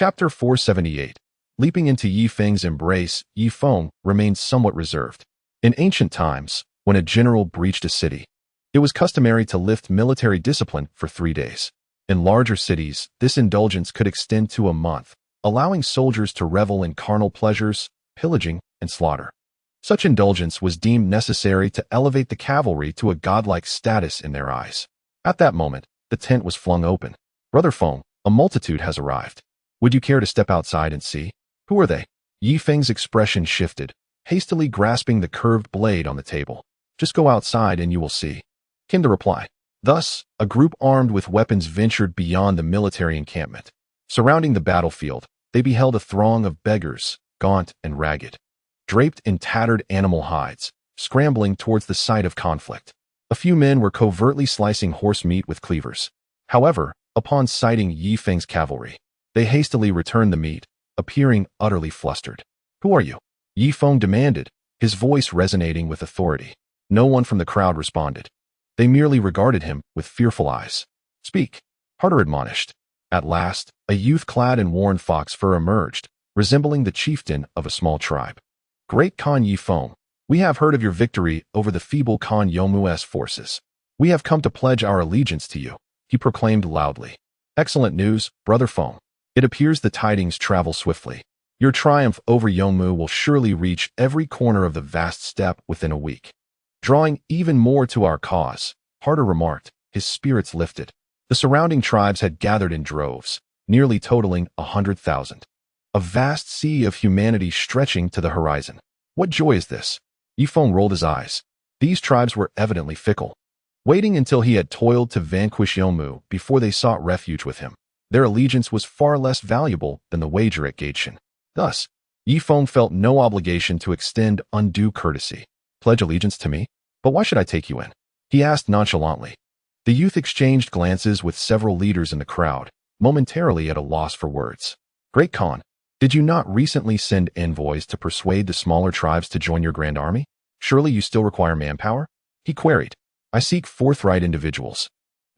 Chapter 478. Leaping into Ye Feng's embrace, Ye Feng remained somewhat reserved. In ancient times, when a general breached a city, it was customary to lift military discipline for 3 days. In larger cities, this indulgence could extend to a month, allowing soldiers to revel in carnal pleasures, pillaging, and slaughter. Such indulgence was deemed necessary to elevate the cavalry to a godlike status in their eyes. At that moment, the tent was flung open. "Brother Feng, a multitude has arrived. Would you care to step outside and see? Who are they?" Ye Feng's expression shifted, hastily grasping the curved blade on the table. "Just go outside and you will see," came the reply. Thus, a group armed with weapons ventured beyond the military encampment. Surrounding the battlefield, they beheld a throng of beggars, gaunt and ragged, draped in tattered animal hides, scrambling towards the site of conflict. A few men were covertly slicing horse meat with cleavers. However, upon sighting Ye Feng's cavalry, they hastily returned the meat, appearing utterly flustered. "Who are you?" Ye Feng demanded, his voice resonating with authority. No one from the crowd responded. They merely regarded him with fearful eyes. "Speak," Harder admonished. At last, a youth clad in worn fox fur emerged, resembling the chieftain of a small tribe. "Great Khan Ye Feng, we have heard of your victory over the feeble Khan Yomu's forces. We have come to pledge our allegiance to you," he proclaimed loudly. "Excellent news, Brother Feng. It appears the tidings travel swiftly. Your triumph over Yomu will surely reach every corner of the vast steppe within a week." Drawing even more to our cause, Harder remarked, his spirits lifted. The surrounding tribes had gathered in droves, nearly totaling 100,000. A vast sea of humanity stretching to the horizon. What joy is this? Ye Feng rolled his eyes. These tribes were evidently fickle, waiting until he had toiled to vanquish Yomu before they sought refuge with him. Their allegiance was far less valuable than the wager at Gateshin. Thus, Ye Feng felt no obligation to extend undue courtesy. "Pledge allegiance to me? But why should I take you in?" he asked nonchalantly. The youth exchanged glances with several leaders in the crowd, momentarily at a loss for words. "Great Khan, did you not recently send envoys to persuade the smaller tribes to join your grand army? Surely you still require manpower?" he queried. "I seek forthright individuals,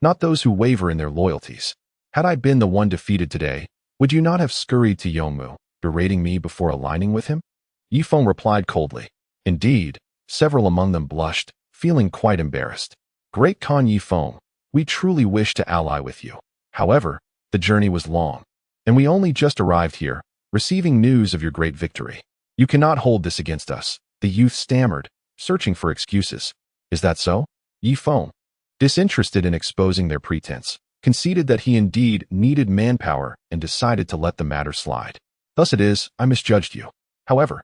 not those who waver in their loyalties. Had I been the one defeated today, would you not have scurried to Yomu, berating me before aligning with him?" Ye Feng replied coldly. Indeed, several among them blushed, feeling quite embarrassed. "Great Khan Ye Feng, we truly wish to ally with you. However, the journey was long, and we only just arrived here, receiving news of your great victory. You cannot hold this against us," the youth stammered, searching for excuses. "Is that so?" Ye Feng, disinterested in exposing their pretense, conceded that he indeed needed manpower and decided to let the matter slide. "Thus it is, I misjudged you. However,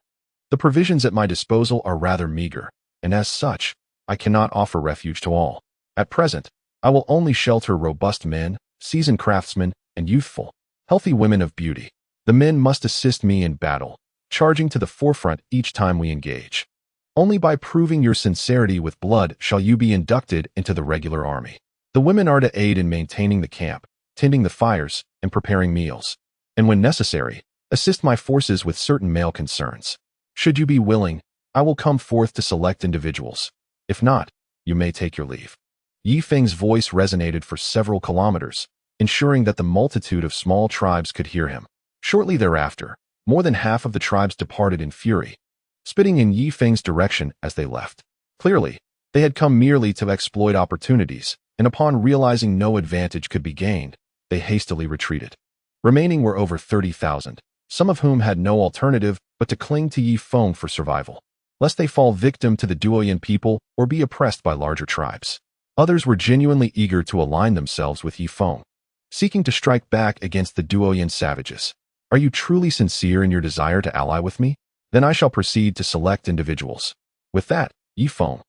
the provisions at my disposal are rather meager, and as such, I cannot offer refuge to all. At present, I will only shelter robust men, seasoned craftsmen, and youthful, healthy women of beauty. The men must assist me in battle, charging to the forefront each time we engage. Only by proving your sincerity with blood shall you be inducted into the regular army. The women are to aid in maintaining the camp, tending the fires, and preparing meals. And when necessary, assist my forces with certain male concerns. Should you be willing, I will come forth to select individuals. If not, you may take your leave." Ye Feng's voice resonated for several kilometers, ensuring that the multitude of small tribes could hear him. Shortly thereafter, more than half of the tribes departed in fury, spitting in Ye Feng's direction as they left. Clearly, they had come merely to exploit opportunities, and upon realizing no advantage could be gained, they hastily retreated. Remaining were over 30,000, some of whom had no alternative but to cling to Ye Feng for survival, lest they fall victim to the Duoyan people or be oppressed by larger tribes. Others were genuinely eager to align themselves with Ye Feng, seeking to strike back against the Duoyan savages. "Are you truly sincere in your desire to ally with me? Then I shall proceed to select individuals." With that, Ye Feng,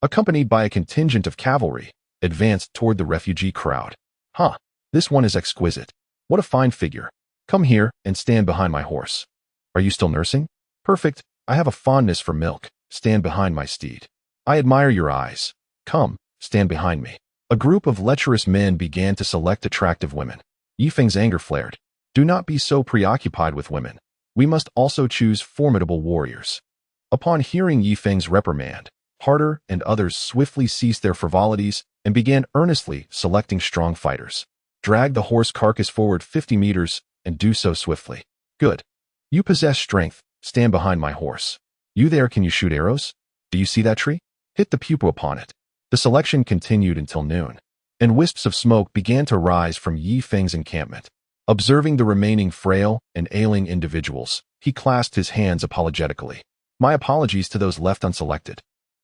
accompanied by a contingent of cavalry, advanced toward the refugee crowd. "Huh, this one is exquisite. What a fine figure. Come here and stand behind my horse. Are you still nursing? Perfect. I have a fondness for milk. Stand behind my steed. I admire your eyes. Come, stand behind me." A group of lecherous men began to select attractive women. Ye Feng's anger flared. "Do not be so preoccupied with women. We must also choose formidable warriors." Upon hearing Ye Feng's reprimand, Harder and others swiftly ceased their frivolities and began earnestly selecting strong fighters. "Drag the horse carcass forward 50 meters and do so swiftly. Good. You possess strength. Stand behind my horse. You there, can you shoot arrows? Do you see that tree? Hit the pupil upon it. The selection continued until noon, and wisps of smoke began to rise from Ye Feng's encampment. Observing the remaining frail and ailing individuals, he clasped his hands apologetically. My apologies to those left unselected.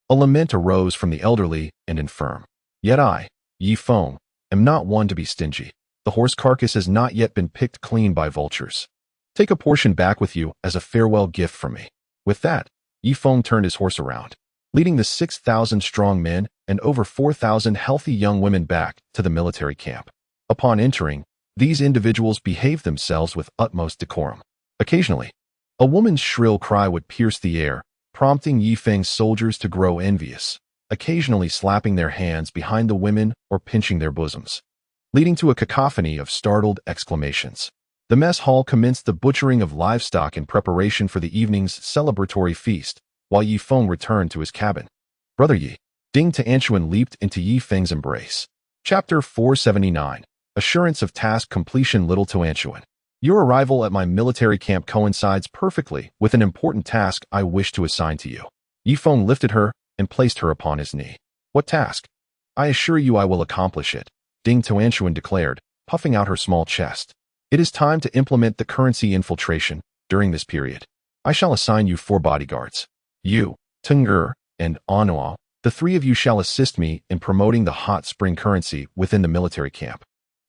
A lament arose from the elderly and infirm. Yet I, Ye Feng, am not one to be stingy. The horse carcass has not yet been picked clean by vultures. Take a portion back with you as a farewell gift from me. With that, Ye Feng turned his horse around, leading the 6,000 strong men and over 4,000 healthy young women back to the military camp. Upon entering, these individuals behaved themselves with utmost decorum. Occasionally, a woman's shrill cry would pierce the air, prompting Ye Feng's soldiers to grow envious, occasionally slapping their hands behind the women or pinching their bosoms, leading to a cacophony of startled exclamations. The mess hall commenced the butchering of livestock in preparation for the evening's celebratory feast, while Ye Feng returned to his cabin. Brother Ye, Ding Tianquan leaped into Ye Feng's embrace. Chapter 479. Assurance of Task Completion. Little Tianquan, your arrival at my military camp coincides perfectly with an important task I wish to assign to you. Ye Feng lifted her and placed her upon his knee. What task? I assure you I will accomplish it, Ding Tianquan declared, puffing out her small chest. It is time to implement the currency infiltration. During this period, I shall assign you 4 bodyguards. You, Teng'er, and Anua, the 3 of you shall assist me in promoting the hot spring currency within the military camp,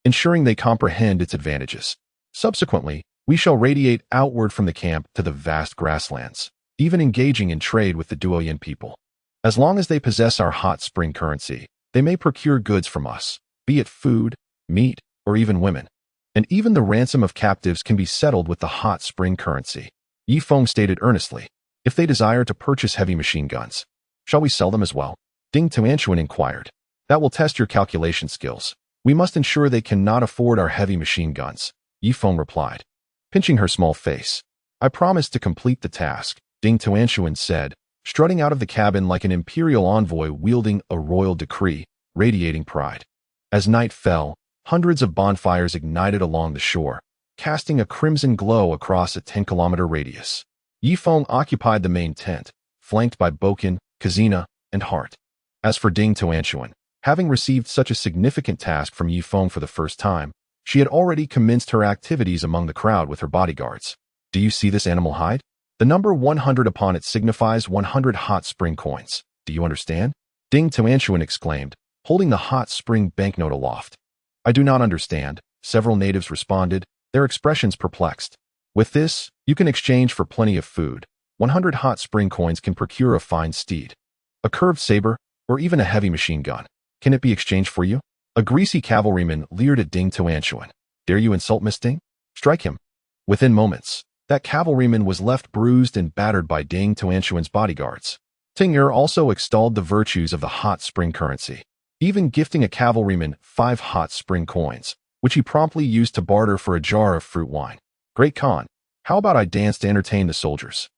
ensuring they comprehend its advantages. Subsequently, we shall radiate outward from the camp to the vast grasslands, even engaging in trade with the Duoyan people. As long as they possess our hot spring currency, they may procure goods from us, be it food, meat, or even women. And even the ransom of captives can be settled with the hot spring currency. Ye Feng stated earnestly. If they desire to purchase heavy machine guns, shall we sell them as well? Ding Tianquan inquired. That will test your calculation skills. We must ensure they cannot afford our heavy machine guns, Ye Feng replied, pinching her small face. I promise to complete the task, Ding Tianquan said, strutting out of the cabin like an imperial envoy wielding a royal decree, radiating pride. As night fell, hundreds of bonfires ignited along the shore, casting a crimson glow across a 10-kilometer radius. Ye Feng occupied the main tent, flanked by Boken, Kazina, and Hart. As for Ding Tianquan, having received such a significant task from Ye Feng for the first time, she had already commenced her activities among the crowd with her bodyguards. Do you see this animal hide? The number 100 upon it signifies 100 hot spring coins. Do you understand? Ding Tianquan exclaimed, holding the hot spring banknote aloft. I do not understand, several natives responded, their expressions perplexed. With this, you can exchange for plenty of food. 100 hot spring coins can procure a fine steed, a curved saber, or even a heavy machine gun. Can it be exchanged for you? A greasy cavalryman leered at Ding Tianquan. Dare you insult Miss Ding? Strike him. Within moments, that cavalryman was left bruised and battered by Ding Tianquan's bodyguards. Teng'er also extolled the virtues of the hot spring currency, even gifting a cavalryman 5 hot spring coins, which he promptly used to barter for a jar of fruit wine. Great Khan, how about I dance to entertain the soldiers?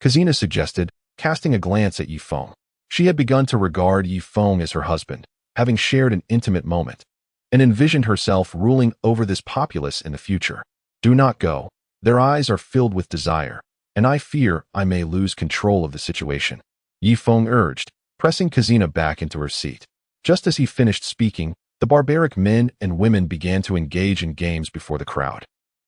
Kazina suggested, casting a glance at Ye Feng. She had begun to regard Ye Feng as her husband, having shared an intimate moment, and envisioned herself ruling over this populace in the future. Do not go. Their eyes are filled with desire, and I fear I may lose control of the situation, Ye Feng urged, pressing Kazina back into her seat. Just as he finished speaking, the barbaric men and women began to engage in games before the crowd.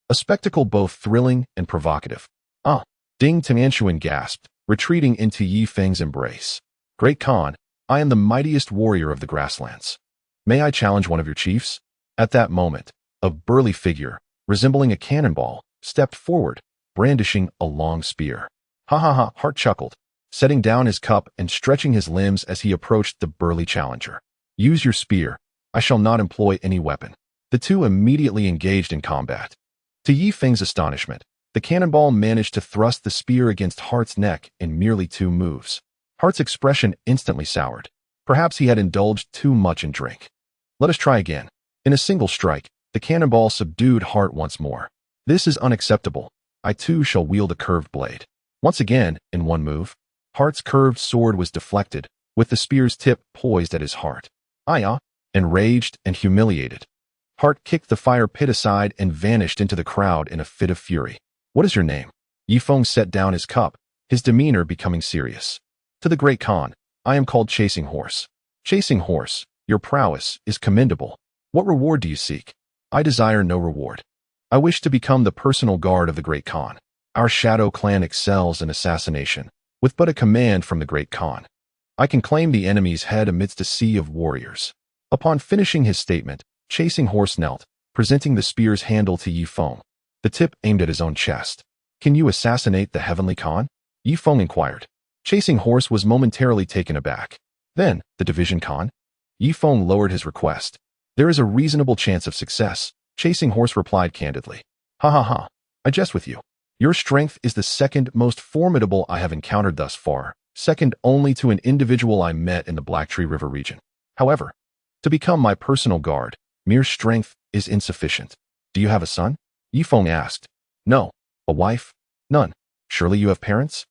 A spectacle both thrilling and provocative. Ah! Ding Tianquan gasped, retreating into Ye Feng's embrace. Great Khan, I am the mightiest warrior of the grasslands. May I challenge one of your chiefs? At that moment, a burly figure, resembling a cannonball, stepped forward, brandishing a long spear. Ha ha ha, Hart chuckled, setting down his cup and stretching his limbs as he approached the burly challenger. Use your spear. I shall not employ any weapon. The two immediately engaged in combat. To Ye Feng's astonishment, the cannonball managed to thrust the spear against Hart's neck in merely 2 moves. Hart's expression instantly soured. Perhaps he had indulged too much in drink. Let us try again. In a single strike, the cannonball subdued Hart once more. This is unacceptable. I too shall wield a curved blade. Once again, in 1 move, Hart's curved sword was deflected, with the spear's tip poised at his heart. Enraged and humiliated, Heart kicked the fire pit aside and vanished into the crowd in a fit of fury. What is your name? Ye Feng set down his cup, his demeanor becoming serious. To the great Khan, I am called Chasing Horse. Chasing Horse, your prowess is commendable. What reward do you seek? I desire no reward. I wish to become the personal guard of the great Khan. Our shadow clan excels in assassination, with but a command from the great Khan. I can claim the enemy's head amidst a sea of warriors. Upon finishing his statement, Chasing Horse knelt, presenting the spear's handle to Ye Feng, the tip aimed at his own chest. Can you assassinate the heavenly Khan? Ye Feng inquired. Chasing Horse was momentarily taken aback. Then, the division Khan? Ye Feng lowered his request. There is a reasonable chance of success, Chasing Horse replied candidly. Ha ha ha, I jest with you. Your strength is the second most formidable I have encountered thus far, second only to an individual I met in the Blacktree River region. However, to become my personal guard, mere strength is insufficient. Do you have a son? Ye Feng asked. No. A wife? None. Surely you have parents?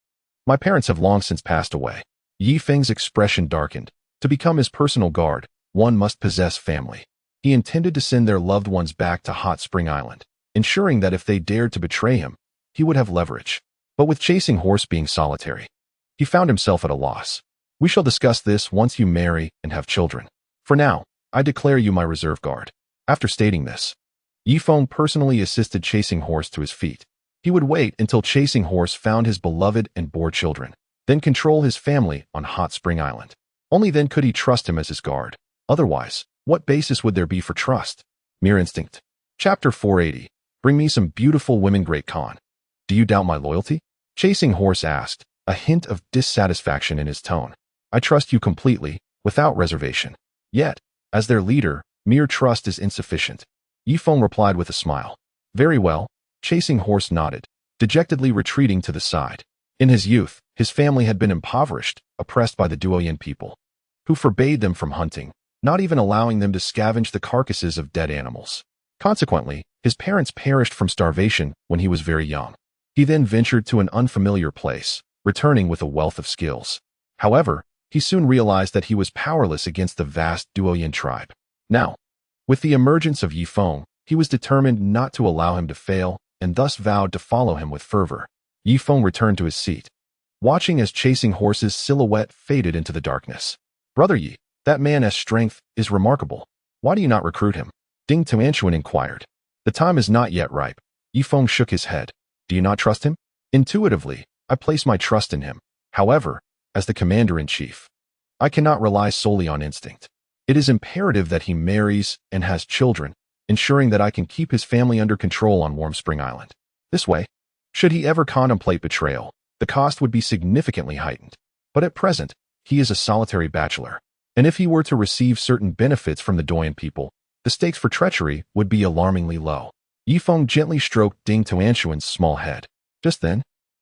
My parents have long since passed away. Ye Feng's expression darkened. To become his personal guard, one must possess family. He intended to send their loved ones back to Hot Spring Island, ensuring that if they dared to betray him, he would have leverage. But with Chasing Horse being solitary, he found himself at a loss. We shall discuss this once you marry and have children. For now, I declare you my reserve guard. After stating this, Ye Feng personally assisted Chasing Horse to his feet. He would wait until Chasing Horse found his beloved and bore children, then control his family on Hot Spring Island. Only then could he trust him as his guard. Otherwise, what basis would there be for trust? Mere instinct. Chapter 480. Bring me some beautiful women, Great Khan. Do you doubt my loyalty? Chasing Horse asked, a hint of dissatisfaction in his tone. I trust you completely, without reservation. Yet, as their leader, mere trust is insufficient. Ye Feng replied with a smile. Very well. Chasing Horse nodded, dejectedly retreating to the side. In his youth, his family had been impoverished, oppressed by the Duoyin people, who forbade them from hunting, not even allowing them to scavenge the carcasses of dead animals. Consequently, his parents perished from starvation when he was very young. He then ventured to an unfamiliar place, returning with a wealth of skills. However, he soon realized that he was powerless against the vast Duoyin tribe. Now, with the emergence of Ye Feng, he was determined not to allow him to fail, and thus vowed to follow him with fervor. Ye Feng returned to his seat, watching as Chasing Horse's silhouette faded into the darkness. Brother Ye, that man's strength is remarkable. Why do you not recruit him? Ding Tuanchuan inquired. The time is not yet ripe. Ye Feng shook his head. Do you not trust him? Intuitively, I place my trust in him. However, as the commander-in-chief, I cannot rely solely on instinct. It is imperative that he marries and has children, ensuring that I can keep his family under control on Warm Spring Island. This way, should he ever contemplate betrayal, the cost would be significantly heightened. But at present, he is a solitary bachelor, and if he were to receive certain benefits from the Doyan people, the stakes for treachery would be alarmingly low. Ye Feng gently stroked Ding Tuanchuan's small head. Just then,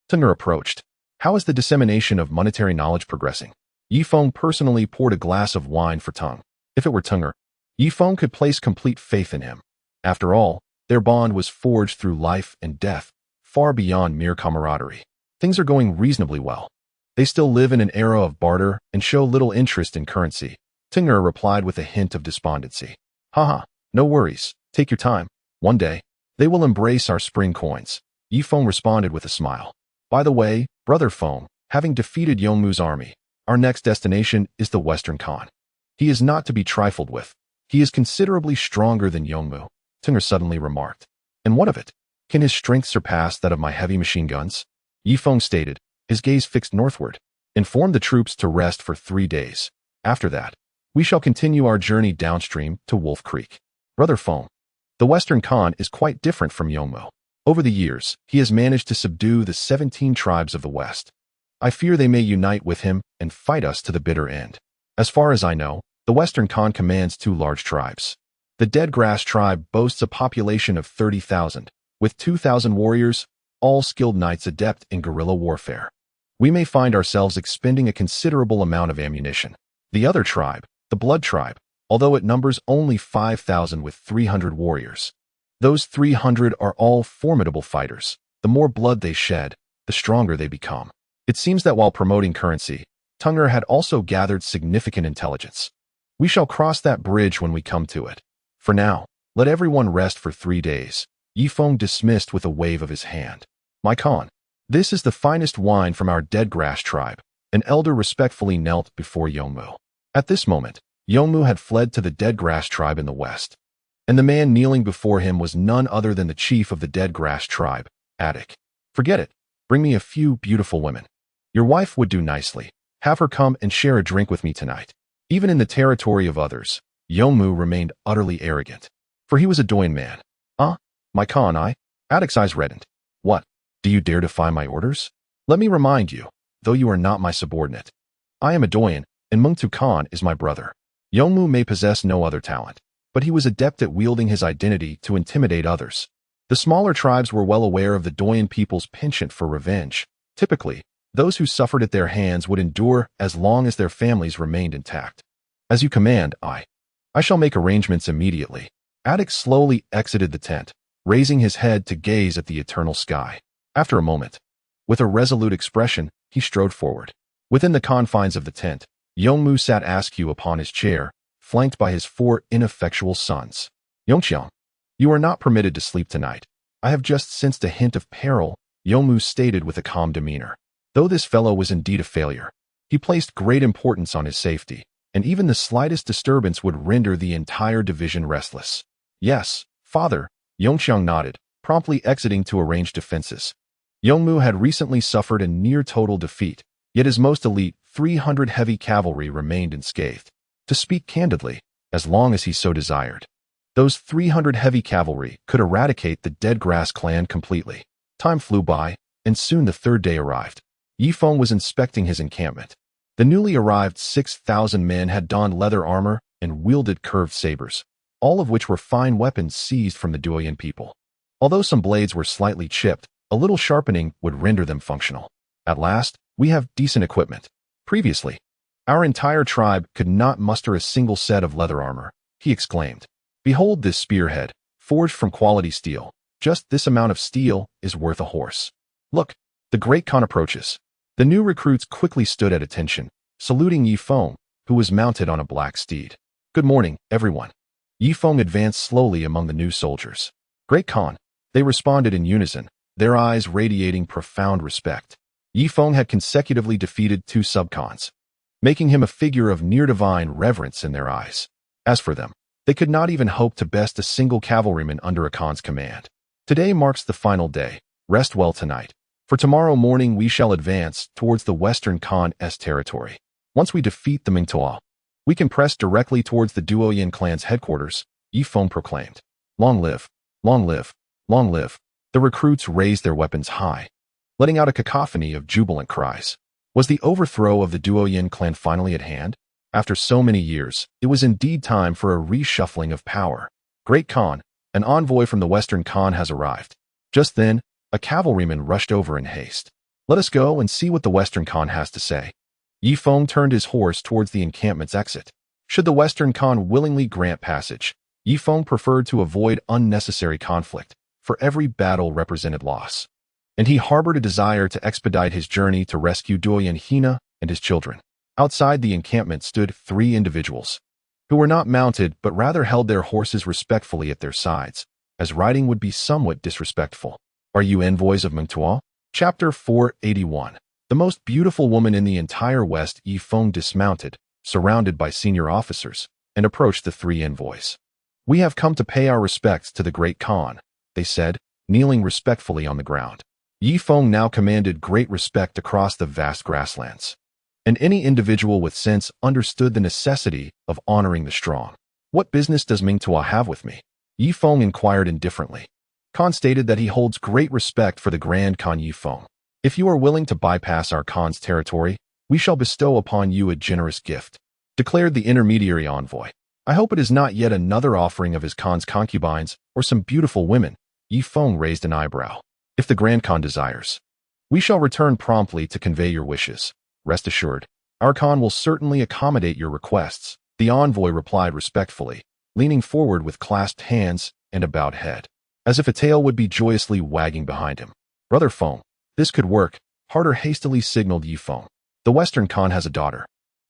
Tunger approached. How is the dissemination of monetary knowledge progressing? Ye Feng personally poured a glass of wine for Tung. If it were Tunger, Ye Feng could place complete faith in him. After all, their bond was forged through life and death, far beyond mere camaraderie. Things are going reasonably well. They still live in an era of barter and show little interest in currency. Tunger replied with a hint of despondency. Haha, no worries, take your time. One day, they will embrace our spring coins. Ye Feng responded with a smile. By the way, Brother Feng, having defeated Yongmu's army, our next destination is the Western Khan. He is not to be trifled with. He is considerably stronger than Yongmu, Tunger suddenly remarked. And what of it? Can his strength surpass that of my heavy machine guns? Ye Feng stated, his gaze fixed northward. Inform the troops to rest for 3 days. After that, we shall continue our journey downstream to Wolf Creek. Brother Feng, the Western Khan is quite different from Yongmu. Over the years, he has managed to subdue the 17 tribes of the West. I fear they may unite with him and fight us to the bitter end. As far as I know, the Western Khan commands 2 large tribes. The Dead Grass tribe boasts a population of 30,000, with 2,000 warriors, all skilled knights adept in guerrilla warfare. We may find ourselves expending a considerable amount of ammunition. The other tribe, the Blood tribe, although it numbers only 5,000 with 300 warriors. Those 300 are all formidable fighters. The more blood they shed, the stronger they become. It seems that while promoting currency, Tunger had also gathered significant intelligence. We shall cross that bridge when we come to it. For now, Let everyone rest for 3 days. Ye Feng dismissed with a wave of his hand. My Khan, this is the finest wine from our dead grass tribe. An elder respectfully knelt before Yongmu. At this moment, Yongmu had fled to the dead grass tribe in the west. And the man kneeling before him was none other than the chief of the dead grass tribe, Attic. Forget it. Bring me a few beautiful women. Your wife would do nicely. Have her come and share a drink with me tonight. Even in the territory of others, Yongmu remained utterly arrogant. For he was a Doyan man. My Khan, Attic's eyes reddened. What? Do you dare defy my orders? Let me remind you, though you are not my subordinate, I am a Doyan, and Mengtu Khan is my brother. Yongmu may possess no other talent, but he was adept at wielding his identity to intimidate others. The smaller tribes were well aware of the Doyan people's penchant for revenge. Typically, those who suffered at their hands would endure as long as their families remained intact. As you command, I shall make arrangements immediately. Attic slowly exited the tent, raising his head to gaze at the eternal sky. After a moment, with a resolute expression, he strode forward. Within the confines of the tent, Yongmu sat askew upon his chair, flanked by his 4 ineffectual sons. Yongqiang, you are not permitted to sleep tonight. I have just sensed a hint of peril, Yongmu stated with a calm demeanor. Though this fellow was indeed a failure, he placed great importance on his safety, and even the slightest disturbance would render the entire division restless. Yes, father, Yongqiang nodded, promptly exiting to arrange defenses. Yongmu had recently suffered a near-total defeat, yet his most elite 300 heavy cavalry remained unscathed. To speak candidly, as long as he so desired, those 300 heavy cavalry could eradicate the Dead Grass clan completely. Time flew by, and soon the 3rd day arrived. Ye Feng was inspecting his encampment. The newly arrived 6,000 men had donned leather armor and wielded curved sabers, all of which were fine weapons seized from the Doyan people. Although some blades were slightly chipped, a little sharpening would render them functional. At last, we have decent equipment. Previously, our entire tribe could not muster a single set of leather armor, he exclaimed. Behold this spearhead, forged from quality steel. Just this amount of steel is worth a horse. Look, the great Khan approaches. The new recruits quickly stood at attention, saluting Ye Feng, who was mounted on a black steed. Good morning, everyone. Ye Feng advanced slowly among the new soldiers. Great Khan, they responded in unison, their eyes radiating profound respect. Ye Feng had consecutively defeated 2 sub-Khans, making him a figure of near-divine reverence in their eyes. As for them, they could not even hope to best a single cavalryman under a Khan's command. Today marks the final day. Rest well tonight. For tomorrow morning we shall advance towards the western Khan's territory. Once we defeat the Mingtuo, we can press directly towards the Duoyan clan's headquarters, Ye Feng proclaimed. Long live, long live, long live. The recruits raised their weapons high, letting out a cacophony of jubilant cries. Was the overthrow of the Duoyan clan finally at hand? After so many years, it was indeed time for a reshuffling of power. Great Khan, an envoy from the western Khan has arrived. Just then, a cavalryman rushed over in haste. Let us go and see what the western Khan has to say. Ye Feng turned his horse towards the encampment's exit. Should the western Khan willingly grant passage, Ye Feng preferred to avoid unnecessary conflict, for every battle represented loss. And he harbored a desire to expedite his journey to rescue Doyan Hina and his children. Outside the encampment stood 3 individuals, who were not mounted but rather held their horses respectfully at their sides, as riding would be somewhat disrespectful. Are you envoys of Mengtuo? Chapter 481. The most beautiful woman in the entire West. Ye Feng dismounted, surrounded by senior officers, and approached the 3 envoys. We have come to pay our respects to the great Khan, they said, kneeling respectfully on the ground. Ye Feng now commanded great respect across the vast grasslands, and any individual with sense understood the necessity of honoring the strong. What business does Mingtuo have with me? Ye Feng inquired indifferently. Khan stated that he holds great respect for the Grand Khan Ye Feng. If you are willing to bypass our Khan's territory, we shall bestow upon you a generous gift, declared the intermediary envoy. I hope it is not yet another offering of his Khan's concubines or some beautiful women. Ye Feng raised an eyebrow. If the Grand Khan desires, we shall return promptly to convey your wishes. Rest assured, our Khan will certainly accommodate your requests, the envoy replied respectfully, leaning forward with clasped hands and a bowed head, as if a tail would be joyously wagging behind him. Brother Feng, this could work, Harder hastily signaled Ye Feng. The Western Khan has a daughter,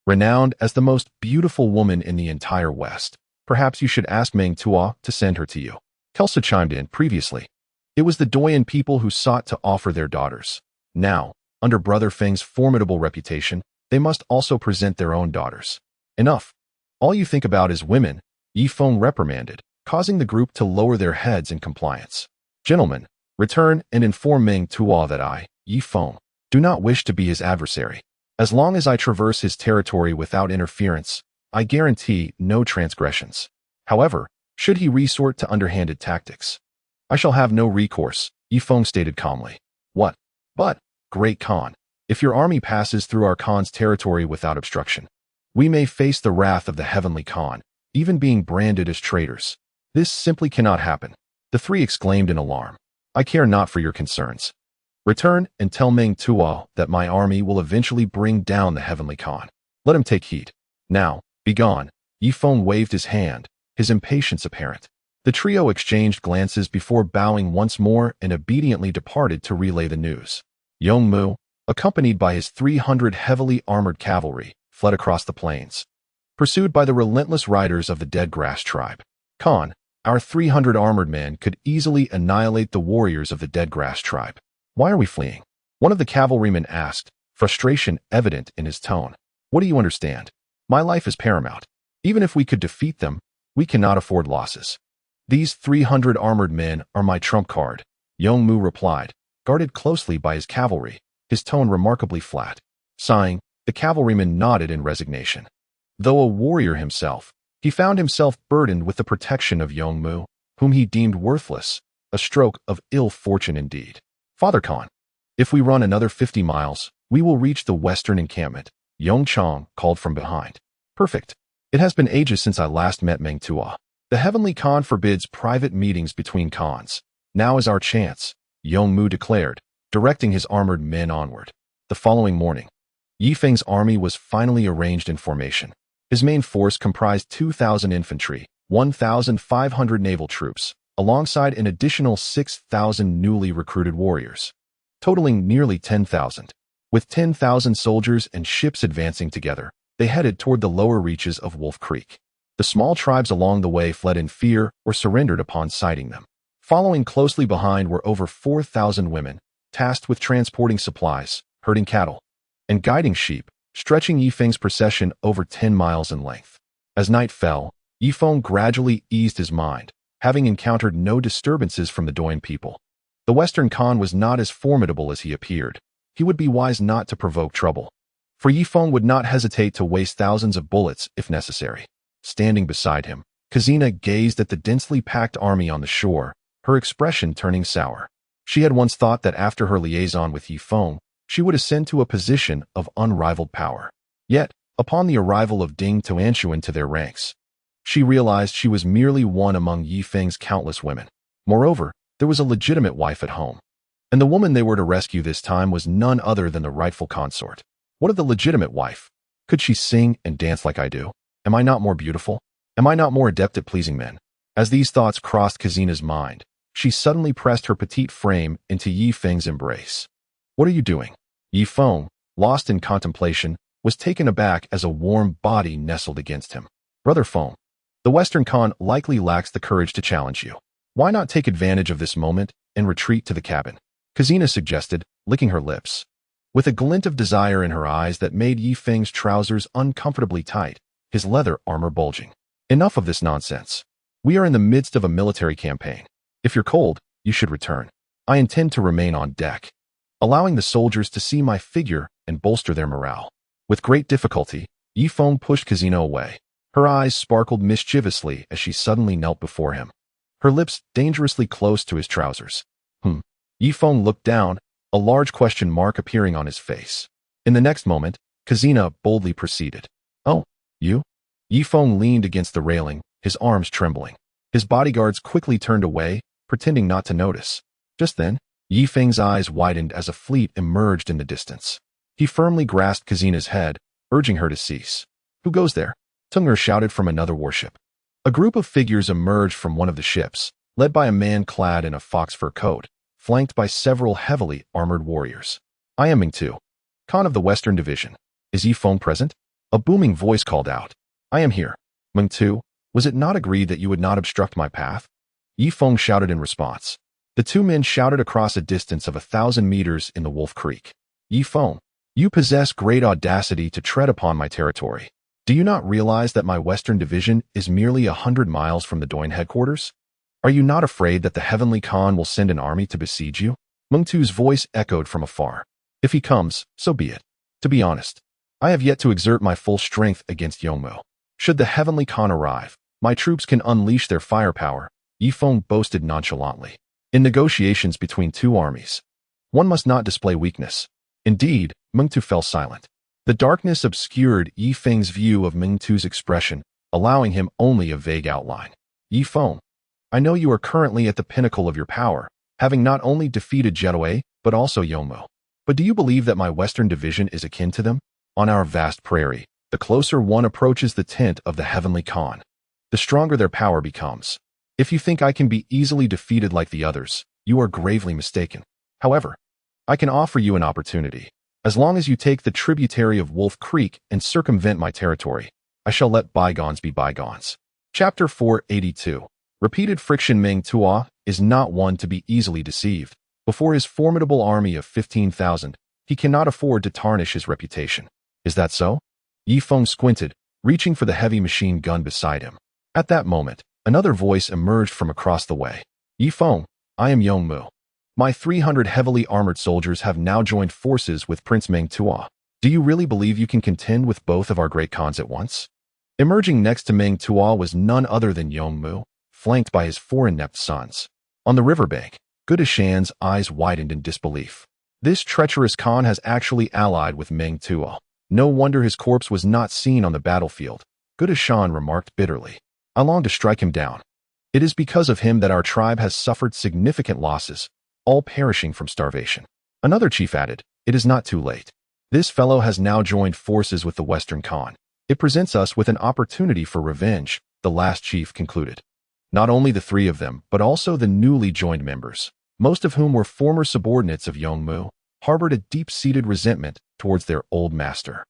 renowned as the most beautiful woman in the entire West. Perhaps you should ask Meng Tuo to send her to you. Kelsa chimed in previously. It was the Doyan people who sought to offer their daughters. Now, under Brother Feng's formidable reputation, they must also present their own daughters. Enough. All you think about is women, Ye Feng reprimanded, causing the group to lower their heads in compliance. Gentlemen, return and inform Meng Tuo that I, Ye Feng, do not wish to be his adversary. As long as I traverse his territory without interference, I guarantee no transgressions. However, should he resort to underhanded tactics, I shall have no recourse, Ye Feng stated calmly. What? But, Great Khan, if your army passes through our Khan's territory without obstruction, we may face the wrath of the Heavenly Khan, even being branded as traitors. This simply cannot happen. The three exclaimed in alarm. I care not for your concerns. Return and tell Meng Tuo that my army will eventually bring down the Heavenly Khan. Let him take heed. Now, begone. Ye Feng waved his hand, his impatience apparent. The trio exchanged glances before bowing once more and obediently departed to relay the news. Yongmu, accompanied by his 300 heavily armored cavalry, fled across the plains, pursued by the relentless riders of the Dead Grass tribe. Khan, our 300 armored men could easily annihilate the warriors of the Dead Grass tribe. Why are we fleeing? One of the cavalrymen asked, frustration evident in his tone. What do you understand? My life is paramount. Even if we could defeat them, we cannot afford losses. These 300 armored men are my trump card, Yongmu replied, guarded closely by his cavalry, his tone remarkably flat. Sighing, the cavalryman nodded in resignation. Though a warrior himself, he found himself burdened with the protection of Yongmu, whom he deemed worthless, a stroke of ill fortune indeed. Father Khan, if we run another 50 miles, we will reach the western encampment, Yongchang called from behind. Perfect. It has been ages since I last met Meng Tuo. The Heavenly Khan forbids private meetings between Khans. Now is our chance, Yongmu declared, directing his armored men onward. The following morning, Ye Feng's army was finally arranged in formation. His main force comprised 2,000 infantry, 1,500 naval troops, alongside an additional 6,000 newly recruited warriors, totaling nearly 10,000. With 10,000 soldiers and ships advancing together, they headed toward the lower reaches of Wolf Creek. The small tribes along the way fled in fear or surrendered upon sighting them. Following closely behind were over 4,000 women, tasked with transporting supplies, herding cattle, and guiding sheep, stretching Ye Feng's procession over 10 miles in length. As night fell, Ye Feng gradually eased his mind, having encountered no disturbances from the Doyan people. The Western Khan was not as formidable as he appeared. He would be wise not to provoke trouble, for Ye Feng would not hesitate to waste thousands of bullets if necessary. Standing beside him, Kazina gazed at the densely packed army on the shore, her expression turning sour. She had once thought that after her liaison with Ye Feng, she would ascend to a position of unrivaled power. Yet, upon the arrival of Ding Tuanshuan to their ranks, she realized she was merely one among Ye Feng's countless women. Moreover, there was a legitimate wife at home, and the woman they were to rescue this time was none other than the rightful consort. What of the legitimate wife? Could she sing and dance like I do? Am I not more beautiful? Am I not more adept at pleasing men? As these thoughts crossed Kazina's mind, she suddenly pressed her petite frame into Ye Feng's embrace. What are you doing? Ye Feng, lost in contemplation, was taken aback as a warm body nestled against him. Brother Feng, the Western Khan likely lacks the courage to challenge you. Why not take advantage of this moment and retreat to the cabin? Kazina suggested, licking her lips. With a glint of desire in her eyes that made Ye Feng's trousers uncomfortably tight, his leather armor bulging. Enough of this nonsense. We are in the midst of a military campaign. If you're cold, you should return. I intend to remain on deck, allowing the soldiers to see my figure and bolster their morale. With great difficulty, Ye Feng pushed Kazina away. Her eyes sparkled mischievously as she suddenly knelt before him, her lips dangerously close to his trousers. Ye Feng looked down, a large question mark appearing on his face. In the next moment, Kazina boldly proceeded. Oh, you? Ye Feng leaned against the railing, his arms trembling. His bodyguards quickly turned away, pretending not to notice. Just then, Ye Feng's eyes widened as a fleet emerged in the distance. He firmly grasped Kazina's head, urging her to cease. Who goes there? Tunger shouted from another warship. A group of figures emerged from one of the ships, led by a man clad in a fox fur coat, flanked by several heavily armored warriors. I am Ming Tu, Khan of the Western Division. Is Ye Feng present? A booming voice called out. I am here. Ming Tu, Was it not agreed that you would not obstruct my path? Ye Feng shouted in response. The two men shouted across a distance of 1,000 meters in the Wolf Creek. Ye Feng, you possess great audacity to tread upon my territory. Do you not realize that my Western Division is merely 100 miles from the Doin headquarters? Are you not afraid that the Heavenly Khan will send an army to besiege you? Meng Tu's voice echoed from afar. If he comes, so be it. To be honest, I have yet to exert my full strength against Yongmu. Should the Heavenly Khan arrive, my troops can unleash their firepower, Ye Feng boasted nonchalantly. In negotiations between two armies, one must not display weakness. Indeed, Meng Tu fell silent. The darkness obscured Ye Feng's view of Meng Tu's expression, allowing him only a vague outline. Ye Feng, I know you are currently at the pinnacle of your power, having not only defeated Jetaway, but also Yongmu. But do you believe that my Western Division is akin to them? On our vast prairie, the closer one approaches the tent of the Heavenly Khan, the stronger their power becomes. If you think I can be easily defeated like the others, you are gravely mistaken. However, I can offer you an opportunity. As long as you take the tributary of Wolf Creek and circumvent my territory, I shall let bygones be bygones. Chapter 482. Repeated friction. Meng Tuo is not one to be easily deceived. Before his formidable army of 15,000, he cannot afford to tarnish his reputation. Is that so? Ye Feng squinted, reaching for the heavy machine gun beside him. At that moment, another voice emerged from across the way. Ye Feng, I am Yongmu. My 300 heavily armored soldiers have now joined forces with Prince Meng Tuo. Do you really believe you can contend with both of our great khans at once? Emerging next to Meng Tuo was none other than Yongmu, flanked by his four inept sons. On the riverbank, Gudashan's eyes widened in disbelief. This treacherous Khan has actually allied with Meng Tuo. No wonder his corpse was not seen on the battlefield, Gudashan remarked bitterly. I long to strike him down. It is because of him that our tribe has suffered significant losses, all perishing from starvation. Another chief added, it is not too late. This fellow has now joined forces with the Western Khan. It presents us with an opportunity for revenge, the last chief concluded. Not only the three of them, but also the newly joined members, most of whom were former subordinates of Yongmu, harbored a deep-seated resentment towards their old master.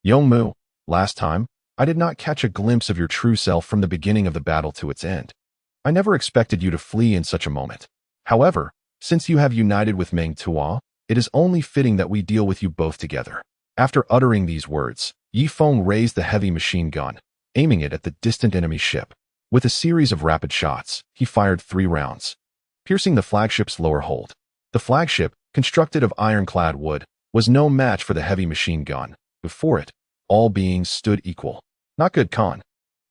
Yongmu, last time, I did not catch a glimpse of your true self from the beginning of the battle to its end. I never expected you to flee in such a moment. However, since you have united with Meng Tuo, it is only fitting that we deal with you both together. After uttering these words, Ye Feng raised the heavy machine gun, aiming it at the distant enemy ship. With a series of rapid shots, he fired 3 rounds, piercing the flagship's lower hold. The flagship, constructed of ironclad wood, was no match for the heavy machine gun. Before it, all beings stood equal. Not good, Khan.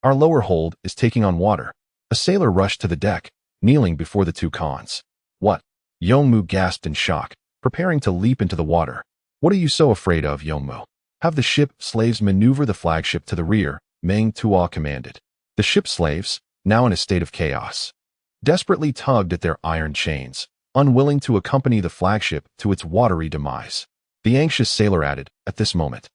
Our lower hold is taking on water. A sailor rushed to the deck, kneeling before the two Khans. What? Yongmu gasped in shock, preparing to leap into the water. What are you so afraid of, Yongmu? Have the ship slaves maneuver the flagship to the rear, Meng Tuo commanded. The ship slaves, now in a state of chaos, desperately tugged at their iron chains, unwilling to accompany the flagship to its watery demise. The anxious sailor added, at this moment,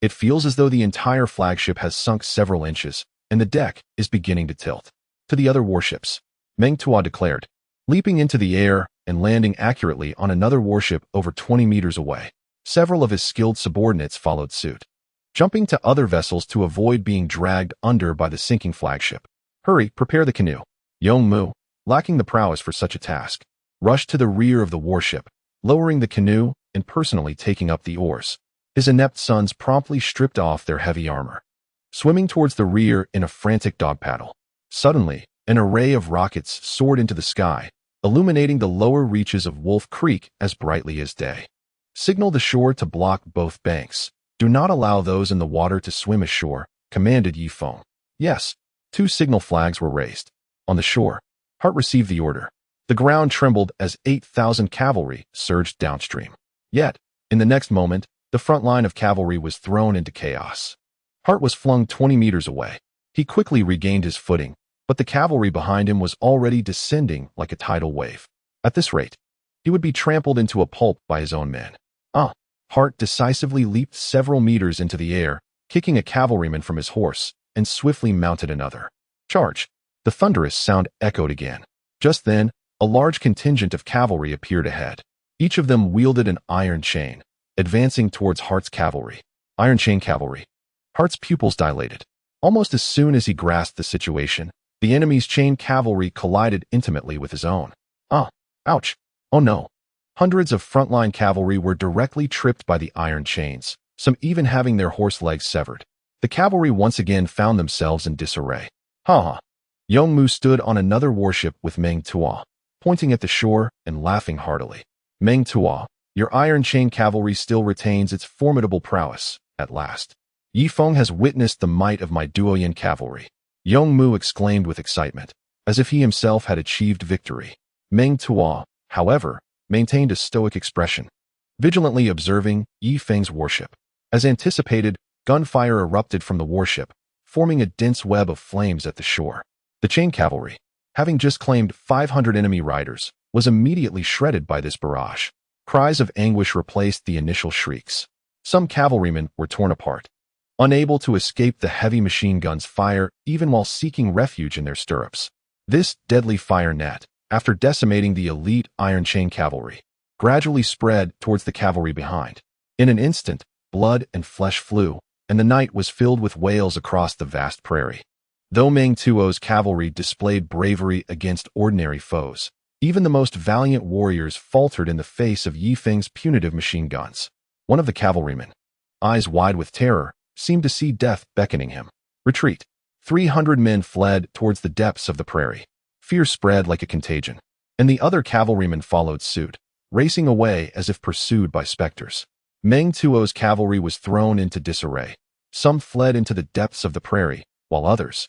it feels as though the entire flagship has sunk several inches, and the deck is beginning to tilt. To the other warships, Meng Tuo declared, leaping into the air and landing accurately on another warship over 20 meters away. Several of his skilled subordinates followed suit, jumping to other vessels to avoid being dragged under by the sinking flagship. Hurry, prepare the canoe. Yongmu, lacking the prowess for such a task, rushed to the rear of the warship, lowering the canoe and personally taking up the oars. His inept sons promptly stripped off their heavy armor, swimming towards the rear in a frantic dog paddle. Suddenly, an array of rockets soared into the sky, illuminating the lower reaches of Wolf Creek as brightly as day. Signal the shore to block both banks. Do not allow those in the water to swim ashore, commanded Ye Feng. Yes, 2 signal flags were raised. On the shore, Hart received the order. The ground trembled as 8,000 cavalry surged downstream. Yet, in the next moment, the front line of cavalry was thrown into chaos. Hart was flung 20 meters away. He quickly regained his footing, but the cavalry behind him was already descending like a tidal wave. At this rate, he would be trampled into a pulp by his own men. Hart decisively leaped several meters into the air, kicking a cavalryman from his horse, and swiftly mounted another. Charge! The thunderous sound echoed again. Just then, a large contingent of cavalry appeared ahead. Each of them wielded an iron chain, advancing towards Hart's cavalry. Iron chain cavalry. Hart's pupils dilated. Almost as soon as he grasped the situation, the enemy's chain cavalry collided intimately with his own. Ah! Ouch! Oh no! Hundreds of frontline cavalry were directly tripped by the iron chains, some even having their horse legs severed. The cavalry once again found themselves in disarray. Ha ha! Yongmu stood on another warship with Meng Tuo, pointing at the shore and laughing heartily. Meng Tuo, your iron chain cavalry still retains its formidable prowess, at last. Ye Feng has witnessed the might of my Duoyan cavalry. Yongmu exclaimed with excitement, as if he himself had achieved victory. Meng Tuo, however, maintained a stoic expression, vigilantly observing Ye Feng's warship. As anticipated, gunfire erupted from the warship, forming a dense web of flames at the shore. The chain cavalry, having just claimed 500 enemy riders, was immediately shredded by this barrage. Cries of anguish replaced the initial shrieks. Some cavalrymen were torn apart, unable to escape the heavy machine gun's fire even while seeking refuge in their stirrups. This deadly fire net, after decimating the elite iron chain cavalry, gradually spread towards the cavalry behind. In an instant, blood and flesh flew, and the night was filled with wails across the vast prairie. Though Meng Tuo's cavalry displayed bravery against ordinary foes, even the most valiant warriors faltered in the face of Ye Feng's punitive machine guns. One of the cavalrymen, eyes wide with terror, seemed to see death beckoning him. Retreat! 300 men fled towards the depths of the prairie. Fear spread like a contagion, and the other cavalrymen followed suit, racing away as if pursued by specters. Meng Tuo's cavalry was thrown into disarray. Some fled into the depths of the prairie, while others,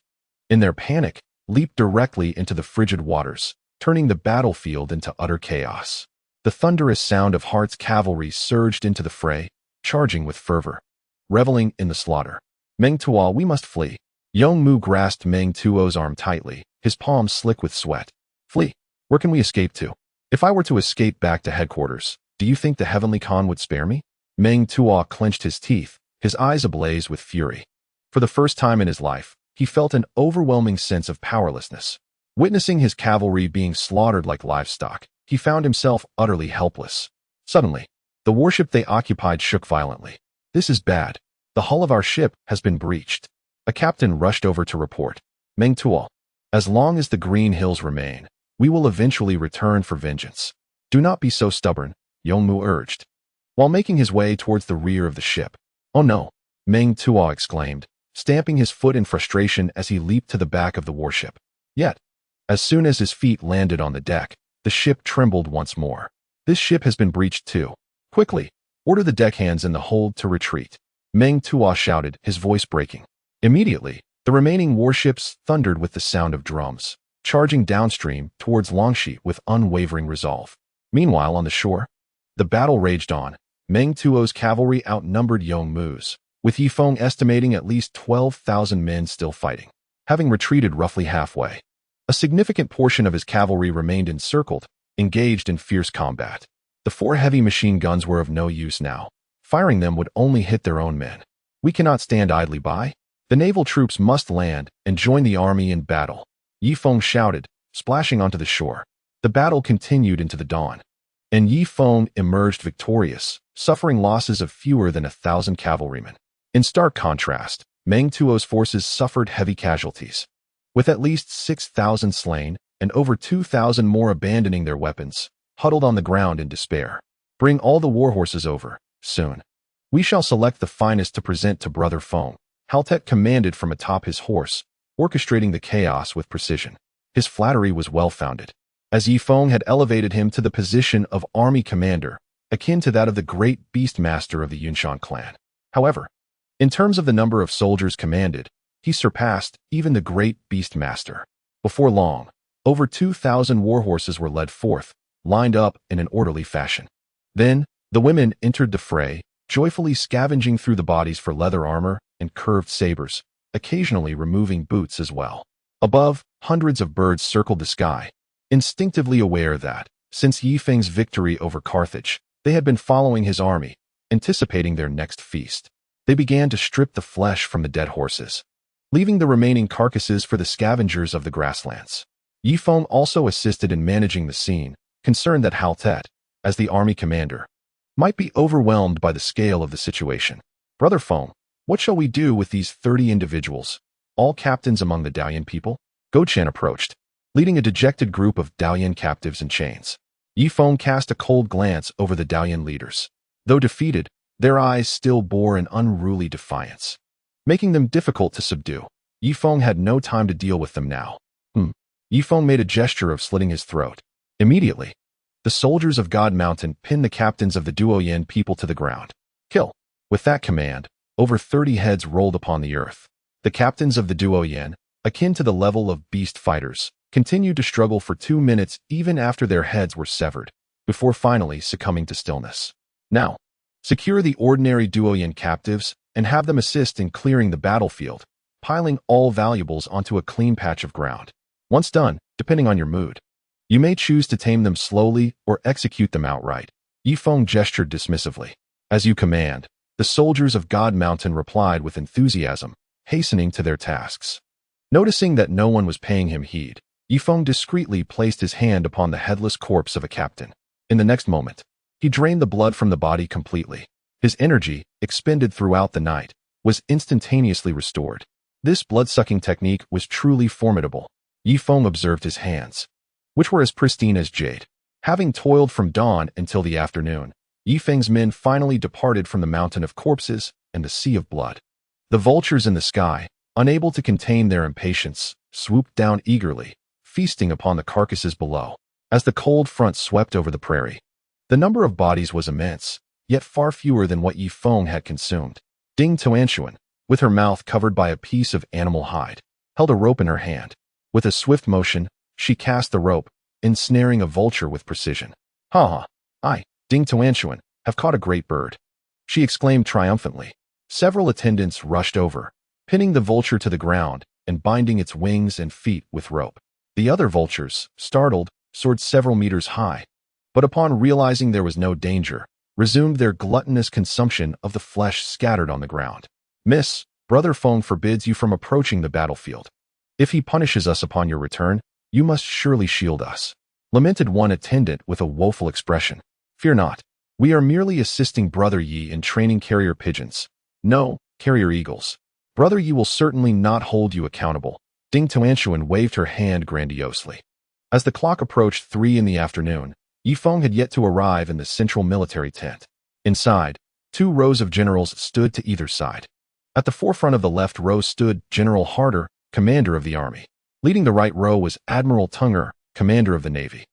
in their panic, leaped directly into the frigid waters, turning the battlefield into utter chaos. The thunderous sound of Hart's cavalry surged into the fray, charging with fervor, reveling in the slaughter. Meng Tuo, we must flee. Yongmu grasped Meng Tuo's arm tightly, his palms slick with sweat. Flee? Where can we escape to? If I were to escape back to headquarters, do you think the Heavenly Khan would spare me? Meng Tuo clenched his teeth, his eyes ablaze with fury. For the first time in his life, he felt an overwhelming sense of powerlessness. Witnessing his cavalry being slaughtered like livestock, he found himself utterly helpless. Suddenly, the warship they occupied shook violently. This is bad. The hull of our ship has been breached. A captain rushed over to report. Meng Tuo, as long as the green hills remain, we will eventually return for vengeance. Do not be so stubborn, Yongmu urged, while making his way towards the rear of the ship. Oh no, Meng Tuo exclaimed, stamping his foot in frustration as he leaped to the back of the warship. Yet, as soon as his feet landed on the deck, the ship trembled once more. This ship has been breached too. Quickly, order the deckhands in the hold to retreat. Meng Tuo shouted, his voice breaking. Immediately, the remaining warships thundered with the sound of drums, charging downstream towards Longxi with unwavering resolve. Meanwhile, on the shore, the battle raged on. Meng Tuo's cavalry outnumbered Yongmu's, with Ye Feng estimating at least 12,000 men still fighting, having retreated roughly halfway. A significant portion of his cavalry remained encircled, engaged in fierce combat. The 4 heavy machine guns were of no use now. Firing them would only hit their own men. We cannot stand idly by. The naval troops must land and join the army in battle. Ye Feng shouted, splashing onto the shore. The battle continued into the dawn, and Ye Feng emerged victorious, suffering losses of fewer than 1,000 cavalrymen. In stark contrast, Meng Tuo's forces suffered heavy casualties, with at least 6,000 slain and over 2,000 more abandoning their weapons, huddled on the ground in despair. Bring all the warhorses over, soon. We shall select the finest to present to Brother Feng, Haltet commanded from atop his horse, orchestrating the chaos with precision. His flattery was well-founded, as Ye Feng had elevated him to the position of army commander, akin to that of the great beastmaster of the Yunshan clan. However, in terms of the number of soldiers commanded, he surpassed even the great beastmaster. Before long, over 2,000 warhorses were led forth, lined up in an orderly fashion. Then, the women entered the fray, joyfully scavenging through the bodies for leather armor and curved sabers, occasionally removing boots as well. Above, hundreds of birds circled the sky, instinctively aware that, since Ye Feng's victory over Carthage, they had been following his army, anticipating their next feast. They began to strip the flesh from the dead horses, leaving the remaining carcasses for the scavengers of the grasslands. Ye Feng also assisted in managing the scene, concerned that Haltet, as the army commander, might be overwhelmed by the scale of the situation. Brother Feng, what shall we do with these 30 individuals? all captains among the Dalian people? Gochen approached, leading a dejected group of Dalian captives in chains. Ye Feng cast a cold glance over the Dalian leaders. Though defeated, their eyes still bore an unruly defiance, making them difficult to subdue. Ye Feng had no time to deal with them now. Ye Feng made a gesture of slitting his throat. Immediately, the soldiers of God Mountain pinned the captains of the Duoyan people to the ground. Kill. With that command, over 30 heads rolled upon the earth. The captains of the Duoyan, akin to the level of beast fighters, continued to struggle for 2 minutes even after their heads were severed, before finally succumbing to stillness. Now, secure the ordinary Duoyan captives and have them assist in clearing the battlefield, piling all valuables onto a clean patch of ground. Once done, depending on your mood, you may choose to tame them slowly or execute them outright. Ye Feng gestured dismissively. As you command, the soldiers of God Mountain replied with enthusiasm, hastening to their tasks. Noticing that no one was paying him heed, Ye Feng discreetly placed his hand upon the headless corpse of a captain. In the next moment, he drained the blood from the body completely. His energy, expended throughout the night, was instantaneously restored. This blood-sucking technique was truly formidable. Ye Feng observed his hands, which were as pristine as jade. Having toiled from dawn until the afternoon, Ye Feng's men finally departed from the mountain of corpses and the sea of blood. The vultures in the sky, unable to contain their impatience, swooped down eagerly, feasting upon the carcasses below. As the cold front swept over the prairie, the number of bodies was immense, yet far fewer than what Ye Feng had consumed. Ding Tuanshuan, with her mouth covered by a piece of animal hide, held a rope in her hand. With a swift motion, she cast the rope, ensnaring a vulture with precision. Ha! I, Ding Tuanshuan, have caught a great bird, she exclaimed triumphantly. Several attendants rushed over, pinning the vulture to the ground and binding its wings and feet with rope. The other vultures, startled, soared several meters high, but upon realizing there was no danger, resumed their gluttonous consumption of the flesh scattered on the ground. Miss, Brother Feng forbids you from approaching the battlefield. If he punishes us upon your return, you must surely shield us, lamented one attendant with a woeful expression. Fear not. We are merely assisting Brother Yi in training carrier pigeons. No, carrier eagles. Brother Yi will certainly not hold you accountable. Ding Tuanshuan waved her hand grandiosely. As the clock approached 3 in the afternoon, Ye Feng had yet to arrive in the central military tent. Inside, 2 rows of generals stood to either side. At the forefront of the left row stood General Harder, commander of the army. Leading the right row was Admiral Tunger, commander of the navy.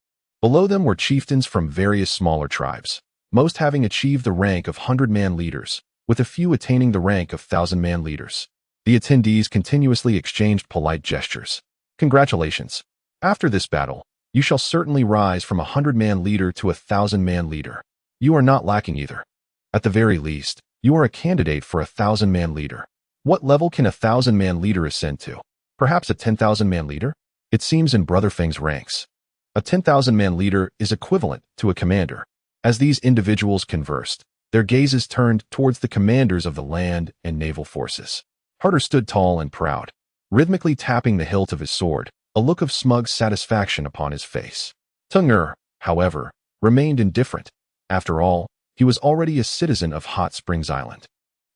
Below them were chieftains from various smaller tribes, most having achieved the rank of 100-man leaders, with a few attaining the rank of 1,000-man leaders. The attendees continuously exchanged polite gestures. Congratulations. After this battle, you shall certainly rise from a 100-man leader to a 1,000-man leader. You are not lacking either. At the very least, you are a candidate for a 1,000-man leader. What level can a 1,000-man leader ascend to? Perhaps a 10,000-man leader? It seems in Brother Feng's ranks, a 10,000-man leader is equivalent to a commander. As these individuals conversed, their gazes turned towards the commanders of the land and naval forces. Harder stood tall and proud, rhythmically tapping the hilt of his sword, a look of smug satisfaction upon his face. Tunger, however, remained indifferent. After all, he was already a citizen of Hot Springs Island.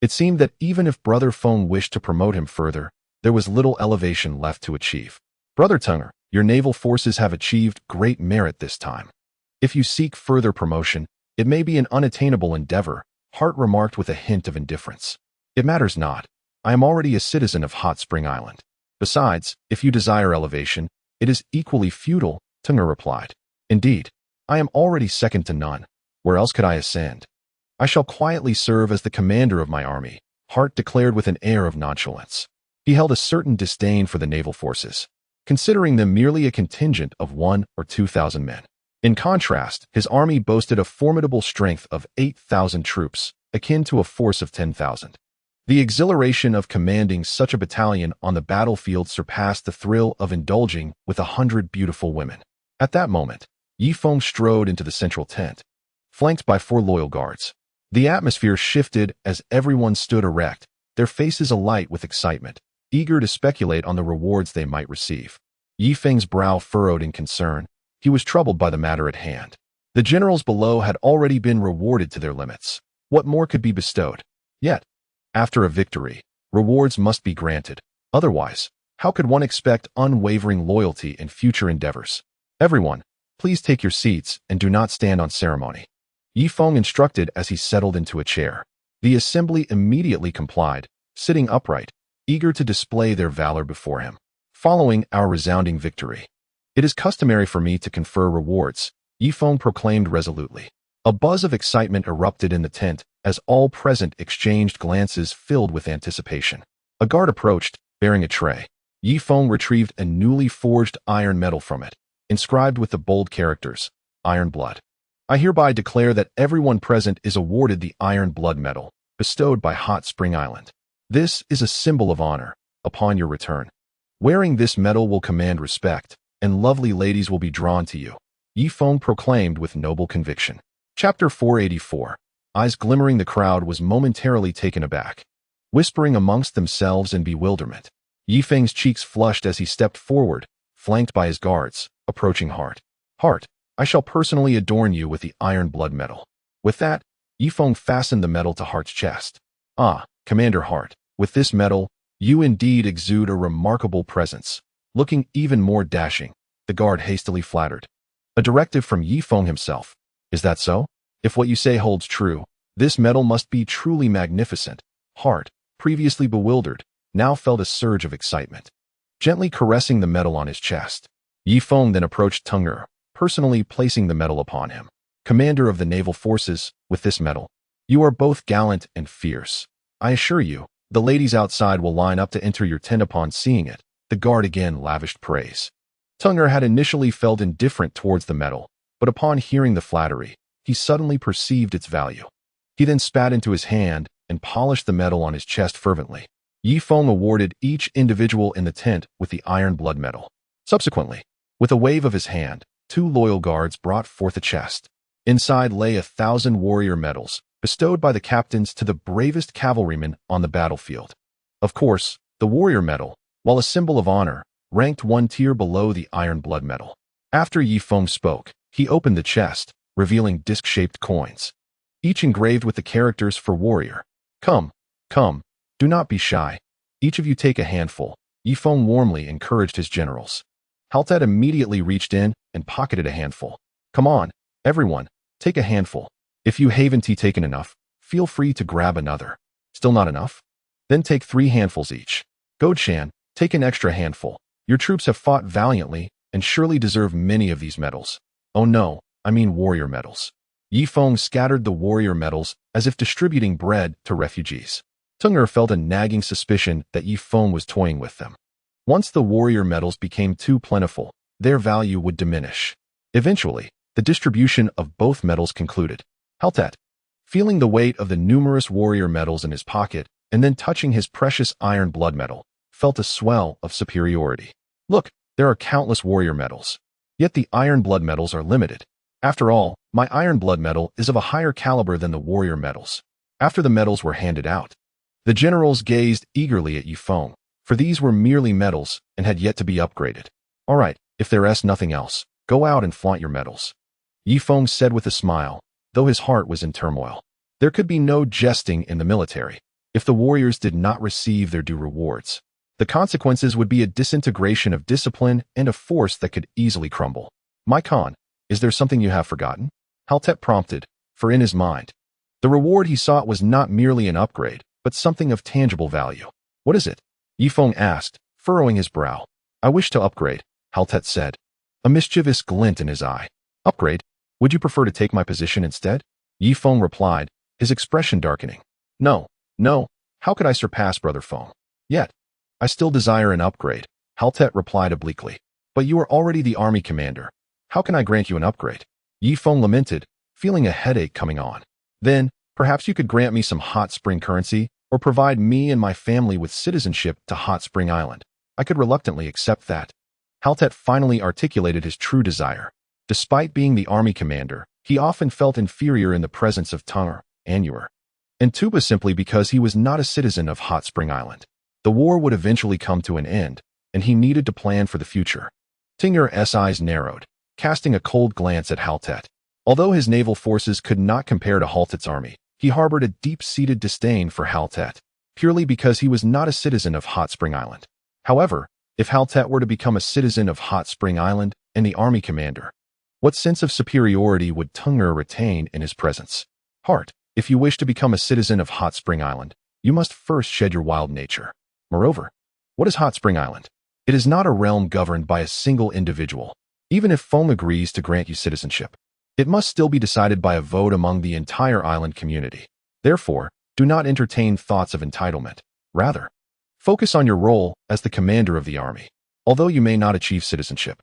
It seemed that even if Brother Feng wished to promote him further, there was little elevation left to achieve. Brother Tunger, your naval forces have achieved great merit this time. If you seek further promotion, it may be an unattainable endeavor, Hart remarked with a hint of indifference. It matters not. I am already a citizen of Hot Spring Island. Besides, if you desire elevation, it is equally futile, Tunger replied. Indeed, I am already second to none. Where else could I ascend? I shall quietly serve as the commander of my army, Hart declared with an air of nonchalance. He held a certain disdain for the naval forces, considering them merely a contingent of 1,000 or 2,000 men. In contrast, his army boasted a formidable strength of 8,000 troops, akin to a force of 10,000. The exhilaration of commanding such a battalion on the battlefield surpassed the thrill of indulging with 100 beautiful women. At that moment, Ye Feng strode into the central tent, flanked by 4 loyal guards. The atmosphere shifted as everyone stood erect, their faces alight with excitement, eager to speculate on the rewards they might receive. Ye Feng's brow furrowed in concern. He was troubled by the matter at hand. The generals below had already been rewarded to their limits. What more could be bestowed? Yet, after a victory, rewards must be granted. Otherwise, how could one expect unwavering loyalty in future endeavors? Everyone, please take your seats and do not stand on ceremony. Ye Feng instructed as he settled into a chair. The assembly immediately complied, sitting upright, eager to display their valor before him. Following our resounding victory, it is customary for me to confer rewards, Ye Feng proclaimed resolutely. A buzz of excitement erupted in the tent as all present exchanged glances filled with anticipation. A guard approached, bearing a tray. Ye Feng retrieved a newly forged iron medal from it, inscribed with the bold characters, Iron Blood. I hereby declare that everyone present is awarded the Iron Blood Medal, bestowed by Hot Spring Island. This is a symbol of honor, upon your return. Wearing this medal will command respect, and lovely ladies will be drawn to you, Ye Feng proclaimed with noble conviction. Chapter 484. Eyes glimmering, the crowd was momentarily taken aback. Whispering amongst themselves in bewilderment, Ye Feng's cheeks flushed as he stepped forward, flanked by his guards, approaching Hart. Hart, I shall personally adorn you with the Iron Blood Medal. With that, Ye Feng fastened the medal to Hart's chest. Ah, Commander Hart, with this medal, you indeed exude a remarkable presence, looking even more dashing, the guard hastily flattered. A directive from Ye Feng himself. Is that so? If what you say holds true, this medal must be truly magnificent. Hart, previously bewildered, now felt a surge of excitement. Gently caressing the medal on his chest, Ye Feng then approached Tung'er, personally placing the medal upon him. Commander of the naval forces, with this medal, you are both gallant and fierce. I assure you, the ladies outside will line up to enter your tent upon seeing it. The guard again lavished praise. Tung'er had initially felt indifferent towards the medal, but upon hearing the flattery, he suddenly perceived its value. He then spat into his hand and polished the medal on his chest fervently. Ye Feng awarded each individual in the tent with the Iron Blood Medal. Subsequently, with a wave of his hand, 2 loyal guards brought forth a chest. Inside lay 1,000 warrior medals, bestowed by the captains to the bravest cavalrymen on the battlefield. Of course, the warrior medal, while a symbol of honor, ranked 1 tier below the Iron Blood Medal. After Ye Feng spoke, he opened the chest, revealing disc-shaped coins, each engraved with the characters for warrior. Come, do not be shy. Each of you take a handful, Ye Feng warmly encouraged his generals. Haltet immediately reached in and pocketed a handful. Come on, everyone, take a handful. If you haven't taken enough, feel free to grab another. Still not enough? Then take 3 handfuls each. Godshan, take an extra handful. Your troops have fought valiantly and surely deserve many of these medals. Oh no, I mean warrior medals. Ye Feng scattered the warrior medals as if distributing bread to refugees. Tung'er felt a nagging suspicion that Ye Feng was toying with them. Once the warrior medals became too plentiful, their value would diminish. Eventually, the distribution of both medals concluded. Haltet, feeling the weight of the numerous warrior medals in his pocket and then touching his precious Iron Blood Medal, felt a swell of superiority. Look, there are countless warrior medals. Yet the Iron Blood medals are limited. After all, my Iron Blood medal is of a higher caliber than the warrior medals. After the medals were handed out, the generals gazed eagerly at Ye Feng, for these were merely medals and had yet to be upgraded. All right, if there's nothing else, go out and flaunt your medals, Ye Feng said with a smile, though his heart was in turmoil. There could be no jesting in the military. If the warriors did not receive their due rewards, the consequences would be a disintegration of discipline and a force that could easily crumble. My Khan, is there something you have forgotten? Haltet prompted, for in his mind, the reward he sought was not merely an upgrade, but something of tangible value. What is it? Ye Feng asked, furrowing his brow. I wish to upgrade, Haltet said, a mischievous glint in his eye. Upgrade? Would you prefer to take my position instead? Ye Feng replied, his expression darkening. No, how could I surpass Brother Feng? Yet, I still desire an upgrade, Haltet replied obliquely. But you are already the army commander. How can I grant you an upgrade? Ye Feng lamented, feeling a headache coming on. Then, perhaps you could grant me some hot spring currency, or provide me and my family with citizenship to Hot Spring Island. I could reluctantly accept that. Haltet finally articulated his true desire. Despite being the army commander, he often felt inferior in the presence of Tung'er, Anur, and Tuba simply because he was not a citizen of Hot Spring Island. The war would eventually come to an end, and he needed to plan for the future. Tung'er's eyes narrowed, casting a cold glance at Haltet. Although his naval forces could not compare to Haltet's army, he harbored a deep-seated disdain for Haltet, purely because he was not a citizen of Hot Spring Island. However, if Haltet were to become a citizen of Hot Spring Island and the army commander, what sense of superiority would Tungner retain in his presence? Heart, if you wish to become a citizen of Hot Spring Island, you must first shed your wild nature. Moreover, what is Hot Spring Island? It is not a realm governed by a single individual. Even if Feng agrees to grant you citizenship, it must still be decided by a vote among the entire island community. Therefore, do not entertain thoughts of entitlement. Rather, focus on your role as the commander of the army. Although you may not achieve citizenship,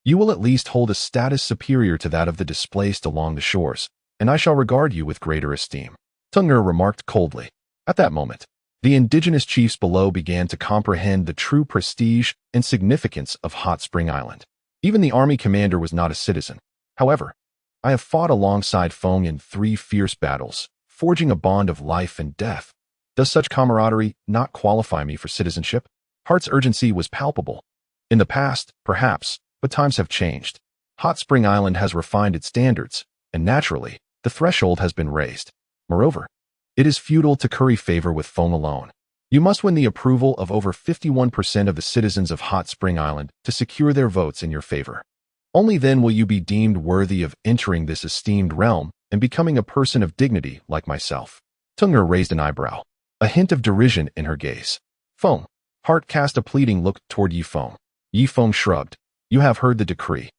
you will at least hold a status superior to that of the displaced along the shores, and I shall regard you with greater esteem. Tungner remarked coldly. At that moment, the indigenous chiefs below began to comprehend the true prestige and significance of Hot Spring Island. Even the army commander was not a citizen. However, I have fought alongside Feng in 3 fierce battles, forging a bond of life and death. Does such camaraderie not qualify me for citizenship? Hart's urgency was palpable. In the past, perhaps, but times have changed. Hot Spring Island has refined its standards, and naturally, the threshold has been raised. Moreover, it is futile to curry favor with Feng alone. You must win the approval of over 51% of the citizens of Hot Spring Island to secure their votes in your favor. Only then will you be deemed worthy of entering this esteemed realm and becoming a person of dignity like myself. Tungner raised an eyebrow, a hint of derision in her gaze. Feng. Hart cast a pleading look toward Ye Feng. Ye Feng shrugged. You have heard the decree.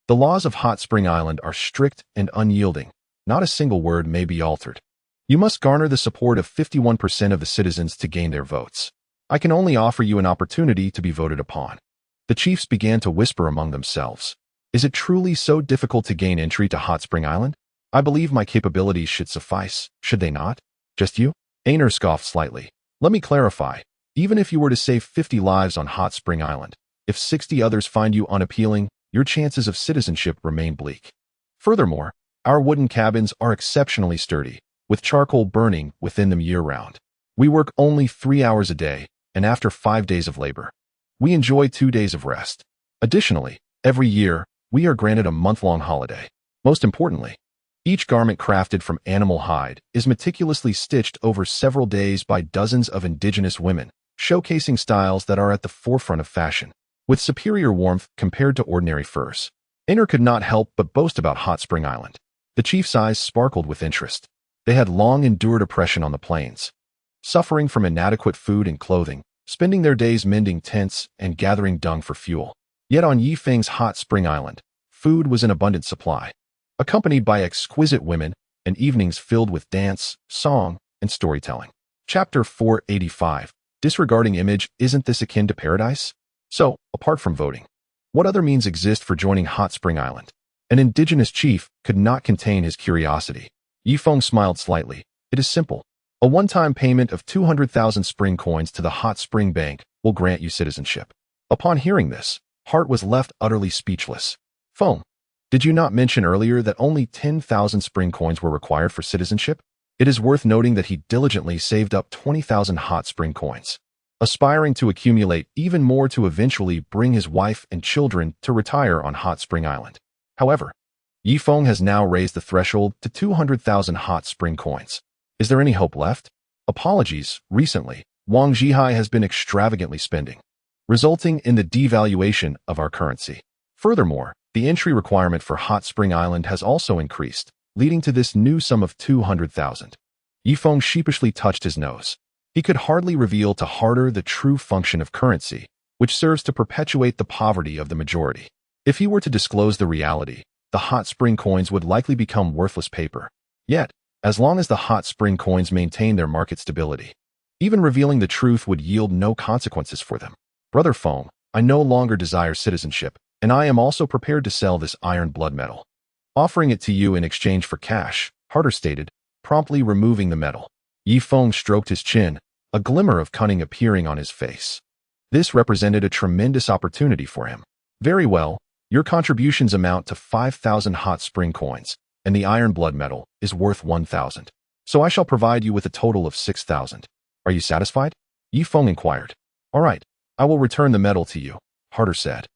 The laws of Hot Spring Island are strict and unyielding. Not a single word may be altered. You must garner the support of 51% of the citizens to gain their votes. I can only offer you an opportunity to be voted upon. The chiefs began to whisper among themselves. Is it truly so difficult to gain entry to Hot Spring Island? I believe my capabilities should suffice, should they not? Just you? Aner scoffed slightly. Let me clarify. Even if you were to save 50 lives on Hot Spring Island, if 60 others find you unappealing, your chances of citizenship remain bleak. Furthermore, our wooden cabins are exceptionally sturdy, with charcoal burning within them year-round. We work only 3 hours a day, and after 5 days of labor, we enjoy 2 days of rest. Additionally, every year, we are granted a month-long holiday. Most importantly, each garment crafted from animal hide is meticulously stitched over several days by dozens of indigenous women, showcasing styles that are at the forefront of fashion, with superior warmth compared to ordinary furs. Aner could not help but boast about Hot Spring Island. The chief's eyes sparkled with interest. They had long endured oppression on the plains, suffering from inadequate food and clothing, spending their days mending tents and gathering dung for fuel. Yet on Ye Feng's Hot Spring Island, food was in abundant supply, accompanied by exquisite women and evenings filled with dance, song, and storytelling. Chapter 485. Disregarding image, isn't this akin to paradise? So, apart from voting, what other means exist for joining Hot Spring Island? An indigenous chief could not contain his curiosity. Ye Feng smiled slightly. It is simple. A one-time payment of 200,000 spring coins to the Hot Spring Bank will grant you citizenship. Upon hearing this, Hart was left utterly speechless. Feng, did you not mention earlier that only 10,000 spring coins were required for citizenship? It is worth noting that he diligently saved up 20,000 hot spring coins, aspiring to accumulate even more to eventually bring his wife and children to retire on Hot Spring Island. However, Ye Feng has now raised the threshold to 200,000 hot spring coins. Is there any hope left? Apologies, recently, Wang Zhihai has been extravagantly spending, resulting in the devaluation of our currency. Furthermore, the entry requirement for Hot Spring Island has also increased, leading to this new sum of 200,000. Ye Feng sheepishly touched his nose. He could hardly reveal to Harder the true function of currency, which serves to perpetuate the poverty of the majority. If he were to disclose the reality, the hot spring coins would likely become worthless paper. Yet, as long as the hot spring coins maintain their market stability, even revealing the truth would yield no consequences for them. Brother Feng, I no longer desire citizenship, and I am also prepared to sell this iron blood metal, offering it to you in exchange for cash, Harder stated, promptly removing the metal. Ye Feng stroked his chin, a glimmer of cunning appearing on his face. This represented a tremendous opportunity for him. Very well, your contributions amount to 5,000 hot spring coins, and the iron blood metal is worth 1,000. So I shall provide you with a total of 6,000. Are you satisfied? Ye Feng inquired. All right, I will return the metal to you, Harder said,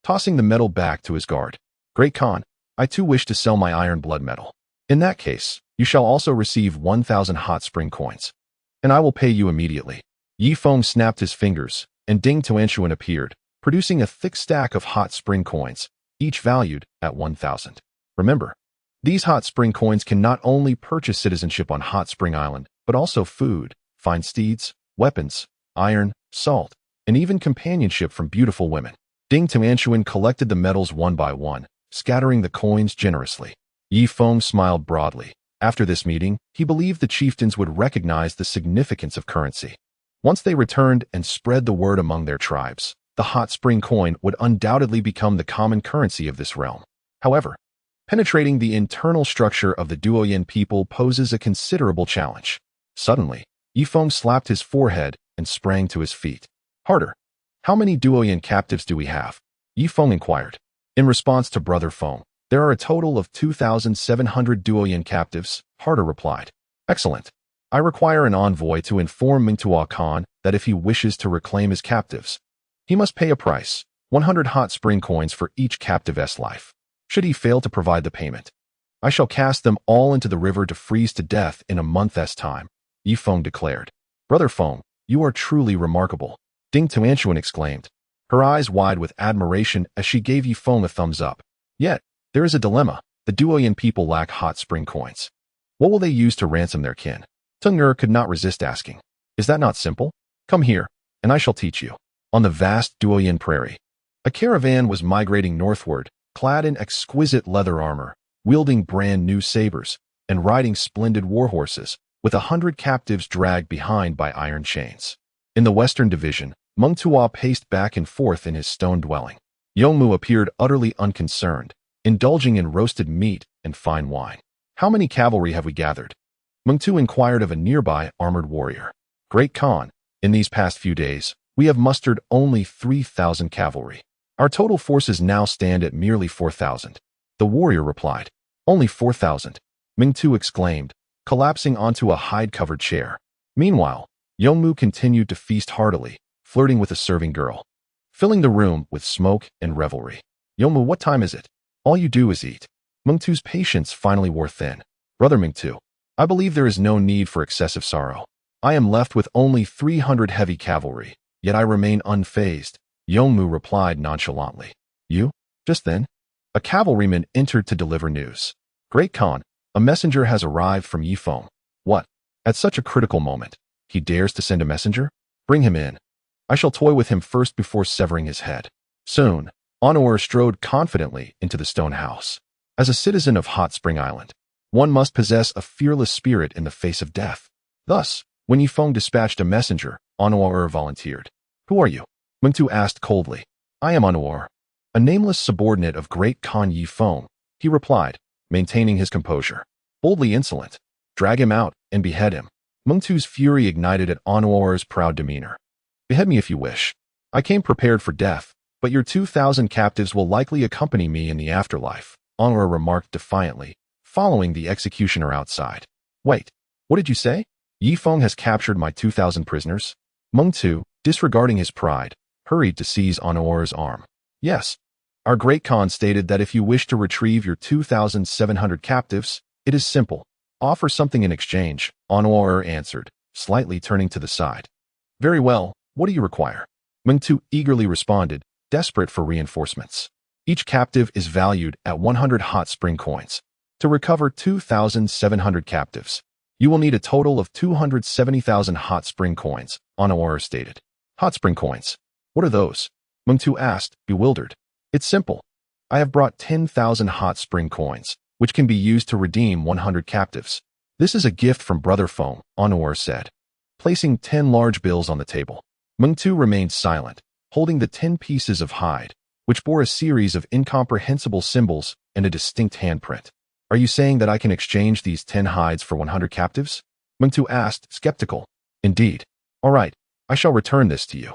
tossing the metal back to his guard. Great Khan, I too wish to sell my iron blood metal. In that case, you shall also receive 1,000 hot spring coins, and I will pay you immediately. Ye Feng snapped his fingers, and Ding Tuanshuan appeared, producing a thick stack of hot spring coins, each valued at 1,000. Remember, these hot spring coins can not only purchase citizenship on Hot Spring Island, but also food, fine steeds, weapons, iron, salt, and even companionship from beautiful women. Ding Tuanshuan collected the medals one by one, scattering the coins generously. Ye Feng smiled broadly. After this meeting, he believed the chieftains would recognize the significance of currency. Once they returned and spread the word among their tribes, the hot spring coin would undoubtedly become the common currency of this realm. However, penetrating the internal structure of the Duoyan people poses a considerable challenge. Suddenly, Ye Feng slapped his forehead and sprang to his feet. Harder. How many Duoyan captives do we have? Ye Feng inquired. In response to Brother Feng, there are a total of 2,700 Duoyan captives, Harder replied. Excellent. I require an envoy to inform Mingtua Khan that if he wishes to reclaim his captives, he must pay a price, 100 hot spring coins for each captive's life. Should he fail to provide the payment, I shall cast them all into the river to freeze to death in a month's time, Ye Feng declared. Brother Feng, you are truly remarkable, Ding Tuanshuan exclaimed, her eyes wide with admiration as she gave Ye Feng a thumbs up. Yet, there is a dilemma. The Duoyan people lack hot spring coins. What will they use to ransom their kin? Teng'er could not resist asking. Is that not simple? Come here, and I shall teach you. On the vast Duoyan prairie, a caravan was migrating northward, clad in exquisite leather armor, wielding brand new sabers, and riding splendid war horses, with 100 captives dragged behind by iron chains. In the western division, Meng Tuo paced back and forth in his stone dwelling. Yongmu appeared utterly unconcerned, indulging in roasted meat and fine wine. How many cavalry have we gathered? Meng Tu inquired of a nearby armored warrior. Great Khan, in these past few days, we have mustered only 3,000 cavalry. Our total forces now stand at merely 4,000. The warrior replied. Only 4,000. Meng Tu exclaimed, collapsing onto a hide-covered chair. Meanwhile, Yongmu continued to feast heartily, flirting with a serving girl, filling the room with smoke and revelry. Yongmu, what time is it? All you do is eat. Meng Tu's patience finally wore thin. Brother Meng Tu, I believe there is no need for excessive sorrow. I am left with only 300 heavy cavalry, yet I remain unfazed, Yongmu replied nonchalantly. You? Just then, a cavalryman entered to deliver news. Great Khan, a messenger has arrived from Ye Feng. What? At such a critical moment, he dares to send a messenger? Bring him in. I shall toy with him first before severing his head. Soon, Honor strode confidently into the stone house. As a citizen of Hot Spring Island, one must possess a fearless spirit in the face of death. Thus, when Ye Feng dispatched a messenger, Honor volunteered. Who are you? Meng Tu asked coldly. I am Honor, a nameless subordinate of Great Khan Ye Feng, he replied, maintaining his composure. Boldly insolent. Drag him out and behead him. Meng Tu's fury ignited at Honor's proud demeanor. Behead me if you wish. I came prepared for death, but your 2,000 captives will likely accompany me in the afterlife, Honor remarked defiantly, following the executioner outside. Wait, what did you say? Ye Feng has captured my 2,000 prisoners? Meng Tu, disregarding his pride, hurried to seize Honor's arm. Yes. Our Great Khan stated that if you wish to retrieve your 2,700 captives, it is simple. Offer something in exchange, Honor answered, slightly turning to the side. Very well, what do you require? Meng Tu eagerly responded, desperate for reinforcements. Each captive is valued at 100 hot spring coins. To recover 2,700 captives, you will need a total of 270,000 hot spring coins, Honor stated. Hot spring coins? What are those? Meng Tu asked, bewildered. It's simple. I have brought 10,000 hot spring coins, which can be used to redeem 100 captives. This is a gift from Brother Feng, Honor said, placing 10 large bills on the table. Meng Tu remained silent, holding the 10 pieces of hide, which bore a series of incomprehensible symbols and a distinct handprint. Are you saying that I can exchange these 10 hides for 100 captives? Meng Tu asked, skeptical. Indeed. All right, I shall return this to you.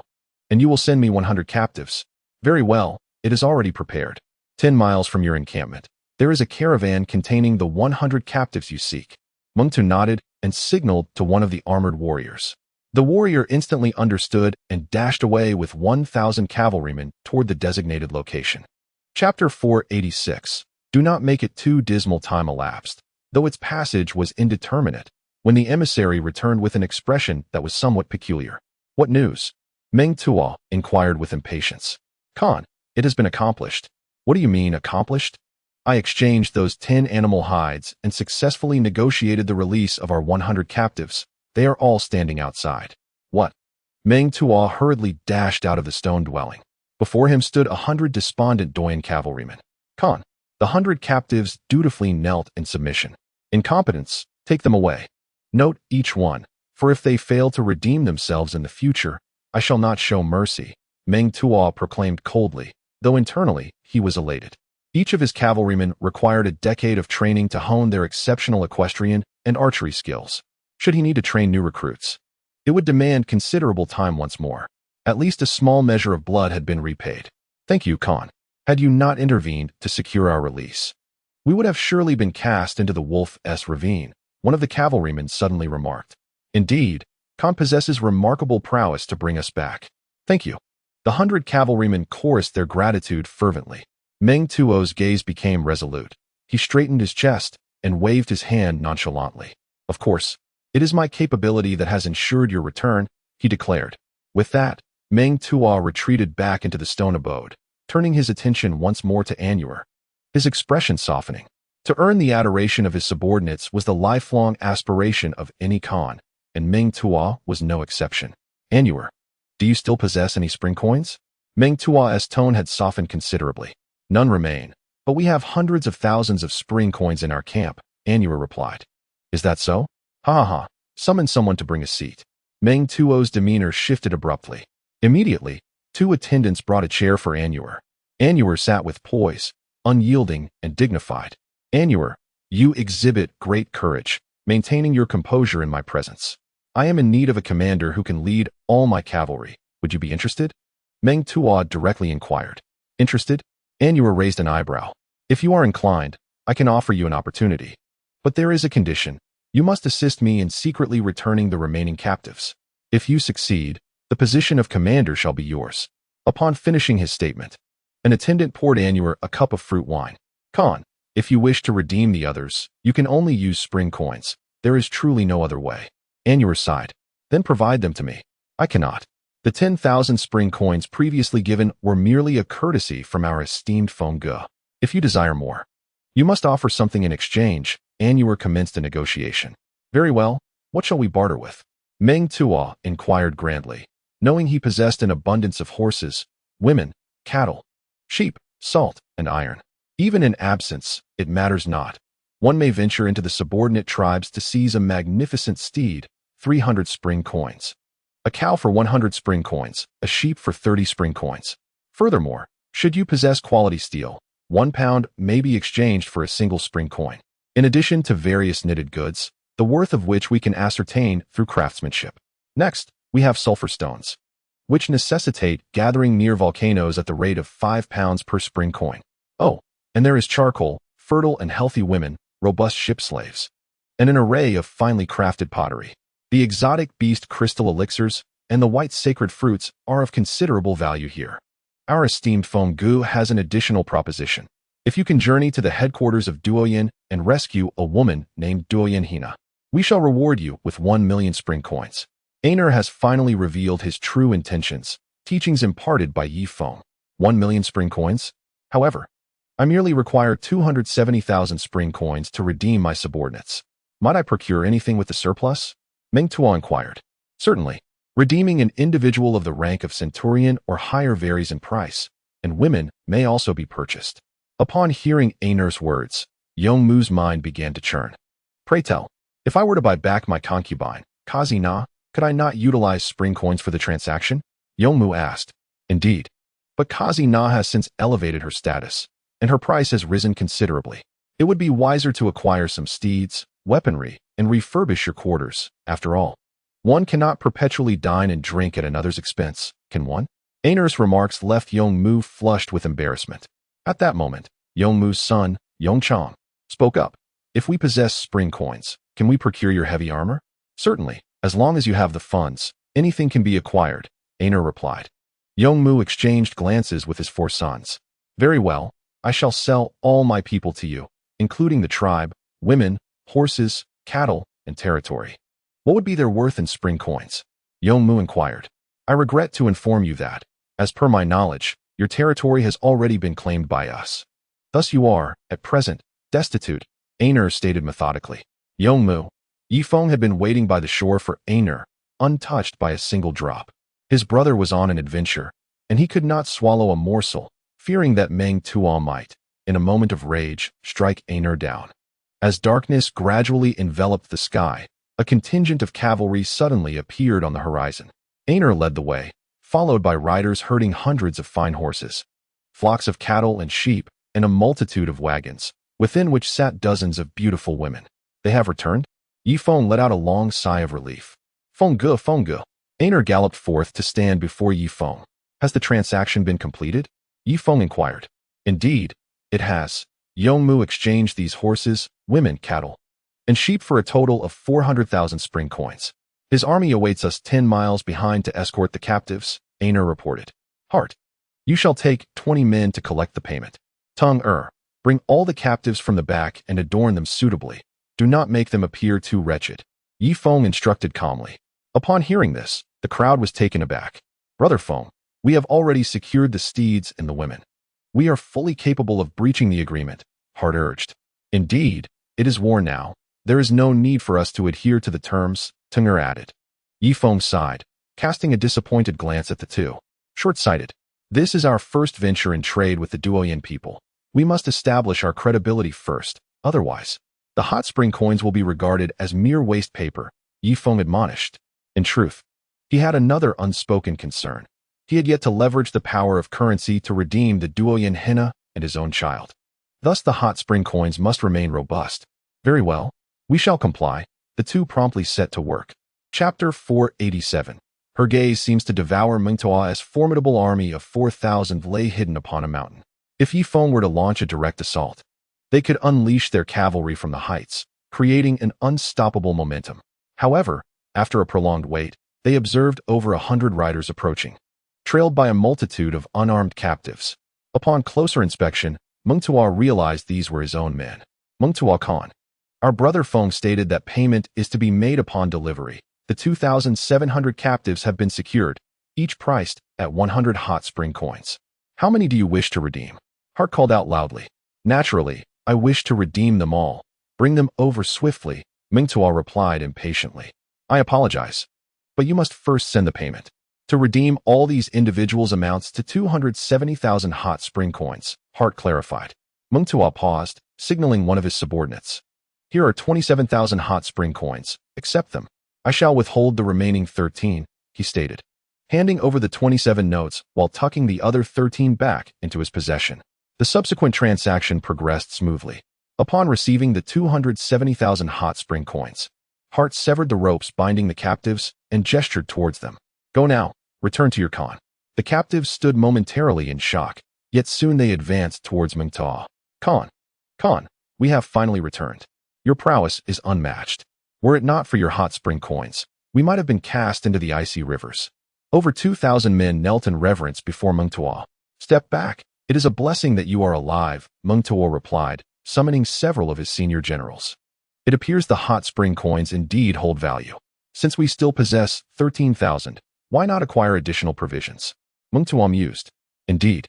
And you will send me 100 captives. Very well, it is already prepared. 10 miles from your encampment, there is a caravan containing the 100 captives you seek. Meng Tu nodded and signaled to one of the armored warriors. The warrior instantly understood and dashed away with 1,000 cavalrymen toward the designated location. Chapter 486. Do not make it too dismal. Time elapsed, though its passage was indeterminate, when the emissary returned with an expression that was somewhat peculiar. What news? Meng Tuo inquired with impatience. Khan, it has been accomplished. What do you mean, accomplished? I exchanged those 10 animal hides and successfully negotiated the release of our 100 captives. They are all standing outside. What? Meng Tuo hurriedly dashed out of the stone dwelling. Before him stood 100 despondent Doyen cavalrymen. Khan, the 100 captives dutifully knelt in submission. Incompetents, take them away. Note each one, for if they fail to redeem themselves in the future, I shall not show mercy, Meng Tuo proclaimed coldly, though internally he was elated. Each of his cavalrymen required a decade of training to hone their exceptional equestrian and archery skills. Should he need to train new recruits, it would demand considerable time once more. At least a small measure of blood had been repaid. Thank you, Khan. Had you not intervened to secure our release, we would have surely been cast into the Wolf's ravine, one of the cavalrymen suddenly remarked. Indeed, Khan possesses remarkable prowess to bring us back. Thank you. The 100 cavalrymen chorused their gratitude fervently. Meng Tuo's gaze became resolute. He straightened his chest and waved his hand nonchalantly. Of course, it is my capability that has ensured your return, he declared. With that, Meng Tuo retreated back into the stone abode, turning his attention once more to Annuar, his expression softening. To earn the adoration of his subordinates was the lifelong aspiration of any Khan, and Meng Tuo was no exception. Annuar, do you still possess any spring coins? Meng Tuo's tone had softened considerably. None remain, but we have hundreds of thousands of spring coins in our camp, Annuar replied. Is that so? Ha ha ha, summon someone to bring a seat. Meng Tuo's demeanor shifted abruptly. Immediately, 2 attendants brought a chair for Annuar. Annuar sat with poise, unyielding and dignified. Annuar, you exhibit great courage, maintaining your composure in my presence. I am in need of a commander who can lead all my cavalry. Would you be interested? Meng Tuo directly inquired. Interested? Annuar raised an eyebrow. If you are inclined, I can offer you an opportunity. But there is a condition. You must assist me in secretly returning the remaining captives. If you succeed, the position of commander shall be yours. Upon finishing his statement, an attendant poured Annuar a cup of fruit wine. Khan, if you wish to redeem the others, you can only use spring coins. There is truly no other way. Annuar sighed. Then provide them to me. I cannot. The 10,000 spring coins previously given were merely a courtesy from our esteemed Feng Ge. If you desire more, you must offer something in exchange. Annuar commenced a negotiation. Very well, what shall we barter with? Meng Tuo inquired grandly, knowing he possessed an abundance of horses, women, cattle, sheep, salt, and iron. Even in absence, it matters not. One may venture into the subordinate tribes to seize a magnificent steed, 300 spring coins. A cow for 100 spring coins, a sheep for 30 spring coins. Furthermore, should you possess quality steel, 1 pound may be exchanged for a single spring coin. In addition to various knitted goods, the worth of which we can ascertain through craftsmanship. Next, we have sulfur stones, which necessitate gathering near volcanoes at the rate of 5 pounds per spring coin. Oh, and there is charcoal, fertile and healthy women, robust ship slaves, and an array of finely crafted pottery. The exotic beast crystal elixirs and the white sacred fruits are of considerable value here. Our esteemed Feng Ge has an additional proposition. If you can journey to the headquarters of Duoyin and rescue a woman named Duoyin Hina, we shall reward you with 1 million spring coins. Aner has finally revealed his true intentions, teachings imparted by Ye Feng. 1 million spring coins? However, I merely require 270,000 spring coins to redeem my subordinates. Might I procure anything with the surplus? Meng Tuo inquired. Certainly. Redeeming an individual of the rank of centurion or higher varies in price, and women may also be purchased. Upon hearing Aner's words, Yongmu's mind began to churn. Pray tell, if I were to buy back my concubine, Kazi Na, could I not utilize spring coins for the transaction? Yongmu asked. Indeed. But Kazi Na has since elevated her status, and her price has risen considerably. It would be wiser to acquire some steeds, weaponry, and refurbish your quarters. After all, one cannot perpetually dine and drink at another's expense, can one? Aner's remarks left Yongmu flushed with embarrassment. At that moment, Yongmu's son, Yongchang, spoke up. If we possess spring coins, can we procure your heavy armor? Certainly, as long as you have the funds, anything can be acquired, Aner replied. Yongmu exchanged glances with his 4 sons. Very well, I shall sell all my people to you, including the tribe, women, horses, cattle, and territory. What would be their worth in spring coins? Yongmu inquired. I regret to inform you that, as per my knowledge, your territory has already been claimed by us. Thus you are, at present, destitute, Aner stated methodically. Yongmu, Ye Feng had been waiting by the shore for Aner, untouched by a single drop. His brother was on an adventure, and he could not swallow a morsel, fearing that Meng Tuo might, in a moment of rage, strike Aner down. As darkness gradually enveloped the sky, a contingent of cavalry suddenly appeared on the horizon. Aner led the way, followed by riders herding hundreds of fine horses, flocks of cattle and sheep, and a multitude of wagons, within which sat dozens of beautiful women. They have returned? Ye Feng let out a long sigh of relief. Fengge, Fengge. Aner galloped forth to stand before Ye Feng. Has the transaction been completed? Ye Feng inquired. Indeed, it has. Yongmu exchanged these horses, women, cattle, and sheep for a total of 400,000 spring coins. His army awaits us 10 miles behind to escort the captives, Aner reported. Hart, you shall take 20 men to collect the payment. Tung bring all the captives from the back and adorn them suitably. Do not make them appear too wretched. Ye Feng instructed calmly. Upon hearing this, the crowd was taken aback. Brother Feng, we have already secured the steeds and the women. We are fully capable of breaching the agreement, Hart urged. Indeed, it is war now. There is no need for us to adhere to the terms, Tunger added. Ye Feng sighed, casting a disappointed glance at the two. Short-sighted. This is our first venture in trade with the Duoyan people. We must establish our credibility first, otherwise, the hot spring coins will be regarded as mere waste paper, Ye Feng admonished. In truth, he had another unspoken concern. He had yet to leverage the power of currency to redeem the Duoyan henna and his own child. Thus the hot spring coins must remain robust. Very well, we shall comply. The two promptly set to work. Chapter 487. Her gaze seems to devour Mengtua's formidable army of 4,000 lay hidden upon a mountain. If Ye Feng were to launch a direct assault, they could unleash their cavalry from the heights, creating an unstoppable momentum. However, after a prolonged wait, they observed over 100 riders approaching, trailed by a multitude of unarmed captives. Upon closer inspection, Mengtua realized these were his own men. Mengtua Khan. Our brother Feng stated that payment is to be made upon delivery. The 2,700 captives have been secured, each priced at 100 hot spring coins. How many do you wish to redeem? Hart called out loudly. Naturally, I wish to redeem them all. Bring them over swiftly, Mengtua replied impatiently. I apologize, but you must first send the payment. To redeem all these individuals amounts to 270,000 hot spring coins, Hart clarified. Mengtua paused, signaling one of his subordinates. Here are 27,000 hot spring coins. Accept them. I shall withhold the remaining 13, he stated, handing over the 27 notes while tucking the other 13 back into his possession. The subsequent transaction progressed smoothly. Upon receiving the 270,000 hot spring coins, Hart severed the ropes binding the captives and gestured towards them. Go now, return to your Khan. The captives stood momentarily in shock, yet soon they advanced towards Mengtua. Khan, we have finally returned. Your prowess is unmatched. Were it not for your hot spring coins, we might have been cast into the icy rivers. Over 2,000 men knelt in reverence before Mengtua. Step back. It is a blessing that you are alive, Mengtua replied, summoning several of his senior generals. It appears the hot spring coins indeed hold value. Since we still possess 13,000, why not acquire additional provisions? Mengtua mused. Indeed.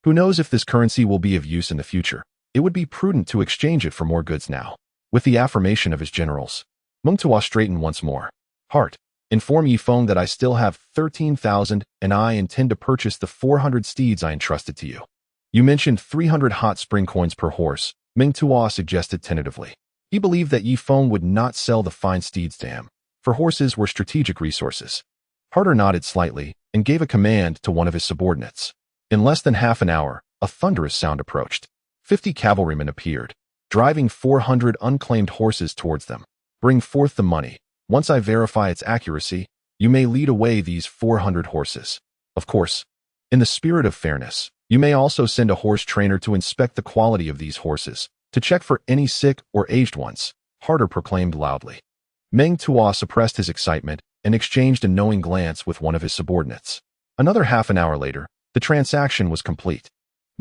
Who knows if this currency will be of use in the future? It would be prudent to exchange it for more goods now. With the affirmation of his generals, Mengtua straightened once more. Hart, inform Ye Feng that I still have 13,000 and I intend to purchase the 400 steeds I entrusted to you. You mentioned 300 hot spring coins per horse, Mengtua suggested tentatively. He believed that Ye Feng would not sell the fine steeds to him, for horses were strategic resources. Harter nodded slightly and gave a command to one of his subordinates. In less than half an hour, a thunderous sound approached. 50 cavalrymen appeared, driving 400 unclaimed horses towards them. Bring forth the money. Once I verify its accuracy, you may lead away these 400 horses. Of course, in the spirit of fairness, you may also send a horse trainer to inspect the quality of these horses, to check for any sick or aged ones, Harter proclaimed loudly. Mengtua suppressed his excitement and exchanged a knowing glance with one of his subordinates. Another half an hour later, the transaction was complete.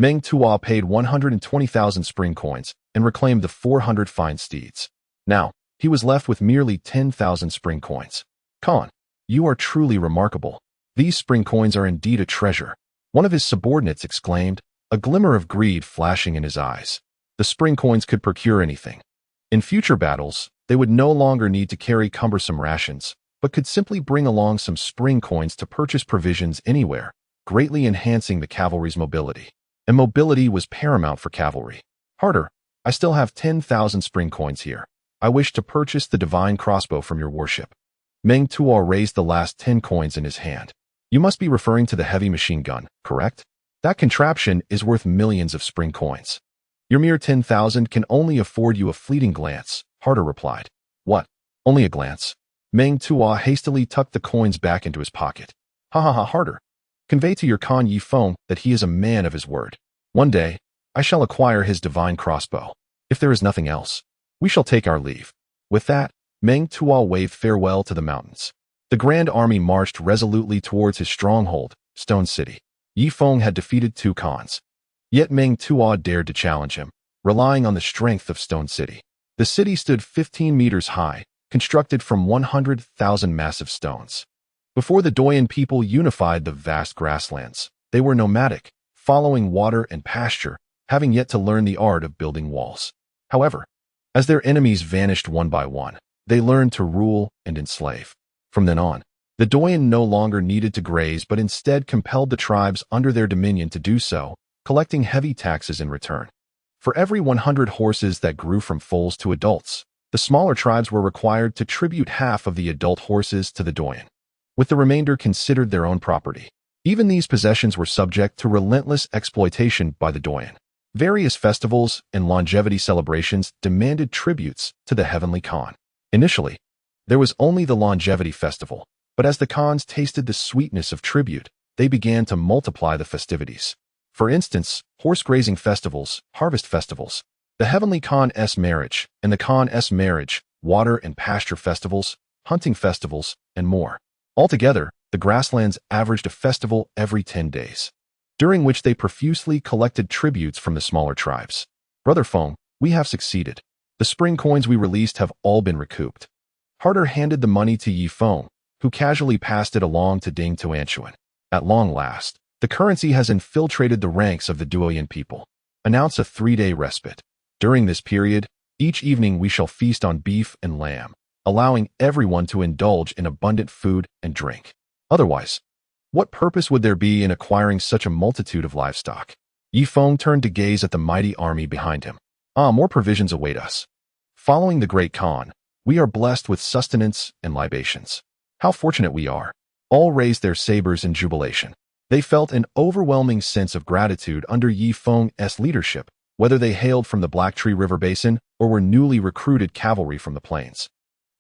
Mengtua paid 120,000 spring coins and reclaimed the 400 fine steeds. Now, he was left with merely 10,000 spring coins. Khan, you are truly remarkable. These spring coins are indeed a treasure, one of his subordinates exclaimed, a glimmer of greed flashing in his eyes. The spring coins could procure anything. In future battles, they would no longer need to carry cumbersome rations, but could simply bring along some spring coins to purchase provisions anywhere, greatly enhancing the cavalry's mobility. And mobility was paramount for cavalry. Harder, I still have 10,000 spring coins here. I wish to purchase the divine crossbow from your worship. Meng Tuo raised the last 10 coins in his hand. You must be referring to the heavy machine gun, correct? That contraption is worth millions of spring coins. Your mere 10,000 can only afford you a fleeting glance, Harder replied. What? Only a glance? Meng Tuo hastily tucked the coins back into his pocket. Ha ha ha, Harder. Convey to your Khan Ye Feng that he is a man of his word. One day, I shall acquire his divine crossbow. If there is nothing else, we shall take our leave. With that, Meng Tuo waved farewell to the mountains. The grand army marched resolutely towards his stronghold, Stone City. Ye Feng had defeated 2 Khans. Yet Meng Tuo dared to challenge him, relying on the strength of Stone City. The city stood 15 meters high, constructed from 100,000 massive stones. Before the Doyan people unified the vast grasslands, they were nomadic, following water and pasture, having yet to learn the art of building walls. However, as their enemies vanished one by one, they learned to rule and enslave. From then on, the Doyan no longer needed to graze but instead compelled the tribes under their dominion to do so, collecting heavy taxes in return. For every 100 horses that grew from foals to adults, the smaller tribes were required to tribute half of the adult horses to the Doyan, with the remainder considered their own property. Even these possessions were subject to relentless exploitation by the Doyan. Various festivals and longevity celebrations demanded tributes to the Heavenly Khan. Initially, there was only the Longevity Festival, but as the Khans tasted the sweetness of tribute, they began to multiply the festivities. For instance, horse grazing festivals, harvest festivals, the Heavenly Khan's marriage, and the Khan's marriage, water and pasture festivals, hunting festivals, and more. Altogether, the grasslands averaged a festival every 10 days, during which they profusely collected tributes from the smaller tribes. Brother Feng, we have succeeded. The spring coins we released have all been recouped. Harder handed the money to Ye Feng, who casually passed it along to Ding Tuanchuan. At long last, the currency has infiltrated the ranks of the Duoyan people. Announce a 3-day respite. During this period, each evening we shall feast on beef and lamb, allowing everyone to indulge in abundant food and drink. Otherwise, what purpose would there be in acquiring such a multitude of livestock? Ye Feng turned to gaze at the mighty army behind him. More provisions await us. Following the great Khan, we are blessed with sustenance and libations. How fortunate we are. All raised their sabers in jubilation. They felt an overwhelming sense of gratitude under Ye Feng's leadership, whether they hailed from the Black Tree River Basin or were newly recruited cavalry from the plains.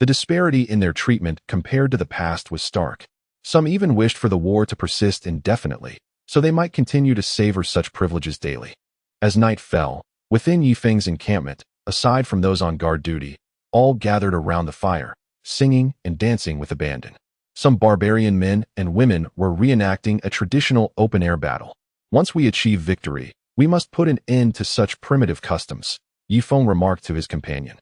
The disparity in their treatment compared to the past was stark. Some even wished for the war to persist indefinitely, so they might continue to savor such privileges daily. As night fell, within Ye Feng's encampment, aside from those on guard duty, all gathered around the fire, singing and dancing with abandon. Some barbarian men and women were reenacting a traditional open-air battle. Once we achieve victory, we must put an end to such primitive customs, Ye Feng remarked to his companion.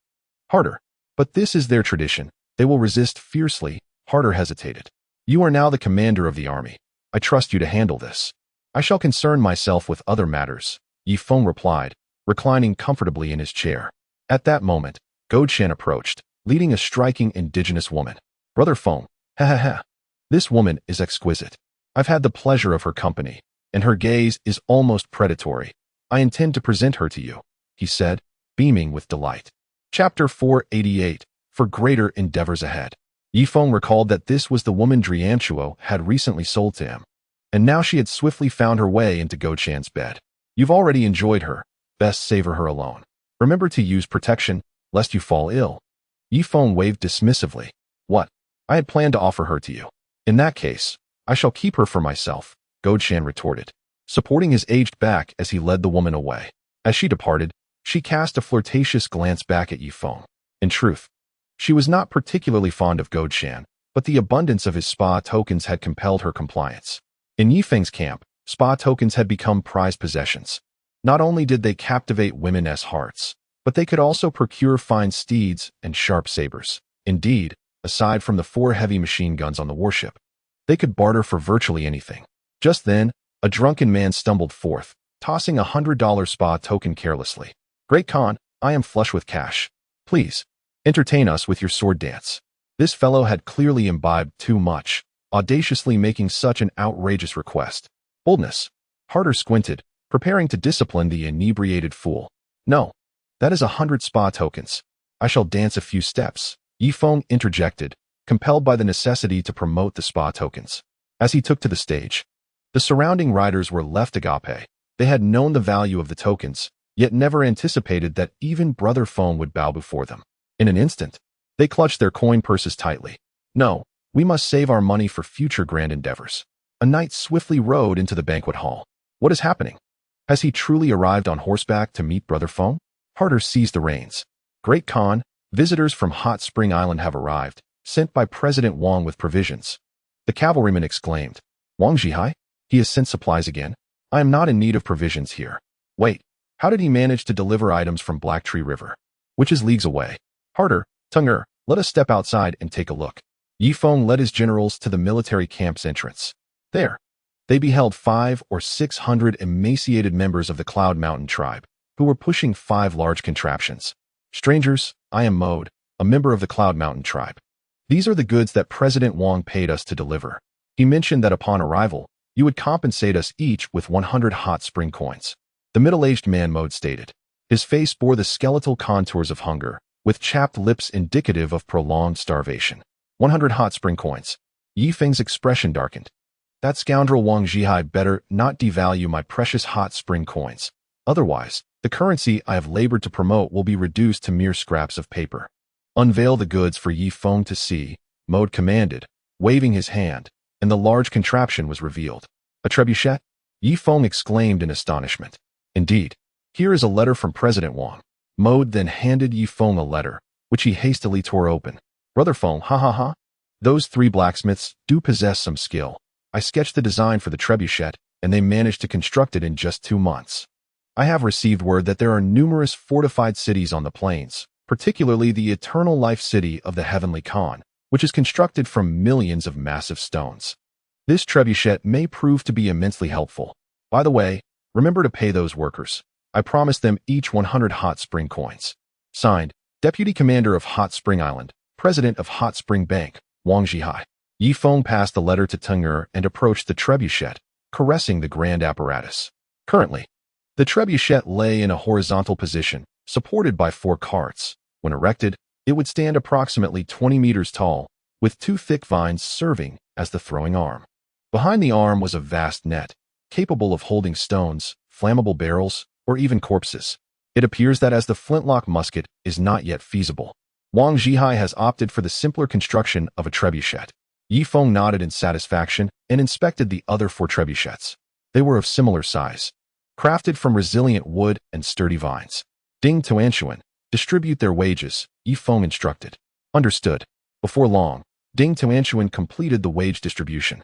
Harder. But this is their tradition. They will resist fiercely. Harder hesitated. You are now the commander of the army. I trust you to handle this. I shall concern myself with other matters, Ye Feng replied, reclining comfortably in his chair. At that moment, Godshan approached, leading a striking indigenous woman. Brother Feng, ha. This woman is exquisite. I've had the pleasure of her company, and her gaze is almost predatory. I intend to present her to you, he said, beaming with delight. Chapter 488, For Greater Endeavors Ahead. Ye Feng recalled that this was the woman Drianchuo had recently sold to him, and now she had swiftly found her way into Godshan's bed. You've already enjoyed her. Best savor her alone. Remember to use protection, lest you fall ill. Ye Feng waved dismissively. What? I had planned to offer her to you. In that case, I shall keep her for myself, Godshan retorted, supporting his aged back as he led the woman away. As she departed, she cast a flirtatious glance back at Ye Feng. In truth, she was not particularly fond of Godshan, but the abundance of his spa tokens had compelled her compliance. In Ye Feng's camp, spa tokens had become prized possessions. Not only did they captivate women's hearts, but they could also procure fine steeds and sharp sabers. Indeed, aside from the 4 heavy machine guns on the warship, They could barter for virtually anything. Just then, a drunken man stumbled forth, tossing a $100 spa token carelessly. "Great Khan, I am flush with cash. Please, entertain us with your sword dance." This fellow had clearly imbibed too much, audaciously making such an outrageous request. Boldness. Harder squinted, preparing to discipline the inebriated fool. "No, that is 100 spa tokens. I shall dance a few steps," Ye Feng interjected, compelled by the necessity to promote the spa tokens. As he took to the stage, the surrounding riders were left agape. They had known the value of the tokens, yet never anticipated that even Brother Feng would bow before them. In an instant, they clutched their coin purses tightly. "No, we must save our money for future grand endeavors." A knight swiftly rode into the banquet hall. What is happening? Has he truly arrived on horseback to meet Brother Feng? Harder seized the reins. "Great Khan, visitors from Hot Spring Island have arrived, sent by President Wang with provisions." The cavalryman exclaimed. "Wang Zhihai? He has sent supplies again? I am not in need of provisions here." "Wait, how did he manage to deliver items from Black Tree River, which is leagues away?" "Harder, Tung'er, let us step outside and take a look." Ye Feng led his generals to the military camp's entrance. There, they beheld 500 or 600 emaciated members of the Cloud Mountain tribe, who were pushing 5 large contraptions. "Strangers, I am Mode, a member of the Cloud Mountain tribe. These are the goods that President Wang paid us to deliver. He mentioned that upon arrival, you would compensate us each with 100 hot spring coins." The middle-aged man Mode stated. His face bore the skeletal contours of hunger, with chapped lips indicative of prolonged starvation. 100 hot spring coins. Ye Feng's expression darkened. "That scoundrel Wang Zhihai better not devalue my precious hot spring coins. Otherwise, the currency I have labored to promote will be reduced to mere scraps of paper." "Unveil the goods for Ye Feng to see," Mode commanded, waving his hand, and the large contraption was revealed. "A trebuchet?" Ye Feng exclaimed in astonishment. "Indeed. Here is a letter from President Wang." Mode then handed Ye Feng a letter, which he hastily tore open. "Brother Feng, ha ha ha. Those 3 blacksmiths do possess some skill. I sketched the design for the trebuchet, and they managed to construct it in just 2 months. I have received word that there are numerous fortified cities on the plains, particularly the eternal life city of the Heavenly Khan, which is constructed from millions of massive stones. This trebuchet may prove to be immensely helpful. By the way, remember to pay those workers. I promised them each 100 hot spring coins." Signed, Deputy Commander of Hot Spring Island, President of Hot Spring Bank, Wang Zhihai. Ye Feng passed the letter to Tung'er and approached the trebuchet, caressing the grand apparatus. Currently, the trebuchet lay in a horizontal position, supported by 4 carts. When erected, it would stand approximately 20 meters tall, with 2 thick vines serving as the throwing arm. Behind the arm was a vast net, capable of holding stones, flammable barrels, or even corpses. It appears that as the flintlock musket is not yet feasible, Wang Zhihai has opted for the simpler construction of a trebuchet. Ye Feng nodded in satisfaction and inspected the other 4 trebuchets. They were of similar size, crafted from resilient wood and sturdy vines. "Ding Tuanshuan, distribute their wages," Ye Feng instructed. "Understood." Before long, Ding Tuanshuan completed the wage distribution.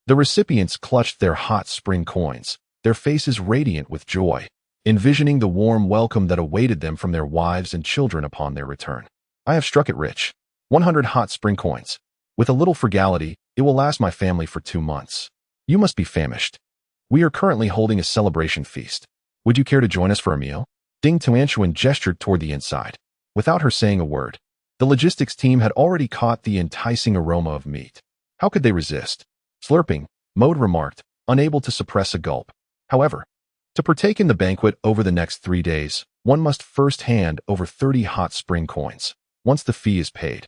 The recipients clutched their hot spring coins, their faces radiant with joy, envisioning the warm welcome that awaited them from their wives and children upon their return. "I have struck it rich. 100 hot spring coins. With a little frugality, it will last my family for 2 months. You must be famished. We are currently holding a celebration feast. Would you care to join us for a meal?" Ding Tuanshuan gestured toward the inside. Without her saying a word, the logistics team had already caught the enticing aroma of meat. How could they resist? Slurping, Mode remarked, unable to suppress a gulp. However, to partake in the banquet over the next 3 days, one must first hand over 30 hot spring coins. Once the fee is paid,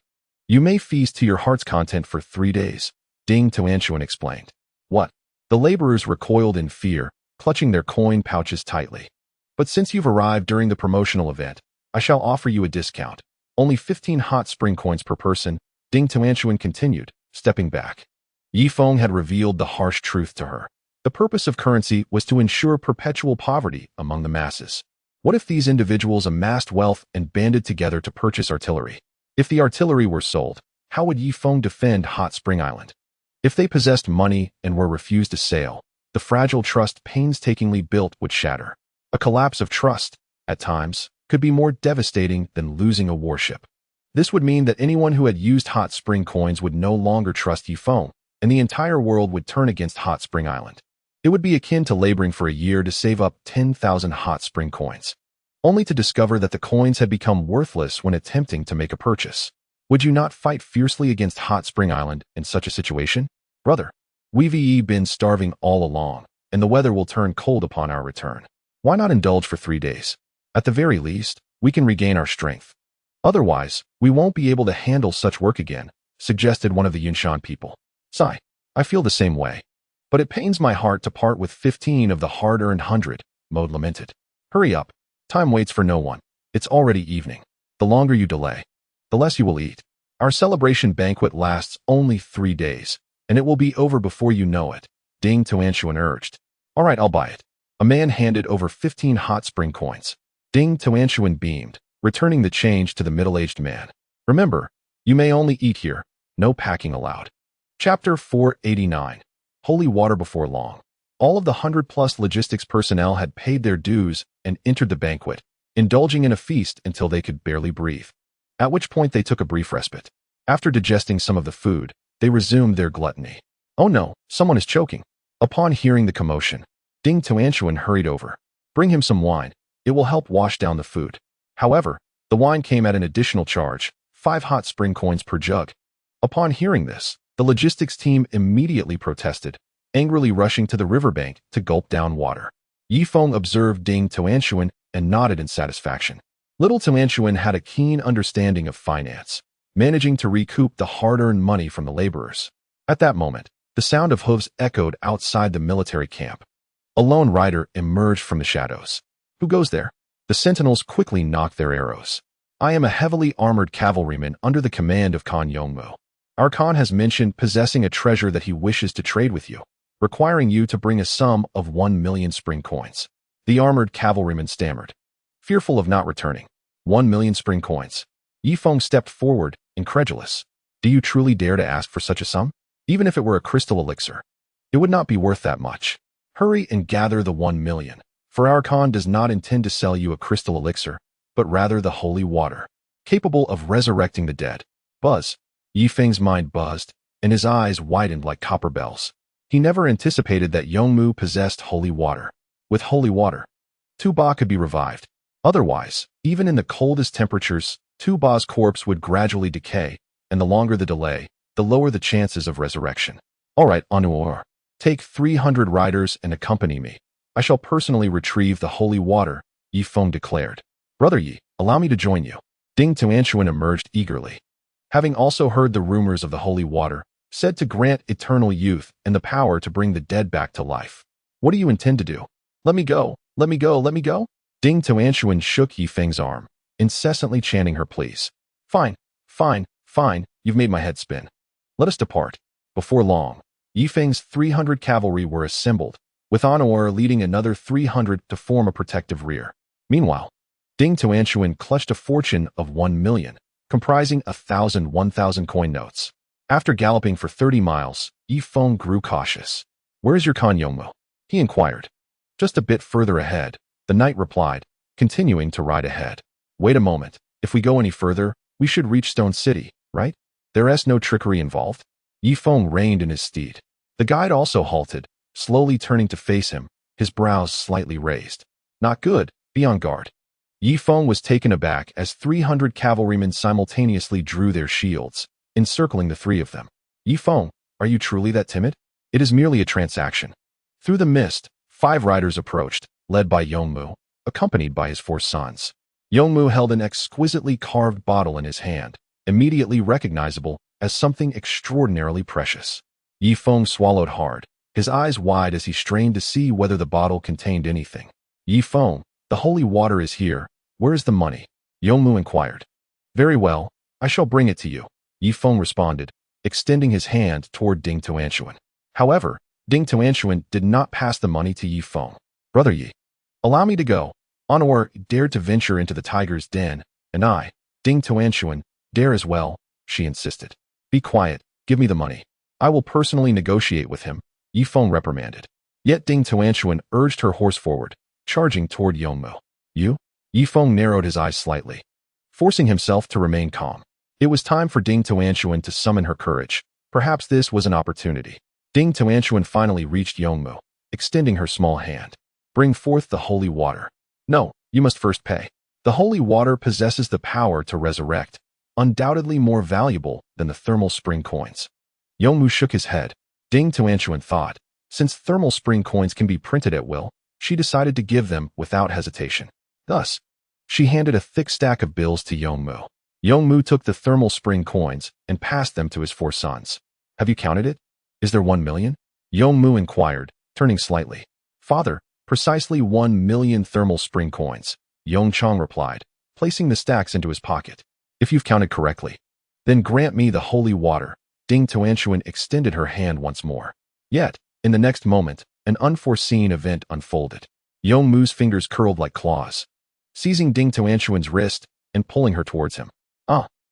you may feast to your heart's content for 3 days, Ding Tuanshuan explained. "What?" The laborers recoiled in fear, clutching their coin pouches tightly. "But since you've arrived during the promotional event, I shall offer you a discount. Only 15 hot spring coins per person," Ding Tuanshuan continued, stepping back. Ye Feng had revealed the harsh truth to her. The purpose of currency was to ensure perpetual poverty among the masses. What if these individuals amassed wealth and banded together to purchase artillery? If the artillery were sold, how would Ye Feng defend Hot Spring Island? If they possessed money and were refused a sale, the fragile trust painstakingly built would shatter. A collapse of trust, at times, could be more devastating than losing a warship. This would mean that anyone who had used hot spring coins would no longer trust Ye Feng, and the entire world would turn against Hot Spring Island. It would be akin to laboring for a year to save up 10,000 hot spring coins, only to discover that the coins had become worthless when attempting to make a purchase. Would you not fight fiercely against Hot Spring Island in such a situation? Brother, we've been starving all along, and the weather will turn cold upon our return. Why not indulge for 3 days? At the very least, we can regain our strength. Otherwise, we won't be able to handle such work again, suggested one of the Yunshan people. Sigh, I feel the same way. But it pains my heart to part with 15 of the hard-earned 100, Mode lamented. Hurry up. Time waits for no one. It's already evening. The longer you delay, the less you will eat. Our celebration banquet lasts only 3 days, and it will be over before you know it, Ding Tuanshuan urged. All right, I'll buy it. A man handed over 15 hot spring coins. Ding Tuanshuan beamed, returning the change to the middle-aged man. Remember, you may only eat here, no packing allowed. Chapter 489. Holy water before long. All of the 100-plus logistics personnel had paid their dues and entered the banquet, indulging in a feast until they could barely breathe, at which point they took a brief respite. After digesting some of the food, they resumed their gluttony. Oh no, someone is choking. Upon hearing the commotion, Ding Tuanshuan hurried over. Bring him some wine. It will help wash down the food. However, the wine came at an additional charge, 5 hot spring coins per jug. Upon hearing this, the logistics team immediately protested, angrily rushing to the riverbank to gulp down water. Ye Feng observed Ding Tuanshuan and nodded in satisfaction. Little Tuanshuan had a keen understanding of finance, managing to recoup the hard-earned money from the laborers. At that moment, the sound of hooves echoed outside the military camp. A lone rider emerged from the shadows. Who goes there? The sentinels quickly knocked their arrows. I am a heavily armored cavalryman under the command of Khan Yongmu. Our Khan has mentioned possessing a treasure that he wishes to trade with you, requiring you to bring a sum of 1 million spring coins. The armored cavalryman stammered, fearful of not returning. 1 million spring coins. Ye Feng stepped forward, incredulous. Do you truly dare to ask for such a sum? Even if it were a crystal elixir, it would not be worth that much. Hurry and gather the 1 million, for our Khan does not intend to sell you a crystal elixir, but rather the holy water, capable of resurrecting the dead. Buzz. Ye Feng's mind buzzed, and his eyes widened like copper bells. He never anticipated that Yongmu possessed holy water. With holy water, Tu Ba could be revived. Otherwise, even in the coldest temperatures, Tu Ba's corpse would gradually decay, and the longer the delay, the lower the chances of resurrection. All right, Anuor. Take 300 riders and accompany me. I shall personally retrieve the holy water, Ye Feng declared. Brother Yi, allow me to join you. Ding Tuanshuan emerged eagerly. Having also heard the rumors of the holy water, said to grant eternal youth and the power to bring the dead back to life. What do you intend to do? Let me go, let me go, let me go. Ding Tuanshuan shook Ye Feng's arm, incessantly chanting her pleas. Fine, fine, fine, you've made my head spin. Let us depart. Before long, Ye Feng's 300 cavalry were assembled, with Honor leading another 300 to form a protective rear. Meanwhile, Ding Tuanshuan clutched a fortune of 1 million, comprising 1,000 coin notes. After galloping for 30 miles, Ye Feng grew cautious. Where is your Khan Yongmu? He inquired. Just a bit further ahead, the knight replied, continuing to ride ahead. Wait a moment. If we go any further, we should reach Stone City, right? There's no trickery involved. Ye Feng reined in his steed. The guide also halted, slowly turning to face him, his brows slightly raised. Not good. Be on guard. Ye Feng was taken aback as 300 cavalrymen simultaneously drew their shields, encircling the 3 of them. Ye Feng, are you truly that timid? It is merely a transaction. Through the mist, 5 riders approached, led by Yongmu, accompanied by his 4 sons. Yongmu held an exquisitely carved bottle in his hand, immediately recognizable as something extraordinarily precious. Ye Feng swallowed hard, his eyes wide as he strained to see whether the bottle contained anything. Ye Feng, the holy water is here. Where is the money? Yongmu inquired. Very well, I shall bring it to you, Ye Feng responded, extending his hand toward Ding Tuanshuan. However, Ding Tuanshuan did not pass the money to Ye Feng. Brother Yi, allow me to go. Honor dared to venture into the tiger's den, and I, Ding Tuanshuan, dare as well, she insisted. Be quiet, give me the money. I will personally negotiate with him, Ye Feng reprimanded. Yet Ding Tuanshuan urged her horse forward, charging toward Yongmu. You? Ye Feng narrowed his eyes slightly, forcing himself to remain calm. It was time for Ding Tuanshuan to summon her courage, Perhaps this was an opportunity. Ding Tuanchuan finally reached Yongmu, extending her small hand. Bring forth the holy water. No, you must first pay. The holy water possesses the power to resurrect, undoubtedly more valuable than the thermal spring coins. Yongmu shook his head. Ding Tuanchuan thought, since thermal spring coins can be printed at will, she decided to give them without hesitation. Thus, she handed a thick stack of bills to Yongmu. Yongmu took the thermal spring coins and passed them to his 4 sons. Have you counted it? Is there 1 million? Yongmu inquired, turning slightly. Father, precisely 1 million thermal spring coins, Yongchang replied, placing the stacks into his pocket. If you've counted correctly, then grant me the holy water. Ding Tuanchuan extended her hand once more. Yet, in the next moment, an unforeseen event unfolded. Yongmu's fingers curled like claws, seizing Ding Tuanchuan's wrist and pulling her towards him.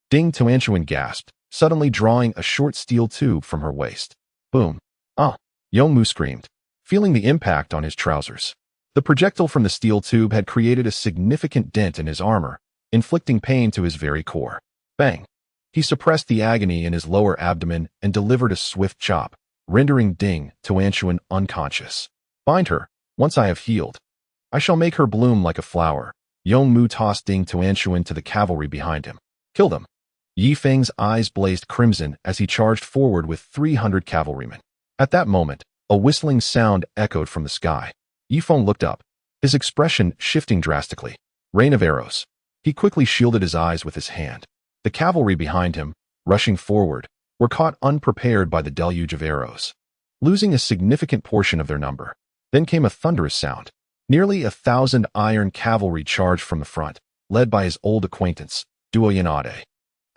Ding Tuanchuan gasped, suddenly drawing a short steel tube from her waist. Boom. Yongmu screamed, feeling the impact on his trousers. The projectile from the steel tube had created a significant dent in his armor, inflicting pain to his very core. Bang. He suppressed the agony in his lower abdomen and delivered a swift chop, rendering Ding Tuanchuan unconscious. Bind her. Once I have healed, I shall make her bloom like a flower. Yongmu tossed Ding Tuanchuan to the cavalry behind him. Kill them. Ye Feng's eyes blazed crimson as he charged forward with 300 cavalrymen. At that moment, a whistling sound echoed from the sky. Ye Feng looked up, his expression shifting drastically. Rain of arrows. He quickly shielded his eyes with his hand. The cavalry behind him, rushing forward, were caught unprepared by the deluge of arrows, losing a significant portion of their number. Then came a thunderous sound. Nearly 1,000 iron cavalry charged from the front, led by his old acquaintance, Duoyanade.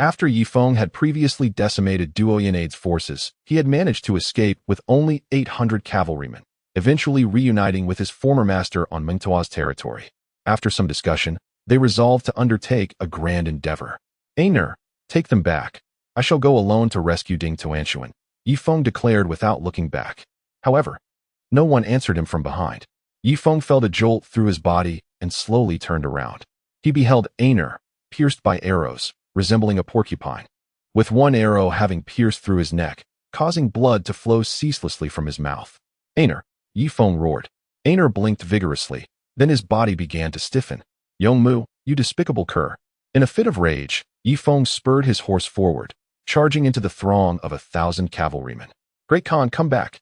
After Ye Feng had previously decimated Duoyanade's forces, he had managed to escape with only 800 cavalrymen, eventually reuniting with his former master on Mengtua's territory. After some discussion, they resolved to undertake a grand endeavor. Einer, take them back. I shall go alone to rescue Ding Tuanchuan, Ye Feng declared without looking back. However, no one answered him from behind. Ye Feng felt a jolt through his body and slowly turned around. He beheld Einer, pierced by arrows, resembling a porcupine, with one arrow having pierced through his neck, causing blood to flow ceaselessly from his mouth. Einer, Ye Feng roared. Einer blinked vigorously, then his body began to stiffen. Yongmu, you despicable cur. In a fit of rage, Ye Feng spurred his horse forward, charging into the throng of 1,000 cavalrymen. Great Khan, come back.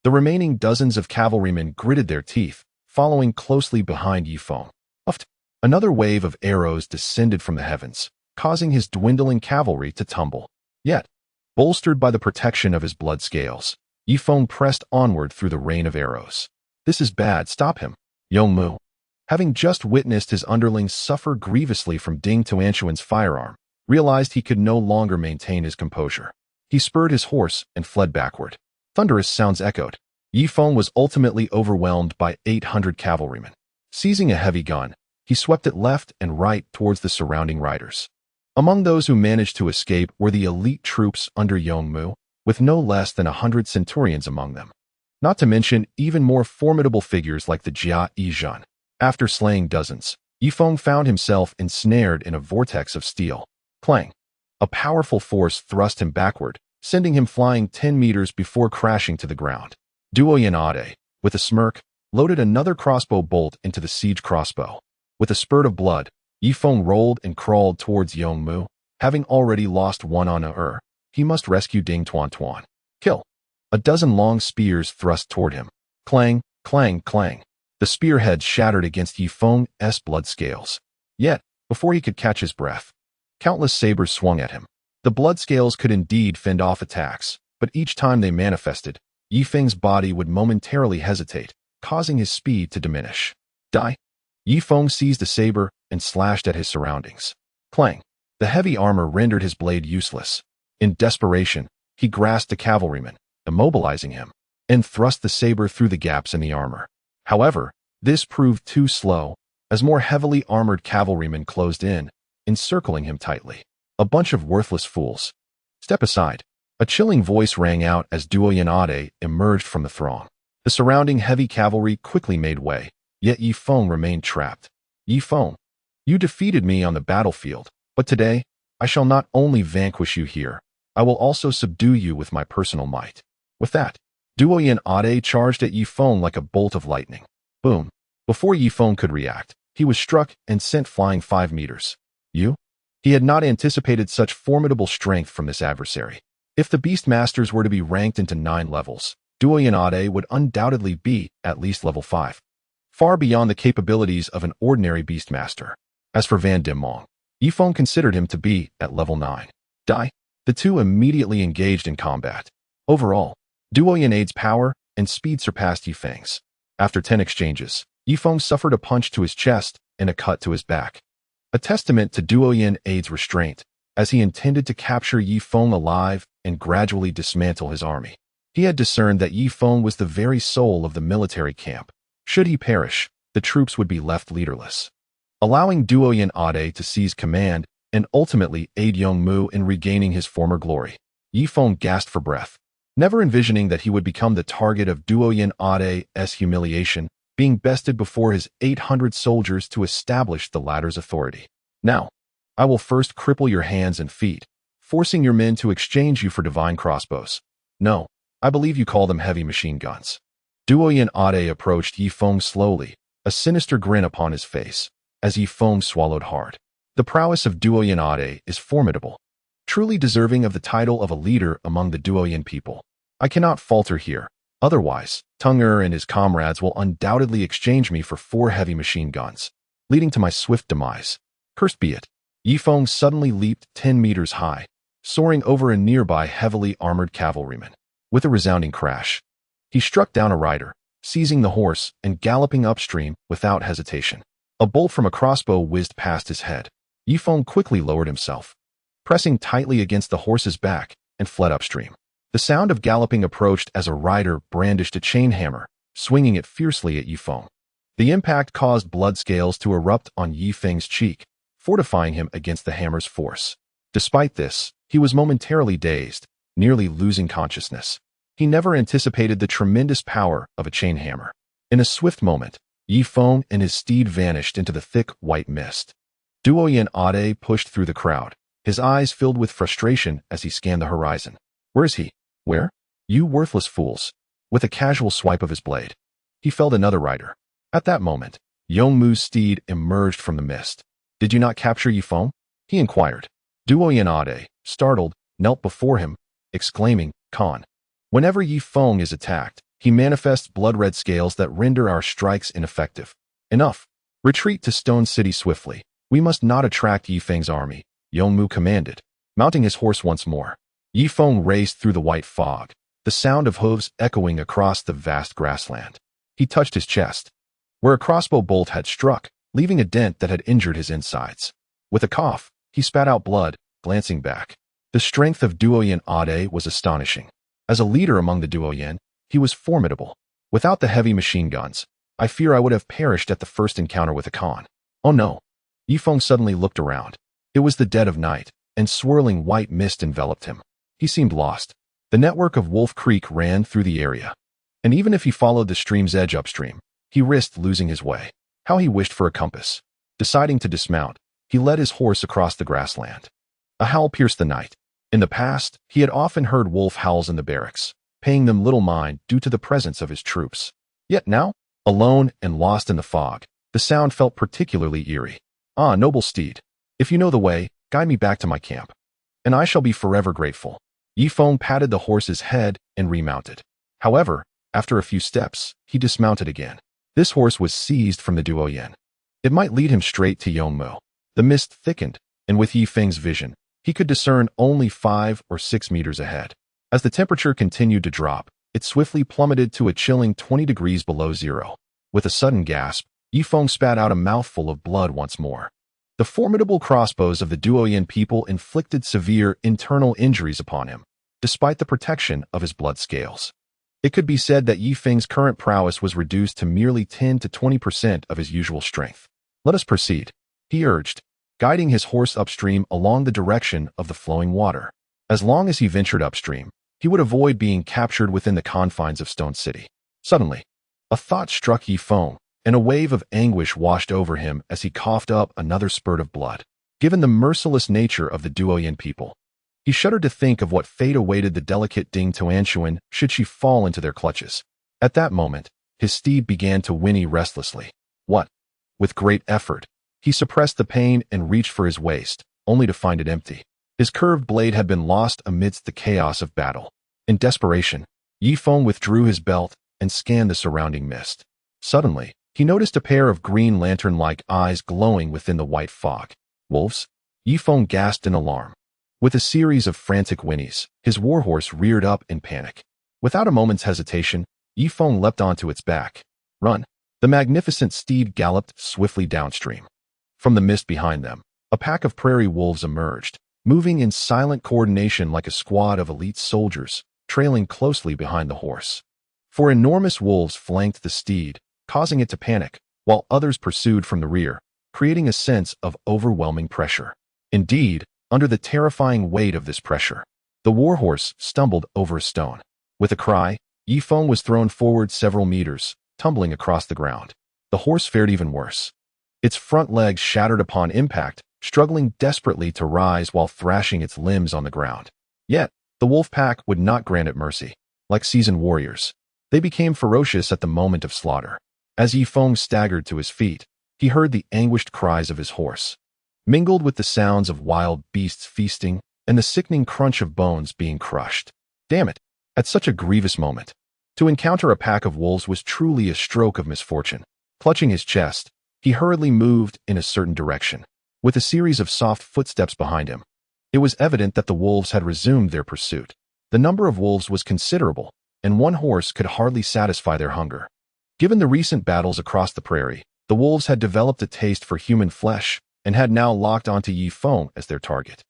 The remaining dozens of cavalrymen gritted their teeth, following closely behind Ye Feng. Uft! Another wave of arrows descended from the heavens, causing his dwindling cavalry to tumble. Yet, bolstered by the protection of his blood scales, Ye Feng pressed onward through the rain of arrows. This is bad, stop him. Yongmu, having just witnessed his underlings suffer grievously from Ding Tuanchuan's firearm, realized he could no longer maintain his composure. He spurred his horse and fled backward. Thunderous sounds echoed. Ye Feng was ultimately overwhelmed by 800 cavalrymen. Seizing a heavy gun, he swept it left and right towards the surrounding riders. Among those who managed to escape were the elite troops under Yongmu, with no less than 100 centurions among them. Not to mention even more formidable figures like the Jia Yizhan. After slaying dozens, Ye Feng found himself ensnared in a vortex of steel. Clang! A powerful force thrust him backward, sending him flying 10 meters before crashing to the ground. Duoyanade, with a smirk, loaded another crossbow bolt into the siege crossbow. With a spurt of blood, Ye Feng rolled and crawled towards Yongmu. Having already lost one on he must rescue Ding Tuanchuan. Kill! A dozen long spears thrust toward him. Clang, clang, clang. The spearhead shattered against Ye Feng's blood scales. Yet, before he could catch his breath, countless sabers swung at him. The blood scales could indeed fend off attacks, but each time they manifested, Ye Feng's body would momentarily hesitate, causing his speed to diminish. Die! Ye Feng seized a saber and slashed at his surroundings. Clang! The heavy armor rendered his blade useless. In desperation, he grasped the cavalryman, immobilizing him, and thrust the saber through the gaps in the armor. However, this proved too slow, as more heavily armored cavalrymen closed in, encircling him tightly. A bunch of worthless fools. Step aside. A chilling voice rang out as Duoyanade emerged from the throng. The surrounding heavy cavalry quickly made way, yet Ye Feng remained trapped. Ye Feng, you defeated me on the battlefield, but today, I shall not only vanquish you here, I will also subdue you with my personal might. With that, Duoyen Ade charged at Ye Feng like a bolt of lightning. Boom. Before Ye Feng could react, he was struck and sent flying 5 meters. You? He had not anticipated such formidable strength from this adversary. If the Beastmasters were to be ranked into 9 levels, Duoyen Ade would undoubtedly be at least level 5, far beyond the capabilities of an ordinary Beastmaster. As for Van Diem, Ye Feng considered him to be at level 9. Die. The two immediately engaged in combat. Overall, Duoyen Ade's power and speed surpassed Ye Feng's. After 10 exchanges, Ye Feng suffered a punch to his chest and a cut to his back. A testament to Duoyen Ade's restraint, as he intended to capture Ye Feng alive and gradually dismantle his army. He had discerned that Ye Feng was the very soul of the military camp. Should he perish, the troops would be left leaderless. Allowing Duoyen Ade to seize command and ultimately aid Yongmu in regaining his former glory, Ye Feng gasped for breath, never envisioning that he would become the target of Duoyen Ade's humiliation, being bested before his 800 soldiers to establish the latter's authority. Now, I will first cripple your hands and feet, forcing your men to exchange you for divine crossbows. No, I believe you call them heavy machine guns. Duoyen Ade approached Ye Feng slowly, a sinister grin upon his face, as Ye Feng swallowed hard. The prowess of Duoyen Ade is formidable, truly deserving of the title of a leader among the Duoyen people. I cannot falter here, otherwise, Tunger and his comrades will undoubtedly exchange me for 4 heavy machine guns, leading to my swift demise. Cursed be it. Ye Feng suddenly leaped 10 meters high, soaring over a nearby heavily armored cavalryman. With a resounding crash, he struck down a rider, seizing the horse and galloping upstream without hesitation. A bolt from a crossbow whizzed past his head. Ye Feng quickly lowered himself, pressing tightly against the horse's back, and fled upstream. The sound of galloping approached as a rider brandished a chain hammer, swinging it fiercely at Ye Feng. The impact caused blood scales to erupt on Ye Feng's cheek, fortifying him against the hammer's force. Despite this, he was momentarily dazed, nearly losing consciousness. He never anticipated the tremendous power of a chain hammer. In a swift moment, Ye Feng and his steed vanished into the thick white mist. Duoyen Ade pushed through the crowd, his eyes filled with frustration as he scanned the horizon. Where is he? Where? You worthless fools. With a casual swipe of his blade, he felled another rider. At that moment, Yongmu's steed emerged from the mist. Did you not capture Ye Feng? He inquired. Duoyen Ade, startled, knelt before him, exclaiming, Khan. Whenever Ye Feng is attacked, he manifests blood-red scales that render our strikes ineffective. Enough. Retreat to Stone City swiftly. We must not attract Ye Feng's army, Yongmu commanded. Mounting his horse once more, Ye Feng raced through the white fog, the sound of hooves echoing across the vast grassland. He touched his chest, where a crossbow bolt had struck, leaving a dent that had injured his insides. With a cough, he spat out blood, glancing back. The strength of Duoyen Ade was astonishing. As a leader among the Duoyen, he was formidable. Without the heavy machine guns, I fear I would have perished at the first encounter with a Khan. Oh no. Ye Feng suddenly looked around. It was the dead of night, and swirling white mist enveloped him. He seemed lost. The network of Wolf Creek ran through the area, and even if he followed the stream's edge upstream, he risked losing his way. How he wished for a compass. Deciding to dismount, he led his horse across the grassland. A howl pierced the night. In the past, he had often heard wolf howls in the barracks, paying them little mind due to the presence of his troops. Yet now, alone and lost in the fog, the sound felt particularly eerie. Ah, noble steed, if you know the way, guide me back to my camp, and I shall be forever grateful. Ye Feng patted the horse's head and remounted. However, after a few steps, he dismounted again. This horse was seized from the Duoyen. It might lead him straight to Yongmu. The mist thickened, and with Ye Feng's vision, he could discern only 5 or 6 meters ahead. As the temperature continued to drop, it swiftly plummeted to a chilling 20 degrees below zero. With a sudden gasp, Ye Feng spat out a mouthful of blood once more. The formidable crossbows of the Duoyen people inflicted severe internal injuries upon him, despite the protection of his blood scales. It could be said that Ye Feng's current prowess was reduced to merely 10 to 20% of his usual strength. Let us proceed, he urged, guiding his horse upstream along the direction of the flowing water. As long as he ventured upstream, he would avoid being captured within the confines of Stone City. Suddenly, a thought struck Ye Feng, and a wave of anguish washed over him as he coughed up another spurt of blood. Given the merciless nature of the Duoyen people, He shuddered to think of what fate awaited the delicate Ding Toanchuan should she fall into their clutches. At that moment, his steed began to whinny restlessly. What? With great effort, he suppressed the pain and reached for his waist, only to find it empty. His curved blade had been lost amidst the chaos of battle. In desperation, Ye Feng withdrew his belt and scanned the surrounding mist. Suddenly, he noticed a pair of green lantern-like eyes glowing within the white fog. Wolves? Ye Feng gasped in alarm. With a series of frantic whinnies, his warhorse reared up in panic. Without a moment's hesitation, Ye Feng leapt onto its back. Run! The magnificent steed galloped swiftly downstream. From the mist behind them, a pack of prairie wolves emerged, moving in silent coordination like a squad of elite soldiers, trailing closely behind the horse. Four enormous wolves flanked the steed, causing it to panic, while others pursued from the rear, creating a sense of overwhelming pressure. Indeed, under the terrifying weight of this pressure, the warhorse stumbled over a stone. With a cry, Ye Feng was thrown forward several meters, tumbling across the ground. The horse fared even worse. Its front legs shattered upon impact, struggling desperately to rise while thrashing its limbs on the ground. Yet, the wolf pack would not grant it mercy. Like seasoned warriors, they became ferocious at the moment of slaughter. As Ye Feng staggered to his feet, he heard the anguished cries of his horse, mingled with the sounds of wild beasts feasting and the sickening crunch of bones being crushed. Damn it! At such a grievous moment, to encounter a pack of wolves was truly a stroke of misfortune. Clutching his chest, he hurriedly moved in a certain direction, with a series of soft footsteps behind him. It was evident that the wolves had resumed their pursuit. The number of wolves was considerable, and one horse could hardly satisfy their hunger. Given the recent battles across the prairie, the wolves had developed a taste for human flesh and had now locked onto Ye Feng as their target.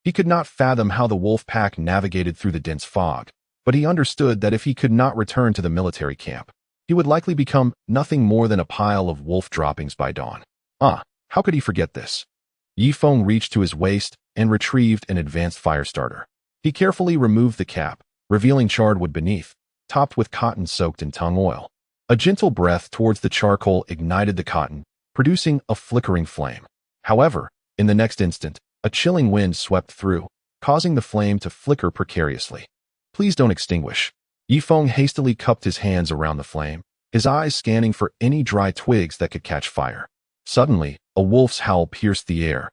He could not fathom how the wolf pack navigated through the dense fog, but he understood that if he could not return to the military camp, he would likely become nothing more than a pile of wolf droppings by dawn. How could he forget this? Ye Feng reached to his waist and retrieved an advanced fire starter. He carefully removed the cap, revealing charred wood beneath, topped with cotton soaked in tung oil. A gentle breath towards the charcoal ignited the cotton, producing a flickering flame. However, in the next instant, a chilling wind swept through, causing the flame to flicker precariously. Please don't extinguish. Ye Feng hastily cupped his hands around the flame, his eyes scanning for any dry twigs that could catch fire. Suddenly, a wolf's howl pierced the air.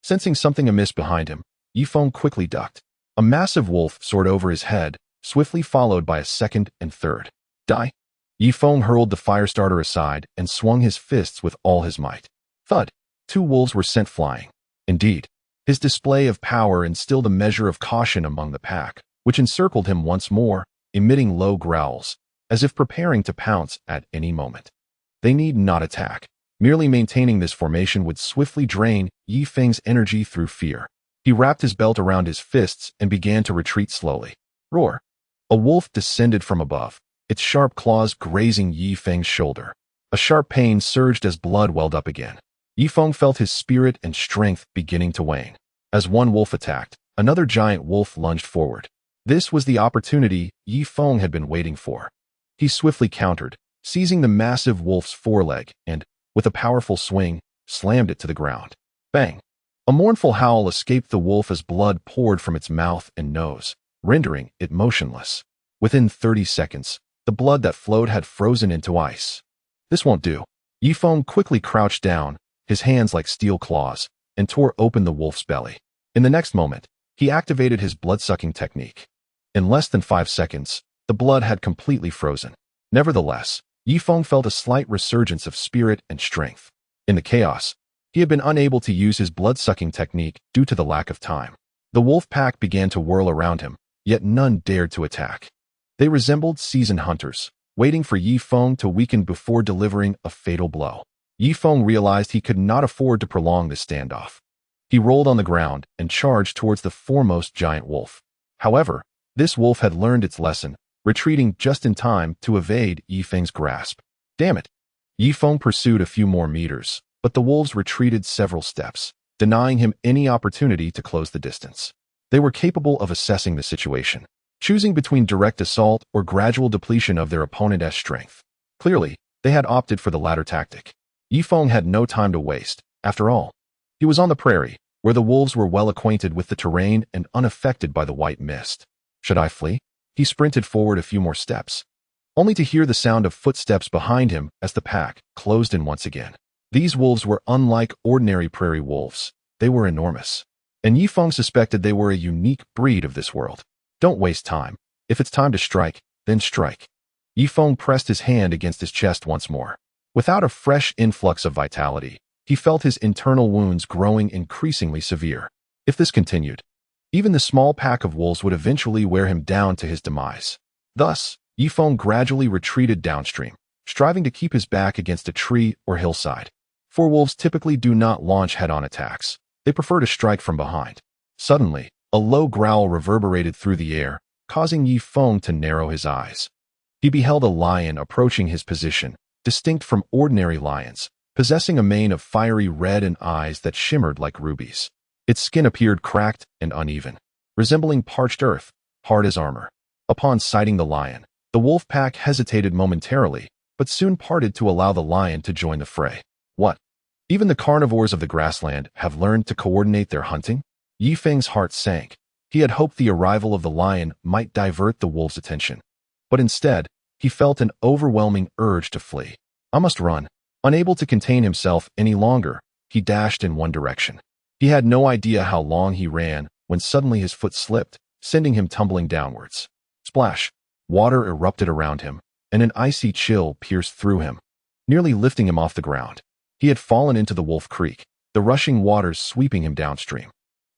Sensing something amiss behind him, Ye Feng quickly ducked. A massive wolf soared over his head, swiftly followed by a second and third. Die! Ye Feng hurled the fire starter aside and swung his fists with all his might. Thud! 2 wolves were sent flying. Indeed, his display of power instilled a measure of caution among the pack, which encircled him once more, emitting low growls, as if preparing to pounce at any moment. They need not attack. Merely maintaining this formation would swiftly drain Ye Feng's energy through fear. He wrapped his belt around his fists and began to retreat slowly. Roar! A wolf descended from above, its sharp claws grazing Ye Feng's shoulder. A sharp pain surged as blood welled up again. Ye Feng felt his spirit and strength beginning to wane. As one wolf attacked, another giant wolf lunged forward. This was the opportunity Ye Feng had been waiting for. He swiftly countered, seizing the massive wolf's foreleg and, with a powerful swing, slammed it to the ground. Bang! A mournful howl escaped the wolf as blood poured from its mouth and nose, rendering it motionless. Within 30 seconds, the blood that flowed had frozen into ice. This won't do. Ye Feng quickly crouched down, his hands like steel claws, and tore open the wolf's belly. In the next moment, he activated his blood-sucking technique. In less than 5 seconds, the blood had completely frozen. Nevertheless, Ye Feng felt a slight resurgence of spirit and strength. In the chaos, he had been unable to use his blood-sucking technique due to the lack of time. The wolf pack began to whirl around him, yet none dared to attack. They resembled seasoned hunters, waiting for Ye Feng to weaken before delivering a fatal blow. Ye Feng realized he could not afford to prolong this standoff. He rolled on the ground and charged towards the foremost giant wolf. However, this wolf had learned its lesson, retreating just in time to evade Ye Feng's grasp. Damn it! Ye Feng pursued a few more meters, but the wolves retreated several steps, denying him any opportunity to close the distance. They were capable of assessing the situation, choosing between direct assault or gradual depletion of their opponent's strength. Clearly, they had opted for the latter tactic. Ye Feng had no time to waste. After all, he was on the prairie, where the wolves were well acquainted with the terrain and unaffected by the white mist. Should I flee? He sprinted forward a few more steps, only to hear the sound of footsteps behind him as the pack closed in once again. These wolves were unlike ordinary prairie wolves. They were enormous, and Ye Feng suspected they were a unique breed of this world. Don't waste time. If it's time to strike, then strike. Ye Feng pressed his hand against his chest once more. Without a fresh influx of vitality, he felt his internal wounds growing increasingly severe. If this continued, even the small pack of wolves would eventually wear him down to his demise. Thus, Ye Feng gradually retreated downstream, striving to keep his back against a tree or hillside. For wolves typically do not launch head-on attacks. They prefer to strike from behind. Suddenly, a low growl reverberated through the air, causing Ye Feng to narrow his eyes. He beheld a lion approaching his position, distinct from ordinary lions, possessing a mane of fiery red and eyes that shimmered like rubies. Its skin appeared cracked and uneven, resembling parched earth, hard as armor. Upon sighting the lion, the wolf pack hesitated momentarily, but soon parted to allow the lion to join the fray. What? Even the carnivores of the grassland have learned to coordinate their hunting? Ye Feng's heart sank. He had hoped the arrival of the lion might divert the wolf's attention. But instead, he felt an overwhelming urge to flee. I must run. Unable to contain himself any longer, he dashed in one direction. He had no idea how long he ran when suddenly his foot slipped, sending him tumbling downwards. Splash! Water erupted around him, and an icy chill pierced through him, nearly lifting him off the ground. He had fallen into the Wolf Creek, the rushing waters sweeping him downstream.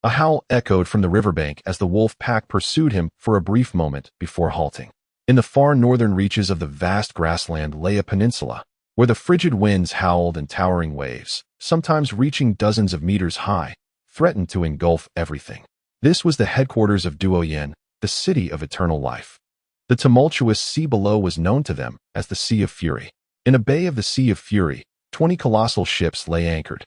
A howl echoed from the riverbank as the wolf pack pursued him for a brief moment before halting. In the far northern reaches of the vast grassland lay a peninsula, where the frigid winds howled and towering waves, sometimes reaching dozens of meters high, threatened to engulf everything. This was the headquarters of Duoyen, the city of eternal life. The tumultuous sea below was known to them as the Sea of Fury. In a bay of the Sea of Fury, 20 colossal ships lay anchored,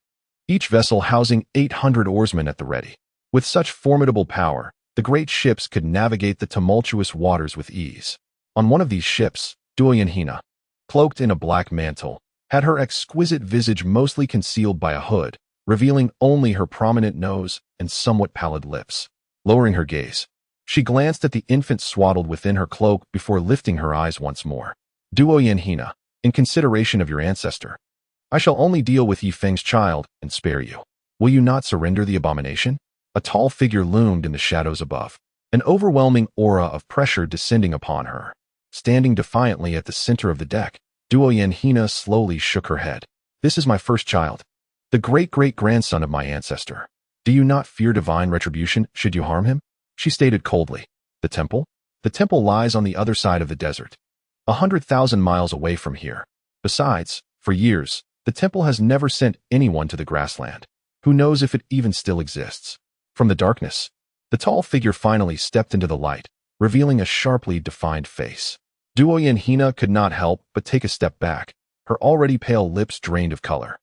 each vessel housing 800 oarsmen at the ready. With such formidable power, the great ships could navigate the tumultuous waters with ease. On one of these ships, Duoyen Hina, cloaked in a black mantle, had her exquisite visage mostly concealed by a hood, revealing only her prominent nose and somewhat pallid lips. Lowering her gaze, she glanced at the infant swaddled within her cloak before lifting her eyes once more. Duoyen Hina, in consideration of your ancestor, I shall only deal with Ye Feng's child and spare you. Will you not surrender the abomination? A tall figure loomed in the shadows above, an overwhelming aura of pressure descending upon her. Standing defiantly at the center of the deck, Duoyen Hina slowly shook her head. This is my first child, the great-great-grandson of my ancestor. Do you not fear divine retribution should you harm him? She stated coldly. The temple? The temple lies on the other side of the desert, 100,000 miles away from here. Besides, for years, the temple has never sent anyone to the grassland. Who knows if it even still exists? From the darkness, the tall figure finally stepped into the light, revealing a sharply defined face. Duoyen Hina could not help but take a step back, her already pale lips drained of color.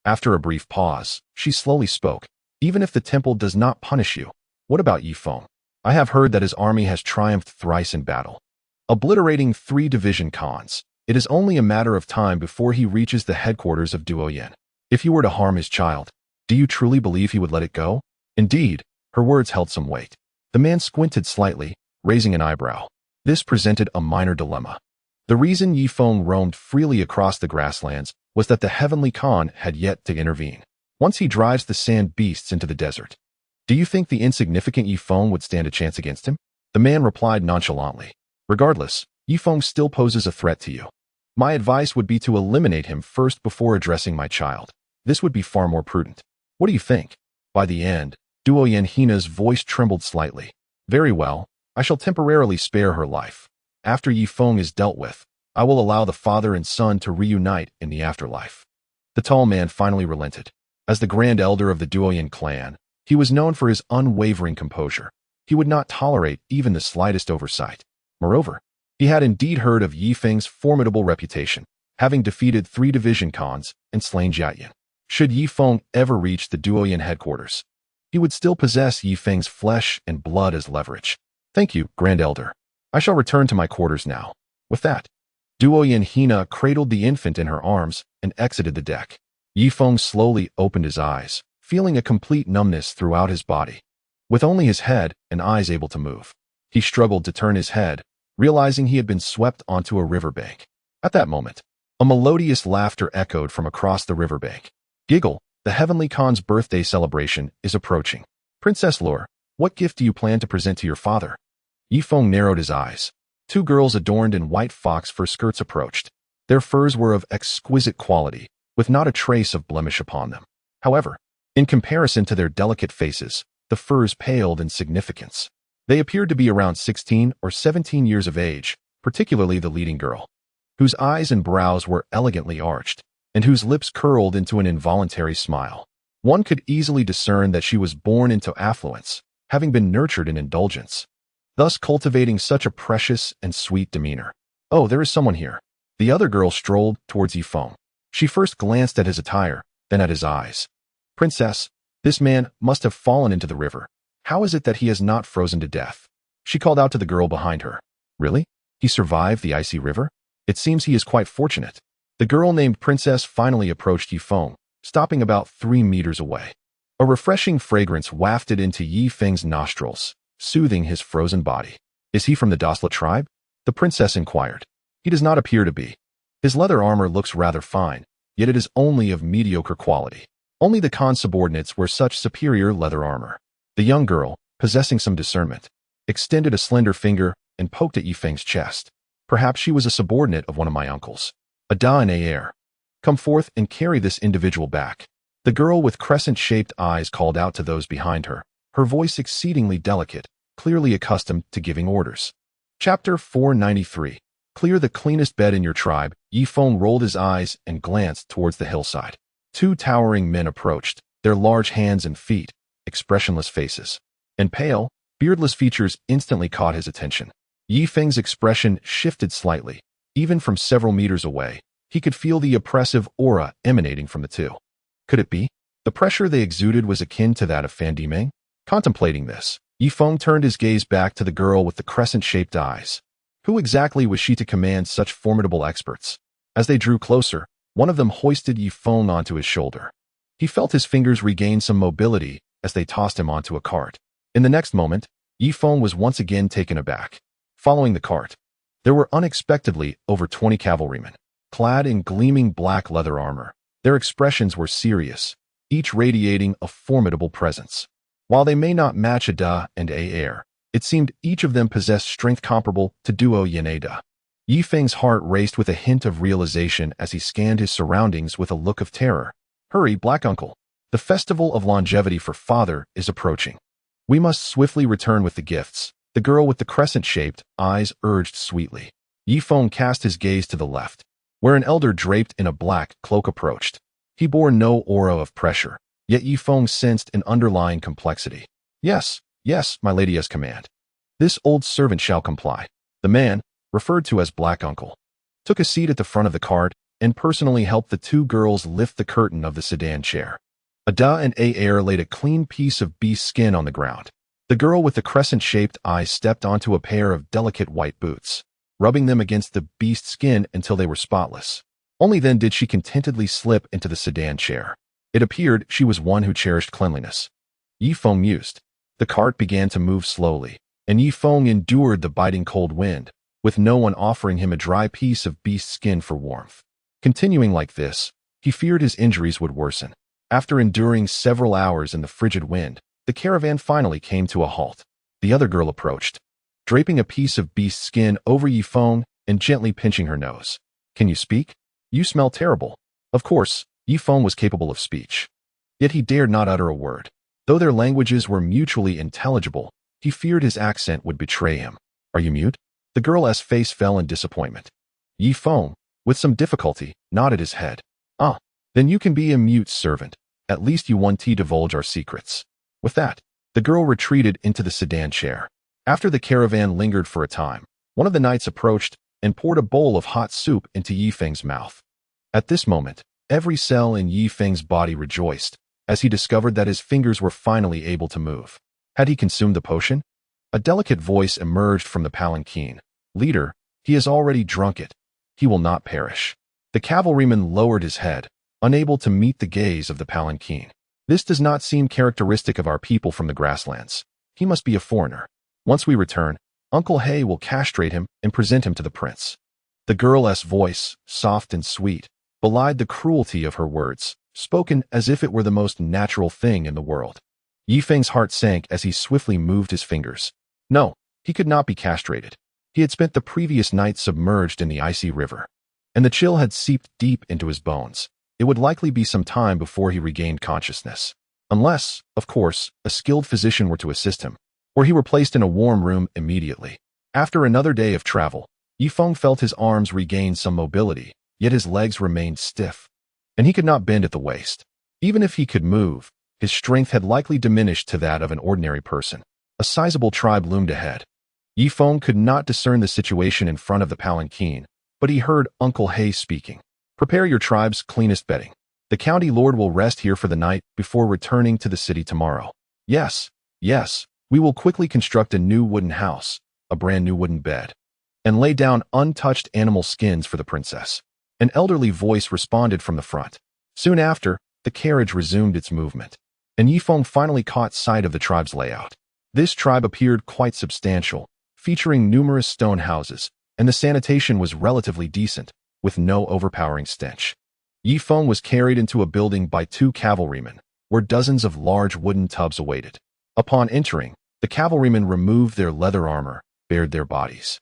After a brief pause, she slowly spoke. Even if the temple does not punish you, what about Ye Feng? I have heard that his army has triumphed thrice in battle, obliterating 3 division khans. It is only a matter of time before he reaches the headquarters of Duoyen. If you were to harm his child, do you truly believe he would let it go? Indeed, her words held some weight. The man squinted slightly, raising an eyebrow. This presented a minor dilemma. The reason Ye Feng roamed freely across the grasslands was that the Heavenly Khan had yet to intervene. Once he drives the sand beasts into the desert, do you think the insignificant Ye Feng would stand a chance against him? The man replied nonchalantly. Regardless, Ye Feng still poses a threat to you. My advice would be to eliminate him first before addressing my child. This would be far more prudent. What do you think? By the end, Duoyen Hina's voice trembled slightly. Very well, I shall temporarily spare her life. After Ye Feng is dealt with, I will allow the father and son to reunite in the afterlife. The tall man finally relented. As the grand elder of the Duoyen clan, he was known for his unwavering composure. He would not tolerate even the slightest oversight. Moreover, he had indeed heard of Ye Feng's formidable reputation, having defeated 3 division khans and slain Jiayan. Should Ye Feng ever reach the Duoyen headquarters, he would still possess Ye Feng's flesh and blood as leverage. Thank you, Grand Elder. I shall return to my quarters now. With that, Duoyen Hina cradled the infant in her arms and exited the deck. Ye Feng slowly opened his eyes, feeling a complete numbness throughout his body. With only his head and eyes able to move, he struggled to turn his head, realizing he had been swept onto a riverbank. At that moment, a melodious laughter echoed from across the riverbank. Giggle, the Heavenly Khan's birthday celebration is approaching. Princess Lure, what gift do you plan to present to your father? Ye Feng narrowed his eyes. Two girls adorned in white fox fur skirts approached. Their furs were of exquisite quality, with not a trace of blemish upon them. However, in comparison to their delicate faces, the furs paled in significance. They appeared to be around 16 or 17 years of age, particularly the leading girl, whose eyes and brows were elegantly arched, and whose lips curled into an involuntary smile. One could easily discern that she was born into affluence, having been nurtured in indulgence, thus cultivating such a precious and sweet demeanor. Oh, there is someone here. The other girl strolled towards Ye Feng. She first glanced at his attire, then at his eyes. Princess, this man must have fallen into the river. How is it that he has not frozen to death? She called out to the girl behind her. Really? He survived the icy river? It seems he is quite fortunate. The girl named Princess finally approached Ye Feng, stopping about 3 meters away. A refreshing fragrance wafted into Ye Feng's nostrils, soothing his frozen body. Is he from the岛6The tribe? The princess inquired. He does not appear to be. His leather armor looks rather fine, yet it is only of mediocre quality. Only the Khan's subordinates wear such superior leather armor. The young girl, possessing some discernment, extended a slender finger and poked at Ye Feng's chest. Perhaps she was a subordinate of one of my uncles. Ada and Aer. Come forth and carry this individual back. The girl with crescent-shaped eyes called out to those behind her, her voice exceedingly delicate, clearly accustomed to giving orders. Chapter 493. Clear the cleanest bed in your tribe. Ye Feng rolled his eyes and glanced towards the hillside. 2 towering men approached, their large hands and feet, expressionless faces, and pale, beardless features instantly caught his attention. Ye Feng's expression shifted slightly. Even from several meters away, he could feel the oppressive aura emanating from the two. Could it be? The pressure they exuded was akin to that of Fan Dimeng? Contemplating this, Ye Feng turned his gaze back to the girl with the crescent-shaped eyes. Who exactly was she to command such formidable experts? As they drew closer, one of them hoisted Ye Feng onto his shoulder. He felt his fingers regain some mobility as they tossed him onto a cart. In the next moment, Ye Feng was once again taken aback. Following the cart, there were unexpectedly over 20 cavalrymen, clad in gleaming black leather armor. Their expressions were serious, each radiating a formidable presence. While they may not match Ada and Aer, it seemed each of them possessed strength comparable to duo Yin Ada. Ye Feng's heart raced with a hint of realization as he scanned his surroundings with a look of terror. Hurry, Black Uncle. The festival of longevity for father is approaching. We must swiftly return with the gifts. The girl with the crescent-shaped eyes urged sweetly. Ye Feng cast his gaze to the left, where an elder draped in a black cloak approached. He bore no aura of pressure, yet Ye Feng sensed an underlying complexity. Yes, yes, my lady has command. This old servant shall comply. The man, referred to as Black Uncle, took a seat at the front of the cart and personally helped the 2 girls lift the curtain of the sedan chair. Ada and Aer laid a clean piece of beast skin on the ground. The girl with the crescent-shaped eyes stepped onto a pair of delicate white boots, rubbing them against the beast skin until they were spotless. Only then did she contentedly slip into the sedan chair. It appeared she was one who cherished cleanliness. Ye Feng mused. The cart began to move slowly, and Ye Feng endured the biting cold wind, with no one offering him a dry piece of beast skin for warmth. Continuing like this, he feared his injuries would worsen. After enduring several hours in the frigid wind, the caravan finally came to a halt. The other girl approached, draping a piece of beast skin over Ye Feng and gently pinching her nose. Can you speak? You smell terrible. Of course, Ye Feng was capable of speech. Yet he dared not utter a word. Though their languages were mutually intelligible, he feared his accent would betray him. Are you mute? The girl's face fell in disappointment. Ye Feng, with some difficulty, nodded his head. Ah, then you can be a mute servant. At least you won't divulge our secrets. With that, the girl retreated into the sedan chair. After the caravan lingered for a time, one of the knights approached and poured a bowl of hot soup into Ye Feng's mouth. At this moment, every cell in Ye Feng's body rejoiced, as he discovered that his fingers were finally able to move. Had he consumed the potion? A delicate voice emerged from the palanquin. Leader, he has already drunk it. He will not perish. The cavalryman lowered his head, unable to meet the gaze of the palanquin. This does not seem characteristic of our people from the grasslands. He must be a foreigner. Once we return, Uncle He will castrate him and present him to the prince." The girl's voice, soft and sweet, belied the cruelty of her words, spoken as if it were the most natural thing in the world. Ye Feng's heart sank as he swiftly moved his fingers. No, he could not be castrated. He had spent the previous night submerged in the icy river, and the chill had seeped deep into his bones. It would likely be some time before he regained consciousness. Unless, of course, a skilled physician were to assist him, or he were placed in a warm room immediately. After another day of travel, Ye Feng felt his arms regain some mobility, yet his legs remained stiff, and he could not bend at the waist. Even if he could move, his strength had likely diminished to that of an ordinary person. A sizable tribe loomed ahead. Ye Feng could not discern the situation in front of the palanquin, but he heard Uncle He speaking. "Prepare your tribe's cleanest bedding. The county lord will rest here for the night before returning to the city tomorrow. Yes, yes, we will quickly construct a new wooden house, a brand new wooden bed, and lay down untouched animal skins for the princess." An elderly voice responded from the front. Soon after, the carriage resumed its movement, and Ye Feng finally caught sight of the tribe's layout. This tribe appeared quite substantial, featuring numerous stone houses, and the sanitation was relatively decent, with no overpowering stench. Ye Feng was carried into a building by 2 cavalrymen, where dozens of large wooden tubs awaited. Upon entering, the cavalrymen removed their leather armor, bared their bodies,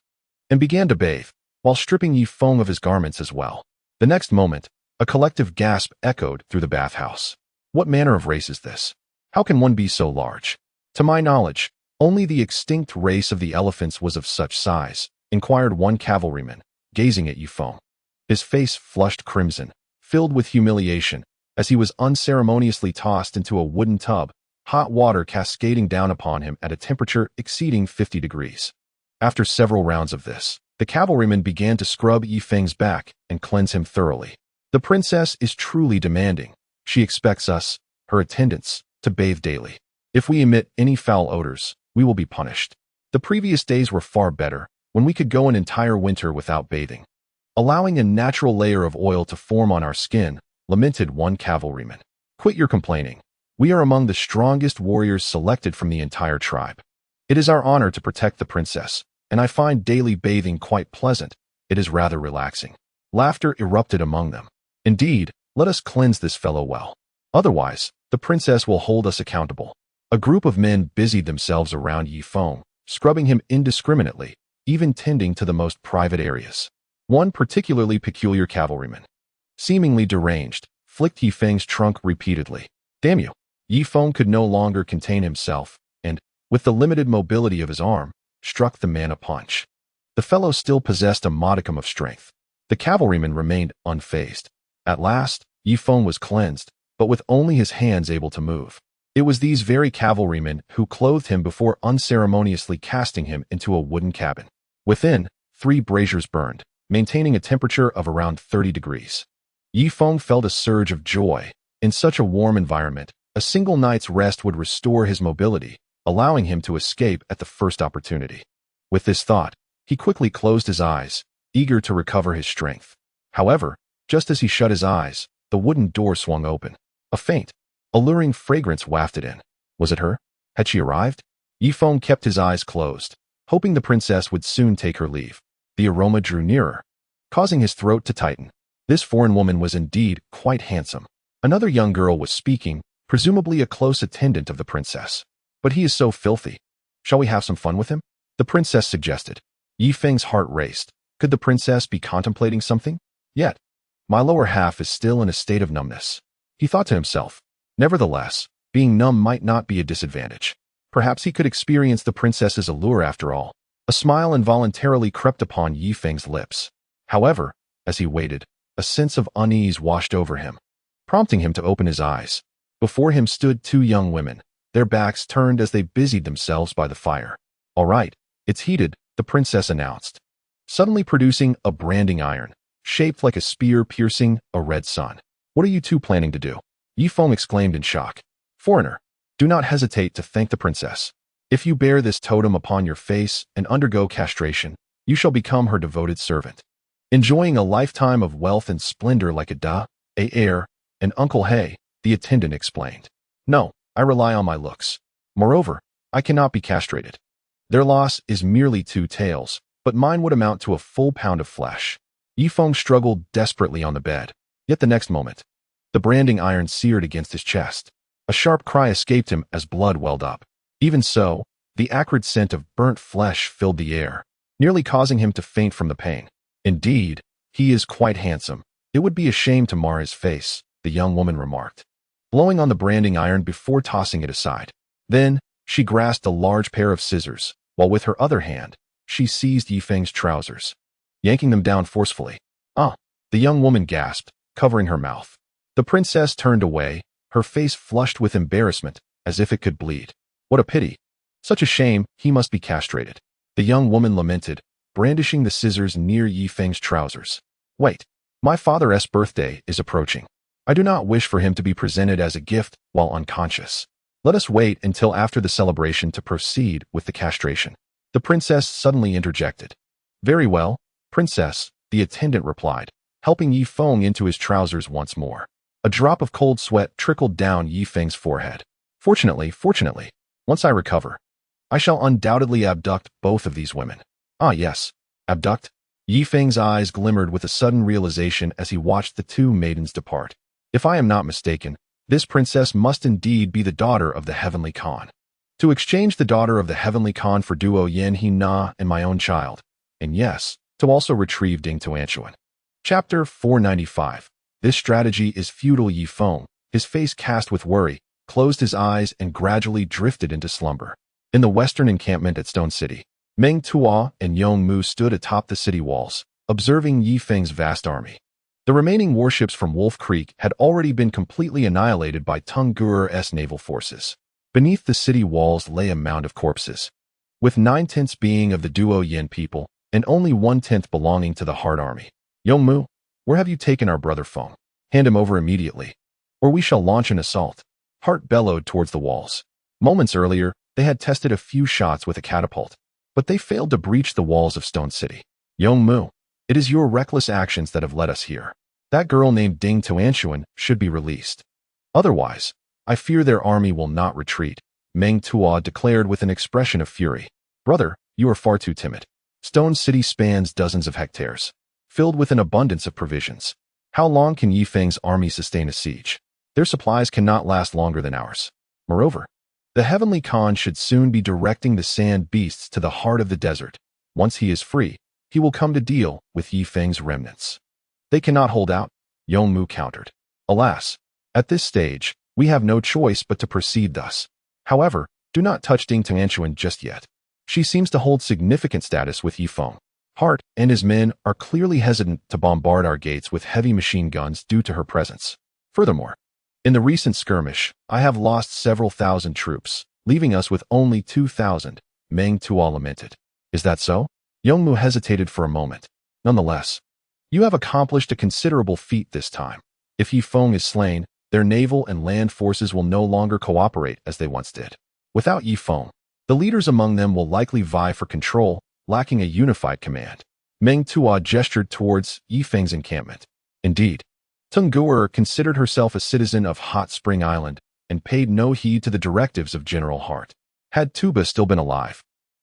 and began to bathe, while stripping Ye Feng of his garments as well. The next moment, a collective gasp echoed through the bathhouse. What manner of race is this? How can one be so large? To my knowledge, only the extinct race of the elephants was of such size, inquired one cavalryman, gazing at Ye Feng. His face flushed crimson, filled with humiliation, as he was unceremoniously tossed into a wooden tub, hot water cascading down upon him at a temperature exceeding 50 degrees. After several rounds of this, the cavalryman began to scrub Ye Feng's back and cleanse him thoroughly. The princess is truly demanding. She expects us, her attendants, to bathe daily. If we emit any foul odors, we will be punished. The previous days were far better, when we could go an entire winter without bathing, allowing a natural layer of oil to form on our skin, lamented one cavalryman. Quit your complaining. We are among the strongest warriors selected from the entire tribe. It is our honor to protect the princess, and I find daily bathing quite pleasant. It is rather relaxing. Laughter erupted among them. Indeed, let us cleanse this fellow well. Otherwise, the princess will hold us accountable. A group of men busied themselves around Ye Feng, scrubbing him indiscriminately, even tending to the most private areas. One particularly peculiar cavalryman, seemingly deranged, flicked Ye Feng's trunk repeatedly. Damn you! Ye Feng could no longer contain himself, and, with the limited mobility of his arm, struck the man a punch. The fellow still possessed a modicum of strength. The cavalryman remained unfazed. At last, Ye Feng was cleansed, but with only his hands able to move. It was these very cavalrymen who clothed him before unceremoniously casting him into a wooden cabin. Within, 3 braziers burned, maintaining a temperature of around 30 degrees. Ye Feng felt a surge of joy. In such a warm environment, a single night's rest would restore his mobility, allowing him to escape at the first opportunity. With this thought, he quickly closed his eyes, eager to recover his strength. However, just as he shut his eyes, the wooden door swung open. A faint, alluring fragrance wafted in. Was it her? Had she arrived? Ye Feng kept his eyes closed, hoping the princess would soon take her leave. The aroma drew nearer, causing his throat to tighten. This foreign woman was indeed quite handsome. Another young girl was speaking, presumably a close attendant of the princess. But he is so filthy. Shall we have some fun with him? The princess suggested. Ye Feng's heart raced. Could the princess be contemplating something? Yet, my lower half is still in a state of numbness. He thought to himself. Nevertheless, being numb might not be a disadvantage. Perhaps he could experience the princess's allure after all. A smile involuntarily crept upon Ye Feng's lips. However, as he waited, a sense of unease washed over him, prompting him to open his eyes. Before him stood 2 young women, their backs turned as they busied themselves by the fire. All right, it's heated, the princess announced, suddenly producing a branding iron, shaped like a spear piercing a red sun. What are you 2 planning to do? Ye Feng exclaimed in shock. Foreigner, do not hesitate to thank the princess. If you bear this totem upon your face and undergo castration, you shall become her devoted servant, enjoying a lifetime of wealth and splendor like a heir and Uncle He, the attendant explained. No, I rely on my looks. Moreover, I cannot be castrated. Their loss is merely 2 tails, but mine would amount to a full pound of flesh. Ye Feng struggled desperately on the bed. Yet the next moment, the branding iron seared against his chest. A sharp cry escaped him as blood welled up. Even so, the acrid scent of burnt flesh filled the air, nearly causing him to faint from the pain. Indeed, he is quite handsome. It would be a shame to mar his face, the young woman remarked, blowing on the branding iron before tossing it aside. Then, she grasped a large pair of scissors, while with her other hand, she seized Ye Feng's trousers, yanking them down forcefully. Ah! The young woman gasped, covering her mouth. The princess turned away, her face flushed with embarrassment, as if it could bleed. What a pity. Such a shame, he must be castrated. The young woman lamented, brandishing the scissors near Ye Feng's trousers. Wait, my father's birthday is approaching. I do not wish for him to be presented as a gift while unconscious. Let us wait until after the celebration to proceed with the castration. The princess suddenly interjected. Very well, princess, the attendant replied, helping Ye Feng into his trousers once more. A drop of cold sweat trickled down Ye Feng's forehead. Fortunately, once I recover, I shall undoubtedly abduct both of these women. Ah yes, abduct? Ye Feng's eyes glimmered with a sudden realization as he watched the 2 maidens depart. If I am not mistaken, this princess must indeed be the daughter of the Heavenly Khan. To exchange the daughter of the Heavenly Khan for Duo Yin He Na and my own child. And yes, to also retrieve Ding Tuanchuan. Chapter 495. This strategy is futile. Ye Feng, his face cast with worry, closed his eyes and gradually drifted into slumber. In the western encampment at Stone City, Meng Tuo and Yong Mu stood atop the city walls, observing Ye Feng's vast army. The remaining warships from Wolf Creek had already been completely annihilated by Tung Guer's naval forces. Beneath the city walls lay a mound of corpses, with 9/10 being of the Duo Yin people and only 1/10 belonging to the Hard Army. Yong Mu, where have you taken our brother Feng? Hand him over immediately, or we shall launch an assault. Hart bellowed towards the walls. Moments earlier, they had tested a few shots with a catapult, but they failed to breach the walls of Stone City. Yong Mu, it is your reckless actions that have led us here. That girl named Ding Tuanchuan should be released. Otherwise, I fear their army will not retreat, Meng Tuo declared with an expression of fury. Brother, you are far too timid. Stone City spans dozens of hectares, filled with an abundance of provisions. How long can Ye Feng's army sustain a siege? Their supplies cannot last longer than ours. Moreover, the Heavenly Khan should soon be directing the sand beasts to the heart of the desert. Once he is free, he will come to deal with Ye Feng's remnants. They cannot hold out, Yong Mu countered. Alas, at this stage, we have no choice but to proceed thus. However, do not touch Ding Tuanchuan just yet. She seems to hold significant status with Ye Feng. Hart and his men are clearly hesitant to bombard our gates with heavy machine guns due to her presence. Furthermore, in the recent skirmish, I have lost several thousand troops, leaving us with only 2,000, Meng Tuo lamented. Is that so? Yong Mu hesitated for a moment. Nonetheless, you have accomplished a considerable feat this time. If Ye Feng is slain, their naval and land forces will no longer cooperate as they once did. Without Ye Feng, the leaders among them will likely vie for control, lacking a unified command. Meng Tuo gestured towards Ye Feng's encampment. Indeed, Tung Guer considered herself a citizen of Hot Spring Island and paid no heed to the directives of General Hart. Had Tuba still been alive,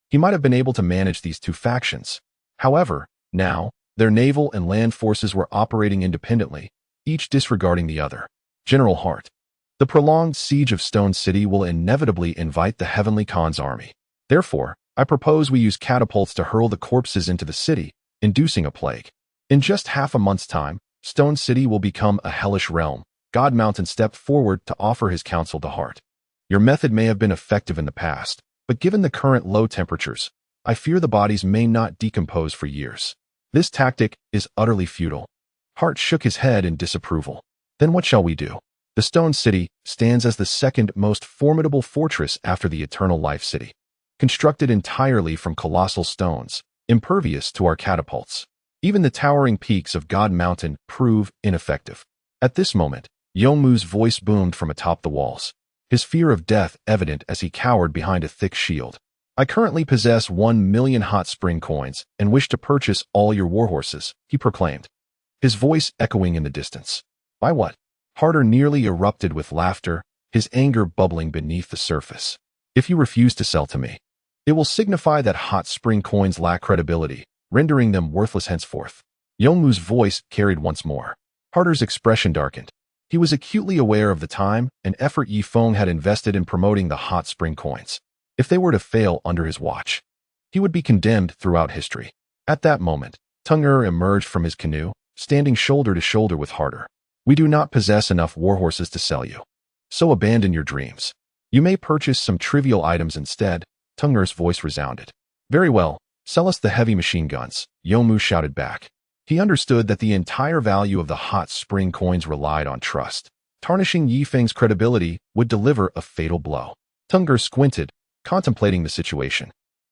he might have been able to manage these 2 factions. However, now, their naval and land forces were operating independently, each disregarding the other. General Hart, the prolonged siege of Stone City will inevitably invite the Heavenly Khan's army. Therefore, I propose we use catapults to hurl the corpses into the city, inducing a plague. In just half a month's time, Stone City will become a hellish realm. God Mountain stepped forward to offer his counsel to Hart. Your method may have been effective in the past, but given the current low temperatures, I fear the bodies may not decompose for years. This tactic is utterly futile. Hart shook his head in disapproval. Then what shall we do? The Stone City stands as the second most formidable fortress after the Eternal Life City, constructed entirely from colossal stones, impervious to our catapults. Even the towering peaks of God Mountain prove ineffective. At this moment, Yong Mu's voice boomed from atop the walls, his fear of death evident as he cowered behind a thick shield. I currently possess 1 million hot spring coins and wish to purchase all your warhorses, he proclaimed, his voice echoing in the distance. By what? Harter nearly erupted with laughter, his anger bubbling beneath the surface. If you refuse to sell to me, it will signify that hot spring coins lack credibility, rendering them worthless henceforth. Yongmu's voice carried once more. Harder's expression darkened. He was acutely aware of the time and effort Ye Feng had invested in promoting the hot spring coins. If they were to fail under his watch, he would be condemned throughout history. At that moment, Teng emerged from his canoe, standing shoulder to shoulder with Harder. We do not possess enough warhorses to sell you, so abandon your dreams. You may purchase some trivial items instead. Tenger's voice resounded. Very well, sell us the heavy machine guns, Yongmu shouted back. He understood that the entire value of the hot spring coins relied on trust. Tarnishing Ye Feng's credibility would deliver a fatal blow. Tenger squinted, contemplating the situation.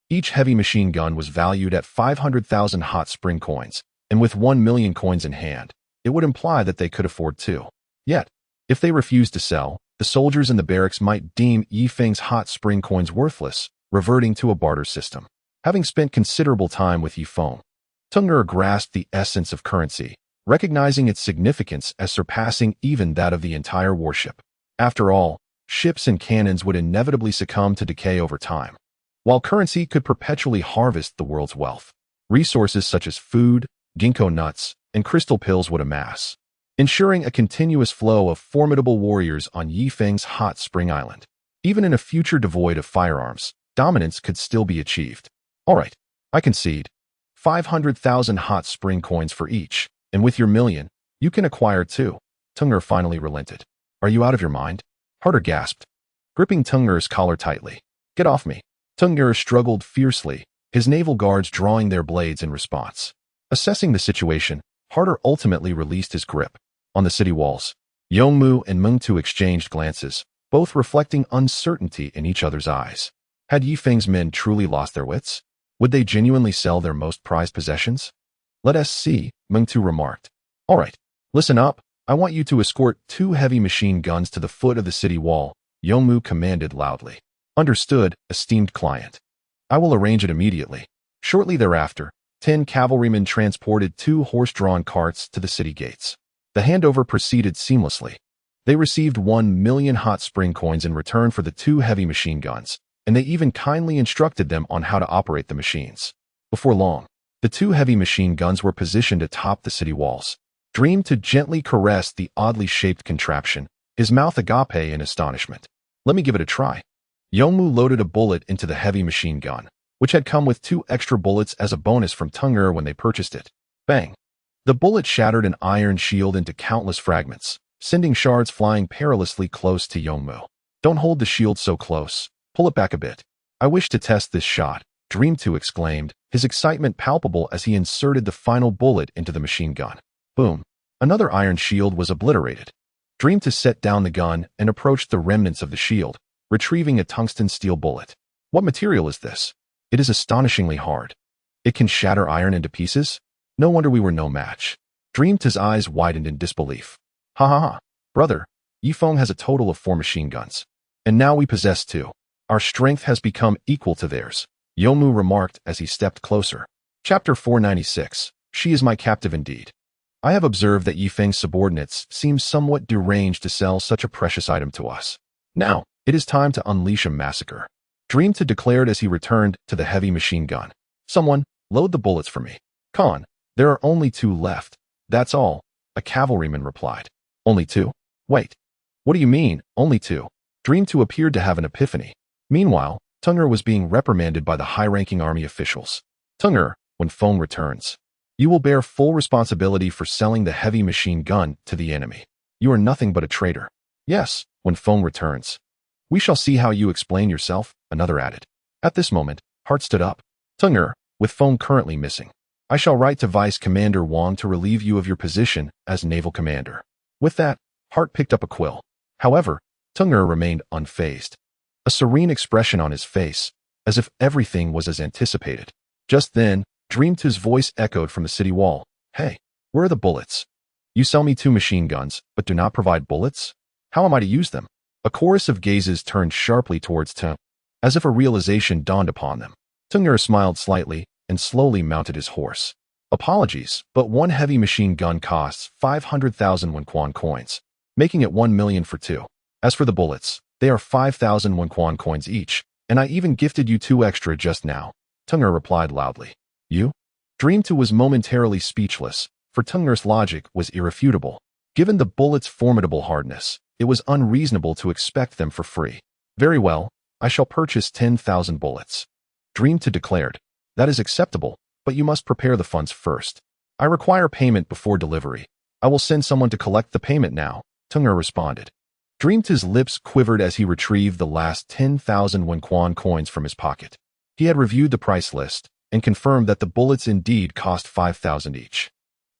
Each heavy machine gun was valued at 500,000 hot spring coins, and with 1 million coins in hand, it would imply that they could afford two. Yet, if they refused to sell, the soldiers in the barracks might deem Ye Feng's hot spring coins worthless, reverting to a barter system. Having spent considerable time with Ye Feng, Tenger grasped the essence of currency, recognizing its significance as surpassing even that of the entire warship. After all, ships and cannons would inevitably succumb to decay over time, while currency could perpetually harvest the world's wealth. Resources such as food, ginkgo nuts, and crystal pills would amass, ensuring a continuous flow of formidable warriors on Ye Feng's hot spring island. Even in a future devoid of firearms, dominance could still be achieved. All right, I concede. 500,000 hot spring coins for each, and with your million, you can acquire two. Tenger finally relented. Are you out of your mind? Harder gasped, gripping Tenger's collar tightly. Get off me. Tenger struggled fiercely, his naval guards drawing their blades in response. Assessing the situation, Harder ultimately released his grip. On the city walls, Yongmu and Mengtu exchanged glances, both reflecting uncertainty in each other's eyes. Had Ye Feng's men truly lost their wits? Would they genuinely sell their most prized possessions? Let us see, Mengtu remarked. All right, listen up. I want you to escort 2 heavy machine guns to the foot of the city wall, Yongmu commanded loudly. Understood, esteemed client. I will arrange it immediately. Shortly thereafter, 10 cavalrymen transported 2 horse-drawn carts to the city gates. The handover proceeded seamlessly. They received 1 million hot spring coins in return for the 2 heavy machine guns, and they even kindly instructed them on how to operate the machines. Before long, the 2 heavy machine guns were positioned atop the city walls. Dream to gently caress the oddly shaped contraption, his mouth agape in astonishment. Let me give it a try. Yongmu loaded a bullet into the heavy machine gun, which had come with 2 extra bullets as a bonus from Tenger when they purchased it. Bang! The bullet shattered an iron shield into countless fragments, sending shards flying perilously close to Yongmu. Don't hold the shield so close. Pull it back a bit. I wish to test this shot, Dream 2 exclaimed, his excitement palpable as he inserted the final bullet into the machine gun. Boom. Another iron shield was obliterated. Dream 2 set down the gun and approached the remnants of the shield, retrieving a tungsten steel bullet. What material is this? It is astonishingly hard. It can shatter iron into pieces? No wonder we were no match. Dream 2's eyes widened in disbelief. Ha ha ha. Brother, Ye Feng has a total of 4 machine guns. And now we possess 2. Our strength has become equal to theirs, Yongmu remarked as he stepped closer. Chapter 496. She is my captive indeed. I have observed that Ye Feng's subordinates seem somewhat deranged to sell such a precious item to us. Now, it is time to unleash a massacre, Dream 2 declared as he returned to the heavy machine gun. Someone, load the bullets for me. Khan, there are only 2 left. That's all, a cavalryman replied. Only 2? Wait. What do you mean, only 2? Dream 2 appeared to have an epiphany. Meanwhile, Tenger was being reprimanded by the high-ranking army officials. Tenger, when Feng returns, you will bear full responsibility for selling the heavy machine gun to the enemy. You are nothing but a traitor. Yes, when Feng returns. We shall see how you explain yourself, another added. At this moment, Hart stood up. Tenger, with Feng currently missing, I shall write to Vice Commander Wang to relieve you of your position as naval commander. With that, Hart picked up a quill. However, Tenger remained unfazed. A serene expression on his face, as if everything was as anticipated. Just then, Dream 2's voice echoed from the city wall. Hey, where are the bullets? You sell me 2 machine guns, but do not provide bullets? How am I to use them? A chorus of gazes turned sharply towards Tenger, as if a realization dawned upon them. Tenger smiled slightly and slowly mounted his horse. Apologies, but 1 heavy machine gun costs 500,000 Wenquan coins, making it 1 million for 2. As for the bullets, they are 5,000 Wenquan coins each, and I even gifted you 2 extra just now, Teng'er replied loudly. You? Dream 2 was momentarily speechless, for Teng'er's logic was irrefutable. Given the bullets' formidable hardness, it was unreasonable to expect them for free. Very well, I shall purchase 10,000 bullets. Dream 2 declared. That is acceptable, but you must prepare the funds first. I require payment before delivery. I will send someone to collect the payment now, Teng'er responded. Dream 2's lips quivered as he retrieved the last 10,000 Wenquan coins from his pocket. He had reviewed the price list and confirmed that the bullets indeed cost 5,000 each.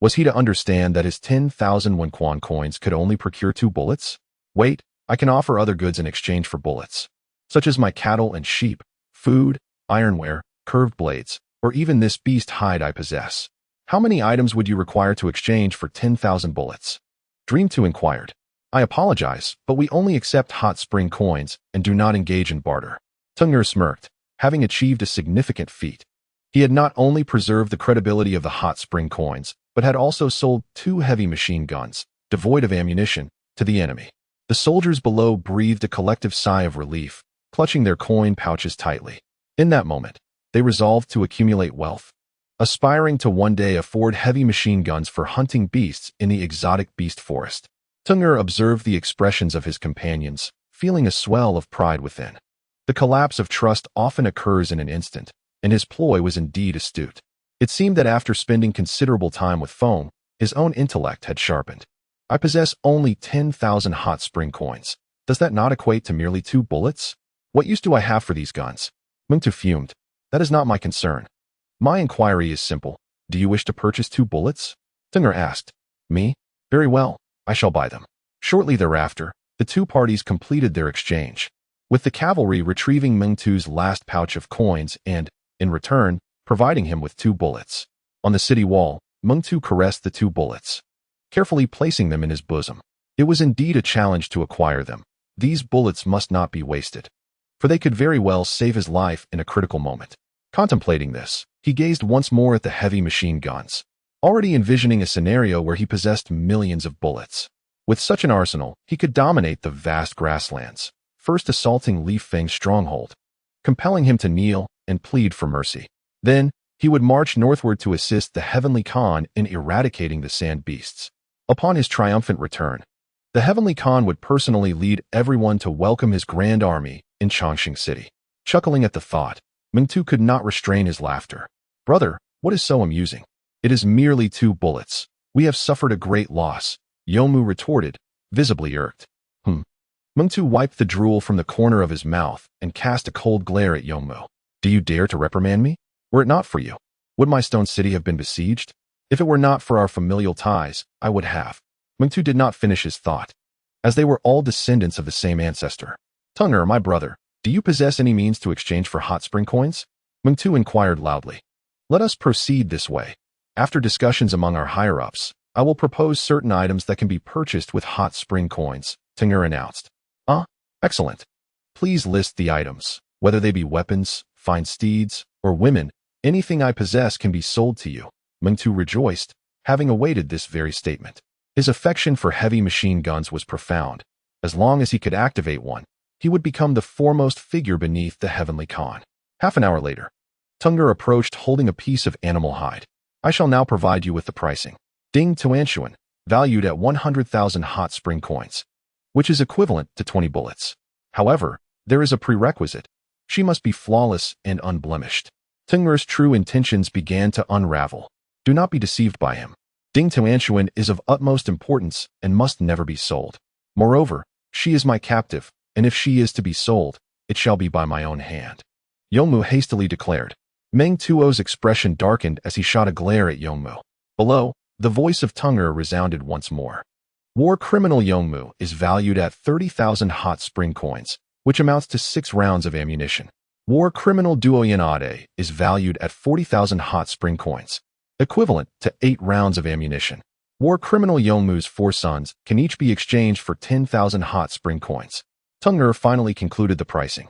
Was he to understand that his 10,000 Wenquan coins could only procure 2 bullets? Wait, I can offer other goods in exchange for bullets, such as my cattle and sheep, food, ironware, curved blades, or even this beast hide I possess. How many items would you require to exchange for 10,000 bullets? Dream 2 inquired. I apologize, but we only accept hot spring coins and do not engage in barter. Teng'er smirked, having achieved a significant feat. He had not only preserved the credibility of the hot spring coins, but had also sold 2 heavy machine guns, devoid of ammunition, to the enemy. The soldiers below breathed a collective sigh of relief, clutching their coin pouches tightly. In that moment, they resolved to accumulate wealth, aspiring to one day afford heavy machine guns for hunting beasts in the exotic beast forest. Teng'er observed the expressions of his companions, feeling a swell of pride within. The collapse of trust often occurs in an instant, and his ploy was indeed astute. It seemed that after spending considerable time with Feng, his own intellect had sharpened. I possess only 10,000 hot spring coins. Does that not equate to merely 2 bullets? What use do I have for these guns? Mengtu fumed. That is not my concern. My inquiry is simple. Do you wish to purchase 2 bullets? Teng'er asked. Me? Very well. I shall buy them. Shortly thereafter, the 2 parties completed their exchange, with the cavalry retrieving Mengtu's last pouch of coins and, in return, providing him with 2 bullets. On the city wall, Mengtu caressed the 2 bullets, carefully placing them in his bosom. It was indeed a challenge to acquire them. These bullets must not be wasted, for they could very well save his life in a critical moment. Contemplating this, he gazed once more at the heavy machine guns, already envisioning a scenario where he possessed millions of bullets. With such an arsenal, he could dominate the vast grasslands, first assaulting Ye Feng's stronghold, compelling him to kneel and plead for mercy. Then, he would march northward to assist the Heavenly Khan in eradicating the sand beasts. Upon his triumphant return, the Heavenly Khan would personally lead everyone to welcome his grand army in Chongqing City. Chuckling at the thought, Mengtu could not restrain his laughter. Brother, what is so amusing? It is merely 2 bullets. We have suffered a great loss, Yomu retorted, visibly irked. Mengtu wiped the drool from the corner of his mouth and cast a cold glare at Yomu. Do you dare to reprimand me? Were it not for you, would my stone city have been besieged? If it were not for our familial ties, I would have. Mengtu did not finish his thought, as they were all descendants of the same ancestor. Teng'er, my brother, do you possess any means to exchange for hot spring coins? Mengtu inquired loudly. Let us proceed this way. After discussions among our higher-ups, I will propose certain items that can be purchased with hot spring coins, Teng'er announced. Excellent. Please list the items, whether they be weapons, fine steeds, or women. Anything I possess can be sold to you. Mengtu rejoiced, having awaited this very statement. His affection for heavy machine guns was profound. As long as he could activate one, he would become the foremost figure beneath the Heavenly Khan. Half an hour later, Teng'er approached holding a piece of animal hide. I shall now provide you with the pricing. Ding Tuanshuan, valued at 100,000 hot spring coins, which is equivalent to 20 bullets. However, there is a prerequisite. She must be flawless and unblemished. Teng'er's true intentions began to unravel. Do not be deceived by him. Ding Tuanshuan is of utmost importance and must never be sold. Moreover, she is my captive, and if she is to be sold, it shall be by my own hand. Yomu hastily declared. Meng Tuo's expression darkened as he shot a glare at Yomu. Below, the voice of Teng'er resounded once more. War criminal Yomu is valued at 30,000 hot spring coins, which amounts to 6 rounds of ammunition. War criminal Duoyen Ade is valued at 40,000 hot spring coins, equivalent to 8 rounds of ammunition. War criminal Yomu's 4 sons can each be exchanged for 10,000 hot spring coins. Teng'er finally concluded the pricing.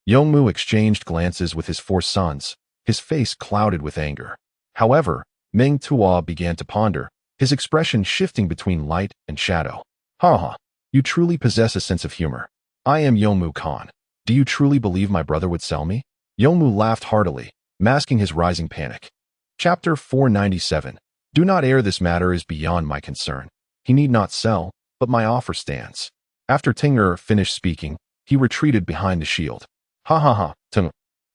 Yomu exchanged glances with his 4 sons, his face clouded with anger. However, Meng Tuo began to ponder, his expression shifting between light and shadow. Ha ha. You truly possess a sense of humor. I am Yongmu Khan. Do you truly believe my brother would sell me? Yongmu laughed heartily, masking his rising panic. Chapter 497. Do not air this matter is beyond my concern. He need not sell, but my offer stands. After Ting'er finished speaking, he retreated behind the shield. Ha ha ha, Ting.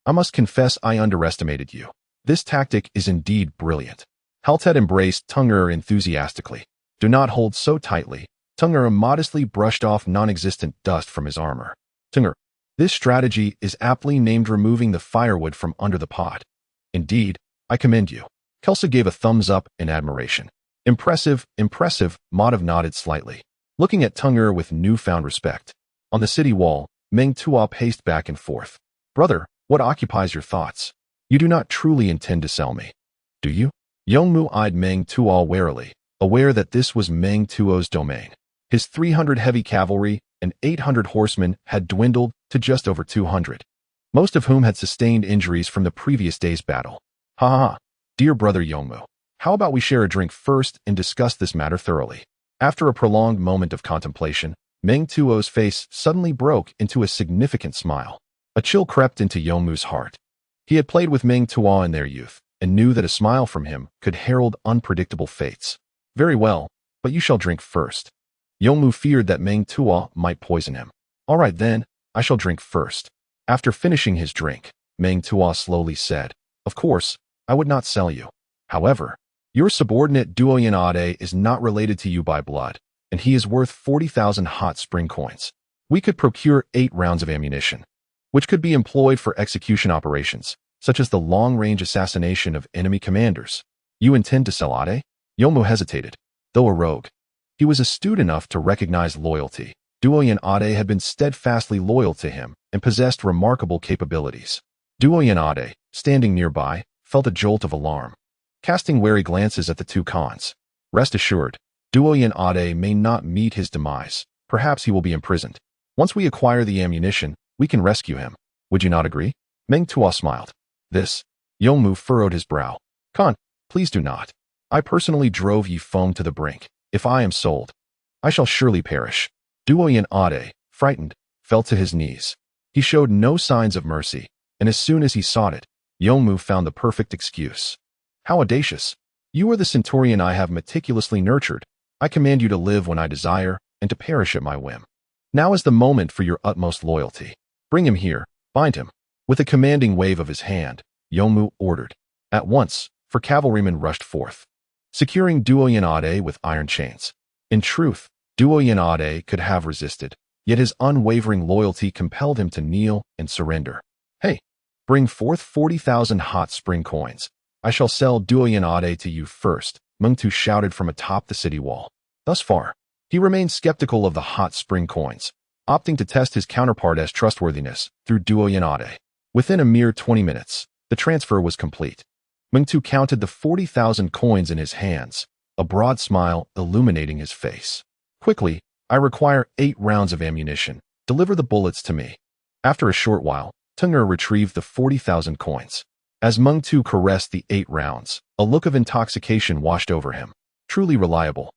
I must confess I underestimated you. This tactic is indeed brilliant. Halted embraced Ting'er enthusiastically. Do not hold so tightly. Ting'er modestly brushed off non-existent dust from his armor. Ting'er. This strategy is aptly named removing the firewood from under the pot. Indeed, I commend you. Kelsa gave a thumbs up in admiration. Impressive, impressive, Madhav nodded slightly, looking at Ting'er with newfound respect. On the city wall, Meng Tuo paced back and forth. Brother, what occupies your thoughts? You do not truly intend to sell me, do you? Yongmu eyed Meng Tuo warily, aware that this was Meng Tuo's domain. His 300 heavy cavalry and 800 horsemen had dwindled to just over 200, most of whom had sustained injuries from the previous day's battle. Ha ha ha, dear brother Yongmu, how about we share a drink first and discuss this matter thoroughly? After a prolonged moment of contemplation, Meng Tuo's face suddenly broke into a significant smile. A chill crept into Yongmu's heart. He had played with Meng Tuo in their youth, and knew that a smile from him could herald unpredictable fates. Very well, but you shall drink first. Yongmu feared that Meng Tuo might poison him. All right then, I shall drink first. After finishing his drink, Meng Tuo slowly said, Of course, I would not sell you. However, your subordinate Duoyen Ade is not related to you by blood, and he is worth 40,000 hot spring coins. We could procure 8 rounds of ammunition, which could be employed for execution operations, such as the long-range assassination of enemy commanders. You intend to sell Ade? Yongmu hesitated. Though a rogue, he was astute enough to recognize loyalty. Duoyen Ade had been steadfastly loyal to him and possessed remarkable capabilities. Duoyen Ade, standing nearby, felt a jolt of alarm. Casting wary glances at the two Khans. Rest assured, Duoyen Ade may not meet his demise. Perhaps he will be imprisoned. Once we acquire the ammunition, we can rescue him. Would you not agree? Meng Tuo smiled. This. Yongmu furrowed his brow. Khan, please do not. I personally drove Ye Feng to the brink. If I am sold, I shall surely perish. Duoyen Ade, frightened, fell to his knees. He showed no signs of mercy, and as soon as he sought it, Yongmu found the perfect excuse. How audacious. You are the centurion I have meticulously nurtured. I command you to live when I desire, and to perish at my whim. Now is the moment for your utmost loyalty. Bring him here, bind him. With a commanding wave of his hand, Yongmu ordered. At once, 4 cavalrymen rushed forth, securing Duoyen Ade with iron chains. In truth, Duoyen Ade could have resisted, yet his unwavering loyalty compelled him to kneel and surrender. Hey, bring forth 40,000 hot spring coins. I shall sell Duoyen Ade to you first, Meng Tu shouted from atop the city wall. Thus far, he remained skeptical of the hot spring coins, opting to test his counterpart's trustworthiness through Duoyen Ade. Within a mere 20 minutes, the transfer was complete. Meng Tu counted the 40,000 coins in his hands, a broad smile illuminating his face. Quickly, I require 8 rounds of ammunition. Deliver the bullets to me. After a short while, Ting'er retrieved the 40,000 coins. As Meng Tu caressed the 8 rounds, a look of intoxication washed over him. Truly reliable.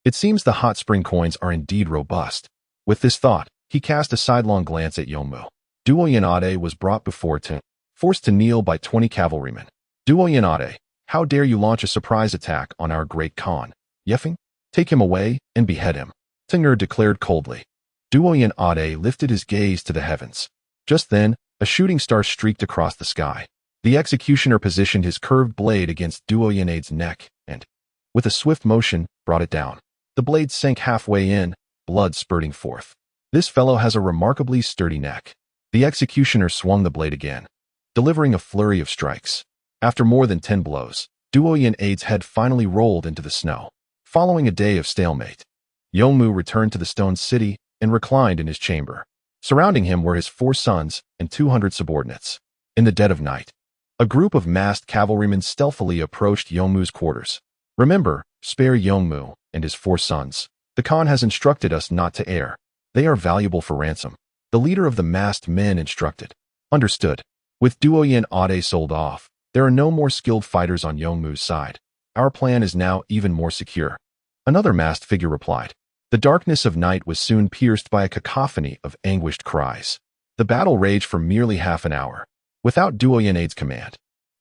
It seems the hot spring coins are indeed robust. With this thought, he cast a sidelong glance at Yongmu. Duoyen Ade was brought before Ting, forced to kneel by 20 cavalrymen. Duoyen Ade, how dare you launch a surprise attack on our great Khan? Ye Feng? Take him away and behead him. Ting'er declared coldly. Duoyen Ade lifted his gaze to the heavens. Just then, a shooting star streaked across the sky. The executioner positioned his curved blade against Duoyen Ade's neck and, with a swift motion, brought it down. The blade sank halfway in, blood spurting forth. This fellow has a remarkably sturdy neck. The executioner swung the blade again, delivering a flurry of strikes. After more than 10 blows, Duoyen Ade's head finally rolled into the snow. Following a day of stalemate, Yongmu returned to the stone city and reclined in his chamber. Surrounding him were his 4 sons and 200 subordinates. In the dead of night, a group of masked cavalrymen stealthily approached Yongmu's quarters. Remember, spare Yongmu and his 4 sons. The Khan has instructed us not to err. They are valuable for ransom. The leader of the masked men instructed. Understood. With Duoyen Ade sold off, there are no more skilled fighters on Yongmu's side. Our plan is now even more secure. Another masked figure replied. The darkness of night was soon pierced by a cacophony of anguished cries. The battle raged for merely half an hour. Without Duoyunade's command,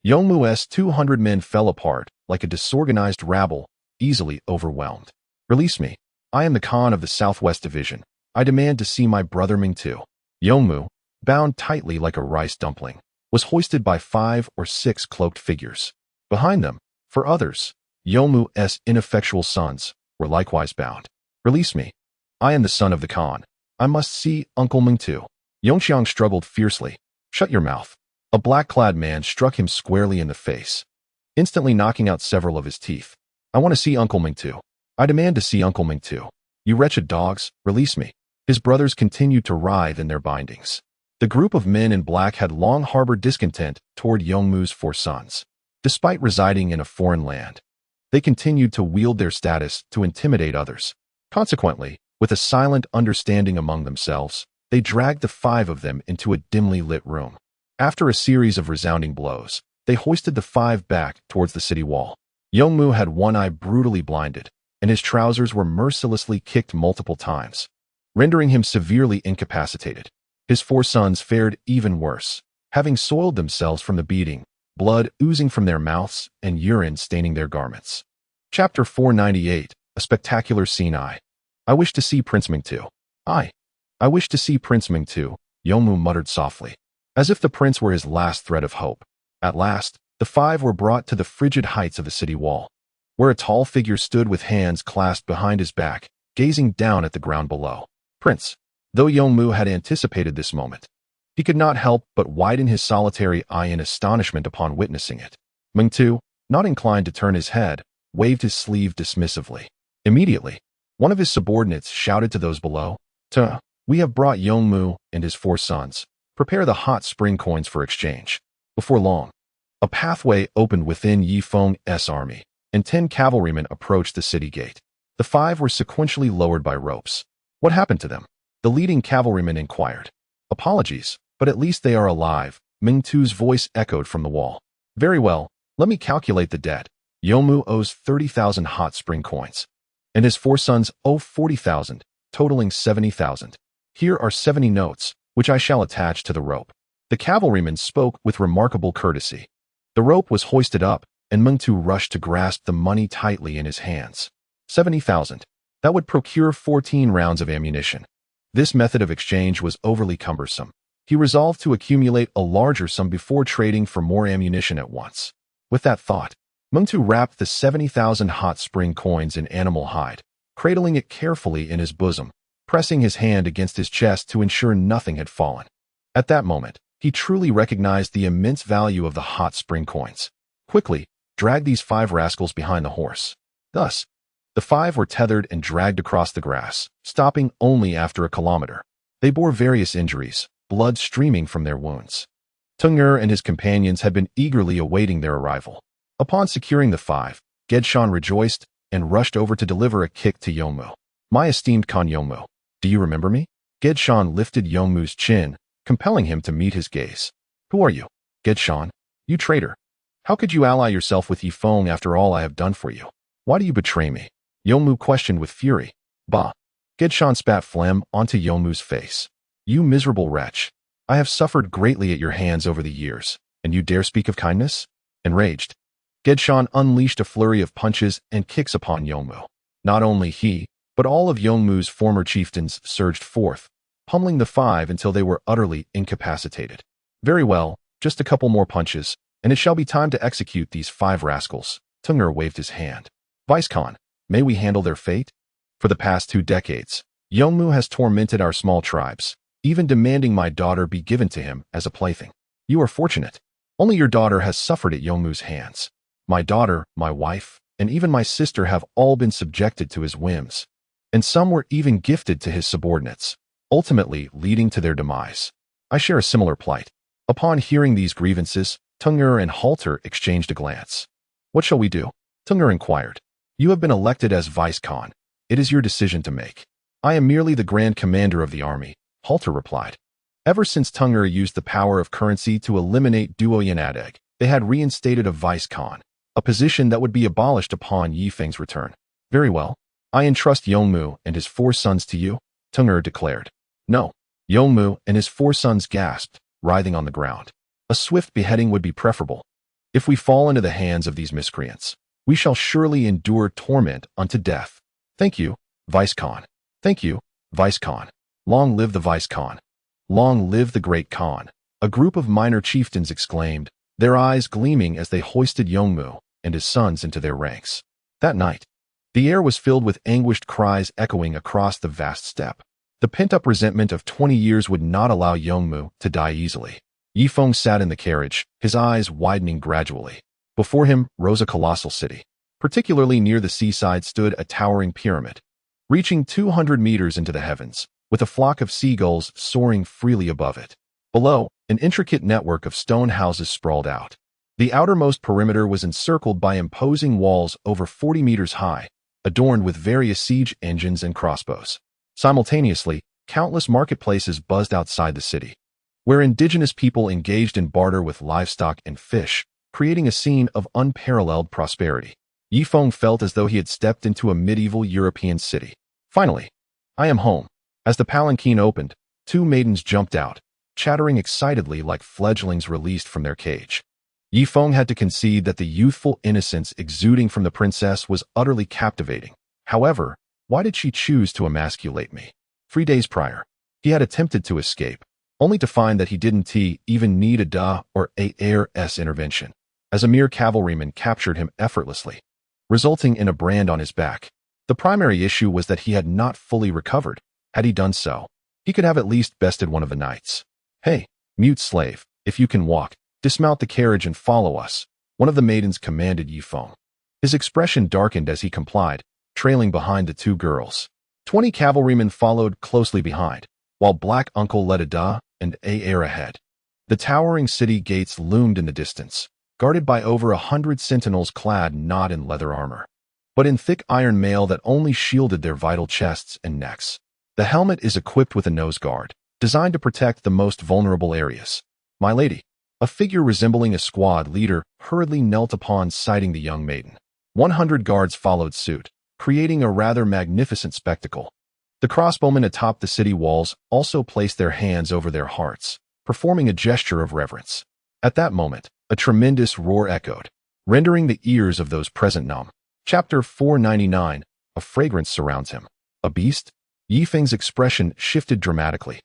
Yongmu's 200 men fell apart like a disorganized rabble, easily overwhelmed. Release me. I am the Khan of the Southwest Division. I demand to see my brother Mingtu. Yongmu, bound tightly like a rice dumpling, was hoisted by 5 or 6 cloaked figures. Behind them, for others, Yongmu's ineffectual sons were likewise bound. Release me. I am the son of the Khan. I must see Uncle Mingtu. Yongxiang struggled fiercely. Shut your mouth. A black-clad man struck him squarely in the face, instantly knocking out several of his teeth. I want to see Uncle Mingtu. I demand to see Uncle Mingtu. You wretched dogs, release me. His brothers continued to writhe in their bindings. The group of men in black had long harbored discontent toward Yongmu's 4 sons. Despite residing in a foreign land, they continued to wield their status to intimidate others. Consequently, with a silent understanding among themselves, they dragged the 5 of them into a dimly lit room. After a series of resounding blows, they hoisted the 5 back towards the city wall. Yongmu had one eye brutally blinded, and his trousers were mercilessly kicked multiple times, rendering him severely incapacitated. His 4 sons fared even worse, having soiled themselves from the beating, blood oozing from their mouths and urine staining their garments. Chapter 498, A Spectacular Scene. I wish to see Prince Mingtu. I wish to see Prince Mingtu, Yongmu muttered softly, as if the prince were his last thread of hope. At last, the 5 were brought to the frigid heights of the city wall, where a tall figure stood with hands clasped behind his back, gazing down at the ground below. Prince. Though Yongmu had anticipated this moment, he could not help but widen his solitary eye in astonishment upon witnessing it. Mingtu, not inclined to turn his head, waved his sleeve dismissively. Immediately, one of his subordinates shouted to those below, We have brought Yongmu and his 4 sons. Prepare the hot spring coins for exchange. Before long, a pathway opened within Ye Feng's army, and 10 cavalrymen approached the city gate. The 5 were sequentially lowered by ropes. What happened to them? The leading cavalryman inquired. Apologies, but at least they are alive, Mingtu's voice echoed from the wall. Very well, let me calculate the debt. Yongmu owes 30,000 hot spring coins, and his 4 sons owe 40,000, totaling 70,000. Here are 70 notes, which I shall attach to the rope. The cavalryman spoke with remarkable courtesy. The rope was hoisted up, and Mingtu rushed to grasp the money tightly in his hands. 70,000. That would procure 14 rounds of ammunition. This method of exchange was overly cumbersome. He resolved to accumulate a larger sum before trading for more ammunition at once. With that thought, Mingtu wrapped the 70,000 hot spring coins in animal hide, cradling it carefully in his bosom, pressing his hand against his chest to ensure nothing had fallen. At that moment, he truly recognized the immense value of the hot spring coins. Quickly, drag these 5 rascals behind the horse. Thus, the 5 were tethered and dragged across the grass, stopping only after a kilometer. They bore various injuries, blood streaming from their wounds. Teng'er and his companions had been eagerly awaiting their arrival. Upon securing the 5, Gedshan rejoiced and rushed over to deliver a kick to Yongmu. My esteemed Khan Yongmu, do you remember me? Gedshan lifted Yongmu's chin, compelling him to meet his gaze. Who are you? Gedshan, you traitor. How could you ally yourself with Ye Feng after all I have done for you? Why do you betray me? Yongmu questioned with fury. Bah! Gedshan spat phlegm onto Yongmu's face. You miserable wretch. I have suffered greatly at your hands over the years, and you dare speak of kindness? Enraged, Gedshan unleashed a flurry of punches and kicks upon Yongmu. Not only he, but all of Yongmu's former chieftains surged forth, pummeling the 5 until they were utterly incapacitated. Very well, just a couple more punches, and it shall be time to execute these 5 rascals. Teng'er waved his hand. Vice Khan, may we handle their fate? For the past 2 decades, Yongmu has tormented our small tribes, even demanding my daughter be given to him as a plaything. You are fortunate. Only your daughter has suffered at Yongmu's hands. My daughter, my wife, and even my sister have all been subjected to his whims, and some were even gifted to his subordinates, ultimately leading to their demise. I share a similar plight. Upon hearing these grievances, Teng'er and Halter exchanged a glance. What shall we do? Teng'er inquired. You have been elected as Vice Khan. It is your decision to make. I am merely the Grand Commander of the army, Halter replied. Ever since Teng'er used the power of currency to eliminate Duoyunadag, they had reinstated a Vice Khan, a position that would be abolished upon Ye Feng's return. Very well. I entrust Yongmu and his 4 sons to you, Teng'er declared. No. Yongmu and his 4 sons gasped, writhing on the ground. A swift beheading would be preferable. If we fall into the hands of these miscreants, we shall surely endure torment unto death. Thank you, Vice Khan. Thank you, Vice Khan. Long live the Vice Khan. Long live the great Khan. A group of minor chieftains exclaimed, their eyes gleaming as they hoisted Yongmu and his sons into their ranks. That night, the air was filled with anguished cries echoing across the vast steppe. The pent-up resentment of 20 years would not allow Yongmu to die easily. Ye Feng sat in the carriage, his eyes widening gradually. Before him rose a colossal city. Particularly near the seaside stood a towering pyramid, reaching 200 meters into the heavens, with a flock of seagulls soaring freely above it. Below, an intricate network of stone houses sprawled out. The outermost perimeter was encircled by imposing walls over 40 meters high, adorned with various siege engines and crossbows. Simultaneously, countless marketplaces buzzed outside the city, where indigenous people engaged in barter with livestock and fish, creating a scene of unparalleled prosperity. Ye Feng felt as though he had stepped into a medieval European city. Finally, I am home. As the palanquin opened, 2 maidens jumped out, chattering excitedly like fledglings released from their cage. Ye Feng had to concede that the youthful innocence exuding from the princess was utterly captivating. However, why did she choose to emasculate me? 3 days prior, he had attempted to escape, only to find that he didn't even need a da or a heir's intervention, as a mere cavalryman captured him effortlessly, resulting in a brand on his back. The primary issue was that he had not fully recovered. Had he done so, he could have at least bested one of the knights. Hey, mute slave, if you can walk, dismount the carriage and follow us, one of the maidens commanded Ye Feng. His expression darkened as he complied, trailing behind the 2 girls. 20 cavalrymen followed closely behind, while Black Uncle led a da and a heir ahead. The towering city gates loomed in the distance, guarded by over 100 sentinels clad not in leather armor, but in thick iron mail that only shielded their vital chests and necks. The helmet is equipped with a nose guard, designed to protect the most vulnerable areas. My lady, a figure resembling a squad leader hurriedly knelt upon sighting the young maiden. 100 guards followed suit, creating a rather magnificent spectacle. The crossbowmen atop the city walls also placed their hands over their hearts, performing a gesture of reverence. At that moment, a tremendous roar echoed, rendering the ears of those present numb. Chapter 499. A fragrance surrounds him. A beast? Ye Feng's expression shifted dramatically.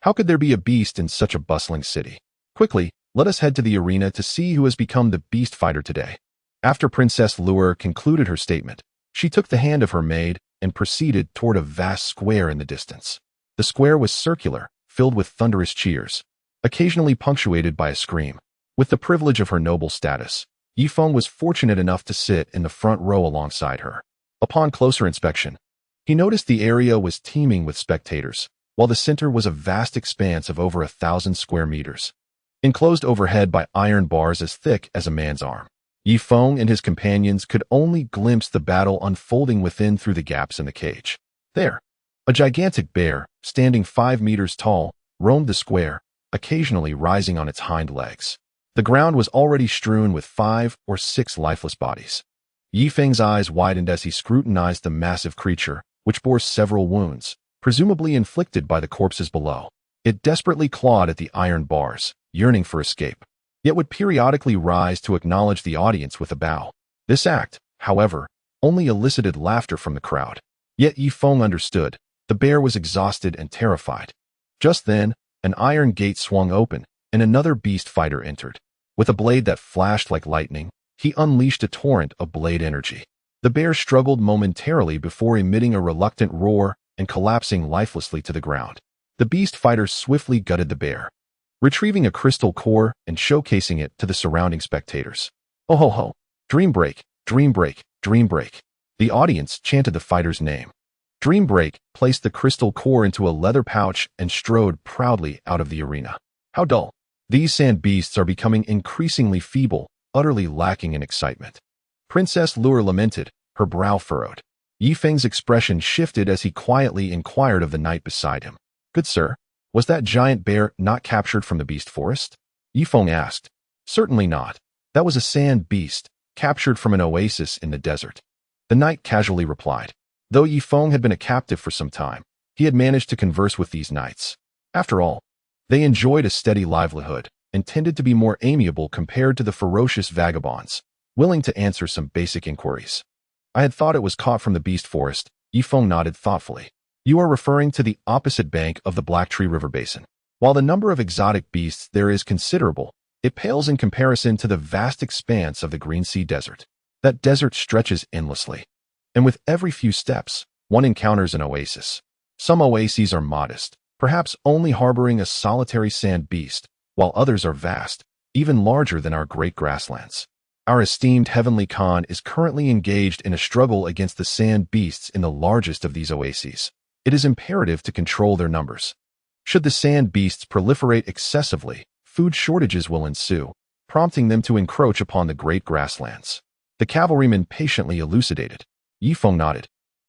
How could there be a beast in such a bustling city? Quickly, let us head to the arena to see who has become the beast fighter today. After Princess Luer concluded her statement, she took the hand of her maid and proceeded toward a vast square in the distance. The square was circular, filled with thunderous cheers, occasionally punctuated by a scream. With the privilege of her noble status, Ye Feng was fortunate enough to sit in the front row alongside her. Upon closer inspection, he noticed the area was teeming with spectators, while the center was a vast expanse of over 1,000 square meters, enclosed overhead by iron bars as thick as a man's arm. Ye Feng and his companions could only glimpse the battle unfolding within through the gaps in the cage. There, a gigantic bear, standing 5 meters tall, roamed the square, occasionally rising on its hind legs. The ground was already strewn with 5 or 6 lifeless bodies. Ye Feng's eyes widened as he scrutinized the massive creature, which bore several wounds, presumably inflicted by the corpses below. It desperately clawed at the iron bars, yearning for escape, yet would periodically rise to acknowledge the audience with a bow. This act, however, only elicited laughter from the crowd. Yet Ye Feng understood. The bear was exhausted and terrified. Just then, an iron gate swung open, and another beast fighter entered. With a blade that flashed like lightning, he unleashed a torrent of blade energy. The bear struggled momentarily before emitting a reluctant roar and collapsing lifelessly to the ground. The beast fighter swiftly gutted the bear, retrieving a crystal core and showcasing it to the surrounding spectators. Oh ho ho! Dream break, dream break, dream break. The audience chanted the fighter's name. Dream break placed the crystal core into a leather pouch and strode proudly out of the arena. How dull. These sand beasts are becoming increasingly feeble, utterly lacking in excitement. Princess Luer lamented, her brow furrowed. Ye Feng's expression shifted as he quietly inquired of the knight beside him. Good sir, was that giant bear not captured from the beast forest? Ye Feng asked. Certainly not. That was a sand beast, captured from an oasis in the desert. The knight casually replied. Though Ye Feng had been a captive for some time, he had managed to converse with these knights. After all, they enjoyed a steady livelihood and tended to be more amiable compared to the ferocious vagabonds, willing to answer some basic inquiries. I had thought it was caught from the beast forest. Ye Feng nodded thoughtfully. You are referring to the opposite bank of the Black Tree River Basin. While the number of exotic beasts there is considerable, it pales in comparison to the vast expanse of the Green Sea Desert. That desert stretches endlessly, and with every few steps, one encounters an oasis. Some oases are modest, perhaps only harboring a solitary sand beast, while others are vast, even larger than our great grasslands. Our esteemed Heavenly Khan is currently engaged in a struggle against the sand beasts in the largest of these oases. It is imperative to control their numbers. Should the sand beasts proliferate excessively, food shortages will ensue, prompting them to encroach upon the great grasslands. The cavalryman patiently elucidated. Ye Feng nodded,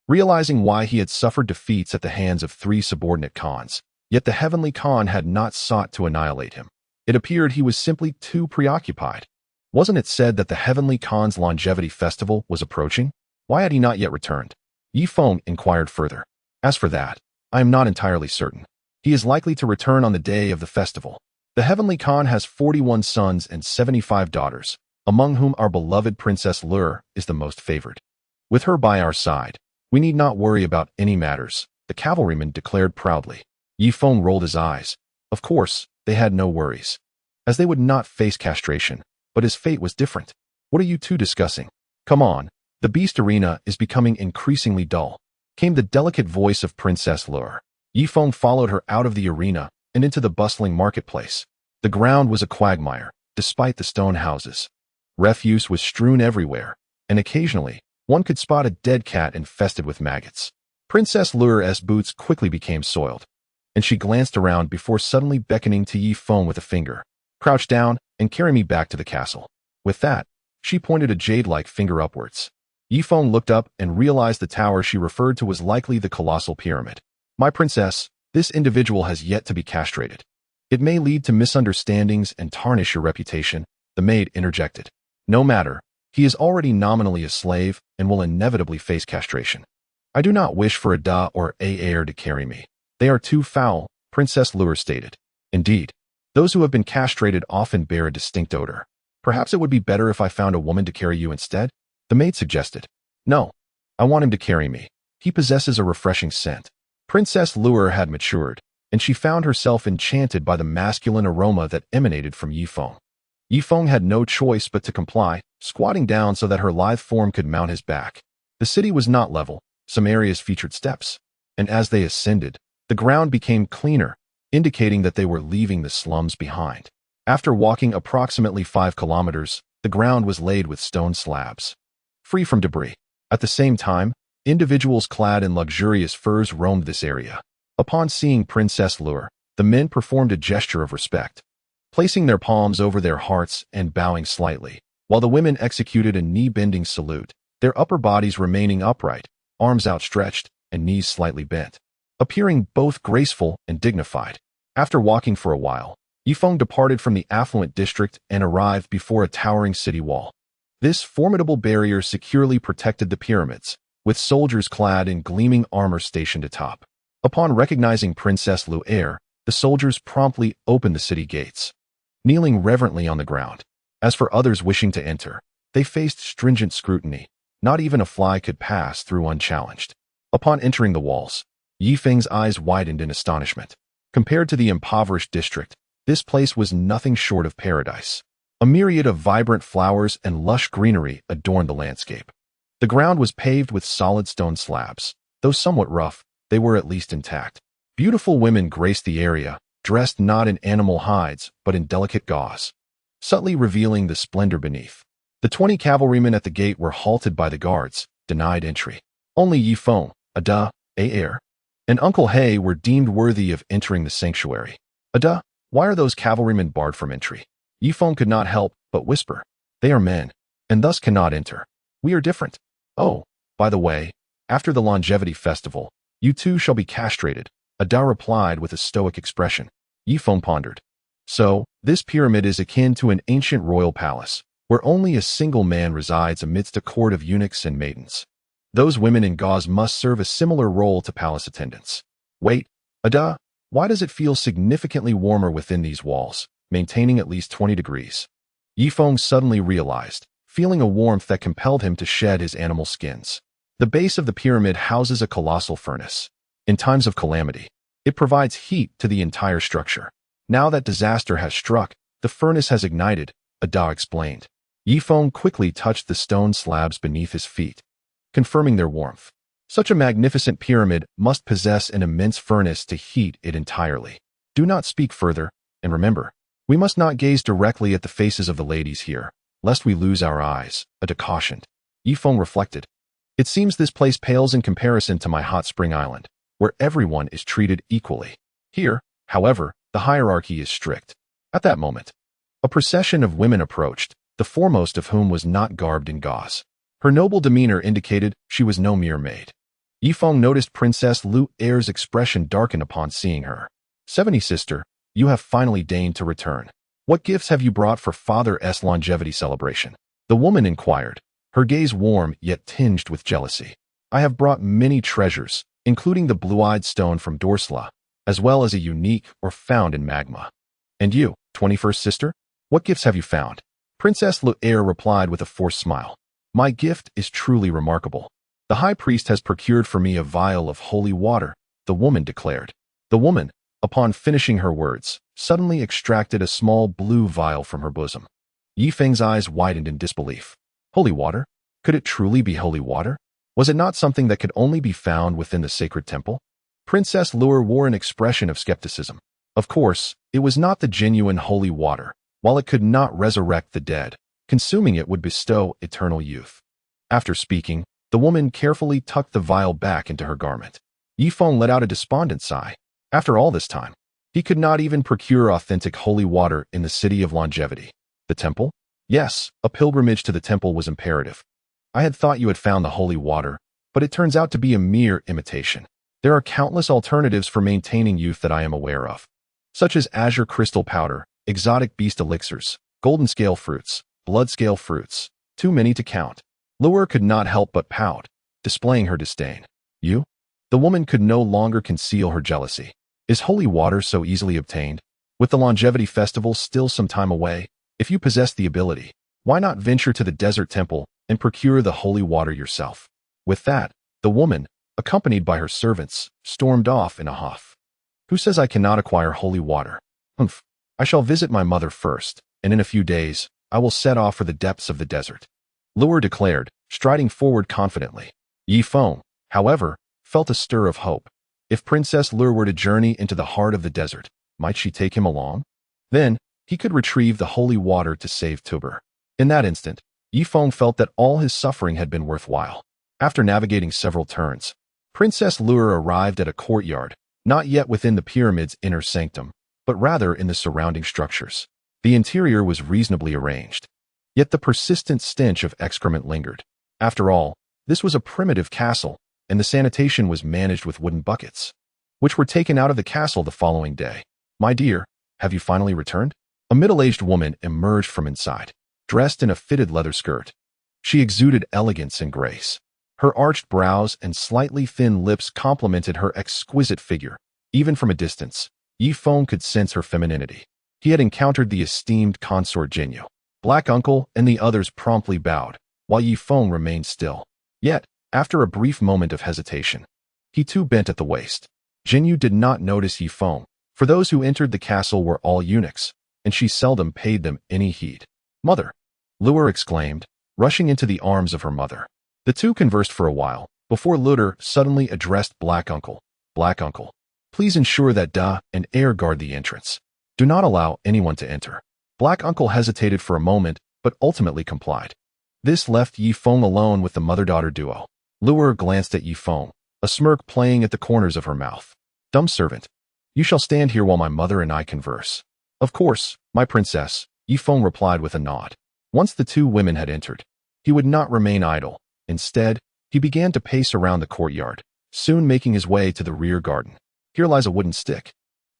realizing why he had suffered defeats at the hands of 3 subordinate Khans, yet the Heavenly Khan had not sought to annihilate him. It appeared he was simply too preoccupied. Wasn't it said that the Heavenly Khan's longevity festival was approaching? Why had he not yet returned? Ye Feng inquired further. As for that, I am not entirely certain. He is likely to return on the day of the festival. The Heavenly Khan has 41 sons and 75 daughters, among whom our beloved Princess Lure is the most favored. With her by our side, we need not worry about any matters, the cavalryman declared proudly. Ye Feng rolled his eyes. Of course, they had no worries, as they would not face castration, but his fate was different. What are you two discussing? Come on, the beast arena is becoming increasingly dull, came the delicate voice of Princess Lure. Ye Feng followed her out of the arena and into the bustling marketplace. The ground was a quagmire, despite the stone houses. Refuse was strewn everywhere, and occasionally, one could spot a dead cat infested with maggots. Princess Lure's boots quickly became soiled, and she glanced around before suddenly beckoning to Ye Feng with a finger. Crouch down and carry me back to the castle. With that, she pointed a jade-like finger upwards. Ye Feng looked up and realized the tower she referred to was likely the colossal pyramid. My princess, this individual has yet to be castrated. It may lead to misunderstandings and tarnish your reputation, the maid interjected. No matter, he is already nominally a slave and will inevitably face castration. I do not wish for a da or a heir to carry me. They are too foul, Princess Lure stated. Indeed, those who have been castrated often bear a distinct odor. Perhaps it would be better if I found a woman to carry you instead? The maid suggested. No, I want him to carry me. He possesses a refreshing scent. Princess Lure had matured, and she found herself enchanted by the masculine aroma that emanated from Ye Feng. Ye Feng had no choice but to comply, squatting down so that her lithe form could mount his back. The city was not level, some areas featured steps, and as they ascended, the ground became cleaner, indicating that they were leaving the slums behind. After walking approximately 5 kilometers, the ground was laid with stone slabs, free from debris. At the same time, individuals clad in luxurious furs roamed this area. Upon seeing Princess Lure, the men performed a gesture of respect, placing their palms over their hearts and bowing slightly, while the women executed a knee-bending salute, their upper bodies remaining upright, arms outstretched, and knees slightly bent, appearing both graceful and dignified. After walking for a while, Ye Feng departed from the affluent district and arrived before a towering city wall. This formidable barrier securely protected the pyramids, with soldiers clad in gleaming armor stationed atop. Upon recognizing Princess Lure, the soldiers promptly opened the city gates, kneeling reverently on the ground. As for others wishing to enter, they faced stringent scrutiny. Not even a fly could pass through unchallenged. Upon entering the walls, Ye Feng's eyes widened in astonishment. Compared to the impoverished district, this place was nothing short of paradise. A myriad of vibrant flowers and lush greenery adorned the landscape. The ground was paved with solid stone slabs. Though somewhat rough, they were at least intact. Beautiful women graced the area, dressed not in animal hides, but in delicate gauze, subtly revealing the splendor beneath. The 20 cavalrymen at the gate were halted by the guards, denied entry. Only Ye Feng, a heir, and Uncle He were deemed worthy of entering the sanctuary. Why are those cavalrymen barred from entry? Ye Feng could not help but whisper. They are men, and thus cannot enter. We are different. Oh, by the way, after the longevity festival, you two shall be castrated, Ada replied with a stoic expression. Ye Feng pondered. So, this pyramid is akin to an ancient royal palace, where only a single man resides amidst a court of eunuchs and maidens. Those women in gauze must serve a similar role to palace attendants. Wait, Ada, why does it feel significantly warmer within these walls, maintaining at least 20 degrees? Ye Feng suddenly realized, feeling a warmth that compelled him to shed his animal skins. The base of the pyramid houses a colossal furnace. In times of calamity, it provides heat to the entire structure. Now that disaster has struck, the furnace has ignited, Ada explained. Ye Feng quickly touched the stone slabs beneath his feet, confirming their warmth. Such a magnificent pyramid must possess an immense furnace to heat it entirely. Do not speak further, and remember, we must not gaze directly at the faces of the ladies here, lest we lose our eyes, Ada cautioned. Ye Feng reflected. It seems this place pales in comparison to my hot spring island, where everyone is treated equally. Here, however, the hierarchy is strict. At that moment, a procession of women approached, the foremost of whom was not garbed in gauze. Her noble demeanor indicated she was no mere maid. Ye Feng noticed Princess Lu Er's expression darken upon seeing her. 70 sister, you have finally deigned to return. What gifts have you brought for Father's longevity celebration? The woman inquired, her gaze warm yet tinged with jealousy. I have brought many treasures, including the blue-eyed stone from Dorsla, as well as a unique or found in magma. And you, 21st sister? What gifts have you found? Princess Lu Er replied with a forced smile. My gift is truly remarkable. The high priest has procured for me a vial of holy water, the woman declared. The woman, upon finishing her words, suddenly extracted a small blue vial from her bosom. Ye Feng's eyes widened in disbelief. Holy water? Could it truly be holy water? Was it not something that could only be found within the sacred temple? Princess Lu wore an expression of skepticism. Of course, it was not the genuine holy water. While it could not resurrect the dead, consuming it would bestow eternal youth. After speaking, the woman carefully tucked the vial back into her garment. Ye Feng let out a despondent sigh. After all this time, he could not even procure authentic holy water in the city of longevity. The temple? Yes, a pilgrimage to the temple was imperative. I had thought you had found the holy water, but it turns out to be a mere imitation. There are countless alternatives for maintaining youth that I am aware of, such as azure crystal powder, exotic beast elixirs, golden scale fruits, blood scale fruits, too many to count. Lu could not help but pout, displaying her disdain. You? The woman could no longer conceal her jealousy. Is holy water so easily obtained? With the longevity festival still some time away, if you possess the ability, why not venture to the desert temple and procure the holy water yourself? With that, the woman, accompanied by her servants, stormed off in a huff. Who says I cannot acquire holy water? Humph. I shall visit my mother first, and in a few days, I will set off for the depths of the desert. Lu declared, striding forward confidently. Ye Feng, however, felt a stir of hope. If Princess Lu were to journey into the heart of the desert, might she take him along? Then, he could retrieve the holy water to save Tuber. In that instant, Ye Feng felt that all his suffering had been worthwhile. After navigating several turns, Princess Lu arrived at a courtyard, not yet within the pyramid's inner sanctum, but rather in the surrounding structures. The interior was reasonably arranged, yet the persistent stench of excrement lingered. After all, this was a primitive castle, and the sanitation was managed with wooden buckets, which were taken out of the castle the following day. My dear, have you finally returned? A middle-aged woman emerged from inside, dressed in a fitted leather skirt. She exuded elegance and grace. Her arched brows and slightly thin lips complemented her exquisite figure. Even from a distance, Ye Feng could sense her femininity. He had encountered the esteemed consort Jinyu. Black Uncle and the others promptly bowed, while Ye Feng remained still. Yet, after a brief moment of hesitation, he too bent at the waist. Jinyu did not notice Ye Feng, for those who entered the castle were all eunuchs, and she seldom paid them any heed. Mother! Lu exclaimed, rushing into the arms of her mother. The two conversed for a while, before Lu suddenly addressed Black Uncle. Black Uncle, please ensure that Da and Air guard the entrance. Do not allow anyone to enter. Black Uncle hesitated for a moment, but ultimately complied. This left Ye Feng alone with the mother-daughter duo. Lu glanced at Ye Feng, a smirk playing at the corners of her mouth. Dumb servant, you shall stand here while my mother and I converse. Of course, my princess, Ye Feng replied with a nod. Once the two women had entered, he would not remain idle. Instead, he began to pace around the courtyard, soon making his way to the rear garden. Here lies a wooden stick,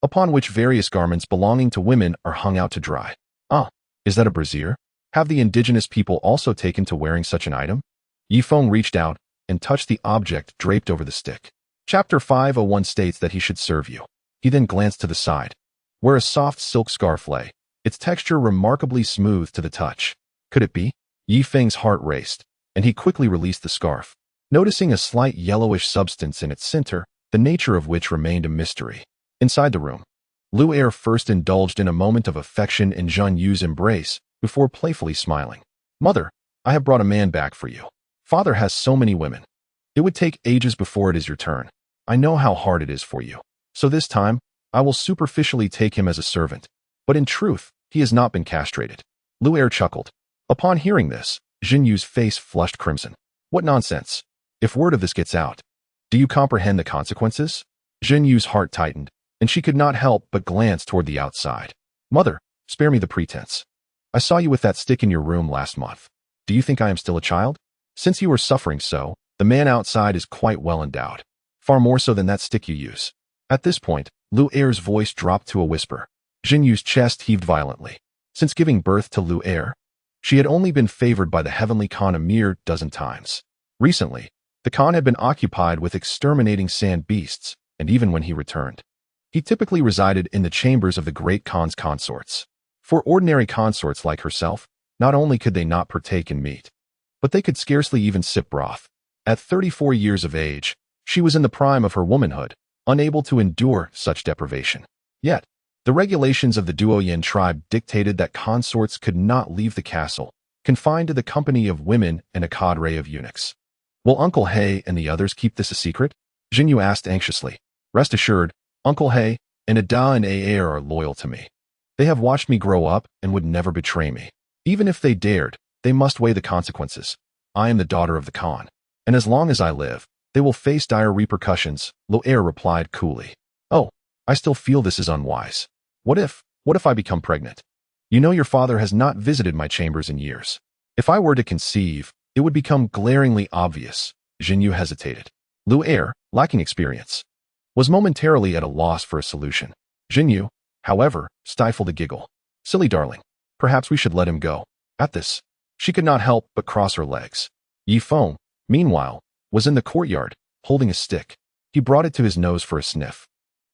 upon which various garments belonging to women are hung out to dry. Ah, is that a brazier? Have the indigenous people also taken to wearing such an item? Ye Feng reached out, and touched the object draped over the stick. Chapter 501 states that he should serve you. He then glanced to the side, where a soft silk scarf lay, its texture remarkably smooth to the touch. Could it be? Ye Feng's heart raced, and he quickly released the scarf, noticing a slight yellowish substance in its center, the nature of which remained a mystery. Inside the room, Lu Er first indulged in a moment of affection in Zhen Yu's embrace before playfully smiling. Mother, I have brought a man back for you. Father has so many women. It would take ages before it is your turn. I know how hard it is for you. So this time, I will superficially take him as a servant. But in truth, he has not been castrated. Lu Er chuckled. Upon hearing this, Zhen Yu's face flushed crimson. What nonsense. If word of this gets out, do you comprehend the consequences? Zhen Yu's heart tightened, and she could not help but glance toward the outside. Mother, spare me the pretense. I saw you with that stick in your room last month. Do you think I am still a child? Since you are suffering so, the man outside is quite well endowed. Far more so than that stick you use. At this point, Lu Er's voice dropped to a whisper. Zhen Yu's chest heaved violently. Since giving birth to Lu Er, she had only been favored by the heavenly Khan a mere dozen times. Recently, the Khan had been occupied with exterminating sand beasts, and even when he returned, he typically resided in the chambers of the great Khan's consorts. For ordinary consorts like herself, not only could they not partake in meat, but they could scarcely even sip broth. At 34 years of age, she was in the prime of her womanhood, unable to endure such deprivation. Yet, the regulations of the Duoyin tribe dictated that consorts could not leave the castle, confined to the company of women and a cadre of eunuchs. Will Uncle He and the others keep this a secret? Zhen Yu asked anxiously. Rest assured, Uncle He and Ada and Aer are loyal to me. They have watched me grow up and would never betray me. Even if they dared, they must weigh the consequences. I am the daughter of the Khan, and as long as I live, they will face dire repercussions, Lu Er replied coolly. Oh, I still feel this is unwise. What if I become pregnant? You know your father has not visited my chambers in years. If I were to conceive, it would become glaringly obvious. Zhen Yu hesitated. Lu Er, lacking experience, was momentarily at a loss for a solution. Zhen Yu, however, stifled a giggle. Silly darling, perhaps we should let him go. At this, she could not help but cross her legs. Ye Feng, meanwhile, was in the courtyard, holding a stick. He brought it to his nose for a sniff,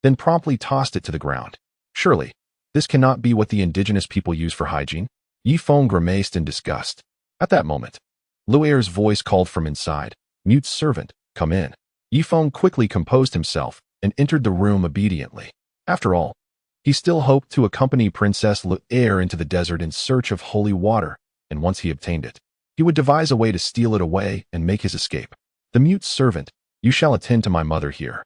then promptly tossed it to the ground. Surely, this cannot be what the indigenous people use for hygiene. Ye Feng grimaced in disgust. At that moment, Lu Er's voice called from inside. Mute servant, come in. Ye Feng quickly composed himself and entered the room obediently. After all, he still hoped to accompany Princess Lu Er into the desert in search of holy water, and once he obtained it, he would devise a way to steal it away and make his escape. The mute servant, you shall attend to my mother here.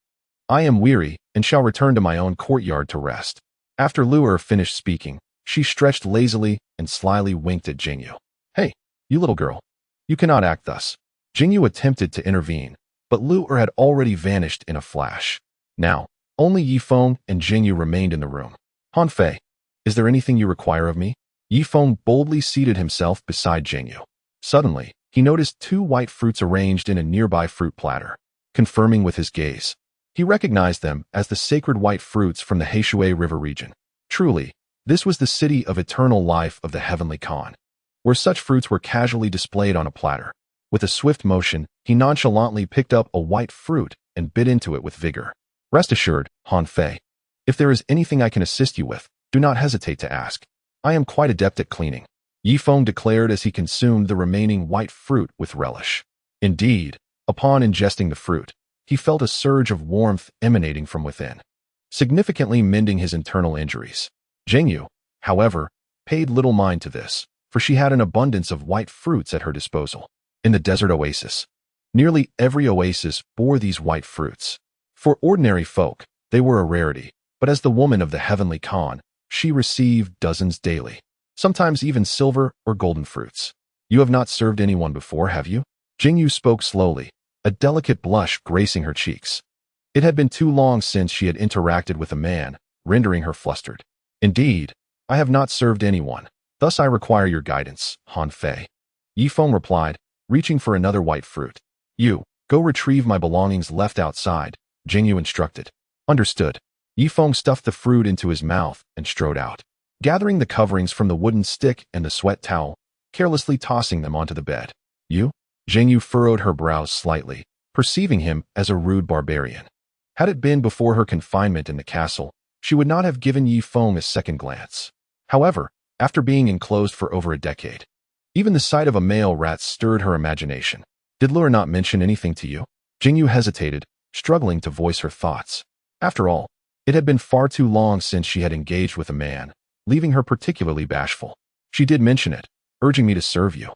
I am weary and shall return to my own courtyard to rest. After Lu Er finished speaking, she stretched lazily and slyly winked at Zhen Yu. Hey, you little girl. You cannot act thus. Zhen Yu attempted to intervene, but Lu Er had already vanished in a flash. Now, only Ye Feng and Zhen Yu remained in the room. Han Fei, is there anything you require of me? Ye Feng boldly seated himself beside Zhen Yu. Suddenly, he noticed 2 white fruits arranged in a nearby fruit platter. Confirming with his gaze, he recognized them as the sacred white fruits from the Heishui River region. Truly, this was the city of eternal life of the heavenly Khan, where such fruits were casually displayed on a platter. With a swift motion, he nonchalantly picked up a white fruit and bit into it with vigor. Rest assured, Han Fei, if there is anything I can assist you with, do not hesitate to ask. I am quite adept at cleaning, Ye Feng declared as he consumed the remaining white fruit with relish. Indeed, upon ingesting the fruit, he felt a surge of warmth emanating from within, significantly mending his internal injuries. Zhen Yu, however, paid little mind to this, for she had an abundance of white fruits at her disposal. In the desert oasis, nearly every oasis bore these white fruits. For ordinary folk, they were a rarity, but as the woman of the heavenly Khan, she received dozens daily, sometimes even silver or golden fruits. You have not served anyone before, have you? Zhen Yu spoke slowly, a delicate blush gracing her cheeks. It had been too long since she had interacted with a man, rendering her flustered. Indeed, I have not served anyone, thus I require your guidance, Han Fei. Ye Feng replied, reaching for another white fruit. You, go retrieve my belongings left outside, Zhen Yu instructed. Understood. Ye Feng stuffed the fruit into his mouth and strode out, gathering the coverings from the wooden stick and the sweat towel, carelessly tossing them onto the bed. You? Jing Yu furrowed her brows slightly, perceiving him as a rude barbarian. Had it been before her confinement in the castle, she would not have given Ye Feng a second glance. However, after being enclosed for over a decade, even the sight of a male rat stirred her imagination. Did Lure not mention anything to you? Jing Yu hesitated, struggling to voice her thoughts. After all, it had been far too long since she had engaged with a man, leaving her particularly bashful. She did mention it, urging me to serve you.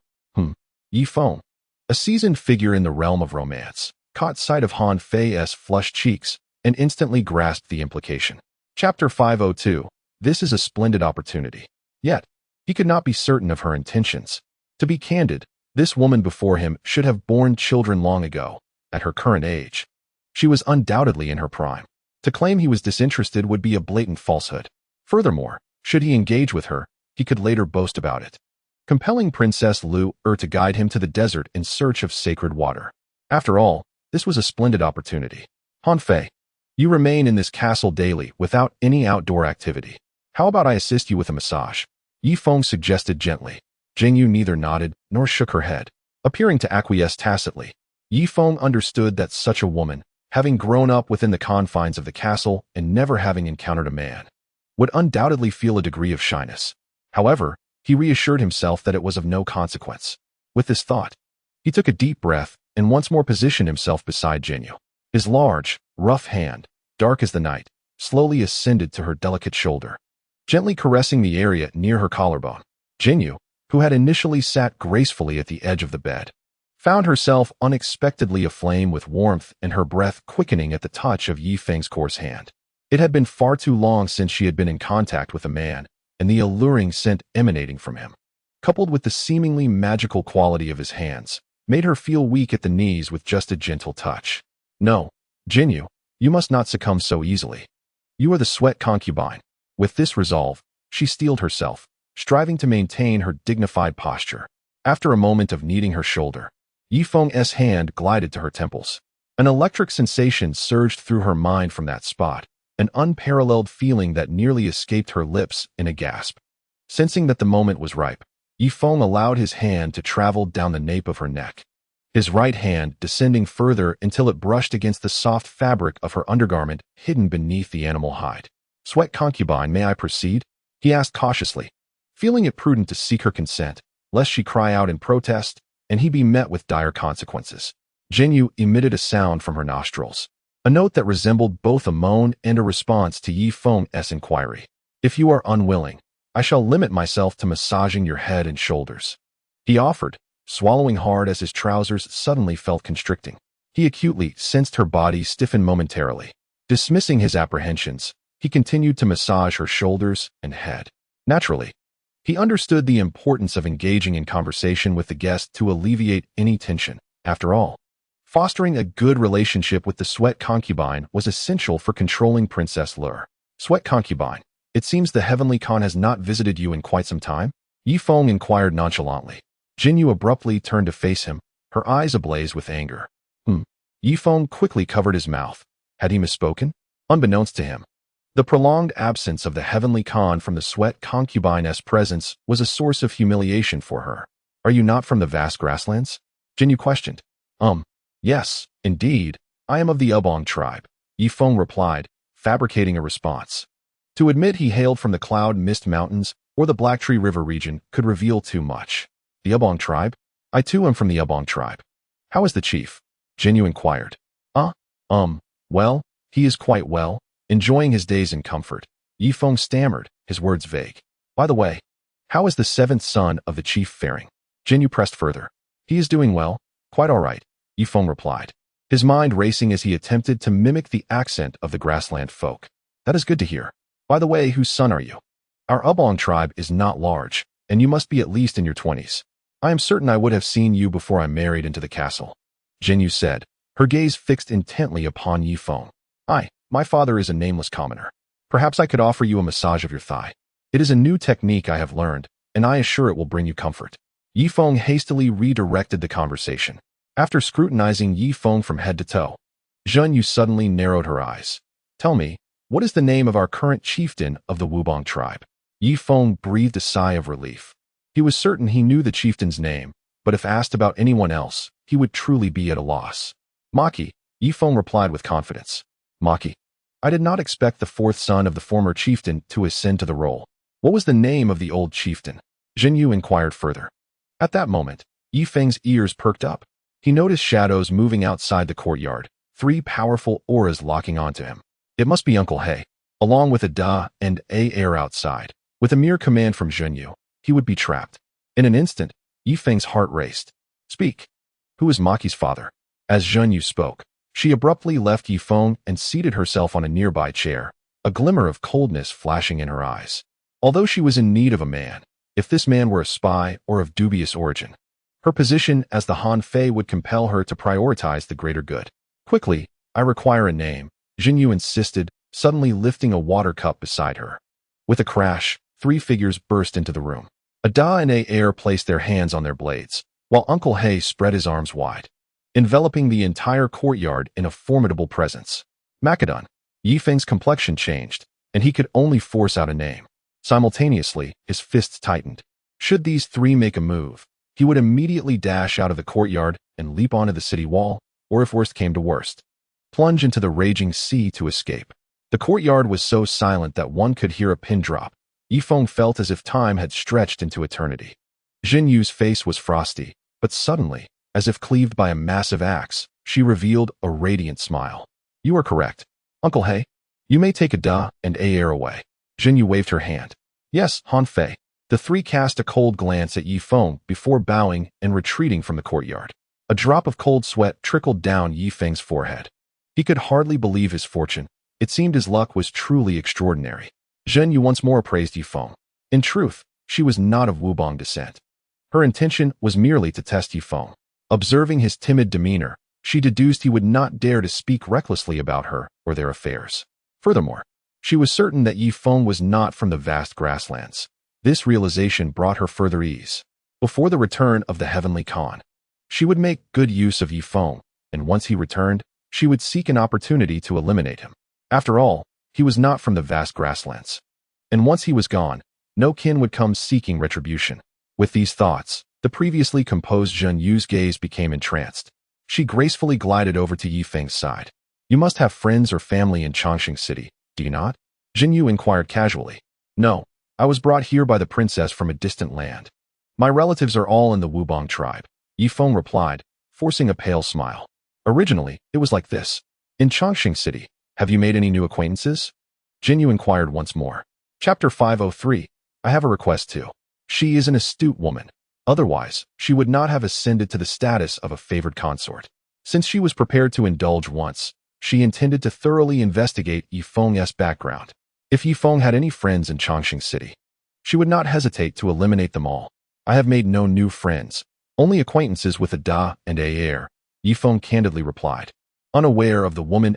Ye Feng, a seasoned figure in the realm of romance, caught sight of Han Fei's flushed cheeks and instantly grasped the implication. Chapter 502. This is a splendid opportunity. Yet, he could not be certain of her intentions. To be candid, this woman before him should have borne children long ago, at her current age. She was undoubtedly in her prime. To claim he was disinterested would be a blatant falsehood. Furthermore, should he engage with her, he could later boast about it, compelling Princess Lu to guide him to the desert in search of sacred water. After all, this was a splendid opportunity. Han Fei, you remain in this castle daily without any outdoor activity. How about I assist you with a massage? Ye Feng suggested gently. Jing Yu neither nodded nor shook her head, appearing to acquiesce tacitly. Ye Feng understood that such a woman, having grown up within the confines of the castle and never having encountered a man, would undoubtedly feel a degree of shyness. However, he reassured himself that it was of no consequence. With this thought, he took a deep breath and once more positioned himself beside Jing Yu. His large, rough hand, dark as the night, slowly ascended to her delicate shoulder, gently caressing the area near her collarbone. Jing Yu, who had initially sat gracefully at the edge of the bed, found herself unexpectedly aflame with warmth and her breath quickening at the touch of Ye Feng's coarse hand. It had been far too long since she had been in contact with a man, and the alluring scent emanating from him, coupled with the seemingly magical quality of his hands, made her feel weak at the knees with just a gentle touch. No, Jing Yu, you must not succumb so easily. You are the sweat concubine. With this resolve, she steeled herself, striving to maintain her dignified posture. After a moment of kneading her shoulder, Ye Feng's hand glided to her temples. An electric sensation surged through her mind from that spot, an unparalleled feeling that nearly escaped her lips in a gasp. Sensing that the moment was ripe, Ye Feng allowed his hand to travel down the nape of her neck, his right hand descending further until it brushed against the soft fabric of her undergarment hidden beneath the animal hide. Sweat concubine, may I proceed? He asked cautiously, feeling it prudent to seek her consent, lest she cry out in protest, and he be met with dire consequences. Jing Yu emitted a sound from her nostrils, a note that resembled both a moan and a response to Ye Feng's inquiry. If you are unwilling, I shall limit myself to massaging your head and shoulders, he offered, swallowing hard as his trousers suddenly felt constricting. He acutely sensed her body stiffen momentarily. Dismissing his apprehensions, he continued to massage her shoulders and head. Naturally, he understood the importance of engaging in conversation with the guest to alleviate any tension. After all, fostering a good relationship with the sweat concubine was essential for controlling Princess Lure. Sweat concubine, it seems the Heavenly Khan has not visited you in quite some time? Ye Feng inquired nonchalantly. Jing Yu abruptly turned to face him, her eyes ablaze with anger. Ye Feng quickly covered his mouth. Had he misspoken? Unbeknownst to him, the prolonged absence of the Heavenly Khan from the sweat concubine's presence was a source of humiliation for her. Are you not from the vast grasslands? Jing Yu questioned. Yes, indeed, I am of the Ubong tribe, Ye Feng replied, fabricating a response. To admit he hailed from the Cloud Mist Mountains or the Blacktree River region could reveal too much. The Ubong tribe? I too am from the Ubong tribe. How is the chief? Jing Yu inquired. Well, he is quite well, enjoying his days in comfort. Ye Feng stammered, his words vague. By the way, how is the seventh son of the chief faring? Jing Yu pressed further. He is doing well, quite all right, Ye Feng replied, his mind racing as he attempted to mimic the accent of the grassland folk. That is good to hear. By the way, whose son are you? Our Ubong tribe is not large, and you must be at least in your 20s. I am certain I would have seen you before I married into the castle, Jing Yu said, her gaze fixed intently upon Ye Feng. My father is a nameless commoner. Perhaps I could offer you a massage of your thigh. It is a new technique I have learned, and I assure it will bring you comfort. Ye Feng hastily redirected the conversation. After scrutinizing Ye Feng from head to toe, Jing Yu suddenly narrowed her eyes. Tell me, what is the name of our current chieftain of the Wubong tribe? Ye Feng breathed a sigh of relief. He was certain he knew the chieftain's name, but if asked about anyone else, he would truly be at a loss. Maki, Ye Feng replied with confidence. Maki. I did not expect the fourth son of the former chieftain to ascend to the role. What was the name of the old chieftain? Jin Yu inquired further. At that moment, Ye Feng's ears perked up. He noticed shadows moving outside the courtyard, 3 powerful auras locking onto him. It must be Uncle He, along with a Da and A air outside. With a mere command from Jin Yu, he would be trapped. In an instant, Ye Feng's heart raced. Speak. Who is Maki's father? As Jin Yu spoke, she abruptly left Ye Feng and seated herself on a nearby chair, a glimmer of coldness flashing in her eyes. Although she was in need of a man, if this man were a spy or of dubious origin, her position as the Han Fei would compel her to prioritize the greater good. Quickly, I require a name, Jin Yu insisted, suddenly lifting a water cup beside her. With a crash, 3 figures burst into the room. A Da and A air placed their hands on their blades, while Uncle He spread his arms wide, enveloping the entire courtyard in a formidable presence. Macedon. Ye Feng's complexion changed, and he could only force out a name. Simultaneously, his fists tightened. Should these 3 make a move, he would immediately dash out of the courtyard and leap onto the city wall, or if worst came to worst, plunge into the raging sea to escape. The courtyard was so silent that one could hear a pin drop. Ye Feng felt as if time had stretched into eternity. Jin Yu's face was frosty, but suddenly, as if cleaved by a massive axe, she revealed a radiant smile. You are correct. Uncle He, you may take a Da and A air away. Jin Yu waved her hand. Yes, Han Fei. The 3 cast a cold glance at Ye Feng before bowing and retreating from the courtyard. A drop of cold sweat trickled down Ye Feng's forehead. He could hardly believe his fortune. It seemed his luck was truly extraordinary. Jin Yu once more praised Ye Feng. In truth, she was not of Wubong descent. Her intention was merely to test Ye Feng. Observing his timid demeanor, she deduced he would not dare to speak recklessly about her or their affairs. Furthermore, she was certain that Ye Feng was not from the vast grasslands. This realization brought her further ease. Before the return of the Heavenly Khan, she would make good use of Ye Feng, and once he returned, she would seek an opportunity to eliminate him. After all, he was not from the vast grasslands. And once he was gone, no kin would come seeking retribution. With these thoughts, the previously composed Jin Yu's gaze became entranced. She gracefully glided over to Ye Feng's side. You must have friends or family in Chongqing City, do you not? Jin Yu inquired casually. No, I was brought here by the princess from a distant land. My relatives are all in the Wubong tribe, Ye Feng replied, forcing a pale smile. Originally, it was like this. In Chongqing City, have you made any new acquaintances? Jin Yu inquired once more. Chapter 503. I have a request too. She is an astute woman. Otherwise, she would not have ascended to the status of a favored consort. Since she was prepared to indulge once, she intended to thoroughly investigate Ye Feng's background. If Ye Feng had any friends in Chongqing City, she would not hesitate to eliminate them all. I have made no new friends, only acquaintances with a Da and A air, Ye Feng candidly replied, unaware of the woman's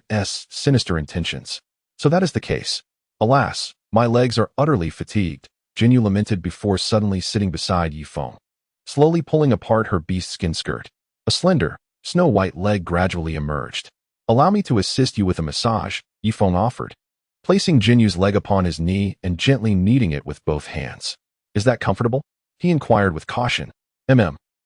sinister intentions. So that is the case. Alas, my legs are utterly fatigued, Jin Yu lamented before suddenly sitting beside Ye Feng, slowly pulling apart her beast-skin skirt. A slender, snow-white leg gradually emerged. Allow me to assist you with a massage, Ye Feng offered, placing Jin Yu's leg upon his knee and gently kneading it with both hands. Is that comfortable? He inquired with caution.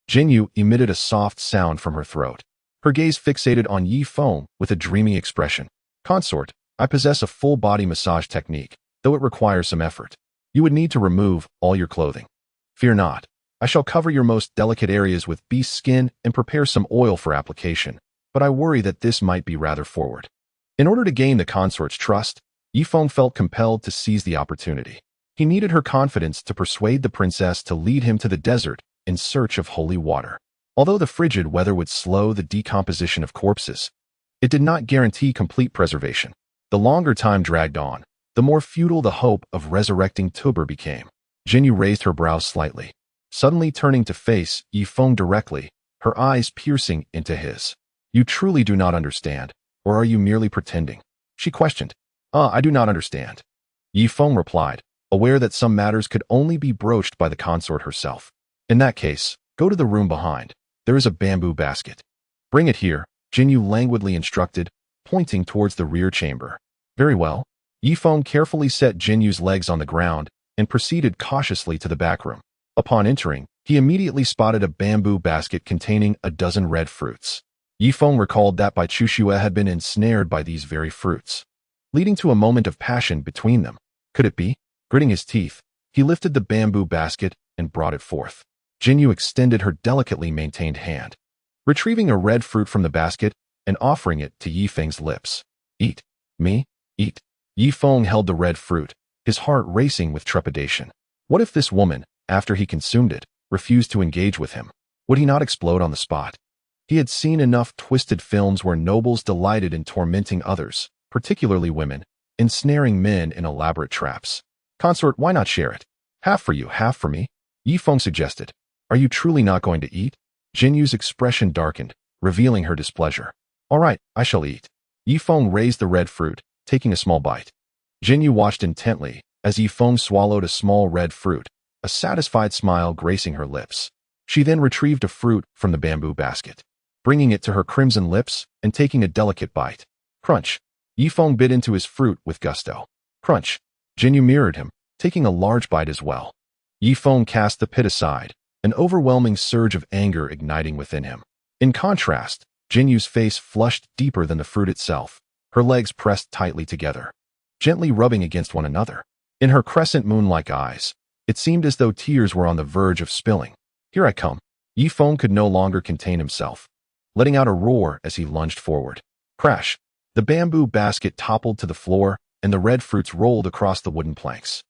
Jin Yu emitted a soft sound from her throat. Her gaze fixated on Ye Feng with a dreamy expression. Consort, I possess a full-body massage technique, though it requires some effort. You would need to remove all your clothing. Fear not. I shall cover your most delicate areas with beast skin and prepare some oil for application, but I worry that this might be rather forward. In order to gain the consort's trust, Ye Feng felt compelled to seize the opportunity. He needed her confidence to persuade the princess to lead him to the desert in search of holy water. Although the frigid weather would slow the decomposition of corpses, it did not guarantee complete preservation. The longer time dragged on, the more futile the hope of resurrecting Tuber became. Jin Yu raised her brows slightly, suddenly turning to face Ye Feng directly, her eyes piercing into his. You truly do not understand, or are you merely pretending? She questioned. I do not understand. Ye Feng replied, aware that some matters could only be broached by the consort herself. In that case, go to the room behind. There is a bamboo basket. Bring it here, Jin Yu languidly instructed, pointing towards the rear chamber. Very well. Ye Feng carefully set Jin Yu's legs on the ground and proceeded cautiously to the back room. Upon entering, He immediately spotted a bamboo basket containing a dozen red fruits. Ye Feng recalled that Bai Chuxue had been ensnared by these very fruits, leading to a moment of passion between them. Could it be? Gritting his teeth, he lifted the bamboo basket and brought it forth. Jinyu extended her delicately maintained hand, retrieving a red fruit from the basket and offering it to Ye Feng's lips. Eat. Me? Eat. Ye Feng held the red fruit, his heart racing with trepidation. What if this woman, after he consumed it, refused to engage with him? Would he not explode on the spot? He had seen enough twisted films where nobles delighted in tormenting others, particularly women, ensnaring men in elaborate traps. Consort, why not share it? Half for you, half for me? Ye Feng suggested. Are you truly not going to eat? Jinyu's expression darkened, revealing her displeasure. All right, I shall eat. Ye Feng raised the red fruit, taking a small bite. Jinyu watched intently as Ye Feng swallowed a small red fruit, a satisfied smile gracing her lips. She then retrieved a fruit from the bamboo basket, bringing it to her crimson lips and taking a delicate bite. Crunch. Ye Feng bit into his fruit with gusto. Crunch. Jinyu mirrored him, taking a large bite as well. Ye Feng cast the pit aside, an overwhelming surge of anger igniting within him. In contrast, Jinyu's face flushed deeper than the fruit itself, her legs pressed tightly together, gently rubbing against one another. In her crescent moon-like eyes, it seemed as though tears were on the verge of spilling. Here I come. Ye Feng could no longer contain himself, letting out a roar as he lunged forward. Crash! The bamboo basket toppled to the floor, and the red fruits rolled across the wooden planks.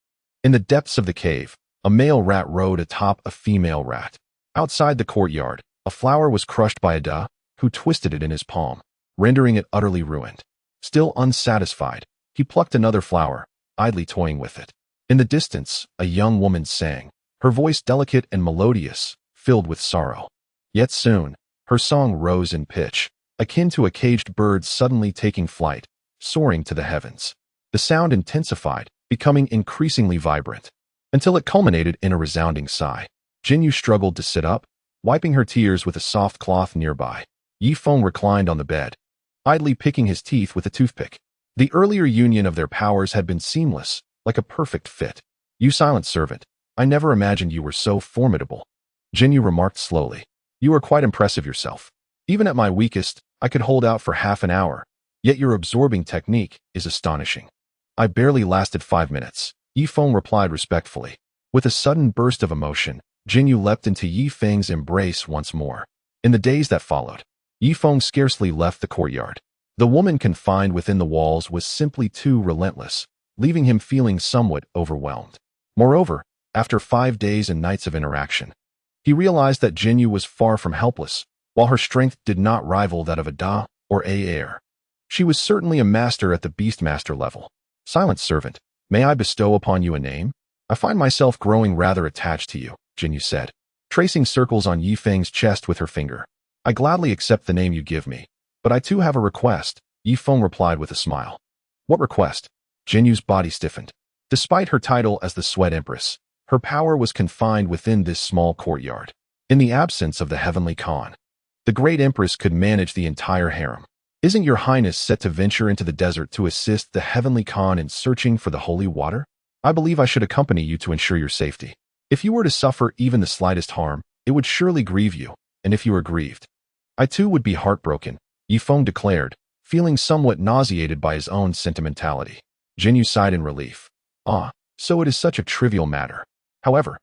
In the depths of the cave, a male rat rode atop a female rat. Outside the courtyard, a flower was crushed by a Da, who twisted it in his palm, rendering it utterly ruined. Still unsatisfied, he plucked another flower, idly toying with it. In the distance, a young woman sang, her voice delicate and melodious, filled with sorrow. Yet soon, her song rose in pitch, akin to a caged bird suddenly taking flight, soaring to the heavens. The sound intensified, becoming increasingly vibrant, until it culminated in a resounding sigh. Jinyu struggled to sit up, wiping her tears with a soft cloth nearby. Ye Feng reclined on the bed, idly picking his teeth with a toothpick. The earlier union of their powers had been seamless, like a perfect fit. You silent servant, I never imagined you were so formidable. Jinyu remarked slowly. You are quite impressive yourself. Even at my weakest, I could hold out for half an hour, yet your absorbing technique is astonishing. I barely lasted 5 minutes, Ye Feng replied respectfully. With a sudden burst of emotion, Jinyu leapt into Ye Feng's embrace once more. In the days that followed, Ye Feng scarcely left the courtyard. The woman confined within the walls was simply too relentless, leaving him feeling somewhat overwhelmed. Moreover, after 5 days and nights of interaction, he realized that Jinyu was far from helpless, while her strength did not rival that of a Da or a heir. She was certainly a master at the Beastmaster level. Silent servant, may I bestow upon you a name? I find myself growing rather attached to you, Jinyu said, tracing circles on Ye Feng's chest with her finger. I gladly accept the name you give me, but I too have a request, Ye Feng replied with a smile. What request? Jinyu's body stiffened. Despite her title as the Sweat Empress, her power was confined within this small courtyard. In the absence of the Heavenly Khan, the Great Empress could manage the entire harem. Isn't your highness set to venture into the desert to assist the Heavenly Khan in searching for the holy water? I believe I should accompany you to ensure your safety. If you were to suffer even the slightest harm, it would surely grieve you, and if you are grieved, I too would be heartbroken, Ye Feng declared, feeling somewhat nauseated by his own sentimentality. Jinyu sighed in relief. Ah, so it is such a trivial matter. However,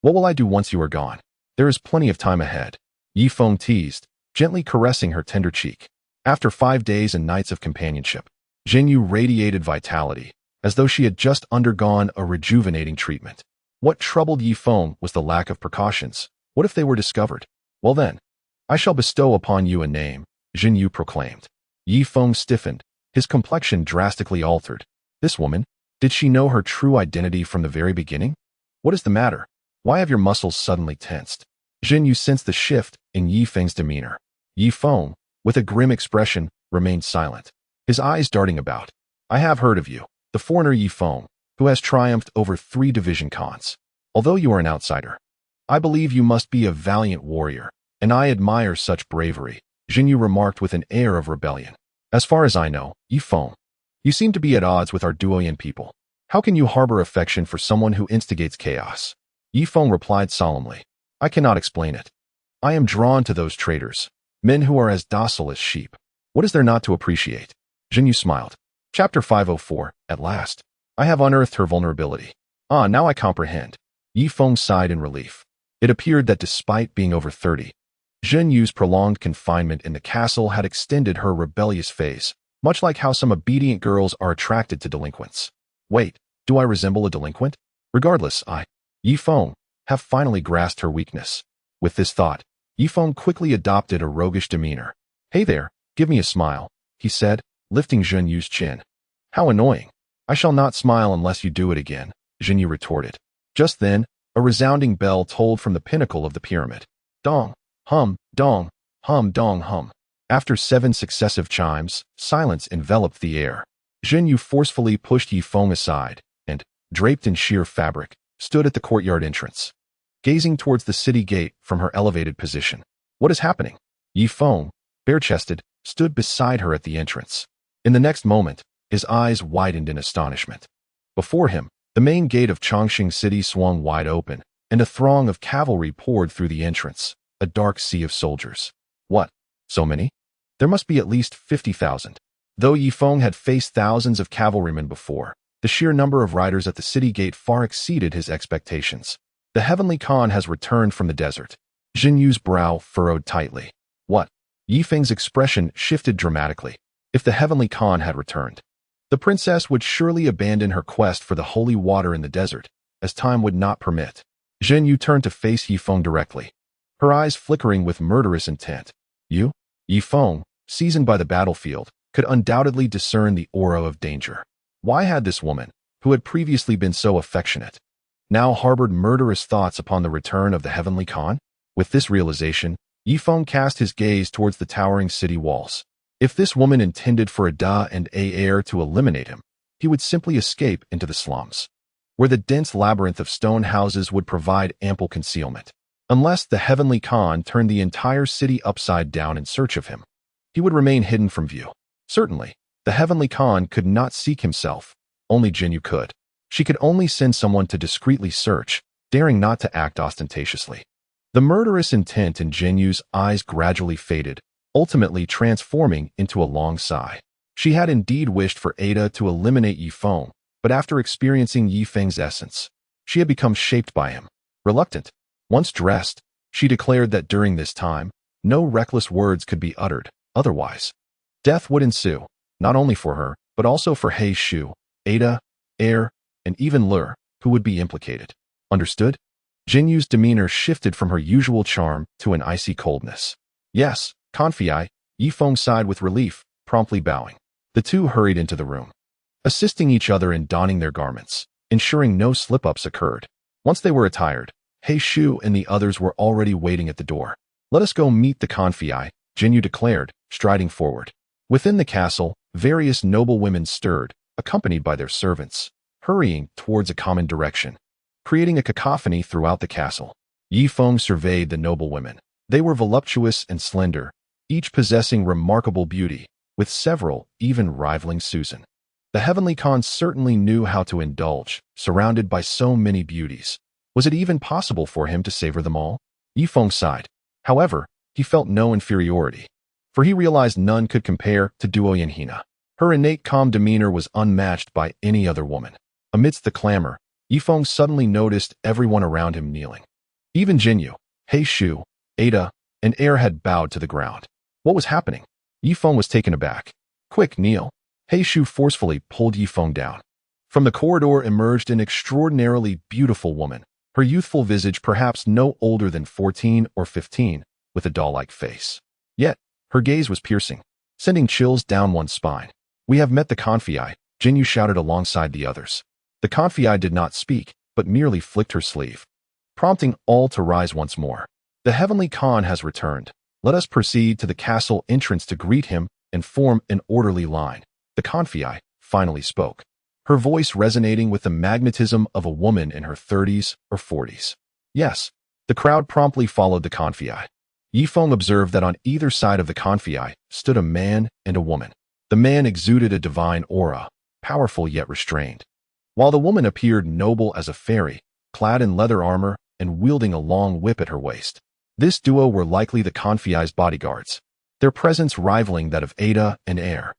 what will I do once you are gone? There is plenty of time ahead, Ye Feng teased, gently caressing her tender cheek. After 5 days and nights of companionship, Jinyu radiated vitality, as though she had just undergone a rejuvenating treatment. What troubled Ye Feng was the lack of precautions. What if they were discovered? Well then, I shall bestow upon you a name, Jinyu proclaimed. Ye Feng stiffened, his complexion drastically altered. This woman, did she know her true identity from the very beginning? What is the matter? Why have your muscles suddenly tensed? Jinyu sensed the shift in Ye Feng's demeanor. Ye Feng, with a grim expression, remained silent, his eyes darting about. I have heard of you, the foreigner Ye Feng, who has triumphed over 3 division Khans. Although you are an outsider, I believe you must be a valiant warrior, and I admire such bravery, Jinyu remarked with an air of rebellion. As far as I know, Ye Feng, you seem to be at odds with our Duoyan people. How can you harbor affection for someone who instigates chaos? Ye Feng replied solemnly. I cannot explain it. I am drawn to those traitors, men who are as docile as sheep. What is there not to appreciate? Jinyu smiled. Chapter 504, at last. I have unearthed her vulnerability. Ah, now I comprehend. Ye Feng sighed in relief. It appeared that despite being over 30, Jinyu's prolonged confinement in the castle had extended her rebellious phase, much like how some obedient girls are attracted to delinquents. Wait, do I resemble a delinquent? Regardless, Ye Feng, have finally grasped her weakness. With this thought, Ye Feng quickly adopted a roguish demeanor. Hey there, give me a smile, he said, lifting Jinyu's chin. How annoying. I shall not smile unless you do it again, Jinyu retorted. Just then, a resounding bell tolled from the pinnacle of the pyramid. Dong, hum, dong, hum, dong, hum. After 7 successive chimes, silence enveloped the air. Jinyu forcefully pushed Ye Feng aside, and, draped in sheer fabric, stood at the courtyard entrance, gazing towards the city gate from her elevated position. What is happening? Ye Feng, bare-chested, stood beside her at the entrance. In the next moment, his eyes widened in astonishment. Before him, the main gate of Chongqing City swung wide open, and a throng of cavalry poured through the entrance, a dark sea of soldiers. What? So many? There must be at least 50,000. Though Ye Feng had faced thousands of cavalrymen before, the sheer number of riders at the city gate far exceeded his expectations. The Heavenly Khan has returned from the desert. Jinyu's brow furrowed tightly. What? Ye Feng's expression shifted dramatically. If the Heavenly Khan had returned, the princess would surely abandon her quest for the holy water in the desert, as time would not permit. Jinyu turned to face Ye Feng directly, her eyes flickering with murderous intent. You? Ye Feng, seasoned by the battlefield, could undoubtedly discern the aura of danger. Why had this woman, who had previously been so affectionate, now harbored murderous thoughts upon the return of the Heavenly Khan? With this realization, Ye Feng cast his gaze towards the towering city walls. If this woman intended for a Da and A heir to eliminate him, he would simply escape into the slums, where the dense labyrinth of stone houses would provide ample concealment. Unless the Heavenly Khan turned the entire city upside down in search of him, he would remain hidden from view. Certainly, the Heavenly Khan could not seek himself, only Jinyu could. She could only send someone to discreetly search, daring not to act ostentatiously. The murderous intent in Jinyu's eyes gradually faded, ultimately transforming into a long sigh. She had indeed wished for Ada to eliminate Ye Feng, but after experiencing Ye Feng's essence, she had become shaped by him. Reluctant, once dressed, she declared that during this time, no reckless words could be uttered, otherwise death would ensue, not only for her, but also for He Shu, Ada, Air, and even Lur, who would be implicated. Understood? Jinyu's demeanor shifted from her usual charm to an icy coldness. Yes, Confii, Ye Feng sighed with relief, promptly bowing. The two hurried into the room, assisting each other in donning their garments, ensuring no slip-ups occurred. Once they were attired, He Shu and the others were already waiting at the door. Let us go meet the Confii, Jinyu declared, striding forward. Within the castle, various noble women stirred, accompanied by their servants, hurrying towards a common direction, creating a cacophony throughout the castle. Ye Feng surveyed the noble women. They were voluptuous and slender, each possessing remarkable beauty, with several even rivaling Susan. The Heavenly Khan certainly knew how to indulge, surrounded by so many beauties. Was it even possible for him to savor them all? Ye Feng sighed. However, he felt no inferiority, for he realized none could compare to Duo Yanhina. Her innate calm demeanor was unmatched by any other woman. Amidst the clamor, Ye Feng suddenly noticed everyone around him kneeling. Even Jinyu, He Shu, Ada, and Air had bowed to the ground. What was happening? Ye Feng was taken aback. Quick, kneel. He Shu forcefully pulled Ye Feng down. From the corridor emerged an extraordinarily beautiful woman, her youthful visage perhaps no older than 14 or 15, with a doll-like face. Yet, her gaze was piercing, sending chills down one's spine. We have met the Confii, Jinyu shouted alongside the others. The Confii did not speak, but merely flicked her sleeve, prompting all to rise once more. The Heavenly Khan has returned. Let us proceed to the castle entrance to greet him and form an orderly line. The Confii finally spoke, her voice resonating with the magnetism of a woman in her 30s or 40s. Yes, the crowd promptly followed the Confii. Ye Feng observed that on either side of the Confii stood a man and a woman. The man exuded a divine aura, powerful yet restrained, while the woman appeared noble as a fairy, clad in leather armor, and wielding a long whip at her waist. This duo were likely the Confi's bodyguards, their presence rivaling that of Ada and Air.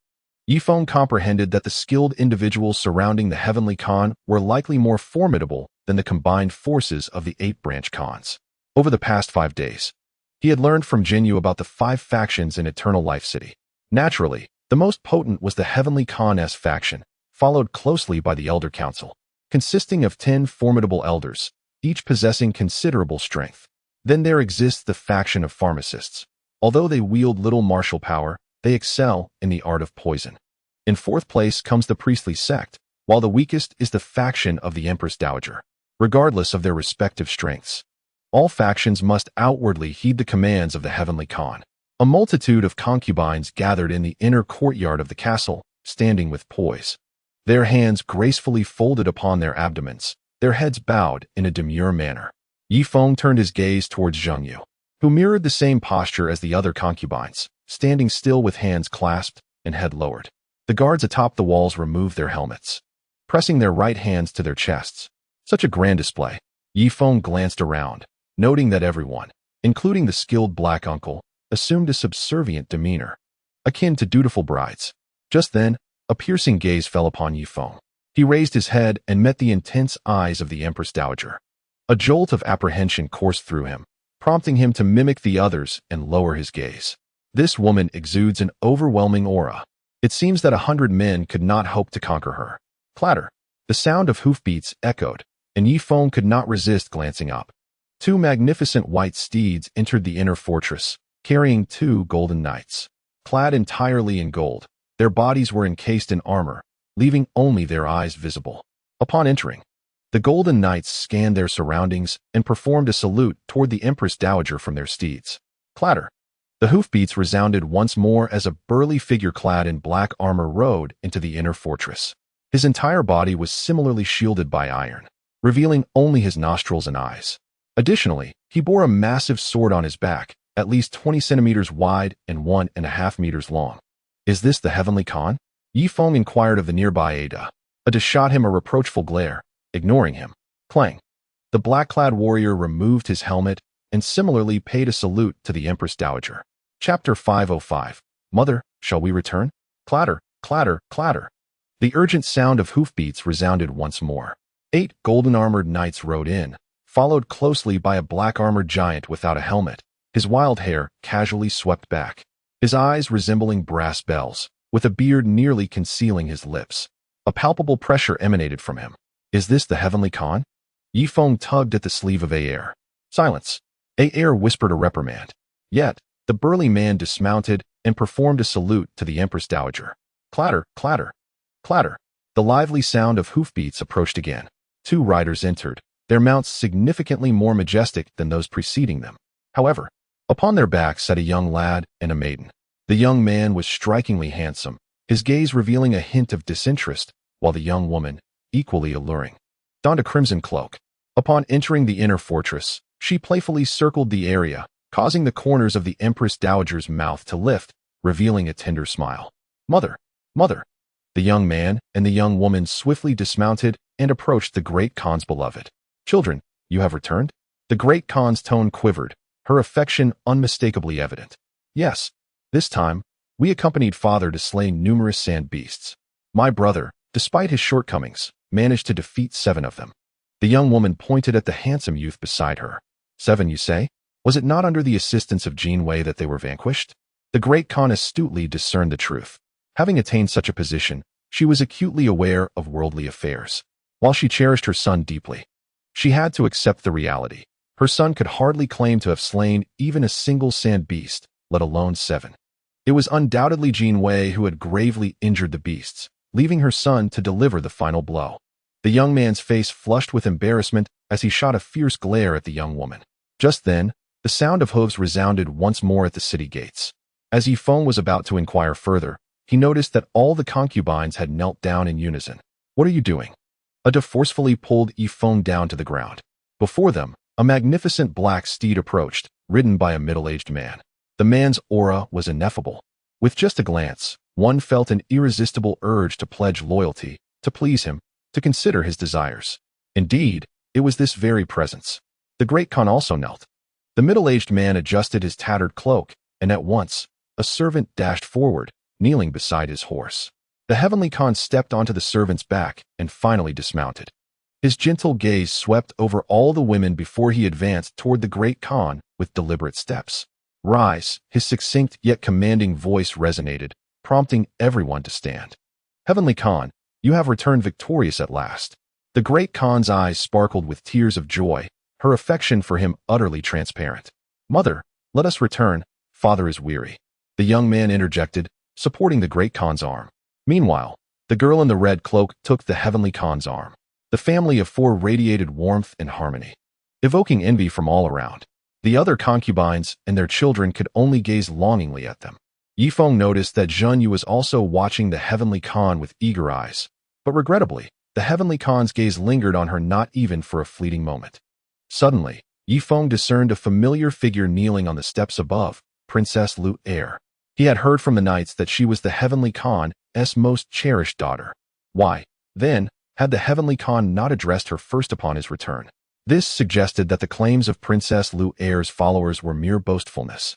Ye Feng comprehended that the skilled individuals surrounding the Heavenly Khan were likely more formidable than the combined forces of the 8-branch Khans. Over the past 5 days, he had learned from Jinyu about the 5 factions in Eternal Life City. Naturally, the most potent was the Heavenly Khan's faction, followed closely by the Elder Council, consisting of 10 formidable elders, each possessing considerable strength. Then there exists the faction of pharmacists. Although they wield little martial power, they excel in the art of poison. In 4th place comes the priestly sect, while the weakest is the faction of the Empress Dowager. Regardless of their respective strengths, all factions must outwardly heed the commands of the Heavenly Khan. A multitude of concubines gathered in the inner courtyard of the castle, standing with poise, their hands gracefully folded upon their abdomens, their heads bowed in a demure manner. Ye Feng turned his gaze towards Zheng Yu, who mirrored the same posture as the other concubines, standing still with hands clasped and head lowered. The guards atop the walls removed their helmets, pressing their right hands to their chests. Such a grand display. Ye Feng glanced around, noting that everyone, including the skilled black uncle, assumed a subservient demeanor, akin to dutiful brides. Just then, a piercing gaze fell upon Ye Feng. He raised his head and met the intense eyes of the Empress Dowager. A jolt of apprehension coursed through him, prompting him to mimic the others and lower his gaze. This woman exudes an overwhelming aura. It seems that 100 men could not hope to conquer her. Clatter. The sound of hoofbeats echoed, and Ye Feng could not resist glancing up. 2 magnificent white steeds entered the inner fortress, carrying 2 golden knights. Clad entirely in gold, their bodies were encased in armor, leaving only their eyes visible. Upon entering, the golden knights scanned their surroundings and performed a salute toward the Empress Dowager from their steeds. Clatter. The hoofbeats resounded once more as a burly figure clad in black armor rode into the inner fortress. His entire body was similarly shielded by iron, revealing only his nostrils and eyes. Additionally, he bore a massive sword on his back, at least 20 centimeters wide and 1.5 meters long. Is this the Heavenly Khan? Ye Feng inquired of the nearby Ada. Ada shot him a reproachful glare, ignoring him. Clang. The black-clad warrior removed his helmet and similarly paid a salute to the Empress Dowager. Chapter 505. Mother, shall we return? Clatter, clatter, clatter. The urgent sound of hoofbeats resounded once more. 8 golden-armored knights rode in, followed closely by a black-armored giant without a helmet, his wild hair casually swept back, his eyes resembling brass bells, with a beard nearly concealing his lips. A palpable pressure emanated from him. Is this the Heavenly Khan? Ye Feng tugged at the sleeve of Aer. Silence. Aer whispered a reprimand. Yet, the burly man dismounted and performed a salute to the Empress Dowager. Clatter, clatter, clatter. The lively sound of hoofbeats approached again. 2 riders entered, their mounts significantly more majestic than those preceding them. However, upon their backs sat a young lad and a maiden. The young man was strikingly handsome, his gaze revealing a hint of disinterest, while the young woman, equally alluring, donned a crimson cloak. Upon entering the inner fortress, she playfully circled the area, causing the corners of the Empress Dowager's mouth to lift, revealing a tender smile. Mother, mother. The young man and the young woman swiftly dismounted and approached the Great Khan's beloved. Children, you have returned? The Great Khan's tone quivered, her affection unmistakably evident. Yes. This time, we accompanied father to slay numerous sand beasts. My brother, despite his shortcomings, managed to defeat 7 of them. The young woman pointed at the handsome youth beside her. 7, you say? Was it not under the assistance of Jin Wei that they were vanquished? The Great Khan astutely discerned the truth. Having attained such a position, she was acutely aware of worldly affairs. While she cherished her son deeply, she had to accept the reality. Her son could hardly claim to have slain even a single sand beast, let alone 7. It was undoubtedly Jin Wei who had gravely injured the beasts, leaving her son to deliver the final blow. The young man's face flushed with embarrassment as he shot a fierce glare at the young woman. Just then, the sound of hooves resounded once more at the city gates. As Ye Feng was about to inquire further, he noticed that all the concubines had knelt down in unison. What are you doing? Ada forcefully pulled Ye Feng down to the ground. Before them, a magnificent black steed approached, ridden by a middle-aged man. The man's aura was ineffable. With just a glance, one felt an irresistible urge to pledge loyalty, to please him, to consider his desires. Indeed, it was this very presence, The great Khan also knelt. The middle-aged man adjusted his tattered cloak, and at once, a servant dashed forward, kneeling beside his horse. The heavenly Khan stepped onto the servant's back and finally dismounted. His gentle gaze swept over all the women before he advanced toward the great Khan with deliberate steps. "Rise," his succinct yet commanding voice resonated, prompting everyone to stand. "Heavenly Khan, you have returned victorious at last." The great Khan's eyes sparkled with tears of joy, her affection for him utterly transparent. "Mother, let us return. Father is weary." The young man interjected, supporting the great Khan's arm. Meanwhile, the girl in the red cloak took the heavenly Khan's arm. The family of four radiated warmth and harmony, evoking envy from all around. The other concubines and their children could only gaze longingly at them. Ye Feng noticed that Zhen Yu was also watching the heavenly Khan with eager eyes, but regrettably, the heavenly Khan's gaze lingered on her not even for a fleeting moment. Suddenly, Ye Feng discerned a familiar figure kneeling on the steps above, Princess Lu Er. He had heard from the knights that she was the heavenly Khan's most cherished daughter. Why, then, had the heavenly Khan not addressed her first upon his return? This suggested that the claims of Princess Lu Er's followers were mere boastfulness.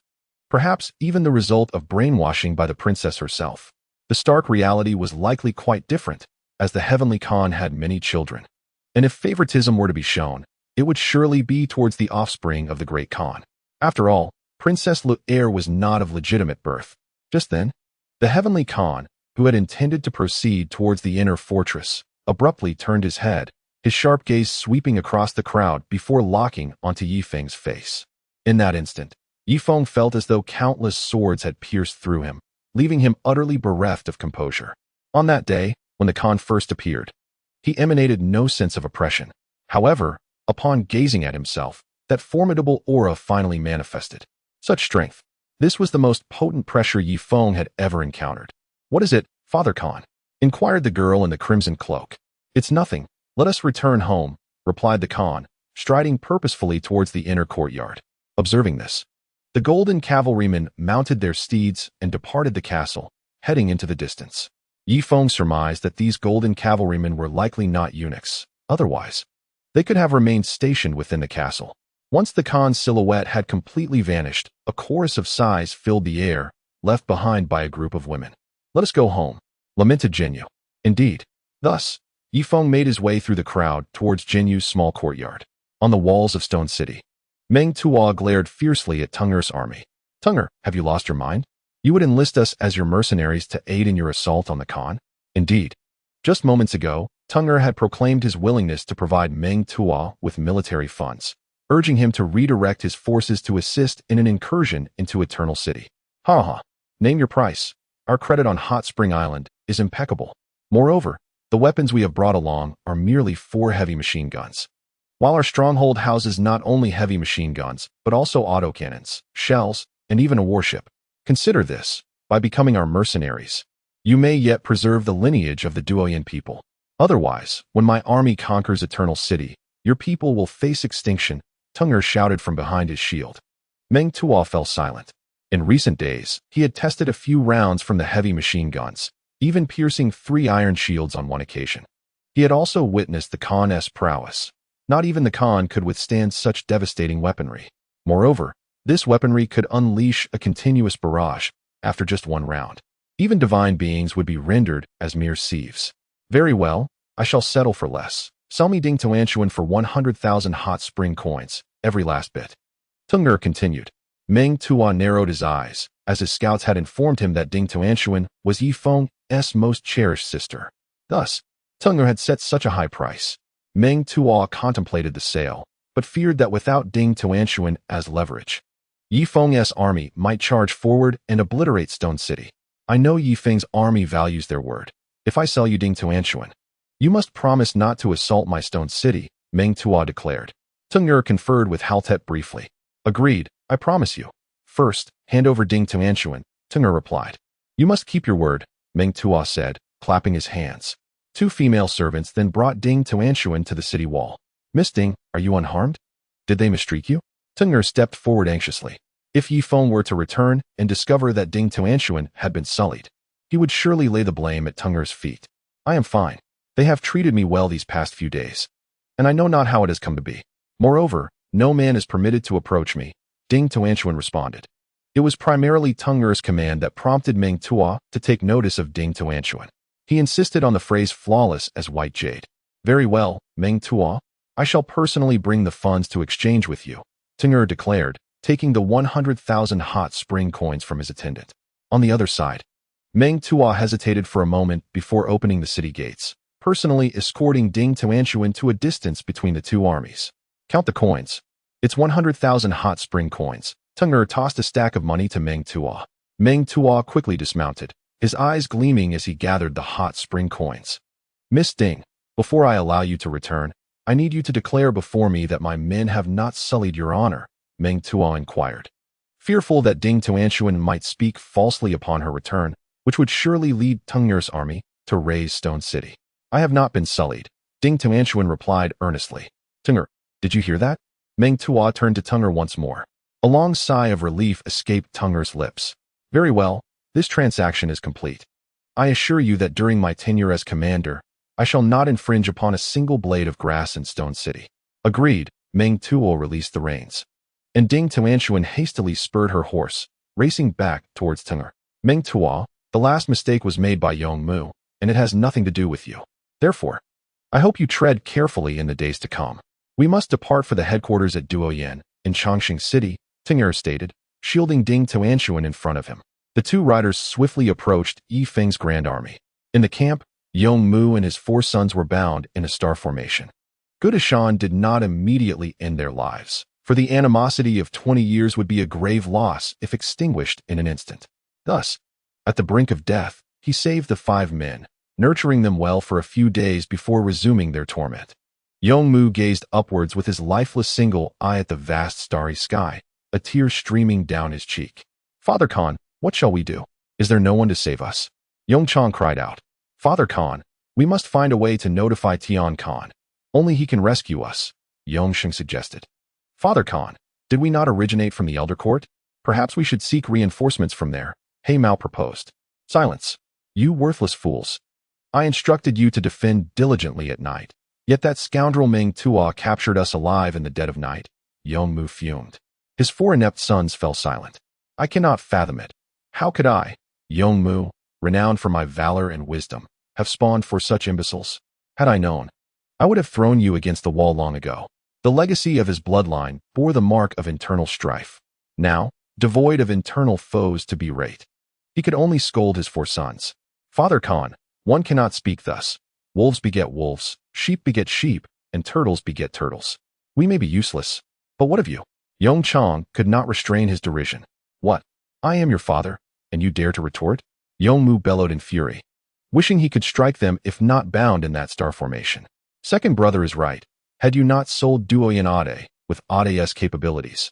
Perhaps even the result of brainwashing by the princess herself. The stark reality was likely quite different, as the heavenly Khan had many children. And if favoritism were to be shown, it would surely be towards the offspring of the great Khan. After all, Princess Lu Er was not of legitimate birth. Just then, the heavenly Khan, who had intended to proceed towards the inner fortress, abruptly turned his head, his sharp gaze sweeping across the crowd before locking onto Ye Feng's face. In that instant, Ye Feng felt as though countless swords had pierced through him, leaving him utterly bereft of composure. On that day, when the Khan first appeared, he emanated no sense of oppression. However, upon gazing at himself, that formidable aura finally manifested. Such strength. This was the most potent pressure Ye Feng had ever encountered. "What is it, Father Khan?" inquired the girl in the crimson cloak. "It's nothing. Let us return home," replied the Khan, striding purposefully towards the inner courtyard. Observing this, the golden cavalrymen mounted their steeds and departed the castle, heading into the distance. Ye Feng surmised that these golden cavalrymen were likely not eunuchs. Otherwise, they could have remained stationed within the castle. Once the Khan's silhouette had completely vanished, a chorus of sighs filled the air, left behind by a group of women. "Let us go home," lamented Jinyu. Indeed. Thus, Ye Feng made his way through the crowd towards Jinyu's small courtyard. On the walls of Stone City, Meng Tuo glared fiercely at Tunger's army. "Tunger, have you lost your mind? You would enlist us as your mercenaries to aid in your assault on the Khan?" Indeed. Just moments ago, Tunger had proclaimed his willingness to provide Meng Tuo with military funds, urging him to redirect his forces to assist in an incursion into Eternal City. "Ha ha. Name your price. Our credit on Hot Spring Island is impeccable. Moreover, the weapons we have brought along are merely 4 heavy machine guns. While our stronghold houses not only heavy machine guns, but also autocannons, shells, and even a warship. Consider this, by becoming our mercenaries, you may yet preserve the lineage of the Duoyan people. Otherwise, when my army conquers Eternal City, your people will face extinction," Tunger shouted from behind his shield. Meng Tuo fell silent. In recent days, he had tested a few rounds from the heavy machine guns, even piercing 3 iron shields on one occasion. He had also witnessed the Khan's prowess. Not even the Khan could withstand such devastating weaponry. Moreover, this weaponry could unleash a continuous barrage after just 1 round. Even divine beings would be rendered as mere sieves. "Very well, I shall settle for less. Sell me Ding Tuanshuan for 100,000 hot spring coins, every last bit." Tunger continued. Meng Tuo narrowed his eyes, as his scouts had informed him that Ding Tuanshuan was Ye Feng's most cherished sister. Thus, Tunger had set such a high price. Meng Tuo contemplated the sale, but feared that without Ding Tuanshuan as leverage, Ye Feng's army might charge forward and obliterate Stone City. "I know Ye Feng's army values their word. If I sell you Ding Tuanshuan, you must promise not to assault my Stone City," Meng Tuo declared. Tunger conferred with Haltet briefly. "Agreed, I promise you. First, hand over Ding Tuanshuan," Tunger replied. "You must keep your word," Meng Tuo said, clapping his hands. 2 female servants then brought Ding Tuanshuan to the city wall. "Miss Ding, are you unharmed? Did they mistreat you?" Tunger stepped forward anxiously. If Ye Feng were to return and discover that Ding Tuanshuan had been sullied, he would surely lay the blame at Tunger's feet. "I am fine. They have treated me well these past few days, and I know not how it has come to be. Moreover, No man is permitted to approach me, Ding Tuanchuan responded. It was primarily Teng'er's command that prompted Meng Tuo to take notice of Ding Tuanchuan. He insisted on the phrase flawless as white jade. Very well, Meng Tuo. I shall personally bring the funds to exchange with you, Teng'er declared, taking the 100,000 hot spring coins from his attendant. On the other side, Meng Tuo hesitated for a moment before opening the city gates, personally escorting Ding Tuanchuan to a distance between the two armies. Count the coins. It's 100,000 hot spring coins. Teng'er tossed a stack of money to Meng Tuo. Meng Tuo quickly dismounted, his eyes gleaming as he gathered the hot spring coins. Miss Ding, before I allow you to return, I need you to declare before me that my men have not sullied your honor, Meng Tuo inquired. Fearful that Ding Tuanchuan might speak falsely upon her return, which would surely lead Teng'er's army to raise Stone City. I have not been sullied, Ding Tuanchuan replied earnestly. Teng'er, did you hear that? Meng Tuo turned to Teng'er once more. A long sigh of relief escaped Teng'er's lips. Very well, this transaction is complete. I assure you that during my tenure as commander, I shall not infringe upon a single blade of grass in Stone City. Agreed, Meng Tuo released the reins. And Ding Tuanchuan hastily spurred her horse, racing back towards Teng'er. Meng Tuo, the last mistake was made by Yongmu, and it has nothing to do with you. Therefore, I hope you tread carefully in the days to come. We must depart for the headquarters at Duoyan, in Chongqing City, Teng'er stated, shielding Ding Tuanchuan in front of him. The two riders swiftly approached Ye Feng's grand army. In the camp, Yongmu and his 4 sons were bound in a star formation. Good Ashan did not immediately end their lives, for the animosity of 20 years would be a grave loss if extinguished in an instant. Thus, at the brink of death, he saved the 5 men, nurturing them well for a few days before resuming their torment. Yongmu gazed upwards with his lifeless single eye at the vast starry sky, a tear streaming down his cheek. Father Khan, what shall we do? Is there no one to save us? Yongchang cried out. Father Khan, we must find a way to notify Tian Khan. Only he can rescue us, Yongsheng suggested. Father Khan, did we not originate from the Elder Court? Perhaps we should seek reinforcements from there, He Mao proposed. Silence. You worthless fools. I instructed you to defend diligently at night. Yet that scoundrel Meng Tuo captured us alive in the dead of night, Yongmu fumed. His 4 inept sons fell silent. I cannot fathom it. How could I, Yongmu, renowned for my valor and wisdom, have spawned for such imbeciles? Had I known, I would have thrown you against the wall long ago. The legacy of his bloodline bore the mark of internal strife. Now, devoid of internal foes to berate, he could only scold his 4 sons. Father Khan, one cannot speak thus. Wolves beget wolves, sheep beget sheep, and turtles beget turtles. We may be useless, but what of you? Yongchang could not restrain his derision. What? I am your father, and you dare to retort? Yongmu bellowed in fury, wishing he could strike them if not bound in that star formation. Second brother is right. Had you not sold Duoyan Ade with Ade's capabilities,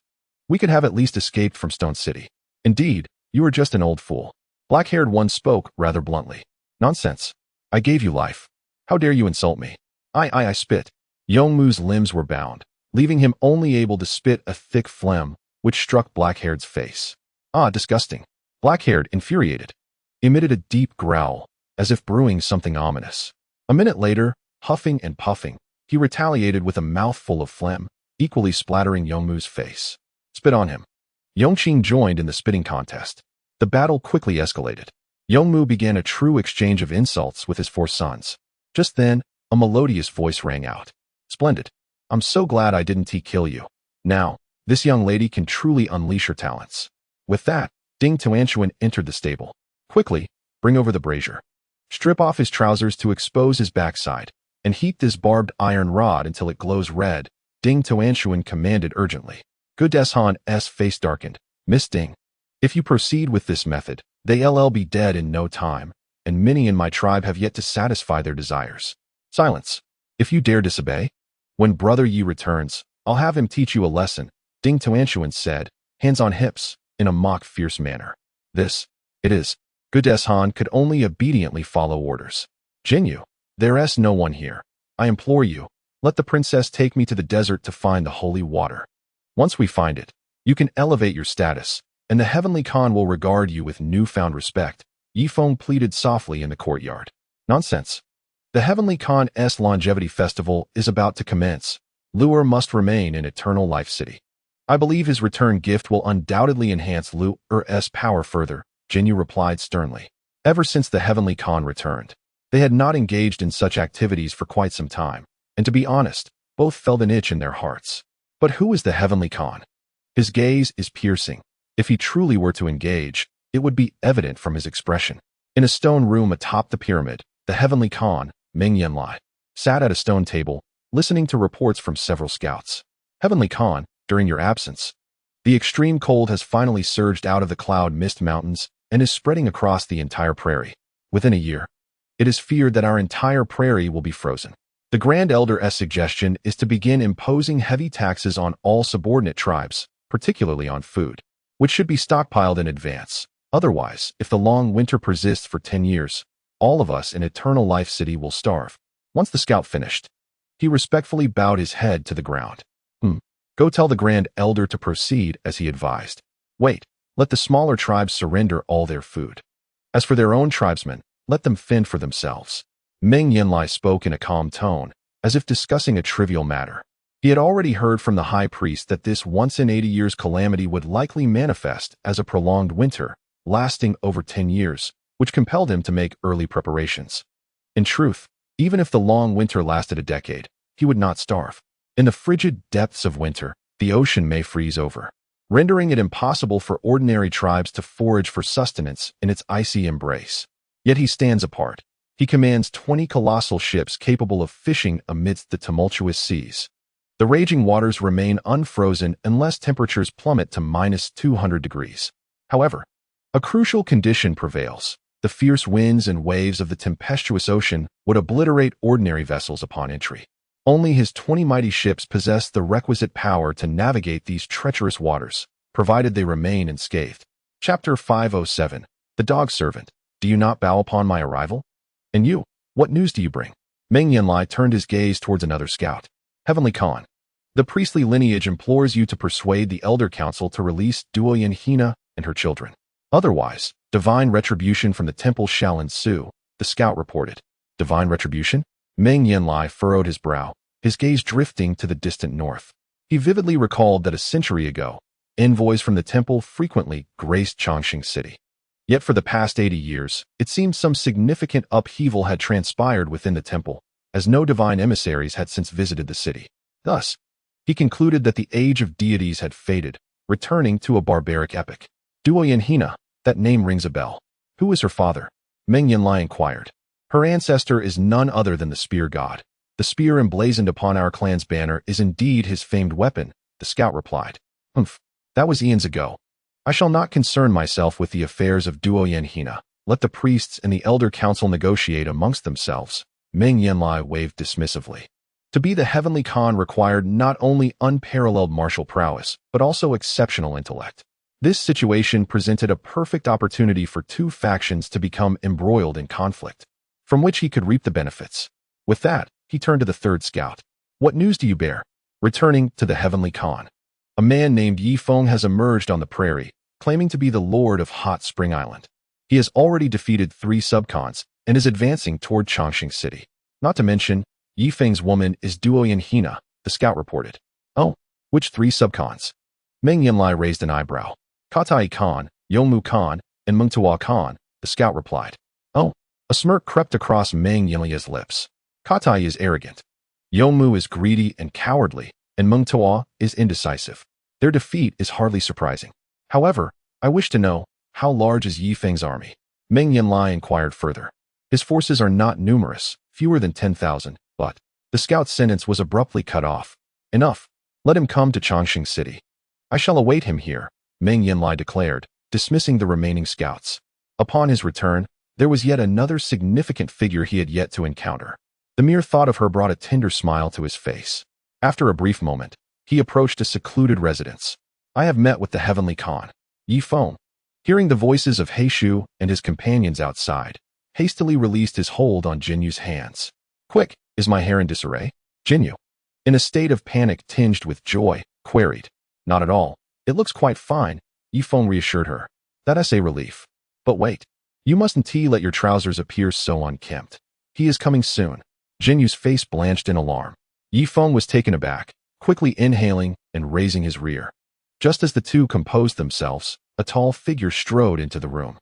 we could have at least escaped from Stone City. Indeed, you are just an old fool. Black-haired one spoke rather bluntly. Nonsense. I gave you life. How dare you insult me? I spit. Yongmu's limbs were bound, leaving him only able to spit a thick phlegm, which struck Black-haired's face. Ah, disgusting. Black-haired, infuriated, emitted a deep growl, as if brewing something ominous. A minute later, huffing and puffing, he retaliated with a mouthful of phlegm, equally splattering Yongmu's face. Spit on him. Yongqing joined in the spitting contest. The battle quickly escalated. Yongmu began a true exchange of insults with his 4 sons. Just then, a melodious voice rang out. Splendid. I'm so glad I didn't kill you. Now, this young lady can truly unleash her talents. With that, Ding Tuanchuan entered the stable. Quickly, bring over the brazier. Strip off his trousers to expose his backside, and heat this barbed iron rod until it glows red, Ding Tuanchuan commanded urgently. Good Deshan's face darkened. Miss Ding, if you proceed with this method, they'll be dead in no time, and many in my tribe have yet to satisfy their desires. Silence. If you dare disobey, when Brother Yi returns, I'll have him teach you a lesson, Ding Tuanchuan said, hands on hips, in a mock fierce manner. This, it is. Good Deshan could only obediently follow orders. Jinyu, there's no one here. I implore you, let the princess take me to the desert to find the holy water. Once we find it, you can elevate your status, and the heavenly Khan will regard you with newfound respect, Ye Feng pleaded softly in the courtyard. Nonsense. The heavenly Khan's longevity festival is about to commence, Lu'er must remain in Eternal Life City. I believe his return gift will undoubtedly enhance Lu'er's power further, Jinyu replied sternly. Ever since the Heavenly Khan returned, they had not engaged in such activities for quite some time, and to be honest, both felt an itch in their hearts. But who is the Heavenly Khan? His gaze is piercing. If he truly were to engage, it would be evident from his expression. In a stone room atop the pyramid, the Heavenly Khan, Meng Yanlai, sat at a stone table, listening to reports from several scouts. Heavenly Khan, during your absence, the extreme cold has finally surged out of the cloud mist mountains and is spreading across the entire prairie. Within a year, it is feared that our entire prairie will be frozen. The Grand Elder's suggestion is to begin imposing heavy taxes on all subordinate tribes, particularly on food, which should be stockpiled in advance. Otherwise, if the long winter persists for 10 years, all of us in Eternal Life City will starve. Once the scout finished, he respectfully bowed his head to the ground. Go tell the Grand Elder to proceed, as he advised. Wait, let the smaller tribes surrender all their food. As for their own tribesmen, let them fend for themselves. Meng Yanlai spoke in a calm tone, as if discussing a trivial matter. He had already heard from the high priest that this once-in-80 years calamity would likely manifest as a prolonged winter, lasting over 10 years, which compelled him to make early preparations. In truth, even if the long winter lasted a decade, he would not starve. In the frigid depths of winter, the ocean may freeze over, rendering it impossible for ordinary tribes to forage for sustenance in its icy embrace. Yet he stands apart. He commands 20 colossal ships capable of fishing amidst the tumultuous seas. The raging waters remain unfrozen unless temperatures plummet to -200 degrees. However, a crucial condition prevails. The fierce winds and waves of the tempestuous ocean would obliterate ordinary vessels upon entry. Only his 20 mighty ships possess the requisite power to navigate these treacherous waters, provided they remain unscathed. Chapter 507. The Dog Servant. Do you not bow upon my arrival? And you, what news do you bring? Meng Yanlai turned his gaze towards another scout. Heavenly Khan, the priestly lineage implores you to persuade the Elder Council to release Duoyan Hina and her children. Otherwise, divine retribution from the temple shall ensue, the scout reported. Divine retribution? Meng Yanlai furrowed his brow, his gaze drifting to the distant north. He vividly recalled that a century ago, envoys from the temple frequently graced Chongqing City. Yet for the past 80 years, it seemed some significant upheaval had transpired within the temple, as no divine emissaries had since visited the city. Thus, he concluded that the age of deities had faded, returning to a barbaric epoch. Duoyan Hina, that name rings a bell. Who is her father? Meng Yanlai inquired. Her ancestor is none other than the spear god. The spear emblazoned upon our clan's banner is indeed his famed weapon, the scout replied. That was eons ago. I shall not concern myself with the affairs of Duoyan Hina. Let the priests and the Elder Council negotiate amongst themselves. Meng Yanlai waved dismissively. To be the Heavenly Khan required not only unparalleled martial prowess, but also exceptional intellect. This situation presented a perfect opportunity for two factions to become embroiled in conflict, from which he could reap the benefits. With that, he turned to the third scout. What news do you bear? Returning to the Heavenly Khan, a man named Ye Feng has emerged on the prairie, claiming to be the Lord of Hot Spring Island. He has already defeated 3 subkhans and is advancing toward Chongqing City. Not to mention, Ye Feng's woman is Duoyan Hina, the scout reported. Oh, which 3 subkhans? Meng Yanlai raised an eyebrow. Katai Khan, Yongmu Khan, and Mengtua Khan, the scout replied. Oh, a smirk crept across Meng Yanlai's lips. Katai is arrogant. Yongmu is greedy and cowardly, and Mengtua is indecisive. Their defeat is hardly surprising. However, I wish to know, how large is Ye Feng's army? Meng Yanlai inquired further. His forces are not numerous, fewer than 10,000, but the scout's sentence was abruptly cut off. Enough. Let him come to Chongqing City. I shall await him here, Meng Yanlai declared, dismissing the remaining scouts. Upon his return, there was yet another significant figure he had yet to encounter. The mere thought of her brought a tender smile to his face. After a brief moment, he approached a secluded residence. I have met with the Heavenly Khan, Ye Feng. Hearing the voices of Heishu and his companions outside, hastily released his hold on Jinyu's hands. Quick, is my hair in disarray? Jinyu, in a state of panic tinged with joy, queried. Not at all. It looks quite fine, Ye Feng reassured her. That's a relief. But wait. You mustn't let your trousers appear so unkempt. He is coming soon. Jinyu's face blanched in alarm. Ye Feng was taken aback, quickly inhaling and raising his rear. Just as the two composed themselves, a tall figure strode into the room.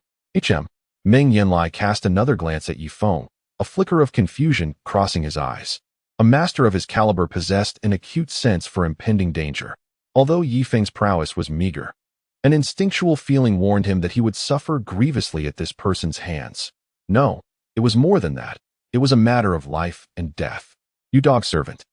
Meng Yanlai cast another glance at Ye Feng, a flicker of confusion crossing his eyes. A master of his caliber possessed an acute sense for impending danger. Although Ye Feng's prowess was meager, an instinctual feeling warned him that he would suffer grievously at this person's hands. No, it was more than that. It was a matter of life and death. You dog servant,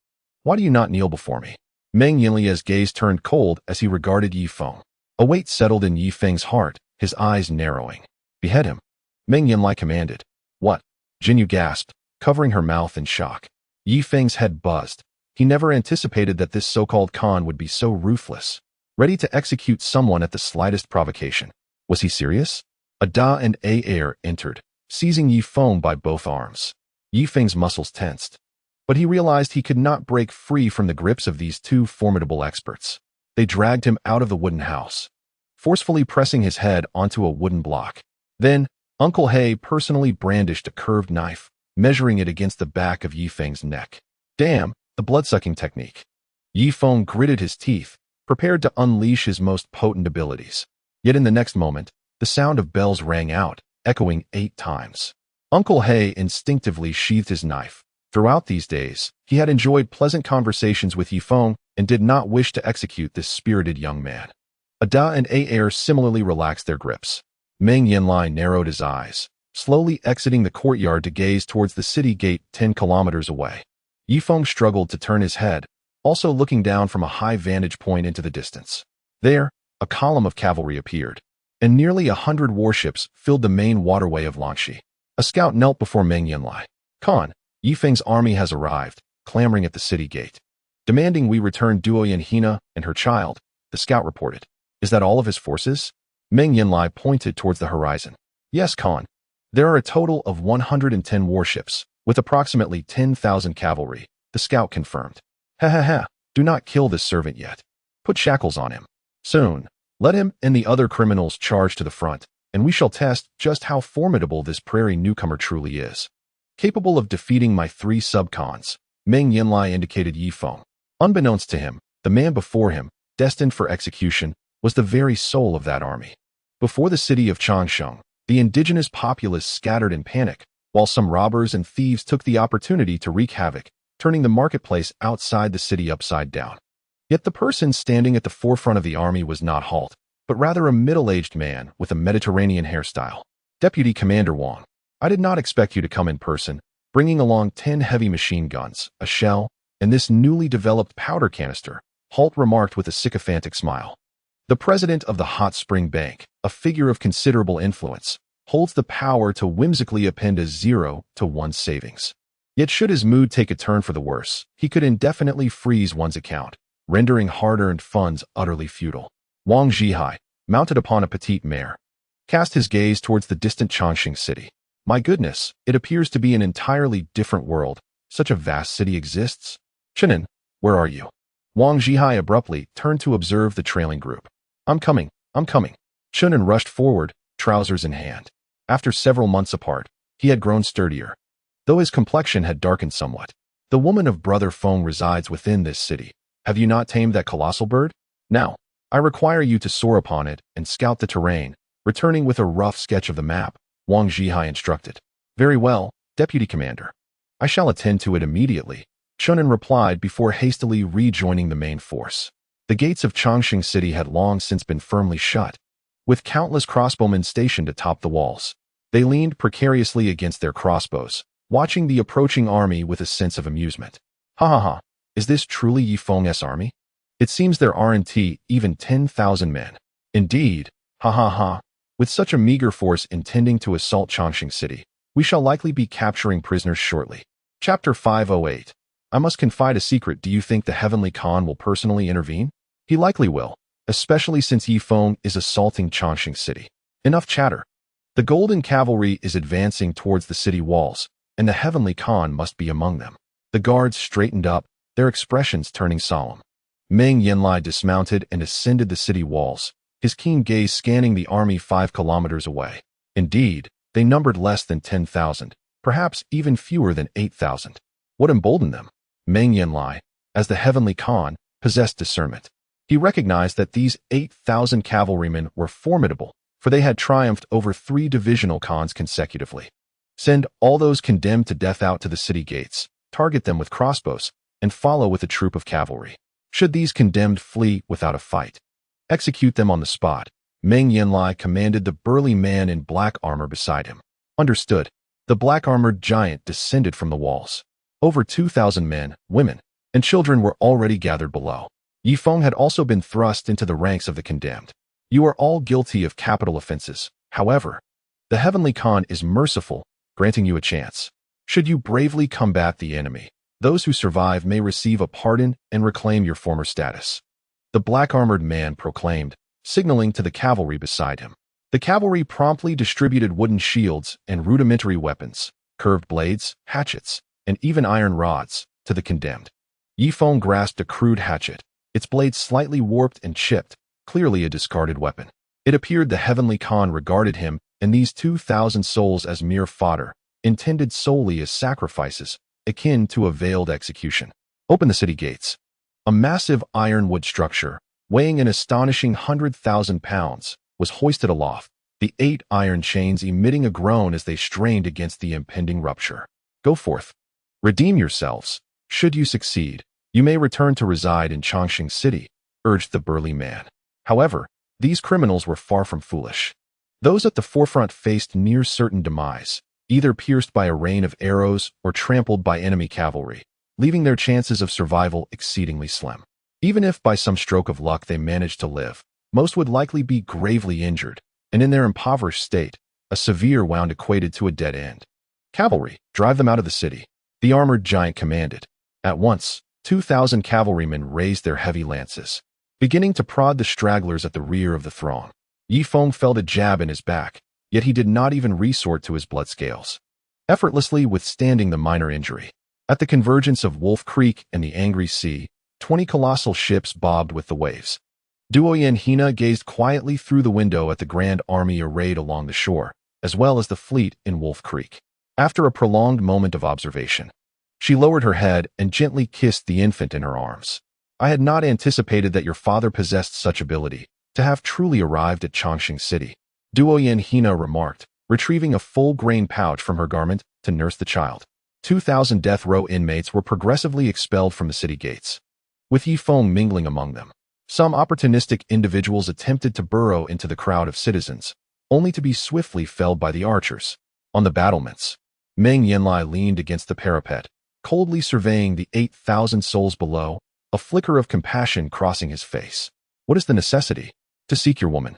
why do you not kneel before me? Meng Yanlai's gaze turned cold as he regarded Ye Feng. A weight settled in Ye Feng's heart, his eyes narrowing. Behead him, Meng Yanlai commanded. What? Jinyu gasped, covering her mouth in shock. Ye Feng's head buzzed. He never anticipated that this so-called Khan would be so ruthless, ready to execute someone at the slightest provocation. Was he serious? A Da and A heir entered, seizing Ye Feng by both arms. Ye Feng's muscles tensed, but he realized he could not break free from the grips of these two formidable experts. They dragged him out of the wooden house, forcefully pressing his head onto a wooden block. Then, Uncle He personally brandished a curved knife, measuring it against the back of Ye Feng's neck. Damn, the blood-sucking technique. Ye Feng gritted his teeth, prepared to unleash his most potent abilities. Yet in the next moment, the sound of bells rang out, echoing 8 times. Uncle He instinctively sheathed his knife. Throughout these days, he had enjoyed pleasant conversations with Ye Feng and did not wish to execute this spirited young man. Ada and A heir similarly relaxed their grips. Meng Yanlai narrowed his eyes, slowly exiting the courtyard to gaze towards the city gate 10 kilometers away. Ye Feng struggled to turn his head, also looking down from a high vantage point into the distance. There, a column of cavalry appeared, and nearly 100 warships filled the main waterway of Langshi. A scout knelt before Meng Yanlai. Khan, Ye Feng's army has arrived, clamoring at the city gate, demanding we return Duoyan Hina and her child, the scout reported. Is that all of his forces? Meng Yanlai pointed towards the horizon. Yes, Khan. There are a total of 110 warships, with approximately 10,000 cavalry, the scout confirmed. Do not kill this servant yet. Put shackles on him. Soon, let him and the other criminals charge to the front, and we shall test just how formidable this prairie newcomer truly is. Capable of defeating my 3 sub-khans, Meng Yanlai indicated Ye Feng. Unbeknownst to him, the man before him, destined for execution, was the very soul of that army. Before the city of Changsheng, the indigenous populace scattered in panic, while some robbers and thieves took the opportunity to wreak havoc, turning the marketplace outside the city upside down. Yet the person standing at the forefront of the army was not Halt, but rather a middle-aged man with a Mediterranean hairstyle. Deputy Commander Wang, I did not expect you to come in person, bringing along 10 heavy machine guns, a shell, and this newly developed powder canister, Halt remarked with a sycophantic smile. The president of the Hot Spring Bank, a figure of considerable influence, holds the power to whimsically append a 0 to one's savings. Yet should his mood take a turn for the worse, he could indefinitely freeze one's account, rendering hard-earned funds utterly futile. Wang Zhihai, mounted upon a petite mare, cast his gaze towards the distant Chongqing city. My goodness, it appears to be an entirely different world. Such a vast city exists. Chenin, where are you? Wang Zhihai abruptly turned to observe the trailing group. I'm coming. Chenin rushed forward, trousers in hand. After several months apart, he had grown sturdier, though his complexion had darkened somewhat. The woman of Brother Feng resides within this city. Have you not tamed that colossal bird? Now, I require you to soar upon it and scout the terrain, returning with a rough sketch of the map, Wang Zhihai instructed. Very well, Deputy Commander. I shall attend to it immediately, Chenin replied before hastily rejoining the main force. The gates of Chongqing City had long since been firmly shut, with countless crossbowmen stationed atop the walls. They leaned precariously against their crossbows, watching the approaching army with a sense of amusement. Ha, is this truly Ye Feng's army? It seems there aren't even 10,000 men. Indeed, ha. With such a meager force intending to assault Chongqing City, we shall likely be capturing prisoners shortly. Chapter 508. I must confide a secret. Do you think the Heavenly Khan will personally intervene? He likely will, especially since Ye Feng is assaulting Chongqing City. Enough chatter. The Golden Cavalry is advancing towards the city walls, and the Heavenly Khan must be among them. The guards straightened up, their expressions turning solemn. Meng Yanlai dismounted and ascended the city walls, his keen gaze scanning the army 5 kilometers away. Indeed, they numbered less than 10,000, perhaps even fewer than 8,000. What emboldened them? Meng Yanlai, as the Heavenly Khan, possessed discernment. He recognized that these 8,000 cavalrymen were formidable, for they had triumphed over 3 divisional khans consecutively. Send all those condemned to death out to the city gates, target them with crossbows, and follow with a troop of cavalry. Should these condemned flee without a fight, execute them on the spot. Meng Yanlai commanded the burly man in black armor beside him. Understood. The black-armored giant descended from the walls. Over 2,000 men, women, and children were already gathered below. Ye Feng had also been thrust into the ranks of the condemned. You are all guilty of capital offenses. However, the Heavenly Khan is merciful, granting you a chance. Should you bravely combat the enemy, those who survive may receive a pardon and reclaim your former status. The black-armored man proclaimed, signaling to the cavalry beside him. The cavalry promptly distributed wooden shields and rudimentary weapons, curved blades, hatchets, and even iron rods, to the condemned. Ye Feng grasped a crude hatchet, its blade slightly warped and chipped, clearly a discarded weapon. It appeared the Heavenly Khan regarded him and these 2,000 souls as mere fodder, intended solely as sacrifices, akin to a veiled execution. Open the city gates. A massive ironwood structure, weighing an astonishing 100,000 pounds, was hoisted aloft, the 8 iron chains emitting a groan as they strained against the impending rupture. Go forth. Redeem yourselves. Should you succeed, you may return to reside in Chongqing City, urged the burly man. However, these criminals were far from foolish. Those at the forefront faced near certain demise, either pierced by a rain of arrows or trampled by enemy cavalry, leaving their chances of survival exceedingly slim. Even if by some stroke of luck they managed to live, most would likely be gravely injured, and in their impoverished state, a severe wound equated to a dead end. Cavalry, drive them out of the city, the armored giant commanded. At once, 2,000 cavalrymen raised their heavy lances, beginning to prod the stragglers at the rear of the throng. Ye Feng felt a jab in his back, yet he did not even resort to his blood scales, effortlessly withstanding the minor injury. At the convergence of Wolf Creek and the angry sea, 20 colossal ships bobbed with the waves. Duoyen Hina gazed quietly through the window at the grand army arrayed along the shore, as well as the fleet in Wolf Creek. After a prolonged moment of observation, she lowered her head and gently kissed the infant in her arms. I had not anticipated that your father possessed such ability, to have truly arrived at Chongqing City, Duoyen Hina remarked, retrieving a full grain pouch from her garment to nurse the child. 2,000 death row inmates were progressively expelled from the city gates, with Ye Feng mingling among them. Some opportunistic individuals attempted to burrow into the crowd of citizens, only to be swiftly felled by the archers. On the battlements, Meng Yanlai leaned against the parapet, coldly surveying the 8,000 souls below, a flicker of compassion crossing his face. What is the necessity to seek your woman?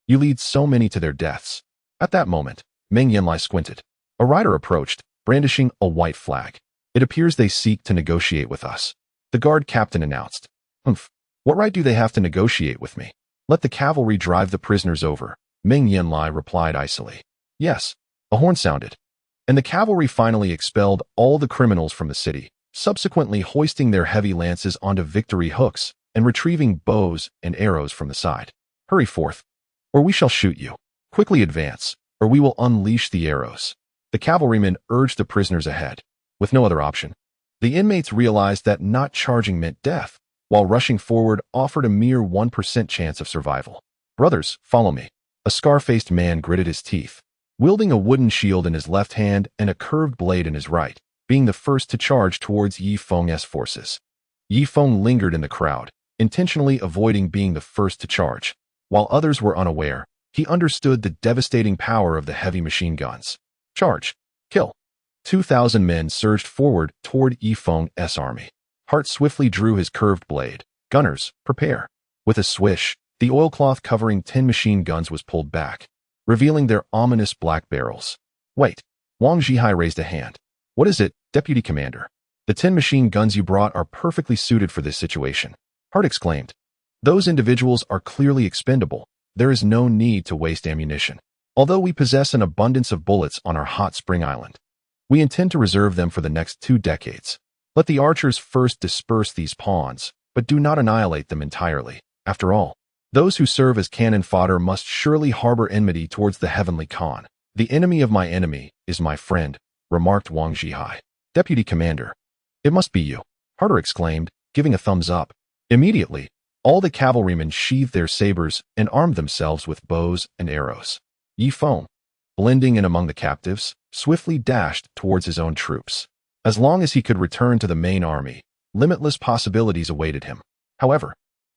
You lead so many to their deaths. At that moment, Meng Yanlai squinted. A rider approached, brandishing a white flag. It appears they seek to negotiate with us, the guard captain announced. Humph. What right do they have to negotiate with me? Let the cavalry drive the prisoners over, Meng Yanlai replied icily. Yes. A horn sounded, and the cavalry finally expelled all the criminals from the city, subsequently hoisting their heavy lances onto victory hooks and retrieving bows and arrows from the side. Hurry forth, or we shall shoot you. Quickly advance, or we will unleash the arrows. The cavalrymen urged the prisoners ahead. With no other option, the inmates realized that not charging meant death, while rushing forward offered a mere 1% chance of survival. Brothers, follow me. A scar-faced man gritted his teeth, wielding a wooden shield in his left hand and a curved blade in his right, being the first to charge towards Ye Feng's forces. Ye Feng lingered in the crowd, intentionally avoiding being the first to charge. While others were unaware, he understood the devastating power of the heavy machine guns. Charge. Kill. 2,000 men surged forward toward Ye Feng's army. Hart swiftly drew his curved blade. Gunners, prepare. With a swish, the oilcloth covering 10 machine guns was pulled back, revealing their ominous black barrels. Wait. Wang Zhihai raised a hand. What is it, Deputy Commander? The 10 machine guns you brought are perfectly suited for this situation, Hart exclaimed. Those individuals are clearly expendable. There is no need to waste ammunition. Although we possess an abundance of bullets on our hot spring island, we intend to reserve them for the next 2 decades. Let the archers first disperse these pawns, but do not annihilate them entirely. After all, those who serve as cannon fodder must surely harbor enmity towards the Heavenly Khan. The enemy of my enemy is my friend, remarked Wang Zhihai. Deputy Commander, it must be you, Harder exclaimed, giving a thumbs up. Immediately, all the cavalrymen sheathed their sabers and armed themselves with bows and arrows. Ye Feng, blending in among the captives, swiftly dashed towards his own troops. As long as he could return to the main army, limitless possibilities awaited him. However,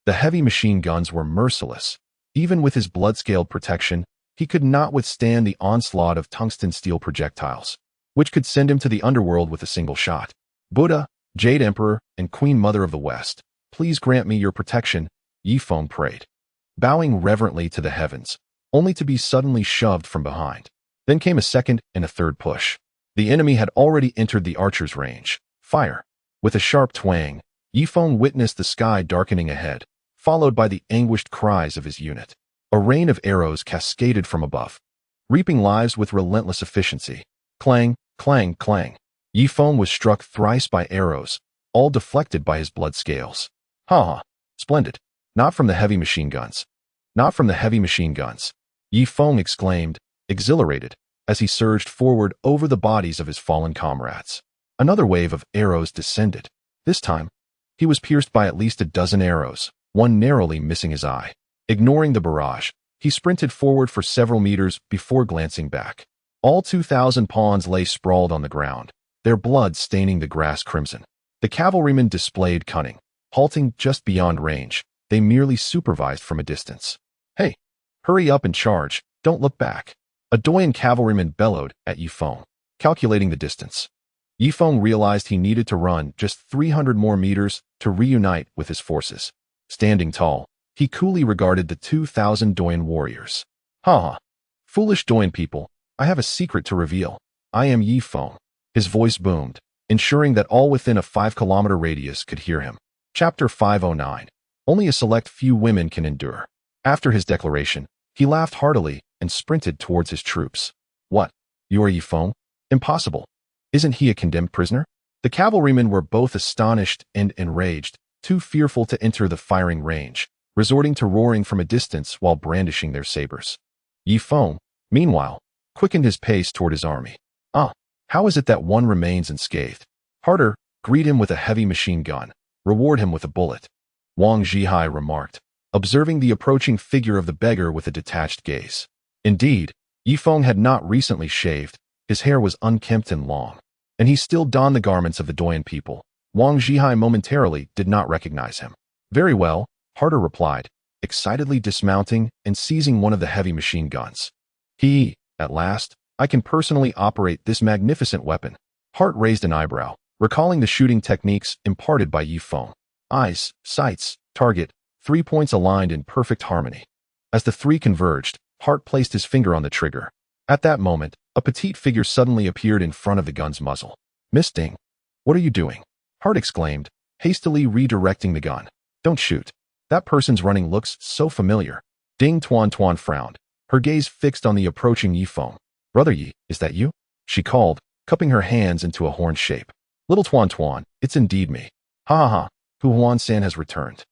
the heavy machine guns were merciless. Even with his blood-scaled protection, he could not withstand the onslaught of tungsten steel projectiles, which could send him to the underworld with a single shot. Buddha, Jade Emperor, and Queen Mother of the West, please grant me your protection, Ye Feng prayed, bowing reverently to the heavens, only to be suddenly shoved from behind. Then came a second and a third push. The enemy had already entered the archer's range. Fire! With a sharp twang, Ye Feng witnessed the sky darkening ahead, followed by the anguished cries of his unit. A rain of arrows cascaded from above, reaping lives with relentless efficiency. Clang, clang, clang. Ye Feng was struck thrice by arrows, all deflected by his blood scales. Ha ha! Splendid! Not from the heavy machine guns. Not from the heavy machine guns. Ye Feng exclaimed, exhilarated, as he surged forward over the bodies of his fallen comrades. Another wave of arrows descended. This time, he was pierced by at least a dozen arrows, one narrowly missing his eye. Ignoring the barrage, he sprinted forward for several meters before glancing back. All 2,000 pawns lay sprawled on the ground, their blood staining the grass crimson. The cavalrymen displayed cunning. Halting just beyond range, they merely supervised from a distance. Hey, hurry up and charge, don't look back. A Doyen cavalryman bellowed at Ye Feng, calculating the distance. Ye Feng realized he needed to run just 300 more meters to reunite with his forces. Standing tall, he coolly regarded the 2,000 Doyen warriors. Ha ha! Foolish Doyen people, I have a secret to reveal. I am Ye Feng. His voice boomed, ensuring that all within a 5-kilometer radius could hear him. Chapter 509. Only a select few women can endure. After his declaration, he laughed heartily and sprinted towards his troops. What? You are Ye Feng? Impossible. Isn't he a condemned prisoner? The cavalrymen were both astonished and enraged, too fearful to enter the firing range, resorting to roaring from a distance while brandishing their sabers. Ye Feng, meanwhile, quickened his pace toward his army. Ah, how is it that one remains unscathed? Harder, greet him with a heavy machine gun. Reward him with a bullet, Wang Zhihai remarked, observing the approaching figure of the beggar with a detached gaze. Indeed, Ye Feng had not recently shaved, his hair was unkempt and long, and he still donned the garments of the Doyen people. Wang Zhihai momentarily did not recognize him. Very well, Harder replied, excitedly dismounting and seizing one of the heavy machine guns. At last, I can personally operate this magnificent weapon. Hart raised an eyebrow, recalling the shooting techniques imparted by Ye Feng. Eyes, sights, target, 3 points aligned in perfect harmony. As the three converged, Hart placed his finger on the trigger. At that moment, a petite figure suddenly appeared in front of the gun's muzzle. Miss Ding, what are you doing? Hart exclaimed, hastily redirecting the gun. Don't shoot. That person's running looks so familiar. Ding Tuan Tuan frowned, her gaze fixed on the approaching Ye Feng. Brother Yi, is that you? She called, cupping her hands into a horn shape. Little Tuan Tuan, it's indeed me. Ha ha ha, Hu Huan-san has returned.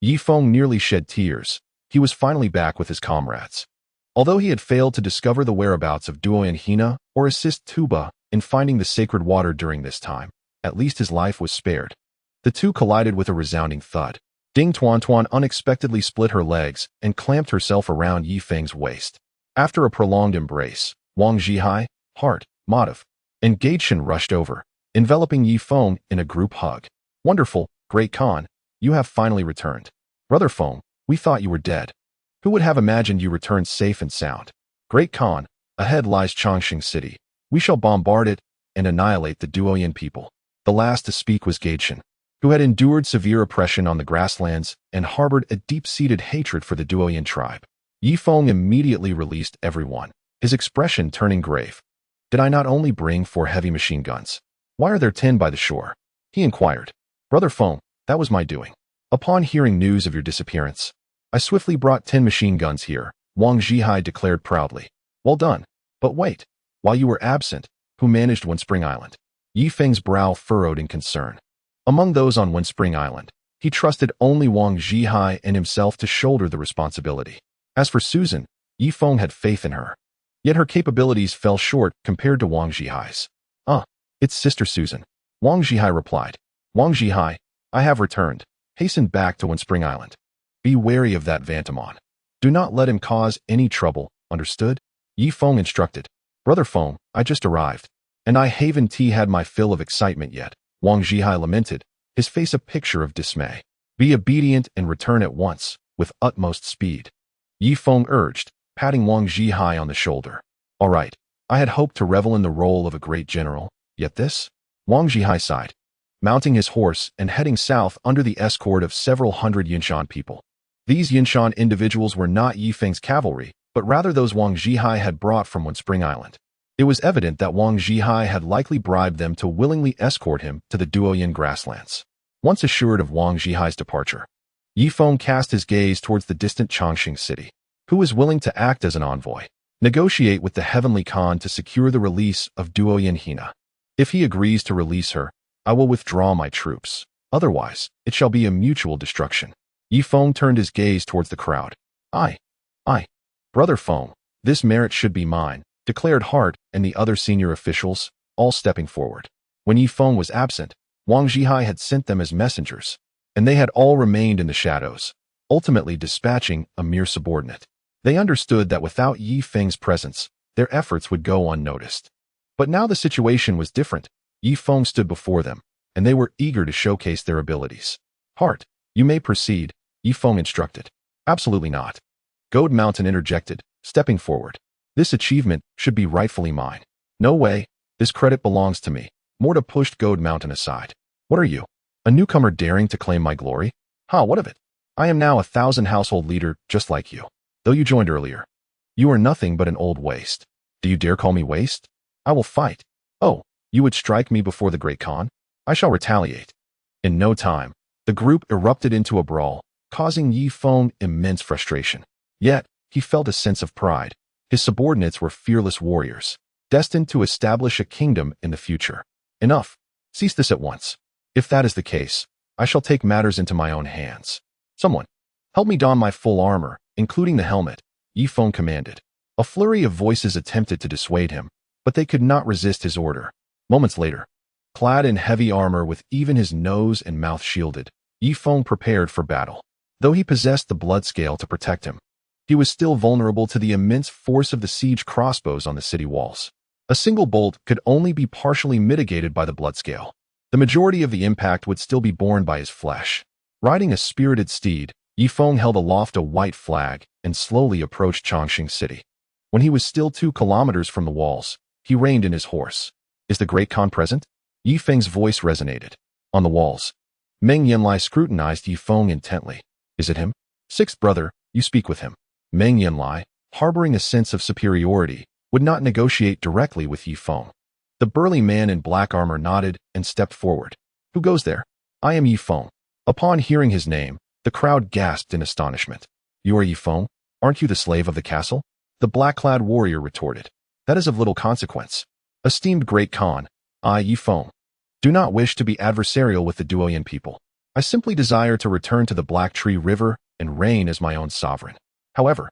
Ye Feng nearly shed tears. He was finally back with his comrades. Although he had failed to discover the whereabouts of Duo and Hina or assist Tuba in finding the sacred water during this time, at least his life was spared. The two collided with a resounding thud. Ding Tuan Tuan unexpectedly split her legs and clamped herself around Ye Feng's waist. After a prolonged embrace, Wang Zhihai, Hart, Madhav, and Gaetshin rushed over, enveloping Ye Feng in a group hug. Wonderful, Great Khan, you have finally returned. Brother Feng, we thought you were dead. Who would have imagined you returned safe and sound? Great Khan, ahead lies Chongqing City. We shall bombard it and annihilate the Duoyan people. The last to speak was Gaetshin, who had endured severe oppression on the grasslands and harbored a deep-seated hatred for the Duoyan tribe. Ye Feng immediately released everyone, his expression turning grave. Did I not only bring 4 heavy machine guns? Why are there 10 by the shore? He inquired. Brother Feng, that was my doing. Upon hearing news of your disappearance, I swiftly brought 10 machine guns here, Wang Zhihai declared proudly. Well done. But wait, while you were absent, who managed Windspring Island? Ye Feng's brow furrowed in concern. Among those on Windspring Island, he trusted only Wang Zhihai and himself to shoulder the responsibility. As for Susan, Ye Feng had faith in her. Yet her capabilities fell short compared to Wang Zhihai's. It's Sister Susan. Wang Zhihai replied. Wang Zhihai, I have returned. hasten back to Spring Island. Be wary of that Vantamon. Do not let him cause any trouble, understood? Ye Feng instructed. Brother Feng, I just arrived, and I haven't had my fill of excitement yet, Wang Zhihai lamented, his face a picture of dismay. Be obedient and return at once, with utmost speed. Ye Feng urged, patting Wang Zhihai on the shoulder. All right, I had hoped to revel in the role of a great general, yet this? Wang Zhihai sighed, mounting his horse and heading south under the escort of several hundred Yinshan people. These Yinshan individuals were not Ye Feng's cavalry, but rather those Wang Zhihai had brought from Spring Island. It was evident that Wang Zhihai had likely bribed them to willingly escort him to the Duoyin grasslands. Once assured of Wang Zhihai's departure, Ye Feng cast his gaze towards the distant Chongqing city. Who is willing to act as an envoy? Negotiate with the Heavenly Khan to secure the release of Duoyin Hina. If he agrees to release her, I will withdraw my troops. Otherwise, it shall be a mutual destruction. Ye Feng turned his gaze towards the crowd. I. Brother Feng, this merit should be mine, declared Hart and the other senior officials, all stepping forward. When Ye Feng was absent, Wang Zhihai had sent them as messengers, and they had all remained in the shadows, ultimately dispatching a mere subordinate. They understood that without Ye Feng's presence, their efforts would go unnoticed. But now the situation was different. Ye Feng stood before them, and they were eager to showcase their abilities. Hart, you may proceed, Ye Feng instructed. Absolutely not. Gold Mountain interjected, stepping forward. This achievement should be rightfully mine. No way, this credit belongs to me. Morta pushed Gold Mountain aside. What are you? A newcomer daring to claim my glory? What of it? I am now 1,000 household leader just like you, though you joined earlier. You are nothing but an old waste. Do you dare call me waste? I will fight. Oh, you would strike me before the Great Khan? I shall retaliate. In no time, the group erupted into a brawl, causing Ye Feng immense frustration. Yet, he felt a sense of pride. His subordinates were fearless warriors, destined to establish a kingdom in the future. Enough. Cease this at once. If that is the case, I shall take matters into my own hands. Someone, help me don my full armor, including the helmet, Ye Feng commanded. A flurry of voices attempted to dissuade him, but they could not resist his order. Moments later, clad in heavy armor with even his nose and mouth shielded, Ye Feng prepared for battle. Though he possessed the blood scale to protect him, he was still vulnerable to the immense force of the siege crossbows on the city walls. A single bolt could only be partially mitigated by the blood scale. The majority of the impact would still be borne by his flesh. Riding a spirited steed, Ye Feng held aloft a white flag and slowly approached Chongqing City. When he was still 2 kilometers from the walls, he reined in his horse. Is the Great Khan present? Ye Feng's voice resonated. On the walls, Meng Yanlai scrutinized Ye Feng intently. Is it him? 6th brother, you speak with him. Meng Yanlai, harboring a sense of superiority, would not negotiate directly with Ye Feng. The burly man in black armor nodded and stepped forward. Who goes there? I am Ye Feng. Upon hearing his name, the crowd gasped in astonishment. You are Ye Feng? Aren't you the slave of the castle? The black-clad warrior retorted. That is of little consequence. Esteemed Great Khan, I, Ye Feng, do not wish to be adversarial with the Duoyin people. I simply desire to return to the Black Tree River and reign as my own sovereign. However,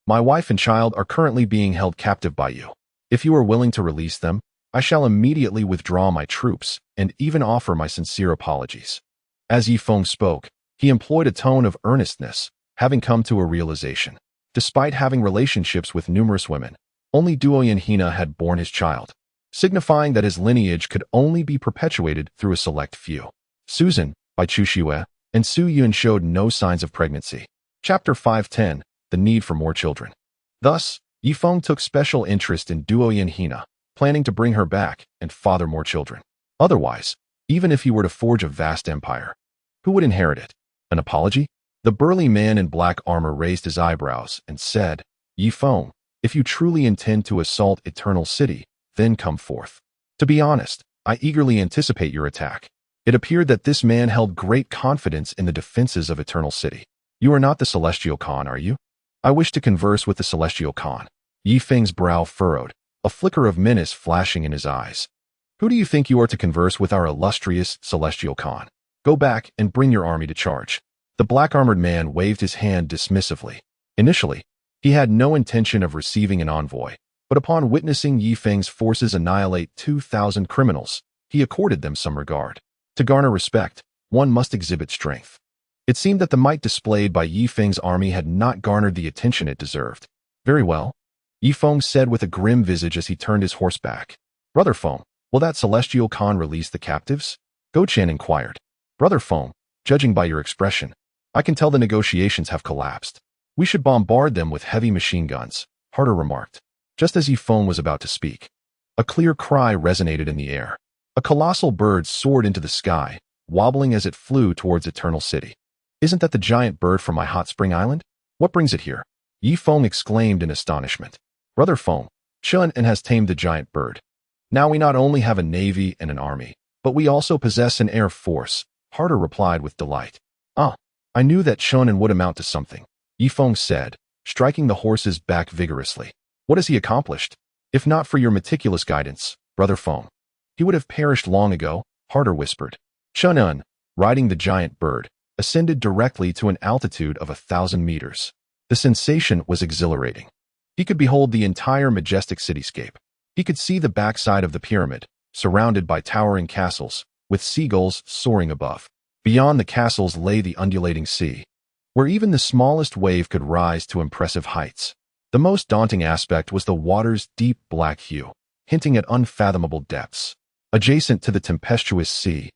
my wife and child are currently being held captive by you. If you are willing to release them, I shall immediately withdraw my troops and even offer my sincere apologies. As Ye Feng spoke, he employed a tone of earnestness, having come to a realization. Despite having relationships with numerous women, only Duoyin Hina had borne his child, signifying that his lineage could only be perpetuated through a select few. Susan, by Chu Xue, and Su Yun showed no signs of pregnancy. Chapter 510. The need for more children. Thus, Ye Feng took special interest in Duoyin Hina, planning to bring her back and father more children. Otherwise, even if he were to forge a vast empire, who would inherit it? An apology? The burly man in black armor raised his eyebrows and said, Ye Feng, if you truly intend to assault Eternal City, then come forth. To be honest, I eagerly anticipate your attack. It appeared that this man held great confidence in the defenses of Eternal City. You are not the Celestial Khan, are you? I wish to converse with the Celestial Khan. Ye Feng's brow furrowed, a flicker of menace flashing in his eyes. Who do you think you are to converse with our illustrious Celestial Khan? Go back and bring your army to charge. The black-armored man waved his hand dismissively. Initially, he had no intention of receiving an envoy, but upon witnessing Ye Feng's forces annihilate 2,000 criminals, he accorded them some regard. To garner respect, one must exhibit strength. It seemed that the might displayed by Ye Feng's army had not garnered the attention it deserved. Very well, Ye Feng said with a grim visage as he turned his horse back. Brother Feng, will that celestial Khan release the captives? Go Chen inquired. Brother Feng, judging by your expression, I can tell the negotiations have collapsed. We should bombard them with heavy machine guns, Harder remarked. Just as Ye Feng was about to speak, a clear cry resonated in the air. A colossal bird soared into the sky, wobbling as it flew towards Eternal City. Isn't that the giant bird from my hot spring island? What brings it here? Ye Feng exclaimed in astonishment. Brother Feng, Chun has tamed the giant bird. Now we not only have a navy and an army, but we also possess an air force, Harder replied with delight. Ah, I knew that Chun would amount to something, Ye Feng said, striking the horse's back vigorously. What has he accomplished? If not for your meticulous guidance, Brother Feng, he would have perished long ago, Harder whispered. Chun, riding the giant bird, ascended directly to an altitude of 1,000 meters. The sensation was exhilarating. He could behold the entire majestic cityscape. He could see the backside of the pyramid, surrounded by towering castles, with seagulls soaring above. Beyond the castles lay the undulating sea, where even the smallest wave could rise to impressive heights. The most daunting aspect was the water's deep black hue, hinting at unfathomable depths. Adjacent to the tempestuous sea,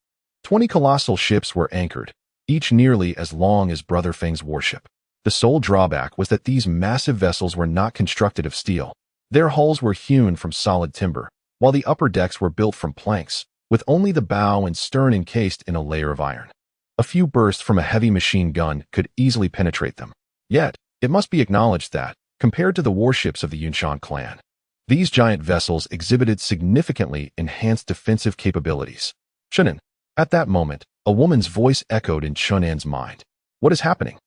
20 colossal ships were anchored, each nearly as long as Brother Feng's warship. The sole drawback was that these massive vessels were not constructed of steel. Their hulls were hewn from solid timber, while the upper decks were built from planks, with only the bow and stern encased in a layer of iron. A few bursts from a heavy machine gun could easily penetrate them. Yet, it must be acknowledged that, compared to the warships of the Yunshan clan, these giant vessels exhibited significantly enhanced defensive capabilities. Chunan. At that moment, a woman's voice echoed in Chunan's mind. What is happening?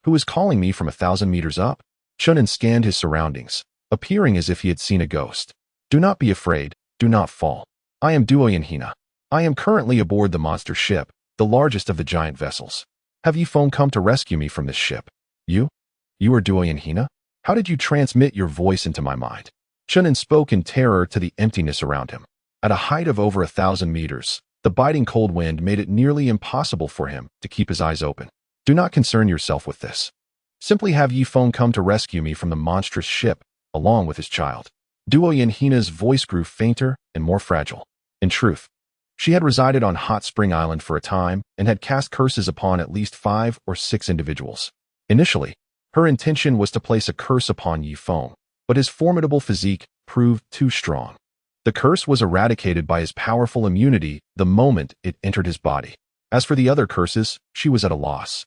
Who is calling me from 1,000 meters up? Chunan scanned his surroundings, appearing as if he had seen a ghost. Do not be afraid, do not fall. I am Duoyan Hina. I am currently aboard the monster ship, the largest of the giant vessels. Have Ye Feng come to rescue me from this ship? You? You are Duoyan Hina? How did you transmit your voice into my mind? Chunan spoke in terror to the emptiness around him. At a height of over 1,000 meters, the biting cold wind made it nearly impossible for him to keep his eyes open. Do not concern yourself with this. Simply have Ye Feng come to rescue me from the monstrous ship, along with his child. Duoyan Hina's voice grew fainter and more fragile. In truth, she had resided on Hot Spring Island for a time and had cast curses upon at least 5 or 6 individuals. Initially, her intention was to place a curse upon Ye Feng, but his formidable physique proved too strong. The curse was eradicated by his powerful immunity the moment it entered his body. As for the other curses, she was at a loss,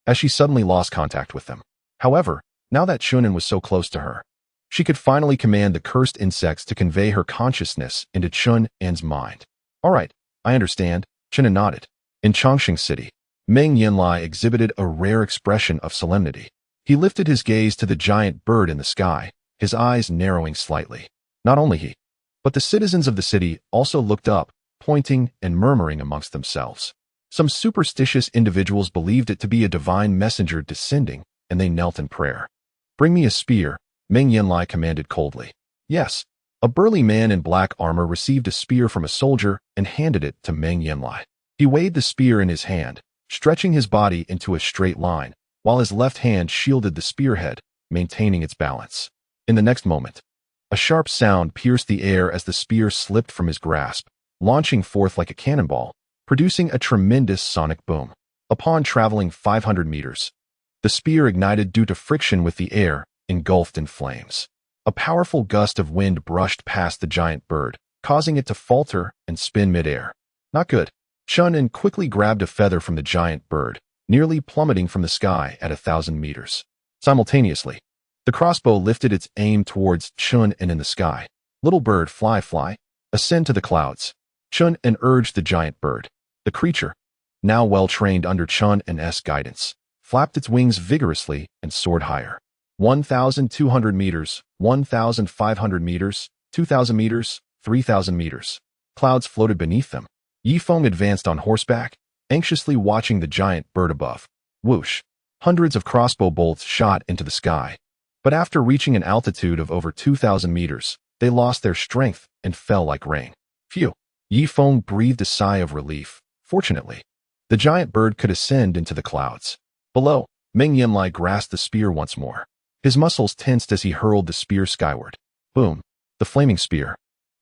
as she suddenly lost contact with them. However, now that Chunan was so close to her, she could finally command the cursed insects to convey her consciousness into Chunan's mind. All right, I understand, Chunan nodded. In Chongqing City, Meng Yanlai exhibited a rare expression of solemnity. He lifted his gaze to the giant bird in the sky, his eyes narrowing slightly. Not only he, but the citizens of the city also looked up, pointing and murmuring amongst themselves. Some superstitious individuals believed it to be a divine messenger descending, and they knelt in prayer. Bring me a spear, Meng Yanlai commanded coldly. Yes, a burly man in black armor received a spear from a soldier and handed it to Meng Yanlai. He weighed the spear in his hand, stretching his body into a straight line, while his left hand shielded the spearhead, maintaining its balance. In the next moment, a sharp sound pierced the air as the spear slipped from his grasp, launching forth like a cannonball, producing a tremendous sonic boom. Upon traveling 500 meters, the spear ignited due to friction with the air, engulfed in flames. A powerful gust of wind brushed past the giant bird, causing it to falter and spin midair. Not good. Chunan quickly grabbed a feather from the giant bird, nearly plummeting from the sky at 1,000 meters. Simultaneously, the crossbow lifted its aim towards Chunan in the sky. Little bird, fly, fly, ascend to the clouds. Chunan urged the giant bird. The creature, now well trained under Chunan's guidance, flapped its wings vigorously and soared higher. 1,200 meters, 1,500 meters, 2,000 meters, 3,000 meters. Clouds floated beneath them. Ye Feng advanced on horseback, anxiously watching the giant bird above. Whoosh! Hundreds of crossbow bolts shot into the sky. But after reaching an altitude of over 2,000 meters, they lost their strength and fell like rain. Phew! Ye Feng breathed a sigh of relief. Fortunately, the giant bird could ascend into the clouds. Below, Meng Yanlai grasped the spear once more. His muscles tensed as he hurled the spear skyward. Boom! The flaming spear,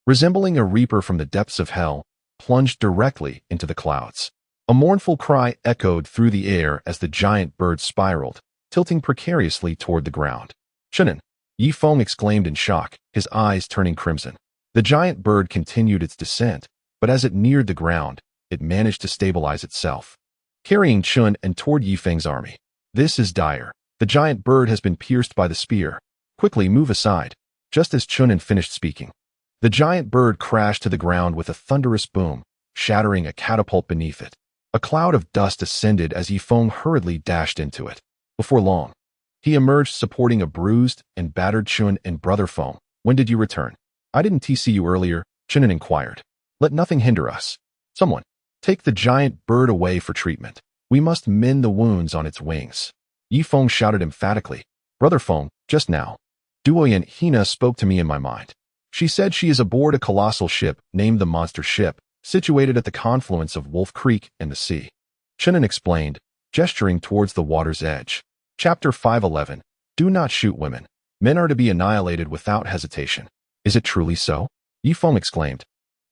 resembling a reaper from the depths of hell, plunged directly into the clouds. A mournful cry echoed through the air as the giant bird spiraled, tilting precariously toward the ground. "Shunin!" Ye Feng exclaimed in shock, his eyes turning crimson. The giant bird continued its descent, but as it neared the ground, it managed to stabilize itself, carrying Chun and toward Ye Feng's army. "This is dire. The giant bird has been pierced by the spear. Quickly move aside." Just as Chunin finished speaking, the giant bird crashed to the ground with a thunderous boom, shattering a catapult beneath it. A cloud of dust ascended as Ye Feng hurriedly dashed into it. Before long, he emerged supporting a bruised and battered Chun and Brother Feng. "When did you return?" "I didn't TC you earlier," Chunin inquired. "Let nothing hinder us. Someone, take the giant bird away for treatment. We must mend the wounds on its wings." Ye Feng shouted emphatically. "Brother Feng, just now, Duoyan Hina spoke to me in my mind. She said she is aboard a colossal ship named the Monster Ship, situated at the confluence of Wolf Creek and the sea." Chunin explained, gesturing towards the water's edge. Chapter 511. Do not shoot women. Men are to be annihilated without hesitation. "Is it truly so?" Ye Feng exclaimed,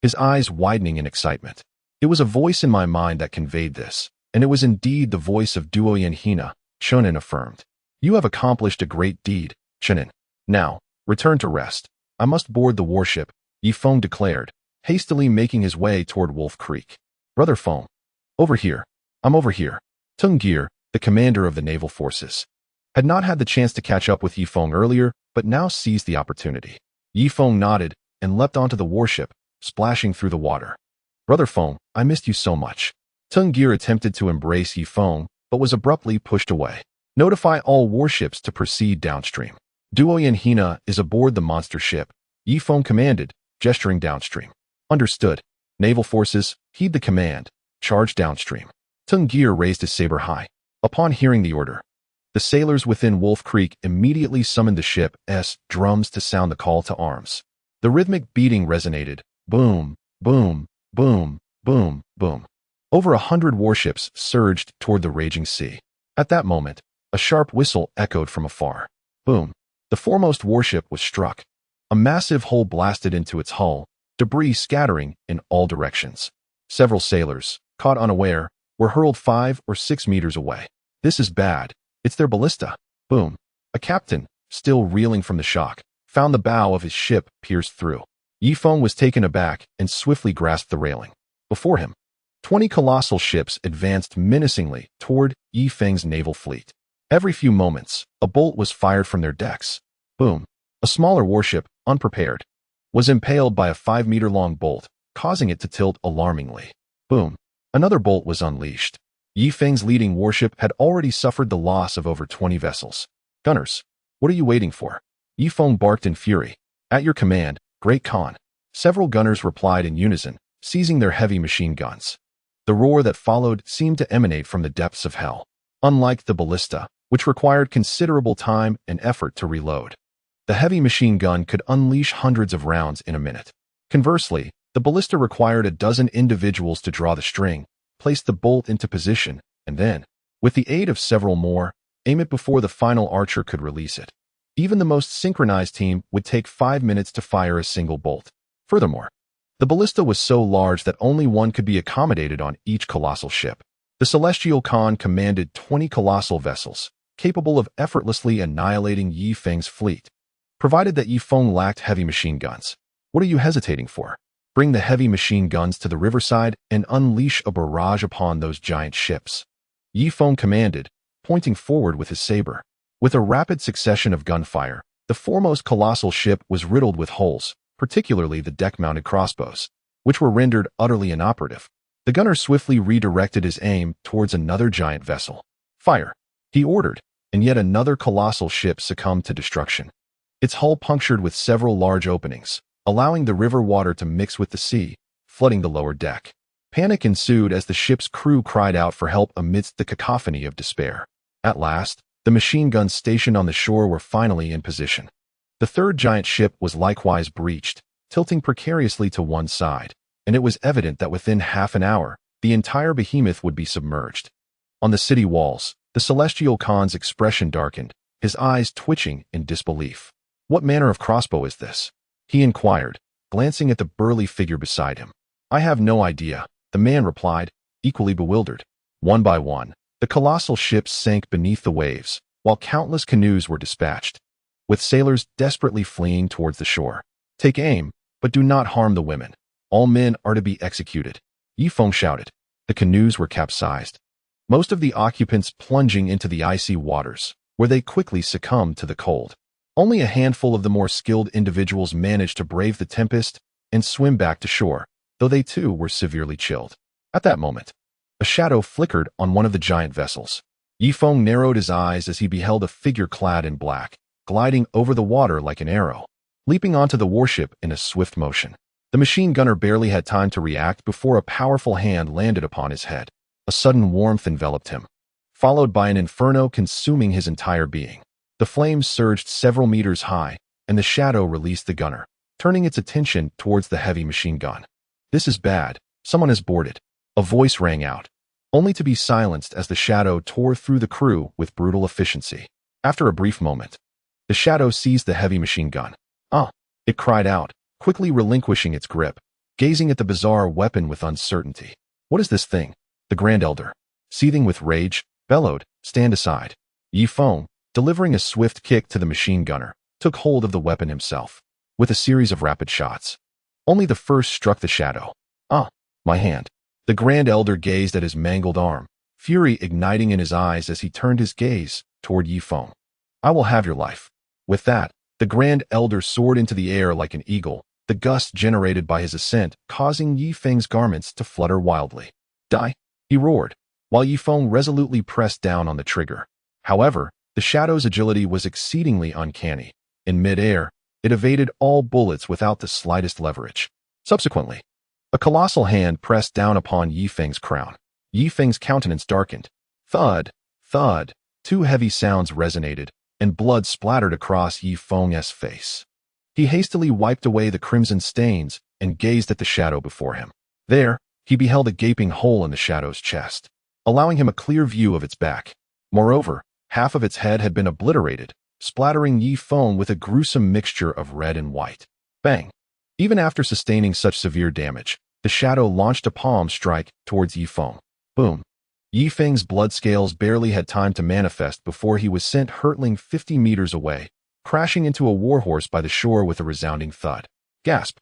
his eyes widening in excitement. "It was a voice in my mind that conveyed this, and it was indeed the voice of Duoyan Hina," Chunin affirmed. "You have accomplished a great deed, Chunin. Now, return to rest. I must board the warship," Ye Feng declared, hastily making his way toward Wolf Creek. "Brother Feng, over here. I'm over here." Tung Gear, the commander of the naval forces, had not had the chance to catch up with Ye Feng earlier, but now seized the opportunity. Ye Feng nodded and leapt onto the warship, splashing through the water. "Brother Feng, I missed you so much." Tung Gear attempted to embrace Ye Feng, but was abruptly pushed away. "Notify all warships to proceed downstream. Duoyan Hina is aboard the monster ship," Ye Feng commanded, gesturing downstream. "Understood. Naval forces, heed the command. Charge downstream." Tung Gear raised his saber high. Upon hearing the order, the sailors within Wolf Creek immediately summoned the ship's drums to sound the call to arms. The rhythmic beating resonated. Boom, boom, boom, boom, boom. Over 100 warships surged toward the raging sea. At that moment, a sharp whistle echoed from afar. Boom. The foremost warship was struck. A massive hole blasted into its hull, debris scattering in all directions. Several sailors, caught unaware, were hurled 5 or 6 meters away. "This is bad. It's their ballista." Boom. A captain, still reeling from the shock, found the bow of his ship pierced through. Ye Feng was taken aback and swiftly grasped the railing. Before him, 20 colossal ships advanced menacingly toward Ye Feng's naval fleet. Every few moments, a bolt was fired from their decks. Boom. A smaller warship, unprepared, was impaled by a 5-meter-long bolt, causing it to tilt alarmingly. Boom. Another bolt was unleashed. Ye Feng's leading warship had already suffered the loss of over 20 vessels. "Gunners, what are you waiting for?" Ye Feng barked in fury. "At your command, Great Khan." Several gunners replied in unison, seizing their heavy machine guns. The roar that followed seemed to emanate from the depths of hell. Unlike the ballista, which required considerable time and effort to reload, the heavy machine gun could unleash hundreds of rounds in a minute. Conversely, the ballista required a dozen individuals to draw the string, place the bolt into position, and then, with the aid of several more, aim it before the final archer could release it. Even the most synchronized team would take 5 minutes to fire a single bolt. Furthermore, the ballista was so large that only one could be accommodated on each colossal ship. The Celestial Khan commanded 20 colossal vessels, capable of effortlessly annihilating Ye Feng's fleet, provided that Ye Feng lacked heavy machine guns. "What are you hesitating for? Bring the heavy machine guns to the riverside and unleash a barrage upon those giant ships," Ye Feng commanded, pointing forward with his saber. With a rapid succession of gunfire, the foremost colossal ship was riddled with holes, particularly the deck-mounted crossbows, which were rendered utterly inoperative. The gunner swiftly redirected his aim towards another giant vessel. "Fire," he ordered, and yet another colossal ship succumbed to destruction. Its hull punctured with several large openings, allowing the river water to mix with the sea, flooding the lower deck. Panic ensued as the ship's crew cried out for help amidst the cacophony of despair. At last, the machine guns stationed on the shore were finally in position. The third giant ship was likewise breached, tilting precariously to one side, and it was evident that within half an hour, the entire behemoth would be submerged. On the city walls, The celestial Khan's expression darkened, his eyes twitching in disbelief. "What manner of crossbow is this?" he inquired, glancing at the burly figure beside him. "I have no idea," the man replied, equally bewildered. One by one, the colossal ships sank beneath the waves, while countless canoes were dispatched, with sailors desperately fleeing towards the shore. "Take aim, but do not harm the women. All men are to be executed," Ye Feng shouted. The canoes were capsized, most of the occupants plunging into the icy waters, where they quickly succumbed to the cold. Only a handful of the more skilled individuals managed to brave the tempest and swim back to shore, though they too were severely chilled. At that moment, a shadow flickered on one of the giant vessels. Ye Feng narrowed his eyes as he beheld a figure clad in black, gliding over the water like an arrow, leaping onto the warship in a swift motion. The machine gunner barely had time to react before a powerful hand landed upon his head. A sudden warmth enveloped him, followed by an inferno consuming his entire being. The flames surged several meters high, and the shadow released the gunner, turning its attention towards the heavy machine gun. "This is bad. Someone has boarded," a voice rang out, only to be silenced as the shadow tore through the crew with brutal efficiency. After a brief moment, the shadow seized the heavy machine gun. "Ah!" it cried out, quickly relinquishing its grip, gazing at the bizarre weapon with uncertainty. "What is this thing?" The Grand Elder, seething with rage, bellowed, "Stand aside." Ye Feng, delivering a swift kick to the machine gunner, took hold of the weapon himself, with a series of rapid shots. Only the first struck the shadow. "Ah, my hand." The Grand Elder gazed at his mangled arm, fury igniting in his eyes as he turned his gaze toward Ye Feng. "I will have your life." With that, the Grand Elder soared into the air like an eagle, the gust generated by his ascent causing Ye Feng's garments to flutter wildly. "Die!" he roared, while Ye Feng resolutely pressed down on the trigger. However, the shadow's agility was exceedingly uncanny. In mid-air, it evaded all bullets without the slightest leverage. Subsequently, a colossal hand pressed down upon Ye Feng's crown. Ye Feng's countenance darkened. Thud, thud, two heavy sounds resonated, and blood splattered across Ye Feng's face. He hastily wiped away the crimson stains and gazed at the shadow before him. There, he beheld a gaping hole in the shadow's chest, allowing him a clear view of its back. Moreover, half of its head had been obliterated, splattering Ye Feng with a gruesome mixture of red and white. Bang! Even after sustaining such severe damage, the shadow launched a palm strike towards Ye Feng. Boom! Ye Feng's blood scales barely had time to manifest before he was sent hurtling 50 meters away, crashing into a warhorse by the shore with a resounding thud. Gasp!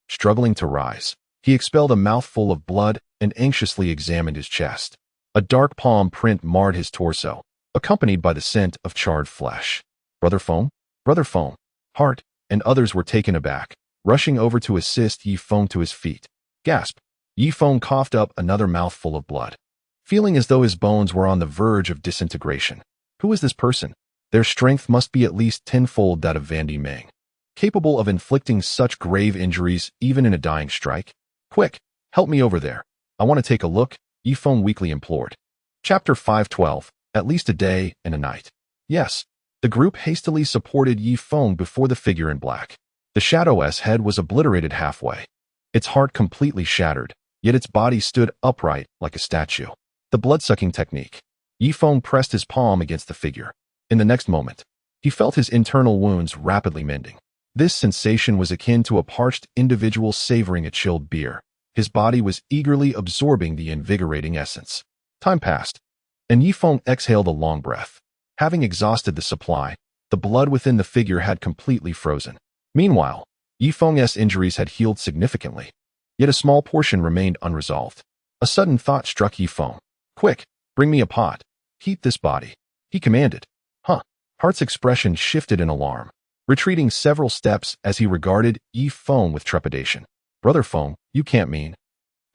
Struggling to rise, he expelled a mouthful of blood and anxiously examined his chest. A dark palm print marred his torso, accompanied by the scent of charred flesh. Brother Feng? Brother Feng! Hart and others were taken aback, rushing over to assist Ye Feng to his feet. Gasp! Ye Feng coughed up another mouthful of blood, feeling as though his bones were on the verge of disintegration. Who is this person? Their strength must be at least tenfold that of Vandy Meng, capable of inflicting such grave injuries even in a dying strike. "Quick, help me over there. I want to take a look," Ye Feng weakly implored. Chapter 512, At least a day and a night. Yes, the group hastily supported Ye Feng before the figure in black. The shadow's head was obliterated halfway, its heart completely shattered, yet its body stood upright like a statue. The blood-sucking technique. Ye Feng pressed his palm against the figure. In the next moment, he felt his internal wounds rapidly mending. This sensation was akin to a parched individual savoring a chilled beer. His body was eagerly absorbing the invigorating essence. Time passed, and Ye Feng exhaled a long breath. Having exhausted the supply, the blood within the figure had completely frozen. Meanwhile, Ye Feng's injuries had healed significantly, yet a small portion remained unresolved. A sudden thought struck Ye Feng. "Quick, bring me a pot. Heat this body," he commanded. "Huh." Hart's expression shifted in alarm, retreating several steps as he regarded Ye Feng with trepidation. "Brother Feng, you can't mean..."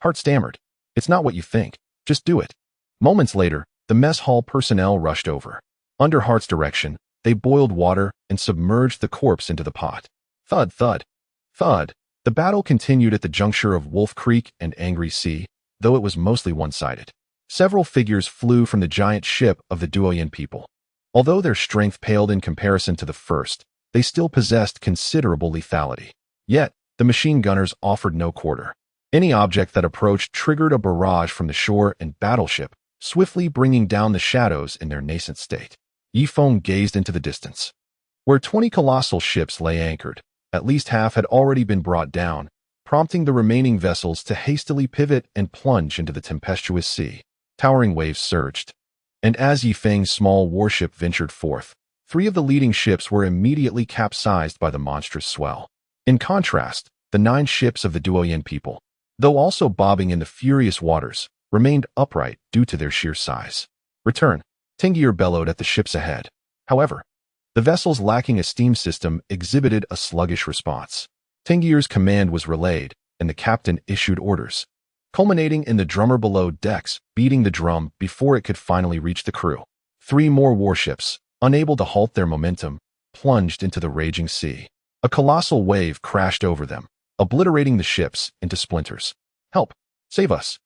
Hart stammered. "It's not what you think. Just do it." Moments later, the mess hall personnel rushed over. Under Hart's direction, they boiled water and submerged the corpse into the pot. Thud, thud, thud. The battle continued at the juncture of Wolf Creek and Angry Sea, though it was mostly one-sided. Several figures flew from the giant ship of the Duoyan people. Although their strength paled in comparison to the first, they still possessed considerable lethality. Yet, the machine gunners offered no quarter. Any object that approached triggered a barrage from the shore and battleship, swiftly bringing down the shadows in their nascent state. Ye Feng gazed into the distance. Where 20 colossal ships lay anchored, at least half had already been brought down, prompting the remaining vessels to hastily pivot and plunge into the tempestuous sea. Towering waves surged, and as Ye Feng's small warship ventured forth, 3 of the leading ships were immediately capsized by the monstrous swell. In contrast, the 9 ships of the Duoyen people, though also bobbing in the furious waters, remained upright due to their sheer size. Return, Tengier bellowed at the ships ahead. However, the vessels lacking a steam system exhibited a sluggish response. Tengier's command was relayed, and the captain issued orders, culminating in the drummer below decks beating the drum before it could finally reach the crew. 3 more warships, unable to halt their momentum, plunged into the raging sea. A colossal wave crashed over them, obliterating the ships into splinters. "Help! Save us!"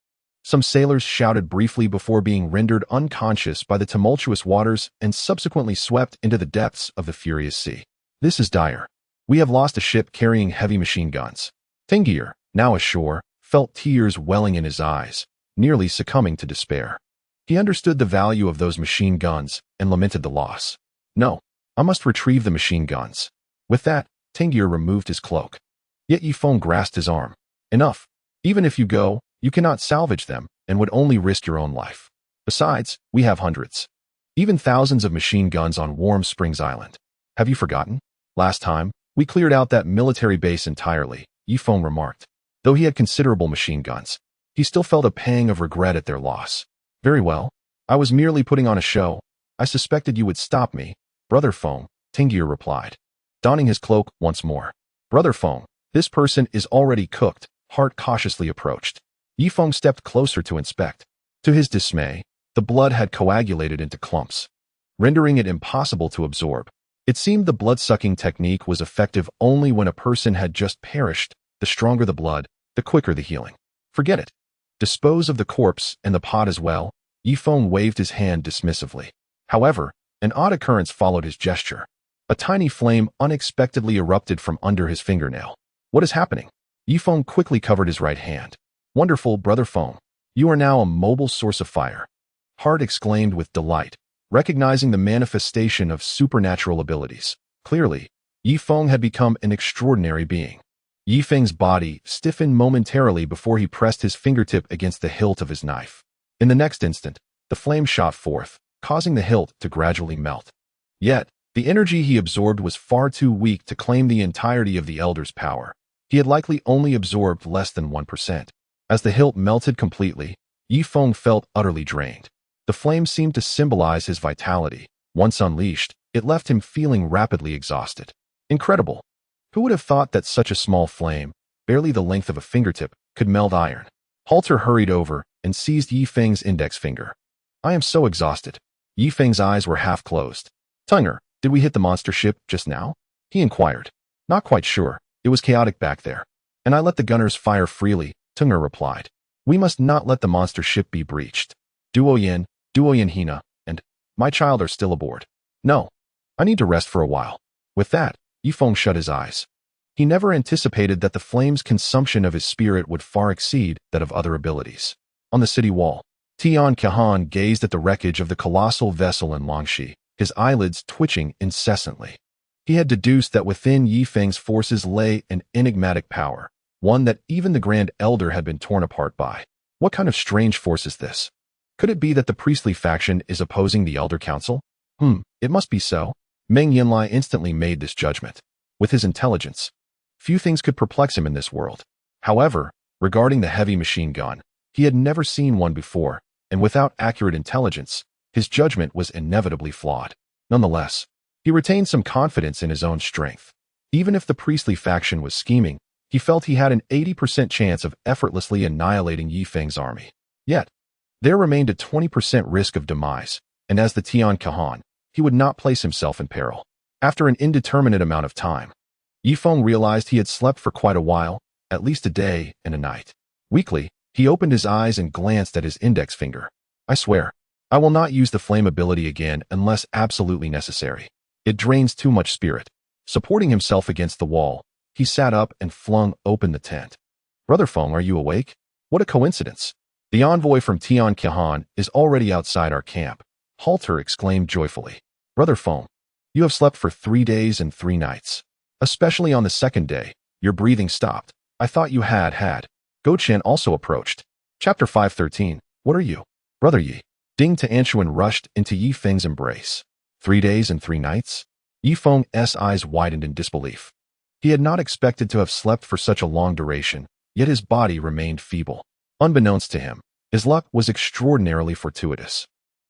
Some sailors shouted briefly before being rendered unconscious by the tumultuous waters and subsequently swept into the depths of the furious sea. "This is dire. We have lost a ship carrying heavy machine guns." Tengier, now ashore, felt tears welling in his eyes, nearly succumbing to despair. He understood the value of those machine guns and lamented the loss. "No, I must retrieve the machine guns." With that, Tengier removed his cloak. Yet Ye Feng grasped his arm. "Enough. Even if you go, you cannot salvage them and would only risk your own life. Besides, we have hundreds, even thousands of machine guns on Warm Springs Island. Have you forgotten? Last time, we cleared out that military base entirely," Ye Feng remarked. Though he had considerable machine guns, he still felt a pang of regret at their loss. "Very well. I was merely putting on a show. I suspected you would stop me, Brother Feng," Tengier replied, donning his cloak once more. "Brother Feng, this person is already cooked," Hart cautiously approached. Ye Feng stepped closer to inspect. To his dismay, the blood had coagulated into clumps, rendering it impossible to absorb. It seemed the blood-sucking technique was effective only when a person had just perished. The stronger the blood, the quicker the healing. "Forget it. Dispose of the corpse and the pot as well," Ye Feng waved his hand dismissively. However, an odd occurrence followed his gesture. A tiny flame unexpectedly erupted from under his fingernail. "What is happening?" Ye Feng quickly covered his right hand. "Wonderful, Brother Feng. You are now a mobile source of fire," Hart exclaimed with delight, recognizing the manifestation of supernatural abilities. Clearly, Ye Feng had become an extraordinary being. Ye Feng's body stiffened momentarily before he pressed his fingertip against the hilt of his knife. In the next instant, the flame shot forth, causing the hilt to gradually melt. Yet, the energy he absorbed was far too weak to claim the entirety of the Elder's power. He had likely only absorbed less than 1%. As the hilt melted completely, Ye Feng felt utterly drained. The flame seemed to symbolize his vitality. Once unleashed, it left him feeling rapidly exhausted. Incredible. Who would have thought that such a small flame, barely the length of a fingertip, could melt iron? Halter hurried over and seized Ye Feng's index finger. "I am so exhausted." Ye Feng's eyes were half closed. "Tunger, did we hit the monster ship just now?" he inquired. "Not quite sure. It was chaotic back there, and I let the gunners fire freely," Tunger replied. "We must not let the monster ship be breached. Duoyen, Hina, and my child are still aboard. No, I need to rest for a while." With that, Ye Feng shut his eyes. He never anticipated that the flame's consumption of his spirit would far exceed that of other abilities. On the city wall, Tian Kahan gazed at the wreckage of the colossal vessel in Longxi, his eyelids twitching incessantly. He had deduced that within Ye Feng's forces lay an enigmatic power, one that even the Grand Elder had been torn apart by. What kind of strange force is this? Could it be that the priestly faction is opposing the Elder Council? It must be so. Meng Yanlai instantly made this judgment. With his intelligence, few things could perplex him in this world. However, regarding the heavy machine gun, he had never seen one before, and without accurate intelligence, his judgment was inevitably flawed. Nonetheless, he retained some confidence in his own strength. Even if the priestly faction was scheming, he felt he had an 80% chance of effortlessly annihilating Ye Feng's army. Yet, there remained a 20% risk of demise, and as the Tian Kahan, he would not place himself in peril. After an indeterminate amount of time, Ye Feng realized he had slept for quite a while, at least a day and a night. Weakly, he opened his eyes and glanced at his index finger. "I swear, I will not use the flame ability again unless absolutely necessary. It drains too much spirit." Supporting himself against the wall, he sat up and flung open the tent. "Brother Feng, are you awake? What a coincidence." The envoy from Tian Kahan is already outside our camp, Halter exclaimed joyfully. Brother Feng, you have slept for 3 days and 3 nights. Especially on the second day, your breathing stopped. I thought you had. Go Chen also approached. Chapter 5:13. What are you? Brother Ye. Ding Tianchuan rushed into Ye Feng's embrace. 3 days and 3 nights? Ye Feng's eyes widened in disbelief. He had not expected to have slept for such a long duration, yet his body remained feeble. Unbeknownst to him, his luck was extraordinarily fortuitous.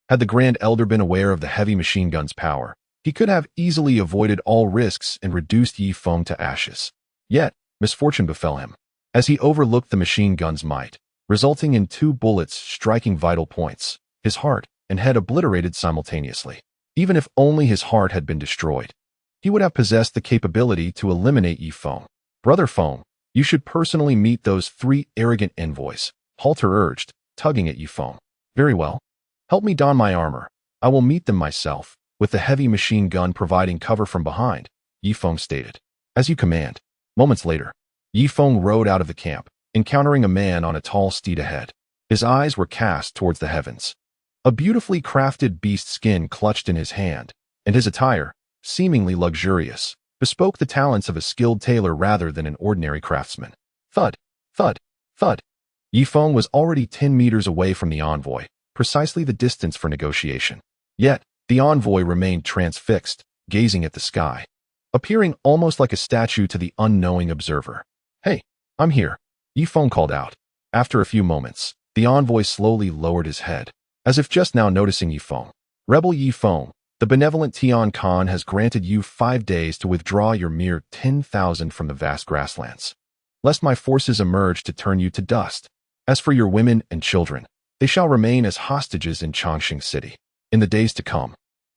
Had the Grand Elder been aware of the heavy machine gun's power, he could have easily avoided all risks and reduced Ye Feng to ashes. Yet, misfortune befell him, as he overlooked the machine gun's might, resulting in 2 bullets striking vital points, his heart and head obliterated simultaneously. Even if only his heart had been destroyed, he would have possessed the capability to eliminate Ye Feng. Brother Feng, you should personally meet those 3 arrogant envoys, Halter urged, tugging at Ye Feng. Very well. Help me don my armor. I will meet them myself, with the heavy machine gun providing cover from behind, Ye Feng stated. As you command. Moments later, Ye Feng rode out of the camp, encountering a man on a tall steed ahead. His eyes were cast towards the heavens. A beautifully crafted beast skin clutched in his hand, and his attire, seemingly luxurious, bespoke the talents of a skilled tailor rather than an ordinary craftsman. Thud, thud, thud. Ye Feng was already 10 meters away from the envoy, precisely the distance for negotiation. Yet, the envoy remained transfixed, gazing at the sky, appearing almost like a statue to the unknowing observer. Hey, I'm here, Ye Feng called out. After a few moments, the envoy slowly lowered his head, as if just now noticing Ye Feng. Rebel Ye Feng, the benevolent Tian Khan has granted you 5 days to withdraw your mere 10,000 from the vast grasslands, lest my forces emerge to turn you to dust. As for your women and children, they shall remain as hostages in Chongqing City. In the days to come,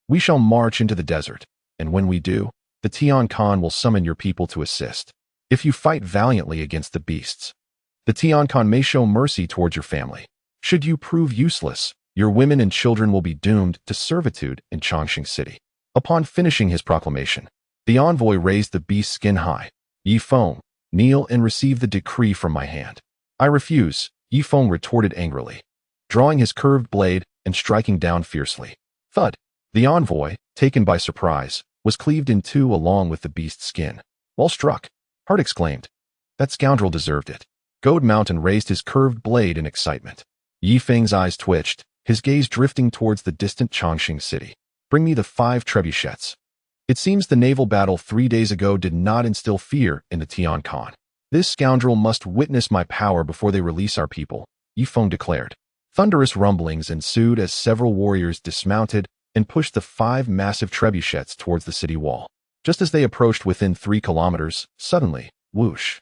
we shall march into the desert, and when we do, the Tian Khan will summon your people to assist. If you fight valiantly against the beasts, the Tian Khan may show mercy towards your family. Should you prove useless, your women and children will be doomed to servitude in Chongqing City. Upon finishing his proclamation, the envoy raised the beast skin high. Ye Feng, kneel and receive the decree from my hand. I refuse, Ye Feng retorted angrily, drawing his curved blade and striking down fiercely. Thud. The envoy, taken by surprise, was cleaved in 2 along with the beast's skin. Well struck, Hart exclaimed. That scoundrel deserved it. Goad Mountain raised his curved blade in excitement. Ye Feng's eyes twitched, his gaze drifting towards the distant Chongqing City. Bring me the 5 trebuchets. It seems the naval battle 3 days ago did not instill fear in the Tian Khan. This scoundrel must witness my power before they release our people, Ye Feng declared. Thunderous rumblings ensued as several warriors dismounted and pushed the 5 massive trebuchets towards the city wall. Just as they approached within 3 kilometers, suddenly, whoosh.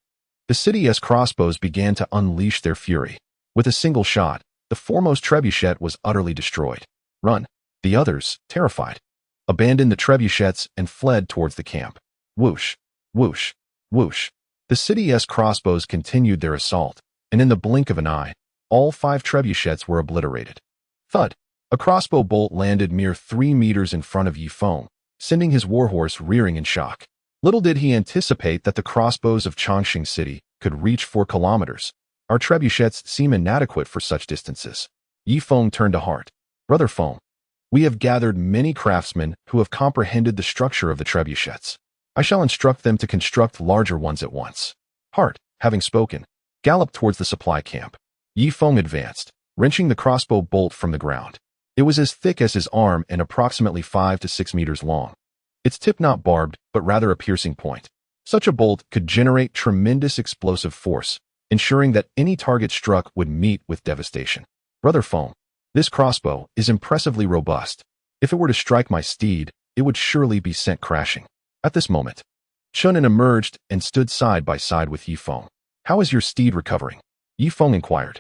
The city's crossbows began to unleash their fury. With a single shot, the foremost trebuchet was utterly destroyed. Run. The others, terrified, abandoned the trebuchets and fled towards the camp. Whoosh, whoosh, whoosh. The city's crossbows continued their assault, and in the blink of an eye, all 5 trebuchets were obliterated. Thud. A crossbow bolt landed mere 3 meters in front of Ye Feng, sending his warhorse rearing in shock. Little did he anticipate that the crossbows of Chongqing City could reach 4 kilometers. Our trebuchets seem inadequate for such distances. Ye Feng turned to Hart. Brother Feng, we have gathered many craftsmen who have comprehended the structure of the trebuchets. I shall instruct them to construct larger ones at once. Hart, having spoken, galloped towards the supply camp. Ye Feng advanced, wrenching the crossbow bolt from the ground. It was as thick as his arm and approximately 5 to 6 meters long. Its tip not barbed, but rather a piercing point. Such a bolt could generate tremendous explosive force, ensuring that any target struck would meet with devastation. Brother Feng, this crossbow is impressively robust. If it were to strike my steed, it would surely be sent crashing. At this moment, Chunin emerged and stood side by side with Ye Feng. How is your steed recovering? Ye Feng inquired.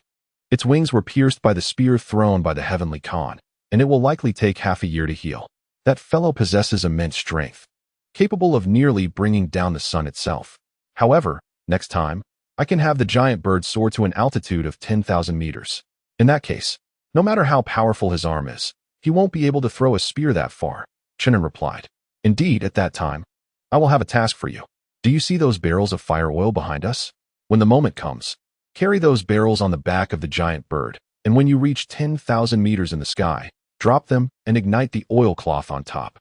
Its wings were pierced by the spear thrown by the Heavenly Khan, and it will likely take half a year to heal. That fellow possesses immense strength, capable of nearly bringing down the sun itself. However, next time, I can have the giant bird soar to an altitude of 10,000 meters. In that case, no matter how powerful his arm is, he won't be able to throw a spear that far, Chunin replied. Indeed, at that time, I will have a task for you. Do you see those barrels of fire oil behind us? When the moment comes, carry those barrels on the back of the giant bird, and when you reach 10,000 meters in the sky, drop them and ignite the oilcloth on top.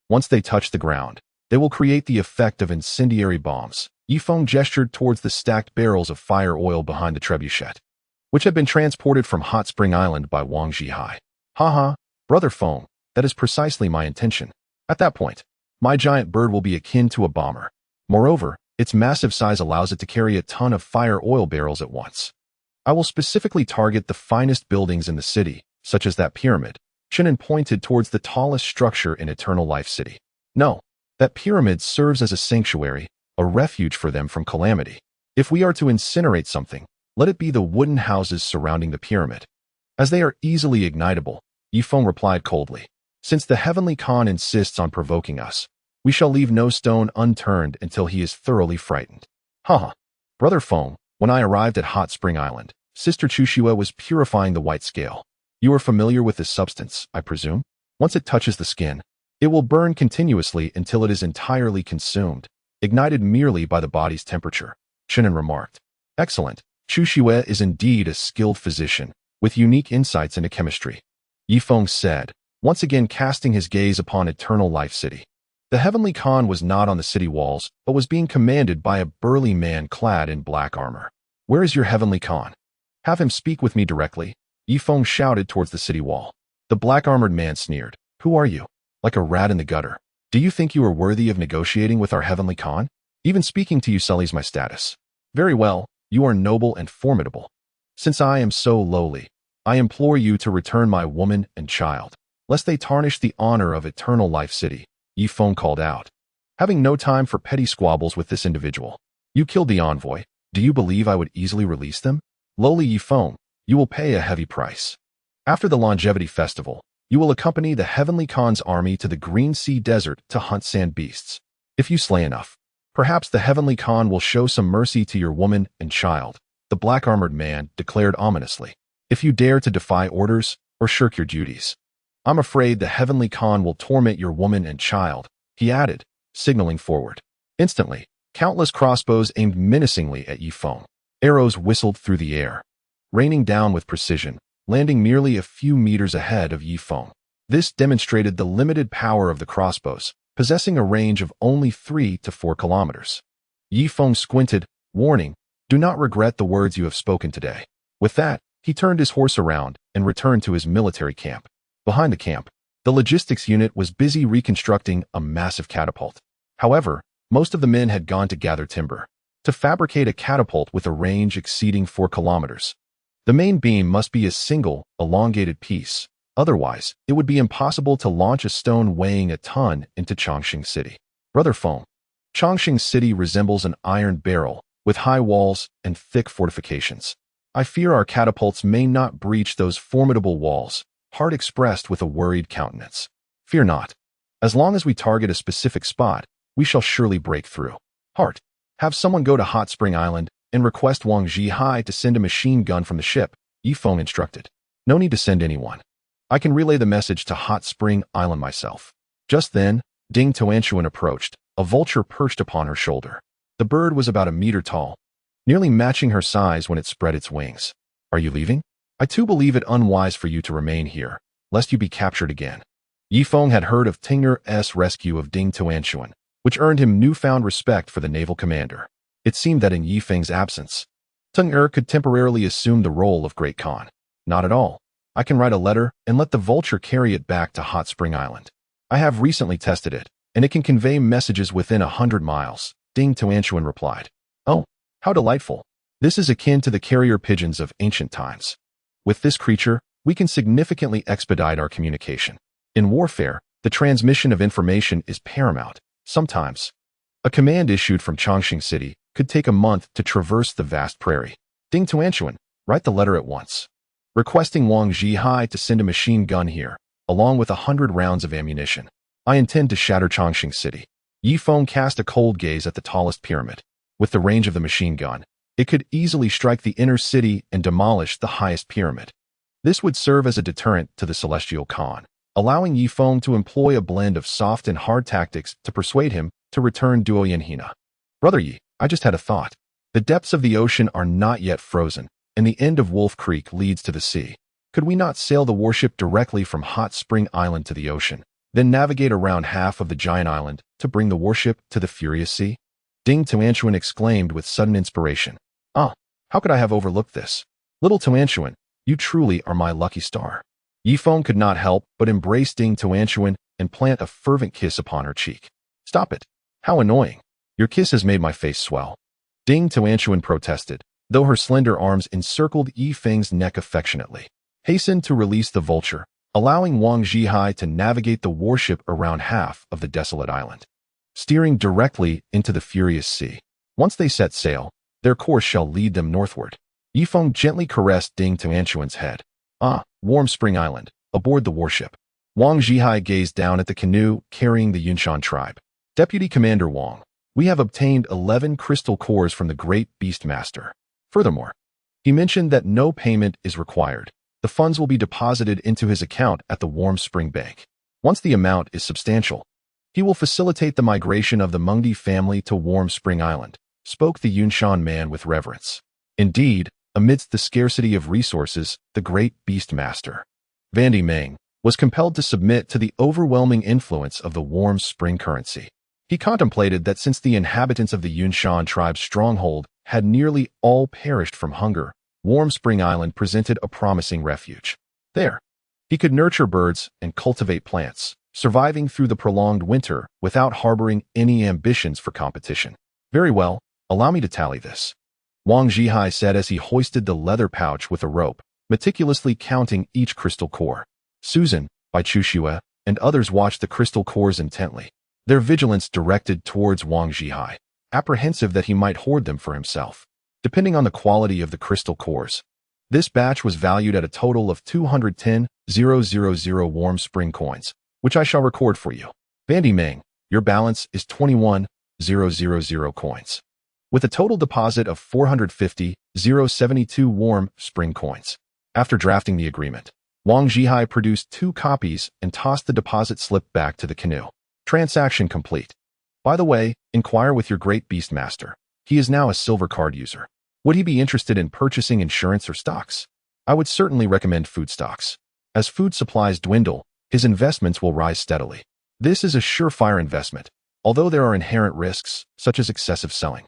Once they touch the ground, they will create the effect of incendiary bombs. Ye Feng gestured towards the stacked barrels of fire oil behind the trebuchet, which had been transported from Hot Spring Island by Wang Zhihai. Haha, Brother Feng, that is precisely my intention. At that point, my giant bird will be akin to a bomber. Moreover, its massive size allows it to carry a ton of fire oil barrels at once. I will specifically target the finest buildings in the city, such as that pyramid. Shannon pointed towards the tallest structure in Eternal Life City. No, that pyramid serves as a sanctuary, a refuge for them from calamity. If we are to incinerate something, let it be the wooden houses surrounding the pyramid. As they are easily ignitable, Ye Feng replied coldly. Since the Heavenly Khan insists on provoking us, we shall leave no stone unturned until he is thoroughly frightened. Haha. Brother Feng, when I arrived at Hot Spring Island, Sister Chushua was purifying the white scale. You are familiar with this substance, I presume? Once it touches the skin, it will burn continuously until it is entirely consumed, ignited merely by the body's temperature, Shannon remarked. Excellent. Chushua is indeed a skilled physician, with unique insights into chemistry. Ye Feng said, once again casting his gaze upon Eternal Life City. The Heavenly Khan was not on the city walls, but was being commanded by a burly man clad in black armor. Where is your Heavenly Khan? Have him speak with me directly. Ye Feng shouted towards the city wall. The black-armored man sneered. Who are you? Like a rat in the gutter. Do you think you are worthy of negotiating with our Heavenly Khan? Even speaking to you sullies my status. Very well, you are noble and formidable. Since I am so lowly, I implore you to return my woman and child, lest they tarnish the honor of Eternal Life City. Ye Feng called out, having no time for petty squabbles with this individual. You killed the envoy. Do you believe I would easily release them? Lowly Ye Feng, you will pay a heavy price. After the Longevity Festival, you will accompany the Heavenly Khan's army to the Green Sea Desert to hunt sand beasts. If you slay enough, perhaps the Heavenly Khan will show some mercy to your woman and child, the black-armored man declared ominously. If you dare to defy orders or shirk your duties, I'm afraid the Heavenly Khan will torment your woman and child, he added, signaling forward. Instantly, countless crossbows aimed menacingly at Ye Feng. Arrows whistled through the air, raining down with precision, landing merely a few meters ahead of Ye Feng. This demonstrated the limited power of the crossbows, possessing a range of only 3 to 4 kilometers. Ye Feng squinted, warning, do not regret the words you have spoken today. With that, he turned his horse around and returned to his military camp. Behind the camp, the logistics unit was busy reconstructing a massive catapult. However, most of the men had gone to gather timber. To fabricate a catapult with a range exceeding 4 kilometers, the main beam must be a single, elongated piece. Otherwise, it would be impossible to launch a stone weighing a ton into Chongqing City. Brother Feng, Chongqing City resembles an iron barrel, with high walls and thick fortifications. I fear our catapults may not breach those formidable walls, Hart expressed with a worried countenance. Fear not. As long as we target a specific spot, we shall surely break through. Hart, have someone go to Hot Spring Island and request Wang Zhihai to send a machine gun from the ship, Ye Feng instructed. No need to send anyone. I can relay the message to Hot Spring Island myself. Just then, Ding Tuanshuan approached, a vulture perched upon her shoulder. The bird was about a meter tall, nearly matching her size when it spread its wings. Are you leaving? I too believe it unwise for you to remain here, lest you be captured again. Ye Feng had heard of Tinger's rescue of Ding Tuanshuan, which earned him newfound respect for the naval commander. It seemed that in Ye Feng's absence, Tinger could temporarily assume the role of Great Khan. Not at all. I can write a letter and let the vulture carry it back to Hot Spring Island. I have recently tested it, and it can convey messages within 100 miles, Ding Tuanshuan replied. Oh, how delightful. This is akin to the carrier pigeons of ancient times. With this creature, we can significantly expedite our communication. In warfare, the transmission of information is paramount. Sometimes, a command issued from Chongqing City could take a month to traverse the vast prairie. Ding Tuanshuan, write the letter at once, requesting Wang Zhihai to send a machine gun here, along with 100 rounds of ammunition. I intend to shatter Chongqing City. Ye Feng cast a cold gaze at the tallest pyramid. With the range of the machine gun, it could easily strike the inner city and demolish the highest pyramid. This would serve as a deterrent to the Celestial Khan, allowing Ye Feng to employ a blend of soft and hard tactics to persuade him to return Duoyan Hina. Brother Yi, I just had a thought. The depths of the ocean are not yet frozen, and the end of Wolf Creek leads to the sea. Could we not sail the warship directly from Hot Spring Island to the ocean, then navigate around half of the giant island to bring the warship to the Furious Sea? Ding Tuanchuan exclaimed with sudden inspiration. Ah, how could I have overlooked this? Little Tuanchuan, you truly are my lucky star. Ye Feng could not help but embrace Ding Tuanchuan and plant a fervent kiss upon her cheek. Stop it. How annoying. Your kiss has made my face swell. Ding Tuanchuan protested, though her slender arms encircled Ye Feng's neck affectionately. Hastened to release the vulture, allowing Wang Zhihai to navigate the warship around half of the desolate island, steering directly into the Furious Sea. Once they set sail, their course shall lead them northward. Ye Feng gently caressed Ding Tuanchuan's head. Ah, Warm Spring Island, aboard the warship. Wang Zhihai gazed down at the canoe carrying the Yunshan tribe. Deputy Commander Wang, we have obtained 11 crystal cores from the great beast master. Furthermore, he mentioned that no payment is required. The funds will be deposited into his account at the Warm Spring Bank. Once the amount is substantial, he will facilitate the migration of the Mengdi family to Warm Spring Island, spoke the Yunshan man with reverence. Indeed, amidst the scarcity of resources, the great beast master, Vandy Meng, was compelled to submit to the overwhelming influence of the Warm Spring currency. He contemplated that since the inhabitants of the Yunshan tribe's stronghold had nearly all perished from hunger, Warm Spring Island presented a promising refuge. There, he could nurture birds and cultivate plants, surviving through the prolonged winter without harboring any ambitions for competition. Very well, allow me to tally this, Wang Zhihai said as he hoisted the leather pouch with a rope, meticulously counting each crystal core. Susan, Bai Chuxue, and others watched the crystal cores intently, their vigilance directed towards Wang Zhihai, apprehensive that he might hoard them for himself. Depending on the quality of the crystal cores, this batch was valued at a total of 210,000 Warm Spring coins, which I shall record for you. Vandy Meng, your balance is 21,000 coins, with a total deposit of 450,072 Warm Spring coins. After drafting the agreement, Wang Zhihai produced 2 copies and tossed the deposit slip back to the canoe. Transaction complete. By the way, inquire with your great beast master. He is now a silver card user. Would he be interested in purchasing insurance or stocks? I would certainly recommend food stocks. As food supplies dwindle, his investments will rise steadily. This is a surefire investment, although there are inherent risks, such as excessive selling,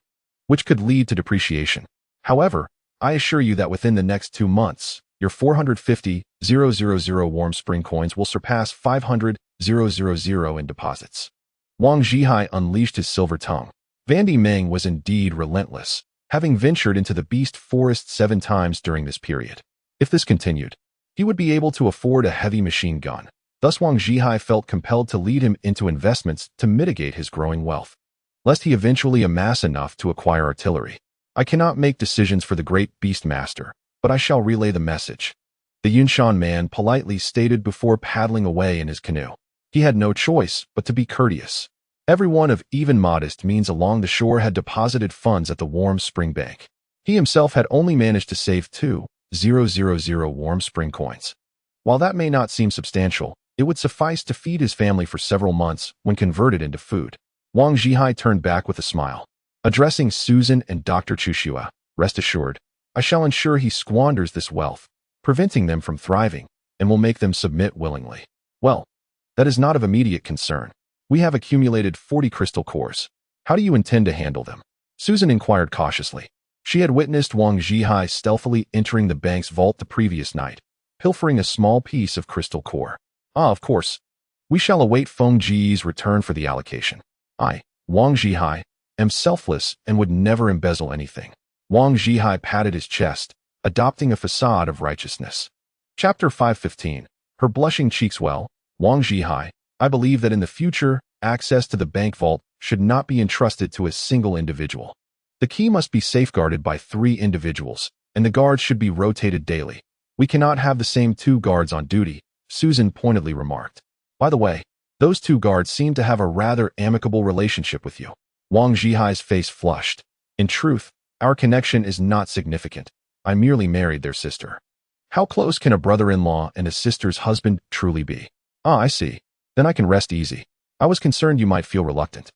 which could lead to depreciation. However, I assure you that within the next 2 months, your 450,000 Warm Spring coins will surpass 500,000 in deposits. Wang Zhihai unleashed his silver tongue. Vandy Meng was indeed relentless, having ventured into the beast forest 7 times during this period. If this continued, he would be able to afford a heavy machine gun. Thus Wang Zhihai felt compelled to lead him into investments to mitigate his growing wealth, lest he eventually amass enough to acquire artillery. I cannot make decisions for the great beast master, but I shall relay the message, the Yunshan man politely stated before paddling away in his canoe. He had no choice but to be courteous. Everyone of even modest means along the shore had deposited funds at the Warm Spring Bank. He himself had only managed to save 2,000 Warm Spring coins. While that may not seem substantial, it would suffice to feed his family for several months when converted into food. Wang Zhihai turned back with a smile. Addressing Susan and Dr. Chuxue, rest assured, I shall ensure he squanders this wealth, preventing them from thriving, and will make them submit willingly. Well, that is not of immediate concern. We have accumulated 40 crystal cores. How do you intend to handle them? Susan inquired cautiously. She had witnessed Wang Zhihai stealthily entering the bank's vault the previous night, pilfering a small piece of crystal core. Ah, of course. We shall await Feng Ji's return for the allocation. I, Wang Zhihai, am selfless and would never embezzle anything. Wang Zhihai patted his chest, adopting a facade of righteousness. Chapter 515. Her blushing cheeks. Well, Wang Zhihai, I believe that in the future, access to the bank vault should not be entrusted to a single individual. The key must be safeguarded by 3 individuals, and the guards should be rotated daily. We cannot have the same 2 guards on duty, Susan pointedly remarked. By the way, those 2 guards seem to have a rather amicable relationship with you. Wang Zhihai's face flushed. In truth, our connection is not significant. I merely married their sister. How close can a brother-in-law and a sister's husband truly be? Ah, I see. Then I can rest easy. I was concerned you might feel reluctant.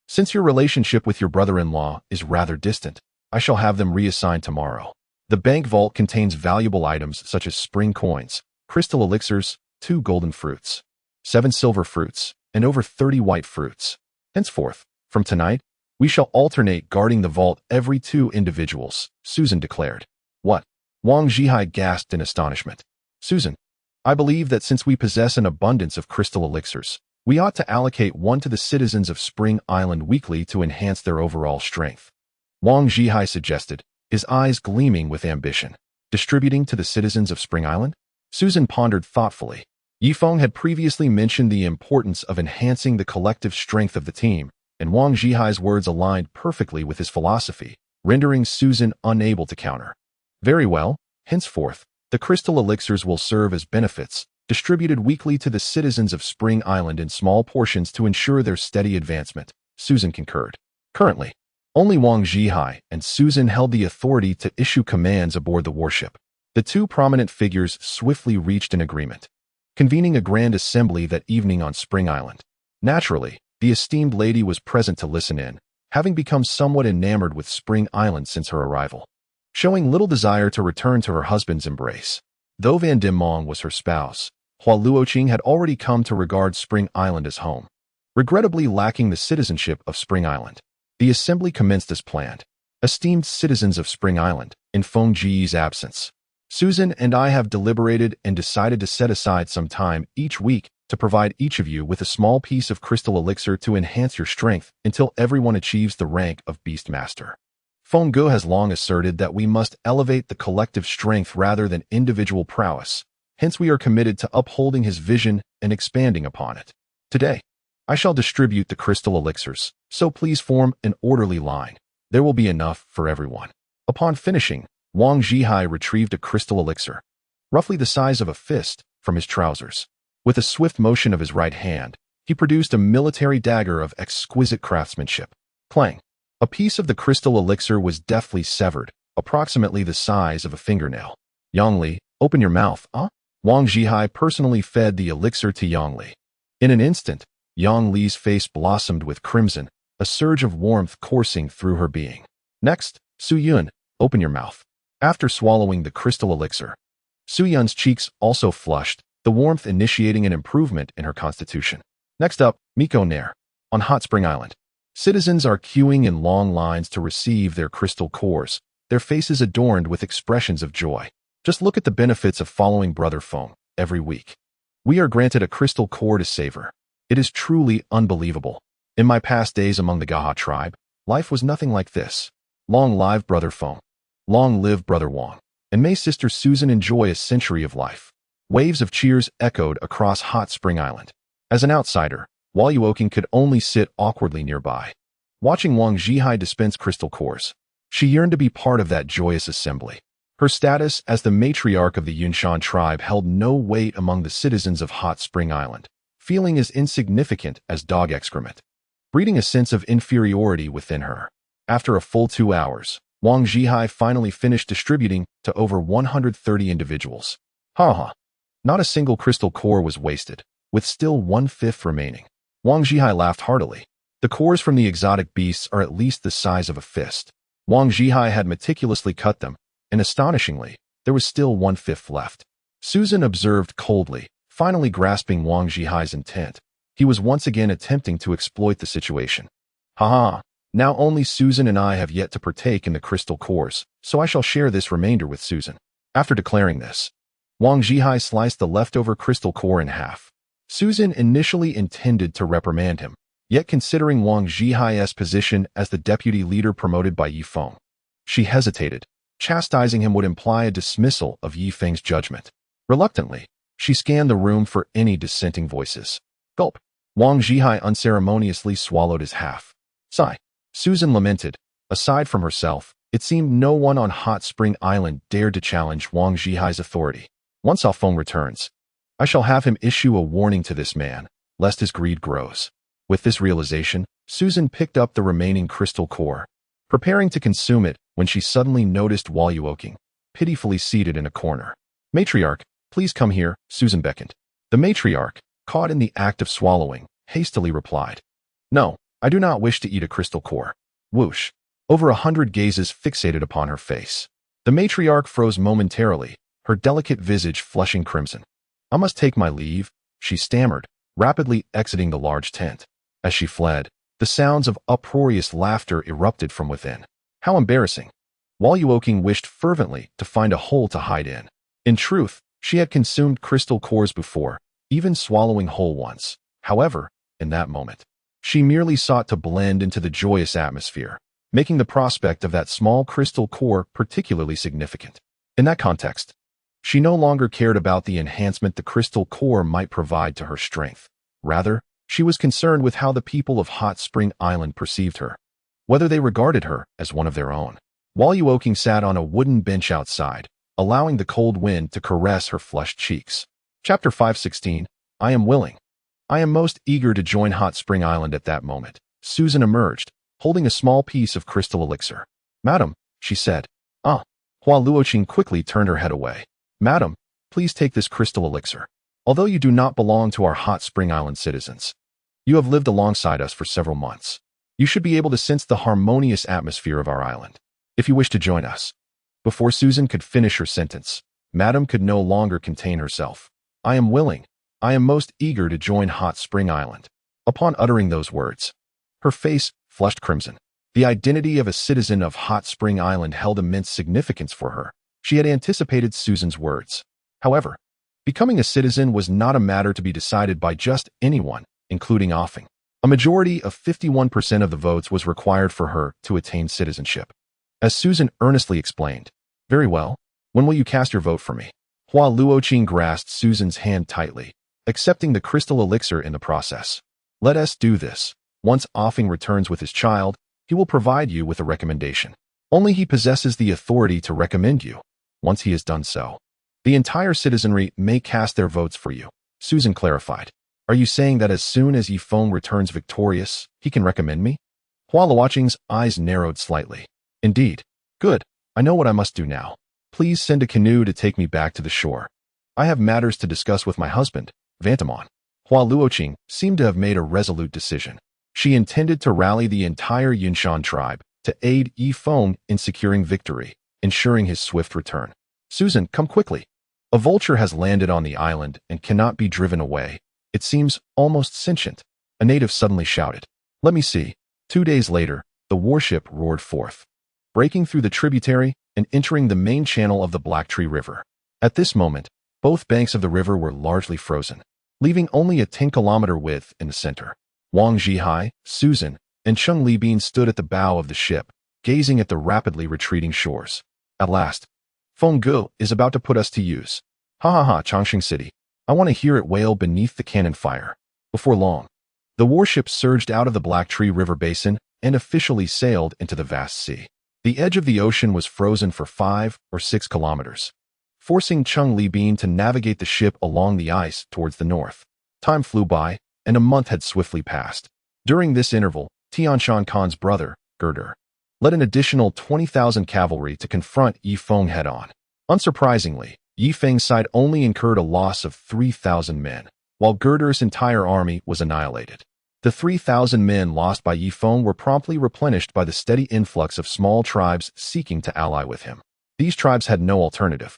Since your relationship with your brother-in-law is rather distant, I shall have them reassigned tomorrow. The bank vault contains valuable items such as spring coins, crystal elixirs, 2 golden fruits, 7 silver fruits, and over 30 white fruits. Henceforth, from tonight, we shall alternate guarding the vault every 2 individuals, Susan declared. What? Wang Zhihai gasped in astonishment. Susan, I believe that since we possess an abundance of crystal elixirs, we ought to allocate 1 to the citizens of Spring Island weekly to enhance their overall strength. Wang Zhihai suggested, his eyes gleaming with ambition. Distributing to the citizens of Spring Island? Susan pondered thoughtfully. Ye Feng had previously mentioned the importance of enhancing the collective strength of the team, and Wang Zhihai's words aligned perfectly with his philosophy, rendering Susan unable to counter. Very well, henceforth, the crystal elixirs will serve as benefits, distributed weekly to the citizens of Spring Island in small portions to ensure their steady advancement, Susan concurred. Currently, only Wang Zhihai and Susan held the authority to issue commands aboard the warship. The 2 prominent figures swiftly reached an agreement, convening a grand assembly that evening on Spring Island. Naturally, the esteemed lady was present to listen in, having become somewhat enamored with Spring Island since her arrival, showing little desire to return to her husband's embrace. Though Van Dim Mong was her spouse, Hua Luoqing had already come to regard Spring Island as home, regrettably lacking the citizenship of Spring Island. The assembly commenced as planned. Esteemed citizens of Spring Island, in Feng Ji's absence, Susan and I have deliberated and decided to set aside some time each week to provide each of you with a small piece of crystal elixir to enhance your strength until everyone achieves the rank of Beastmaster. Feng Ge has long asserted that we must elevate the collective strength rather than individual prowess, hence we are committed to upholding his vision and expanding upon it. Today, I shall distribute the crystal elixirs, so please form an orderly line. There will be enough for everyone. Upon finishing, Wang Zhihai retrieved a crystal elixir, roughly the size of a fist, from his trousers. With a swift motion of his right hand, he produced a military dagger of exquisite craftsmanship. Clang! A piece of the crystal elixir was deftly severed, approximately the size of a fingernail. Yang Li, open your mouth, huh? Wang Zhihai personally fed the elixir to Yang Li. In an instant, Yang Li's face blossomed with crimson, a surge of warmth coursing through her being. Next, Su Yun, open your mouth. After swallowing the crystal elixir, Su Yun's cheeks also flushed, the warmth initiating an improvement in her constitution. Next up, Miko Nair. On Hot Spring Island, citizens are queuing in long lines to receive their crystal cores, their faces adorned with expressions of joy. Just look at the benefits of following Brother Feng every week. We are granted a crystal core to savor. It is truly unbelievable. In my past days among the Gaha tribe, life was nothing like this. Long live Brother Feng. Long live Brother Wang. And may Sister Susan enjoy a century of life. Waves of cheers echoed across Hot Spring Island. As an outsider, Hua Luoqing could only sit awkwardly nearby, watching Wang Zhihai dispense crystal cores. She yearned to be part of that joyous assembly. Her status as the matriarch of the Yunshan tribe held no weight among the citizens of Hot Spring Island, feeling as insignificant as dog excrement, breeding a sense of inferiority within her. After a full 2 hours, Wang Zhihai finally finished distributing to over 130 individuals. Not a single crystal core was wasted, with still 1/5 remaining. Wang Zhihai laughed heartily. The cores from the exotic beasts are at least the size of a fist. Wang Zhihai had meticulously cut them, and astonishingly, there was still 1/5 left. Susan observed coldly, finally grasping Wang Zhihai's intent. He was once again attempting to exploit the situation. Now only Susan and I have yet to partake in the crystal cores, so I shall share this remainder with Susan. After declaring this, Wang Zhihai sliced the leftover crystal core in half. Susan initially intended to reprimand him, yet considering Wang Zhihai's position as the deputy leader promoted by Ye Feng, she hesitated. Chastising him would imply a dismissal of Ye Feng's judgment. Reluctantly, she scanned the room for any dissenting voices. Gulp! Wang Zhihai unceremoniously swallowed his half. Sigh. Susan lamented. Aside from herself, it seemed no one on Hot Spring Island dared to challenge Wang Zhihai's authority. Once Ye Feng returns, I shall have him issue a warning to this man, lest his greed grows. With this realization, Susan picked up the remaining crystal core, preparing to consume it when she suddenly noticed Hua Luoqing, pitifully seated in a corner. Matriarch, please come here, Susan beckoned. The matriarch, caught in the act of swallowing, hastily replied, No, I do not wish to eat a crystal core. Whoosh. Over 100 gazes fixated upon her face. The matriarch froze momentarily, her delicate visage flushing crimson. "I must take my leave," she stammered, rapidly exiting the large tent. As she fled, the sounds of uproarious laughter erupted from within. How embarrassing. Yuoking wished fervently to find a hole to hide in. In truth, she had consumed crystal cores before, even swallowing whole ones. However, in that moment, she merely sought to blend into the joyous atmosphere, making the prospect of that small crystal core particularly significant. In that context, she no longer cared about the enhancement the crystal core might provide to her strength. Rather, she was concerned with how the people of Hot Spring Island perceived her, whether they regarded her as one of their own. Yuoking sat on a wooden bench outside, allowing the cold wind to caress her flushed cheeks. Chapter 516, I am willing. I am most eager to join Hot Spring Island at that moment. Susan emerged, holding a small piece of crystal elixir. "Madam," she said. "Ah." Luoqing quickly turned her head away. "Madam, please take this crystal elixir. Although you do not belong to our Hot Spring Island citizens, you have lived alongside us for several months. You should be able to sense the harmonious atmosphere of our island. If you wish to join us." Before Susan could finish her sentence, Madam could no longer contain herself. "I am willing. I am most eager to join Hot Spring Island." Upon uttering those words, her face flushed crimson. The identity of a citizen of Hot Spring Island held immense significance for her. She had anticipated Susan's words. However, becoming a citizen was not a matter to be decided by just anyone, including Ye Feng. A majority of 51% of the votes was required for her to attain citizenship. As Susan earnestly explained, "Very well. When will you cast your vote for me?" Luoqing grasped Susan's hand tightly, accepting the crystal elixir in the process. "Let us do this. Once Ye Feng returns with his child, he will provide you with a recommendation. Only he possesses the authority to recommend you. Once he has done so, the entire citizenry may cast their votes for you," Susan clarified. "Are you saying that as soon as Ye Feng returns victorious, he can recommend me?" Luoqing's eyes narrowed slightly. "Indeed. Good. I know what I must do now. Please send a canoe to take me back to the shore. I have matters to discuss with my husband, Vantamon." Luoqing seemed to have made a resolute decision. She intended to rally the entire Yunshan tribe to aid Ye Feng in securing victory, ensuring his swift return. "Susan, come quickly. A vulture has landed on the island and cannot be driven away. It seems almost sentient," a native suddenly shouted. "Let me see." 2 days later, the warship roared forth, breaking through the tributary and entering the main channel of the Black Tree River. At this moment, both banks of the river were largely frozen, leaving only a 10-kilometer width in the center. Wang Zhihai, Susan, and Cheng Libin stood at the bow of the ship, gazing at the rapidly retreating shores. At last, "Feng Gu is about to put us to use. Ha ha ha, Changxing City. I want to hear it wail beneath the cannon fire." Before long, the warship surged out of the Black Tree River basin and officially sailed into the vast sea. The edge of the ocean was frozen for 5 or 6 kilometers, forcing Cheng Libin to navigate the ship along the ice towards the north. Time flew by, and a month had swiftly passed. During this interval, Tianshan Khan's brother, Girder, led an additional 20,000 cavalry to confront Ye Feng head-on. Unsurprisingly, Ye Feng's side only incurred a loss of 3,000 men, while Girder's entire army was annihilated. The 3,000 men lost by Ye Feng were promptly replenished by the steady influx of small tribes seeking to ally with him. These tribes had no alternative,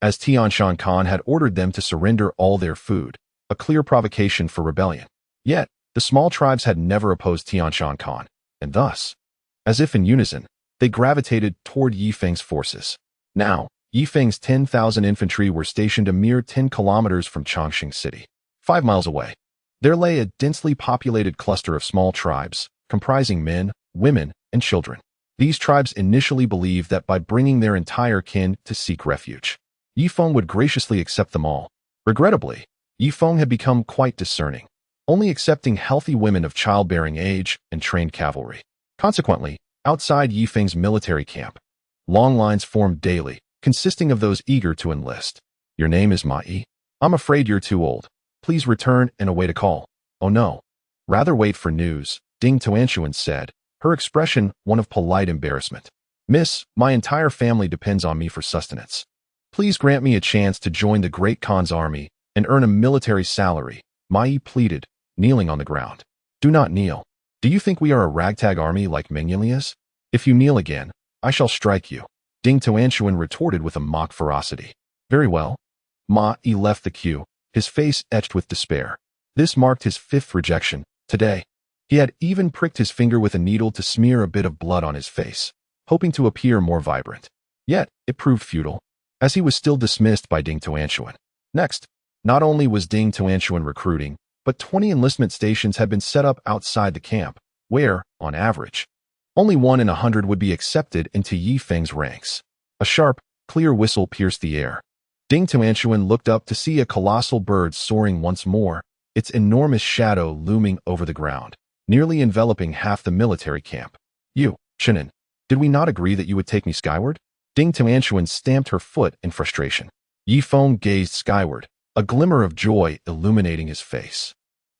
as Tianshan Khan had ordered them to surrender all their food, a clear provocation for rebellion. Yet, the small tribes had never opposed Tianshan Khan, and thus, as if in unison, they gravitated toward Ye Feng's forces. Now, Ye Feng's 10,000 infantry were stationed a mere 10 kilometers from Changxing City. 5 miles away, there lay a densely populated cluster of small tribes, comprising men, women, and children. These tribes initially believed that by bringing their entire kin to seek refuge, Ye Feng would graciously accept them all. Regrettably, Ye Feng had become quite discerning, only accepting healthy women of childbearing age and trained cavalry. Consequently, outside Ye Feng's military camp, long lines formed daily, consisting of those eager to enlist. "Your name is Mai? I'm afraid you're too old. Please return and await a call." "Oh no. Rather wait for news," Ding Tuanshuan said, her expression one of polite embarrassment. "Miss, my entire family depends on me for sustenance. Please grant me a chance to join the Great Khan's army and earn a military salary," Mai pleaded, kneeling on the ground. "Do not kneel. Do you think we are a ragtag army like Mengyelia's? If you kneel again, I shall strike you." Ding Tuanshuan retorted with a mock ferocity. Very well. Ma Yi left the queue, his face etched with despair. This marked his 5th rejection, today. He had even pricked his finger with a needle to smear a bit of blood on his face, hoping to appear more vibrant. Yet, it proved futile, as he was still dismissed by Ding Tuanshuan. Next, not only was Ding Tuanshuan recruiting, but 20 enlistment stations had been set up outside the camp, where, on average, only 1 in 100 would be accepted into Ye Feng's ranks. A sharp, clear whistle pierced the air. Ding Tuanshuan looked up to see a colossal bird soaring once more, its enormous shadow looming over the ground, nearly enveloping half the military camp. You, Chenin, did we not agree that you would take me skyward? Ding Tuanshuan stamped her foot in frustration. Ye Feng gazed skyward, a glimmer of joy illuminating his face.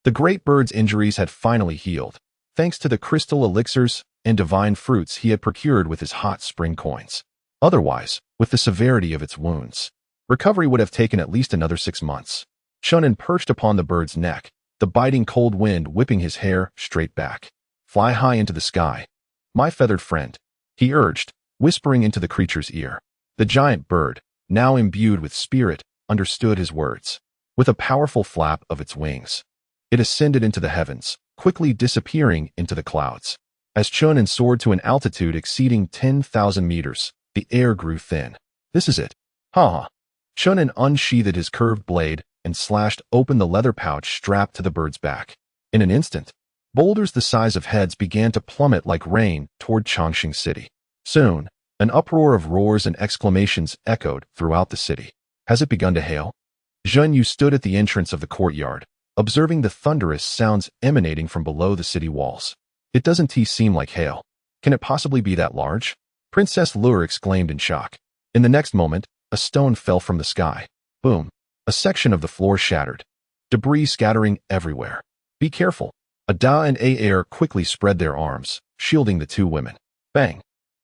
The great bird's injuries had finally healed, thanks to the crystal elixirs and divine fruits he had procured with his hot spring coins. Otherwise, with the severity of its wounds, recovery would have taken at least another 6 months. Chenin perched upon the bird's neck, the biting cold wind whipping his hair straight back. Fly high into the sky, my feathered friend, he urged, whispering into the creature's ear. The giant bird, now imbued with spirit, understood his words. With a powerful flap of its wings, it ascended into the heavens, quickly disappearing into the clouds. As Chenin soared to an altitude exceeding 10,000 meters, the air grew thin. This is it. Ha! Chenin unsheathed his curved blade and slashed open the leather pouch strapped to the bird's back. In an instant, boulders the size of heads began to plummet like rain toward Chongqing City. Soon, an uproar of roars and exclamations echoed throughout the city. Has it begun to hail? Zhen Yu stood at the entrance of the courtyard, observing the thunderous sounds emanating from below the city walls. It doesn't seem like hail. Can it possibly be that large? Princess Lure exclaimed in shock. In the next moment, a stone fell from the sky. Boom. A section of the floor shattered, debris scattering everywhere. Be careful. Ada and Air quickly spread their arms, shielding the 2 women. Bang.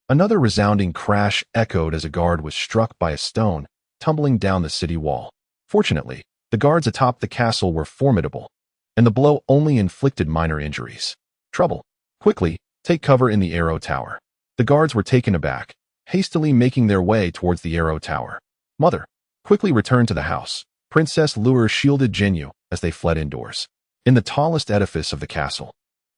Another resounding crash echoed as a guard was struck by a stone, tumbling down the city wall. Fortunately, the guards atop the castle were formidable, and the blow only inflicted minor injuries. Trouble. Quickly, take cover in the arrow tower. The guards were taken aback, hastily making their way towards the arrow tower. Mother, quickly return to the house. Princess Lure shielded Jinyu as they fled indoors. In the tallest edifice of the castle,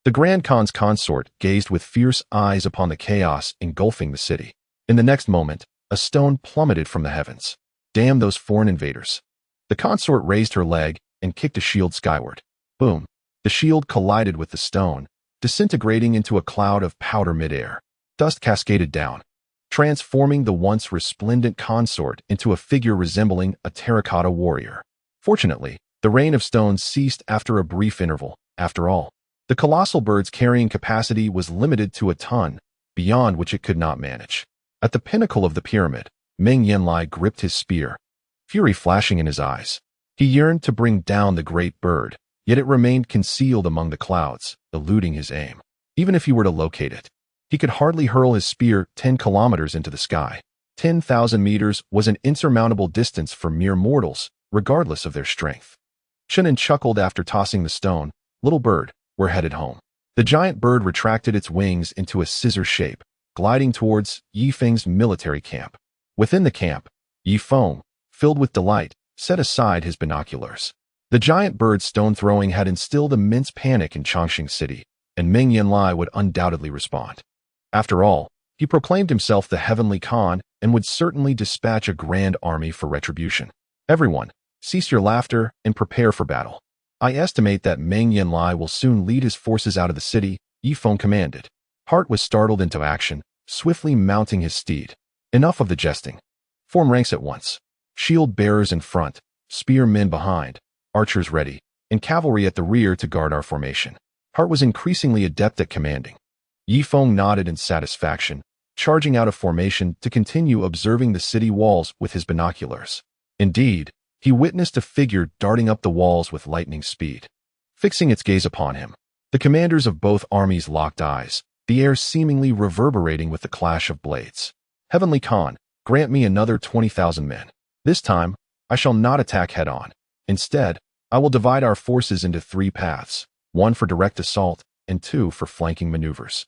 the Grand Khan's consort gazed with fierce eyes upon the chaos engulfing the city. In the next moment, a stone plummeted from the heavens. Damn those foreign invaders. The consort raised her leg and kicked a shield skyward. Boom. The shield collided with the stone, disintegrating into a cloud of powder midair. Dust cascaded down, transforming the once resplendent consort into a figure resembling a terracotta warrior. Fortunately, the rain of stones ceased after a brief interval. After all, the colossal bird's carrying capacity was limited to a ton, beyond which it could not manage. At the pinnacle of the pyramid, Meng Yanlai gripped his spear, fury flashing in his eyes. He yearned to bring down the great bird, yet it remained concealed among the clouds, eluding his aim. Even if he were to locate it, he could hardly hurl his spear 10 kilometers into the sky. 10,000 meters was an insurmountable distance for mere mortals, regardless of their strength. Chenin chuckled after tossing the stone. Little bird, we're headed home. The giant bird retracted its wings into a scissor shape, gliding towards Ye Feng's military camp. Within the camp, Ye Feng, filled with delight, set aside his binoculars. The giant bird's stone throwing had instilled immense panic in Chongqing City, and Meng Yanlai would undoubtedly respond. After all, he proclaimed himself the Heavenly Khan and would certainly dispatch a grand army for retribution. Everyone, cease your laughter and prepare for battle. I estimate that Meng Yanlai will soon lead his forces out of the city, Ye Feng commanded. Hart was startled into action, swiftly mounting his steed. Enough of the jesting. Form ranks at once. Shield bearers in front, spearmen behind, archers ready, and cavalry at the rear to guard our formation. Hart was increasingly adept at commanding. Ye Feng nodded in satisfaction, charging out of formation to continue observing the city walls with his binoculars. Indeed, he witnessed a figure darting up the walls with lightning speed. Fixing its gaze upon him, the commanders of both armies locked eyes, the air seemingly reverberating with the clash of blades. Heavenly Khan, grant me another 20,000 men. This time, I shall not attack head-on. Instead, I will divide our forces into 3 paths, 1 for direct assault and 2 for flanking maneuvers.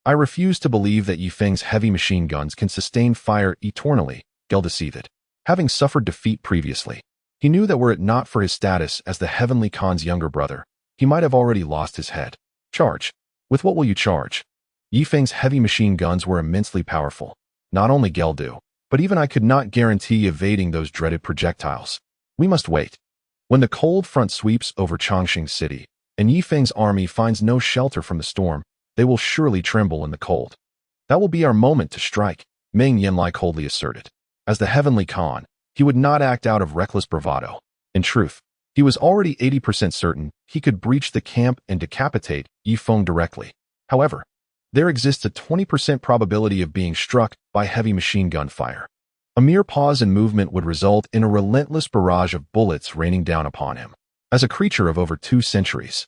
I refuse to believe that Ye Feng's heavy machine guns can sustain fire eternally, Geldu seethed. Having suffered defeat previously, he knew that were it not for his status as the Heavenly Khan's younger brother, he might have already lost his head. Charge. With what will you charge? Ye Feng's heavy machine guns were immensely powerful. Not only Geldu, but even I could not guarantee evading those dreaded projectiles. We must wait. When the cold front sweeps over Chongqing City, and Ye Feng's army finds no shelter from the storm, they will surely tremble in the cold. That will be our moment to strike, Meng Yanlai coldly asserted. As the Heavenly Khan, he would not act out of reckless bravado. In truth, he was already 80% certain he could breach the camp and decapitate Ye Feng directly. However, there exists a 20% probability of being struck by heavy machine gun fire. A mere pause in movement would result in a relentless barrage of bullets raining down upon him. As a creature of over 2 centuries,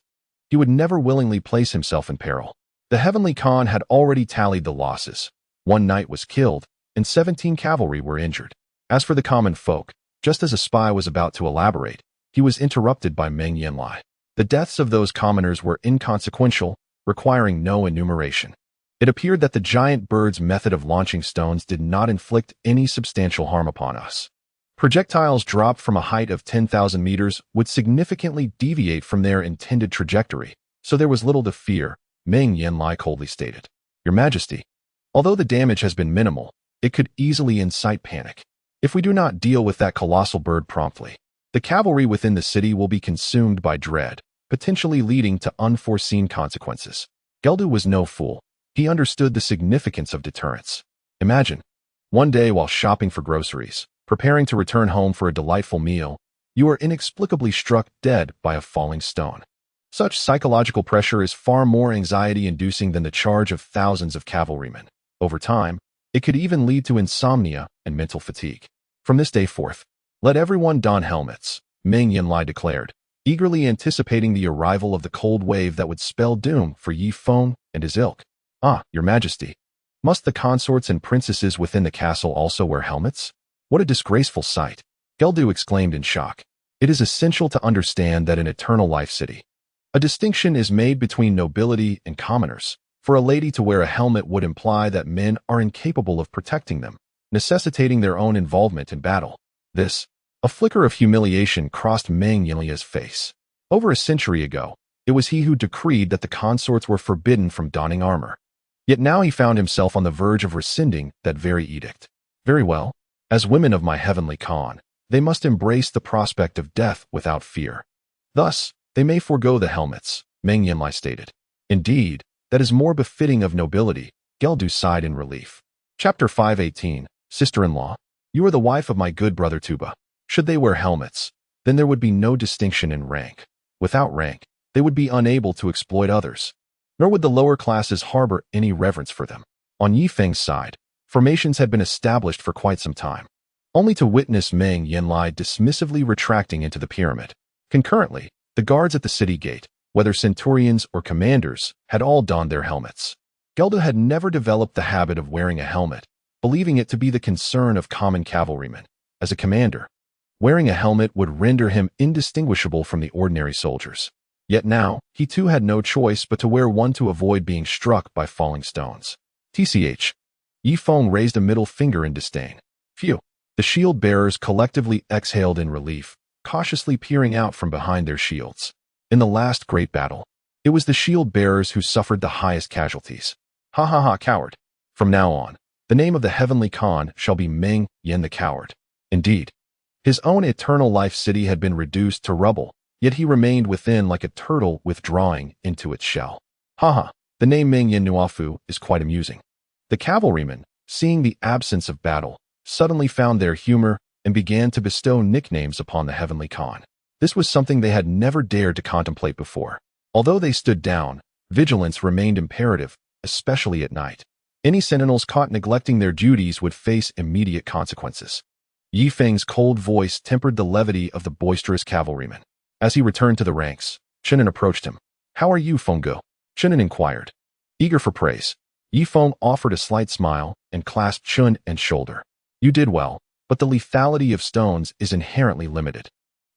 he would never willingly place himself in peril. The Heavenly Khan had already tallied the losses. 1 knight was killed, and 17 cavalry were injured. As for the common folk, just as a spy was about to elaborate, he was interrupted by Meng Yanlai. The deaths of those commoners were inconsequential, requiring no enumeration. It appeared that the giant bird's method of launching stones did not inflict any substantial harm upon us. Projectiles dropped from a height of 10,000 meters would significantly deviate from their intended trajectory, so there was little to fear, Meng Yanlai coldly stated. Your Majesty, although the damage has been minimal, it could easily incite panic. If we do not deal with that colossal bird promptly, the cavalry within the city will be consumed by dread, potentially leading to unforeseen consequences. Geldu was no fool. He understood the significance of deterrence. Imagine, one day while shopping for groceries, preparing to return home for a delightful meal, you are inexplicably struck dead by a falling stone. Such psychological pressure is far more anxiety-inducing than the charge of thousands of cavalrymen. Over time, it could even lead to insomnia and mental fatigue. From this day forth, let everyone don helmets, Meng Yanlai declared, eagerly anticipating the arrival of the cold wave that would spell doom for Ye Feng and his ilk. Ah, Your Majesty, must the consorts and princesses within the castle also wear helmets? What a disgraceful sight, Geldu exclaimed in shock. It is essential to understand that in Eternal Life City, a distinction is made between nobility and commoners. For a lady to wear a helmet would imply that men are incapable of protecting them, necessitating their own involvement in battle. This, a flicker of humiliation crossed Meng Yanlai's face. Over a century ago, it was he who decreed that the consorts were forbidden from donning armor. Yet now he found himself on the verge of rescinding that very edict. Very well. As women of my Heavenly Khan, they must embrace the prospect of death without fear. Thus, they may forego the helmets, Meng Yanlai stated. Indeed, that is more befitting of nobility, Geldu sighed in relief. Chapter 518, Sister-in-law, you are the wife of my good brother Tuba. Should they wear helmets, then there would be no distinction in rank. Without rank, they would be unable to exploit others, nor would the lower classes harbor any reverence for them. On Ye Feng's side, formations had been established for quite some time, only to witness Meng Yanlai dismissively retracting into the pyramid. Concurrently, the guards at the city gate, whether centurions or commanders, had all donned their helmets. Geldu had never developed the habit of wearing a helmet, believing it to be the concern of common cavalrymen. As a commander, wearing a helmet would render him indistinguishable from the ordinary soldiers. Yet now, he too had no choice but to wear one to avoid being struck by falling stones. TCH. Ye Feng raised a middle finger in disdain. Phew. The shield bearers collectively exhaled in relief, cautiously peering out from behind their shields. In the last great battle, it was the shield bearers who suffered the highest casualties. Ha ha ha, coward. From now on, the name of the Heavenly Khan shall be Meng Yan the Coward. Indeed, his own Eternal Life City had been reduced to rubble, yet he remained within like a turtle withdrawing into its shell. Haha, the name Meng Yan Nuafu is quite amusing. The cavalrymen, seeing the absence of battle, suddenly found their humor and began to bestow nicknames upon the Heavenly Khan. This was something they had never dared to contemplate before. Although they stood down, vigilance remained imperative, especially at night. Any sentinels caught neglecting their duties would face immediate consequences. Ye Feng's cold voice tempered the levity of the boisterous cavalryman. As he returned to the ranks, Chenin approached him. How are you, Fenggo? Chenin inquired. Eager for praise, Ye Feng offered a slight smile and clasped Chun and shoulder. You did well, but the lethality of stones is inherently limited.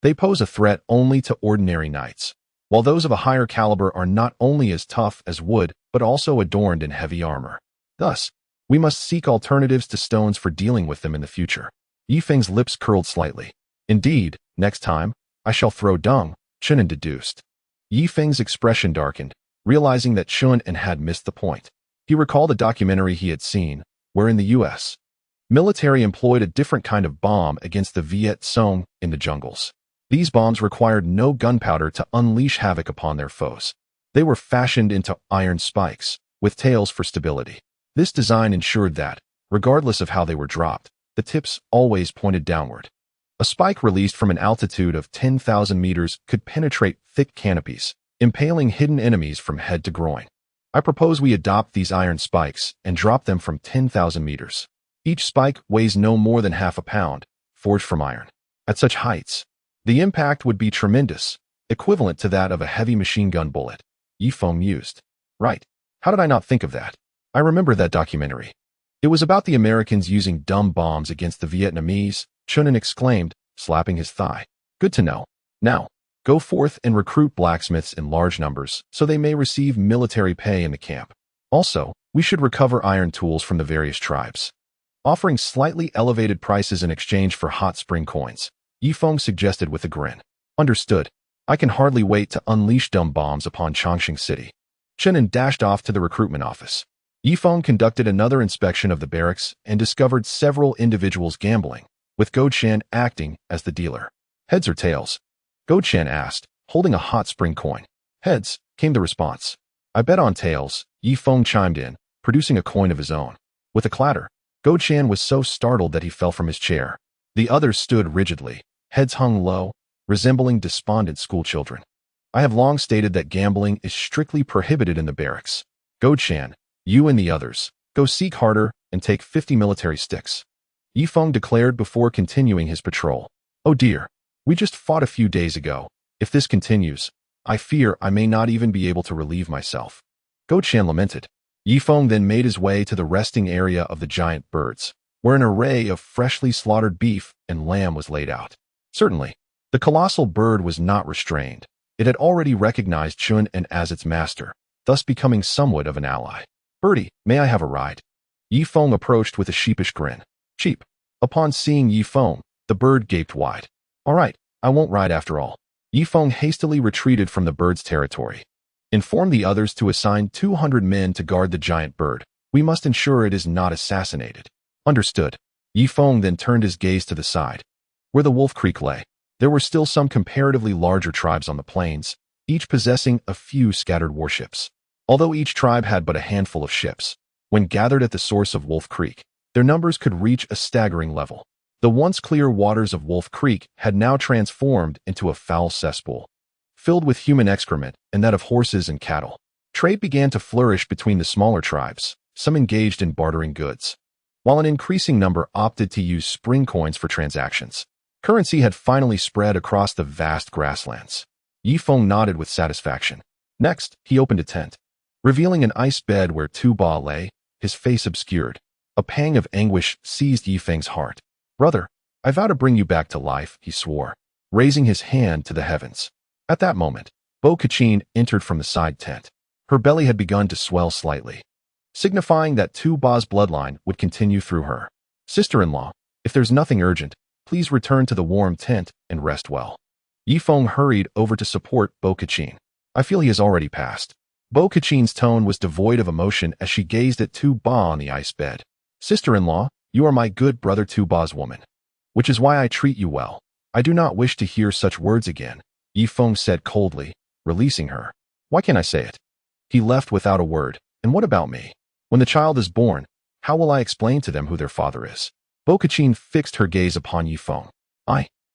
They pose a threat only to ordinary knights, while those of a higher caliber are not only as tough as wood, but also adorned in heavy armor. Thus, we must seek alternatives to stones for dealing with them in the future. Ye Feng's lips curled slightly. Indeed, next time, I shall throw dung, Chunin deduced. Ye Feng's expression darkened, realizing that Chunin had missed the point. He recalled a documentary he had seen, wherein the U.S. military employed a different kind of bomb against the Viet Cong in the jungles. These bombs required no gunpowder to unleash havoc upon their foes. They were fashioned into iron spikes, with tails for stability. This design ensured that, regardless of how they were dropped, the tips always pointed downward. A spike released from an altitude of 10,000 meters could penetrate thick canopies, impaling hidden enemies from head to groin. I propose we adopt these iron spikes and drop them from 10,000 meters. Each spike weighs no more than half a pound, forged from iron. At such heights, the impact would be tremendous, equivalent to that of a heavy machine gun bullet. Ye Feng mused. Right. How did I not think of that? I remember that documentary. It was about the Americans using dumb bombs against the Vietnamese, Chunin exclaimed, slapping his thigh. Good to know. Now, go forth and recruit blacksmiths in large numbers so they may receive military pay in the camp. Also, we should recover iron tools from the various tribes. Offering slightly elevated prices in exchange for hot spring coins, Ye Feng suggested with a grin. Understood. I can hardly wait to unleash dumb bombs upon Chongqing City. Chunin dashed off to the recruitment office. Ye Feng conducted another inspection of the barracks and discovered several individuals gambling, with Gochen acting as the dealer. Heads or tails? Gochen asked, holding a hot spring coin. Heads, came the response. I bet on tails, Ye Feng chimed in, producing a coin of his own. With a clatter, Gochen was so startled that he fell from his chair. The others stood rigidly, heads hung low, resembling despondent schoolchildren. I have long stated that gambling is strictly prohibited in the barracks. Gochen, you and the others, go seek harder and take 50 military sticks. Ye Feng declared before continuing his patrol. Oh dear, we just fought a few days ago. If this continues, I fear I may not even be able to relieve myself. Gochen lamented. Ye Feng then made his way to the resting area of the giant birds, where an array of freshly slaughtered beef and lamb was laid out. Certainly, the colossal bird was not restrained. It had already recognized Chunin as its master, thus becoming somewhat of an ally. Birdie, may I have a ride? Ye Feng approached with a sheepish grin. Cheap. Upon seeing Ye Feng, the bird gaped wide. All right, I won't ride after all. Ye Feng hastily retreated from the bird's territory. Inform the others to assign 200 men to guard the giant bird. We must ensure it is not assassinated. Understood. Ye Feng then turned his gaze to the side. Where the Wolf Creek lay, there were still some comparatively larger tribes on the plains, each possessing a few scattered warships. Although each tribe had but a handful of ships, when gathered at the source of Wolf Creek, their numbers could reach a staggering level. The once clear waters of Wolf Creek had now transformed into a foul cesspool, filled with human excrement and that of horses and cattle. Trade began to flourish between the smaller tribes, some engaged in bartering goods, while an increasing number opted to use spring coins for transactions. Currency had finally spread across the vast grasslands. Ye Feng nodded with satisfaction. Next, he opened a tent, revealing an ice bed where Tu Ba lay, his face obscured. A pang of anguish seized Ye Feng's heart. Brother, I vow to bring you back to life, he swore, raising his hand to the heavens. At that moment, Bo Kachin entered from the side tent. Her belly had begun to swell slightly, signifying that Tu Ba's bloodline would continue through her. Sister-in-law, if there's nothing urgent, please return to the warm tent and rest well. Ye Feng hurried over to support Bo Kachin. I feel he has already passed. Bo Kachin's tone was devoid of emotion as she gazed at Tu Ba on the ice bed. Sister-in-law, you are my good brother Tu Ba's woman, which is why I treat you well. I do not wish to hear such words again, Ye Feng said coldly, releasing her. Why can't I say it? He left without a word. And what about me? When the child is born, how will I explain to them who their father is? Bo Kachin fixed her gaze upon Ye Feng.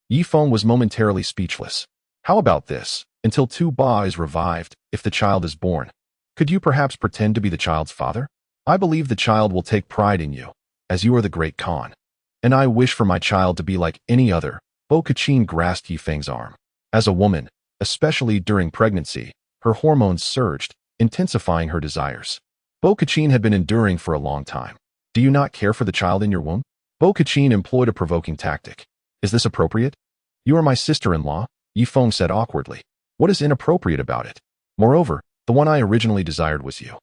Ye Feng was momentarily speechless. How about this? Until Tu Ba is revived, if the child is born, could you perhaps pretend to be the child's father? I believe the child will take pride in you, as you are the great Khan. And I wish for my child to be like any other. Bo Kachin grasped Ye Feng's arm. As a woman, especially during pregnancy, her hormones surged, intensifying her desires. Bo Kachin had been enduring for a long time. Do you not care for the child in your womb? Bo Kachin employed a provoking tactic. Is this appropriate? You are my sister-in-law, Ye Feng said awkwardly. What is inappropriate about it? Moreover, the one I originally desired was you.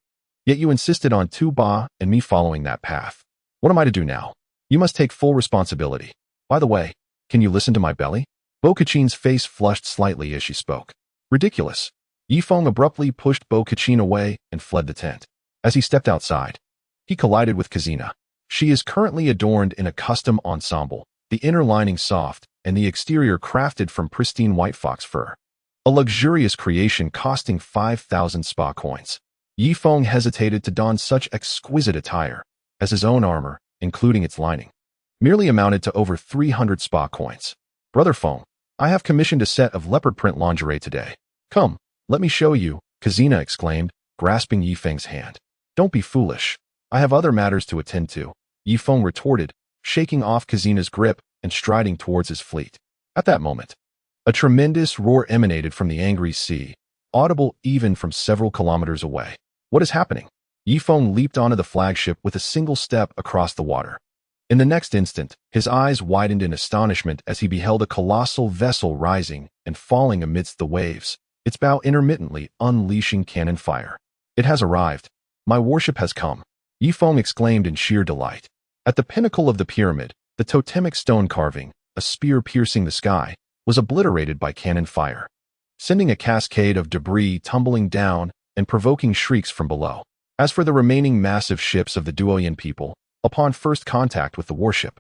Yet you insisted on Tu Ba and me following that path. What am I to do now? You must take full responsibility. By the way, can you listen to my belly? Bo Kachin's face flushed slightly as she spoke. Ridiculous. Ye Feng abruptly pushed Bo Kachin away and fled the tent. As he stepped outside, he collided with Kazina. She is currently adorned in a custom ensemble, the inner lining soft and the exterior crafted from pristine white fox fur. A luxurious creation costing 5,000 spa coins. Ye Feng hesitated to don such exquisite attire, as his own armor, including its lining, merely amounted to over 300 spa coins. Brother Feng, I have commissioned a set of leopard print lingerie today. Come, let me show you, Kazina exclaimed, grasping Ye Feng's hand. Don't be foolish. I have other matters to attend to, Ye Feng retorted, shaking off Kazina's grip and striding towards his fleet. At that moment, a tremendous roar emanated from the angry sea, audible even from several kilometers away. What is happening? Ye Feng leaped onto the flagship with a single step across the water. In the next instant, his eyes widened in astonishment as he beheld a colossal vessel rising and falling amidst the waves, its bow intermittently unleashing cannon fire. It has arrived. My warship has come, Ye Feng exclaimed in sheer delight. At the pinnacle of the pyramid, the totemic stone carving, a spear piercing the sky, was obliterated by cannon fire, sending a cascade of debris tumbling down and provoking shrieks from below. As for the remaining massive ships of the Duoyan people, upon first contact with the warship,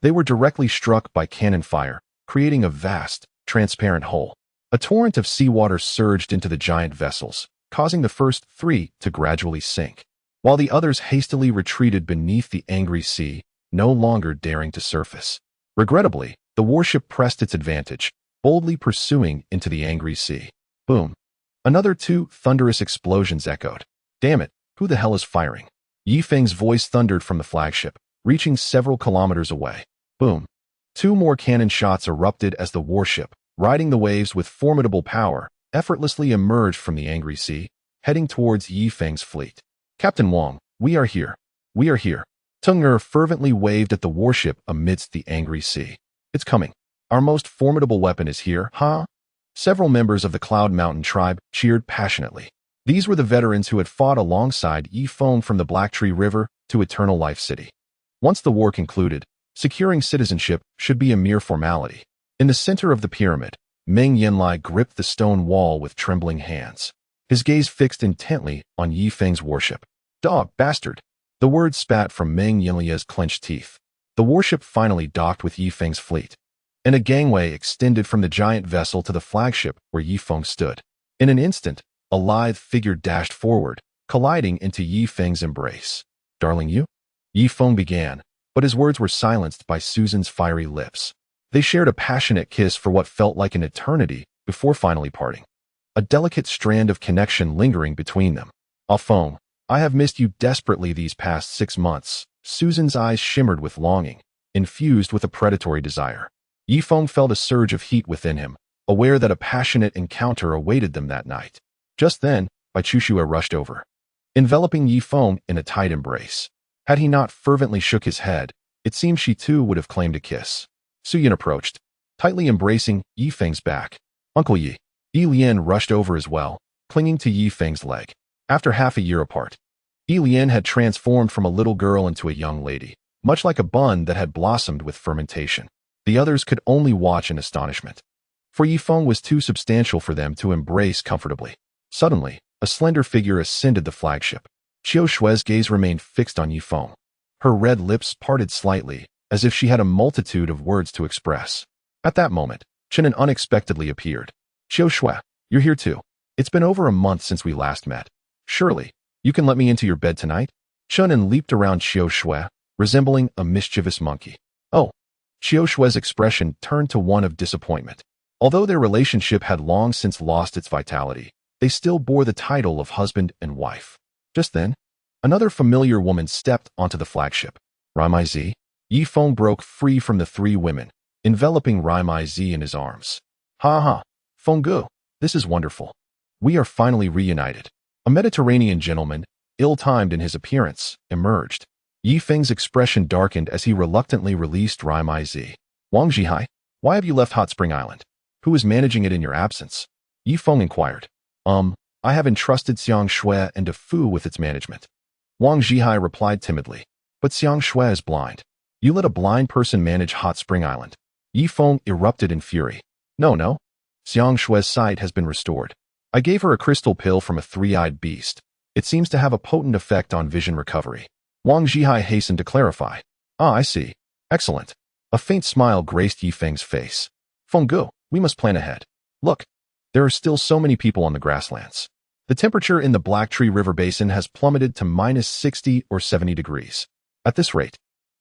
they were directly struck by cannon fire, creating a vast, transparent hole. A torrent of seawater surged into the giant vessels, causing the first three to gradually sink, while the others hastily retreated beneath the angry sea, no longer daring to surface. Regrettably, the warship pressed its advantage, boldly pursuing into the angry sea. Boom. Another two thunderous explosions echoed. Damn it, who the hell is firing? Ye Feng's voice thundered from the flagship, reaching several kilometers away. Boom. Two more cannon shots erupted as the warship, riding the waves with formidable power, effortlessly emerged from the angry sea, heading towards Ye Feng's fleet. Captain Wang, we are here. We are here. Teng'er fervently waved at the warship amidst the angry sea. It's coming. Our most formidable weapon is here, huh? Several members of the Cloud Mountain tribe cheered passionately. These were the veterans who had fought alongside Ye Feng from the Black Tree River to Eternal Life City. Once the war concluded, securing citizenship should be a mere formality. In the center of the pyramid, Meng Yanlai gripped the stone wall with trembling hands, his gaze fixed intently on Ye Feng's warship. Dog, bastard! The words spat from Meng Yanlai's clenched teeth. The warship finally docked with Ye Feng's fleet, and a gangway extended from the giant vessel to the flagship where Ye Feng stood. In an instant, a lithe figure dashed forward, colliding into Ye Feng's embrace. Darling you? Ye Feng began, but his words were silenced by Susan's fiery lips. They shared a passionate kiss for what felt like an eternity before finally parting, a delicate strand of connection lingering between them. Ah Feng, I have missed you desperately these past 6 months. Susan's eyes shimmered with longing, infused with a predatory desire. Ye Feng felt a surge of heat within him, aware that a passionate encounter awaited them that night. Just then, Bai Chushua rushed over, enveloping Ye Feng in a tight embrace. Had he not fervently shook his head, it seemed she too would have claimed a kiss. Suyin approached, tightly embracing Ye Feng's back. Uncle Yi. Yi Lian rushed over as well, clinging to Ye Feng's leg. After half a year apart, Yi Lian had transformed from a little girl into a young lady, much like a bun that had blossomed with fermentation. The others could only watch in astonishment, for Ye Feng was too substantial for them to embrace comfortably. Suddenly, a slender figure ascended the flagship. Qiu Shue's gaze remained fixed on Ye Feng. Her red lips parted slightly, as if she had a multitude of words to express. At that moment, Chen unexpectedly appeared. Qiu Shue, you're here too. It's been over a month since we last met. Surely, you can let me into your bed tonight? Chen leaped around Qiu Shue, resembling a mischievous monkey. Oh. Qiu Shue's expression turned to one of disappointment. Although their relationship had long since lost its vitality, they still bore the title of husband and wife. Just then, another familiar woman stepped onto the flagship. Raimai Zi. Ye Feng broke free from the three women, enveloping Raimai Zi in his arms. Ha ha, Feng Gu, this is wonderful. We are finally reunited. A Mediterranean gentleman, ill-timed in his appearance, emerged. Ye Feng's expression darkened as he reluctantly released Raimai Zi. Wang Zhihai, why have you left Hot Spring Island? Who is managing it in your absence? Ye Feng inquired. I have entrusted Xiang Shui and De Fu with its management. Wang Zhihai replied timidly. But Xiang Shui is blind. You let a blind person manage Hot Spring Island. Ye Feng erupted in fury. No. Xiang Shui's sight has been restored. I gave her a crystal pill from a three-eyed beast. It seems to have a potent effect on vision recovery. Wang Zhihai hastened to clarify. I see. Excellent. A faint smile graced Ye Feng's face. Fenggu, we must plan ahead. Look, there are still so many people on the grasslands. The temperature in the Black Tree River Basin has plummeted to -60 or 70 degrees. At this rate,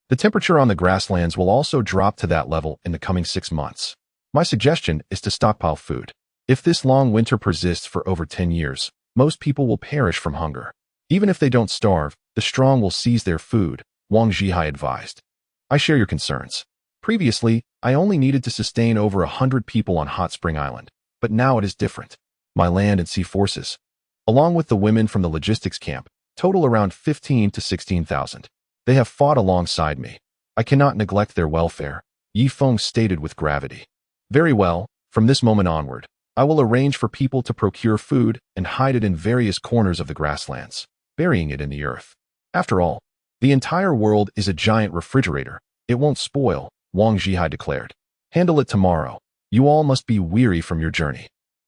the temperature on the grasslands will also drop to that level in the coming 6 months. My suggestion is to stockpile food. If this long winter persists for over 10 years, most people will perish from hunger. Even if they don't starve, the strong will seize their food, Wang Zhihai advised. I share your concerns. Previously, I only needed to sustain over 100 people on Hot Spring Island, but now it is different. My land and sea forces, along with the women from the logistics camp, total around 15 to 16,000. They have fought alongside me. I cannot neglect their welfare, Ye Feng stated with gravity. Very well, from this moment onward, I will arrange for people to procure food and hide it in various corners of the grasslands, burying it in the earth. After all, the entire world is a giant refrigerator. It won't spoil, Wang Zhihai declared. Handle it tomorrow. You all must be weary from your journey.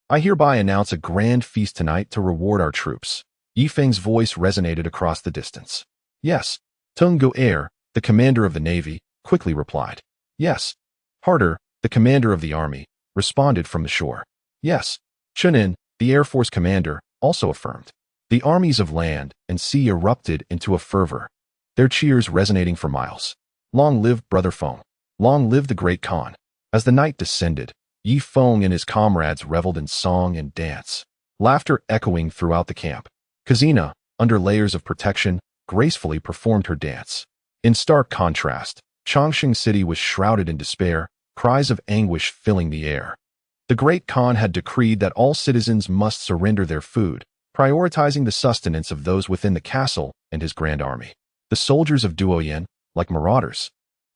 I hereby announce a grand feast tonight to reward our troops. Ye Feng's voice resonated across the distance. Yes. Tung Go-er, the commander of the navy, quickly replied. Yes. Harder, the commander of the army, responded from the shore. Yes. Chunin, the Air Force commander, also affirmed. The armies of land and sea erupted into a fervor, their cheers resonating for miles. Long live Brother Feng. Long live the Great Khan. As the night descended, Ye Feng and his comrades reveled in song and dance, laughter echoing throughout the camp. Kazina, under layers of protection, gracefully performed her dance. In stark contrast, Chongqing City was shrouded in despair, cries of anguish filling the air. The Great Khan had decreed that all citizens must surrender their food, prioritizing the sustenance of those within the castle and his grand army. The soldiers of Duoyin, like marauders,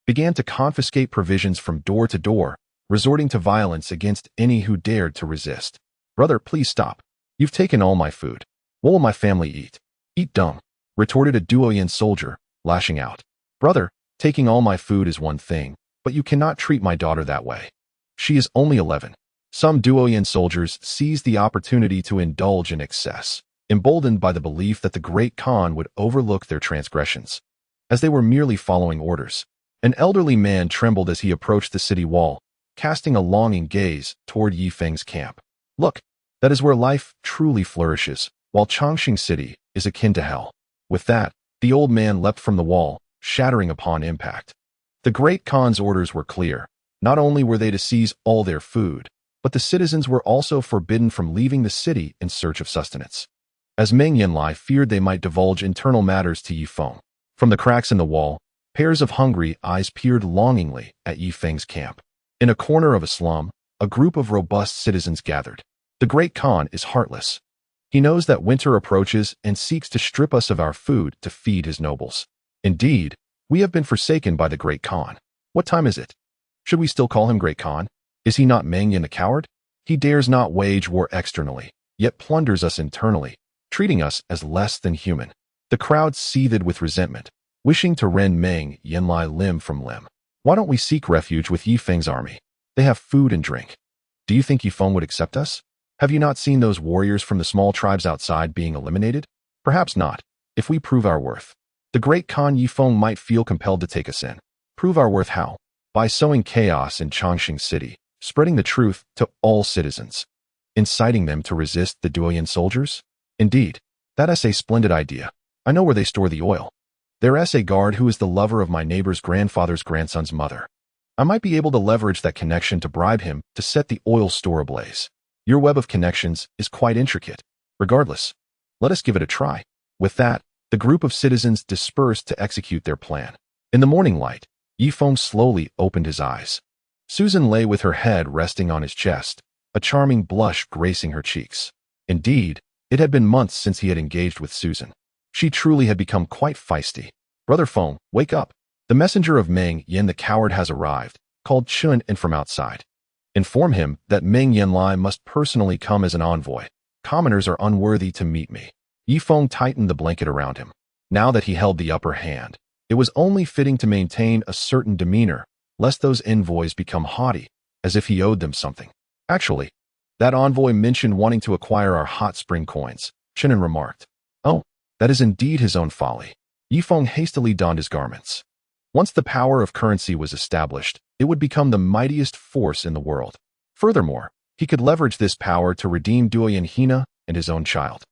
began to confiscate provisions from door to door, resorting to violence against any who dared to resist. Brother, please stop. You've taken all my food. What will my family eat? Eat dung, retorted a Duoyin soldier, lashing out. Brother, taking all my food is one thing, but you cannot treat my daughter that way. She is only 11. Some Duoyin soldiers seized the opportunity to indulge in excess, emboldened by the belief that the Great Khan would overlook their transgressions. As they were merely following orders, an elderly man trembled as he approached the city wall, casting a longing gaze toward Ye Feng's camp. Look, that is where life truly flourishes, while Chongqing City is akin to hell. With that, the old man leapt from the wall, shattering upon impact. The Great Khan's orders were clear. Not only were they to seize all their food, but the citizens were also forbidden from leaving the city in search of sustenance. As Meng Yanlai feared they might divulge internal matters to Ye Feng. From the cracks in the wall, pairs of hungry eyes peered longingly at Ye Feng's camp. In a corner of a slum, a group of robust citizens gathered. The Great Khan is heartless. He knows that winter approaches and seeks to strip us of our food to feed his nobles. Indeed, we have been forsaken by the Great Khan. What time is it? Should we still call him Great Khan? Is he not Meng Yan the coward? He dares not wage war externally, yet plunders us internally, treating us as less than human. The crowd seethed with resentment, wishing to rend Meng Yanlai limb from limb. Why don't we seek refuge with Ye Feng's army? They have food and drink. Do you think Ye Feng would accept us? Have you not seen those warriors from the small tribes outside being eliminated? Perhaps not, if we prove our worth. The Great Khan Ye Feng might feel compelled to take us in. Prove our worth how? By sowing chaos in Chongqing City, spreading the truth to all citizens, inciting them to resist the Duoyin soldiers? Indeed, that is a splendid idea. I know where they store the oil. Their SA guard who is the lover of my neighbor's grandfather's grandson's mother. I might be able to leverage that connection to bribe him to set the oil store ablaze. Your web of connections is quite intricate. Regardless, let us give it a try. With that, the group of citizens dispersed to execute their plan. In the morning light, Ye Feng slowly opened his eyes. Susan lay with her head resting on his chest, a charming blush gracing her cheeks. Indeed, it had been months since he had engaged with Susan. She truly had become quite feisty. Brother Feng, wake up. The messenger of Meng Yan the coward has arrived, called Chun in from outside. Inform him that Meng Yanlai must personally come as an envoy. Commoners are unworthy to meet me. Ye Feng tightened the blanket around him. Now that he held the upper hand, it was only fitting to maintain a certain demeanor, lest those envoys become haughty, as if he owed them something. Actually, that envoy mentioned wanting to acquire our hot spring coins, Chenin remarked. Oh, that is indeed his own folly. Ye Feng hastily donned his garments. Once the power of currency was established, it would become the mightiest force in the world. Furthermore, he could leverage this power to redeem Duoyan Hina and his own child.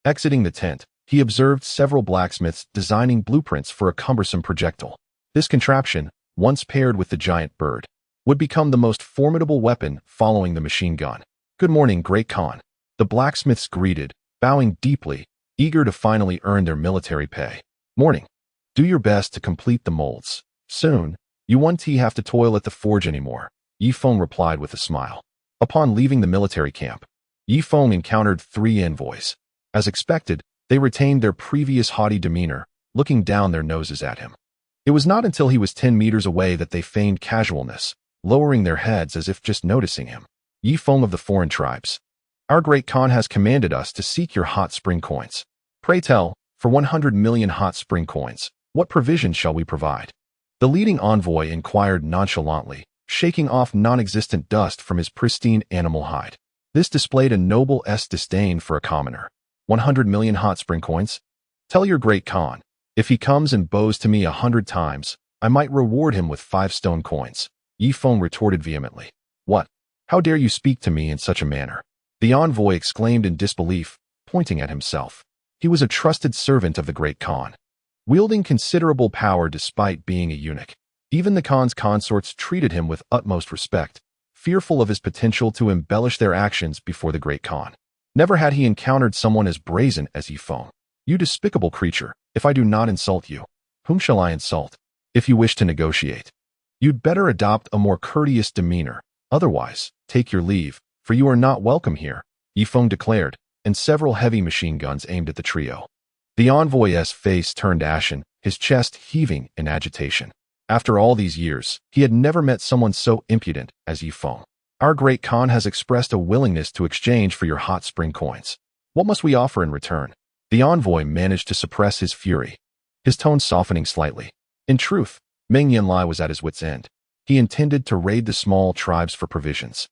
Exiting the tent, he observed several blacksmiths designing blueprints for a cumbersome projectile. This contraption, once paired with the giant bird, would become the most formidable weapon following the machine gun. Good morning, Great Khan. The blacksmiths greeted, bowing deeply, eager to finally earn their military pay. Morning. Do your best to complete the molds. Soon, you won't have to toil at the forge anymore, Ye Feng replied with a smile. Upon leaving the military camp, Ye Feng encountered 3 envoys. As expected, they retained their previous haughty demeanor, looking down their noses at him. It was not until he was 10 meters away that they feigned casualness, lowering their heads as if just noticing him. Ye Feng of the foreign tribes. Our great Khan has commanded us to seek your hot spring coins. Pray tell, for 100 million hot spring coins, what provision shall we provide? The leading envoy inquired nonchalantly, shaking off non-existent dust from his pristine animal hide. This displayed a noble disdain for a commoner. 100 million hot spring coins? Tell your great Khan, if he comes and bows to me 100 times, I might reward him with 5 stone coins. Ye Feng retorted vehemently. What? How dare you speak to me in such a manner? The envoy exclaimed in disbelief, pointing at himself. He was a trusted servant of the great Khan, wielding considerable power despite being a eunuch. Even the Khan's consorts treated him with utmost respect, fearful of his potential to embellish their actions before the great Khan. Never had he encountered someone as brazen as Ye Feng. You despicable creature, if I do not insult you, whom shall I insult? If you wish to negotiate, you'd better adopt a more courteous demeanor. Otherwise, take your leave, for you are not welcome here, Ye Feng declared, and several heavy machine guns aimed at the trio. The envoy's face turned ashen, his chest heaving in agitation. After all these years, he had never met someone so impudent as Ye Feng. Our great Khan has expressed a willingness to exchange for your hot spring coins. What must we offer in return? The envoy managed to suppress his fury, his tone softening slightly. In truth, Meng Yanlai was at his wit's end. He intended to raid the small tribes for provisions,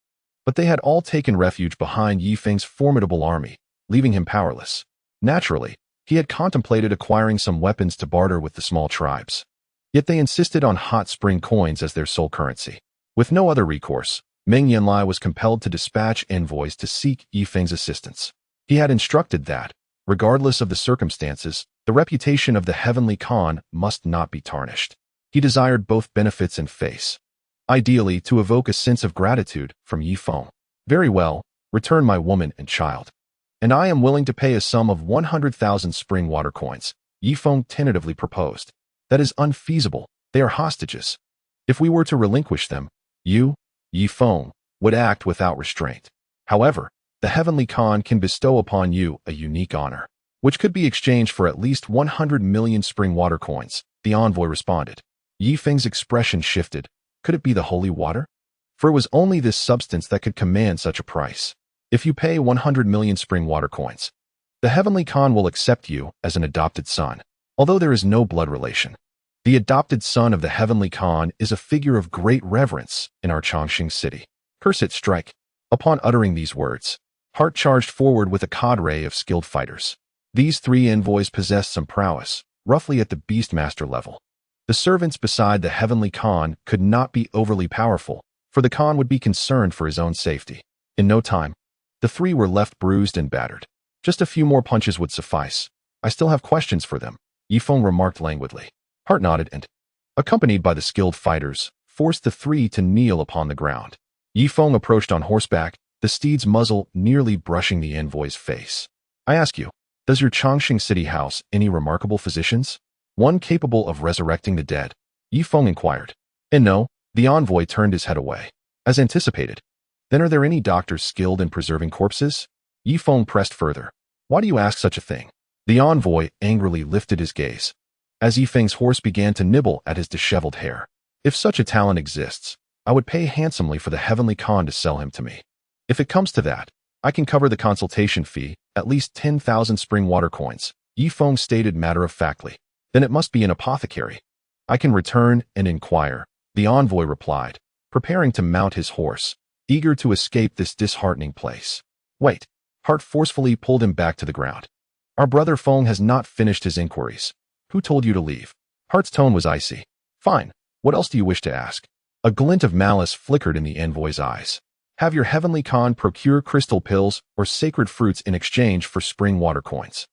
but they had all taken refuge behind Ye Feng's formidable army, leaving him powerless. Naturally, he had contemplated acquiring some weapons to barter with the small tribes. Yet they insisted on hot spring coins as their sole currency. With no other recourse, Meng Yanlai was compelled to dispatch envoys to seek Ye Feng's assistance. He had instructed that, regardless of the circumstances, the reputation of the heavenly Khan must not be tarnished. He desired both benefits and face. Ideally, to evoke a sense of gratitude from Ye Feng. Very well, return my woman and child. And I am willing to pay a sum of 100,000 spring water coins, Ye Feng tentatively proposed. That is unfeasible. They are hostages. If we were to relinquish them, you, Ye Feng, would act without restraint. However, the heavenly Khan can bestow upon you a unique honor, which could be exchanged for at least 100 million spring water coins, the envoy responded. Ye Feng's expression shifted. Could it be the holy water? For it was only this substance that could command such a price. If you pay 100 million spring water coins, the heavenly Khan will accept you as an adopted son, although there is no blood relation. The adopted son of the heavenly Khan is a figure of great reverence in our Chongqing city. Curse it, strike. Upon uttering these words, Hart charged forward with a cadre of skilled fighters. These 3 envoys possessed some prowess, roughly at the beastmaster level. The servants beside the heavenly Khan could not be overly powerful, for the Khan would be concerned for his own safety. In no time, the 3 were left bruised and battered. Just a few more punches would suffice. I still have questions for them, Ye Feng remarked languidly. Hart nodded and, accompanied by the skilled fighters, forced the 3 to kneel upon the ground. Ye Feng approached on horseback, the steed's muzzle nearly brushing the envoy's face. I ask you, does your Chongqing city house any remarkable physicians? One capable of resurrecting the dead? Ye Feng inquired. And no, the envoy turned his head away. As anticipated. Then are there any doctors skilled in preserving corpses? Ye Feng pressed further. Why do you ask such a thing? The envoy angrily lifted his gaze, as Ye Feng's horse began to nibble at his disheveled hair. If such a talent exists, I would pay handsomely for the heavenly Khan to sell him to me. If it comes to that, I can cover the consultation fee, at least 10,000 spring water coins, Ye Feng stated matter-of-factly. Then it must be an apothecary. I can return and inquire, the envoy replied, preparing to mount his horse, eager to escape this disheartening place. Wait. Hart forcefully pulled him back to the ground. Our brother Feng has not finished his inquiries. Who told you to leave? Hart's tone was icy. Fine. What else do you wish to ask? A glint of malice flickered in the envoy's eyes. Have your heavenly Khan procure crystal pills or sacred fruits in exchange for spring water coins.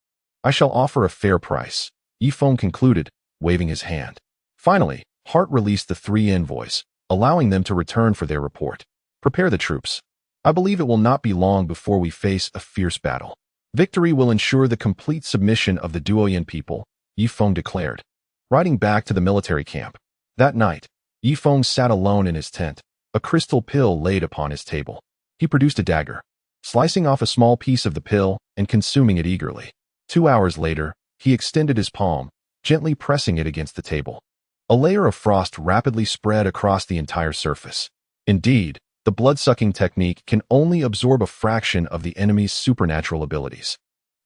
I shall offer a fair price, Ye Feng concluded, waving his hand. Finally, Hart released the 3 envoys, allowing them to return for their report. Prepare the troops. I believe it will not be long before we face a fierce battle. Victory will ensure the complete submission of the Duoyan people, Ye Feng declared. Riding back to the military camp. That night, Ye Feng sat alone in his tent, a crystal pill laid upon his table. He produced a dagger, slicing off a small piece of the pill and consuming it eagerly. 2 hours later, he extended his palm, gently pressing it against the table. A layer of frost rapidly spread across the entire surface. Indeed, the blood-sucking technique can only absorb a fraction of the enemy's supernatural abilities.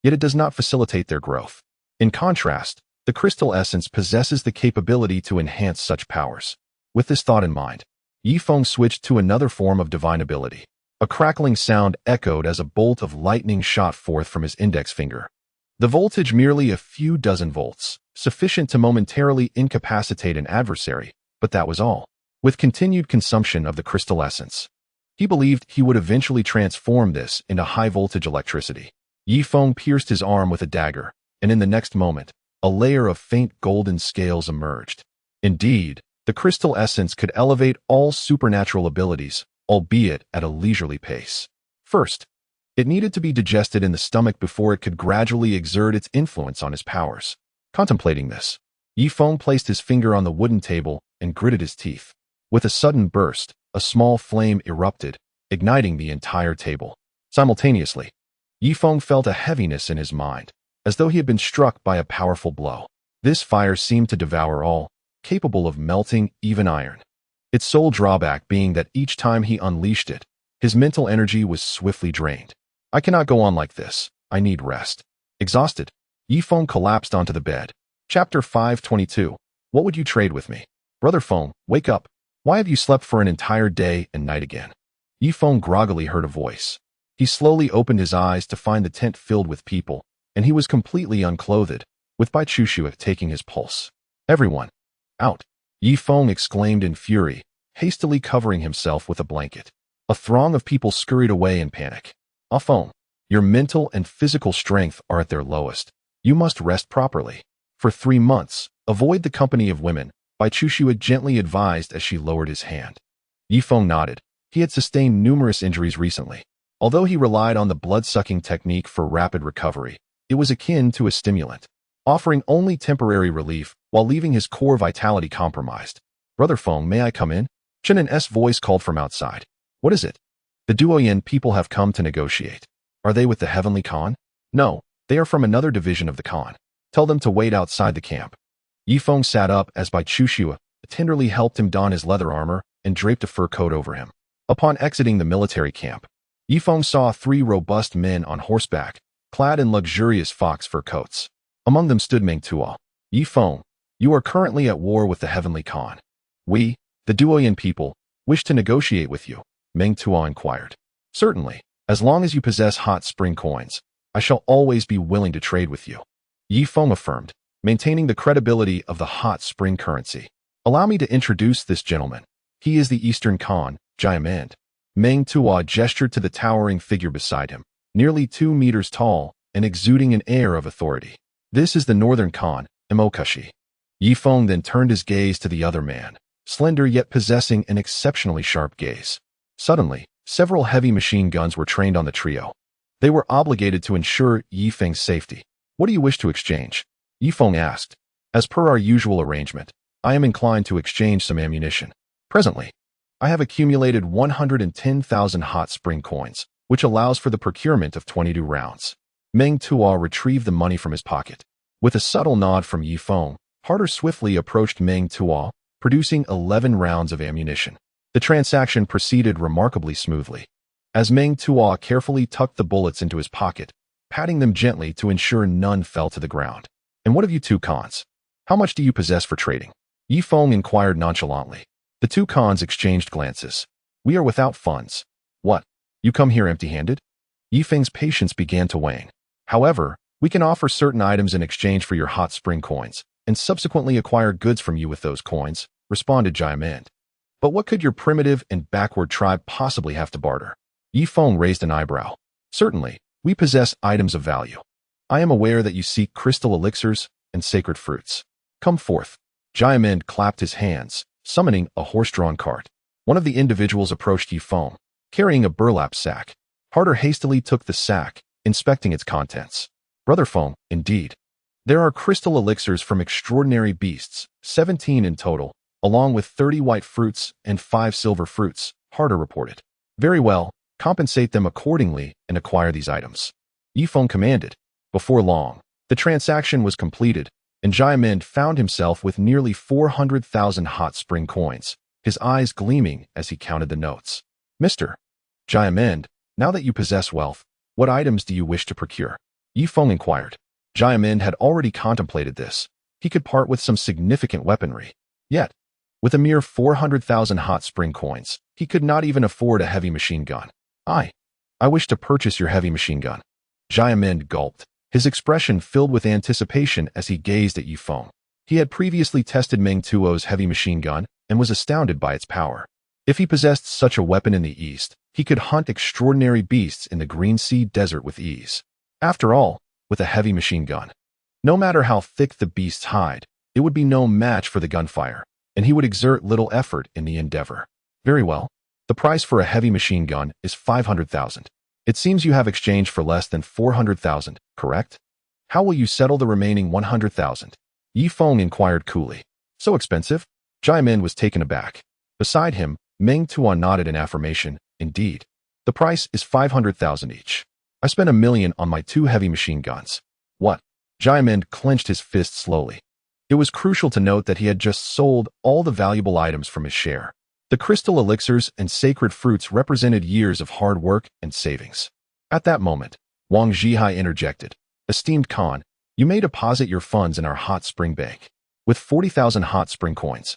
Yet it does not facilitate their growth. In contrast, the crystal essence possesses the capability to enhance such powers. With this thought in mind, Ye Feng switched to another form of divine ability. A crackling sound echoed as a bolt of lightning shot forth from his index finger. The voltage merely a few dozen volts, sufficient to momentarily incapacitate an adversary, but that was all. With continued consumption of the crystal essence, he believed he would eventually transform this into high-voltage electricity. Ye Feng pierced his arm with a dagger, and in the next moment, a layer of faint golden scales emerged. Indeed, the crystal essence could elevate all supernatural abilities, albeit at a leisurely pace. First, it needed to be digested in the stomach before it could gradually exert its influence on his powers. Contemplating this, Ye Feng placed his finger on the wooden table and gritted his teeth. With a sudden burst, a small flame erupted, igniting the entire table. Simultaneously, Ye Feng felt a heaviness in his mind, as though he had been struck by a powerful blow. This fire seemed to devour all, capable of melting even iron. Its sole drawback being that each time he unleashed it, his mental energy was swiftly drained. I cannot go on like this. I need rest. Exhausted, Ye Feng collapsed onto the bed. Chapter 522. What would you trade with me? Brother Feng, wake up. Why have you slept for an entire day and night again? Ye Feng groggily heard a voice. He slowly opened his eyes to find the tent filled with people, and he was completely unclothed, with Bai Chushua taking his pulse. Everyone, out! Ye Feng exclaimed in fury, hastily covering himself with a blanket. A throng of people scurried away in panic. Ah Feng, your mental and physical strength are at their lowest. You must rest properly. For 3 months, avoid the company of women, Bai Chushua gently advised as she lowered his hand. Ye Feng nodded. He had sustained numerous injuries recently. Although he relied on the blood-sucking technique for rapid recovery, it was akin to a stimulant, offering only temporary relief while leaving his core vitality compromised. Brother Feng, may I come in? Chen N's voice called from outside. What is it? The Duoyan people have come to negotiate. Are they with the Heavenly Khan? No, they are from another division of the Khan. Tell them to wait outside the camp. Ye Feng sat up as Bai Chushua tenderly helped him don his leather armor and draped a fur coat over him. Upon exiting the military camp, Ye Feng saw 3 robust men on horseback, clad in luxurious fox fur coats. Among them stood Meng Tuo. Ye Feng, you are currently at war with the Heavenly Khan. We, the Duoyan people, wish to negotiate with you, Meng Tuo inquired. Certainly, as long as you possess hot spring coins, I shall always be willing to trade with you, Ye Feng affirmed, maintaining the credibility of the hot spring currency. Allow me to introduce this gentleman. He is the Eastern Khan, Jiamend. Meng Tuo gestured to the towering figure beside him, nearly 2 meters tall and exuding an air of authority. This is the Northern Khan, Imokushi. Ye Feng then turned his gaze to the other man, slender yet possessing an exceptionally sharp gaze. Suddenly, several heavy machine guns were trained on the trio. They were obligated to ensure Ye Feng's safety. What do you wish to exchange? Ye Feng asked. As per our usual arrangement, I am inclined to exchange some ammunition. Presently, I have accumulated 110,000 hot spring coins, which allows for the procurement of 22 rounds. Meng Tuo retrieved the money from his pocket. With a subtle nod from Ye Feng, Harder swiftly approached Meng Tuo, producing 11 rounds of ammunition. The transaction proceeded remarkably smoothly. as Meng Tuo carefully tucked the bullets into his pocket, patting them gently to ensure none fell to the ground. And what of you two cons? How much do you possess for trading? Ye Feng inquired nonchalantly. The two cons exchanged glances. We are without funds. What? You come here empty-handed? Ye Feng's patience began to wane. However, we can offer certain items in exchange for your hot spring coins, and subsequently acquire goods from you with those coins, responded Jiamend. But what could your primitive and backward tribe possibly have to barter? Ye Feng raised an eyebrow. Certainly, we possess items of value. I am aware that you seek crystal elixirs and sacred fruits. Come forth. Jiamend clapped his hands, summoning a horse-drawn cart. One of the individuals approached Ye Feng, carrying a burlap sack. Harder hastily took the sack, inspecting its contents. Brother Feng, indeed. There are crystal elixirs from extraordinary beasts, 17 in total, along with 30 white fruits and 5 silver fruits, Harder reported. Very well, compensate them accordingly and acquire these items. Ye Feng commanded. Before long, the transaction was completed, and Jiamend found himself with nearly 400,000 hot spring coins, his eyes gleaming as he counted the notes. Mr. Jiamend, now that you possess wealth, what items do you wish to procure? Ye Feng inquired. Jiamend had already contemplated this. He could part with some significant weaponry. Yet, with a mere 400,000 hot spring coins, he could not even afford a heavy machine gun. I wish to purchase your heavy machine gun. Jiamend gulped, his expression filled with anticipation as he gazed at Ye Feng. He had previously tested Meng Tuo's heavy machine gun and was astounded by its power. If he possessed such a weapon in the East, he could hunt extraordinary beasts in the Green Sea Desert with ease. After all, with a heavy machine gun, no matter how thick the beast's hide, it would be no match for the gunfire, and he would exert little effort in the endeavor. Very well. The price for a heavy machine gun is 500,000. It seems you have exchanged for less than 400,000, correct? How will you settle the remaining 100,000? Ye Feng inquired coolly. So expensive? Jiamend was taken aback. Beside him, Meng Tuo nodded in affirmation. Indeed. The price is 500,000 each. I spent 1 million on my 2 heavy machine guns. What? Jiamend clenched his fist slowly. It was crucial to note that he had just sold all the valuable items from his share. The crystal elixirs and sacred fruits represented years of hard work and savings. At that moment, Wang Zhihai interjected. Esteemed Khan, you may deposit your funds in our hot spring bank. With 40,000 hot spring coins,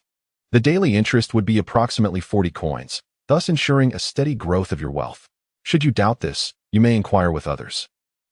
the daily interest would be approximately 40 coins, thus ensuring a steady growth of your wealth. Should you doubt this, you may inquire with others.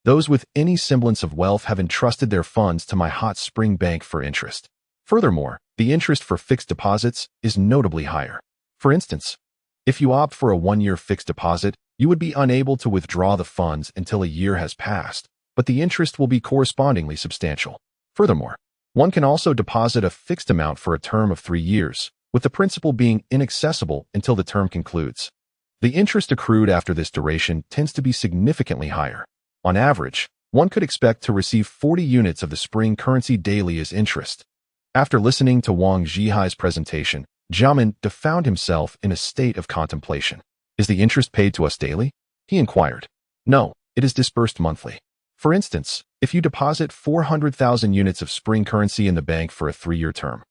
Those with any semblance of wealth have entrusted their funds to my hot spring bank for interest. Furthermore, the interest for fixed deposits is notably higher. For instance, if you opt for a 1-year fixed deposit, you would be unable to withdraw the funds until a year has passed, but the interest will be correspondingly substantial. Furthermore, one can also deposit a fixed amount for a term of 3 years, with the principal being inaccessible until the term concludes. The interest accrued after this duration tends to be significantly higher. On average, one could expect to receive 40 units of the spring currency daily as interest. After listening to Wang Zhihai's presentation, Jiamend found himself in a state of contemplation. Is the interest paid to us daily? He inquired. No, it is dispersed monthly. For instance, if you deposit 400,000 units of spring currency in the bank for a 3-year term,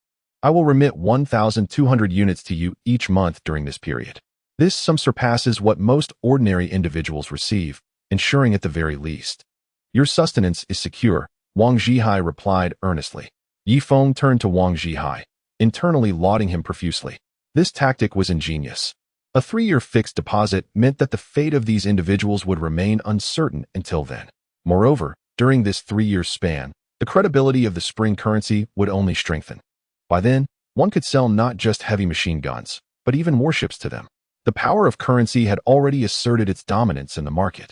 I will remit 1,200 units to you each month during this period. This sum surpasses what most ordinary individuals receive, ensuring at the very least. Your sustenance is secure, Wang Zhihai replied earnestly. Ye Feng turned to Wang Zhihai, internally lauding him profusely. This tactic was ingenious. A 3-year fixed deposit meant that the fate of these individuals would remain uncertain until then. Moreover, during this 3-year span, the credibility of the spring currency would only strengthen. By then, one could sell not just heavy machine guns, but even warships to them. The power of currency had already asserted its dominance in the market.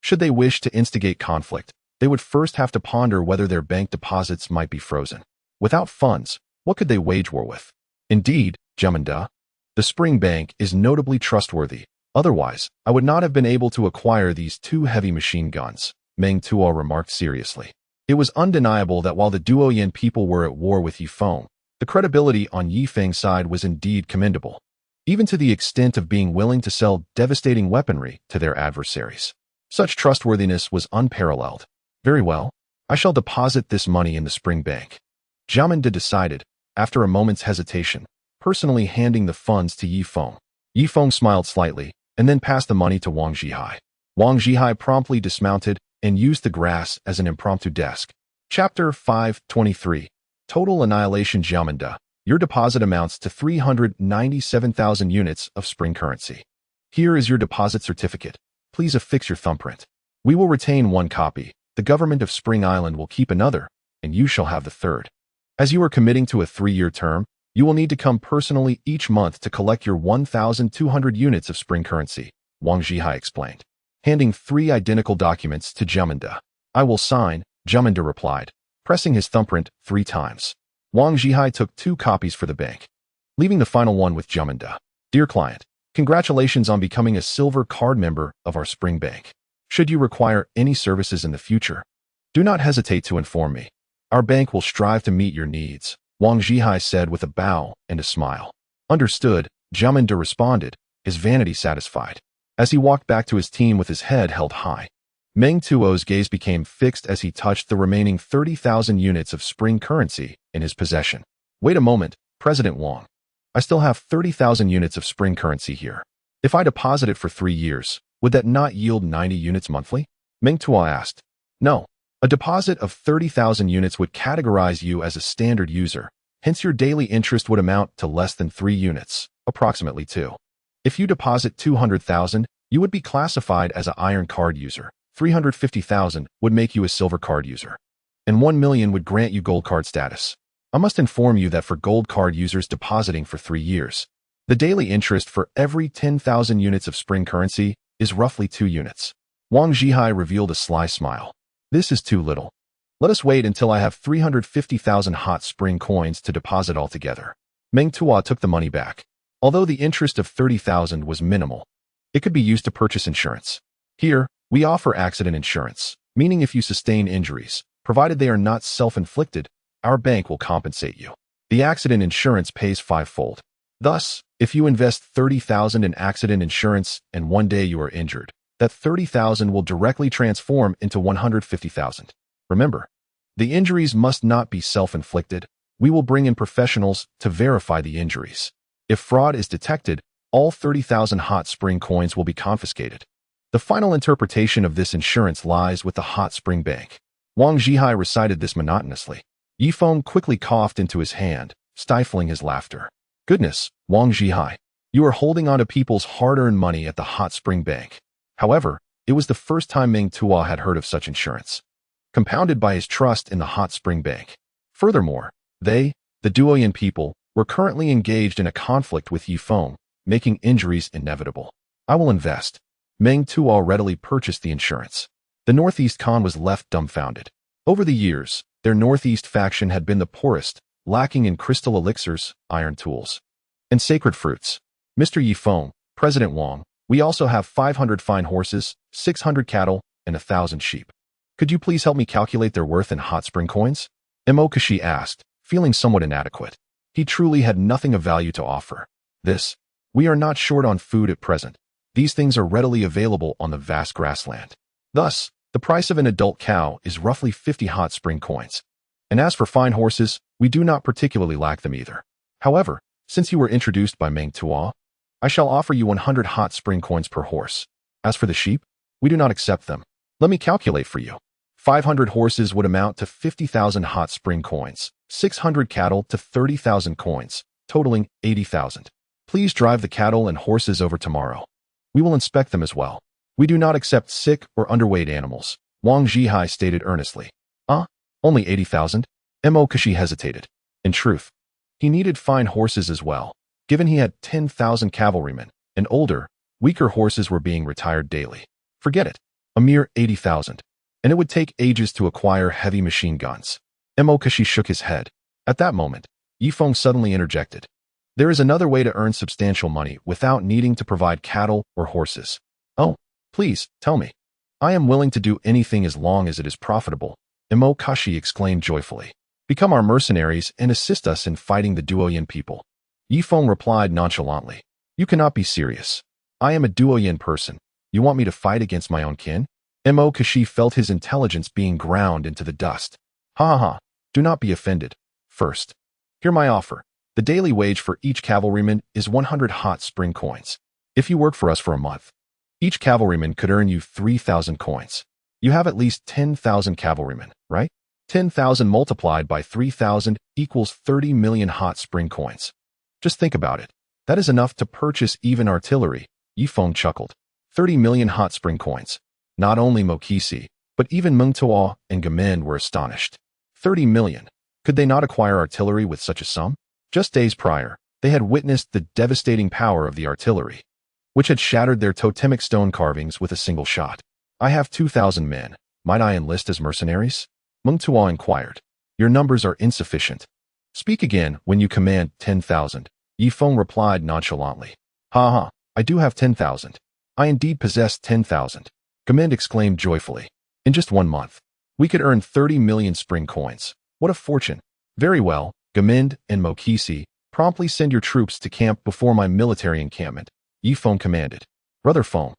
Should they wish to instigate conflict, they would first have to ponder whether their bank deposits might be frozen. Without funds, what could they wage war with? Indeed, Jiamend, the spring bank is notably trustworthy. Otherwise, I would not have been able to acquire these 2 heavy machine guns, Meng Tuo remarked seriously. It was undeniable that while the Duoyan people were at war with Ye Feng, the credibility on Ye Feng's side was indeed commendable, even to the extent of being willing to sell devastating weaponry to their adversaries. Such trustworthiness was unparalleled. Very well, I shall deposit this money in the spring bank. Jiamend decided, after a moment's hesitation, personally handing the funds to Ye Feng. Ye Feng smiled slightly, and then passed the money to Wang Zhihai. Wang Zhihai promptly dismounted and used the grass as an impromptu desk. Chapter 523. Total Annihilation. Jiamenda. Your deposit amounts to 397,000 units of spring currency. Here is your deposit certificate. Please affix your thumbprint. We will retain one copy. The government of Spring Island will keep another, and you shall have the third. As you are committing to a 3-year term, you will need to come personally each month to collect your 1,200 units of spring currency, Wang Zhihai explained, handing 3 identical documents to Jiamenda. I will sign, Jiamenda replied, pressing his thumbprint 3 times. Wang Zhihai took 2 copies for the bank, leaving the final one with Jiamenda. Dear client, congratulations on becoming a silver card member of our Spring Bank. Should you require any services in the future, do not hesitate to inform me. Our bank will strive to meet your needs, Wang Zhihai said with a bow and a smile. Understood, Jiamenda responded, his vanity satisfied. As he walked back to his team with his head held high, Meng Tuo's gaze became fixed as he touched the remaining 30,000 units of spring currency in his possession. Wait a moment, President Wang. I still have 30,000 units of spring currency here. If I deposit it for 3 years, would that not yield 90 units monthly? Meng Tuo asked. No. A deposit of 30,000 units would categorize you as a standard user, hence your daily interest would amount to less than 3 units, approximately 2. If you deposit 200,000, you would be classified as an iron card user. 350,000 would make you a silver card user, and 1 million would grant you gold card status. I must inform you that for gold card users depositing for 3 years, the daily interest for every 10,000 units of spring currency is roughly 2 units. Wang Zhihai revealed a sly smile. This is too little. Let us wait until I have 350,000 hot spring coins to deposit altogether. Meng Tuo took the money back. Although the interest of 30,000 was minimal, it could be used to purchase insurance. Here, we offer accident insurance, meaning if you sustain injuries, provided they are not self-inflicted, our bank will compensate you. The accident insurance pays 5-fold. Thus, if you invest 30,000 in accident insurance and one day you are injured, that 30,000 will directly transform into 150,000. Remember, the injuries must not be self-inflicted. We will bring in professionals to verify the injuries. If fraud is detected, all 30,000 hot spring coins will be confiscated. The final interpretation of this insurance lies with the Hot Spring Bank. Wang Zhihai recited this monotonously. Ye Feng quickly coughed into his hand, stifling his laughter. Goodness, Wang Zhihai, you are holding on to people's hard-earned money at the Hot Spring Bank. However, it was the first time Meng Tuo had heard of such insurance, compounded by his trust in the Hot Spring Bank. Furthermore, they, the Duoyan people, were currently engaged in a conflict with Ye Feng, making injuries inevitable. I will invest. Meng Tuo readily purchased the insurance. The Northeast Khan was left dumbfounded. Over the years, their Northeast faction had been the poorest, lacking in crystal elixirs, iron tools, and sacred fruits. Mr. Ye Feng, President Wang, we also have 500 fine horses, 600 cattle, and 1,000 sheep. Could you please help me calculate their worth in hot spring coins? Kashi asked, feeling somewhat inadequate. He truly had nothing of value to offer. We are not short on food at present. These things are readily available on the vast grassland. Thus, the price of an adult cow is roughly 50 hot spring coins. And as for fine horses, we do not particularly lack them either. However, since you were introduced by Meng Tuo, I shall offer you 100 hot spring coins per horse. As for the sheep, we do not accept them. Let me calculate for you. 500 horses would amount to 50,000 hot spring coins, 600 cattle to 30,000 coins, totaling 80,000. Please drive the cattle and horses over tomorrow. We will inspect them as well. We do not accept sick or underweight animals, Wang Zhihai stated earnestly. Only 80,000? Kashi hesitated. In truth, he needed fine horses as well, given he had 10,000 cavalrymen, and older, weaker horses were being retired daily. Forget it. A mere 80,000. And it would take ages to acquire heavy machine guns. Kashi shook his head. At that moment, Ye Feng suddenly interjected. There is another way to earn substantial money without needing to provide cattle or horses. Oh, please, tell me. I am willing to do anything as long as it is profitable, Kashi exclaimed joyfully. Become our mercenaries and assist us in fighting the Duoyan people. Ye Feng replied nonchalantly. You cannot be serious. I am a Duoyan person. You want me to fight against my own kin? Kashi felt his intelligence being ground into the dust. Ha. Do not be offended. First, hear my offer. The daily wage for each cavalryman is 100 hot spring coins. If you work for us for a month, each cavalryman could earn you 3,000 coins. You have at least 10,000 cavalrymen, right? 10,000 multiplied by 3,000 equals 30 million hot spring coins. Just think about it. That is enough to purchase even artillery. Ye Feng chuckled. 30 million hot spring coins. Not only Mokisi, but even Meng Tuo and Gamend were astonished. 30 million. Could they not acquire artillery with such a sum? Just days prior, they had witnessed the devastating power of the artillery, which had shattered their totemic stone carvings with a single shot. I have 2,000 men. Might I enlist as mercenaries? Meng Tuo inquired. Your numbers are insufficient. Speak again when you command 10,000. Ye Feng replied nonchalantly. Ha ha, I do have 10,000. I indeed possess 10,000. Gamend exclaimed joyfully. In just 1 month, we could earn 30 million spring coins. What a fortune. Very well, Gamend and Mokisi, promptly send your troops to camp before my military encampment. Ye Feng commanded. Brother Feng,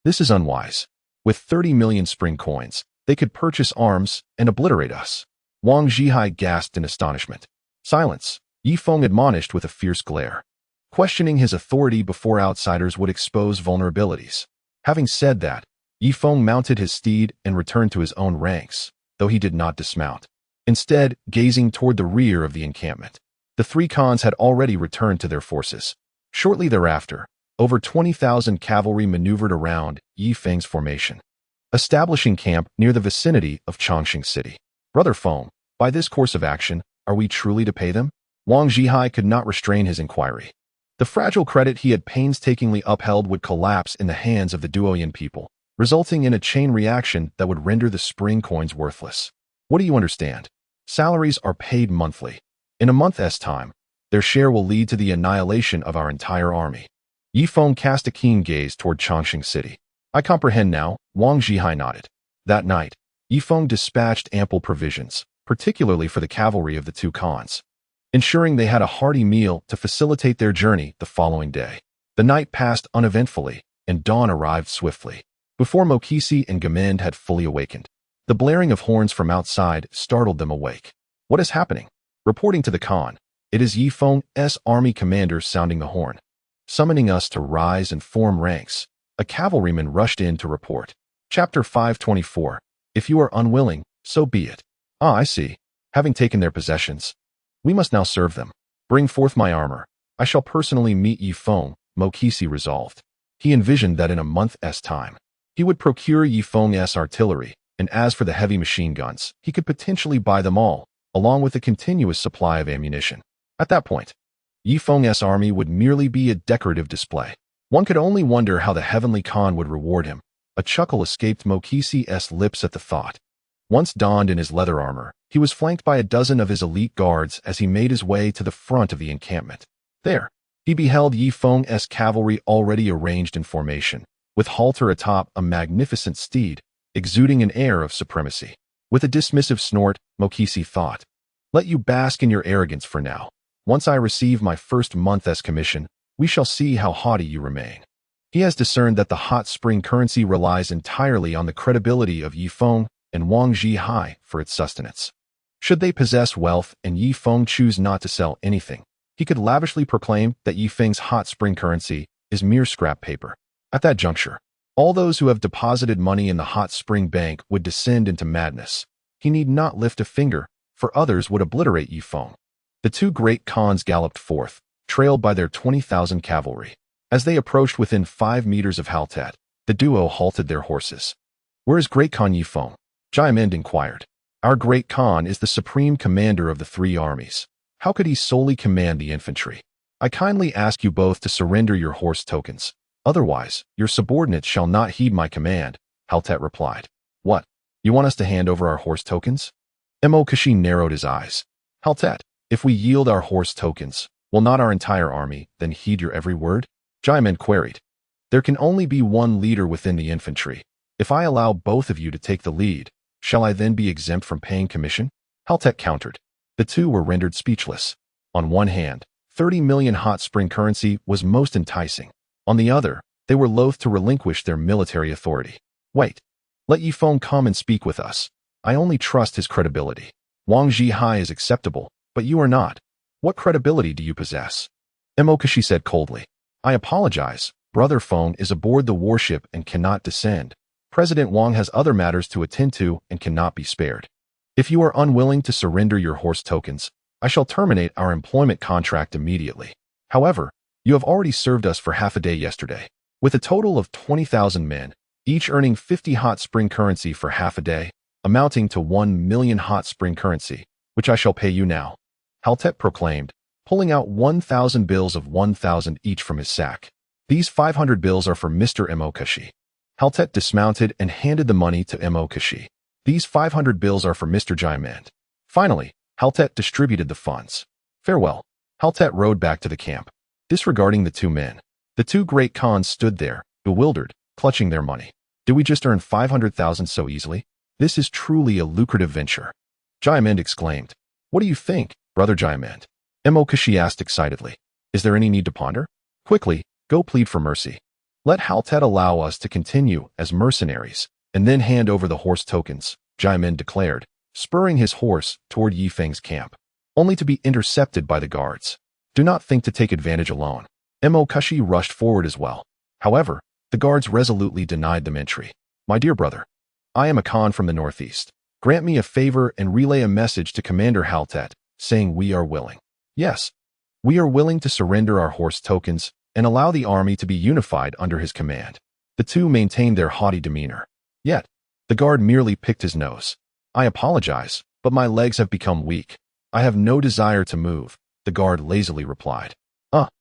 this is unwise. With 30 million spring coins, they could purchase arms and obliterate us. Wang Zhihai gasped in astonishment. Silence, Ye Feng admonished with a fierce glare. Questioning his authority before outsiders would expose vulnerabilities. Having said that, Ye Feng mounted his steed and returned to his own ranks, though he did not dismount. Instead, gazing toward the rear of the encampment. The 3 khans had already returned to their forces. Shortly thereafter, over 20,000 cavalry maneuvered around Ye Feng's formation, establishing camp near the vicinity of Chongqing City. Brother Feng, by this course of action, are we truly to pay them? Wang Zhihai could not restrain his inquiry. The fragile credit he had painstakingly upheld would collapse in the hands of the Duoyan people, resulting in a chain reaction that would render the spring coins worthless. What do you understand? Salaries are paid monthly. In a month's time, their share will lead to the annihilation of our entire army. Ye Feng cast a keen gaze toward Chongqing City. I comprehend now, Wang Zhihai nodded. That night, Ye Feng dispatched ample provisions, particularly for the cavalry of the 2 khans, ensuring they had a hearty meal to facilitate their journey the following day. The night passed uneventfully, and dawn arrived swiftly, before Mokisi and Gamend had fully awakened. The blaring of horns from outside startled them awake. What is happening? Reporting to the Khan, it is Ye Feng's army commander sounding the horn, summoning us to rise and form ranks. A cavalryman rushed in to report. Chapter 524. If you are unwilling, so be it. Ah, I see. Having taken their possessions, we must now serve them. Bring forth my armor. I shall personally meet Ye Feng, Mokisi resolved. He envisioned that in a month's time, he would procure Ye Feng's artillery, and as for the heavy machine guns, he could potentially buy them all, along with a continuous supply of ammunition. At that point, Ye Feng's army would merely be a decorative display. One could only wonder how the Heavenly Khan would reward him. A chuckle escaped Mokisi's lips at the thought. Once donned in his leather armor, he was flanked by a dozen of his elite guards as he made his way to the front of the encampment. There, he beheld Ye Feng's cavalry already arranged in formation, with halter atop a magnificent steed, exuding an air of supremacy. With a dismissive snort, Mokisi thought, let you bask in your arrogance for now. Once I receive my first month's commission, we shall see how haughty you remain. He has discerned that the hot spring currency relies entirely on the credibility of Ye Feng and Wang Zhihai for its sustenance. Should they possess wealth and Ye Feng choose not to sell anything, he could lavishly proclaim that Ye Feng's hot spring currency is mere scrap paper. At that juncture, all those who have deposited money in the hot spring bank would descend into madness. He need not lift a finger, for others would obliterate Ye Feng. The 2 great khans galloped forth, trailed by their 20,000 cavalry. As they approached within 5 meters of Haltet, the duo halted their horses. Where is Great Khan Ye Feng? Jiamend inquired. Our Great Khan is the supreme commander of the 3 armies. How could he solely command the infantry? I kindly ask you both to surrender your horse tokens. Otherwise, your subordinates shall not heed my command, Haltet replied. What? You want us to hand over our horse tokens? Mokashi narrowed his eyes. Haltet, if we yield our horse tokens, will not our entire army then heed your every word? Jiamend queried. There can only be one leader within the infantry. If I allow both of you to take the lead, shall I then be exempt from paying commission? Haltet countered. The 2 were rendered speechless. On one hand, 30 million hot spring currency was most enticing. On the other, they were loath to relinquish their military authority. Wait. Let Ye Feng come and speak with us. I only trust his credibility. Wang Zhihai is acceptable, but you are not. What credibility do you possess? Mokashi said coldly. I apologize, Brother Feng is aboard the warship and cannot descend. President Wang has other matters to attend to and cannot be spared. If you are unwilling to surrender your horse tokens, I shall terminate our employment contract immediately. However, you have already served us for half a day yesterday. With a total of 20,000 men, each earning 50 hot spring currency for half a day, amounting to 1 million hot spring currency, which I shall pay you now, Haltet proclaimed, pulling out 1,000 bills of 1,000 each from his sack. These 500 bills are for Mr. Mokashi. Haltet dismounted and handed the money to Mokashi. These 500 bills are for Mr. Jiamend. Finally, Haltet distributed the funds. Farewell. Haltet rode back to the camp. Disregarding the two men, the two great Khans stood there, bewildered, clutching their money. Did we just earn 500,000 so easily? This is truly a lucrative venture. Jiamend exclaimed. What do you think, Brother Jiamend? Mokashi asked excitedly. Is there any need to ponder? Quickly, go plead for mercy. Let Haltet allow us to continue as mercenaries, and then hand over the horse tokens, Jiamend declared, spurring his horse toward Ye Feng's camp, only to be intercepted by the guards. Do not think to take advantage alone. Mokashi rushed forward as well. However, the guards resolutely denied them entry. My dear brother, I am a Khan from the northeast. Grant me a favor and relay a message to Commander Haltet, saying we are willing. Yes, we are willing to surrender our horse tokens and allow the army to be unified under his command. The two maintained their haughty demeanor. Yet, the guard merely picked his nose. I apologize, but my legs have become weak. I have no desire to move, the guard lazily replied.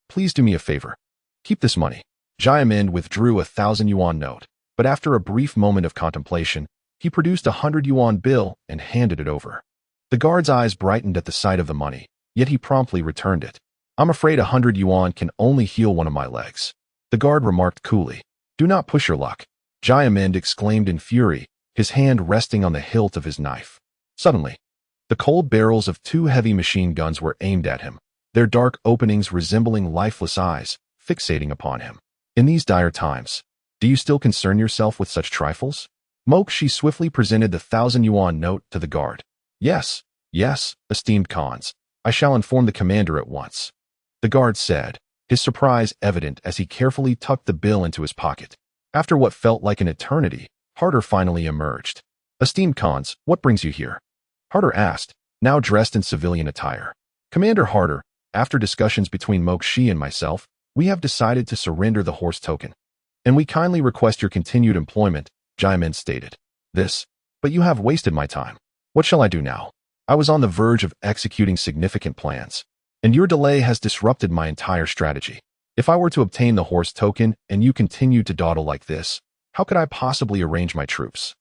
Please do me a favor. Keep this money. Jiamend withdrew a 1,000 yuan note, but after a brief moment of contemplation, he produced a 100 yuan bill and handed it over. The guard's eyes brightened at the sight of the money, yet he promptly returned it. I'm afraid 100 yuan can only heal one of my legs. The guard remarked coolly. Do not push your luck. Jiamend exclaimed in fury, his hand resting on the hilt of his knife. Suddenly, the cold barrels of two heavy machine guns were aimed at him, their dark openings resembling lifeless eyes, fixating upon him. In these dire times, do you still concern yourself with such trifles? Mokashi swiftly presented the 1,000 yuan note to the guard. Yes, esteemed Khans, I shall inform the commander at once. The guard said, his surprise evident as he carefully tucked the bill into his pocket. After what felt like an eternity, Harder finally emerged. Esteemed Khans, what brings you here? Harder asked, now dressed in civilian attire. Commander Harder, after discussions between Mokashi and myself, we have decided to surrender the horse token. And we kindly request your continued employment, Jiamend stated. But you have wasted my time. What shall I do now? I was on the verge of executing significant plans, and your delay has disrupted my entire strategy. If I were to obtain the horse token and you continue to dawdle like this, how could I possibly arrange my troops?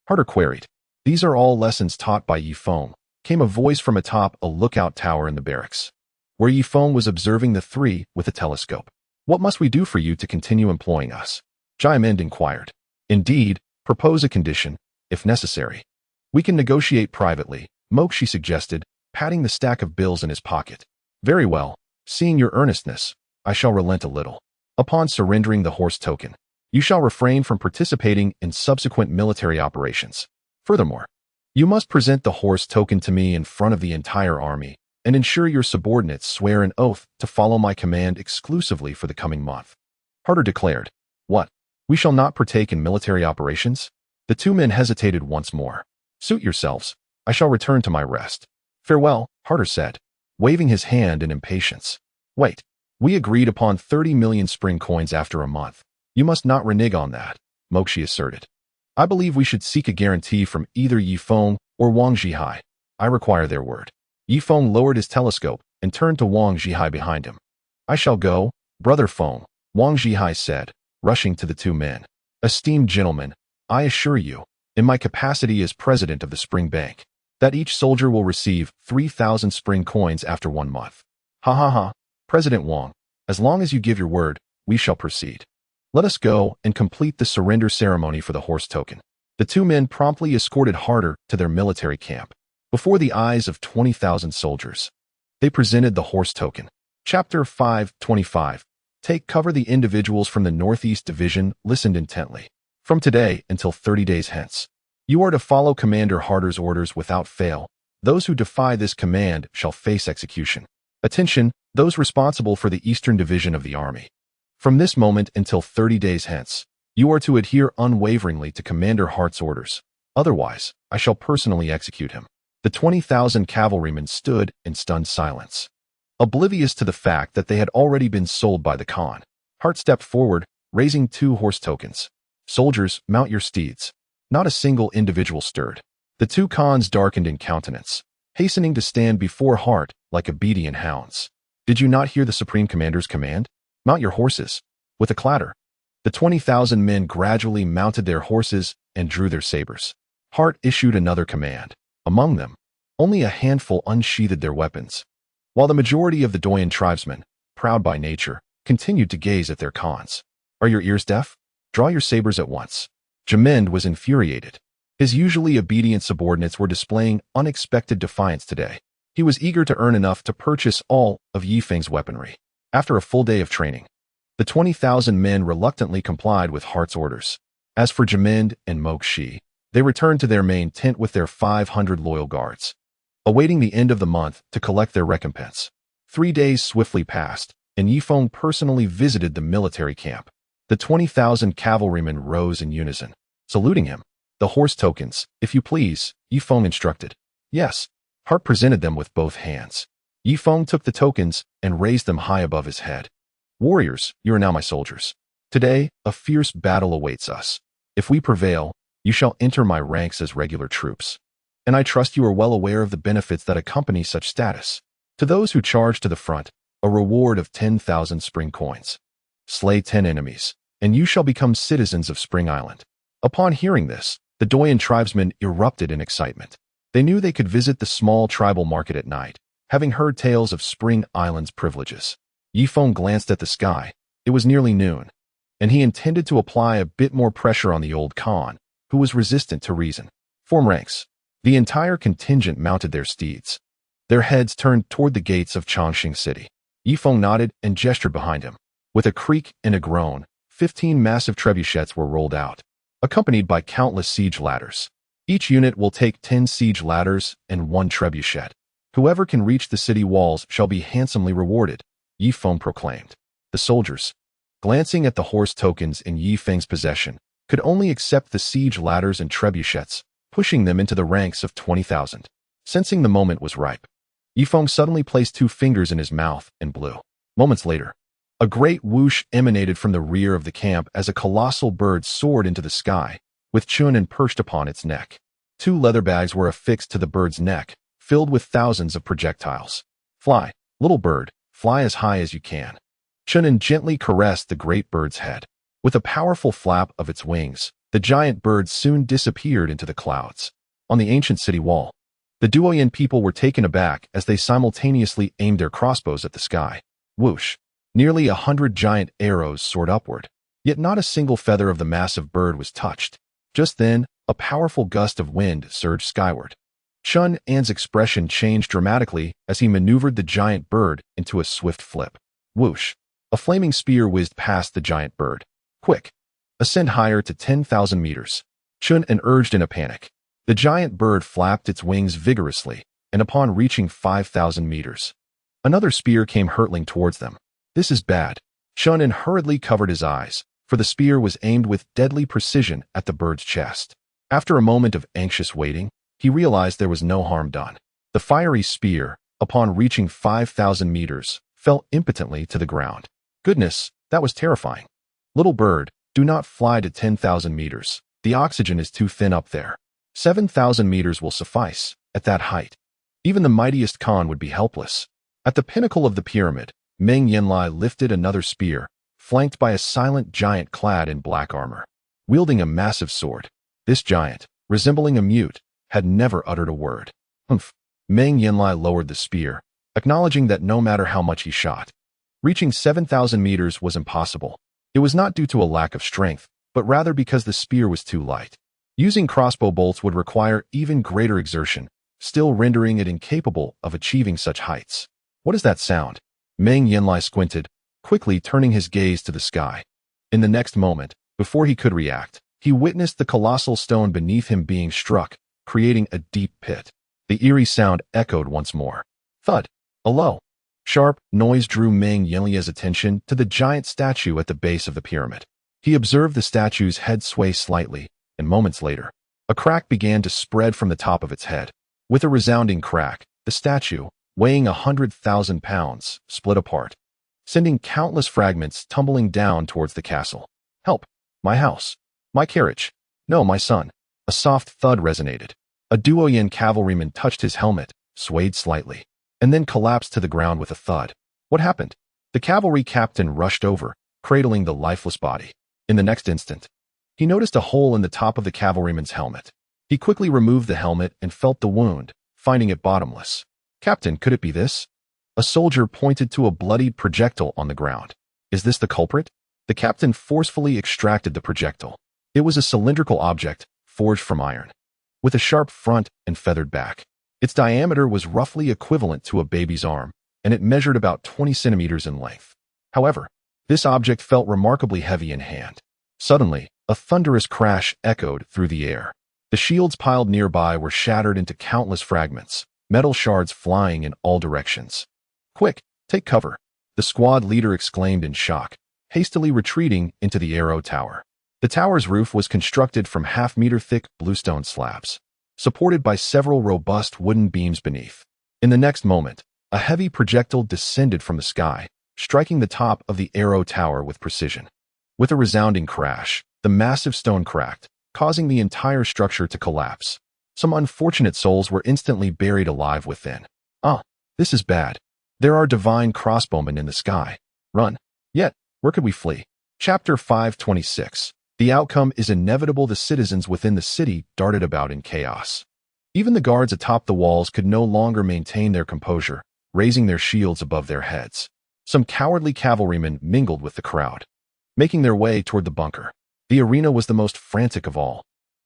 Harder queried. These are all lessons taught by Ye Feng, came a voice from atop a lookout tower in the barracks, where Ye Feng was observing the three with a telescope. What must we do for you to continue employing us? Jiamend inquired. Indeed, propose a condition, if necessary. We can negotiate privately, Mokashi suggested, patting the stack of bills in his pocket. Very well, seeing your earnestness, I shall relent a little. Upon surrendering the horse token, you shall refrain from participating in subsequent military operations. Furthermore, you must present the horse token to me in front of the entire army, and ensure your subordinates swear an oath to follow my command exclusively for the coming month. Harder declared. What? We shall not partake in military operations? The two men hesitated once more. Suit yourselves. I shall return to my rest. Farewell, Harder said, waving his hand in impatience. Wait. We agreed upon 30 million spring coins after a month. You must not renege on that, Mokashi asserted. I believe we should seek a guarantee from either Ye Feng or Wang Zhihai. I require their word. Ye Feng lowered his telescope and turned to Wang Zhihai behind him. I shall go, Brother Feng, Wang Zhihai said, rushing to the two men. Esteemed gentlemen, I assure you, in my capacity as president of the Spring Bank, that each soldier will receive 3,000 spring coins after 1 month. Ha. President Wang, as long as you give your word, we shall proceed. Let us go and complete the surrender ceremony for the horse token. The two men promptly escorted Harder to their military camp. Before the eyes of 20,000 soldiers, they presented the horse token. Chapter 5:25. Take cover. The individuals from the Northeast Division listened intently. From today until 30 days hence, you are to follow Commander Harder's orders without fail. Those who defy this command shall face execution. Attention, those responsible for the Eastern Division of the Army. From this moment until 30 days hence, you are to adhere unwaveringly to Commander Hart's orders. Otherwise, I shall personally execute him." The 20,000 cavalrymen stood in stunned silence, oblivious to the fact that they had already been sold by the Khan. Hart stepped forward, raising 2 horse tokens. "Soldiers, mount your steeds." Not a single individual stirred. The 2 Khans darkened in countenance, hastening to stand before Hart like obedient hounds. "Did you not hear the Supreme Commander's command? Mount your horses." With a clatter, the 20,000 men gradually mounted their horses and drew their sabers. Hart issued another command. Among them, only a handful unsheathed their weapons, while the majority of the Doyen tribesmen, proud by nature, continued to gaze at their Khans. "Are your ears deaf? Draw your sabers at once." Jamind was infuriated. His usually obedient subordinates were displaying unexpected defiance today. He was eager to earn enough to purchase all of Ye Feng's weaponry. After a full day of training, the 20,000 men reluctantly complied with Hart's orders. As for Jamind and Mokshi, they returned to their main tent with their 500 loyal guards, awaiting the end of the month to collect their recompense. 3 days swiftly passed, and Ye Feng personally visited the military camp. The 20,000 cavalrymen rose in unison, saluting him. "The horse tokens, if you please," Ye Feng instructed. "Yes." Hart presented them with both hands. Ye Feng took the tokens and raised them high above his head. "Warriors, you are now my soldiers. Today, a fierce battle awaits us. If we prevail, you shall enter my ranks as regular troops. And I trust you are well aware of the benefits that accompany such status. To those who charge to the front, a reward of 10,000 spring coins. Slay 10 enemies, and you shall become citizens of Spring Island." Upon hearing this, the Doyen tribesmen erupted in excitement. They knew they could visit the small tribal market at night, having heard tales of Spring Island's privileges. Ye Feng glanced at the sky. It was nearly noon, and he intended to apply a bit more pressure on the old Khan, who was resistant to reason. "Form ranks." The entire contingent mounted their steeds, their heads turned toward the gates of Chongqing City. Ye Feng nodded and gestured behind him. With a creak and a groan, 15 massive trebuchets were rolled out, accompanied by countless siege ladders. "Each unit will take 10 siege ladders and 1 trebuchet. Whoever can reach the city walls shall be handsomely rewarded," Ye Feng proclaimed. The soldiers, glancing at the horse tokens in Ye Feng's possession, could only accept the siege ladders and trebuchets, pushing them into the ranks of 20,000. Sensing the moment was ripe, Ye Feng suddenly placed 2 fingers in his mouth and blew. Moments later, a great whoosh emanated from the rear of the camp as a colossal bird soared into the sky, with Chunin perched upon its neck. 2 leather bags were affixed to the bird's neck, filled with thousands of projectiles. "Fly, little bird, fly as high as you can." Chunin gently caressed the great bird's head. With a powerful flap of its wings, the giant bird soon disappeared into the clouds. On the ancient city wall, the Duoyan people were taken aback as they simultaneously aimed their crossbows at the sky. Whoosh! Nearly 100 giant arrows soared upward, yet not a single feather of the massive bird was touched. Just then, a powerful gust of wind surged skyward. Chun An's expression changed dramatically as he maneuvered the giant bird into a swift flip. Whoosh! A flaming spear whizzed past the giant bird. "Quick! Ascend higher to 10,000 meters." Chun An urged in a panic. The giant bird flapped its wings vigorously, and upon reaching 5,000 meters, another spear came hurtling towards them. "This is bad." Chun An hurriedly covered his eyes, for the spear was aimed with deadly precision at the bird's chest. After a moment of anxious waiting, he realized there was no harm done. The fiery spear, upon reaching 5,000 meters, fell impotently to the ground. Goodness, that was terrifying. "Little bird, do not fly to 10,000 meters. The oxygen is too thin up there. 7,000 meters will suffice. At that height, even the mightiest Khan would be helpless." At the pinnacle of the pyramid, Meng Yanlai lifted another spear, flanked by a silent giant clad in black armor, wielding a massive sword. This giant, resembling a mute, had never uttered a word. "Humph." Meng Yanlai lowered the spear, acknowledging that no matter how much he shot, reaching 7,000 meters was impossible. It was not due to a lack of strength, but rather because the spear was too light. Using crossbow bolts would require even greater exertion, still rendering it incapable of achieving such heights. "What is that sound?" Meng Yanlai squinted, quickly turning his gaze to the sky. In the next moment, before he could react, he witnessed the colossal stone beneath him being struck, creating a deep pit. The eerie sound echoed once more. Thud! A low, Sharp noise drew Meng Yanlia's attention to the giant statue at the base of the pyramid. He observed the statue's head sway slightly, and moments later, a crack began to spread from the top of its head. With a resounding crack, the statue, weighing 100,000 pounds, split apart, sending countless fragments tumbling down towards the castle. "Help! My house! My carriage! No, my son!" A soft thud resonated. A Duoyan cavalryman touched his helmet, swayed slightly, and then collapsed to the ground with a thud. What happened? The cavalry captain rushed over, cradling the lifeless body. In the next instant, he noticed a hole in the top of the cavalryman's helmet. He quickly removed the helmet and felt the wound, finding it bottomless. "Captain, could it be this?" A soldier pointed to a bloodied projectile on the ground. "Is this the culprit?" The captain forcefully extracted the projectile. It was a cylindrical object, forged from iron, with a sharp front and feathered back. Its diameter was roughly equivalent to a baby's arm, and it measured about 20 centimeters in length. However, this object felt remarkably heavy in hand. Suddenly, a thunderous crash echoed through the air. The shields piled nearby were shattered into countless fragments, metal shards flying in all directions. "Quick, take cover!" the squad leader exclaimed in shock, hastily retreating into the arrow tower. The tower's roof was constructed from half-meter-thick bluestone slabs, supported by several robust wooden beams beneath. In the next moment, a heavy projectile descended from the sky, striking the top of the arrow tower with precision. With a resounding crash, the massive stone cracked, causing the entire structure to collapse. Some unfortunate souls were instantly buried alive within. "Ah, this is bad. There are divine crossbowmen in the sky. Run. Yet, where could we flee?" Chapter 526. The outcome is inevitable. The citizens within the city darted about in chaos. Even the guards atop the walls could no longer maintain their composure, raising their shields above their heads. Some cowardly cavalrymen mingled with the crowd, making their way toward the bunker. The arena was the most frantic of all.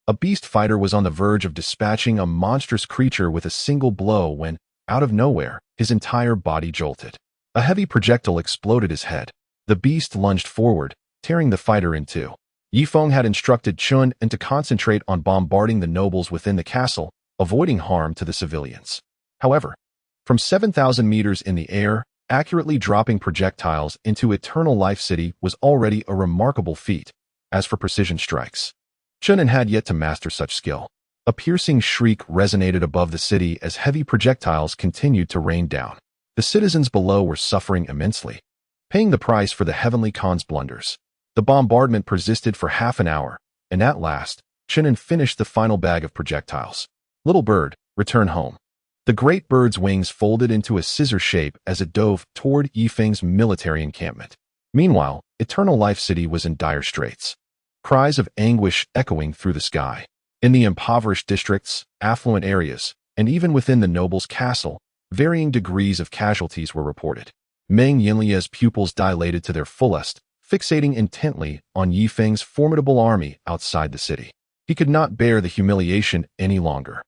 A beast fighter was on the verge of dispatching a monstrous creature with a single blow when, out of nowhere, his entire body jolted. A heavy projectile exploded his head. The beast lunged forward, tearing the fighter in two. Ye Feng had instructed Chun and to concentrate on bombarding the nobles within the castle, avoiding harm to the civilians. However, from 7,000 meters in the air, accurately dropping projectiles into Eternal Life City was already a remarkable feat. As for precision strikes, Chun had yet to master such skill. A piercing shriek resonated above the city as heavy projectiles continued to rain down. The citizens below were suffering immensely, paying the price for the Heavenly Khan's blunders. The bombardment persisted for half an hour, and at last, Chun finished the final bag of projectiles. "Little bird, return home." The great bird's wings folded into a scissor shape as it dove toward Ye Feng's military encampment. Meanwhile, Eternal Life City was in dire straits. Cries of anguish echoing through the sky. In the impoverished districts, affluent areas, and even within the noble's castle, varying degrees of casualties were reported. Meng Yanlia's pupils dilated to their fullest, fixating intently on Ye Feng's formidable army outside the city. He could not bear the humiliation any longer.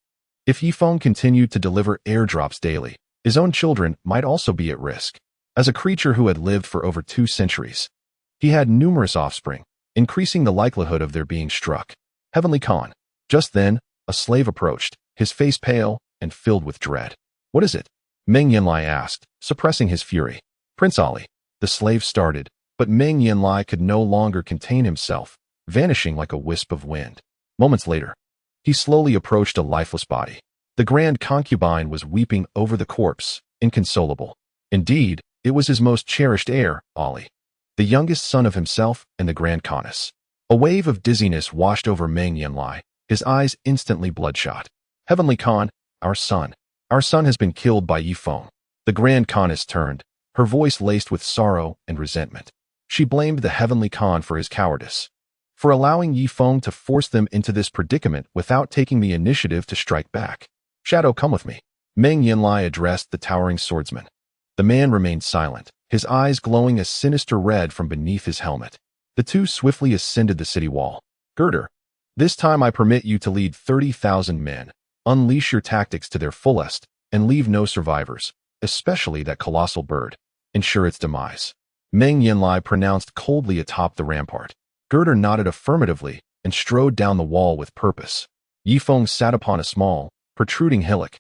If Ye Feng continued to deliver airdrops daily, his own children might also be at risk. As a creature who had lived for over 2 centuries, he had numerous offspring, increasing the likelihood of their being struck. Heavenly Khan. Just then, a slave approached, his face pale and filled with dread. "What is it?" Meng Yanli asked, suppressing his fury. "Prince Ali." The slave started, but Meng Yanli could no longer contain himself, vanishing like a wisp of wind. Moments later, he slowly approached a lifeless body. The grand concubine was weeping over the corpse, inconsolable. Indeed, it was his most cherished heir, Ali, the youngest son of himself and the Grand Khaness. A wave of dizziness washed over Meng Yanli, his eyes instantly bloodshot. "Heavenly Khan, our son has been killed by Ye Feng." The Grand Khaness turned, her voice laced with sorrow and resentment. She blamed the Heavenly Khan for his cowardice, for allowing Ye Feng to force them into this predicament without taking the initiative to strike back. "Shadow, come with me." Meng Yanli addressed the towering swordsman. The man remained silent, his eyes glowing a sinister red from beneath his helmet. The two swiftly ascended the city wall. "Girder, this time I permit you to lead 30,000 men. Unleash your tactics to their fullest, and leave no survivors, especially that colossal bird. Ensure its demise." Meng Yanli pronounced coldly atop the rampart. Girder nodded affirmatively and strode down the wall with purpose. Ye Feng sat upon a small, protruding hillock,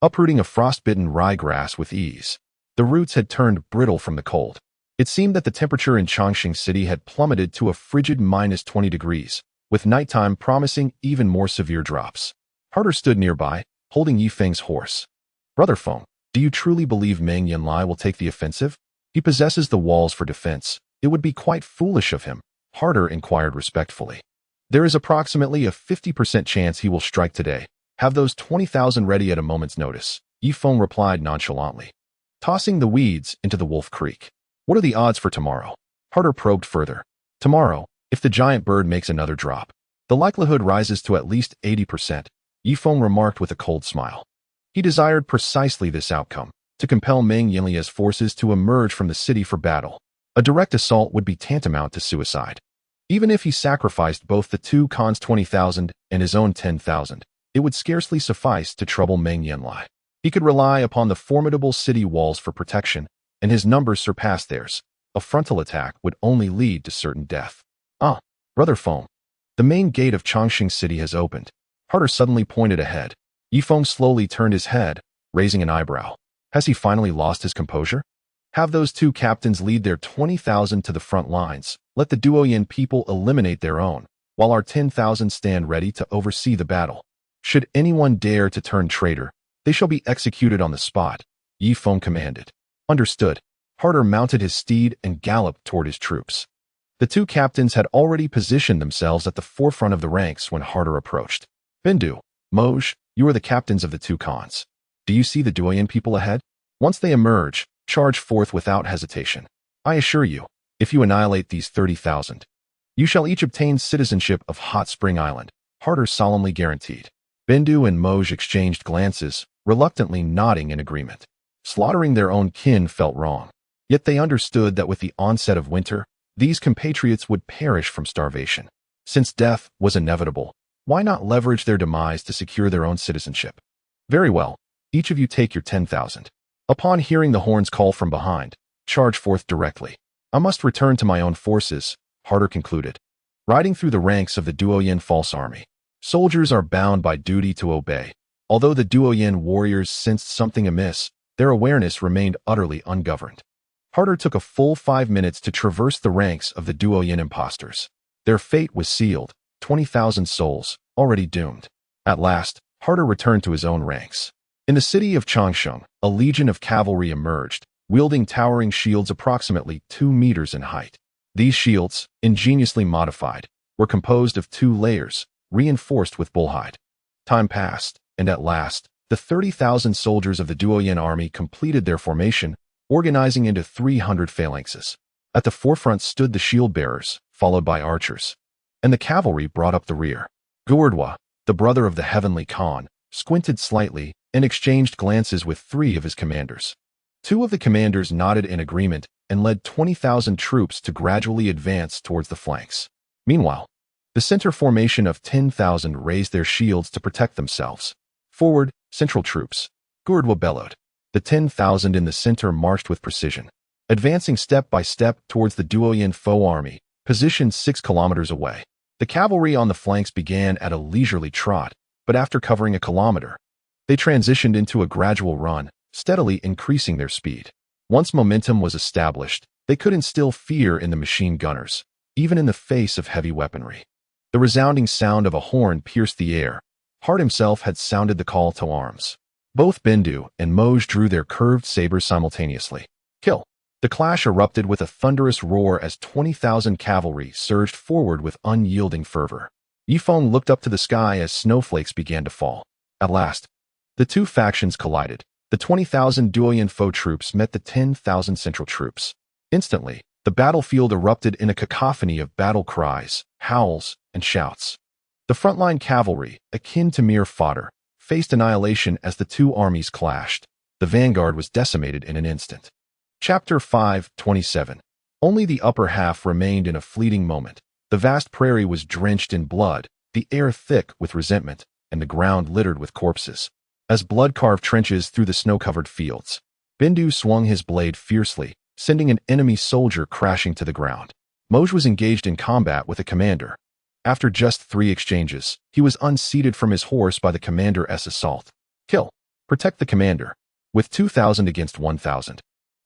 uprooting a frostbitten ryegrass with ease. The roots had turned brittle from the cold. It seemed that the temperature in Chongqing City had plummeted to a frigid -20 degrees, with nighttime promising even more severe drops. Harder stood nearby, holding Ye Feng's horse. "Brother Feng, do you truly believe Meng Yanlai will take the offensive? He possesses the walls for defense. It would be quite foolish of him," Harder inquired respectfully. "There is approximately a 50% chance he will strike today. Have those 20,000 ready at a moment's notice," Ye Feng replied nonchalantly. "Tossing the weeds into the Wolf Creek. What are the odds for tomorrow?" Harder probed further. "Tomorrow, if the giant bird makes another drop, the likelihood rises to at least 80%, Ye Feng remarked with a cold smile. He desired precisely this outcome, to compel Meng Yanlia's forces to emerge from the city for battle. A direct assault would be tantamount to suicide. Even if he sacrificed both the two Khan's 20,000 and his own 10,000, it would scarcely suffice to trouble Meng Yanlai. He could rely upon the formidable city walls for protection, and his numbers surpassed theirs. A frontal attack would only lead to certain death. "Ah, Brother Feng, the main gate of Chongqing City has opened." Harder suddenly pointed ahead. Ye Feng slowly turned his head, raising an eyebrow. Has he finally lost his composure? "Have those two captains lead their 20,000 to the front lines. Let the Duoyin people eliminate their own, while our 10,000 stand ready to oversee the battle. Should anyone dare to turn traitor, they shall be executed on the spot," Ye Feng commanded. "Understood." Harder mounted his steed and galloped toward his troops. The two captains had already positioned themselves at the forefront of the ranks when Harder approached. "Bindu, Moj, you are the captains of the two Khans. Do you see the Duoyin people ahead? Once they emerge, charge forth without hesitation. I assure you, if you annihilate these 30,000, you shall each obtain citizenship of Hot Spring Island," Harder solemnly guaranteed. Bindu and Moj exchanged glances, reluctantly nodding in agreement. Slaughtering their own kin felt wrong. Yet they understood that with the onset of winter, these compatriots would perish from starvation. Since death was inevitable, why not leverage their demise to secure their own citizenship? "Very well, each of you take your 10,000. Upon hearing the horns call from behind, charge forth directly. I must return to my own forces," Harder concluded. Riding through the ranks of the Duoyin false army, soldiers are bound by duty to obey. Although the Duoyin warriors sensed something amiss, their awareness remained utterly ungoverned. Harder took a full 5 minutes to traverse the ranks of the Duoyin impostors. Their fate was sealed, 20,000 souls, already doomed. At last, Harder returned to his own ranks. In the city of Chongqing, a legion of cavalry emerged, wielding towering shields approximately 2 meters in height. These shields, ingeniously modified, were composed of 2 layers, reinforced with bullhide. Time passed, and at last, the 30,000 soldiers of the Duoyin army completed their formation, organizing into 300 phalanxes. At the forefront stood the shield-bearers, followed by archers, and the cavalry brought up the rear. Gurdwa, the brother of the heavenly Khan, squinted slightly and exchanged glances with 3 of his commanders. 2 of the commanders nodded in agreement and led 20,000 troops to gradually advance towards the flanks. Meanwhile, the center formation of 10,000 raised their shields to protect themselves. "Forward, central troops," Gurdwa bellowed. The 10,000 in the center marched with precision, advancing step by step towards the Duoyin foe army, positioned 6 kilometers away. The cavalry on the flanks began at a leisurely trot, but after covering a kilometer, they transitioned into a gradual run, steadily increasing their speed. Once momentum was established, they could instill fear in the machine gunners, even in the face of heavy weaponry. The resounding sound of a horn pierced the air. Hart himself had sounded the call to arms. Both Bindu and Moj drew their curved sabers simultaneously. "Kill!" The clash erupted with a thunderous roar as 20,000 cavalry surged forward with unyielding fervor. Ye Feng looked up to the sky as snowflakes began to fall. At last, the two factions collided. The 20,000 Duoyin foe troops met the 10,000 central troops. Instantly, the battlefield erupted in a cacophony of battle cries, howls, and shouts. The frontline cavalry, akin to mere fodder, faced annihilation as the two armies clashed. The vanguard was decimated in an instant. Chapter 5:27. Only the upper half remained in a fleeting moment. The vast prairie was drenched in blood, the air thick with resentment, and the ground littered with corpses. As blood carved trenches through the snow-covered fields, Bindu swung his blade fiercely, sending an enemy soldier crashing to the ground. Moj was engaged in combat with a commander. After just 3 exchanges, he was unseated from his horse by the commander's assault. "Kill! Protect the commander." With 2,000 against 1,000,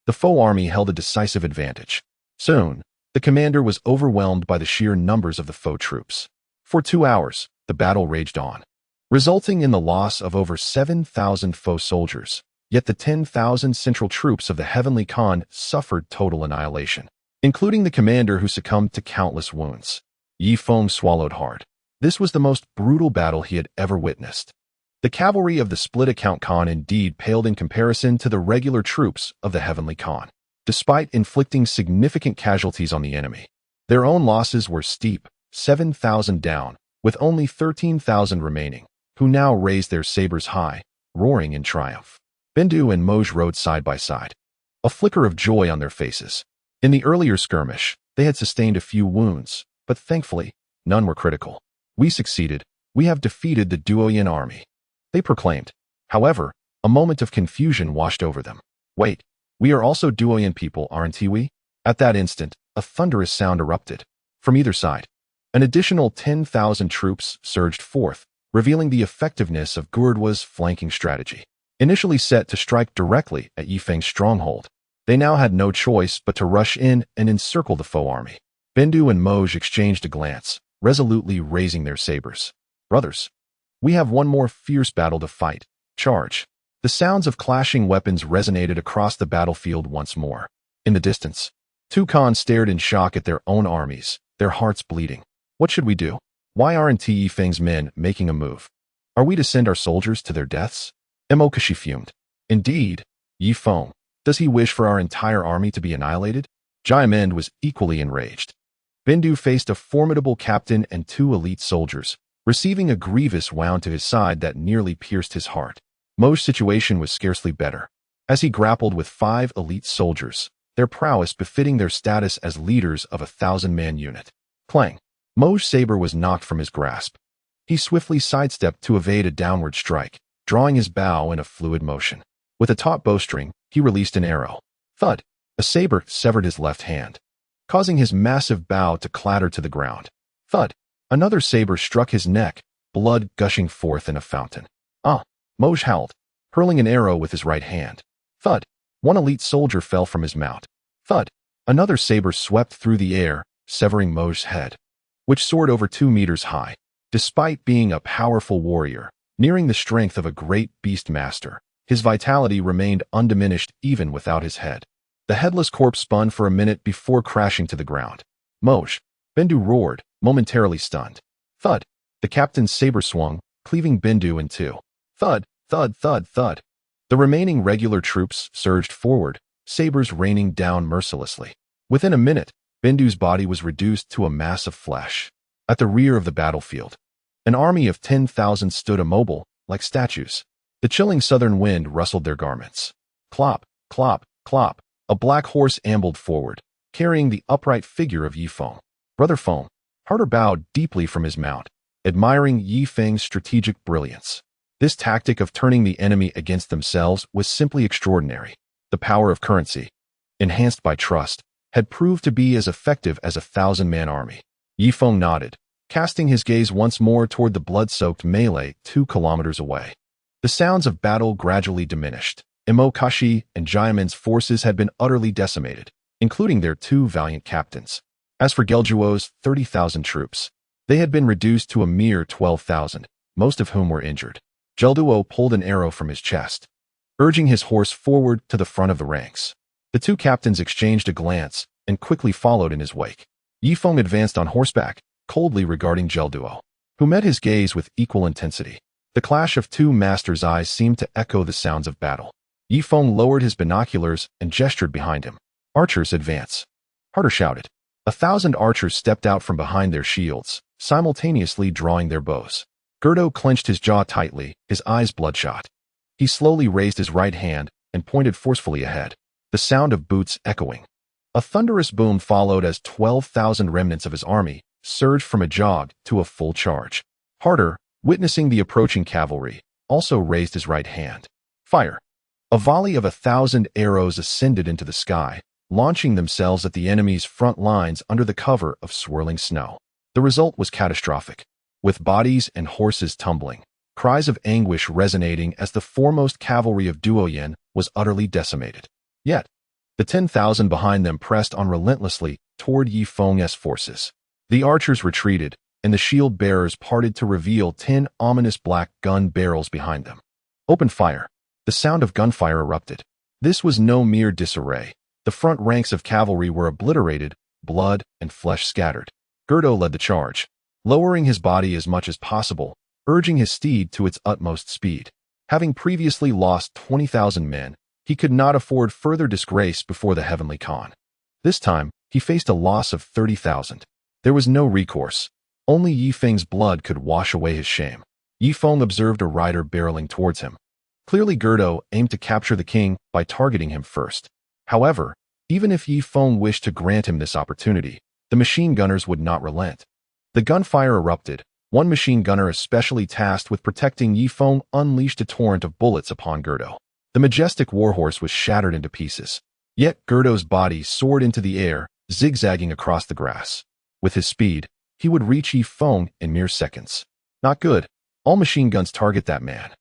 The foe army held a decisive advantage. Soon, the commander was overwhelmed by the sheer numbers of the foe troops. For 2 hours, the battle raged on, resulting in the loss of over 7,000 foe soldiers. Yet the 10,000 central troops of the Heavenly Khan suffered total annihilation, including the commander who succumbed to countless wounds. Ye Feng swallowed hard. This was the most brutal battle he had ever witnessed. The cavalry of the split-account Khan indeed paled in comparison to the regular troops of the Heavenly Khan. Despite inflicting significant casualties on the enemy, their own losses were steep, 7,000 down, with only 13,000 remaining, who now raised their sabers high, roaring in triumph. Bindu and Moj rode side by side, a flicker of joy on their faces. In the earlier skirmish, they had sustained a few wounds, but thankfully, none were critical. "We succeeded. We have defeated the Duoyin army," they proclaimed. However, a moment of confusion washed over them. "Wait, we are also Duoyin people, aren't we?" At that instant, a thunderous sound erupted. From either side, an additional 10,000 troops surged forth, revealing the effectiveness of Gurdwa's flanking strategy. Initially set to strike directly at Ye Feng's stronghold, they now had no choice but to rush in and encircle the foe army. Bindu and Moj exchanged a glance, resolutely raising their sabers. "Brothers, we have one more fierce battle to fight. Charge!" The sounds of clashing weapons resonated across the battlefield once more. In the distance, two Khans stared in shock at their own armies, their hearts bleeding. "What should we do? Why aren't Ye Feng's men making a move? Are we to send our soldiers to their deaths?" Emokashi fumed. "Indeed, Ye Feng. Does he wish for our entire army to be annihilated?" Jayamend was equally enraged. Bindu faced a formidable captain and 2 elite soldiers, receiving a grievous wound to his side that nearly pierced his heart. Moj's situation was scarcely better, as he grappled with 5 elite soldiers, their prowess befitting their status as leaders of a 1,000-man unit. Clang! Moj's saber was knocked from his grasp. He swiftly sidestepped to evade a downward strike, drawing his bow in a fluid motion. With a taut bowstring, he released an arrow. Thud! A saber severed his left hand, causing his massive bow to clatter to the ground. Thud! Another saber struck his neck, blood gushing forth in a fountain. "Ah!" Moj howled, hurling an arrow with his right hand. Thud! One elite soldier fell from his mount. Thud! Another saber swept through the air, severing Moj's head, which soared over 2 meters high. Despite being a powerful warrior, nearing the strength of a great beast master, his vitality remained undiminished even without his head. The headless corpse spun for a minute before crashing to the ground. "Moj!" Bindu roared, momentarily stunned. Thud! The captain's saber swung, cleaving Bindu in 2. Thud! Thud! Thud! Thud! The remaining regular troops surged forward, sabers raining down mercilessly. Within a minute, Bindu's body was reduced to a mass of flesh. At the rear of the battlefield, an army of 10,000 stood immobile, like statues. The chilling southern wind rustled their garments. Clop, clop, clop. A black horse ambled forward, carrying the upright figure of Ye Feng. "Brother Feng." Harder bowed deeply from his mount, admiring Ye Feng's strategic brilliance. This tactic of turning the enemy against themselves was simply extraordinary. The power of currency, enhanced by trust, had proved to be as effective as a 1,000-man army. Ye Feng nodded, casting his gaze once more toward the blood-soaked melee 2 kilometers away. The sounds of battle gradually diminished. Emokashi and Jayamend's forces had been utterly decimated, including their 2 valiant captains. As for Geljuo's 30,000 troops, they had been reduced to a mere 12,000, most of whom were injured. Gelduo pulled an arrow from his chest, urging his horse forward to the front of the ranks. The 2 captains exchanged a glance and quickly followed in his wake. Ye Feng advanced on horseback, coldly regarding Gelduo, who met his gaze with equal intensity. The clash of 2 masters' eyes seemed to echo the sounds of battle. Ye Feng lowered his binoculars and gestured behind him. "Archers, advance!" Harder shouted. 1,000 archers stepped out from behind their shields, simultaneously drawing their bows. Gerdo clenched his jaw tightly, his eyes bloodshot. He slowly raised his right hand and pointed forcefully ahead, the sound of boots echoing. A thunderous boom followed as 12,000 remnants of his army surged from a jog to a full charge. Harder, witnessing the approaching cavalry, also raised his right hand. "Fire!" A volley of 1,000 arrows ascended into the sky, launching themselves at the enemy's front lines under the cover of swirling snow. The result was catastrophic, with bodies and horses tumbling, cries of anguish resonating as the foremost cavalry of Duoyin was utterly decimated. Yet, The 10,000 behind them pressed on relentlessly toward Ye Feng's forces. The archers retreated, and the shield bearers parted to reveal 10 ominous black gun barrels behind them. Open fire. The sound of gunfire erupted. This was no mere disarray. The front ranks of cavalry were obliterated, blood and flesh scattered. Gerdo led the charge, lowering his body as much as possible, urging his steed to its utmost speed. Having previously lost 20,000 men, he could not afford further disgrace before the heavenly Khan. This time, he faced a loss of 30,000. There was no recourse. Only Ye Feng's blood could wash away his shame. Ye Feng observed a rider barreling towards him. Clearly Gerdo aimed to capture the king by targeting him first. However, even if Ye Feng wished to grant him this opportunity, the machine gunners would not relent. The gunfire erupted. One machine gunner especially tasked with protecting Ye Feng unleashed a torrent of bullets upon Gerdo. The majestic warhorse was shattered into pieces. Yet Gerdo's body soared into the air, zigzagging across the grass. With his speed, he would reach Ye Feng in mere seconds. Not good. All machine guns target that man.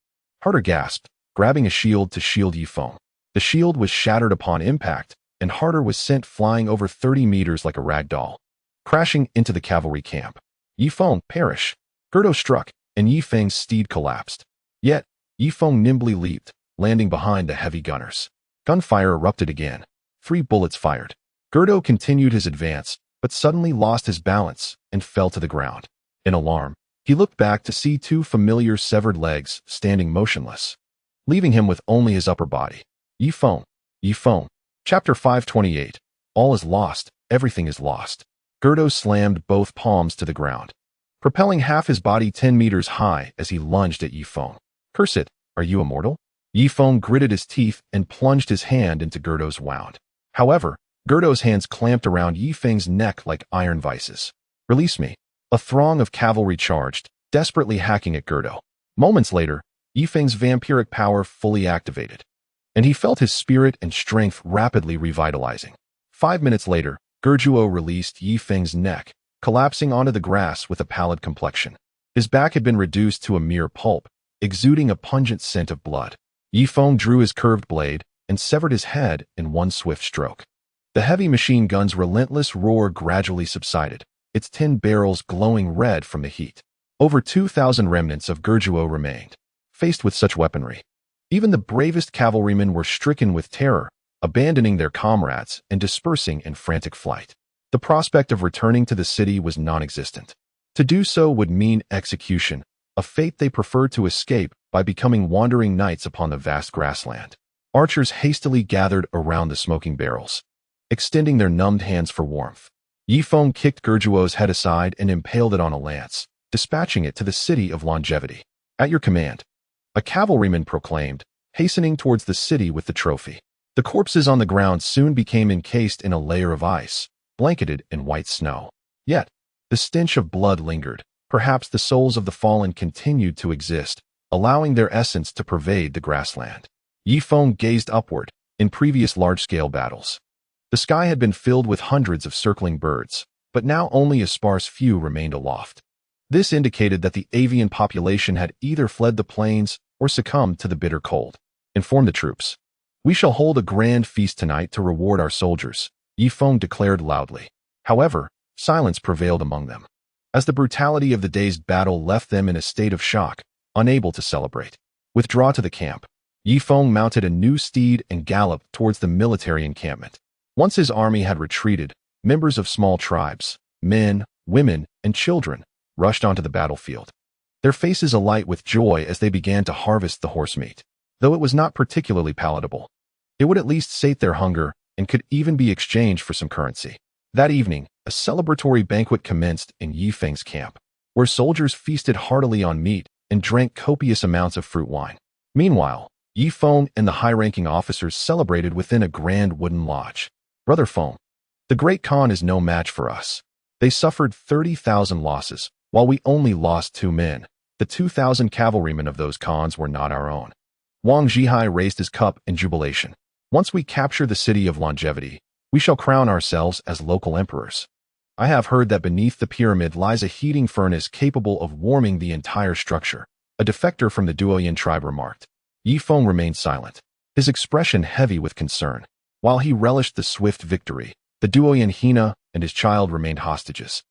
Harder gasped, grabbing a shield to shield Ye Feng. The shield was shattered upon impact, and Harder was sent flying over 30 meters like a rag doll, crashing into the cavalry camp. Ye Feng perish. Gerdo struck, and Ye Feng's steed collapsed. Yet, Ye Feng nimbly leaped, landing behind the heavy gunners. Gunfire erupted again. 3 bullets fired. Gerdo continued his advance, but suddenly lost his balance and fell to the ground. In alarm, he looked back to see 2 familiar severed legs standing motionless, leaving him with only his upper body. Ye Feng. Ye Feng. Chapter 528. All is lost. Everything is lost. Gerdo slammed both palms to the ground, propelling half his body 10 meters high as he lunged at Ye Feng. Curse it, are you immortal? Ye Feng gritted his teeth and plunged his hand into Gerdo's wound. However, Gerdo's hands clamped around Ye Feng's neck like iron vices. Release me. A throng of cavalry charged, desperately hacking at Gerdo. Moments later, Ye Feng's vampiric power fully activated, and he felt his spirit and strength rapidly revitalizing. 5 minutes later, Gerjuo released Ye Feng's neck, collapsing onto the grass with a pallid complexion. His back had been reduced to a mere pulp, exuding a pungent scent of blood. Ye Feng drew his curved blade and severed his head in one swift stroke. The heavy machine gun's relentless roar gradually subsided, its 10 barrels glowing red from the heat. Over 2,000 remnants of Gerjuo remained. Faced with such weaponry, even the bravest cavalrymen were stricken with terror, abandoning their comrades and dispersing in frantic flight. The prospect of returning to the city was non-existent. To do so would mean execution, a fate they preferred to escape by becoming wandering knights upon the vast grassland. Archers hastily gathered around the smoking barrels, extending their numbed hands for warmth. Ye Feng kicked Gerjuo's head aside and impaled it on a lance, dispatching it to the city of longevity. At your command, a cavalryman proclaimed, hastening towards the city with the trophy. The corpses on the ground soon became encased in a layer of ice, blanketed in white snow. Yet, the stench of blood lingered. Perhaps the souls of the fallen continued to exist, allowing their essence to pervade the grassland. Ye Feng gazed upward. In previous large-scale battles, the sky had been filled with hundreds of circling birds, but now only a sparse few remained aloft. This indicated that the avian population had either fled the plains or succumbed to the bitter cold. Inform the troops. We shall hold a grand feast tonight to reward our soldiers, Ye Feng declared loudly. However, silence prevailed among them, as the brutality of the day's battle left them in a state of shock, unable to celebrate. Withdraw to the camp. Ye Feng mounted a new steed and galloped towards the military encampment. Once his army had retreated, members of small tribes, men, women, and children, rushed onto the battlefield, their faces alight with joy as they began to harvest the horse meat. Though it was not particularly palatable, it would at least sate their hunger and could even be exchanged for some currency. That evening, a celebratory banquet commenced in Ye Feng's camp, where soldiers feasted heartily on meat and drank copious amounts of fruit wine. Meanwhile, Ye Feng and the high-ranking officers celebrated within a grand wooden lodge. Brother Feng, the Great Khan is no match for us. They suffered 30,000 losses, while we only lost 2 men. The 2,000 cavalrymen of those Khans were not our own. Wang Zhihai raised his cup in jubilation. Once we capture the city of longevity, we shall crown ourselves as local emperors. I have heard that beneath the pyramid lies a heating furnace capable of warming the entire structure, a defector from the Duoyan tribe remarked. Ye Feng remained silent, his expression heavy with concern. While he relished the swift victory, the duo Yanhina and his child remained hostages,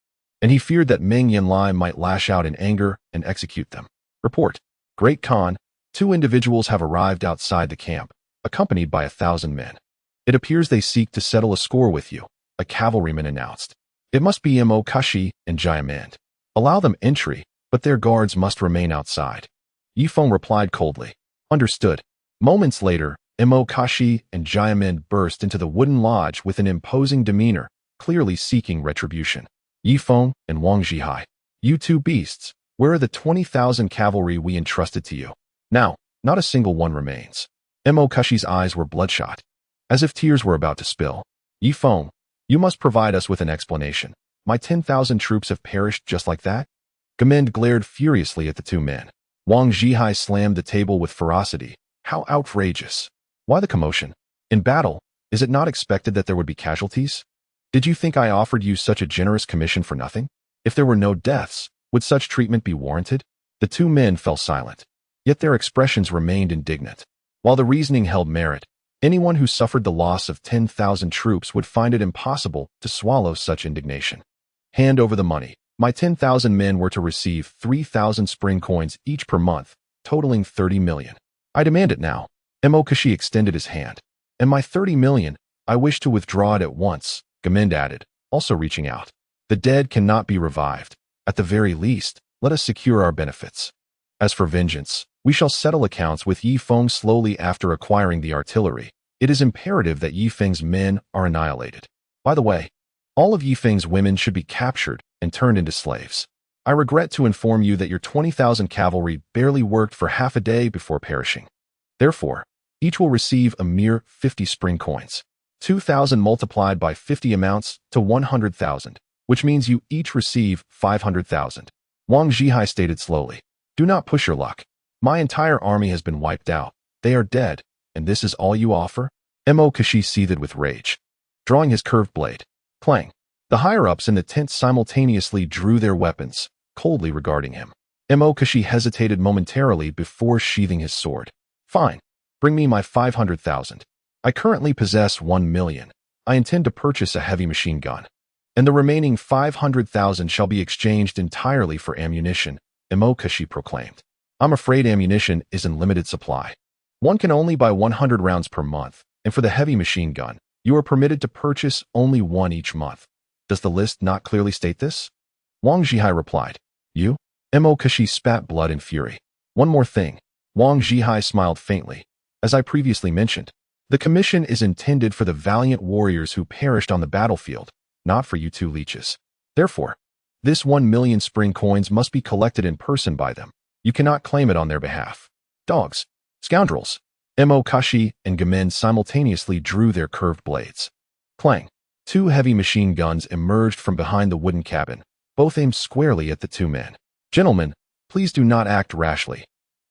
and he feared that Meng Yanlai might lash out in anger and execute them. Report. Great Khan, 2 individuals have arrived outside the camp, accompanied by 1,000 men. It appears they seek to settle a score with you, a cavalryman announced. It must be Mo Kashi and Jayamand. Allow them entry, but their guards must remain outside. Ye Feng replied coldly. Understood. Moments later, Mo Kashi and Jayamand burst into the wooden lodge with an imposing demeanor, clearly seeking retribution. Ye Feng and Wang Zhihai. You 2 beasts, where are the 20,000 cavalry we entrusted to you? Now, not a single one remains. Mo Kashi's eyes were bloodshot, as if tears were about to spill. Ye Feng, you must provide us with an explanation. My 10,000 troops have perished just like that? Gamend glared furiously at the 2 men. Wang Zhihai slammed the table with ferocity. How outrageous. Why the commotion? In battle, is it not expected that there would be casualties? Did you think I offered you such a generous commission for nothing? If there were no deaths, would such treatment be warranted? The 2 men fell silent, yet their expressions remained indignant. While the reasoning held merit, anyone who suffered the loss of 10,000 troops would find it impossible to swallow such indignation. Hand over the money. My 10,000 men were to receive 3,000 spring coins each per month, totaling 30 million. I demand it now. Mo Kashi extended his hand. And my 30 million, I wish to withdraw it at once, Gamend added, also reaching out. The dead cannot be revived. At the very least, let us secure our benefits. As for vengeance, we shall settle accounts with Ye Feng slowly after acquiring the artillery. It is imperative that Ye Feng's men are annihilated. By the way, all of Ye Feng's women should be captured and turned into slaves. I regret to inform you that your 20,000 cavalry barely worked for half a day before perishing. Therefore, each will receive a mere 50 spring coins. 2,000 multiplied by 50 amounts to 100,000, which means you each receive 500,000. Wang Zhihai stated slowly. Do not push your luck. My entire army has been wiped out. They are dead, and this is all you offer? Mo Kashi seethed with rage. Drawing his curved blade. Clang. The higher-ups in the tent simultaneously drew their weapons, coldly regarding him. Mo Kashi hesitated momentarily before sheathing his sword. Fine. Bring me my 500,000. I currently possess 1 million. I intend to purchase a heavy machine gun. And the remaining 500,000 shall be exchanged entirely for ammunition, Mo Kashi proclaimed. I'm afraid ammunition is in limited supply. One can only buy 100 rounds per month, and for the heavy machine gun, you are permitted to purchase only 1 each month. Does the list not clearly state this? Wang Zhihai replied. You? Mo Kashi spat blood in fury. One more thing. Wang Zhihai smiled faintly. As I previously mentioned, the commission is intended for the valiant warriors who perished on the battlefield, not for you 2 leeches. Therefore, this 1 million spring coins must be collected in person by them. You cannot claim it on their behalf. Dogs. Scoundrels. Mo Kashi and Gamend simultaneously drew their curved blades. Clang. 2 heavy machine guns emerged from behind the wooden cabin, both aimed squarely at the 2 men. Gentlemen, please do not act rashly.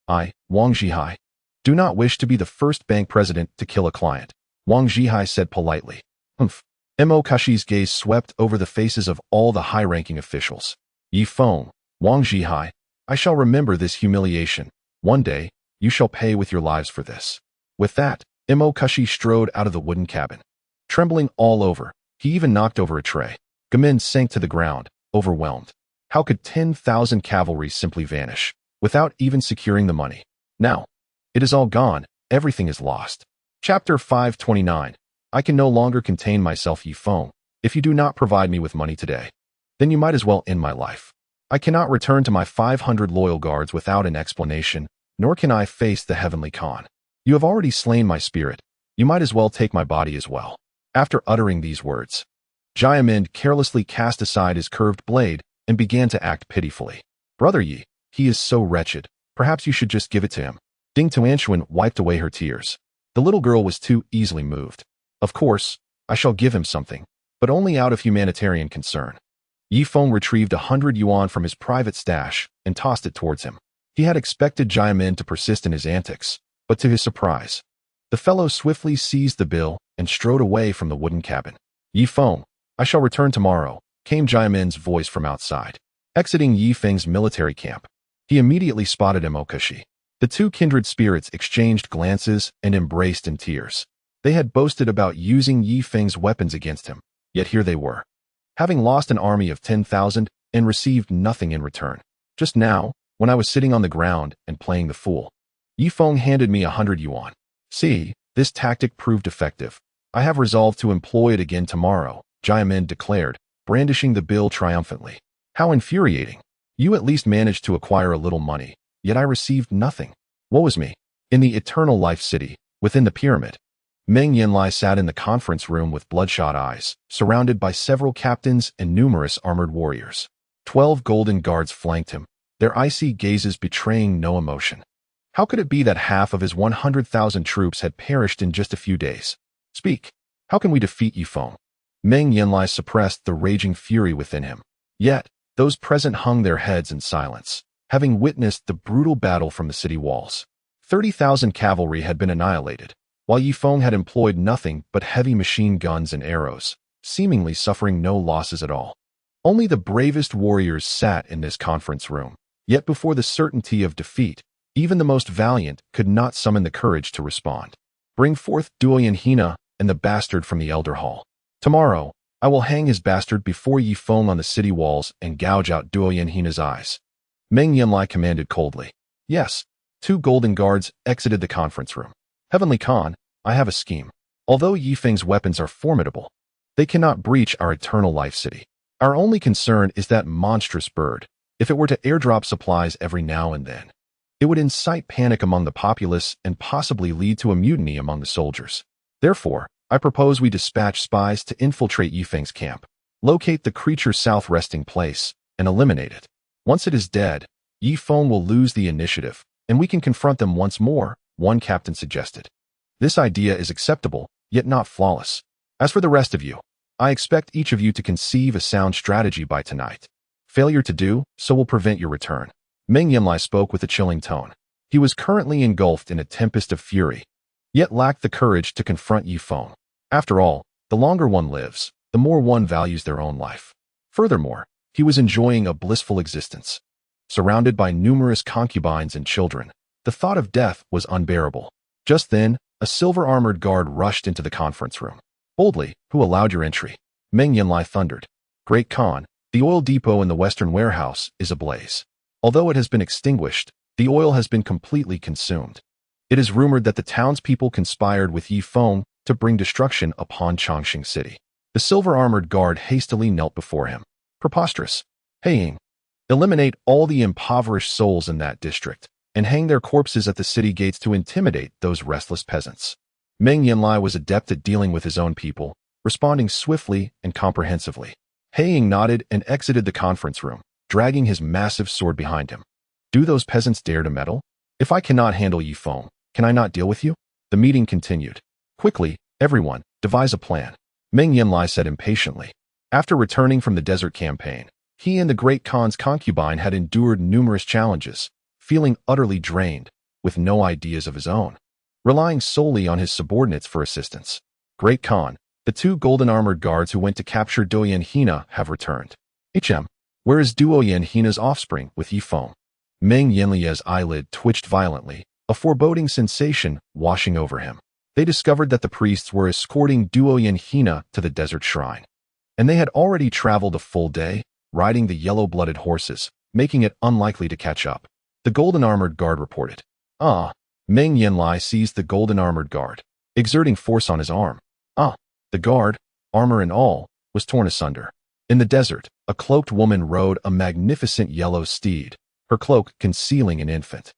I, Wang Zhihai, do not wish to be the first bank president to kill a client, Wang Zhihai said politely. Humph. Mo Kashi's gaze swept over the faces of all the high-ranking officials. Ye Feng, Wang Zhihai, I shall remember this humiliation. One day, you shall pay with your lives for this. With that, Mo Kashi strode out of the wooden cabin. Trembling all over, he even knocked over a tray. Gamend sank to the ground, overwhelmed. How could 10,000 cavalry simply vanish, without even securing the money? Now, it is all gone, everything is lost. Chapter 529. I can no longer contain myself, Ye Feng. If you do not provide me with money today, then you might as well end my life. I cannot return to my 500 loyal guards without an explanation, nor can I face the heavenly Khan. You have already slain my spirit. You might as well take my body as well. After uttering these words, Jayamand carelessly cast aside his curved blade and began to act pitifully. Brother Yi, he is so wretched. Perhaps you should just give it to him. Ding Tuanchuan wiped away her tears. The little girl was too easily moved. Of course, I shall give him something, but only out of humanitarian concern. Ye Feng retrieved 100 yuan from his private stash and tossed it towards him. He had expected Jayamand to persist in his antics, but to his surprise, the fellow swiftly seized the bill and strode away from the wooden cabin. Ye Feng, I shall return tomorrow, came Jayamand's voice from outside. Exiting Ye Feng's military camp, he immediately spotted Mo Kashi. The 2 kindred spirits exchanged glances and embraced in tears. They had boasted about using Ye Feng's weapons against him, yet here they were, having lost an army of 10,000 and received nothing in return. Just now, when I was sitting on the ground and playing the fool, Ye Feng handed me 100 yuan. See, this tactic proved effective. I have resolved to employ it again tomorrow, Jiamin declared, brandishing the bill triumphantly. How infuriating. You at least managed to acquire a little money, yet I received nothing. Woe is me. In the Eternal Life City, within the pyramid, Meng Yanlai sat in the conference room with bloodshot eyes, surrounded by several captains and numerous armored warriors. 12 golden guards flanked him, their icy gazes betraying no emotion. How could it be that half of his 100,000 troops had perished in just a few days? Speak. How can we defeat Ye Feng? Meng Yanlai suppressed the raging fury within him. Yet, those present hung their heads in silence, having witnessed the brutal battle from the city walls. 30,000 cavalry had been annihilated, while Ye Feng had employed nothing but heavy machine guns and arrows, seemingly suffering no losses at all. Only the bravest warriors sat in this conference room, yet before the certainty of defeat, even the most valiant could not summon the courage to respond. Bring forth Duoyan Hina and the bastard from the Elder Hall. Tomorrow, I will hang his bastard before Ye Feng on the city walls and gouge out Duoyan Hina's eyes. Meng Yanlai commanded coldly. Yes. 2 golden guards exited the conference room. Heavenly Khan, I have a scheme. Although Ye Feng's weapons are formidable, they cannot breach our Eternal Life City. Our only concern is that monstrous bird. If it were to airdrop supplies every now and then, it would incite panic among the populace and possibly lead to a mutiny among the soldiers. Therefore, I propose we dispatch spies to infiltrate Ye Feng's camp, locate the creature's south resting place, and eliminate it. Once it is dead, Ye Feng will lose the initiative, and we can confront them once more, one captain suggested. This idea is acceptable, yet not flawless. As for the rest of you, I expect each of you to conceive a sound strategy by tonight. Failure to do so will prevent your return. Meng Yanlai spoke with a chilling tone. He was currently engulfed in a tempest of fury, yet lacked the courage to confront Ye Feng. After all, the longer one lives, the more one values their own life. Furthermore, he was enjoying a blissful existence. Surrounded by numerous concubines and children, the thought of death was unbearable. Just then, a silver-armored guard rushed into the conference room. Boldly, who allowed your entry? Meng Yanlai thundered. Great Khan, the oil depot in the western warehouse is ablaze. Although it has been extinguished, the oil has been completely consumed. It is rumored that the townspeople conspired with Ye Feng to bring destruction upon Chongqing City. The silver-armored guard hastily knelt before him. Preposterous. Haying. Eliminate all the impoverished souls in that district, and hang their corpses at the city gates to intimidate those restless peasants. Meng Yanlai was adept at dealing with his own people, responding swiftly and comprehensively. Haying nodded and exited the conference room, dragging his massive sword behind him. Do those peasants dare to meddle? If I cannot handle Ye Feng, can I not deal with you? The meeting continued. Quickly, everyone, devise a plan. Meng Yanlai said impatiently. After returning from the desert campaign, he and the Great Khan's concubine had endured numerous challenges, feeling utterly drained, with no ideas of his own, relying solely on his subordinates for assistance. Great Khan, the 2 golden armored guards who went to capture Duoyan Hina have returned. Where is Duoyan Hina's offspring with Ye Feng? Meng Yanlai's eyelid twitched violently, a foreboding sensation washing over him. They discovered that the priests were escorting Duoyan Hina to the desert shrine, and they had already traveled a full day, riding the yellow-blooded horses, making it unlikely to catch up. The golden-armored guard reported. Meng Yanlai seized the golden-armored guard, exerting force on his arm. The guard, armor and all, was torn asunder. In the desert, a cloaked woman rode a magnificent yellow steed, her cloak concealing an infant.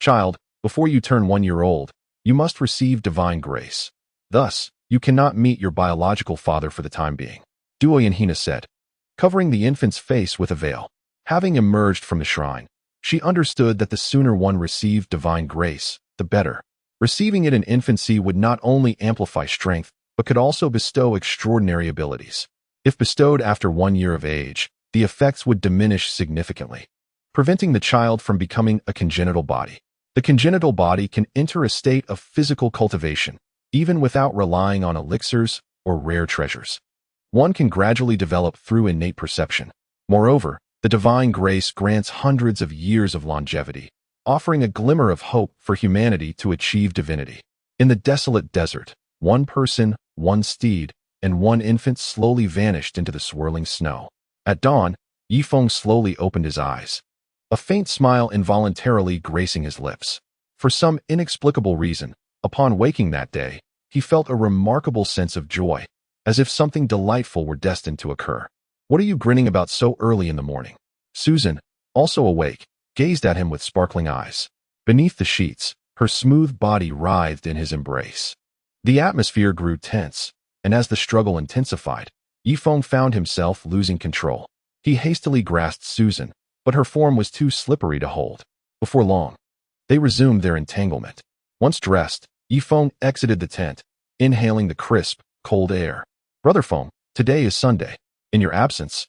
Child, before you turn 1 year old, you must receive divine grace. Thus, you cannot meet your biological father for the time being. Duoyan Hina said, covering the infant's face with a veil. Having emerged from the shrine, she understood that the sooner one received divine grace, the better. Receiving it in infancy would not only amplify strength, but could also bestow extraordinary abilities. If bestowed after 1 year of age, the effects would diminish significantly, preventing the child from becoming a congenital body. The congenital body can enter a state of physical cultivation, even without relying on elixirs or rare treasures. One can gradually develop through innate perception. Moreover, the divine grace grants hundreds of years of longevity, offering a glimmer of hope for humanity to achieve divinity. In the desolate desert, One person, one steed, and one infant slowly vanished into the swirling snow. At dawn, Ye Feng slowly opened his eyes, a faint smile involuntarily gracing his lips. For some inexplicable reason, upon waking that day, he felt a remarkable sense of joy, as if something delightful were destined to occur. "What are you grinning about so early in the morning?" Susan, also awake, gazed at him with sparkling eyes. Beneath the sheets, her smooth body writhed in his embrace. The atmosphere grew tense, and as the struggle intensified, Ye Feng found himself losing control. He hastily grasped Susan, but her form was too slippery to hold. Before long, they resumed their entanglement. Once dressed, Ye Feng exited the tent, inhaling the crisp, cold air. "Brother Feng, today is Sunday. In your absence,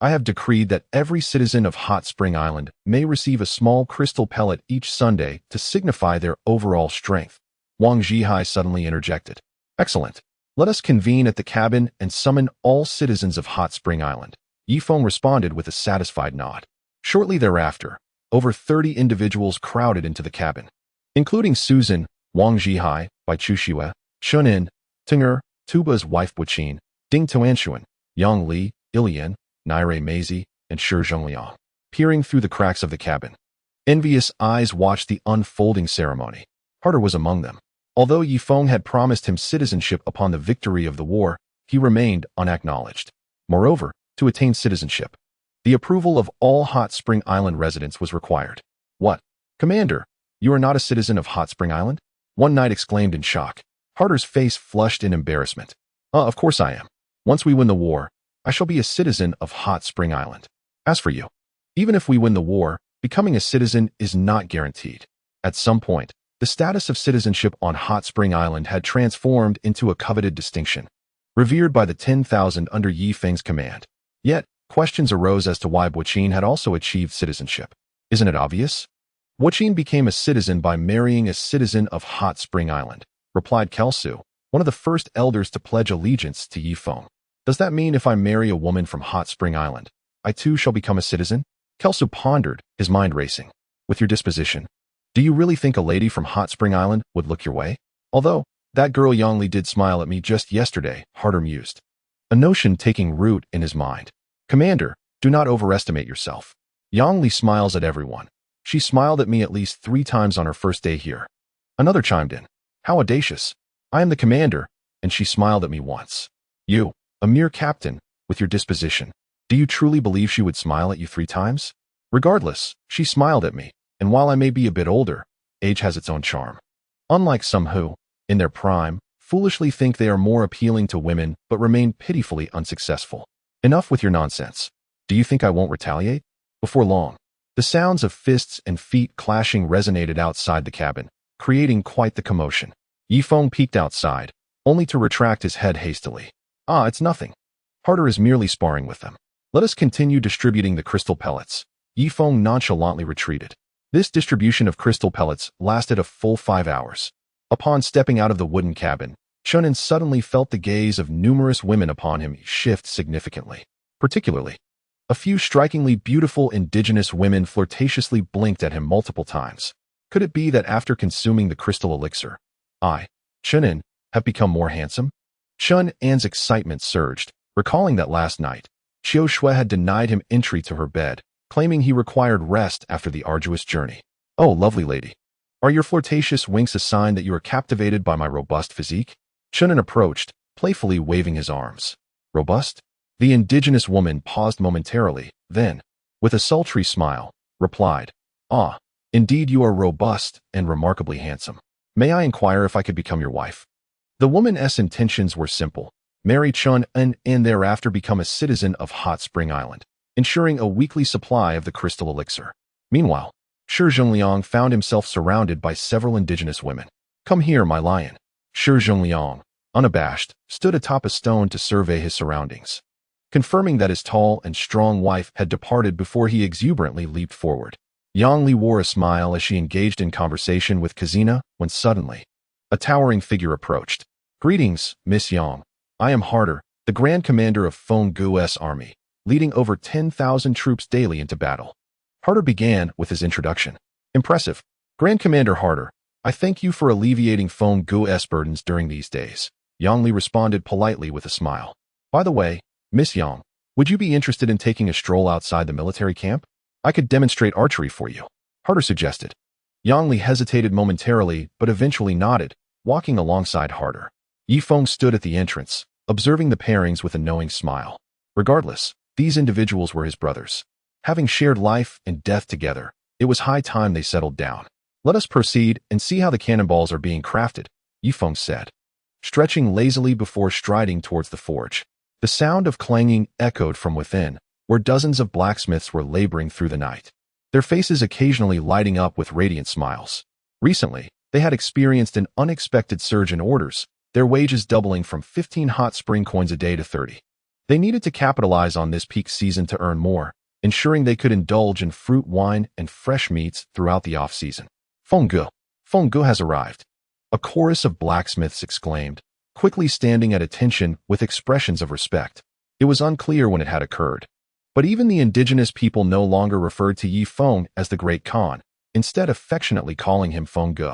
I have decreed that every citizen of Hot Spring Island may receive a small crystal pellet each Sunday to signify their overall strength." Wang Zhihai suddenly interjected. "Excellent. Let us convene at the cabin and summon all citizens of Hot Spring Island." Ye Feng responded with a satisfied nod. Shortly thereafter, over 30 individuals crowded into the cabin, including Susan, Wang Zhihai, Bai Chuxue, Chunin, Tinger, Tuba's wife Buqin, Ding Tuanshuan, Yang Li, Ilian, Nairei Meizi, and Shi Zhongliang, peering through the cracks of the cabin. Envious eyes watched the unfolding ceremony. Harder was among them. Although Ye Feng had promised him citizenship upon the victory of the war, he remained unacknowledged. Moreover, to attain citizenship, the approval of all Hot Spring Island residents was required. "What? Commander, you are not a citizen of Hot Spring Island?" one knight exclaimed in shock. Harder's face flushed in embarrassment. Of course I am. Once we win the war, I shall be a citizen of Hot Spring Island. As for you, even if we win the war, becoming a citizen is not guaranteed. At some point, the status of citizenship on Hot Spring Island had transformed into a coveted distinction, revered by the 10,000 under Ye Feng's command. Yet, questions arose as to why Buqin had also achieved citizenship. Isn't it obvious? Buqin became a citizen by marrying a citizen of Hot Spring Island, replied Kelsu, one of the first elders to pledge allegiance to Ye Feng. "Does that mean if I marry a woman from Hot Spring Island, I too shall become a citizen?" Kelsu pondered, his mind racing. "With your disposition, do you really think a lady from Hot Spring Island would look your way? Although, that girl Yangli did smile at me just yesterday," Harder mused, a notion taking root in his mind. "Commander, do not overestimate yourself. Yangli smiles at everyone. She smiled at me at least 3 times on her first day here." Another chimed in. "How audacious. I am the commander, and she smiled at me once. You, a mere captain, with your disposition, do you truly believe she would smile at you 3 times? Regardless, she smiled at me, and while I may be a bit older, age has its own charm. Unlike some who, in their prime, foolishly think they are more appealing to women but remain pitifully unsuccessful. Enough with your nonsense. Do you think I won't retaliate?" Before long, the sounds of fists and feet clashing resonated outside the cabin, creating quite the commotion. Ye Feng peeked outside, only to retract his head hastily. It's nothing. Harder is merely sparring with them. Let us continue distributing the crystal pellets." Ye Feng nonchalantly retreated. This distribution of crystal pellets lasted a full 5 hours. Upon stepping out of the wooden cabin, Chunin suddenly felt the gaze of numerous women upon him shift significantly. Particularly, a few strikingly beautiful indigenous women flirtatiously blinked at him multiple times. Could it be that after consuming the crystal elixir, Chunin, have become more handsome? Chun An's excitement surged, recalling that last night, Qiu Shui had denied him entry to her bed, claiming he required rest after the arduous journey. "Oh, lovely lady. Are your flirtatious winks a sign that you are captivated by my robust physique?" Chunin approached, playfully waving his arms. "Robust?" The indigenous woman paused momentarily, then, with a sultry smile, replied, "Indeed you are robust and remarkably handsome. May I inquire if I could become your wife?" The woman's intentions were simple: marry Chun An and thereafter become a citizen of Hot Spring Island, ensuring a weekly supply of the crystal elixir. Meanwhile, Shi Zhongliang found himself surrounded by several indigenous women. "Come here, my lion." Shi Zhongliang, unabashed, stood atop a stone to survey his surroundings, confirming that his tall and strong wife had departed before he exuberantly leaped forward. Yang Li wore a smile as she engaged in conversation with Kazina when suddenly, a towering figure approached. "Greetings, Miss Yang. I am Harder, the Grand Commander of Feng Gu's army, leading over 10,000 troops daily into battle." Harder began with his introduction. "Impressive. Grand Commander Harder, I thank you for alleviating Feng Gu's burdens during these days. Yang Li responded politely with a smile. By the way, Miss Yang, would you be interested in taking a stroll outside the military camp? I could demonstrate archery for you, Harder suggested. Yang Li hesitated momentarily but eventually nodded, walking alongside Harder. Ye Feng stood at the entrance, observing the pairings with a knowing smile. Regardless, these individuals were his brothers. Having shared life and death together, it was high time they settled down. Let us proceed and see how the cannonballs are being crafted, Ye Feng said, stretching lazily before striding towards the forge. The sound of clanging echoed from within, where dozens of blacksmiths were laboring through the night, their faces occasionally lighting up with radiant smiles. Recently, they had experienced an unexpected surge in orders, their wages doubling from 15 hot spring coins a day to 30. They needed to capitalize on this peak season to earn more, ensuring they could indulge in fruit wine and fresh meats throughout the off-season. Feng Gu has arrived, a chorus of blacksmiths exclaimed, quickly standing at attention with expressions of respect. It was unclear when it had occurred, but even the indigenous people no longer referred to Ye Feng as the Great Khan, instead affectionately calling him Feng Gu.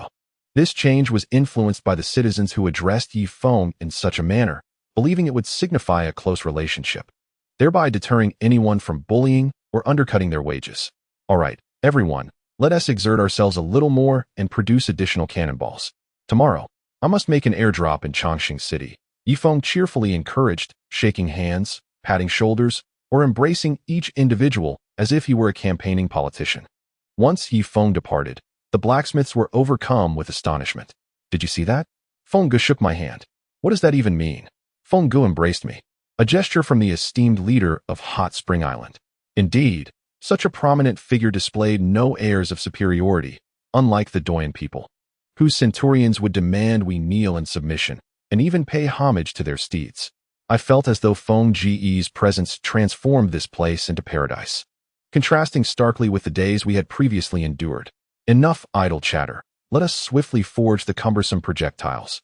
This change was influenced by the citizens who addressed Ye Feng in such a manner, believing it would signify a close relationship, thereby deterring anyone from bullying or undercutting their wages. All right, everyone, let us exert ourselves a little more and produce additional cannonballs. Tomorrow, I must make an airdrop in Chongqing City, Ye Feng cheerfully encouraged, shaking hands, patting shoulders, or embracing each individual as if he were a campaigning politician. Once Ye Feng departed, the blacksmiths were overcome with astonishment. Did you see that? Feng Gu shook my hand. What does that even mean? Feng Gu embraced me, a gesture from the esteemed leader of Hot Spring Island. Indeed, such a prominent figure displayed no airs of superiority, unlike the Doyan people, whose centurions would demand we kneel in submission and even pay homage to their steeds. I felt as though Feng Ge's presence transformed this place into paradise, contrasting starkly with the days we had previously endured. Enough idle chatter. Let us swiftly forge the cumbersome projectiles,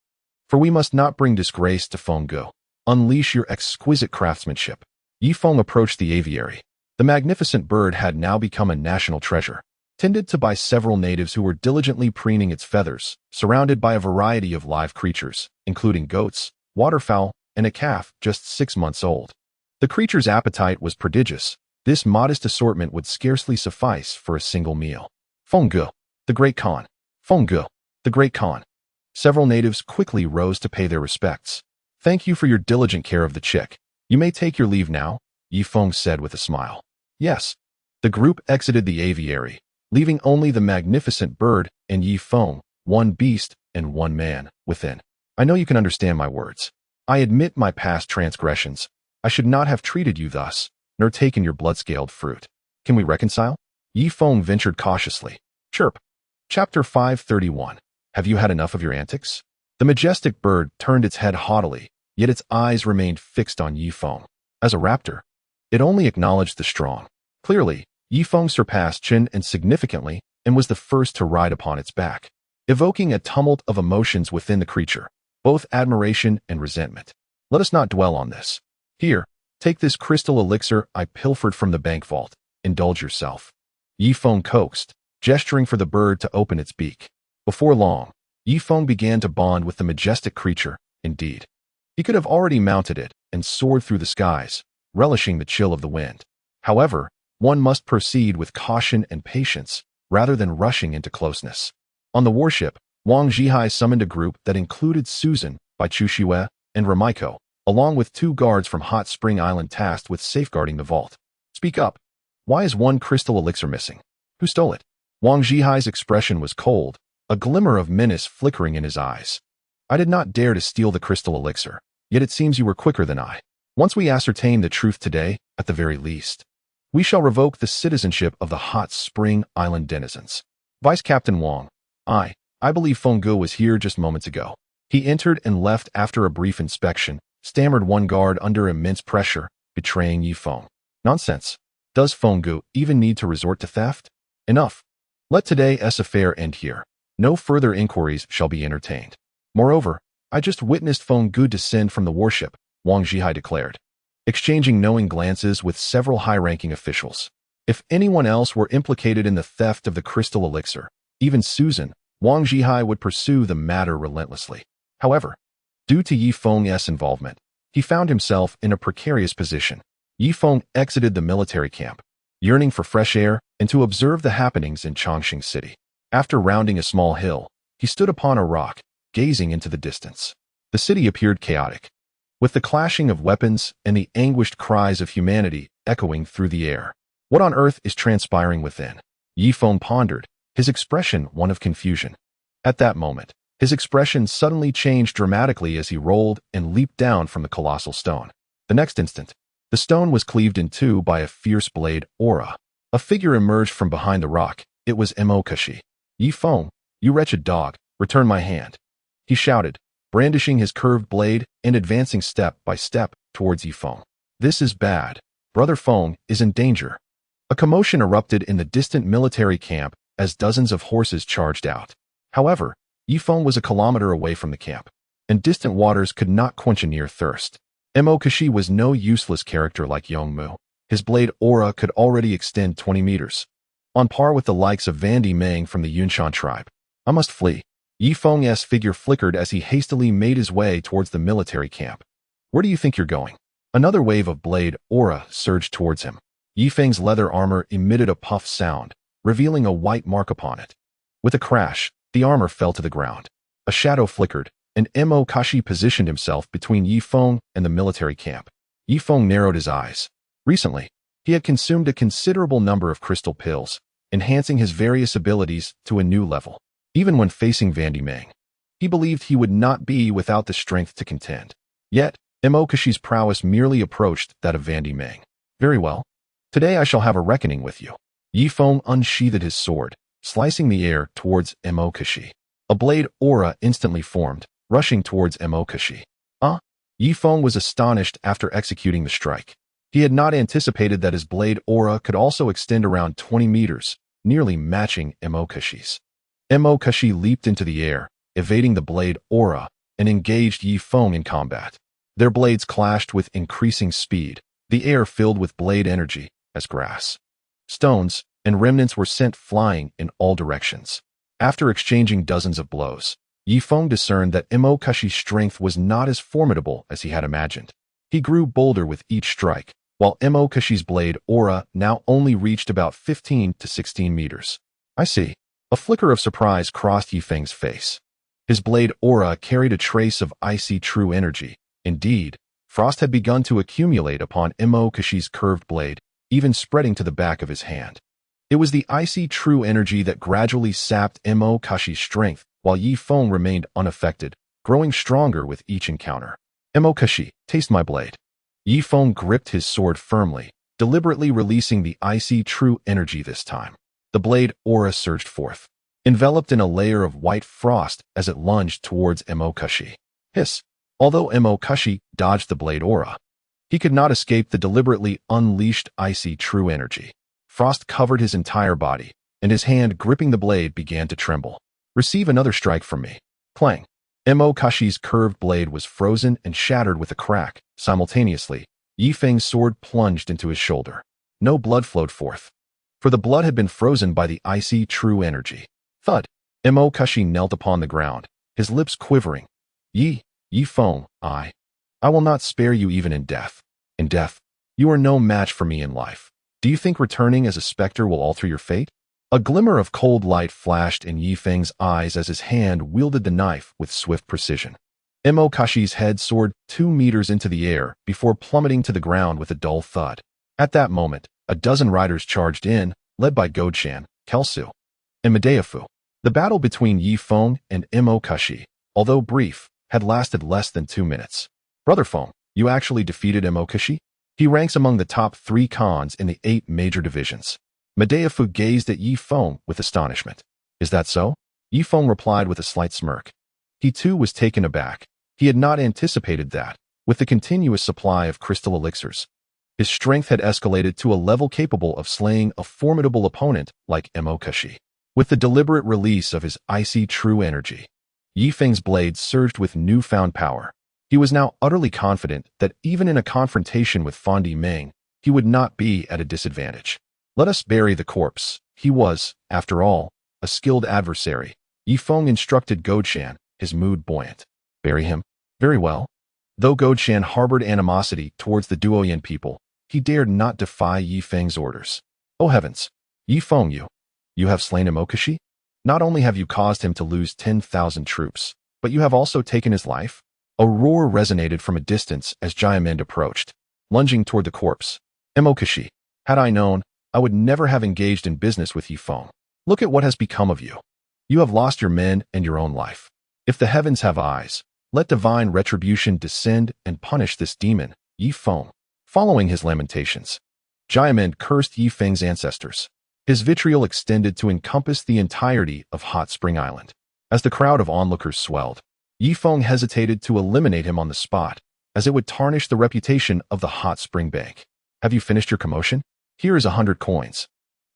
for we must not bring disgrace to Feng Gu. Unleash your exquisite craftsmanship. Ye Feng approached the aviary. The magnificent bird had now become a national treasure, tended to by several natives who were diligently preening its feathers, surrounded by a variety of live creatures, including goats, waterfowl, and a calf just 6 months old. The creature's appetite was prodigious. This modest assortment would scarcely suffice for a single meal. Feng Gu, the Great Khan. Feng Gu, the Great Khan. Several natives quickly rose to pay their respects. Thank you for your diligent care of the chick. You may take your leave now, Ye Feng said with a smile. Yes. The group exited the aviary, leaving only the magnificent bird and Ye Feng, one beast and one man, within. I know you can understand my words. I admit my past transgressions. I should not have treated you thus, nor taken your blood-scaled fruit. Can we reconcile? Ye Feng ventured cautiously. Chirp. Chapter 531. Have you had enough of your antics? The majestic bird turned its head haughtily, yet its eyes remained fixed on Ye Feng. As a raptor, it only acknowledged the strong. Clearly, Ye Feng surpassed Qin and significantly, and was the first to ride upon its back, evoking a tumult of emotions within the creature, both admiration and resentment. Let us not dwell on this. Here, take this crystal elixir I pilfered from the bank vault. Indulge yourself. Ye Feng coaxed, gesturing for the bird to open its beak. Before long, Ye Feng began to bond with the majestic creature. Indeed, he could have already mounted it and soared through the skies, relishing the chill of the wind. However, one must proceed with caution and patience, rather than rushing into closeness. On the warship, Wang Zhihai summoned a group that included Susan, Bai Chuxue, and Ramiko, along with 2 guards from Hot Spring Island tasked with safeguarding the vault. Speak up. Why is one crystal elixir missing? Who stole it? Wang Zhihai's expression was cold, a glimmer of menace flickering in his eyes. I did not dare to steal the crystal elixir, yet it seems you were quicker than I. Once we ascertain the truth today, at the very least, we shall revoke the citizenship of the Hot Spring Island denizens. Vice Captain Wang, I believe Feng Gu was here just moments ago. He entered and left after a brief inspection, stammered one guard under immense pressure, betraying Ye Feng. Nonsense. Does Feng Gu even need to resort to theft? Enough. Let today's affair end here. No further inquiries shall be entertained. Moreover, I just witnessed Feng Gu descend from the warship, Wang Zhihai declared, exchanging knowing glances with several high-ranking officials. If anyone else were implicated in the theft of the crystal elixir, even Susan, Wang Zhihai would pursue the matter relentlessly. However, due to Ye Feng's involvement, he found himself in a precarious position. Ye Feng exited the military camp, yearning for fresh air and to observe the happenings in Chongqing City. After rounding a small hill, he stood upon a rock, gazing into the distance. The city appeared chaotic, with the clashing of weapons and the anguished cries of humanity echoing through the air. What on earth is transpiring within? Ye Feng pondered, his expression one of confusion. At that moment, his expression suddenly changed dramatically as he rolled and leaped down from the colossal stone. The next instant, the stone was cleaved in two by a fierce blade aura. A figure emerged from behind the rock. It was Kashi. Ye Feng, you wretched dog, return my hand, he shouted, brandishing his curved blade and advancing step by step towards Ye Feng. This is bad. Brother Feng is in danger. A commotion erupted in the distant military camp as dozens of horses charged out. However, Ye Feng was a kilometer away from the camp, and distant waters could not quench a near thirst. Kashi was no useless character like Yongmu. His blade aura could already extend 20 meters, on par with the likes of Vandi Meng from the Yunshan tribe. I must flee. Ye Feng's figure flickered as he hastily made his way towards the military camp. Where do you think you're going? Another wave of blade aura surged towards him. Ye Feng's leather armor emitted a puff sound, revealing a white mark upon it. With a crash, the armor fell to the ground. A shadow flickered, and Kashi positioned himself between Ye Feng and the military camp. Ye Feng narrowed his eyes. Recently, he had consumed a considerable number of crystal pills, enhancing his various abilities to a new level. Even when facing Vandi Meng, he believed he would not be without the strength to contend. Yet, Kashi's prowess merely approached that of Vandi Meng. Very well. Today I shall have a reckoning with you. Ye Feng unsheathed his sword, slicing the air towards Kashi. A blade aura instantly formed, rushing towards Kashi. Ye Feng was astonished after executing the strike. He had not anticipated that his blade aura could also extend around 20 meters, nearly matching Kashi's. Kashi leaped into the air, evading the blade aura, and engaged Ye Feng in combat. Their blades clashed with increasing speed, the air filled with blade energy, as grass, stones, and remnants were sent flying in all directions. After exchanging dozens of blows, Ye Feng discerned that Kashi's strength was not as formidable as he had imagined. He grew bolder with each strike, while Kashi's blade aura now only reached about 15 to 16 meters. I see. A flicker of surprise crossed Ye Feng's face. His blade aura carried a trace of icy true energy. Indeed, frost had begun to accumulate upon Kashi's curved blade, even spreading to the back of his hand. It was the icy true energy that gradually sapped Kashi's strength, while Ye Feng remained unaffected, growing stronger with each encounter. Kashi, taste my blade. Ye Feng gripped his sword firmly, deliberately releasing the icy true energy this time. The blade aura surged forth, enveloped in a layer of white frost as it lunged towards Kashi. Hiss! Although Kashi dodged the blade aura, he could not escape the deliberately unleashed icy true energy. Frost covered his entire body, and his hand gripping the blade began to tremble. Receive another strike from me. Clang! Kashi's curved blade was frozen and shattered with a crack. Simultaneously, Ye Feng's sword plunged into his shoulder. No blood flowed forth, for the blood had been frozen by the icy true energy. Thud! Kashi knelt upon the ground, his lips quivering. Ye Feng, I will not spare you even in death. In death, you are no match for me in life. Do you think returning as a specter will alter your fate? A glimmer of cold light flashed in Ye Feng's eyes as his hand wielded the knife with swift precision. Kashi's head soared 2 meters into the air before plummeting to the ground with a dull thud. At that moment, a dozen riders charged in, led by Godshan, Kelsu, and Medeafu. The battle between Ye Feng and Kashi, although brief, had lasted less than 2 minutes. Brother Feng, you actually defeated Kashi? He ranks among the top 3 Khans in the 8 major divisions. Medeafu gazed at Ye Feng with astonishment. Is that so? Ye Feng replied with a slight smirk. He too was taken aback. He had not anticipated that, with the continuous supply of crystal elixirs, his strength had escalated to a level capable of slaying a formidable opponent like Kashi. With the deliberate release of his icy true energy, Ye Feng's blade surged with newfound power. He was now utterly confident that even in a confrontation with Vandi Meng, he would not be at a disadvantage. Let us bury the corpse. He was, after all, a skilled adversary, Ye Feng instructed Godshan, his mood buoyant. Bury him? Very well. Though Godshan harbored animosity towards the Duoyan people, he dared not defy Ye Feng's orders. Oh heavens! Ye Feng, you have slain Imokashi? Not only have you caused him to lose 10,000 troops, but you have also taken his life? A roar resonated from a distance as Jayamend approached, lunging toward the corpse. Imokashi, had I known, I would never have engaged in business with Ye Feng. Look at what has become of you. You have lost your men and your own life. If the heavens have eyes, let divine retribution descend and punish this demon, Ye Feng. Following his lamentations, Jayamend cursed Ye Feng's ancestors. His vitriol extended to encompass the entirety of Hot Spring Island. As the crowd of onlookers swelled, Ye Feng hesitated to eliminate him on the spot, as it would tarnish the reputation of the Hot Spring Bank. Have you finished your commotion? Here is 100 coins.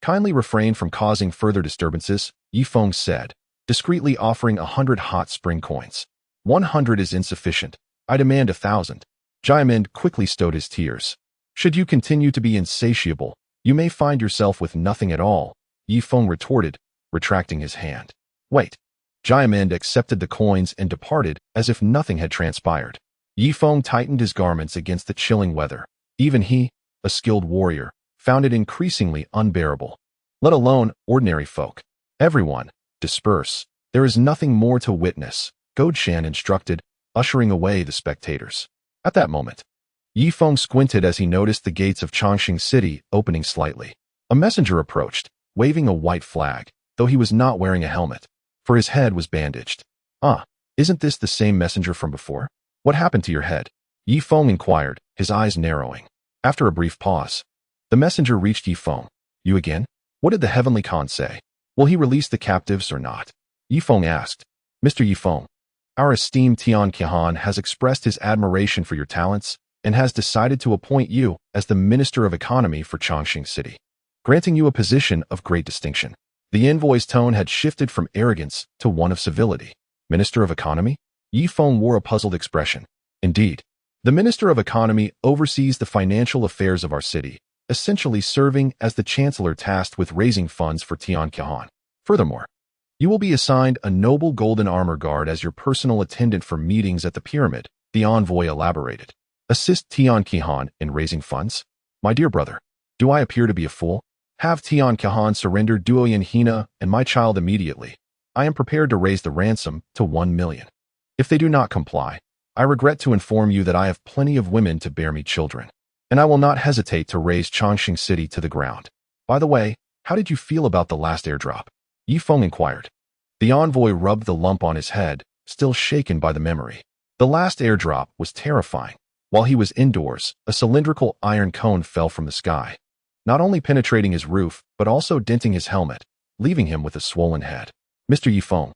Kindly refrain from causing further disturbances, Ye Feng said, discreetly offering 100 hot spring coins. 100 is insufficient. I demand 1,000. Jayamend quickly stowed his tears. Should you continue to be insatiable, you may find yourself with nothing at all, Ye Feng retorted, retracting his hand. Wait. Jayamend accepted the coins and departed as if nothing had transpired. Ye Feng tightened his garments against the chilling weather. Even he, a skilled warrior, found it increasingly unbearable. Let alone ordinary folk. Everyone, disperse. There is nothing more to witness, Godshan instructed, ushering away the spectators. At that moment, Ye Feng squinted as he noticed the gates of Chongqing City opening slightly. A messenger approached, waving a white flag, though he was not wearing a helmet, for his head was bandaged. Ah, isn't this the same messenger from before? What happened to your head? Ye Feng inquired, his eyes narrowing. After a brief pause, the messenger reached Ye Feng. You again? What did the Heavenly Khan say? Will he release the captives or not? Ye Feng asked. Mr. Ye Feng, our esteemed Tian Khan has expressed his admiration for your talents and has decided to appoint you as the Minister of Economy for Chongqing City, granting you a position of great distinction. The envoy's tone had shifted from arrogance to one of civility. Minister of Economy? Ye Feng wore a puzzled expression. Indeed, the Minister of Economy oversees the financial affairs of our city, essentially serving as the chancellor tasked with raising funds for Tian Khan. Furthermore, you will be assigned a noble golden armor guard as your personal attendant for meetings at the pyramid, the envoy elaborated. Assist Tian Khan in raising funds? My dear brother, do I appear to be a fool? Have Tian Khan surrender Duoyan Hina and my child immediately. I am prepared to raise the ransom to 1 million. If they do not comply, I regret to inform you that I have plenty of women to bear me children, and I will not hesitate to raise Chongqing City to the ground. By the way, how did you feel about the last airdrop? Ye Feng inquired. The envoy rubbed the lump on his head, still shaken by the memory. The last airdrop was terrifying. While he was indoors, a cylindrical iron cone fell from the sky, not only penetrating his roof, but also denting his helmet, leaving him with a swollen head. Mr. Ye Feng,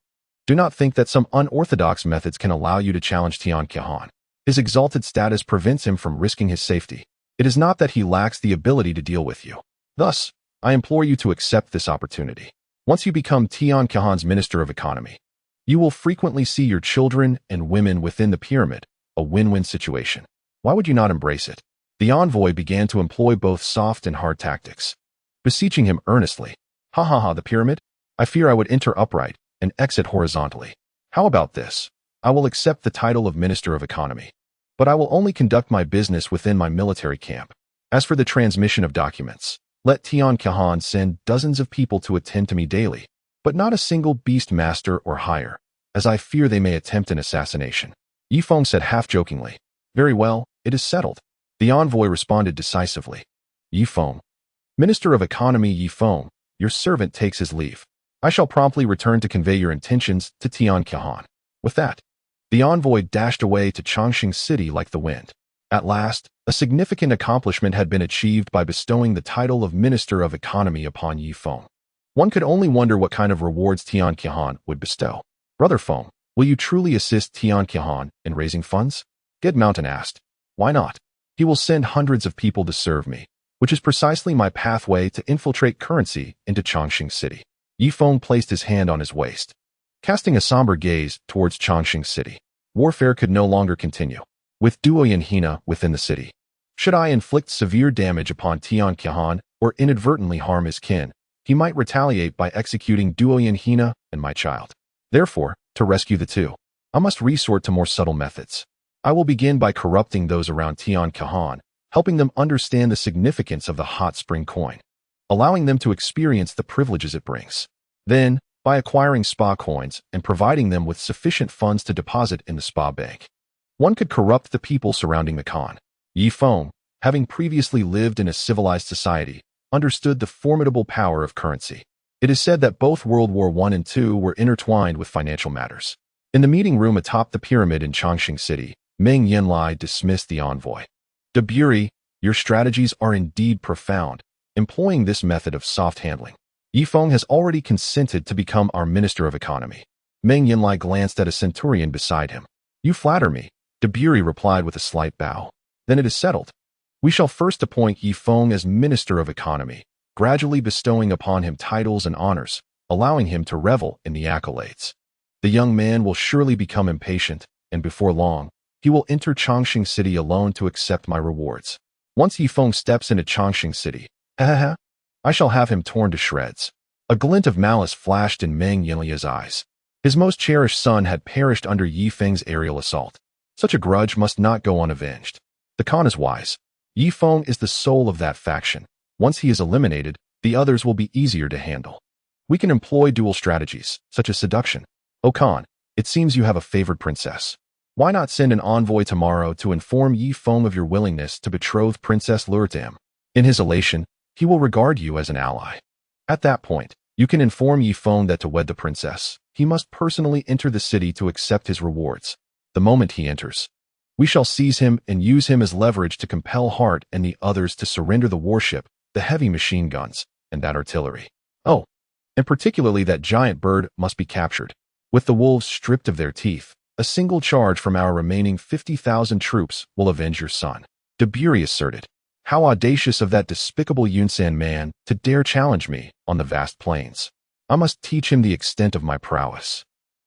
do not think that some unorthodox methods can allow you to challenge Tian Khan. His exalted status prevents him from risking his safety. It is not that he lacks the ability to deal with you. Thus, I implore you to accept this opportunity. Once you become Tian Khan's Minister of Economy, you will frequently see your children and women within the pyramid, a win-win situation. Why would you not embrace it? The envoy began to employ both soft and hard tactics, beseeching him earnestly. Ha ha ha, the pyramid? I fear I would enter upright and exit horizontally. How about this? I will accept the title of Minister of Economy, but I will only conduct my business within my military camp. As for the transmission of documents, let Tian Khan send dozens of people to attend to me daily, but not a single beast master or higher, as I fear they may attempt an assassination. Ye Feng said half-jokingly. Very well, it is settled. The envoy responded decisively. Ye Feng, Minister of Economy Ye Feng, your servant takes his leave. I shall promptly return to convey your intentions to Tian Khan. With that, the envoy dashed away to Chongqing City like the wind. At last, a significant accomplishment had been achieved by bestowing the title of Minister of Economy upon Ye Feng. One could only wonder what kind of rewards Tian Khan would bestow. Brother Feng, will you truly assist Tian Khan in raising funds? Ged Mountain asked. Why not? He will send hundreds of people to serve me, which is precisely my pathway to infiltrate currency into Chongqing City. Ye Feng placed his hand on his waist, casting a somber gaze towards Chongqing City. Warfare could no longer continue. With Duoyan Hina within the city, should I inflict severe damage upon Tian Khan or inadvertently harm his kin, he might retaliate by executing Duoyan Hina and my child. Therefore, to rescue the two, I must resort to more subtle methods. I will begin by corrupting those around Tian Kahan, helping them understand the significance of the hot spring coin, allowing them to experience the privileges it brings. Then, by acquiring spa coins and providing them with sufficient funds to deposit in the spa bank, one could corrupt the people surrounding the Khan. Ye Feng, having previously lived in a civilized society, understood the formidable power of currency. It is said that both World War I and II were intertwined with financial matters. In the meeting room atop the pyramid in Chongqing City, Meng Yanlai dismissed the envoy. De Bury, your strategies are indeed profound, employing this method of soft handling. Ye Feng has already consented to become our Minister of Economy. Meng Yanlai glanced at a centurion beside him. You flatter me, De Bury replied with a slight bow. Then it is settled. We shall first appoint Ye Feng as Minister of Economy, gradually bestowing upon him titles and honors, allowing him to revel in the accolades. The young man will surely become impatient, and before long, he will enter Chongqing City alone to accept my rewards. Once Ye Feng steps into Chongqing City, I shall have him torn to shreds. A glint of malice flashed in Meng Yanlai's eyes. His most cherished son had perished under Ye Feng's aerial assault. Such a grudge must not go unavenged. The Khan is wise. Ye Feng is the soul of that faction. Once he is eliminated, the others will be easier to handle. We can employ dual strategies, such as seduction. O Khan, it seems you have a favored princess. Why not send an envoy tomorrow to inform Ye Feng of your willingness to betroth Princess Lure to him? In his elation, he will regard you as an ally. At that point, you can inform Ye Feng that to wed the princess, he must personally enter the city to accept his rewards. The moment he enters, we shall seize him and use him as leverage to compel Hart and the others to surrender the warship, the heavy machine guns, and that artillery. Oh, and particularly that giant bird must be captured. With the wolves stripped of their teeth, a single charge from our remaining 50,000 troops will avenge your son. De Bury asserted. How audacious of that despicable Yunsan man to dare challenge me on the vast plains. I must teach him the extent of my prowess.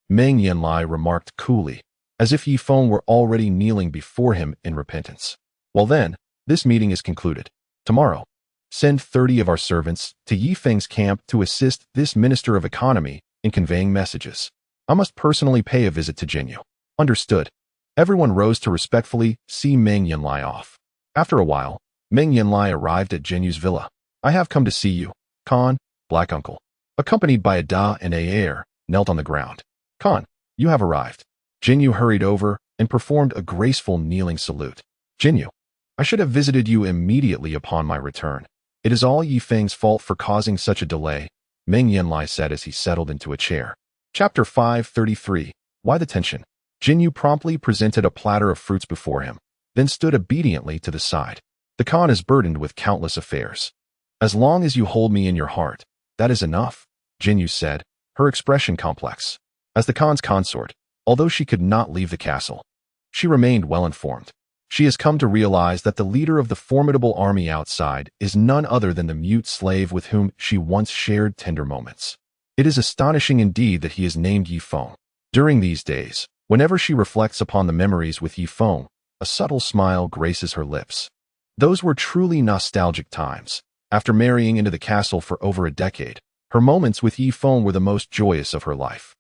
Meng Yanlai remarked coolly, as if Ye Feng were already kneeling before him in repentance. Well then, this meeting is concluded. Tomorrow, send 30 of our servants to Ye Feng's camp to assist this Minister of Economy in conveying messages. I must personally pay a visit to Jinyu. Understood. Everyone rose to respectfully see Meng Yanlai off. After a while, Meng Yanlai arrived at Jinyu's villa. I have come to see you, Khan, Black Uncle. Accompanied by a Da and a heir, knelt on the ground. Khan, you have arrived. Jinyu hurried over and performed a graceful kneeling salute. Jinyu, I should have visited you immediately upon my return. It is all Ye Feng's fault for causing such a delay, Meng Yanlai said as he settled into a chair. Chapter 533. Why the tension? Jinyu promptly presented a platter of fruits before him, then stood obediently to the side. The Khan is burdened with countless affairs. As long as you hold me in your heart, that is enough, Jinyu said, her expression complex. As the Khan's consort, although she could not leave the castle, she remained well informed. She has come to realize that the leader of the formidable army outside is none other than the mute slave with whom she once shared tender moments. It is astonishing indeed that he is named Ye Feng. During these days, whenever she reflects upon the memories with Ye Feng, a subtle smile graces her lips. Those were truly nostalgic times. After marrying into the castle for over a decade, her moments with Ye Feng were the most joyous of her life.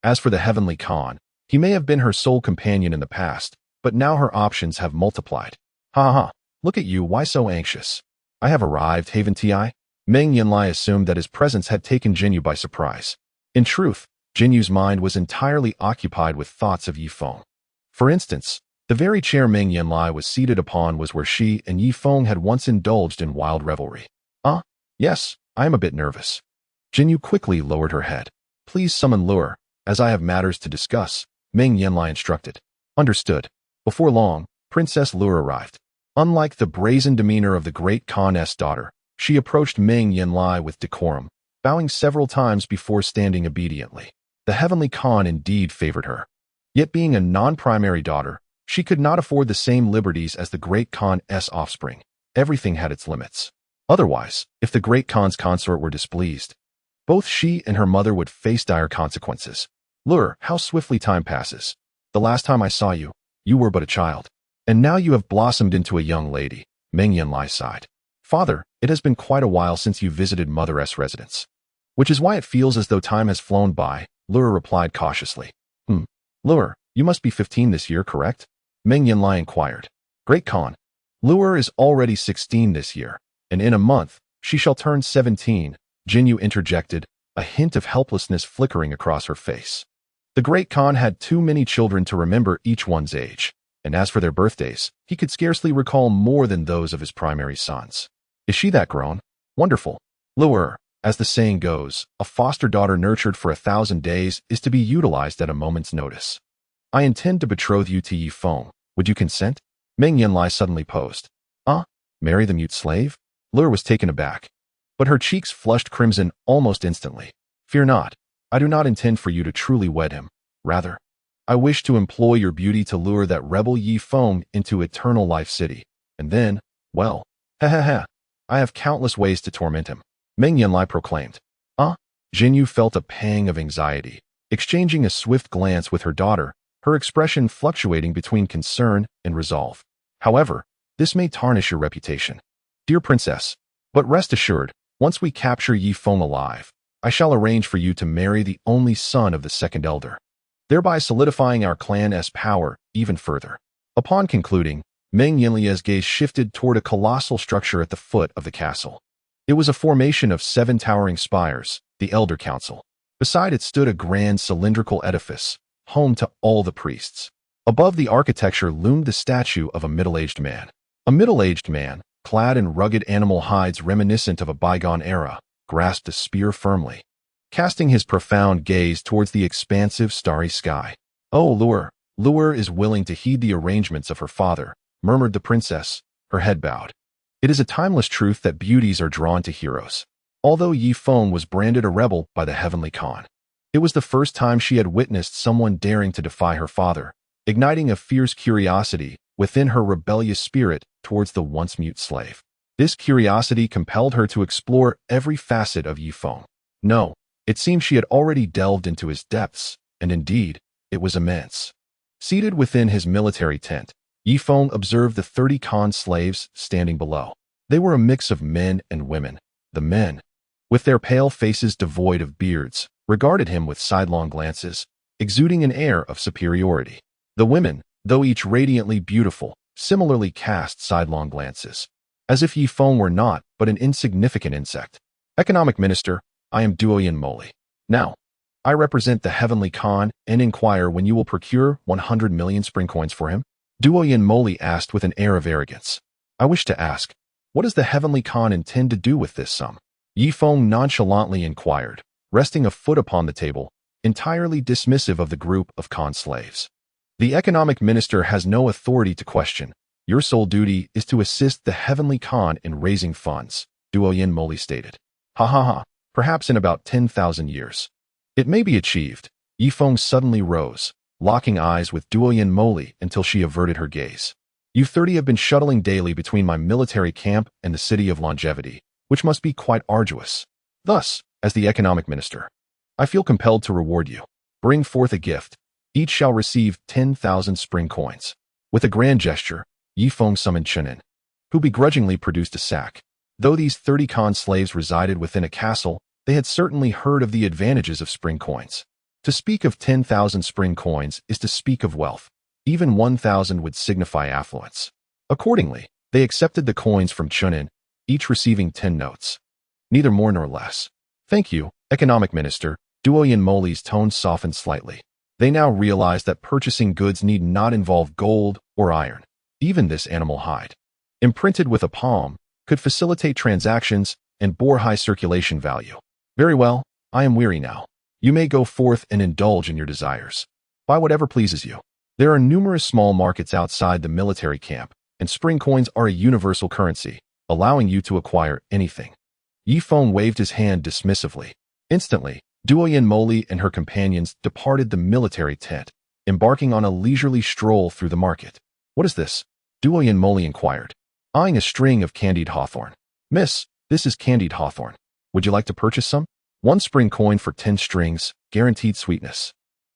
As for the heavenly Khan, he may have been her sole companion in the past, but now her options have multiplied. Ha, look at you, why so anxious? I have arrived, haven't I? Meng Yanlai assumed that his presence had taken Jinyu by surprise. In truth, Jinyu's mind was entirely occupied with thoughts of Ye Feng. For instance, the very chair Meng Yanlai was seated upon was where she and Ye Feng had once indulged in wild revelry. Yes, I am a bit nervous. Jinyu quickly lowered her head. Please summon Lure, as I have matters to discuss, Meng Yanlai instructed. Understood. Before long, Princess Lure arrived. Unlike the brazen demeanor of the great Khan's daughter, she approached Meng Yanlai with decorum, bowing several times before standing obediently. The heavenly Khan indeed favored her. Yet being a non-primary daughter, she could not afford the same liberties as the great Khan's offspring. Everything had its limits. Otherwise, if the great Khan's consort were displeased, both she and her mother would face dire consequences. Lure, how swiftly time passes. The last time I saw you, you were but a child. And now you have blossomed into a young lady, Meng Yanlai sighed. Father, it has been quite a while since you visited Mother's residence. Which is why it feels as though time has flown by, Lure replied cautiously. Lure, you must be 15 this year, correct? Meng Yanlai inquired. Great Khan. Lure is already 16 this year, and in a month, she shall turn 17, Jinyu interjected, a hint of helplessness flickering across her face. The Great Khan had too many children to remember each one's age, and as for their birthdays, he could scarcely recall more than those of his primary sons. Is she that grown? Wonderful. Lure, as the saying goes, a foster daughter nurtured for 1,000 days is to be utilized at a moment's notice. I intend to betroth you to Ye Feng. Would you consent? Meng Yanlai suddenly posed. Marry the mute slave? Lure was taken aback, but her cheeks flushed crimson almost instantly. Fear not. I do not intend for you to truly wed him. Rather, I wish to employ your beauty to lure that rebel Ye Feng into Eternal Life City, and then, well, I have countless ways to torment him. Meng Yanlai proclaimed. Jinyu felt a pang of anxiety, exchanging a swift glance with her daughter, her expression fluctuating between concern and resolve. However, this may tarnish your reputation. Dear princess, but rest assured, once we capture Ye Feng alive, I shall arrange for you to marry the only son of the second elder, thereby solidifying our clan's power even further. Upon concluding, Meng Yanlai's gaze shifted toward a colossal structure at the foot of the castle. It was a formation of 7 towering spires, the Elder Council. Beside it stood a grand cylindrical edifice, home to all the priests. Above the architecture loomed the statue of a middle-aged man. A middle-aged man, clad in rugged animal hides reminiscent of a bygone era, grasped a spear firmly, casting his profound gaze towards the expansive starry sky. Oh, Lure is willing to heed the arrangements of her father, murmured the princess, her head bowed. It is a timeless truth that beauties are drawn to heroes. Although Ye Feng was branded a rebel by the Heavenly Khan, it was the first time she had witnessed someone daring to defy her father, igniting a fierce curiosity within her rebellious spirit towards the once-mute slave. This curiosity compelled her to explore every facet of Ye Feng. No, it seemed she had already delved into his depths, and indeed, it was immense. Seated within his military tent, Ye Feng observed the 30 Khan slaves standing below. They were a mix of men and women. The men, with their pale faces devoid of beards, regarded him with sidelong glances, exuding an air of superiority. The women, though each radiantly beautiful, similarly cast sidelong glances, as if Ye Feng were not but an insignificant insect. Economic Minister, I am Duoyin Moli. Now, I represent the Heavenly Khan and inquire when you will procure 100 million spring coins for him. Duoyin Moli asked with an air of arrogance. I wish to ask, what does the Heavenly Khan intend to do with this sum? Ye Feng nonchalantly inquired, resting a foot upon the table, entirely dismissive of the group of Khan slaves. The Economic Minister has no authority to question. Your sole duty is to assist the Heavenly Khan in raising funds, Duoyin Moli stated. Perhaps in about 10,000 years. It may be achieved. Ye Feng suddenly rose, locking eyes with Duoyin Moli until she averted her gaze. You 30 have been shuttling daily between my military camp and the city of longevity, which must be quite arduous. Thus, as the Economic Minister, I feel compelled to reward you. Bring forth a gift. Each shall receive 10,000 spring coins. With a grand gesture, Ye Feng summoned Chenin, who begrudgingly produced a sack. Though these 30 Khan slaves resided within a castle, they had certainly heard of the advantages of spring coins. To speak of 10,000 spring coins is to speak of wealth. Even 1,000 would signify affluence. Accordingly, they accepted the coins from Chenin, each receiving 10 notes. Neither more nor less. Thank you, Economic Minister. Duoyin Moli's tone softened slightly. They now realized that purchasing goods need not involve gold or iron. Even this animal hide, imprinted with a palm, could facilitate transactions and bore high circulation value. Very well, I am weary now. You may go forth and indulge in your desires. Buy whatever pleases you. There are numerous small markets outside the military camp, and spring coins are a universal currency, allowing you to acquire anything. Ye Feng waved his hand dismissively. Instantly, Duoyin Moli and her companions departed the military tent, embarking on a leisurely stroll through the market. What is this? Duoyin Moli inquired, eyeing a string of candied hawthorn. Miss, this is candied hawthorn. Would you like to purchase some? 1 spring coin for 10 strings, guaranteed sweetness.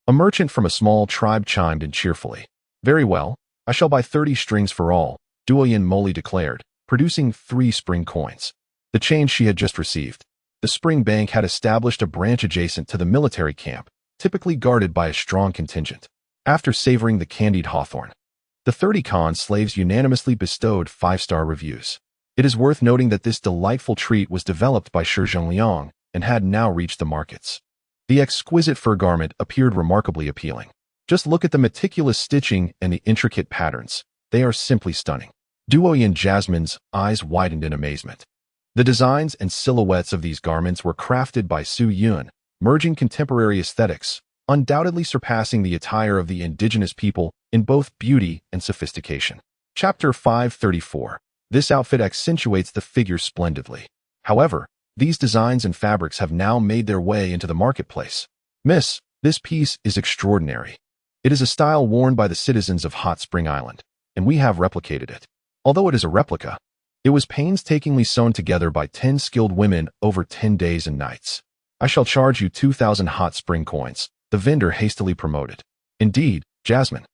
A merchant from a small tribe chimed in cheerfully. Very well, I shall buy 30 strings for all, Duoyin Moli declared, producing 3 spring coins. The change she had just received. The spring bank had established a branch adjacent to the military camp, typically guarded by a strong contingent. After savoring the candied hawthorn, the 30 Khan slaves unanimously bestowed 5-star reviews. It is worth noting that this delightful treat was developed by Shi Zhengliang and had now reached the markets. The exquisite fur garment appeared remarkably appealing. Just look at the meticulous stitching and the intricate patterns. They are simply stunning. Duoyin Jasmine's eyes widened in amazement. The designs and silhouettes of these garments were crafted by Su Yun, merging contemporary aesthetics, undoubtedly surpassing the attire of the indigenous people in both beauty and sophistication. Chapter 534. This outfit accentuates the figure splendidly. However, these designs and fabrics have now made their way into the marketplace. Miss, this piece is extraordinary. It is a style worn by the citizens of Hot Spring Island, and we have replicated it. Although it is a replica, it was painstakingly sewn together by 10 skilled women over 10 days and nights. I shall charge you 2,000 hot spring coins, the vendor hastily promoted. Indeed, Jasmine,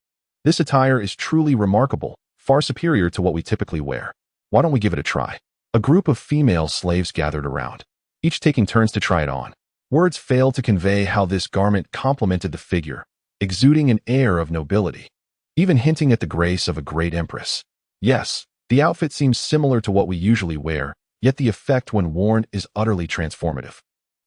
this attire is truly remarkable, far superior to what we typically wear. Why don't we give it a try? A group of female slaves gathered around, each taking turns to try it on. Words fail to convey how this garment complemented the figure, exuding an air of nobility, even hinting at the grace of a great empress. Yes, the outfit seems similar to what we usually wear, yet the effect when worn is utterly transformative.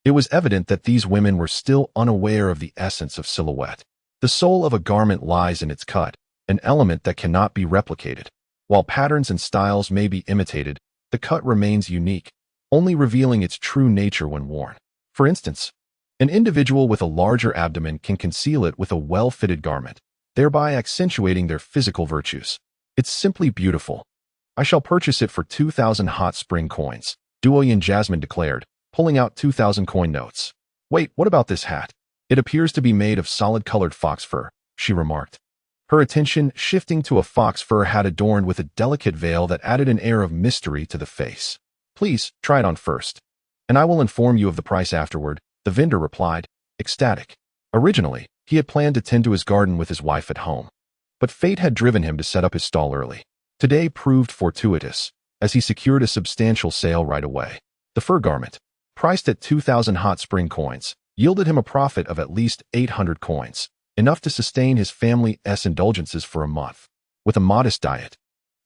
It was evident that these women were still unaware of the essence of silhouette. The soul of a garment lies in its cut, an element that cannot be replicated. While patterns and styles may be imitated, the cut remains unique, only revealing its true nature when worn. For instance, an individual with a larger abdomen can conceal it with a well-fitted garment, thereby accentuating their physical virtues. It's simply beautiful. I shall purchase it for 2,000 hot spring coins, Duoyin Jasmine declared, pulling out 2,000 coin notes. Wait, what about this hat? It appears to be made of solid-colored fox fur, she remarked, her attention shifting to a fox fur hat adorned with a delicate veil that added an air of mystery to the face. Please, try it on first, and I will inform you of the price afterward, the vendor replied, ecstatic. Originally, he had planned to tend to his garden with his wife at home, but fate had driven him to set up his stall early. Today proved fortuitous, as he secured a substantial sale right away. The fur garment, priced at 2,000 hot spring coins, yielded him a profit of at least 800 coins, enough to sustain his family's indulgences for a month. With a modest diet,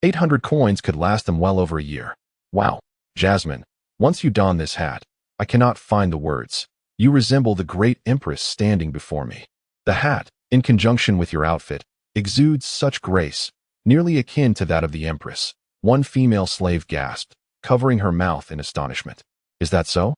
800 coins could last them well over a year. Wow, Jasmine, once you don this hat, I cannot find the words. You resemble the great empress standing before me. The hat, in conjunction with your outfit, exudes such grace, nearly akin to that of the empress, one female slave gasped, covering her mouth in astonishment. Is that so?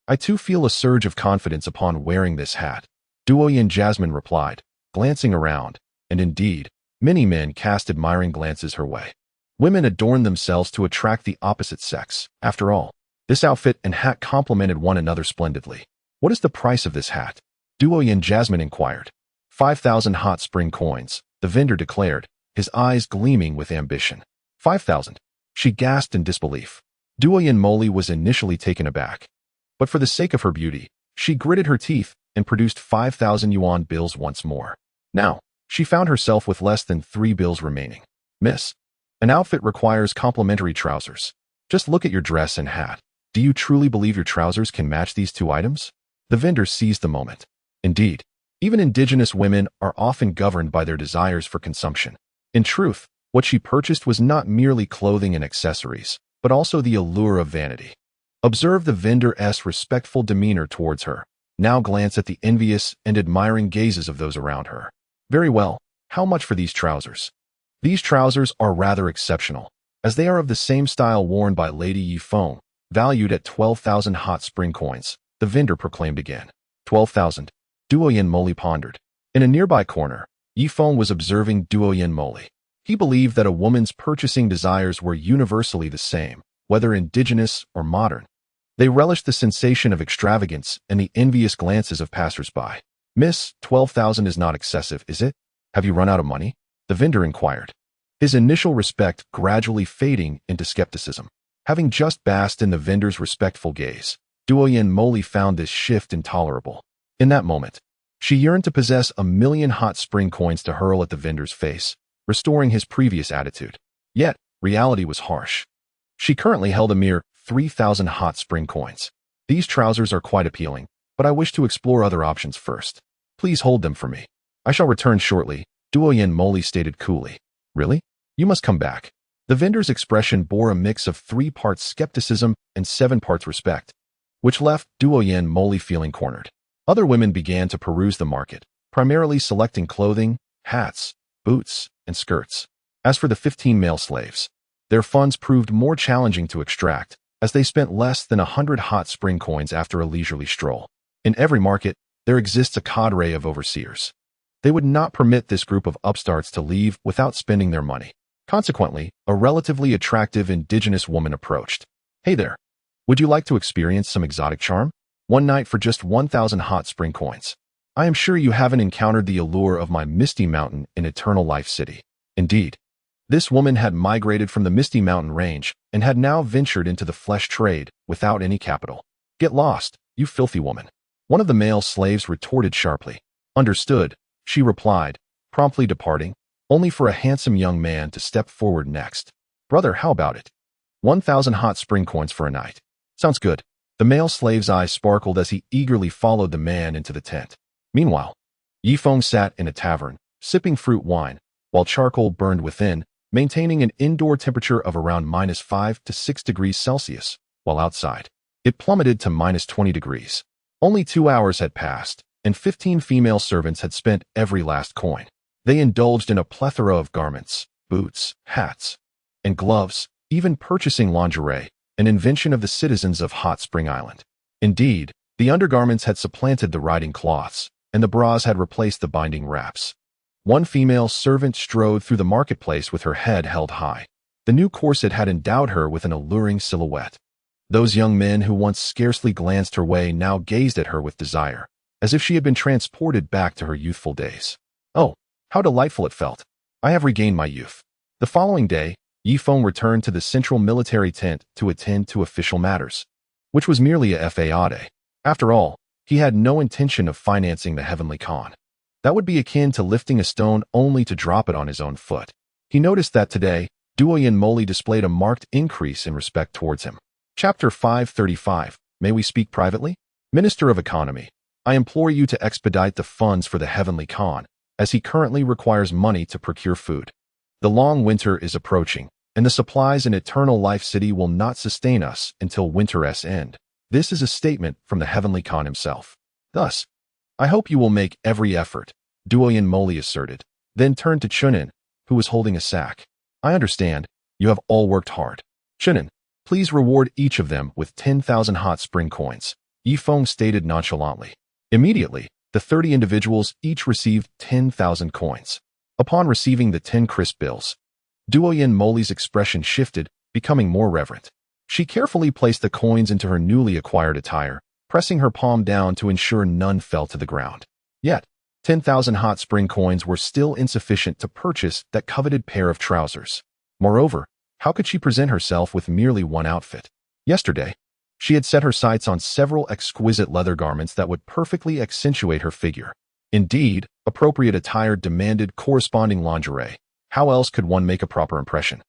I too feel a surge of confidence upon wearing this hat, Duoyin Jasmine replied, glancing around, and indeed, many men cast admiring glances her way. Women adorned themselves to attract the opposite sex. After all, this outfit and hat complemented one another splendidly. What is the price of this hat? Duoyin Jasmine inquired. 5,000 hot spring coins, the vendor declared, his eyes gleaming with ambition. 5,000. She gasped in disbelief. Duoyin Moli was initially taken aback, but for the sake of her beauty, she gritted her teeth and produced 5,000 yuan bills once more. Now, she found herself with less than 3 bills remaining. Miss, an outfit requires complimentary trousers. Just look at your dress and hat. Do you truly believe your trousers can match these 2 items? The vendor seized the moment. Indeed, even indigenous women are often governed by their desires for consumption. In truth, what she purchased was not merely clothing and accessories, but also the allure of vanity. Observe the vendor's respectful demeanor towards her. Now glance at the envious and admiring gazes of those around her. Very well, how much for these trousers? These trousers are rather exceptional, as they are of the same style worn by Lady Ye Feng, valued at 12,000 hot spring coins, the vendor proclaimed again. 12,000. Duoyin Moli pondered. In a nearby corner, Ye Feng was observing Duoyin Moli. He believed that a woman's purchasing desires were universally the same, whether indigenous or modern. They relished the sensation of extravagance and the envious glances of passers-by. Miss, 12,000 is not excessive, is it? Have you run out of money? The vendor inquired, his initial respect gradually fading into skepticism. Having just basked in the vendor's respectful gaze, Duoyin Moli found this shift intolerable. In that moment, she yearned to possess 1,000,000 hot spring coins to hurl at the vendor's face, restoring his previous attitude. Yet, reality was harsh. She currently held a mere 3,000 hot spring coins. These trousers are quite appealing, but I wish to explore other options first. Please hold them for me. I shall return shortly, Duoyen Moli stated coolly. Really? You must come back. The vendor's expression bore a mix of 3 parts skepticism and 7 parts respect, which left Duoyen Moli feeling cornered. Other women began to peruse the market, primarily selecting clothing, hats, boots, and skirts. As for the 15 male slaves, their funds proved more challenging to extract, as they spent less than 100 hot spring coins after a leisurely stroll. In every market, there exists a cadre of overseers. They would not permit this group of upstarts to leave without spending their money. Consequently, a relatively attractive indigenous woman approached. Hey there. Would you like to experience some exotic charm? One night for just 1,000 hot spring coins. I am sure you haven't encountered the allure of my Misty Mountain in Eternal Life City. Indeed, this woman had migrated from the Misty Mountain range and had now ventured into the flesh trade without any capital. Get lost, you filthy woman. One of the male slaves retorted sharply. Understood, she replied, promptly departing, only for a handsome young man to step forward next. Brother, how about it? 1,000 hot spring coins for a night. Sounds good. The male slave's eyes sparkled as he eagerly followed the man into the tent. Meanwhile, Ye Feng sat in a tavern, sipping fruit wine, while charcoal burned within, maintaining an indoor temperature of around -5 to 6 degrees Celsius, while outside, it plummeted to -20 degrees. Only 2 hours had passed, and 15 female servants had spent every last coin. They indulged in a plethora of garments, boots, hats, and gloves, even purchasing lingerie, an invention of the citizens of Hot Spring Island. Indeed, the undergarments had supplanted the riding cloths, and the bras had replaced the binding wraps. One female servant strode through the marketplace with her head held high. The new corset had endowed her with an alluring silhouette. Those young men who once scarcely glanced her way now gazed at her with desire, as if she had been transported back to her youthful days. Oh, how delightful it felt. I have regained my youth. The following day, Ye Feng returned to the central military tent to attend to official matters, which was merely a fade. After all, he had no intention of financing the Heavenly Khan. That would be akin to lifting a stone only to drop it on his own foot. He noticed that today, Duoyen Moli displayed a marked increase in respect towards him. Chapter 535, May we speak privately? Minister of Economy, I implore you to expedite the funds for the Heavenly Khan, as he currently requires money to procure food. The long winter is approaching, and the supplies in Eternal Life City will not sustain us until winter's end. This is a statement from the Heavenly Khan himself. Thus, I hope you will make every effort, Duoyen Moli asserted, then turned to Chunin, who was holding a sack. I understand, you have all worked hard. Chunin, please reward each of them with 10,000 hot spring coins, Ye Feng stated nonchalantly. Immediately, the 30 individuals each received 10,000 coins. Upon receiving the 10 crisp bills, Duoyen Moli's expression shifted, becoming more reverent. She carefully placed the coins into her newly acquired attire, pressing her palm down to ensure none fell to the ground. Yet, 10,000 hot spring coins were still insufficient to purchase that coveted pair of trousers. Moreover, how could she present herself with merely one outfit? Yesterday, she had set her sights on several exquisite leather garments that would perfectly accentuate her figure. Indeed, appropriate attire demanded corresponding lingerie. How else could one make a proper impression?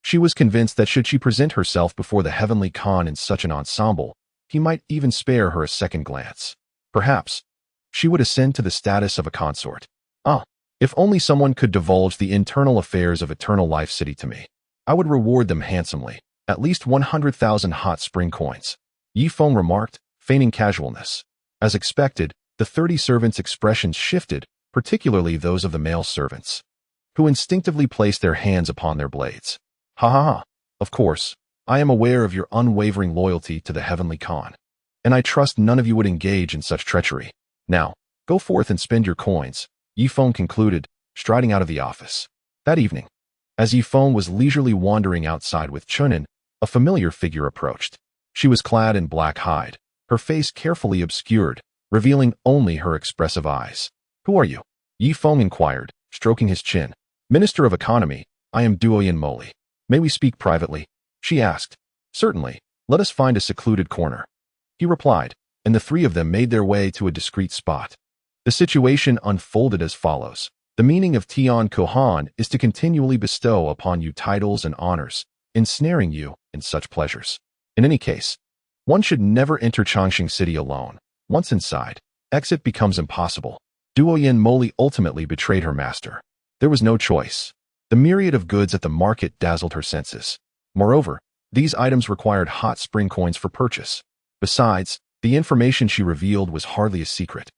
She was convinced that should she present herself before the Heavenly Khan in such an ensemble, he might even spare her a second glance. Perhaps, she would ascend to the status of a consort. Ah, if only someone could divulge the internal affairs of Eternal Life City to me. I would reward them handsomely, at least 100,000 hot spring coins. Ye Feng remarked, feigning casualness. As expected, the 30 servants' expressions shifted, particularly those of the male servants, who instinctively placed their hands upon their blades. Ha ha ha. Of course, I am aware of your unwavering loyalty to the Heavenly Khan, and I trust none of you would engage in such treachery. Now, go forth and spend your coins, Ye Feng concluded, striding out of the office. That evening, as Ye Feng was leisurely wandering outside with Chunin, a familiar figure approached. She was clad in black hide, her face carefully obscured, revealing only her expressive eyes. Who are you? Ye Feng inquired, stroking his chin. Minister of Economy, I am Duoyen Moli. May we speak privately? She asked. Certainly, let us find a secluded corner. He replied, and the 3 of them made their way to a discreet spot. The situation unfolded as follows. The meaning of Tian Kohan is to continually bestow upon you titles and honors, ensnaring you in such pleasures. In any case, one should never enter Changxing City alone. Once inside, exit becomes impossible. Duoyin Moli ultimately betrayed her master. There was no choice. The myriad of goods at the market dazzled her senses. Moreover, these items required hot spring coins for purchase. Besides, the information she revealed was hardly a secret.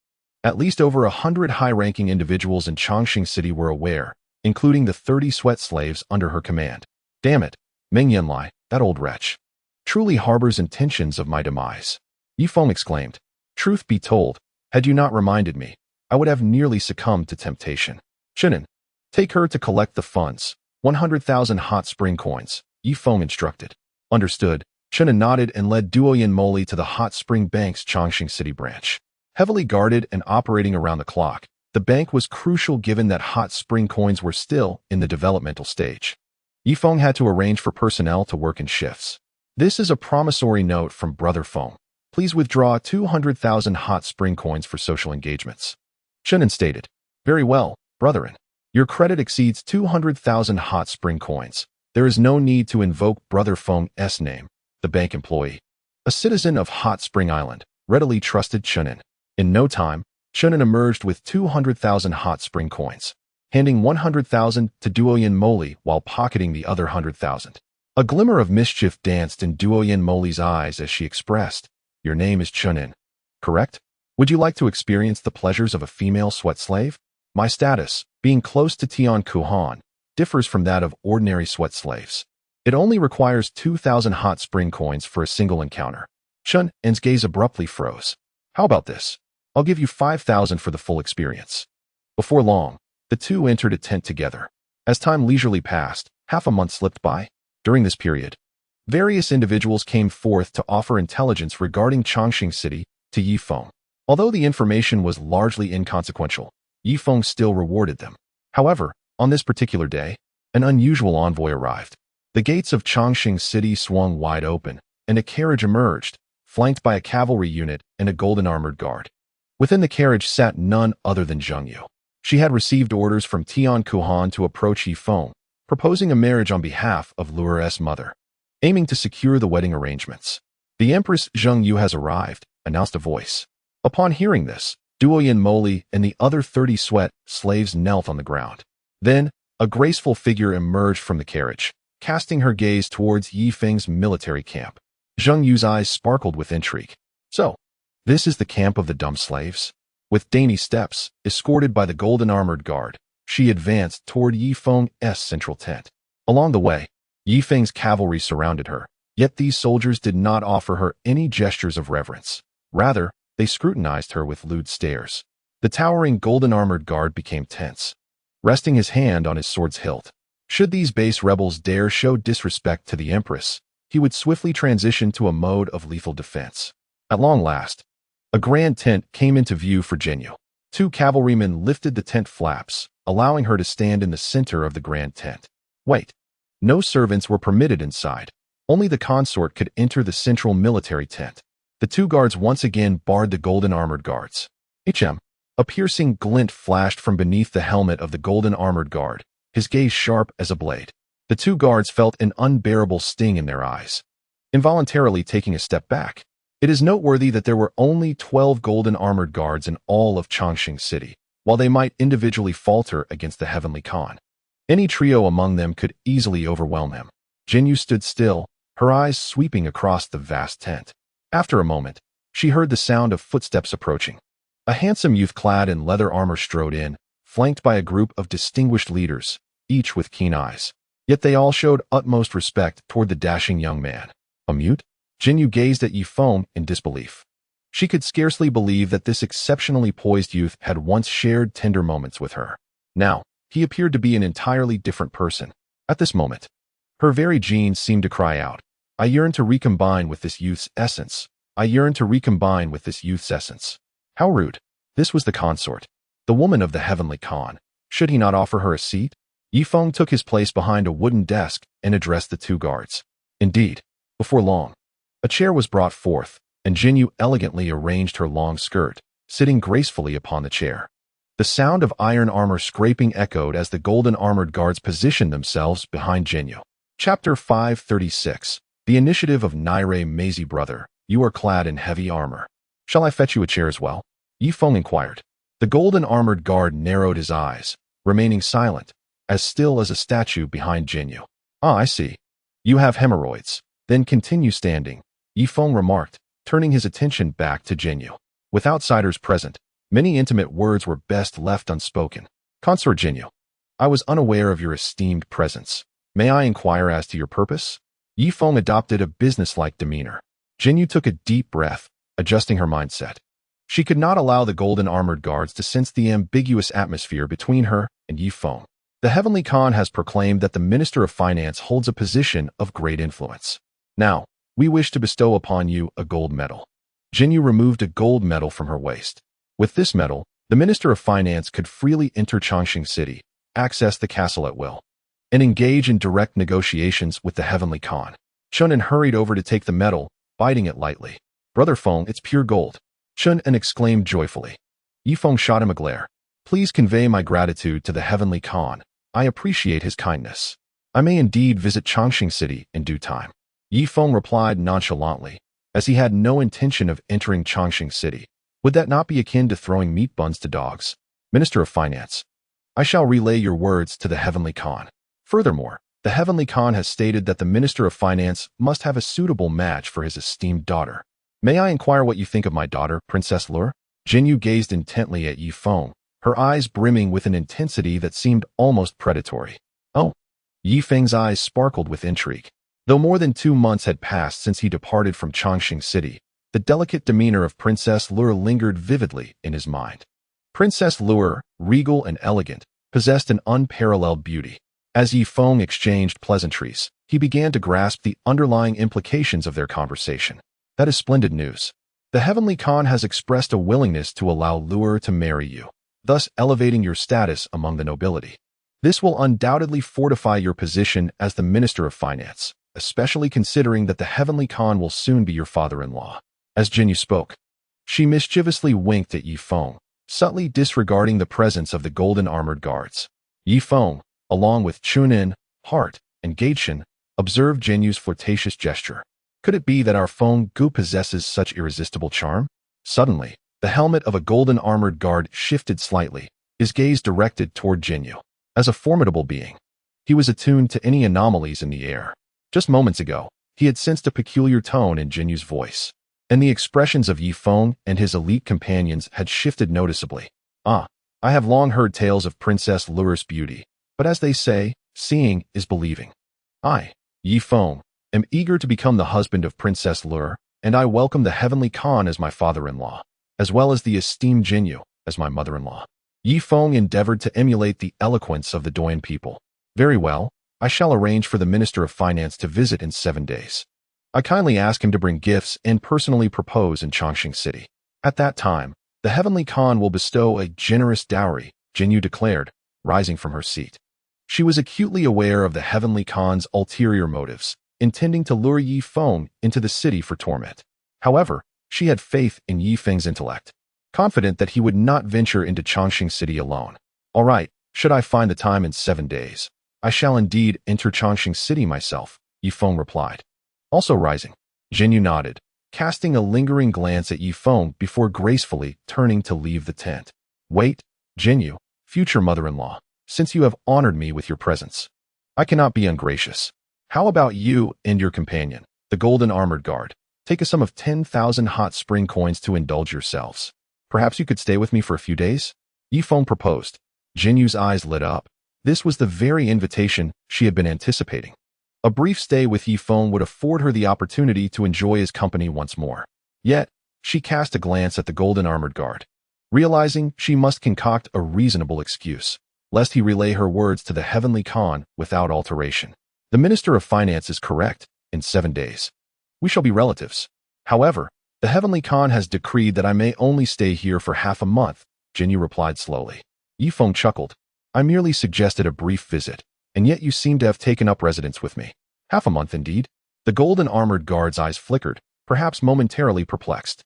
At least over 100 high-ranking individuals in Chongqing City were aware, including the 30 sweat slaves under her command. Damn it, Meng Yanlai, that old wretch, truly harbors intentions of my demise. Ye Feng exclaimed. Truth be told, had you not reminded me, I would have nearly succumbed to temptation. Chenin, take her to collect the funds, 100,000 hot spring coins, Ye Feng instructed. Understood. Chenin nodded and led Duoyin Moli to the Hot Spring Bank's Chongqing City branch. Heavily guarded and operating around the clock, the bank was crucial given that hot spring coins were still in the developmental stage. Ye Feng had to arrange for personnel to work in shifts. This is a promissory note from Brother Feng. Please withdraw 200,000 hot spring coins for social engagements. Chenin stated. Very well, brethren. Your credit exceeds 200,000 hot spring coins. There is no need to invoke Brother Feng's name, the bank employee. A citizen of Hot Spring Island, readily trusted Chenin. In no time, Chenin emerged with 200,000 hot spring coins, handing 100,000 to Duoyin Moli while pocketing the other 100,000. A glimmer of mischief danced in Duoyin Moli's eyes as she expressed, Your name is Chenin, correct? Would you like to experience the pleasures of a female sweat slave? My status, being close to Tian Kuhan, differs from that of ordinary sweat slaves. It only requires 2,000 hot spring coins for a single encounter. Chenin's gaze abruptly froze. How about this? I'll give you 5,000 for the full experience. Before long, the two entered a tent together. As time leisurely passed, half a month slipped by. During this period, various individuals came forth to offer intelligence regarding Chongqing City to Ye Feng. Although the information was largely inconsequential, Ye Feng still rewarded them. However, on this particular day, an unusual envoy arrived. The gates of Chongqing City swung wide open, and a carriage emerged, flanked by a cavalry unit and a golden armored guard. Within the carriage sat none other than Zheng Yu. She had received orders from Tian Kuhan to approach Ye Feng, proposing a marriage on behalf of Lure's mother, aiming to secure the wedding arrangements. The Empress Zheng Yu has arrived, announced a voice. Upon hearing this, Duoyin Moli and the other 30 sweat slaves knelt on the ground. Then, a graceful figure emerged from the carriage, casting her gaze towards Ye Feng's military camp. Zheng Yu's eyes sparkled with intrigue. So, this is the camp of the dumb slaves? With dainty steps, escorted by the golden armored guard, she advanced toward Ye Feng's central tent. Along the way, Ye Feng's cavalry surrounded her, yet these soldiers did not offer her any gestures of reverence. Rather, they scrutinized her with lewd stares. The towering golden armored guard became tense, resting his hand on his sword's hilt. Should these base rebels dare show disrespect to the Empress, he would swiftly transition to a mode of lethal defense. At long last, a grand tent came into view for Zheng. Two cavalrymen lifted the tent flaps, allowing her to stand in the center of the grand tent. Wait. No servants were permitted inside. Only the consort could enter the central military tent. The two guards once again barred the golden armored guards. A piercing glint flashed from beneath the helmet of the golden armored guard, his gaze sharp as a blade. The two guards felt an unbearable sting in their eyes, involuntarily taking a step back. It is noteworthy that there were only 12 golden armored guards in all of Chongqing City, while they might individually falter against the Heavenly Khan. Any trio among them could easily overwhelm him. Zheng stood still, her eyes sweeping across the vast tent. After a moment, she heard the sound of footsteps approaching. A handsome youth clad in leather armor strode in, flanked by a group of distinguished leaders, each with keen eyes. Yet they all showed utmost respect toward the dashing young man. A mute? Zheng gazed at Ye Feng in disbelief. She could scarcely believe that this exceptionally poised youth had once shared tender moments with her. Now, he appeared to be an entirely different person. At this moment, her very genes seemed to cry out, I yearn to recombine with this youth's essence. I yearn to recombine with this youth's essence. How rude. This was the consort, the woman of the Heavenly Khan. Should he not offer her a seat? Ye Feng took his place behind a wooden desk and addressed the two guards. Indeed, before long, a chair was brought forth, and Zheng elegantly arranged her long skirt, sitting gracefully upon the chair. The sound of iron armor scraping echoed as the golden armored guards positioned themselves behind Zheng. Chapter 536. The Initiative of Naire Maisie Brother, you are clad in heavy armor. Shall I fetch you a chair as well? Ye Feng inquired. The golden armored guard narrowed his eyes, remaining silent, as still as a statue behind Jinyu. Ah, I see. You have hemorrhoids. Then continue standing, Ye Feng remarked, turning his attention back to Jinyu. With outsiders present, many intimate words were best left unspoken. Consort Jinyu, I was unaware of your esteemed presence. May I inquire as to your purpose? Ye Feng adopted a businesslike demeanor. Jinyu took a deep breath, adjusting her mindset. She could not allow the golden armored guards to sense the ambiguous atmosphere between her and Ye Feng. The Heavenly Khan has proclaimed that the Minister of Finance holds a position of great influence. Now, we wish to bestow upon you a gold medal. Jinyu removed a gold medal from her waist. With this medal, the Minister of Finance could freely enter Chongqing City, access the castle at will, and engage in direct negotiations with the Heavenly Khan. Chunin hurried over to take the medal, biting it lightly. Brother Feng, it's pure gold. Chunin exclaimed joyfully. Ye Feng shot him a glare. Please convey my gratitude to the Heavenly Khan. I appreciate his kindness. I may indeed visit Chongqing City in due time. Ye Feng replied nonchalantly, as he had no intention of entering Chongqing City. Would that not be akin to throwing meat buns to dogs? Minister of Finance, I shall relay your words to the Heavenly Khan. Furthermore, the Heavenly Khan has stated that the Minister of Finance must have a suitable match for his esteemed daughter. May I inquire what you think of my daughter, Princess Lure? Jinyu gazed intently at Ye Feng, her eyes brimming with an intensity that seemed almost predatory. Oh. Ye Feng's eyes sparkled with intrigue. Though more than 2 months had passed since he departed from Chongqing City, the delicate demeanor of Princess Lure lingered vividly in his mind. Princess Lure, regal and elegant, possessed an unparalleled beauty. As Ye Feng exchanged pleasantries, he began to grasp the underlying implications of their conversation. That is splendid news. The Heavenly Khan has expressed a willingness to allow Lure to marry you, thus elevating your status among the nobility. This will undoubtedly fortify your position as the Minister of Finance, especially considering that the Heavenly Khan will soon be your father-in-law. As Jinyu spoke, she mischievously winked at Ye Feng, subtly disregarding the presence of the golden armored guards. Ye Feng, along with Chunin, Hart, and Gaetian, observed Jinyu's flirtatious gesture. Could it be that our Feng Gu possesses such irresistible charm? Suddenly, the helmet of a golden armored guard shifted slightly, his gaze directed toward Jinyu. As a formidable being, he was attuned to any anomalies in the air. Just moments ago, he had sensed a peculiar tone in Jinyu's voice, and the expressions of Ye Feng and his elite companions had shifted noticeably. Ah, I have long heard tales of Princess Lure's beauty, but as they say, seeing is believing. I, Ye Feng, am eager to become the husband of Princess Lure, and I welcome the Heavenly Khan as my father-in-law, as well as the esteemed Jinyu as my mother-in-law. Ye Feng endeavored to emulate the eloquence of the Doyan people. Very well, I shall arrange for the Minister of Finance to visit in 7 days. I kindly ask him to bring gifts and personally propose in Chongqing City. At that time, the Heavenly Khan will bestow a generous dowry, Jinyu declared, rising from her seat. She was acutely aware of the Heavenly Khan's ulterior motives, intending to lure Ye Feng into the city for torment. However, she had faith in Ye Feng's intellect, confident that he would not venture into Chongqing City alone. All right, should I find the time in 7 days, I shall indeed enter Chongqing City myself, Ye Feng replied. Also rising, Jinyu nodded, casting a lingering glance at Ye Feng before gracefully turning to leave the tent. Wait, Jinyu, future mother-in-law, since you have honored me with your presence, I cannot be ungracious. How about you and your companion, the golden armored guard, take a sum of 10,000 hot spring coins to indulge yourselves? Perhaps you could stay with me for a few days? Ye Feng proposed. Jinyu's eyes lit up. This was the very invitation she had been anticipating. A brief stay with Ye Feng would afford her the opportunity to enjoy his company once more. Yet, she cast a glance at the golden armored guard, realizing she must concoct a reasonable excuse, lest he relay her words to the Heavenly Khan without alteration. The Minister of Finance is correct. In 7 days, we shall be relatives. However, the Heavenly Khan has decreed that I may only stay here for half a month, Jinyu replied slowly. Ye Feng chuckled. I merely suggested a brief visit, and yet you seem to have taken up residence with me. Half a month indeed? The golden armored guard's eyes flickered, perhaps momentarily perplexed.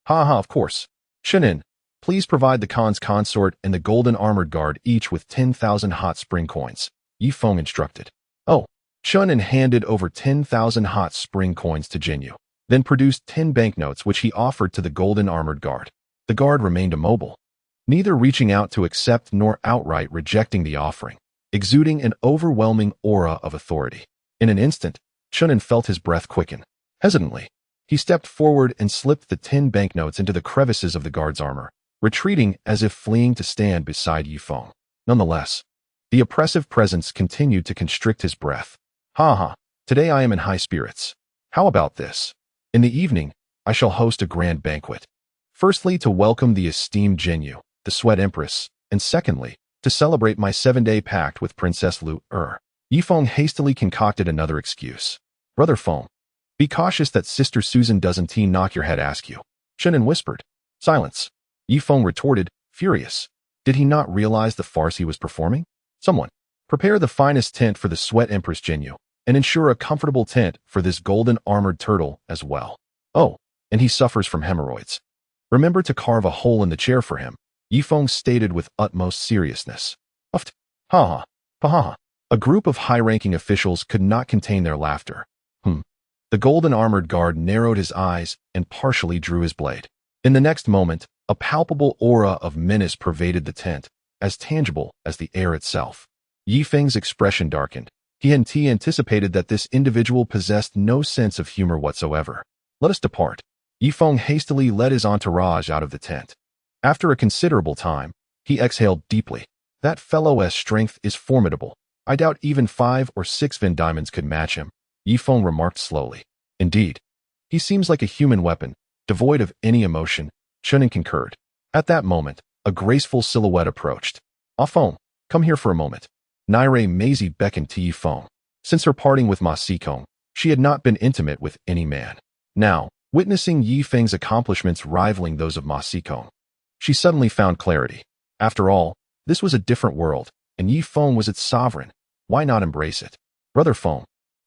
Ha, of course. Chunin, please provide the Khan's consort and the golden armored guard each with 10,000 hot spring coins, Ye Feng instructed. Oh. Chunin handed over 10,000 hot spring coins to Jinyu, then produced 10 banknotes which he offered to the golden armored guard. The guard remained immobile. neither reaching out to accept nor outright rejecting the offering, exuding an overwhelming aura of authority. In an instant, Chunin felt his breath quicken. Hesitantly, he stepped forward and slipped the 10 banknotes into the crevices of the guard's armor, retreating as if fleeing to stand beside Ye Feng. Nonetheless, the oppressive presence continued to constrict his breath. Ha ha, today I am in high spirits. How about this? In the evening, I shall host a grand banquet. Firstly, to welcome the esteemed Jinyu, the Sweat Empress, and secondly, to celebrate my 7-day pact with Princess Lu Er. Ye Feng hastily concocted another excuse. Brother Feng, be cautious that Sister Susan doesn't knock your head ask you. Chunin whispered. Silence. Ye Feng retorted, furious. Did he not realize the farce he was performing? Someone, prepare the finest tent for the Sweat Empress Jinyu, and ensure a comfortable tent for this golden armored turtle as well. Oh, and he suffers from hemorrhoids. Remember to carve a hole in the chair for him, Ye Feng stated with utmost seriousness. Uft. Ha ha. Ha ha. A group of high-ranking officials could not contain their laughter. The golden armored guard narrowed his eyes and partially drew his blade. In the next moment, a palpable aura of menace pervaded the tent, as tangible as the air itself. Ye Feng's expression darkened. He anticipated that this individual possessed no sense of humor whatsoever. Let us depart. Ye Feng hastily led his entourage out of the tent. After a considerable time, he exhaled deeply. That fellow's strength is formidable. I doubt even 5 or 6 Venn diamonds could match him, Ye Feng remarked slowly. Indeed. He seems like a human weapon, devoid of any emotion, Chunin concurred. At that moment, a graceful silhouette approached. Ah Feng, come here for a moment. Naire Maisie beckoned to Ye Feng. Since her parting with Ma Xikong, she had not been intimate with any man. Now, witnessing Ye Feng's accomplishments rivaling those of Ma Xikong, she suddenly found clarity. After all, this was a different world, and Ye Feng was its sovereign. Why not embrace it? Brother Feng,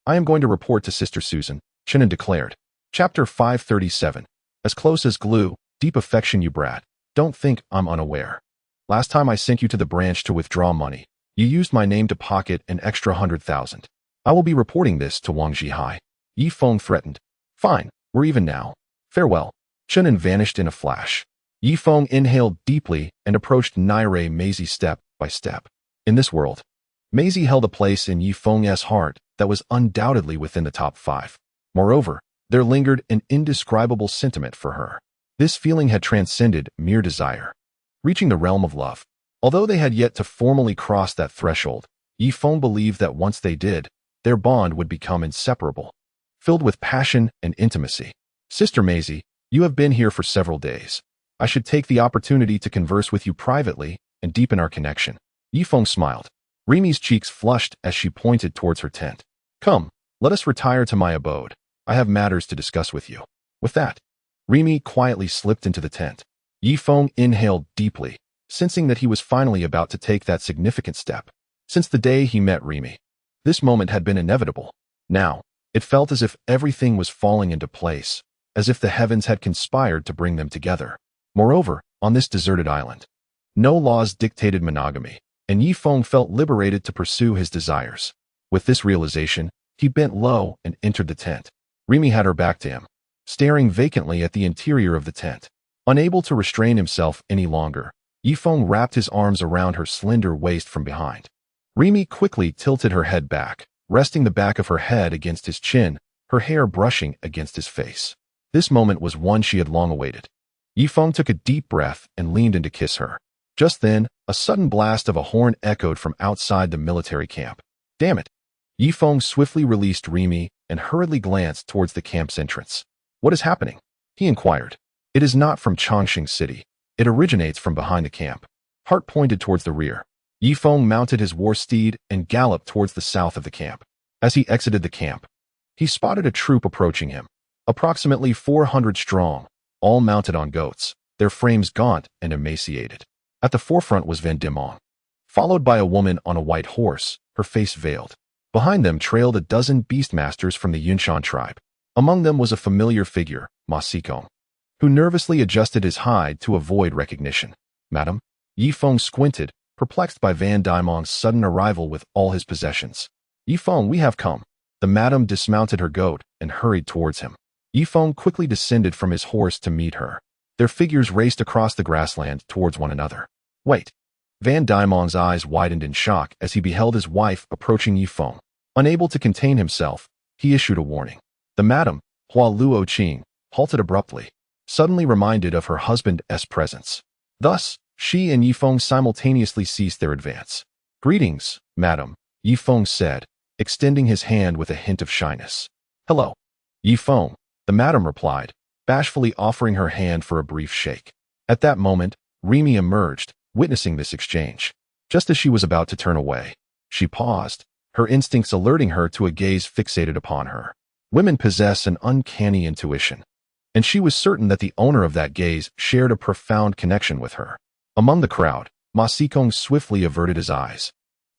I am going to report to Sister Susan, Chunin declared. Chapter 537. As close as glue, deep affection you brat. Don't think I'm unaware. Last time I sent you to the branch to withdraw money, you used my name to pocket an extra 100,000. I will be reporting this to Wang Zhihai. Ye Feng threatened. Fine, we're even now. Farewell. Chunin vanished in a flash. Ye Feng inhaled deeply and approached Naire Maisie step by step. In this world, Maisie held a place in Ye Feng's heart that was undoubtedly within the top 5. Moreover, there lingered an indescribable sentiment for her. This feeling had transcended mere desire, reaching the realm of love. Although they had yet to formally cross that threshold, Ye Feng believed that once they did, their bond would become inseparable, filled with passion and intimacy. Sister Maisie, you have been here for several days. I should take the opportunity to converse with you privately and deepen our connection. Ye Feng smiled. Rimi's cheeks flushed as she pointed towards her tent. Come, let us retire to my abode. I have matters to discuss with you. With that, Rimi quietly slipped into the tent. Ye Feng inhaled deeply, sensing that he was finally about to take that significant step. Since the day he met Rimi, this moment had been inevitable. Now, it felt as if everything was falling into place, as if the heavens had conspired to bring them together. Moreover, on this deserted island, no laws dictated monogamy, and Ye Feng felt liberated to pursue his desires. With this realization, he bent low and entered the tent. Rimi had her back to him, staring vacantly at the interior of the tent. Unable to restrain himself any longer, Ye Feng wrapped his arms around her slender waist from behind. Rimi quickly tilted her head back, resting the back of her head against his chin, her hair brushing against his face. This moment was one she had long awaited. Ye Feng took a deep breath and leaned in to kiss her. Just then, a sudden blast of a horn echoed from outside the military camp. Damn it! Ye Feng swiftly released Rimi and hurriedly glanced towards the camp's entrance. What is happening? He inquired. It is not from Chongqing City. It originates from behind the camp. Hart pointed towards the rear. Ye Feng mounted his war steed and galloped towards the south of the camp. As he exited the camp, he spotted a troop approaching him, approximately 400 strong, all mounted on goats, their frames gaunt and emaciated. At the forefront was Van Dimong, followed by a woman on a white horse, her face veiled. Behind them trailed a dozen beastmasters from the Yunshan tribe. Among them was a familiar figure, Ma Xikong, who nervously adjusted his hide to avoid recognition. Madam? Ye Feng squinted, perplexed by Van Dimong's sudden arrival with all his possessions. Ye Feng, we have come. The madam dismounted her goat and hurried towards him. Ye Feng quickly descended from his horse to meet her. Their figures raced across the grassland towards one another. Wait. Van Diemen's eyes widened in shock as he beheld his wife approaching Ye Feng. Unable to contain himself, he issued a warning. The madam, Hua Luo Qing, halted abruptly, suddenly reminded of her husband's presence. Thus, she and Ye Feng simultaneously ceased their advance. Greetings, madam, Ye Feng said, extending his hand with a hint of shyness. Hello. Ye Feng, the madam replied, bashfully offering her hand for a brief shake. At that moment, Remy emerged, witnessing this exchange. Just as she was about to turn away, she paused, her instincts alerting her to a gaze fixated upon her. Women possess an uncanny intuition, and she was certain that the owner of that gaze shared a profound connection with her. Among the crowd, Ma Xikong swiftly averted his eyes,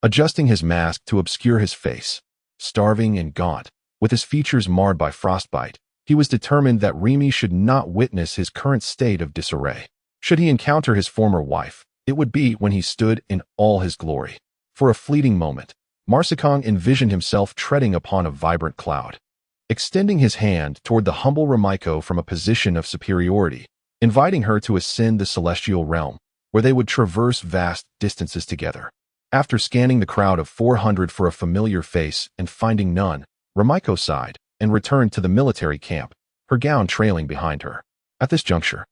adjusting his mask to obscure his face. Starving and gaunt, with his features marred by frostbite, he was determined that Remy should not witness his current state of disarray. Should he encounter his former wife, it would be when he stood in all his glory. For a fleeting moment, Ma Xikong envisioned himself treading upon a vibrant cloud, extending his hand toward the humble Remiko from a position of superiority, inviting her to ascend the celestial realm, where they would traverse vast distances together. After scanning the crowd of 400 for a familiar face and finding none, Remiko sighed and returned to the military camp, her gown trailing behind her. At this juncture,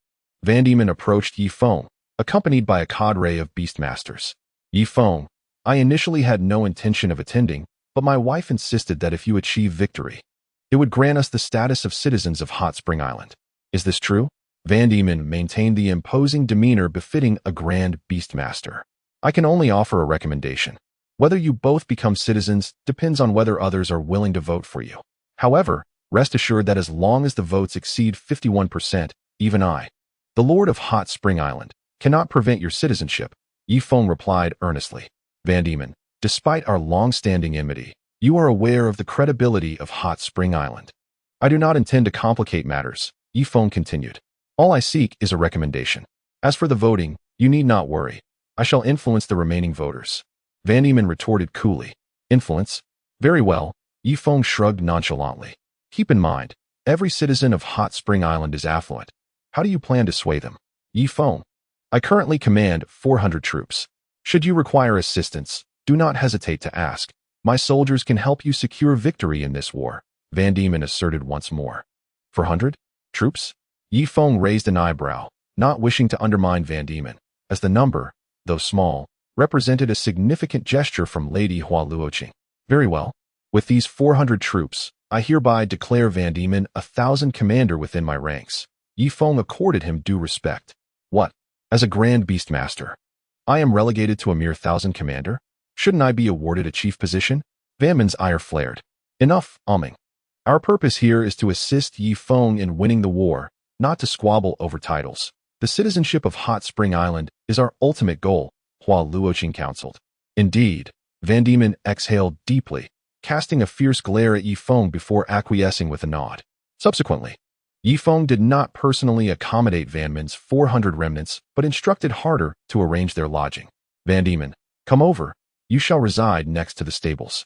Van Diemen approached Ye Feng, accompanied by a cadre of beastmasters. Ye Feng, I initially had no intention of attending, but my wife insisted that if you achieve victory, it would grant us the status of citizens of Hot Spring Island. Is this true? Van Diemen maintained the imposing demeanor befitting a grand beastmaster. I can only offer a recommendation. Whether you both become citizens depends on whether others are willing to vote for you. However, rest assured that as long as the votes exceed 51%, even I, the Lord of Hot Spring Island, cannot prevent your citizenship, Ye Feng replied earnestly. Van Diemen, despite our long-standing enmity, you are aware of the credibility of Hot Spring Island. I do not intend to complicate matters, Ye Feng continued. All I seek is a recommendation. As for the voting, you need not worry. I shall influence the remaining voters. Van Diemen retorted coolly. Influence? Very well, Ye Feng shrugged nonchalantly. Keep in mind, every citizen of Hot Spring Island is affluent. How do you plan to sway them? Ye Feng, I currently command 400 troops. Should you require assistance, do not hesitate to ask. My soldiers can help you secure victory in this war, Van Diemen asserted once more. 400? Troops? Ye Feng raised an eyebrow, not wishing to undermine Van Diemen, as the number, though small, represented a significant gesture from Lady Hua Luoqing. Very well. With these 400 troops, I hereby declare Van Diemen 1,000 commander within my ranks. Ye Feng accorded him due respect. What? As a grand beastmaster, I am relegated to a mere 1,000 commander? Shouldn't I be awarded a chief position? Van Diemen's ire flared. Enough, umming. Our purpose here is to assist Ye Feng in winning the war, not to squabble over titles. The citizenship of Hot Spring Island is our ultimate goal, Hua Luoqing counseled. Indeed, Van Diemen exhaled deeply, casting a fierce glare at Ye Feng before acquiescing with a nod. Subsequently, Ye Feng did not personally accommodate Van Diemen's 400 remnants, but instructed Harder to arrange their lodging. Van Diemen, come over. You shall reside next to the stables.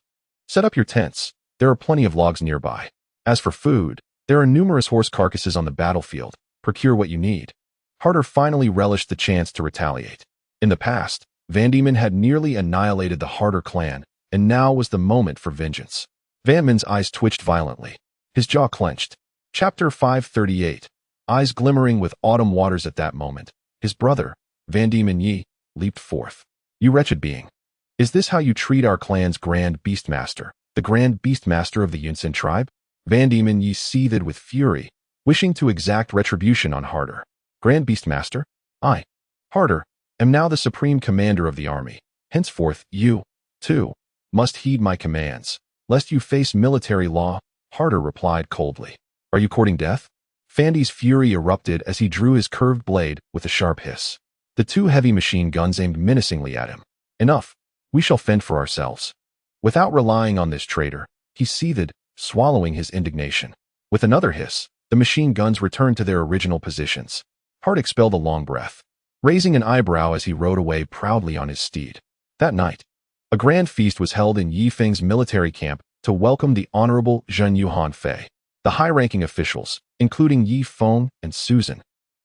Set up your tents. There are plenty of logs nearby. As for food, there are numerous horse carcasses on the battlefield. Procure what you need. Harder finally relished the chance to retaliate. In the past, Van Diemen had nearly annihilated the Harder clan, and now was the moment for vengeance. Van Diemen's eyes twitched violently. His jaw clenched. Chapter 538. Eyes glimmering with autumn waters at that moment, his brother, Van Diemen Yi, leaped forth. You wretched being. Is this how you treat our clan's grand beastmaster, the grand beastmaster of the Yunsan tribe? Van Diemen Yi seethed with fury, wishing to exact retribution on Harder. Grand beastmaster? I, Harder, am now the supreme commander of the army. Henceforth, you, too, must heed my commands, lest you face military law, Harder replied coldly. Are you courting death? Fandy's fury erupted as he drew his curved blade with a sharp hiss. The two heavy machine guns aimed menacingly at him. Enough. We shall fend for ourselves. Without relying on this traitor, he seethed, swallowing his indignation. With another hiss, the machine guns returned to their original positions. Hart expelled a long breath, raising an eyebrow as he rode away proudly on his steed. That night, a grand feast was held in Ye Feng's military camp to welcome the Honorable Zhen Yuhan Fei. The high-ranking officials, including Ye Feng and Susan,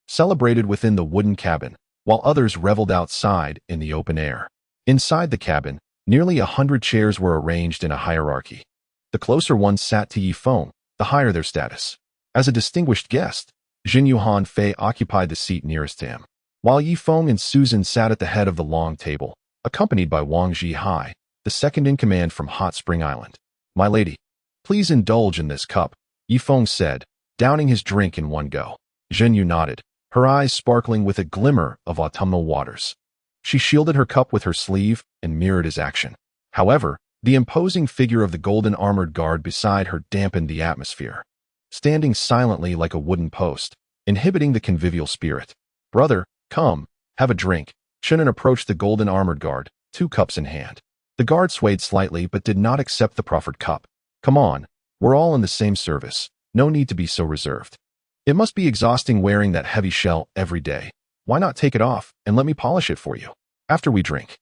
celebrated within the wooden cabin, while others reveled outside in the open air. Inside the cabin, nearly 100 chairs were arranged in a hierarchy. The closer ones sat to Ye Feng, the higher their status. As a distinguished guest, Jin Yuhan Fei occupied the seat nearest to him, while Ye Feng and Susan sat at the head of the long table, accompanied by Wang Zhihai, the second-in-command from Hot Spring Island. "My lady, please indulge in this cup," Ye Feng said, downing his drink in one go. Jin Yu nodded, her eyes sparkling with a glimmer of autumnal waters. She shielded her cup with her sleeve and mirrored his action. However, the imposing figure of the golden armored guard beside her dampened the atmosphere, standing silently like a wooden post, inhibiting the convivial spirit. "Brother, come, have a drink." Shunan approached the golden armored guard, 2 cups in hand. The guard swayed slightly but did not accept the proffered cup. "Come on, we're all in the same service. No need to be so reserved. It must be exhausting wearing that heavy shell every day. Why not take it off and let me polish it for you after we drink?"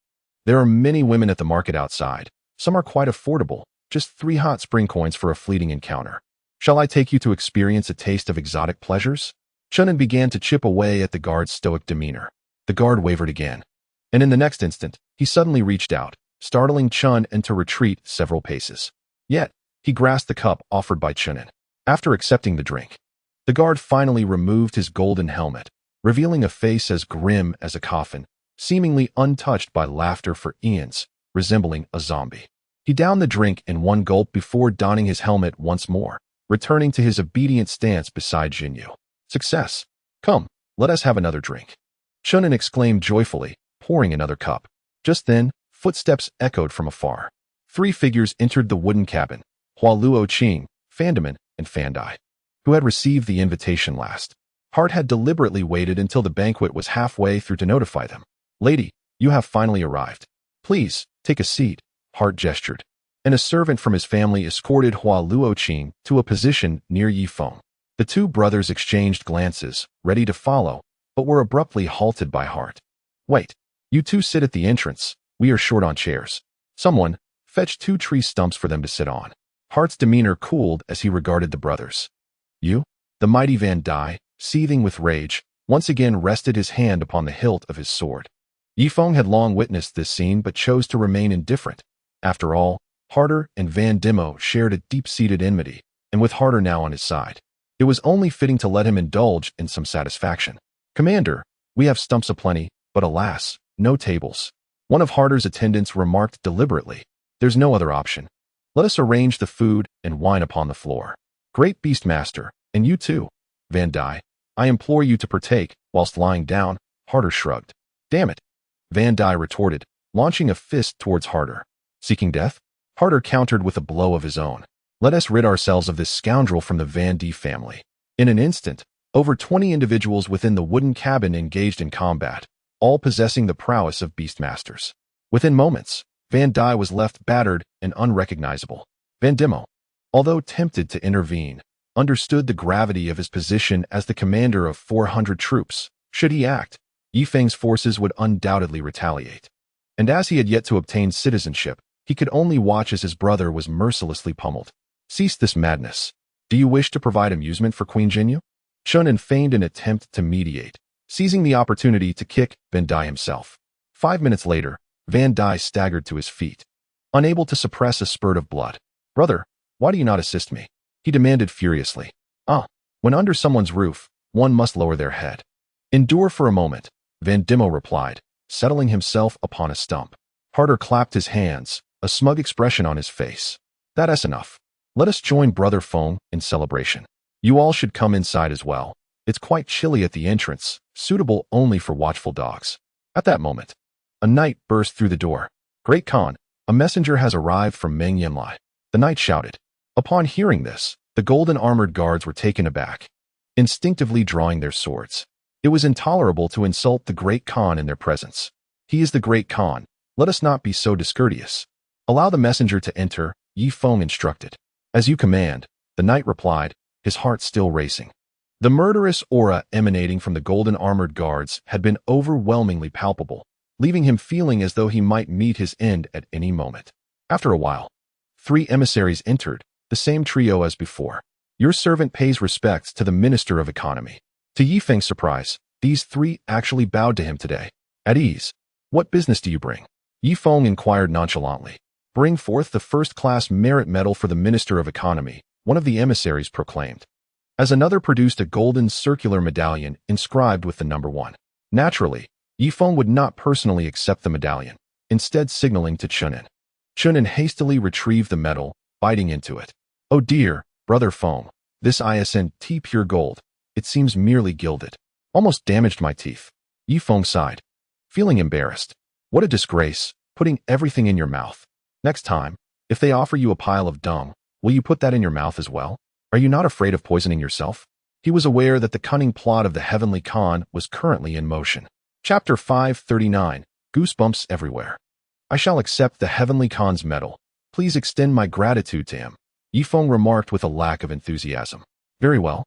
There are many women at the market outside. Some are quite affordable, just 3 hot spring coins for a fleeting encounter. "Shall I take you to experience a taste of exotic pleasures?" Shunan began to chip away at the guard's stoic demeanor. The guard wavered again, and in the next instant, he suddenly reached out, startling Chun into retreat several paces. Yet, he grasped the cup offered by Chunin. After accepting the drink, the guard finally removed his golden helmet, revealing a face as grim as a coffin, seemingly untouched by laughter for eons, resembling a zombie. He downed the drink in one gulp before donning his helmet once more, returning to his obedient stance beside Jinyu. "Success! Come, let us have another drink," Chunin exclaimed joyfully, pouring another cup. Just then, footsteps echoed from afar. 3 figures entered the wooden cabin: Hua Luo Qing, Fandaman, and Fandai, who had received the invitation last. Hart had deliberately waited until the banquet was halfway through to notify them. "Lady, you have finally arrived. Please, take a seat," Hart gestured, and a servant from his family escorted Hua Luo Qing to a position near Ye Feng. The 2 brothers exchanged glances, ready to follow, but were abruptly halted by Hart. "Wait, you 2 sit at the entrance. We are short on chairs. Someone, fetch 2 tree stumps for them to sit on." Hart's demeanor cooled as he regarded the brothers. "You?" The mighty Van Dai, seething with rage, once again rested his hand upon the hilt of his sword. Ye Feng had long witnessed this scene but chose to remain indifferent. After all, Harter and Van Dimo shared a deep-seated enmity, and with Harter now on his side, it was only fitting to let him indulge in some satisfaction. "Commander, we have stumps aplenty, but alas, no tables." One of Harter's attendants remarked deliberately, "There's no other option. Let us arrange the food and wine upon the floor." "Great Beastmaster, and you too, Van Dai, I implore you to partake," whilst lying down, Harter shrugged. "Damn it," Van Dai retorted, launching a fist towards Harter. "Seeking death?" Harter countered with a blow of his own. "Let us rid ourselves of this scoundrel from the Van D family." In an instant, over 20 individuals within the wooden cabin engaged in combat, all possessing the prowess of beastmasters. Within moments, Van Dai was left battered and unrecognizable. Van Dimo, although tempted to intervene, understood the gravity of his position as the commander of 400 troops. Should he act, Ye Feng's forces would undoubtedly retaliate. And as he had yet to obtain citizenship, he could only watch as his brother was mercilessly pummeled. "Cease this madness. Do you wish to provide amusement for Queen Jinyu?" Chunin feigned an attempt to mediate, seizing the opportunity to kick Van Dai himself. 5 minutes later, Van Dai staggered to his feet, unable to suppress a spurt of blood. "Brother, why do you not assist me?" he demanded furiously. When under someone's roof, one must lower their head." "Endure for a moment," Van Dimo replied, settling himself upon a stump. Harter clapped his hands, a smug expression on his face. "That's enough. Let us join Brother Feng in celebration. You all should come inside as well. It's quite chilly at the entrance, suitable only for watchful dogs." At that moment, a knight burst through the door. "Great Khan, a messenger has arrived from Meng Yinlai," the knight shouted. Upon hearing this, the golden armored guards were taken aback, instinctively drawing their swords. It was intolerable to insult the Great Khan in their presence. "He is the Great Khan. Let us not be so discourteous. Allow the messenger to enter," Ye Feng instructed. "As you command," the knight replied, his heart still racing. The murderous aura emanating from the golden armored guards had been overwhelmingly palpable, leaving him feeling as though he might meet his end at any moment. After a while, 3 emissaries entered, the same trio as before. "Your servant pays respects to the Minister of Economy." To Ye Feng's surprise, these three actually bowed to him today. At ease. What business do you bring? Ye Feng inquired nonchalantly. Bring forth the first-class merit medal for the Minister of Economy, one of the emissaries proclaimed. As another produced a golden circular medallion inscribed with the number 1. Naturally, Ye Feng would not personally accept the medallion, instead signaling to Chunin. Chunin hastily retrieved the medal, biting into it. Oh dear, Brother Feng, this isn't pure gold. It seems merely gilded. Almost damaged my teeth. Ye Feng sighed, feeling embarrassed. What a disgrace, putting everything in your mouth. Next time, if they offer you a pile of dung, will you put that in your mouth as well? Are you not afraid of poisoning yourself? He was aware that the cunning plot of the Heavenly Khan was currently in motion. Chapter 539, Goosebumps Everywhere. I shall accept the Heavenly Khan's medal. Please extend my gratitude to him, Ye Feng remarked with a lack of enthusiasm. Very well.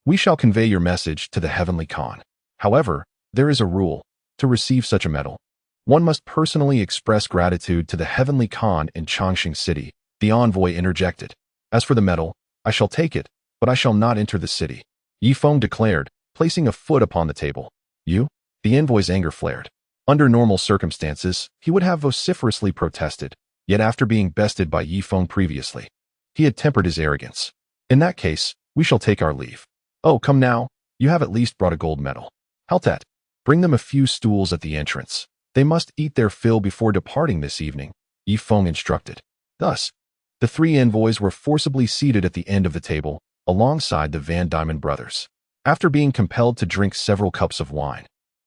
We shall convey your message to the Heavenly Khan. However, there is a rule. To receive such a medal, one must personally express gratitude to the Heavenly Khan in Changxing City, the envoy interjected. As for the medal, I shall take it, but I shall not enter the city, Ye Feng declared, placing a foot upon the table. You? The envoy's anger flared. Under normal circumstances, he would have vociferously protested, yet after being bested by Ye Feng previously, he had tempered his arrogance. In that case, we shall take our leave. Oh, come now, you have at least brought a gold medal. Haltet, bring them a few stools at the entrance. They must eat their fill before departing this evening, Ye Feng instructed. Thus, the three envoys were forcibly seated at the end of the table, alongside the Van Diemen brothers. After being compelled to drink several cups of wine,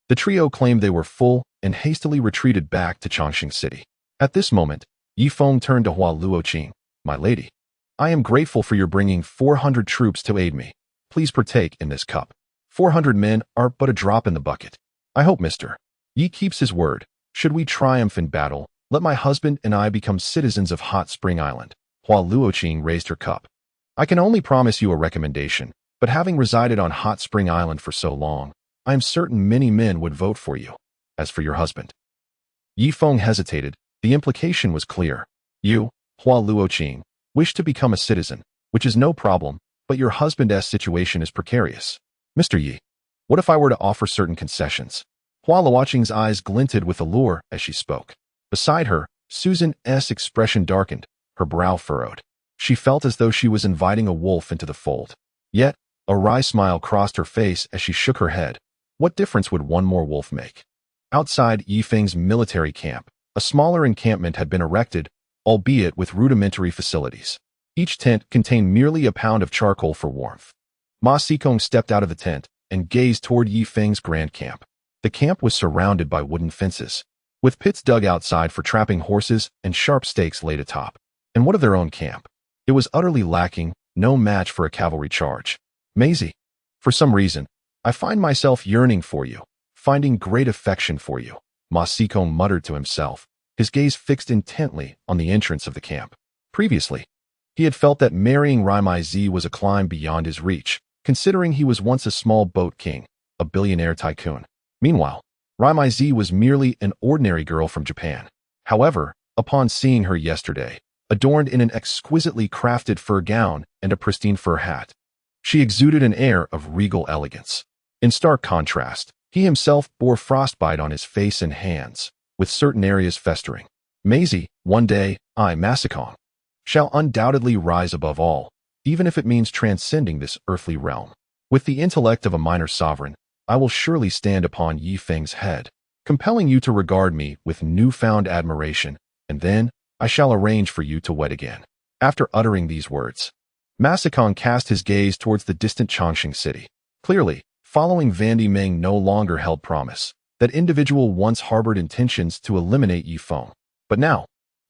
the trio claimed they were full and hastily retreated back to Changxing City. At this moment, Ye Feng turned to Hua Luoqing. My lady, I am grateful for your bringing 400 troops to aid me. Please partake in this cup. 400 men are but a drop in the bucket. I hope Mr. Yi keeps his word. Should we triumph in battle, let my husband and I become citizens of Hot Spring Island. Hua Luoqing raised her cup. I can only promise you a recommendation, but having resided on Hot Spring Island for so long, I am certain many men would vote for you. As for your husband. Ye Feng hesitated. The implication was clear. You, Hua Luoqing, wish to become a citizen, which is no problem, but your husband's situation is precarious. Mr. Yi, what if I were to offer certain concessions? Hua Luoqing's eyes glinted with allure as she spoke. Beside her, Susan's expression darkened, her brow furrowed. She felt as though she was inviting a wolf into the fold. Yet, a wry smile crossed her face as she shook her head. What difference would one more wolf make? Outside Ye Feng's military camp, a smaller encampment had been erected, albeit with rudimentary facilities. Each tent contained merely a pound of charcoal for warmth. Ma Xikong stepped out of the tent and gazed toward Ye Feng's grand camp. The camp was surrounded by wooden fences, with pits dug outside for trapping horses and sharp stakes laid atop. And what of their own camp? It was utterly lacking, no match for a cavalry charge. Maisie, for some reason, I find myself yearning for you, finding great affection for you, Ma Xikong muttered to himself, his gaze fixed intently on the entrance of the camp. Previously, he had felt that marrying Rimai Zi was a climb beyond his reach, considering he was once a small boat king, a billionaire tycoon. Meanwhile, Rimai Zi was merely an ordinary girl from Japan. However, upon seeing her yesterday, adorned in an exquisitely crafted fur gown and a pristine fur hat, she exuded an air of regal elegance. In stark contrast, he himself bore frostbite on his face and hands, with certain areas festering. Maisie, one day, I, Ma Xikong, shall undoubtedly rise above all, even if it means transcending this earthly realm. With the intellect of a minor sovereign, I will surely stand upon Ye Feng's head, compelling you to regard me with newfound admiration, and then I shall arrange for you to wed again. After uttering these words, Ma Xikong cast his gaze towards the distant Changxing City. Clearly, following Van Diemen no longer held promise. That individual once harbored intentions to eliminate Ye Feng. But now,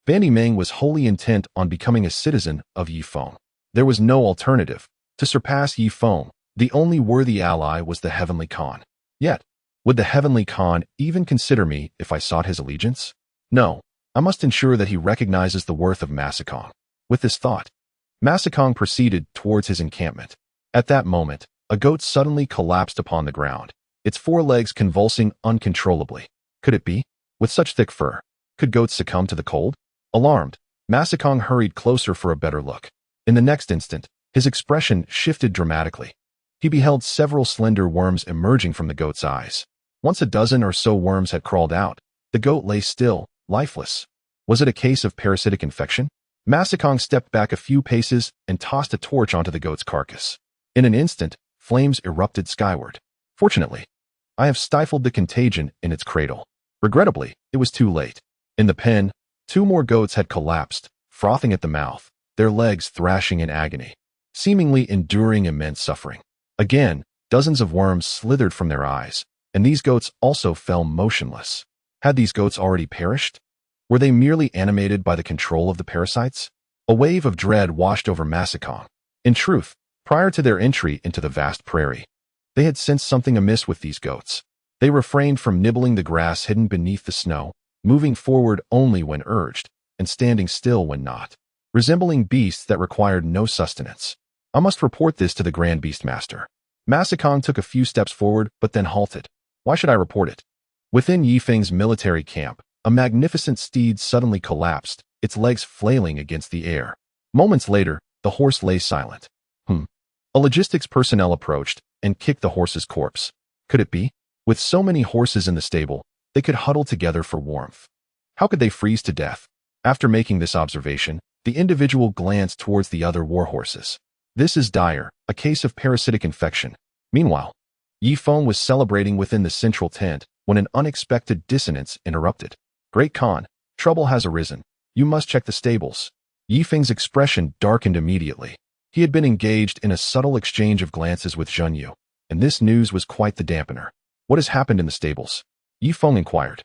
Van Diemen was wholly intent on becoming a citizen of Ye Feng. There was no alternative. To surpass Ye Feng, the only worthy ally was the Heavenly Khan. Yet, would the Heavenly Khan even consider me if I sought his allegiance? No, I must ensure that he recognizes the worth of Ma Xikong. With this thought, Ma Xikong proceeded towards his encampment. At that moment, a goat suddenly collapsed upon the ground, its forelegs convulsing uncontrollably. Could it be? With such thick fur, could goats succumb to the cold? Alarmed, Ma Xikong hurried closer for a better look. In the next instant, his expression shifted dramatically. He beheld several slender worms emerging from the goat's eyes. Once a dozen or so worms had crawled out, the goat lay still, lifeless. Was it a case of parasitic infection? Masakong stepped back a few paces and tossed a torch onto the goat's carcass. In an instant, flames erupted skyward. Fortunately, I have stifled the contagion in its cradle. Regrettably, it was too late. In the pen, 2 more goats had collapsed, frothing at the mouth, their legs thrashing in agony, seemingly enduring immense suffering. Again, dozens of worms slithered from their eyes, and these goats also fell motionless. Had these goats already perished? Were they merely animated by the control of the parasites? A wave of dread washed over Masakong. In truth, prior to their entry into the vast prairie, they had sensed something amiss with these goats. They refrained from nibbling the grass hidden beneath the snow, moving forward only when urged, and standing still when not, resembling beasts that required no sustenance. I must report this to the Grand Beastmaster. Masakong took a few steps forward, but then halted. Why should I report it? Within Ye Feng's military camp, a magnificent steed suddenly collapsed, its legs flailing against the air. Moments later, the horse lay silent. A logistics personnel approached and kicked the horse's corpse. Could it be? With so many horses in the stable, they could huddle together for warmth. How could they freeze to death? After making this observation, the individual glanced towards the other war horses. This is dire, a case of parasitic infection. Meanwhile, Ye Feng was celebrating within the central tent when an unexpected dissonance interrupted. Great Khan, trouble has arisen. You must check the stables. Ye Feng's expression darkened immediately. He had been engaged in a subtle exchange of glances with Zheng Yu, and this news was quite the dampener. What has happened in the stables? Ye Feng inquired.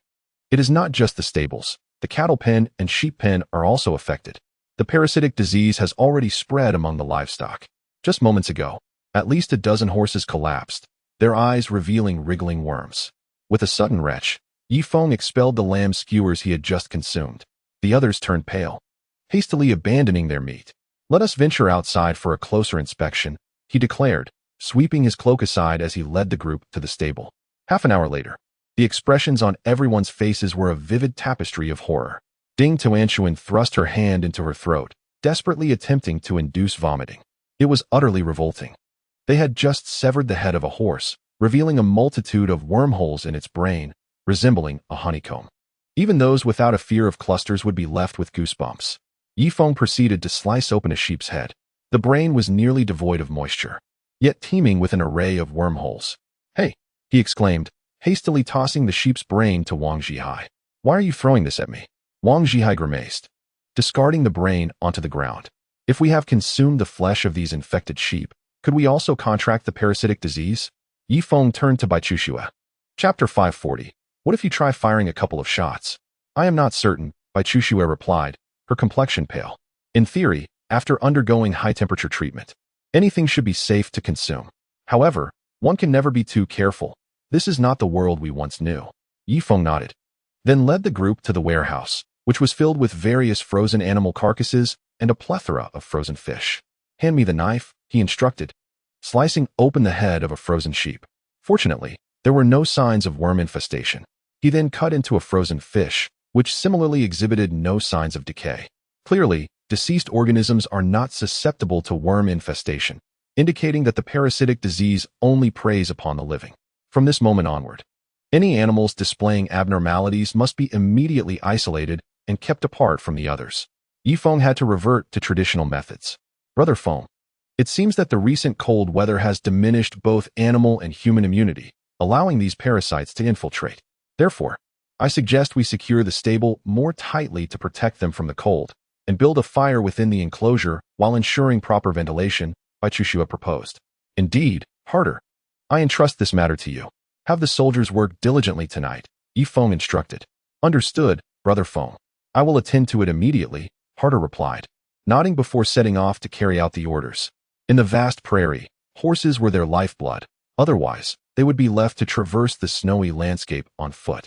It is not just the stables. The cattle pen and sheep pen are also affected. The parasitic disease has already spread among the livestock. Just moments ago, at least a dozen horses collapsed, their eyes revealing wriggling worms. With a sudden retch, Ye Feng expelled the lamb skewers he had just consumed. The others turned pale, hastily abandoning their meat. Let us venture outside for a closer inspection, he declared, sweeping his cloak aside as he led the group to the stable. Half an hour later, the expressions on everyone's faces were a vivid tapestry of horror. Ding Tuanshuan thrust her hand into her throat, desperately attempting to induce vomiting. It was utterly revolting. They had just severed the head of a horse, revealing a multitude of wormholes in its brain, resembling a honeycomb. Even those without a fear of clusters would be left with goosebumps. Ye Feng proceeded to slice open a sheep's head. The brain was nearly devoid of moisture, yet teeming with an array of wormholes. Hey, he exclaimed, hastily tossing the sheep's brain to Wang Zhihai. Why are you throwing this at me? Wang Zhihai grimaced, discarding the brain onto the ground. If we have consumed the flesh of these infected sheep, could we also contract the parasitic disease? Ye Feng turned to Bai Chushua. Chapter 540. What if you try firing a couple of shots? I am not certain, Bai Chushua replied, her complexion pale. In theory, after undergoing high-temperature treatment, anything should be safe to consume. However, one can never be too careful. This is not the world we once knew. Ye Feng nodded, then led the group to the warehouse, which was filled with various frozen animal carcasses and a plethora of frozen fish. Hand me the knife, he instructed, slicing open the head of a frozen sheep. Fortunately, there were no signs of worm infestation. He then cut into a frozen fish, which similarly exhibited no signs of decay. Clearly, deceased organisms are not susceptible to worm infestation, indicating that the parasitic disease only preys upon the living. From this moment onward, any animals displaying abnormalities must be immediately isolated and kept apart from the others. Ye Feng had to revert to traditional methods. Brother Feng, it seems that the recent cold weather has diminished both animal and human immunity, allowing these parasites to infiltrate. Therefore, I suggest we secure the stable more tightly to protect them from the cold, and build a fire within the enclosure while ensuring proper ventilation, Bai Chushua proposed. Indeed, harder. I entrust this matter to you. Have the soldiers work diligently tonight, Ye Feng instructed. Understood, Brother Feng. I will attend to it immediately, Harder replied, nodding before setting off to carry out the orders. In the vast prairie, horses were their lifeblood. Otherwise, they would be left to traverse the snowy landscape on foot.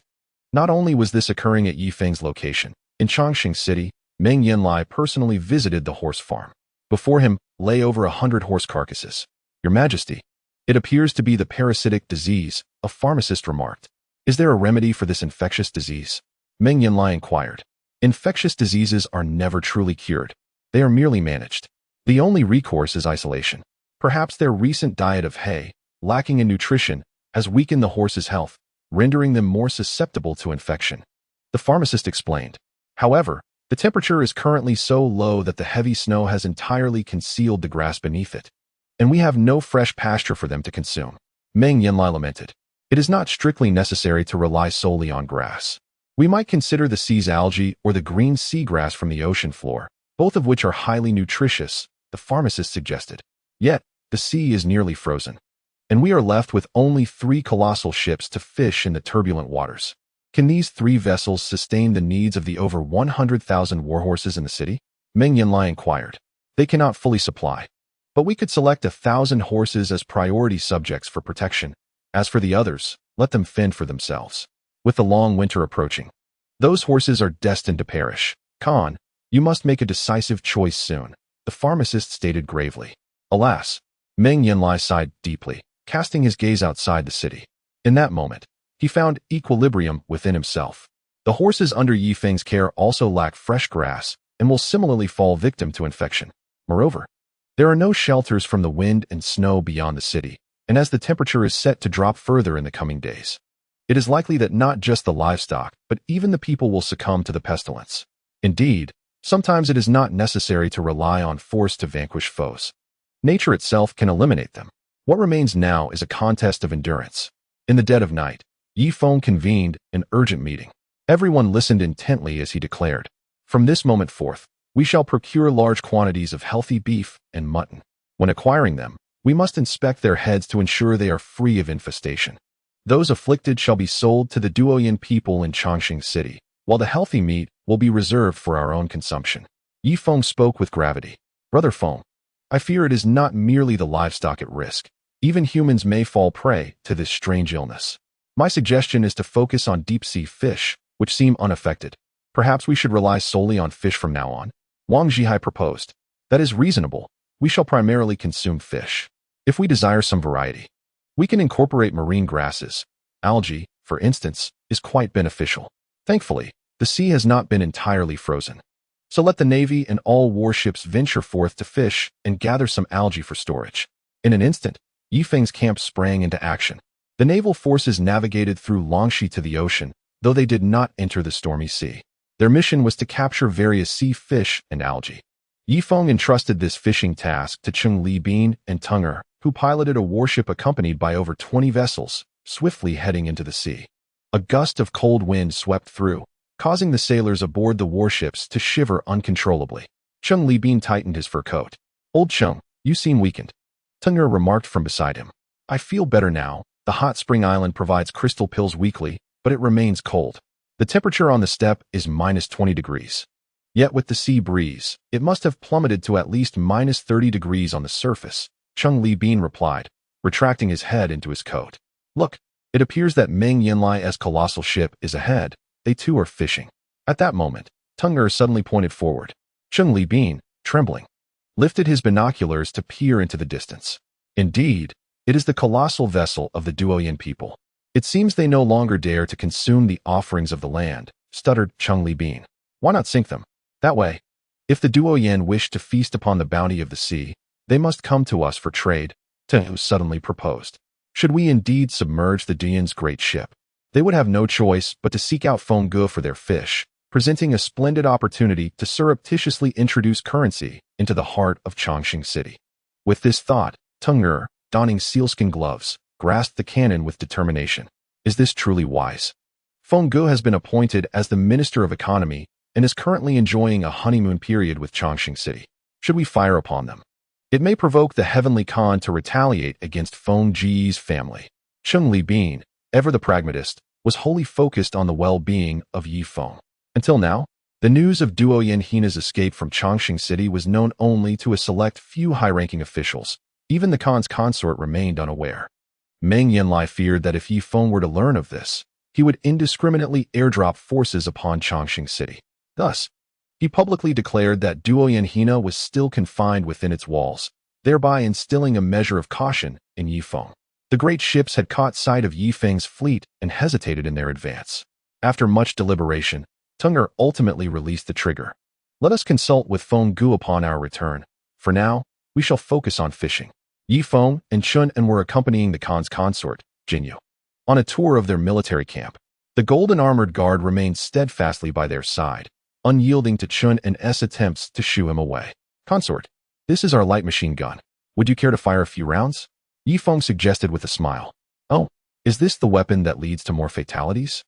Not only was this occurring at Ye Feng's location, in Chongqing City, Meng Yanlai personally visited the horse farm. Before him lay over 100 horse carcasses. Your Majesty, it appears to be the parasitic disease, a pharmacist remarked. Is there a remedy for this infectious disease? Meng Yanlai inquired. Infectious diseases are never truly cured. They are merely managed. The only recourse is isolation. Perhaps their recent diet of hay, lacking in nutrition, has weakened the horses' health, rendering them more susceptible to infection. The pharmacist explained. However, the temperature is currently so low that the heavy snow has entirely concealed the grass beneath it, and we have no fresh pasture for them to consume. Meng Yanlai lamented. It is not strictly necessary to rely solely on grass. We might consider the sea's algae or the green seagrass from the ocean floor, both of which are highly nutritious, the pharmacist suggested. Yet, the sea is nearly frozen, and we are left with only 3 colossal ships to fish in the turbulent waters. Can these 3 vessels sustain the needs of the over 100,000 warhorses in the city? Meng Yanlai inquired. They cannot fully supply, but we could select 1,000 horses as priority subjects for protection. As for the others, let them fend for themselves. With the long winter approaching, those horses are destined to perish. Khan, you must make a decisive choice soon, the pharmacist stated gravely. Alas, Meng Yanlai sighed deeply, casting his gaze outside the city. In that moment, he found equilibrium within himself. The horses under Ye Feng's care also lack fresh grass and will similarly fall victim to infection. Moreover, there are no shelters from the wind and snow beyond the city, and as the temperature is set to drop further in the coming days, it is likely that not just the livestock, but even the people will succumb to the pestilence. Indeed, sometimes it is not necessary to rely on force to vanquish foes. Nature itself can eliminate them. What remains now is a contest of endurance. In the dead of night, Ye Feng convened an urgent meeting. Everyone listened intently as he declared, "From this moment forth, we shall procure large quantities of healthy beef and mutton. When acquiring them, we must inspect their heads to ensure they are free of infestation. Those afflicted shall be sold to the Duoyan people in Chongqing City, while the healthy meat will be reserved for our own consumption." Ye Feng spoke with gravity. "Brother Feng, I fear it is not merely the livestock at risk. Even humans may fall prey to this strange illness. My suggestion is to focus on deep-sea fish, which seem unaffected. Perhaps we should rely solely on fish from now on." Wang Zhihai proposed. "That is reasonable. We shall primarily consume fish. If we desire some variety, we can incorporate marine grasses. Algae, for instance, is quite beneficial. Thankfully, the sea has not been entirely frozen. So let the Navy and all warships venture forth to fish and gather some algae for storage." In an instant, Ye Feng's camp sprang into action. The naval forces navigated through Longxi to the ocean, though they did not enter the stormy sea. Their mission was to capture various sea fish and algae. Ye Feng entrusted this fishing task to Cheng Li Bin and Tunger, who piloted a warship accompanied by over 20 vessels, swiftly heading into the sea. A gust of cold wind swept through, causing the sailors aboard the warships to shiver uncontrollably. Cheng Li Bin tightened his fur coat. "Old Cheng, you seem weakened," Tunger remarked from beside him. "I feel better now. The hot spring island provides crystal pills weekly, but it remains cold. The temperature on the steppe is -20 degrees. Yet with the sea breeze, it must have plummeted to at least -30 degrees on the surface," Cheng Li Bin replied, retracting his head into his coat. "Look, it appears that Meng Yanlai's colossal ship is ahead. They too are fishing." At that moment, Tunger suddenly pointed forward. Cheng Li Bin, trembling, lifted his binoculars to peer into the distance. Indeed, it is the colossal vessel of the Duoyan people. "It seems they no longer dare to consume the offerings of the land," stuttered Cheng Li Bin. "Why not sink them? That way, if the Duoyan wish to feast upon the bounty of the sea, they must come to us for trade," Tenhu suddenly proposed. "Should we indeed submerge the Duoyan's great ship, they would have no choice but to seek out Feng Ge for their fish, presenting a splendid opportunity to surreptitiously introduce currency into the heart of Chongqing City." With this thought, Tunger, donning sealskin gloves, grasped the cannon with determination. Is this truly wise? Feng Ge has been appointed as the Minister of Economy and is currently enjoying a honeymoon period with Chongqing City. Should we fire upon them? It may provoke the Heavenly Khan to retaliate against Feng Ji's family. Cheng Li Bin, ever the pragmatist, was wholly focused on the well-being of Ye Feng. Until now, the news of Duoyan Hina's escape from Chongqing City was known only to a select few high-ranking officials. Even the Khan's consort remained unaware. Meng Yanlai feared that if Ye Feng were to learn of this, he would indiscriminately airdrop forces upon Chongqing City. Thus, he publicly declared that Duoyan Hina was still confined within its walls, thereby instilling a measure of caution in Ye Feng. The great ships had caught sight of Ye Feng's fleet and hesitated in their advance. After much deliberation, Tunger ultimately released the trigger. "Let us consult with Feng Ge upon our return. For now, we shall focus on fishing." Ye Feng and Chun and were accompanying the Khan's consort, Jinyu, on a tour of their military camp. The golden armored guard remained steadfastly by their side, unyielding to Chun and S attempts to shoo him away. Consort, this is our light machine gun. Would you care to fire a few rounds? Ye Feng suggested with a smile. Oh, is this the weapon that leads to more fatalities?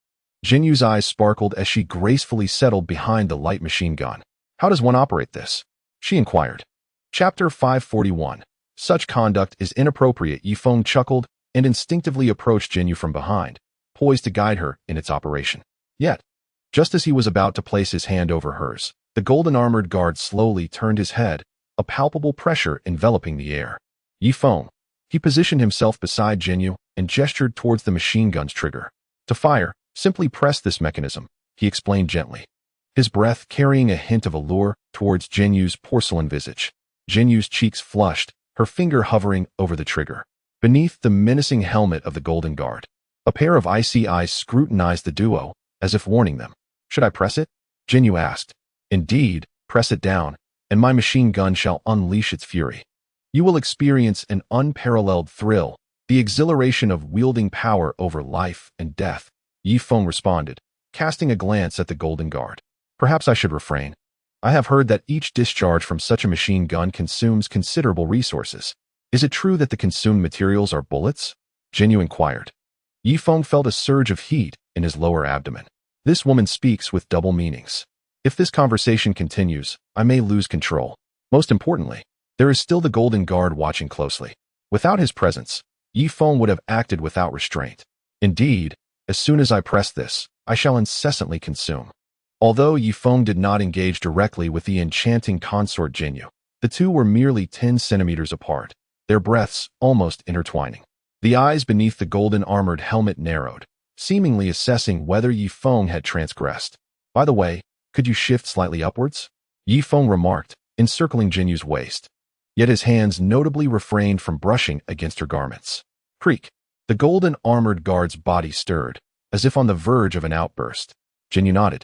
Jinyu's eyes sparkled as she gracefully settled behind the light machine gun. How does one operate this? She inquired. Chapter 541. Such conduct is inappropriate. Ye Feng chuckled and instinctively approached Jinyu from behind, poised to guide her in its operation. Yet, just as he was about to place his hand over hers, the golden armored guard slowly turned his head, a palpable pressure enveloping the air. Ye Feng. He positioned himself beside Jinyu and gestured towards the machine gun's trigger. To fire, simply press this mechanism, he explained gently, his breath carrying a hint of allure towards Jinyu's porcelain visage. Jinyu's cheeks flushed, her finger hovering over the trigger. Beneath the menacing helmet of the golden guard, a pair of icy eyes scrutinized the duo, as if warning them. Should I press it? Jinyu asked. Indeed, press it down, and my machine gun shall unleash its fury. You will experience an unparalleled thrill, the exhilaration of wielding power over life and death, Ye Feng responded, casting a glance at the golden guard. Perhaps I should refrain. I have heard that each discharge from such a machine gun consumes considerable resources. Is it true that the consumed materials are bullets? Jinyu inquired. Ye Feng felt a surge of heat in his lower abdomen. This woman speaks with double meanings. If this conversation continues, I may lose control. Most importantly, there is still the golden guard watching closely. Without his presence, Ye Feng would have acted without restraint. Indeed, as soon as I press this, I shall incessantly consume. Although Ye Feng did not engage directly with the enchanting consort Jinyu, the two were merely 10 centimeters apart, their breaths almost intertwining. The eyes beneath the golden armored helmet narrowed, seemingly assessing whether Ye Feng had transgressed. By the way, could you shift slightly upwards? Ye Feng remarked, encircling Jinyu's waist. Yet his hands notably refrained from brushing against her garments. Creak. The golden armored guard's body stirred, as if on the verge of an outburst. Jinyu nodded,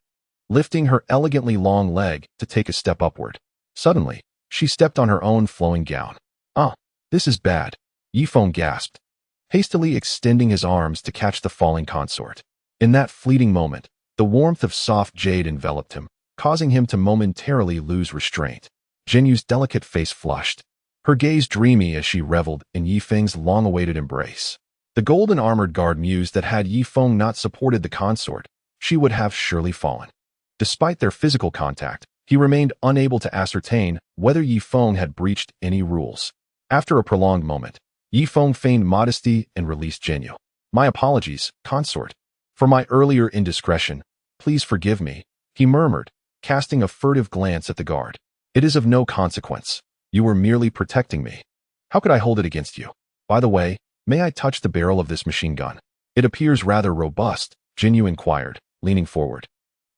lifting her elegantly long leg to take a step upward. Suddenly, she stepped on her own flowing gown. Ah, this is bad, Ye Feng gasped, hastily extending his arms to catch the falling consort. In that fleeting moment, the warmth of soft jade enveloped him, causing him to momentarily lose restraint. Jinyu's delicate face flushed, her gaze dreamy as she reveled in Ye Feng's long-awaited embrace. The golden armored guard mused that had Ye Feng not supported the consort, she would have surely fallen. Despite their physical contact, he remained unable to ascertain whether Ye Feng had breached any rules. After a prolonged moment, Ye Feng feigned modesty and released Jinyu. My apologies, consort. For my earlier indiscretion, please forgive me, he murmured, casting a furtive glance at the guard. It is of no consequence. You were merely protecting me. How could I hold it against you? By the way, may I touch the barrel of this machine gun? It appears rather robust, Jinyu inquired, leaning forward,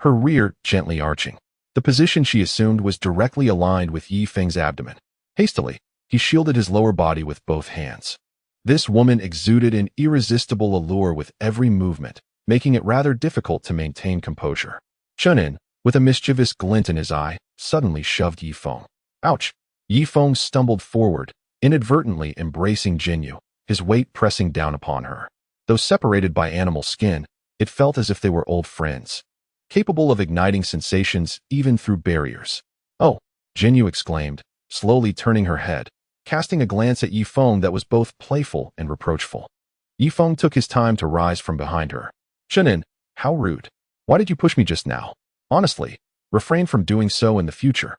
her rear gently arching. The position she assumed was directly aligned with Ye Feng's abdomen. Hastily, he shielded his lower body with both hands. This woman exuded an irresistible allure with every movement, making it rather difficult to maintain composure. Chunin, with a mischievous glint in his eye, suddenly shoved Ye Feng. Ouch! Ye Feng stumbled forward, inadvertently embracing Jinyu, his weight pressing down upon her. Though separated by animal skin, it felt as if they were old friends, capable of igniting sensations even through barriers. Oh! Jinyu exclaimed, slowly turning her head, casting a glance at Ye Feng that was both playful and reproachful. Ye Feng took his time to rise from behind her. Chunin, how rude. Why did you push me just now? Honestly, refrain from doing so in the future.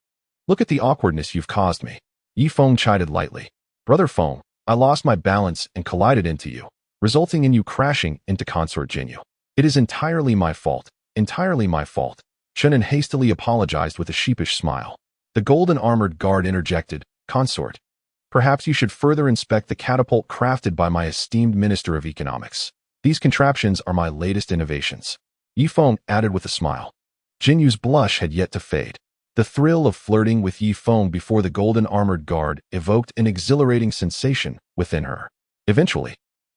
Look at the awkwardness you've caused me. Ye Feng chided lightly. Brother Feng, I lost my balance and collided into you, resulting in you crashing into consort Jinyu. It is entirely my fault, entirely my fault. Chunin hastily apologized with a sheepish smile. The golden armored guard interjected, Consort, perhaps you should further inspect the catapult crafted by my esteemed Minister of Economics. These contraptions are my latest innovations. Ye Feng added with a smile. Jinyu's blush had yet to fade. The thrill of flirting with Ye Feng before the golden armored guard evoked an exhilarating sensation within her. Eventually,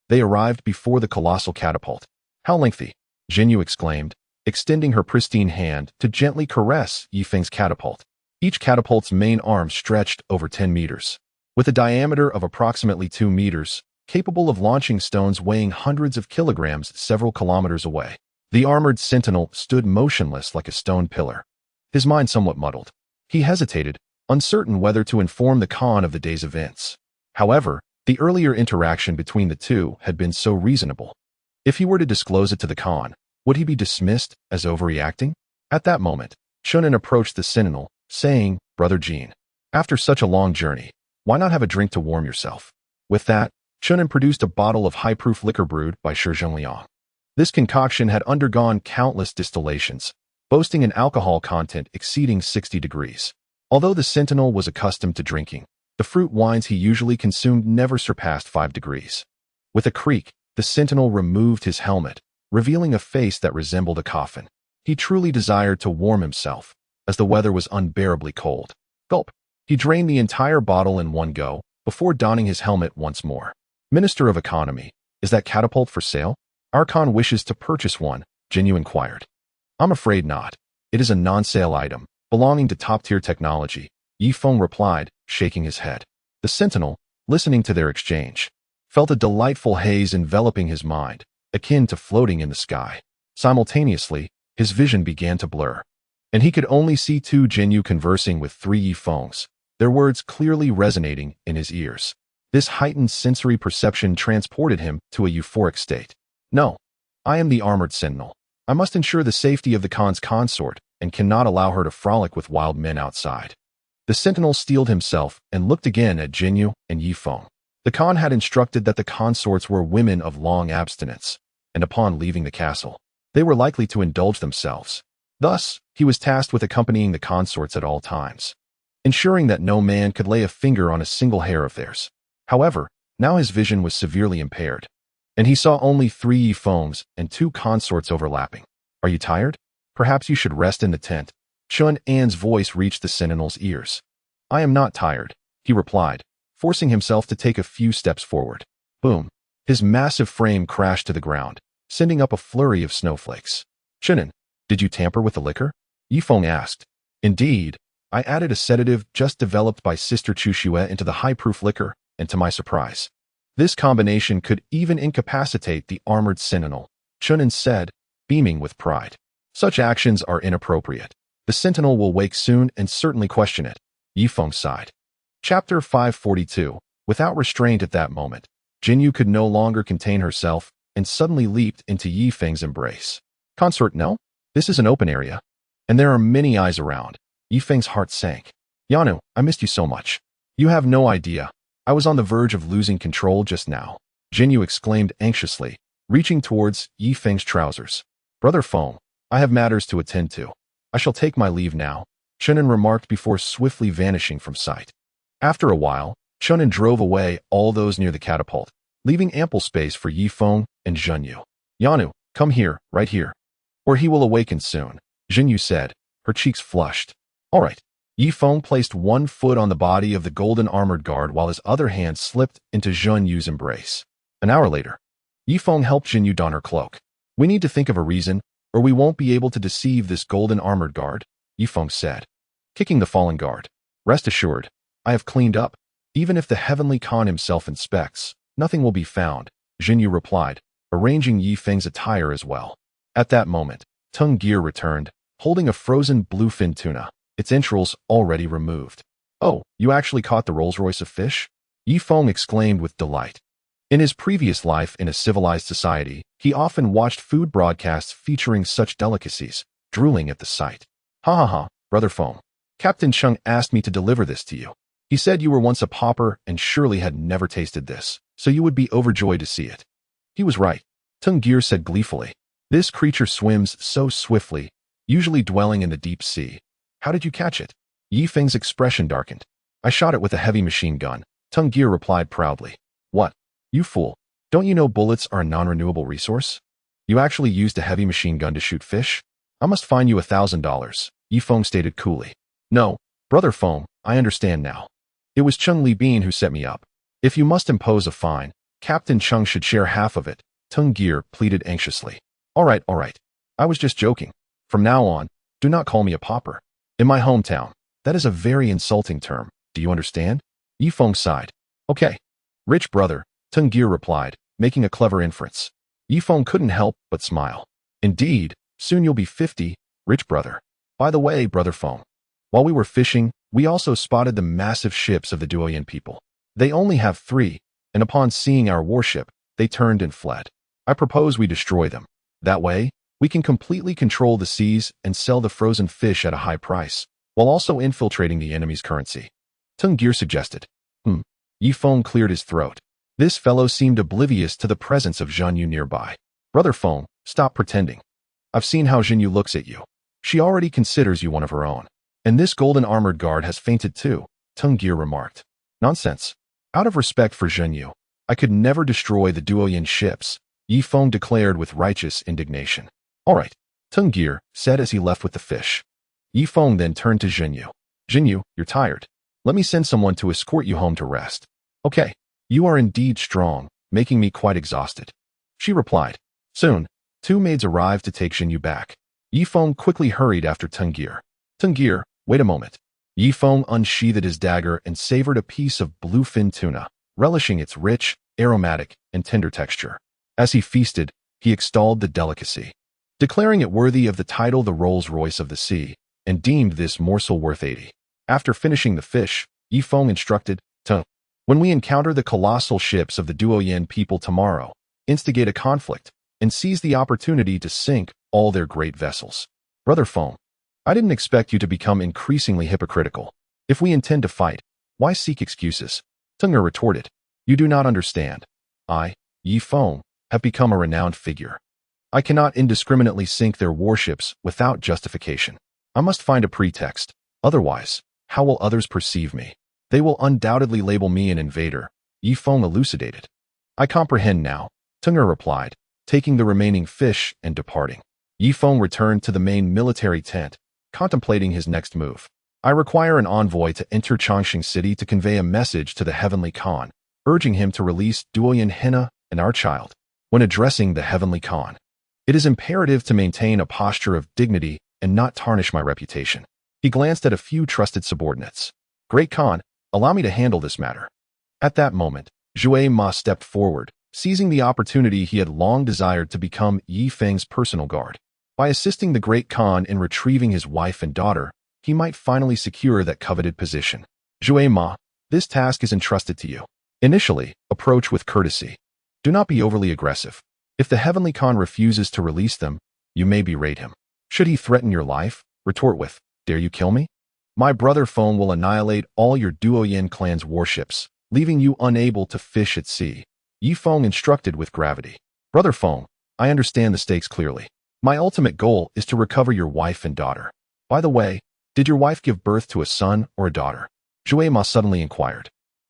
they arrived before the colossal catapult. How lengthy, Jinyu exclaimed, extending her pristine hand to gently caress Ye Feng's catapult. Each catapult's main arm stretched over 10 meters. With a diameter of approximately 2 meters, capable of launching stones weighing hundreds of kilograms several kilometers away. The armored sentinel stood motionless like a stone pillar, his mind somewhat muddled. He hesitated, uncertain whether to inform the Khan of the day's events. However, the earlier interaction between the two had been so reasonable. If he were to disclose it to the Khan, would he be dismissed as overreacting? At that moment, Chunin approached the sentinel, saying, "Brother Jean, after such a long journey, why not have a drink to warm yourself?" With that, Chunin produced a bottle of high-proof liquor brewed by Shi Zhengliang. This concoction had undergone countless distillations, boasting an alcohol content exceeding 60 degrees. Although the sentinel was accustomed to drinking, the fruit wines he usually consumed never surpassed 5 degrees. With a creak, the sentinel removed his helmet, revealing a face that resembled a coffin. He truly desired to warm himself, as the weather was unbearably cold. Gulp. He drained the entire bottle in one go, before donning his helmet once more. "Minister of Economy, is that catapult for sale? Our Khan wishes to purchase one," Jinyu inquired. "I'm afraid not. It is a non-sale item, belonging to top-tier technology," Ye Feng replied, shaking his head. The sentinel, listening to their exchange, felt a delightful haze enveloping his mind, akin to floating in the sky. Simultaneously, his vision began to blur, and he could only see two Jinyu conversing with three Ye Fengs, their words clearly resonating in his ears. This heightened sensory perception transported him to a euphoric state. "No, I am the armored sentinel. I must ensure the safety of the Khan's consort and cannot allow her to frolic with wild men outside." The sentinel steeled himself and looked again at Jinyu and Ye Feng. The Khan had instructed that the consorts were women of long abstinence, and upon leaving the castle, they were likely to indulge themselves. Thus, he was tasked with accompanying the consorts at all times, ensuring that no man could lay a finger on a single hair of theirs. However, now his vision was severely impaired, and he saw only three Ye Fengs and two consorts overlapping. "Are you tired? Perhaps you should rest in the tent." Chun An's voice reached the sentinel's ears. "I am not tired," he replied, forcing himself to take a few steps forward. Boom! His massive frame crashed to the ground, sending up a flurry of snowflakes. "Chunin, did you tamper with the liquor?" Ye Feng asked. "Indeed, I added a sedative just developed by Sister Chu Xue into the high-proof liquor, and to my surprise, this combination could even incapacitate the armored sentinel," Chunin said, beaming with pride. "Such actions are inappropriate. The sentinel will wake soon and certainly question it," Ye Feng sighed. Chapter 542. Without restraint at that moment, Jinyu could no longer contain herself and suddenly leaped into Ye Feng's embrace. "Consort, no? This is an open area, and there are many eyes around." Ye Feng's heart sank. "Yanu, I missed you so much. You have no idea. I was on the verge of losing control just now," Jinyu exclaimed anxiously, reaching towards Ye Feng's trousers. "Brother Feng, I have matters to attend to. I shall take my leave now," Chunin remarked before swiftly vanishing from sight. After a while, Chunin drove away all those near the catapult, leaving ample space for Ye Feng and Zhenyu. "Yanu, come here, right here, or he will awaken soon," Zhenyu said, her cheeks flushed. "All right." Ye Feng placed one foot on the body of the golden armored guard while his other hand slipped into Zhenyu's embrace. An hour later, Ye Feng helped Zhenyu don her cloak. "We need to think of a reason, or we won't be able to deceive this golden armored guard," Ye Feng said, kicking the fallen guard. "Rest assured, I have cleaned up. Even if the heavenly Khan himself inspects, nothing will be found," Zhenyu replied, arranging Ye Feng's attire as well. At that moment, Tung Gear returned, holding a frozen bluefin tuna, its entrails already removed. "Oh, you actually caught the Rolls-Royce of fish?" Ye Feng exclaimed with delight. In his previous life in a civilized society, he often watched food broadcasts featuring such delicacies, drooling at the sight. "Ha ha ha, Brother Feng. Captain Chung asked me to deliver this to you. He said you were once a pauper and surely had never tasted this, so you would be overjoyed to see it." "He was right," Tung Gear said gleefully. "This creature swims so swiftly, usually dwelling in the deep sea. How did you catch it?" Ye Feng's expression darkened. "I shot it with a heavy machine gun," Tung Gear replied proudly. "What? You fool. Don't you know bullets are a non-renewable resource? You actually used a heavy machine gun to shoot fish? I must fine you $1,000, Ye Feng stated coolly. "No, Brother Feng, I understand now. It was Chung Li Bin who set me up. If you must impose a fine, Captain Chung should share half of it," Tung Gear pleaded anxiously. All right. I was just joking. From now on, do not call me a pauper. In my hometown, that is a very insulting term. Do you understand?" Ye Feng sighed. Okay. Rich brother, Teng Gear replied, making a clever inference. Ye Feng couldn't help but smile. Indeed, soon you'll be 50, rich brother. By the way, brother Feng, while we were fishing, we also spotted the massive ships of the Duoyan people. They only have 3, and upon seeing our warship, they turned and fled. I propose we destroy them. That way, we can completely control the seas and sell the frozen fish at a high price, while also infiltrating the enemy's currency. Teng Gear suggested. Ye Feng cleared his throat. This fellow seemed oblivious to the presence of Zhen Yu nearby. Brother Feng, stop pretending. I've seen how Zhen Yu looks at you. She already considers you one of her own. And this golden armored guard has fainted too, Teng Gear remarked. Nonsense. Out of respect for Zhen Yu, I could never destroy the Duoyan ships, Ye Feng declared with righteous indignation. All right, Teng Gear said as he left with the fish. Ye Feng then turned to Zhen Yu. Zhen Yu, you're tired. Let me send someone to escort you home to rest. Okay, you are indeed strong, making me quite exhausted. She replied. Soon, 2 maids arrived to take Zhen Yu back. Ye Feng quickly hurried after Teng Gear. Teng Gear, wait a moment. Ye Feng unsheathed his dagger and savored a piece of bluefin tuna, relishing its rich, aromatic, and tender texture. As he feasted, he extolled the delicacy, declaring it worthy of the title the Rolls-Royce of the sea, and deemed this morsel worth 80. After finishing the fish, Ye Feng instructed, Teng, when we encounter the colossal ships of the Duoyan people tomorrow, instigate a conflict, and seize the opportunity to sink all their great vessels. Brother Feng, I didn't expect you to become increasingly hypocritical. If we intend to fight, why seek excuses? Teng retorted. You do not understand. I, Ye Feng, have become a renowned figure. I cannot indiscriminately sink their warships without justification. I must find a pretext. Otherwise, how will others perceive me? They will undoubtedly label me an invader, Ye Feng elucidated. I comprehend now, Teng replied, taking the remaining fish and departing. Ye Feng returned to the main military tent, contemplating his next move. I require an envoy to enter Chongqing City to convey a message to the Heavenly Khan, urging him to release Duoyan Hina and our child. When addressing the Heavenly Khan, it is imperative to maintain a posture of dignity and not tarnish my reputation. He glanced at a few trusted subordinates. Great Khan, allow me to handle this matter. At that moment, Zhui Ma stepped forward, seizing the opportunity he had long desired to become Ye Feng's personal guard. By assisting the Great Khan in retrieving his wife and daughter, he might finally secure that coveted position. Zhui Ma, this task is entrusted to you. Initially, approach with courtesy. Do not be overly aggressive. If the Heavenly Khan refuses to release them, you may berate him. Should he threaten your life, retort with, dare you kill me? My brother Feng will annihilate all your Duoyan clan's warships, leaving you unable to fish at sea. Ye Feng instructed with gravity. Brother Feng, I understand the stakes clearly. My ultimate goal is to recover your wife and daughter. By the way, did your wife give birth to a son or a daughter? Zhui Ma suddenly inquired.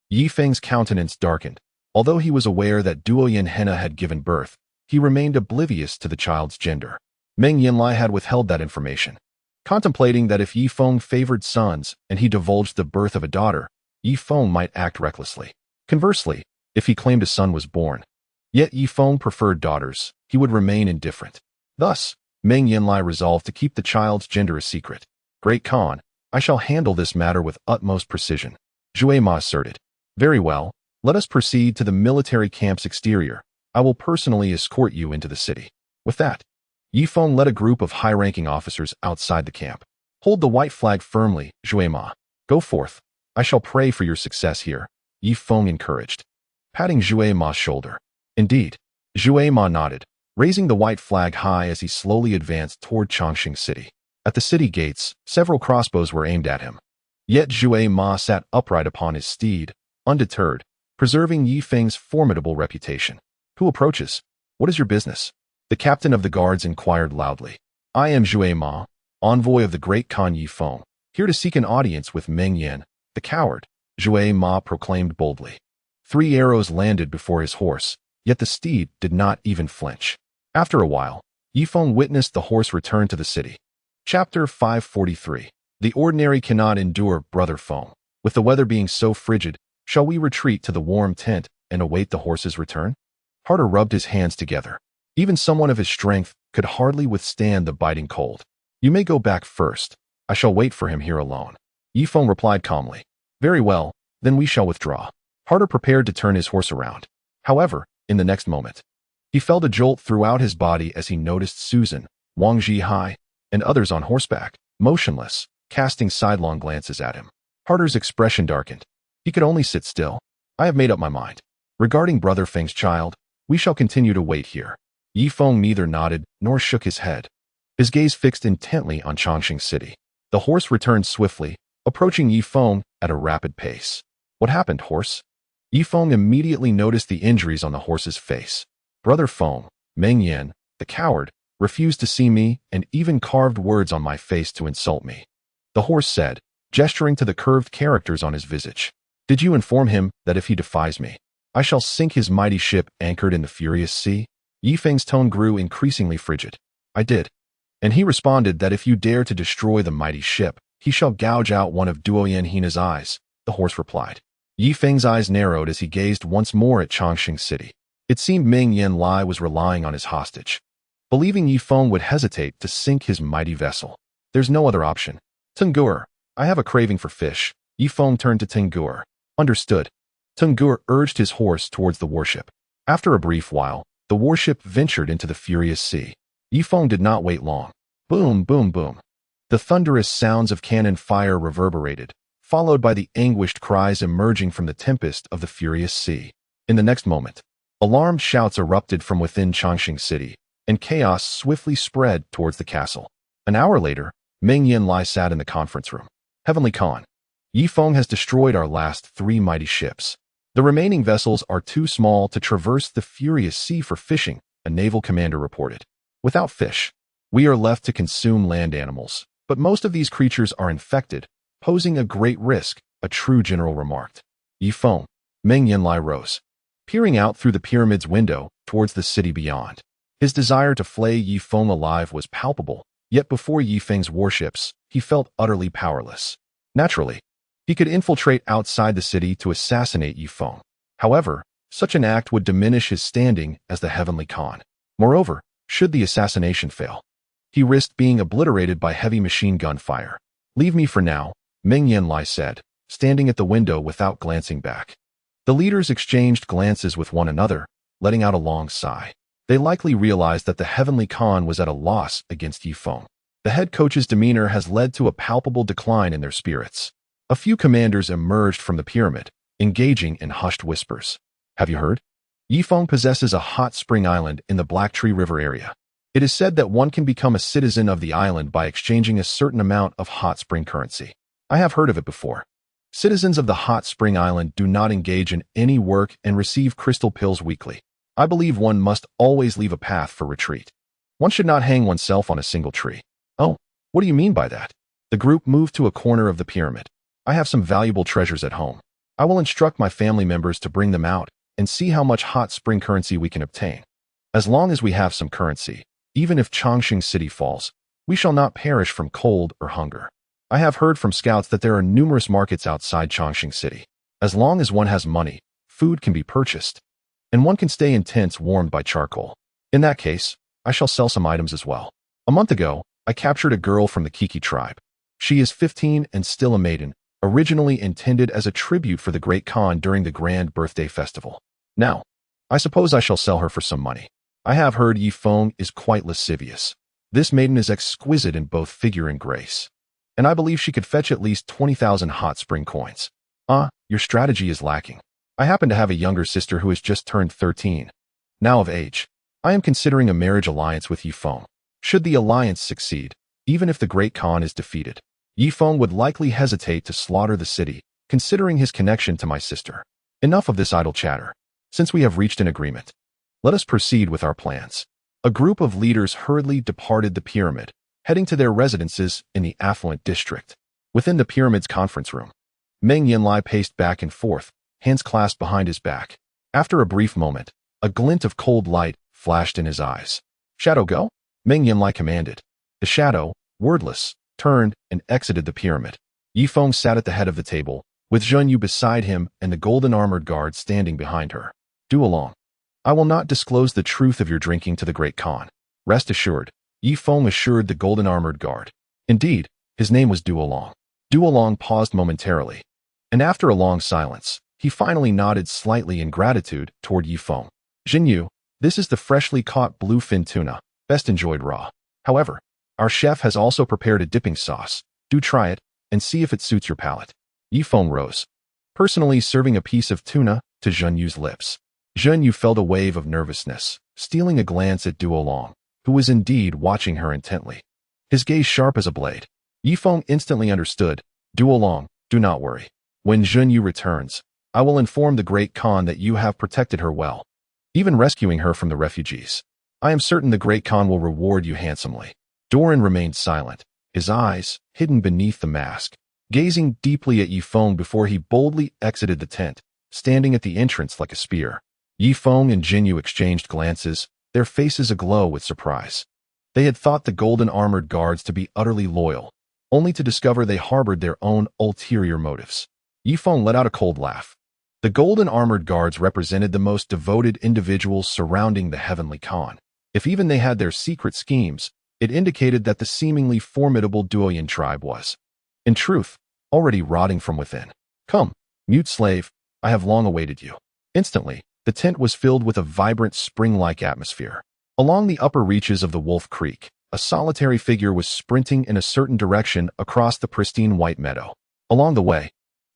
Ye Feng's countenance darkened. Although he was aware that Duoyan Hina had given birth, he remained oblivious to the child's gender. Meng Yanlai had withheld that information, contemplating that if Ye Feng favored sons and he divulged the birth of a daughter, Ye Feng might act recklessly. Conversely, if he claimed a son was born, yet Ye Feng preferred daughters, he would remain indifferent. Thus, Meng Yanlai resolved to keep the child's gender a secret. Great Khan, I shall handle this matter with utmost precision, Zhui Ma asserted. Very well, let us proceed to the military camp's exterior. I will personally escort you into the city. With that, Ye Feng led a group of high-ranking officers outside the camp. Hold the white flag firmly, Zhui Ma. Go forth. I shall pray for your success here, Ye Feng encouraged, patting Zhui Ma's shoulder. Indeed, Zhui Ma nodded, raising the white flag high as he slowly advanced toward Chongqing City. At the city gates, several crossbows were aimed at him. Yet Zhui Ma sat upright upon his steed, undeterred, preserving Ye Feng's formidable reputation. Who approaches? What is your business? The captain of the guards inquired loudly. I am Zhui Ma, envoy of the Great Khan Ye Feng, here to seek an audience with Meng Yan, the coward, Zhui Ma proclaimed boldly. 3 arrows landed before his horse, yet the steed did not even flinch. After a while, Ye Feng witnessed the horse return to the city. Chapter 543. The ordinary cannot endure, brother Feng. With the weather being so frigid, shall we retreat to the warm tent and await the horse's return? Harder rubbed his hands together. Even someone of his strength could hardly withstand the biting cold. You may go back first. I shall wait for him here alone. Ye Feng replied calmly. Very well, then we shall withdraw. Harder prepared to turn his horse around. However, in the next moment, he felt a jolt throughout his body as he noticed Susan, Wang Zhihai, and others on horseback, motionless, casting sidelong glances at him. Harder's expression darkened. He could only sit still. I have made up my mind. Regarding Brother Feng's child, we shall continue to wait here. Ye Feng neither nodded nor shook his head. His gaze fixed intently on Chongqing City. The horse returned swiftly, approaching Ye Feng at a rapid pace. What happened, horse? Ye Feng immediately noticed the injuries on the horse's face. Brother Feng, Meng Yan, the coward, refused to see me and even carved words on my face to insult me. The horse said, gesturing to the curved characters on his visage. Did you inform him that if he defies me, I shall sink his mighty ship anchored in the furious sea? Ye Feng's tone grew increasingly frigid. I did. And he responded that if you dare to destroy the mighty ship, he shall gouge out one of Duoyan Hina's eyes, the horse replied. Ye Feng's eyes narrowed as he gazed once more at Chongqing City. It seemed Meng Yan Lai was relying on his hostage, believing Ye Feng would hesitate to sink his mighty vessel. There's no other option. Tengur, I have a craving for fish. Ye Feng turned to Tengur. Understood. Tengur urged his horse towards the warship. After a brief while, the warship ventured into the furious sea. Ye Feng did not wait long. Boom, boom, boom. The thunderous sounds of cannon fire reverberated, followed by the anguished cries emerging from the tempest of the furious sea. In the next moment, alarmed shouts erupted from within Chongqing City, and chaos swiftly spread towards the castle. An hour later, Meng Yan Lai sat in the conference room. Heavenly Khan, Ye Feng has destroyed our last 3 mighty ships. The remaining vessels are too small to traverse the furious sea for fishing, a naval commander reported. Without fish, we are left to consume land animals, but most of these creatures are infected, posing a great risk, a true general remarked. Ye Feng, Meng Yan Lai rose, peering out through the pyramid's window towards the city beyond. His desire to flay Ye Feng alive was palpable, yet before Ye Feng's warships, he felt utterly powerless. Naturally, he could infiltrate outside the city to assassinate Ye Feng. However, such an act would diminish his standing as the Heavenly Khan. Moreover, should the assassination fail, he risked being obliterated by heavy machine gun fire. Leave me for now, Meng Yan Lai said, standing at the window without glancing back. The leaders exchanged glances with one another, letting out a long sigh. They likely realized that the Heavenly Khan was at a loss against Ye Feng. The head coach's demeanor has led to a palpable decline in their spirits. A few commanders emerged from the pyramid, engaging in hushed whispers. Have you heard? Ye Feng possesses a hot spring island in the Black Tree River area. It is said that one can become a citizen of the island by exchanging a certain amount of hot spring currency. I have heard of it before. Citizens of the hot spring island do not engage in any work and receive crystal pills weekly. I believe one must always leave a path for retreat. One should not hang oneself on a single tree. Oh, what do you mean by that? The group moved to a corner of the pyramid. I have some valuable treasures at home. I will instruct my family members to bring them out and see how much hot spring currency we can obtain. As long as we have some currency, even if Chongqing City falls, we shall not perish from cold or hunger. I have heard from scouts that there are numerous markets outside Chongqing City. As long as one has money, food can be purchased, and one can stay in tents warmed by charcoal. In that case, I shall sell some items as well. A month ago, I captured a girl from the Kiki tribe. She is 15 and still a maiden, originally intended as a tribute for the Great Khan during the grand birthday festival. Now, I suppose I shall sell her for some money. I have heard Ye Feng is quite lascivious. This maiden is exquisite in both figure and grace, and I believe she could fetch at least 20,000 hot spring coins. Your strategy is lacking. I happen to have a younger sister who has just turned 13. Now of age, I am considering a marriage alliance with Ye Feng. Should the alliance succeed, even if the Great Khan is defeated, Ye Feng would likely hesitate to slaughter the city, considering his connection to my sister. Enough of this idle chatter. Since we have reached an agreement, let us proceed with our plans. A group of leaders hurriedly departed the pyramid, heading to their residences in the affluent district. Within the pyramid's conference room, Meng Yan Lai paced back and forth, hands clasped behind his back. After a brief moment, a glint of cold light flashed in his eyes. Shadow, go? Meng Yan Lai commanded. The shadow, wordless, turned and exited the pyramid. Ye Feng sat at the head of the table, with Zhun Yu beside him and the golden armored guard standing behind her. Do along. I will not disclose the truth of your drinking to the Great Khan. Rest assured, Ye Feng assured the golden armored guard. Indeed, his name was Du Along. Du Along paused momentarily, And after a long silence, he finally nodded slightly in gratitude toward Ye Feng. Jinyu, this is the freshly caught bluefin tuna, best enjoyed raw. However, our chef has also prepared a dipping sauce. Do try it, and see if it suits your palate. Ye Feng rose, personally serving a piece of tuna to Jinyu's lips. Jinyu felt a wave of nervousness, stealing a glance at Duolong, who was indeed watching her intently. His gaze sharp as a blade. Ye Feng instantly understood. Duolong, do not worry. When Jinyu returns, I will inform the Great Khan that you have protected her well, even rescuing her from the refugees. I am certain the Great Khan will reward you handsomely. Doran remained silent, his eyes hidden beneath the mask, gazing deeply at Ye Feng before he boldly exited the tent, standing at the entrance like a spear. Ye Feng and Jinyu exchanged glances, their faces aglow with surprise. They had thought the golden armored guards to be utterly loyal, only to discover they harbored their own ulterior motives. Ye Feng let out a cold laugh. The golden armored guards represented the most devoted individuals surrounding the heavenly Khan. If even they had their secret schemes, it indicated that the seemingly formidable Duoyan tribe was, in truth, already rotting from within. Come, mute slave, I have long awaited you. Instantly, the tent was filled with a vibrant spring-like atmosphere. Along the upper reaches of the Wolf Creek, a solitary figure was sprinting in a certain direction across the pristine white meadow. Along the way,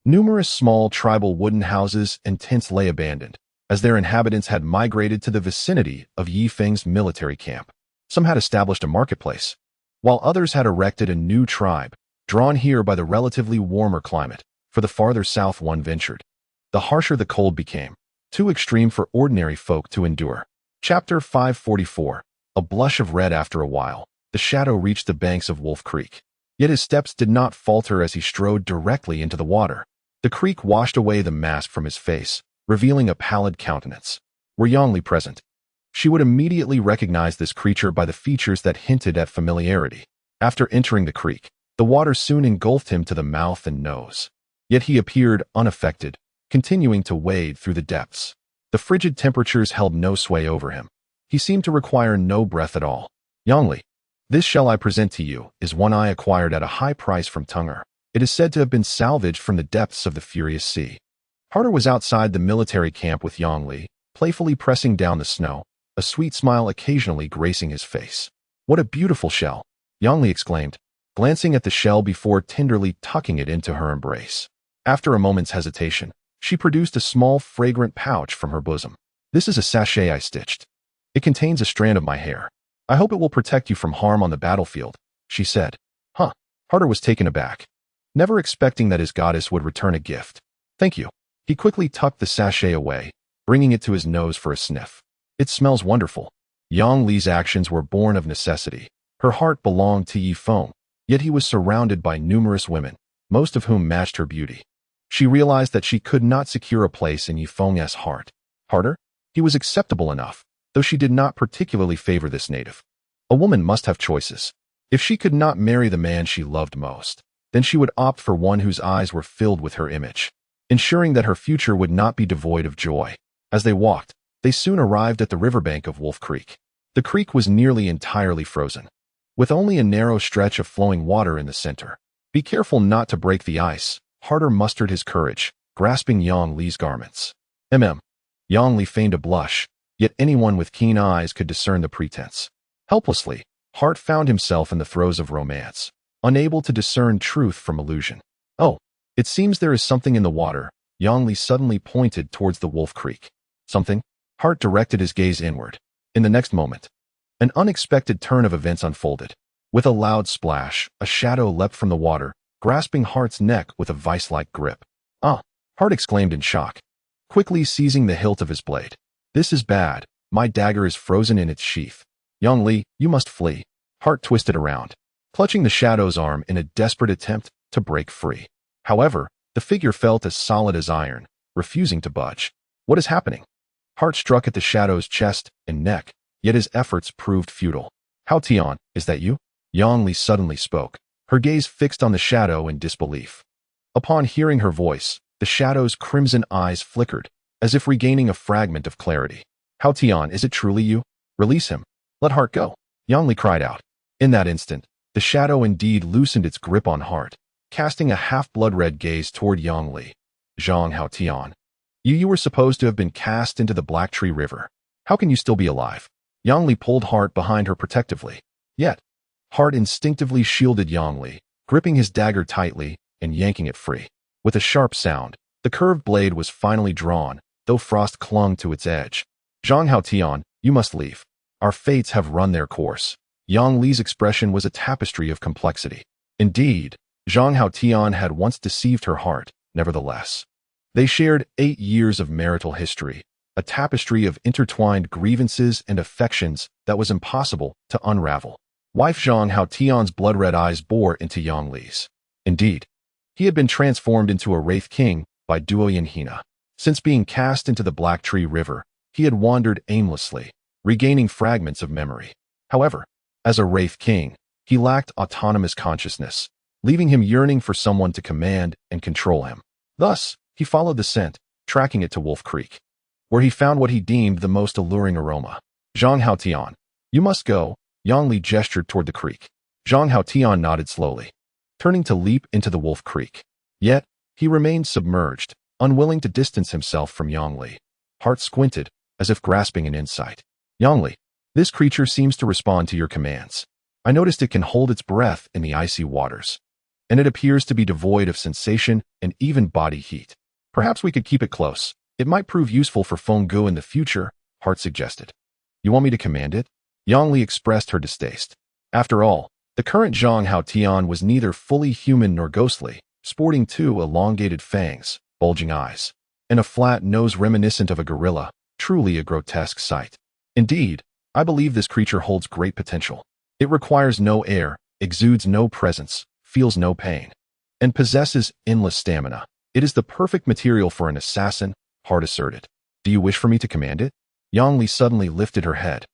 numerous small tribal wooden houses and tents lay abandoned, as their inhabitants had migrated to the vicinity of Ye Feng's military camp. Some had established a marketplace, while others had erected a new tribe, drawn here by the relatively warmer climate. For the farther south one ventured, the harsher the cold became, too extreme for ordinary folk to endure. Chapter 544. A blush of red. After a while, the shadow reached the banks of Wolf Creek. Yet his steps did not falter as he strode directly into the water. The creek washed away the mask from his face, revealing a pallid countenance. Were Yongli present, she would immediately recognize this creature by the features that hinted at familiarity. After entering the creek, the water soon engulfed him to the mouth and nose. Yet he appeared unaffected, continuing to wade through the depths. The frigid temperatures held no sway over him. He seemed to require no breath at all. Yongli, this shell I present to you is one I acquired at a high price from Tunger. It is said to have been salvaged from the depths of the furious sea. Harder was outside the military camp with Yongli, playfully pressing down the snow, a sweet smile occasionally gracing his face. What a beautiful shell, Yongli exclaimed, glancing at the shell before tenderly tucking it into her embrace. After a moment's hesitation, she produced a small, fragrant pouch from her bosom. This is a sachet I stitched. It contains a strand of my hair. I hope it will protect you from harm on the battlefield, she said. Huh. Harder was taken aback, never expecting that his goddess would return a gift. Thank you. He quickly tucked the sachet away, bringing it to his nose for a sniff. It smells wonderful. Yang Li's actions were born of necessity. Her heart belonged to Ye Feng, yet he was surrounded by numerous women, most of whom matched her beauty. She realized that she could not secure a place in Ye Feng's heart. Harder? He was acceptable enough, though she did not particularly favor this native. A woman must have choices. If she could not marry the man she loved most, then she would opt for one whose eyes were filled with her image, ensuring that her future would not be devoid of joy. As they walked, they soon arrived at the riverbank of Wolf Creek. The creek was nearly entirely frozen, with only a narrow stretch of flowing water in the center. Be careful not to break the ice. Harder mustered his courage, grasping Yang Li's garments. Yang Li feigned a blush, yet anyone with keen eyes could discern the pretense. Helplessly, Hart found himself in the throes of romance, unable to discern truth from illusion. Oh, it seems there is something in the water. Yang Li suddenly pointed towards the Wolf Creek. Something? Hart directed his gaze inward. In the next moment, an unexpected turn of events unfolded. With a loud splash, a shadow leapt from the water, grasping Hart's neck with a vice-like grip. Ah! Hart exclaimed in shock, quickly seizing the hilt of his blade. This is bad. My dagger is frozen in its sheath. Yang Li, you must flee. Hart twisted around, clutching the shadow's arm in a desperate attempt to break free. However, the figure felt as solid as iron, refusing to budge. What is happening? Hart struck at the shadow's chest and neck, yet his efforts proved futile. Hao Tian, is that you? Yang Li suddenly spoke, her gaze fixed on the shadow in disbelief. Upon hearing her voice, the shadow's crimson eyes flickered, as if regaining a fragment of clarity. Hao Tian, is it truly you? Release him. Let Hart go. Yang Li cried out. In that instant, the shadow indeed loosened its grip on Hart, casting a half-blood-red gaze toward Yang Li, Zhang Haotian. You were supposed to have been cast into the Black Tree River. How can you still be alive? Yang Li pulled Hart behind her protectively. Yet, Hart instinctively shielded Yang Li, gripping his dagger tightly and yanking it free. With a sharp sound, the curved blade was finally drawn, though frost clung to its edge. Zhang Haotian, you must leave. Our fates have run their course. Yang Li's expression was a tapestry of complexity. Indeed, Zhang Haotian had once deceived her heart, nevertheless. They shared 8 years of marital history, a tapestry of intertwined grievances and affections that was impossible to unravel. Wife Zhang Haotian's blood-red eyes bore into Yang Li's. Indeed, he had been transformed into a Wraith King by Duoyan Hina. Since being cast into the Black Tree River, he had wandered aimlessly, regaining fragments of memory. However, as a Wraith King, he lacked autonomous consciousness, leaving him yearning for someone to command and control him. Thus, he followed the scent, tracking it to Wolf Creek, where he found what he deemed the most alluring aroma. Zhang Haotian, you must go. Yang Li gestured toward the creek. Zhang Haotian nodded slowly, turning to leap into the Wolf Creek. Yet, he remained submerged, unwilling to distance himself from Yang Li. Hart squinted, as if grasping an insight. Yang Li, this creature seems to respond to your commands. I noticed it can hold its breath in the icy waters, and it appears to be devoid of sensation and even body heat. Perhaps we could keep it close. It might prove useful for Feng Gu in the future, Hart suggested. You want me to command it? Yang Li expressed her distaste. After all, the current Zhang Haotian was neither fully human nor ghostly, sporting 2 elongated fangs, bulging eyes, and a flat nose reminiscent of a gorilla, truly a grotesque sight. Indeed, I believe this creature holds great potential. It requires no air, exudes no presence, feels no pain, and possesses endless stamina. It is the perfect material for an assassin, Hart asserted. Do you wish for me to command it? Yang Li suddenly lifted her head,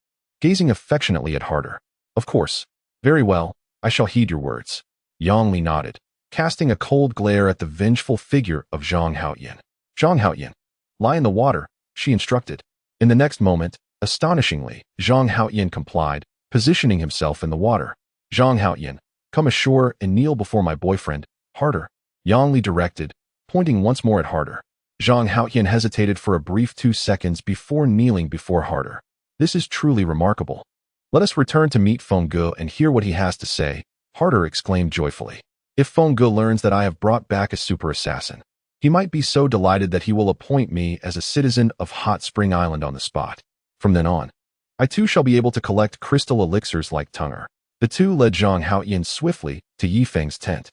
gazing affectionately at Harter. Of course. Very well, I shall heed your words. Yang Li nodded, casting a cold glare at the vengeful figure of Zhang Haotian. Zhang Haotian, lie in the water, she instructed. In the next moment, astonishingly, Zhang Haotian complied, positioning himself in the water. Zhang Haotian, come ashore and kneel before my boyfriend, Harter. Yang Li directed, pointing once more at Harter. Zhang Haotian hesitated for a brief 2 seconds before kneeling before Harter. This is truly remarkable. Let us return to meet Feng Gu and hear what he has to say, Harter exclaimed joyfully. If Feng Gu learns that I have brought back a super assassin, he might be so delighted that he will appoint me as a citizen of Hot Spring Island on the spot. From then on, I too shall be able to collect crystal elixirs like Tunger. The two led Zhang Haotian swiftly to Ye Feng's tent,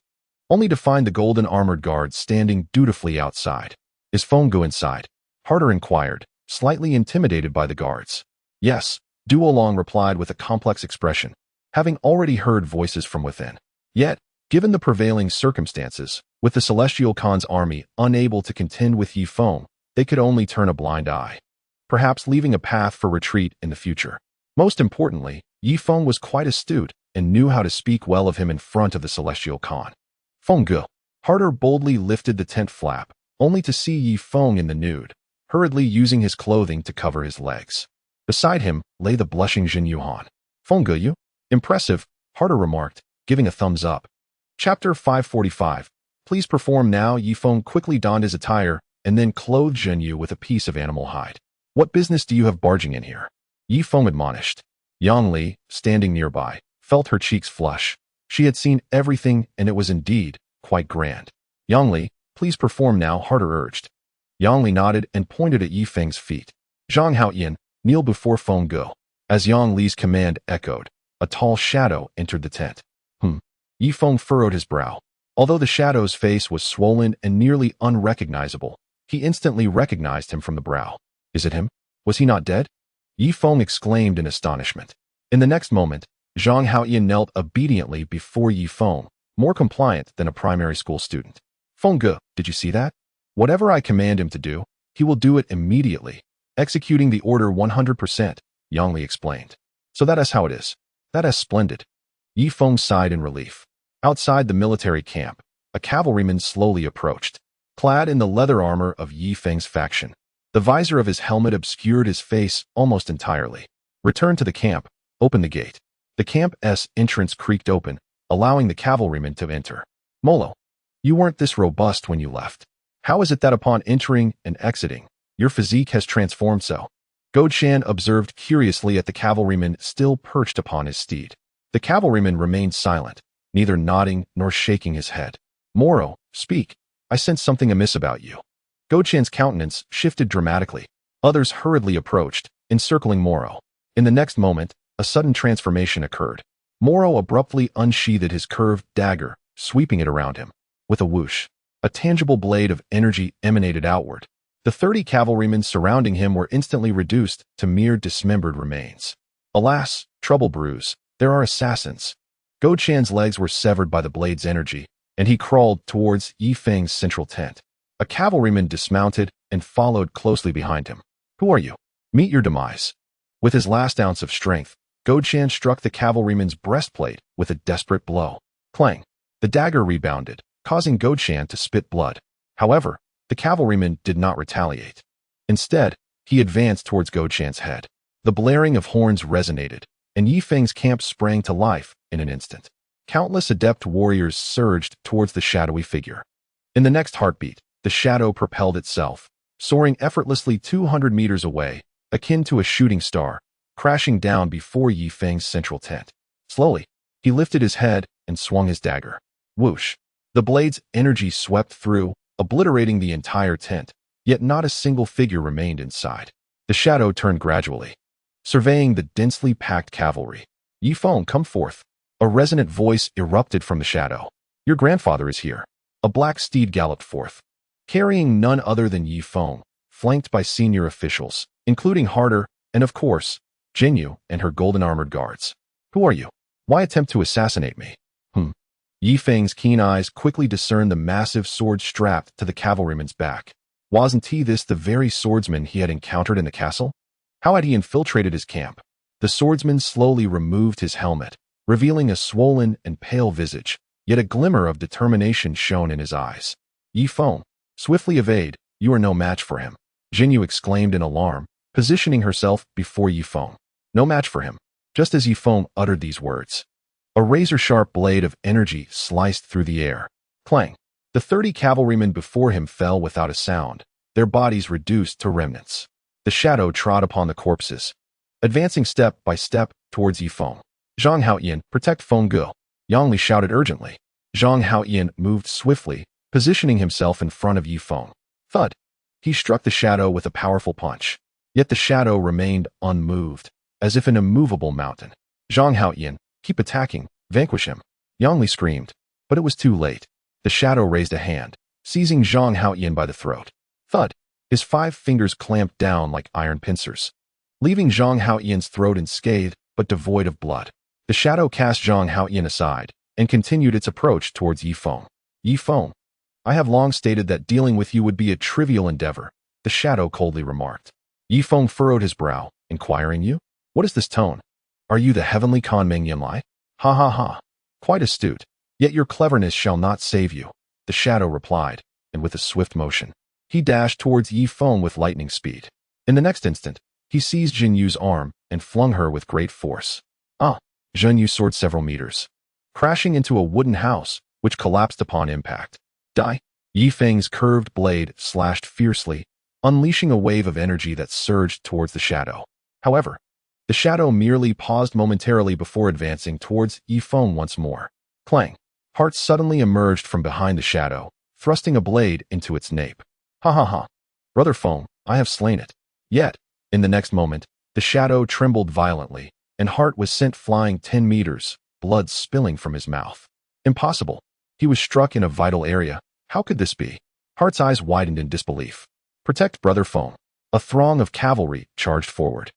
only to find the golden armored guards standing dutifully outside. Is Feng Gu inside? Harter inquired, slightly intimidated by the guards. Yes, Duolong replied with a complex expression, having already heard voices from within. Yet, given the prevailing circumstances, with the Celestial Khan's army unable to contend with Ye Feng, they could only turn a blind eye, perhaps leaving a path for retreat in the future. Most importantly, Ye Feng was quite astute and knew how to speak well of him in front of the Celestial Khan. Feng Gu. Harter boldly lifted the tent flap, only to see Ye Feng in the nude, hurriedly using his clothing to cover his legs. Beside him lay the blushing Jin Yuhan. Feng Gu, you? Impressive, Harter remarked, giving a thumbs up. Chapter 545. Please perform now. Ye Feng quickly donned his attire and then clothed Jin Yu with a piece of animal hide. What business do you have barging in here? Ye Feng admonished. Yang Li, standing nearby, felt her cheeks flush. She had seen everything, and it was indeed quite grand. Yang Li, please perform now, Harter urged. Yang Li nodded and pointed at Ye Feng's feet. Zhang Haotian, kneel before Feng Gu. As Yang Li's command echoed, a tall shadow entered the tent. Ye Feng furrowed his brow. Although the shadow's face was swollen and nearly unrecognizable, he instantly recognized him from the brow. Is it him? Was he not dead? Ye Feng exclaimed in astonishment. In the next moment, Zhang Haotian knelt obediently before Ye Feng, more compliant than a primary school student. Feng Gu, did you see that? Whatever I command him to do, he will do it immediately, executing the order 100%, Yang Li explained. So that is how it is. That is splendid. Ye Feng sighed in relief. Outside the military camp, a cavalryman slowly approached, clad in the leather armor of Ye Feng's faction. The visor of his helmet obscured his face almost entirely. Return to the camp, open the gate. The camp's entrance creaked open, allowing the cavalryman to enter. Molo, you weren't this robust when you left. How is it that upon entering and exiting, your physique has transformed so? Godshan observed curiously at the cavalryman still perched upon his steed. The cavalryman remained silent, neither nodding nor shaking his head. Moro, speak. I sense something amiss about you. Godshan's countenance shifted dramatically. Others hurriedly approached, encircling Moro. In the next moment, a sudden transformation occurred. Moro abruptly unsheathed his curved dagger, sweeping it around him. With a whoosh, a tangible blade of energy emanated outward. The 30 cavalrymen surrounding him were instantly reduced to mere dismembered remains. Alas, trouble brews, there are assassins. Godshan's legs were severed by the blade's energy, and he crawled towards Ye Feng's central tent. A cavalryman dismounted and followed closely behind him. Who are you? Meet your demise. With his last ounce of strength, Godshan struck the cavalryman's breastplate with a desperate blow. Clang! The dagger rebounded, causing Godshan to spit blood. However, the cavalryman did not retaliate. Instead, he advanced towards Godshan's head. The blaring of horns resonated, and Ye Feng's camp sprang to life in an instant. Countless adept warriors surged towards the shadowy figure. In the next heartbeat, the shadow propelled itself, soaring effortlessly 200 meters away, akin to a shooting star, crashing down before Ye Feng's central tent. Slowly, he lifted his head and swung his dagger. Whoosh! The blade's energy swept through, obliterating the entire tent, yet not a single figure remained inside. The shadow turned gradually, surveying the densely packed cavalry. Ye Feng, come forth. A resonant voice erupted from the shadow. Your grandfather is here. A black steed galloped forth, carrying none other than Ye Feng, flanked by senior officials, including Harder, and of course, Jinyu and her golden-armored guards. Who are you? Why attempt to assassinate me? Ye Feng's keen eyes quickly discerned the massive sword strapped to the cavalryman's back. Wasn't he this the very swordsman he had encountered in the castle? How had he infiltrated his camp? The swordsman slowly removed his helmet, revealing a swollen and pale visage, yet a glimmer of determination shone in his eyes. Ye Feng, swiftly evade, you are no match for him. Jinyu exclaimed in alarm, positioning herself before Ye Feng. No match for him. Just as Ye Feng uttered these words, a razor-sharp blade of energy sliced through the air. Clang! The 30 cavalrymen before him fell without a sound, their bodies reduced to remnants. The shadow trod upon the corpses, advancing step by step towards Ye Feng. Zhang Haoyan, protect Feng Ge. Yang Li shouted urgently. Zhang Haoyan moved swiftly, positioning himself in front of Ye Feng. Thud! He struck the shadow with a powerful punch. Yet the shadow remained unmoved, as if an immovable mountain. Zhang Haoyan, keep attacking, vanquish him. Yang Li screamed, but it was too late. The shadow raised a hand, seizing Zhang Haoyan by the throat. Thud! His 5 fingers clamped down like iron pincers, leaving Zhang Haoyan's throat unscathed but devoid of blood. The shadow cast Zhang Haoyan aside and continued its approach towards Ye Feng. Ye Feng, I have long stated that dealing with you would be a trivial endeavor, the shadow coldly remarked. Ye Feng furrowed his brow, inquiring, you? What is this tone? Are you the heavenly Kan Meng Yanlai? Ha ha ha. Quite astute. Yet your cleverness shall not save you, the shadow replied, and with a swift motion, he dashed towards Ye Feng with lightning speed. In the next instant, he seized Jinyu's arm and flung her with great force. Jinyu soared several meters, crashing into a wooden house, which collapsed upon impact. Die! Ye Feng's curved blade slashed fiercely, unleashing a wave of energy that surged towards the shadow. However, the shadow merely paused momentarily before advancing towards Ye Feng once more. Clang! Heart suddenly emerged from behind the shadow, thrusting a blade into its nape. Ha ha ha! Brother Feng, I have slain it. Yet, in the next moment, the shadow trembled violently, and Heart was sent flying 10 meters, blood spilling from his mouth. Impossible. He was struck in a vital area. How could this be? Heart's eyes widened in disbelief. Protect Brother Feng. A throng of cavalry charged forward.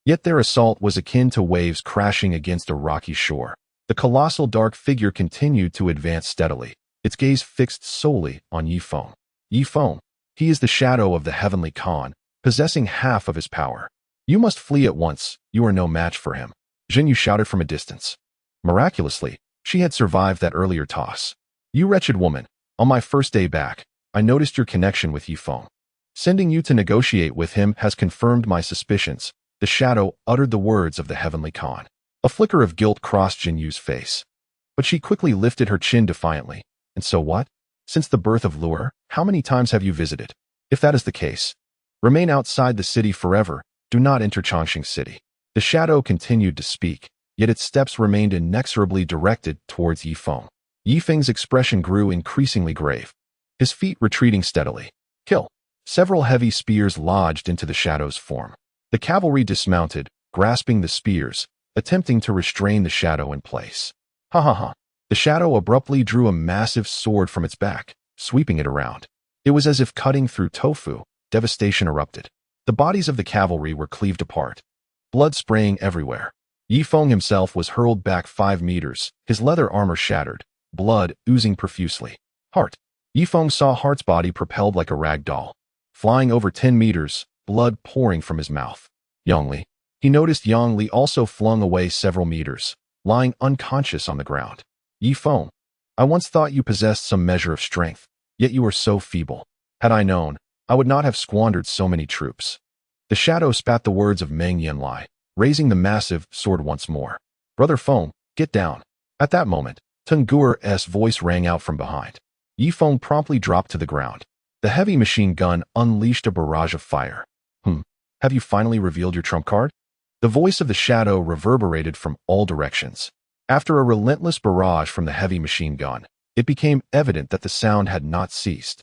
Yet their assault was akin to waves crashing against a rocky shore. The colossal dark figure continued to advance steadily, its gaze fixed solely on Ye Feng. Ye Feng, he is the shadow of the heavenly Khan, possessing half of his power. You must flee at once, you are no match for him. Jinyu shouted from a distance. Miraculously, she had survived that earlier toss. You wretched woman, on my first day back, I noticed your connection with Ye Feng. Sending you to negotiate with him has confirmed my suspicions. The shadow uttered the words of the heavenly Khan. A flicker of guilt crossed Jinyu's face. But she quickly lifted her chin defiantly. And so what? Since the birth of Lure, how many times have you visited? If that is the case, remain outside the city forever. Do not enter Chongqing City. The shadow continued to speak, yet its steps remained inexorably directed towards Ye Feng. Ye Feng's expression grew increasingly grave, his feet retreating steadily. Kill. Several heavy spears lodged into the shadow's form. The cavalry dismounted, grasping the spears, attempting to restrain the shadow in place. Ha ha ha. The shadow abruptly drew a massive sword from its back, sweeping it around. It was as if cutting through tofu. Devastation erupted. The bodies of the cavalry were cleaved apart, blood spraying everywhere. Ye Feng himself was hurled back 5 meters, his leather armor shattered, blood oozing profusely. Heart. Ye Feng saw Heart's body propelled like a rag doll, flying over 10 meters, blood pouring from his mouth. Yongli. He noticed Yongli also flung away several meters, lying unconscious on the ground. Ye Feng, I once thought you possessed some measure of strength, yet you are so feeble. Had I known, I would not have squandered so many troops. The shadow spat the words of Meng Yanlai, raising the massive sword once more. Brother Feng, get down. At that moment, Teng Guer's voice rang out from behind. Ye Feng promptly dropped to the ground. The heavy machine gun unleashed a barrage of fire. Have you finally revealed your trump card? The voice of the shadow reverberated from all directions. After a relentless barrage from the heavy machine gun, it became evident that the sound had not ceased.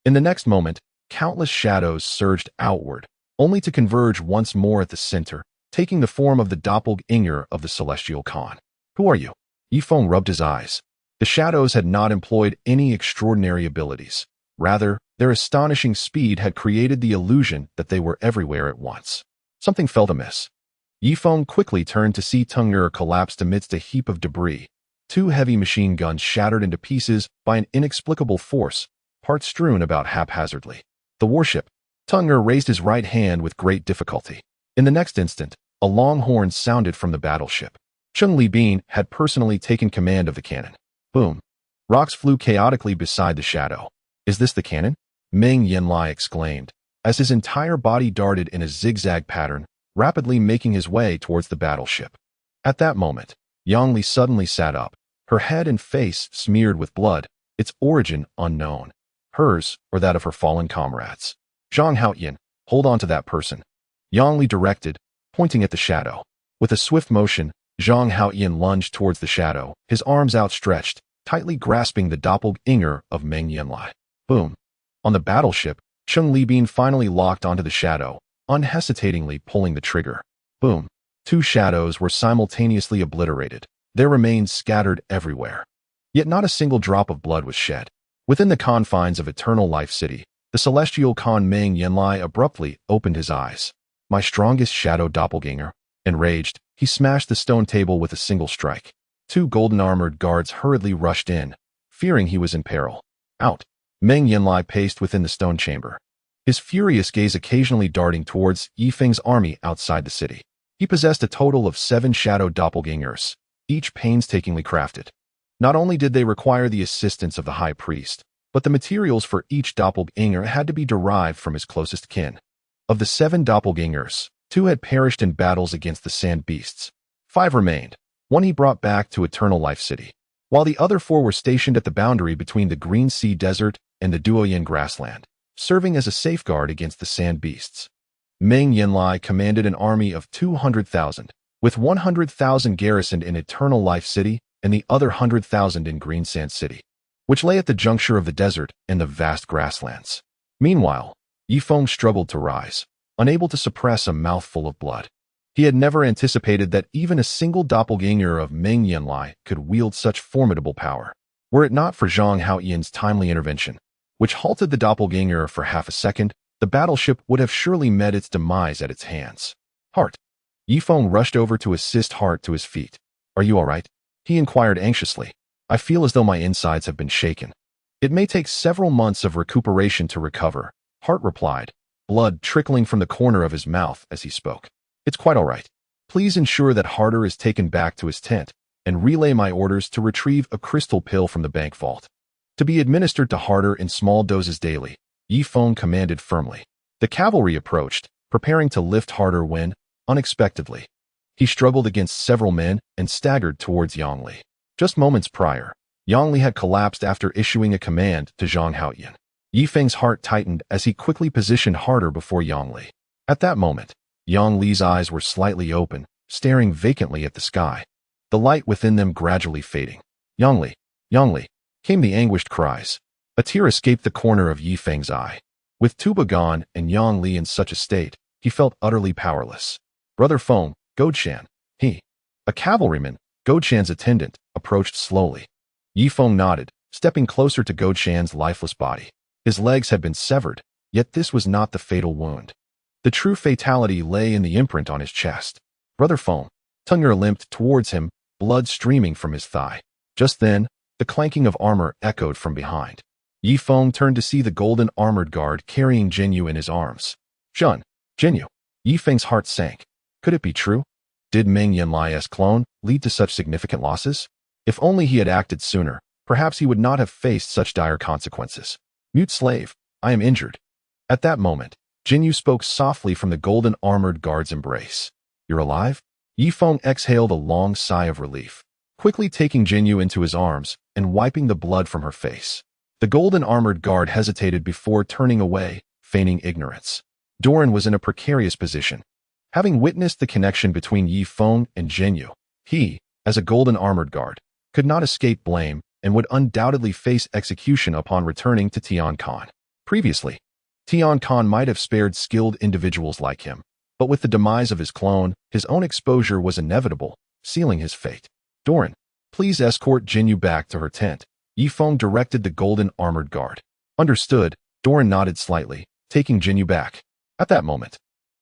In the next moment, countless shadows surged outward, only to converge once more at the center, taking the form of the doppelganger of the Celestial Khan. Who are you? Ye Feng rubbed his eyes. The shadows had not employed any extraordinary abilities. Rather, their astonishing speed had created the illusion that they were everywhere at once. Something felt amiss. Ye Feng quickly turned to see Teng Guer collapsed amidst a heap of debris. 2 heavy machine guns shattered into pieces by an inexplicable force, parts strewn about haphazardly. The warship. Teng Guer raised his right hand with great difficulty. In the next instant, a long horn sounded from the battleship. Cheng Li Bin had personally taken command of the cannon. Boom. Rocks flew chaotically beside the shadow. Is this the cannon? Meng Yanlai exclaimed, as his entire body darted in a zigzag pattern, rapidly making his way towards the battleship. At that moment, Yongli suddenly sat up, her head and face smeared with blood, its origin unknown. Hers or that of her fallen comrades. Zhang Haoyan, hold on to that person. Yongli directed, pointing at the shadow. With a swift motion, Zhang Haoyan lunged towards the shadow, his arms outstretched, tightly grasping the doppelganger of Meng Yanlai. Boom. On the battleship, Cheng Li Bin finally locked onto the shadow, unhesitatingly pulling the trigger. Boom. 2 shadows were simultaneously obliterated, their remains scattered everywhere. Yet not a single drop of blood was shed. Within the confines of Eternal Life City, the Celestial Khan Meng Yanlai abruptly opened his eyes. My strongest shadow doppelganger. Enraged, he smashed the stone table with a single strike. 2 golden-armored guards hurriedly rushed in, fearing he was in peril. Out. Meng Yanlai paced within the stone chamber, his furious gaze occasionally darting towards Ye Feng's army outside the city. He possessed a total of 7 shadow doppelgangers, each painstakingly crafted. Not only did they require the assistance of the high priest, but the materials for each doppelganger had to be derived from his closest kin. Of the 7 doppelgangers, 2 had perished in battles against the sand beasts. 5 remained. 1 he brought back to Eternal Life City, while the other 4 were stationed at the boundary between the Green Sea Desert and the Duoyan grassland, serving as a safeguard against the sand beasts. Meng Yanlai commanded an army of 200,000, with 100,000 garrisoned in Eternal Life City and the other 100,000 in Green Sand City, which lay at the juncture of the desert and the vast grasslands. Meanwhile, Ye Feng struggled to rise, unable to suppress a mouthful of blood. He had never anticipated that even a single doppelganger of Meng Yanlai could wield such formidable power. Were it not for Zhang Haoyan's timely intervention, which halted the doppelganger for half a second, the battleship would have surely met its demise at its hands. Heart. Ye Feng rushed over to assist Heart to his feet. Are you all right? He inquired anxiously. I feel as though my insides have been shaken. It may take several months of recuperation to recover, Heart replied, blood trickling from the corner of his mouth as he spoke. It's quite all right. Please ensure that Harder is taken back to his tent, and relay my orders to retrieve a crystal pill from the bank vault, to be administered to Harder in small doses daily, Ye Feng commanded firmly. The cavalry approached, preparing to lift Harder when, unexpectedly, he struggled against several men and staggered towards Yongli. Just moments prior, Yang Li had collapsed after issuing a command to Zhang Haoyan. Ye Feng's heart tightened as he quickly positioned harder before Yang Li. At that moment, Yang Li's eyes were slightly open, staring vacantly at the sky, the light within them gradually fading. Yang Li, came the anguished cries. A tear escaped the corner of Ye Feng's eye. With Tuba gone and Yang Li in such a state, he felt utterly powerless. Brother Feng, Godshan, a cavalryman, Godshan's attendant, approached slowly. Ye Feng nodded, stepping closer to Godshan's lifeless body. His legs had been severed, yet this was not the fatal wound. The true fatality lay in the imprint on his chest. Brother Feng, Teng'er limped towards him, blood streaming from his thigh. Just then, the clanking of armor echoed from behind. Ye Feng turned to see the golden armored guard carrying Jinyu in his arms. Jinyu. Ye Feng's heart sank. Could it be true? Did Meng Yanlai's clone lead to such significant losses? If only he had acted sooner, perhaps he would not have faced such dire consequences. Mute slave, I am injured. At that moment, Jinyu spoke softly from the golden armored guard's embrace. You're alive? Ye Feng exhaled a long sigh of relief, quickly taking Jinyu into his arms and wiping the blood from her face. The golden armored guard hesitated before turning away, feigning ignorance. Doran was in a precarious position. Having witnessed the connection between Ye Feng and Jinyu, he, as a golden armored guard, could not escape blame and would undoubtedly face execution upon returning to Tian Khan. Previously, Tian Khan might have spared skilled individuals like him, but with the demise of his clone, his own exposure was inevitable, sealing his fate. Doran, please escort Jinyu back to her tent. Ye Feng directed the golden armored guard. Understood, Doran nodded slightly, taking Jinyu back. At that moment,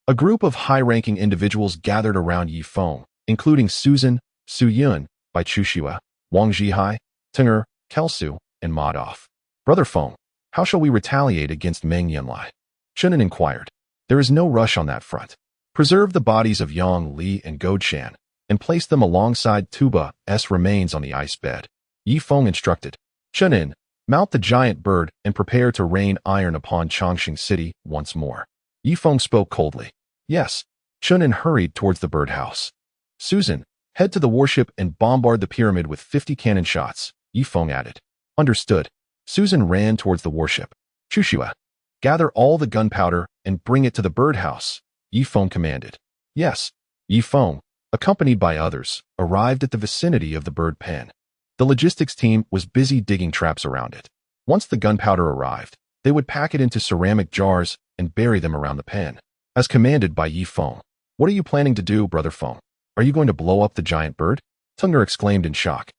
a group of high-ranking individuals gathered around Ye Feng, including Susan, Su Yun, Bai Chuxue, Wang Zhihai, Teng'er, Kelsu, and Madoff. Brother Feng, how shall we retaliate against Meng Yanlai? Shunan inquired. There is no rush on that front. Preserve the bodies of Yang Li and Godshan, and place them alongside Tuba's remains on the ice bed. Ye Feng instructed. Shunan, mount the giant bird and prepare to rain iron upon Chongqing City once more. Ye Feng spoke coldly. Yes. Shunan hurried towards the birdhouse. Susan, head to the warship and bombard the pyramid with 50 cannon shots, Ye Feng added. Understood. Susan ran towards the warship. Chuxue, gather all the gunpowder and bring it to the birdhouse, Ye Feng commanded. Yes. Ye Feng, accompanied by others, arrived at the vicinity of the bird pen. The logistics team was busy digging traps around it. Once the gunpowder arrived, they would pack it into ceramic jars and bury them around the pen. As commanded by Ye Feng. What are you planning to do, Brother Feng? Are you going to blow up the giant bird? Teng'er exclaimed in shock.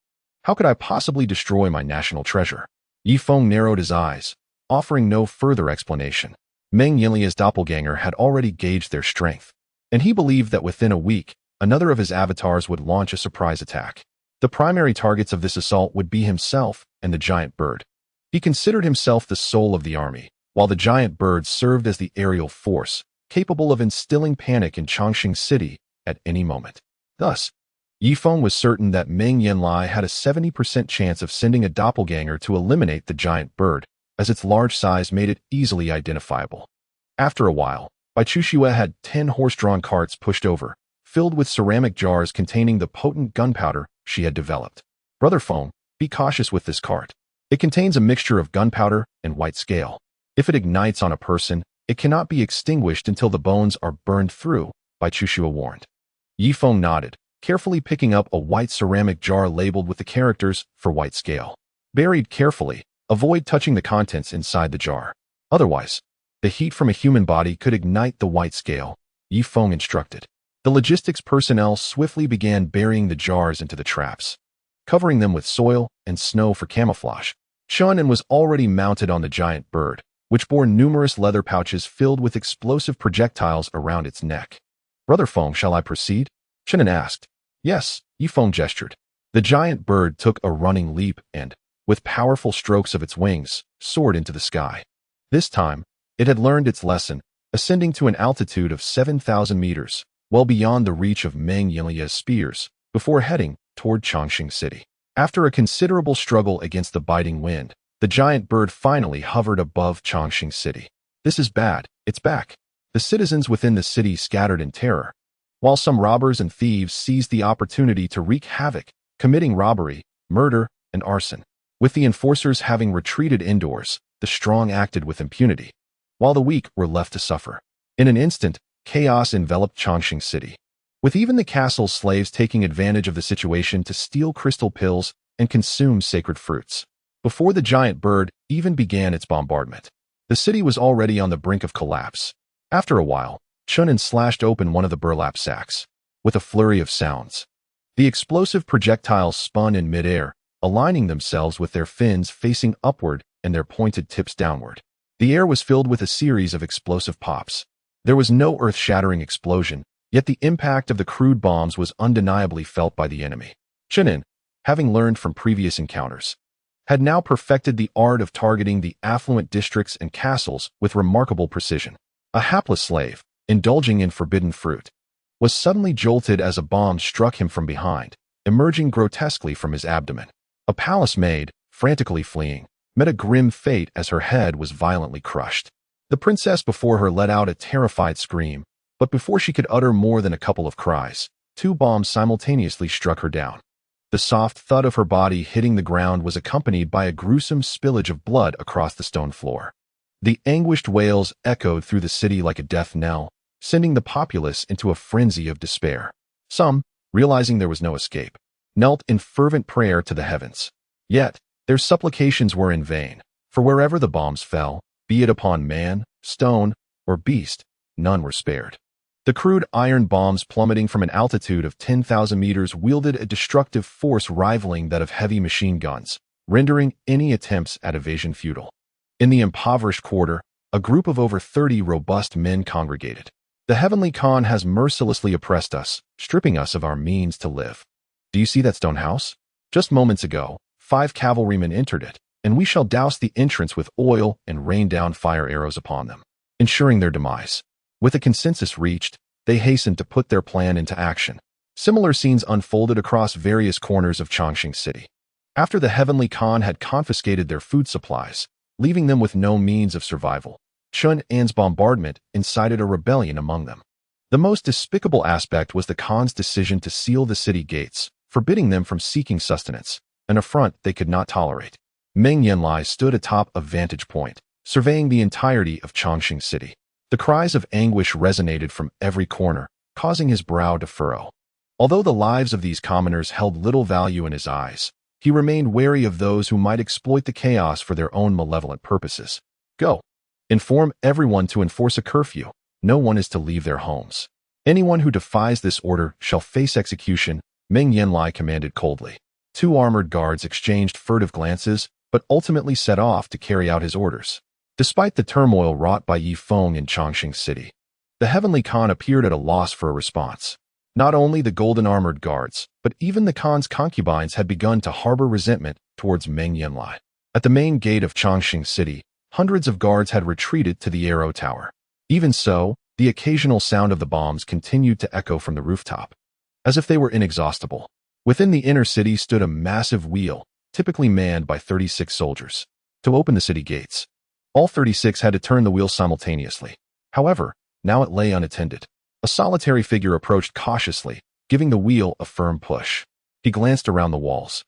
How could I possibly destroy my national treasure? Ye Feng narrowed his eyes, offering no further explanation. Meng Yanlai's doppelganger had already gauged their strength, and he believed that within a week, another of his avatars would launch a surprise attack. The primary targets of this assault would be himself and the giant bird. He considered himself the soul of the army, while the giant bird served as the aerial force, capable of instilling panic in Chongqing City at any moment. Thus, Ye Feng was certain that Meng Yanlai had a 70% chance of sending a doppelganger to eliminate the giant bird, as its large size made it easily identifiable. After a while, Bai Chuxue had 10 horse-drawn carts pushed over, filled with ceramic jars containing the potent gunpowder she had developed. Brother Feng, be cautious with this cart. It contains a mixture of gunpowder and white scale. If it ignites on a person, it cannot be extinguished until the bones are burned through, Bai Chuxue warned. Ye Feng nodded, carefully picking up a white ceramic jar labeled with the characters for white scale. Buried carefully, avoid touching the contents inside the jar. Otherwise, the heat from a human body could ignite the white scale, Ye Feng instructed. The logistics personnel swiftly began burying the jars into the traps, covering them with soil and snow for camouflage. Shunan was already mounted on the giant bird, which bore numerous leather pouches filled with explosive projectiles around its neck. Brother Feng, shall I proceed? Shunan asked. Yes, Ye Feng gestured. The giant bird took a running leap and, with powerful strokes of its wings, soared into the sky. This time, it had learned its lesson, ascending to an altitude of 7,000 meters, well beyond the reach of Meng Yanlai's spears, before heading toward Chongqing City. After a considerable struggle against the biting wind, the giant bird finally hovered above Chongqing City. This is bad, it's back. The citizens within the city scattered in terror, while some robbers and thieves seized the opportunity to wreak havoc, committing robbery, murder, and arson. With the enforcers having retreated indoors, the strong acted with impunity, while the weak were left to suffer. In an instant, chaos enveloped Chongqing City, with even the castle's slaves taking advantage of the situation to steal crystal pills and consume sacred fruits. Before the giant bird even began its bombardment, the city was already on the brink of collapse. After a while, Chunin slashed open one of the burlap sacks. With a flurry of sounds, the explosive projectiles spun in midair, aligning themselves with their fins facing upward and their pointed tips downward. The air was filled with a series of explosive pops. There was no earth-shattering explosion, yet the impact of the crude bombs was undeniably felt by the enemy. Chunin, having learned from previous encounters, had now perfected the art of targeting the affluent districts and castles with remarkable precision. A hapless slave, indulging in forbidden fruit, was suddenly jolted as a bomb struck him from behind, emerging grotesquely from his abdomen. A palace maid, frantically fleeing, met a grim fate as her head was violently crushed. The princess before her let out a terrified scream, but before she could utter more than a couple of cries, 2 bombs simultaneously struck her down. The soft thud of her body hitting the ground was accompanied by a gruesome spillage of blood across the stone floor. The anguished wails echoed through the city like a death knell, sending the populace into a frenzy of despair. Some, realizing there was no escape, knelt in fervent prayer to the heavens. Yet, their supplications were in vain, for wherever the bombs fell, be it upon man, stone, or beast, none were spared. The crude iron bombs plummeting from an altitude of 10,000 meters wielded a destructive force rivaling that of heavy machine guns, rendering any attempts at evasion futile. In the impoverished quarter, a group of over 30 robust men congregated. The Heavenly Khan has mercilessly oppressed us, stripping us of our means to live. Do you see that stone house? Just moments ago, 5 cavalrymen entered it, and we shall douse the entrance with oil and rain down fire arrows upon them, ensuring their demise. With a consensus reached, they hastened to put their plan into action. Similar scenes unfolded across various corners of Chongqing City. After the Heavenly Khan had confiscated their food supplies, leaving them with no means of survival, Chun An's bombardment incited a rebellion among them. The most despicable aspect was the Khan's decision to seal the city gates, forbidding them from seeking sustenance, an affront they could not tolerate. Meng Yanlai stood atop a vantage point, surveying the entirety of Chongqing City. The cries of anguish resonated from every corner, causing his brow to furrow. Although the lives of these commoners held little value in his eyes, he remained wary of those who might exploit the chaos for their own malevolent purposes. Go. Inform everyone to enforce a curfew. No one is to leave their homes. Anyone who defies this order shall face execution, Meng Yanlai commanded coldly. 2 armored guards exchanged furtive glances, but ultimately set off to carry out his orders. Despite the turmoil wrought by Ye Feng in Chongqing City, the Heavenly Khan appeared at a loss for a response. Not only the golden armored guards, but even the Khan's concubines had begun to harbor resentment towards Meng Yanlai. At the main gate of Chongqing City, hundreds of guards had retreated to the Arrow Tower. Even so, the occasional sound of the bombs continued to echo from the rooftop, as if they were inexhaustible. Within the inner city stood a massive wheel, typically manned by 36 soldiers. To open the city gates, all 36 had to turn the wheel simultaneously. However, now it lay unattended. A solitary figure approached cautiously, giving the wheel a firm push. He glanced around the walls,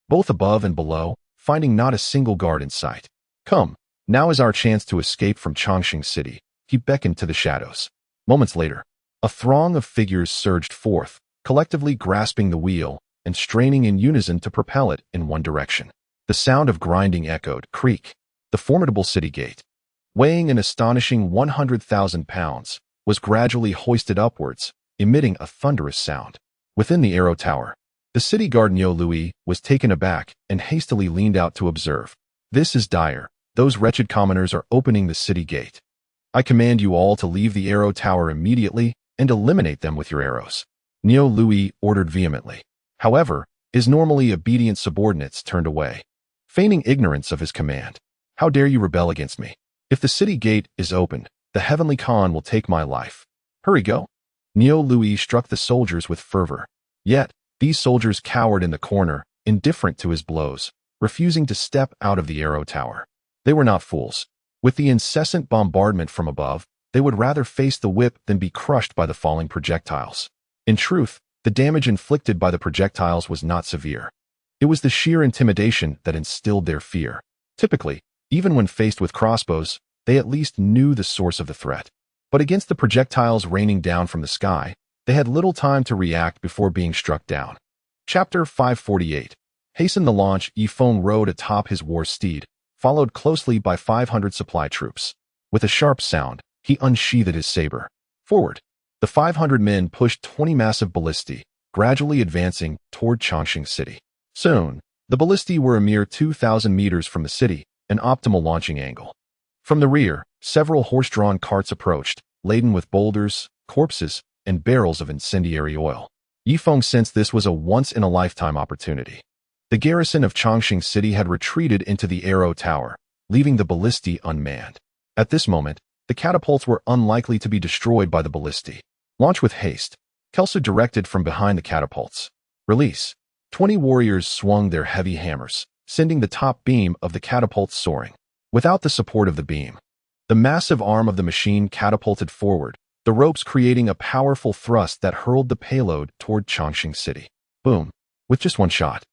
both above and below, finding not a single guard in sight. Come, now is our chance to escape from Chongqing City, he beckoned to the shadows. Moments later, a throng of figures surged forth, collectively grasping the wheel and straining in unison to propel it in one direction. The sound of grinding echoed, creak. The formidable city gate, weighing an astonishing 100,000 pounds, was gradually hoisted upwards, emitting a thunderous sound. Within the Arrow Tower, the city guard Niu Lui was taken aback and hastily leaned out to observe. This is dire. Those wretched commoners are opening the city gate. I command you all to leave the Arrow Tower immediately and eliminate them with your arrows. Niu Lui ordered vehemently. However, his normally obedient subordinates turned away, feigning ignorance of his command. How dare you rebel against me? If the city gate is opened, the Heavenly Khan will take my life. Hurry, go. Niu Lui struck the soldiers with fervor. Yet, these soldiers cowered in the corner, indifferent to his blows, refusing to step out of the Arrow Tower. They were not fools. With the incessant bombardment from above, they would rather face the whip than be crushed by the falling projectiles. In truth, the damage inflicted by the projectiles was not severe. It was the sheer intimidation that instilled their fear. Typically, even when faced with crossbows, they at least knew the source of the threat. But against the projectiles raining down from the sky, they had little time to react before being struck down. Chapter 548. Hasten the launch. Ye Feng rode atop his war steed, followed closely by 500 supply troops. With a sharp sound, he unsheathed his saber. Forward. The 500 men pushed 20 massive ballistae, gradually advancing toward Chongqing City. Soon, the ballistae were a mere 2,000 meters from the city, an optimal launching angle. From the rear, several horse-drawn carts approached, laden with boulders, corpses, and barrels of incendiary oil. Ye Feng sensed this was a once-in-a-lifetime opportunity. The garrison of Chongqing City had retreated into the Arrow Tower, leaving the ballistae unmanned. At this moment, the catapults were unlikely to be destroyed by the ballistae. Launch with haste. Kelsu directed from behind the catapults. Release. 20 warriors swung their heavy hammers, sending the top beam of the catapults soaring. Without the support of the beam, the massive arm of the machine catapulted forward, the ropes creating a powerful thrust that hurled the payload toward Chongqing City. Boom. With just one shot,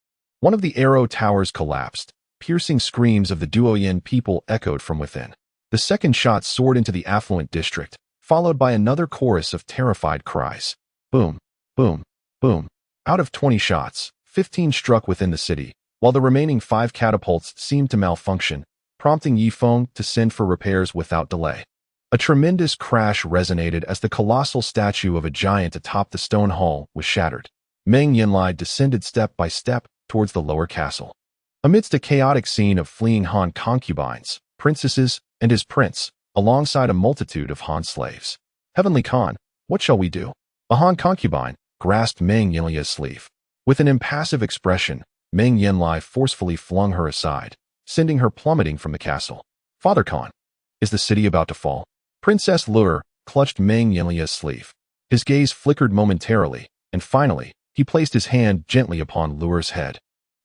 one of the Arrow Towers collapsed. Piercing screams of the Duoyin people echoed from within. The second shot soared into the affluent district, followed by another chorus of terrified cries. Boom, boom, boom. Out of 20 shots, 15 struck within the city, while the remaining 5 catapults seemed to malfunction, prompting Ye Feng to send for repairs without delay. A tremendous crash resonated as the colossal statue of a giant atop the stone hall was shattered. Meng Yanlai descended step by step towards the lower castle. Amidst a chaotic scene of fleeing Han concubines, princesses, and his prince, alongside a multitude of Han slaves. Heavenly Khan, what shall we do? A Han concubine grasped Meng Yanlai's sleeve. With an impassive expression, Meng Yanlai forcefully flung her aside, sending her plummeting from the castle. Father Khan, is the city about to fall? Princess Lure clutched Meng Yanlai's sleeve. His gaze flickered momentarily, and finally, he placed his hand gently upon Lure's head.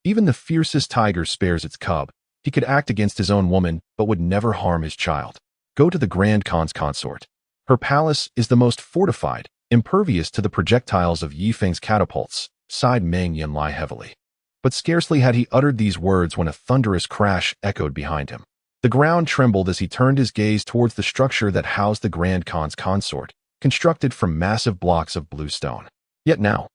Even the fiercest tiger spares its cub. He could act against his own woman, but would never harm his child. Go to the Grand Khan's consort. Her palace is the most fortified, impervious to the projectiles of Ye Feng's catapults, sighed Meng Yanlai heavily. But scarcely had he uttered these words when a thunderous crash echoed behind him. The ground trembled as he turned his gaze towards the structure that housed the Grand Khan's consort, constructed from massive blocks of blue stone. Yet now,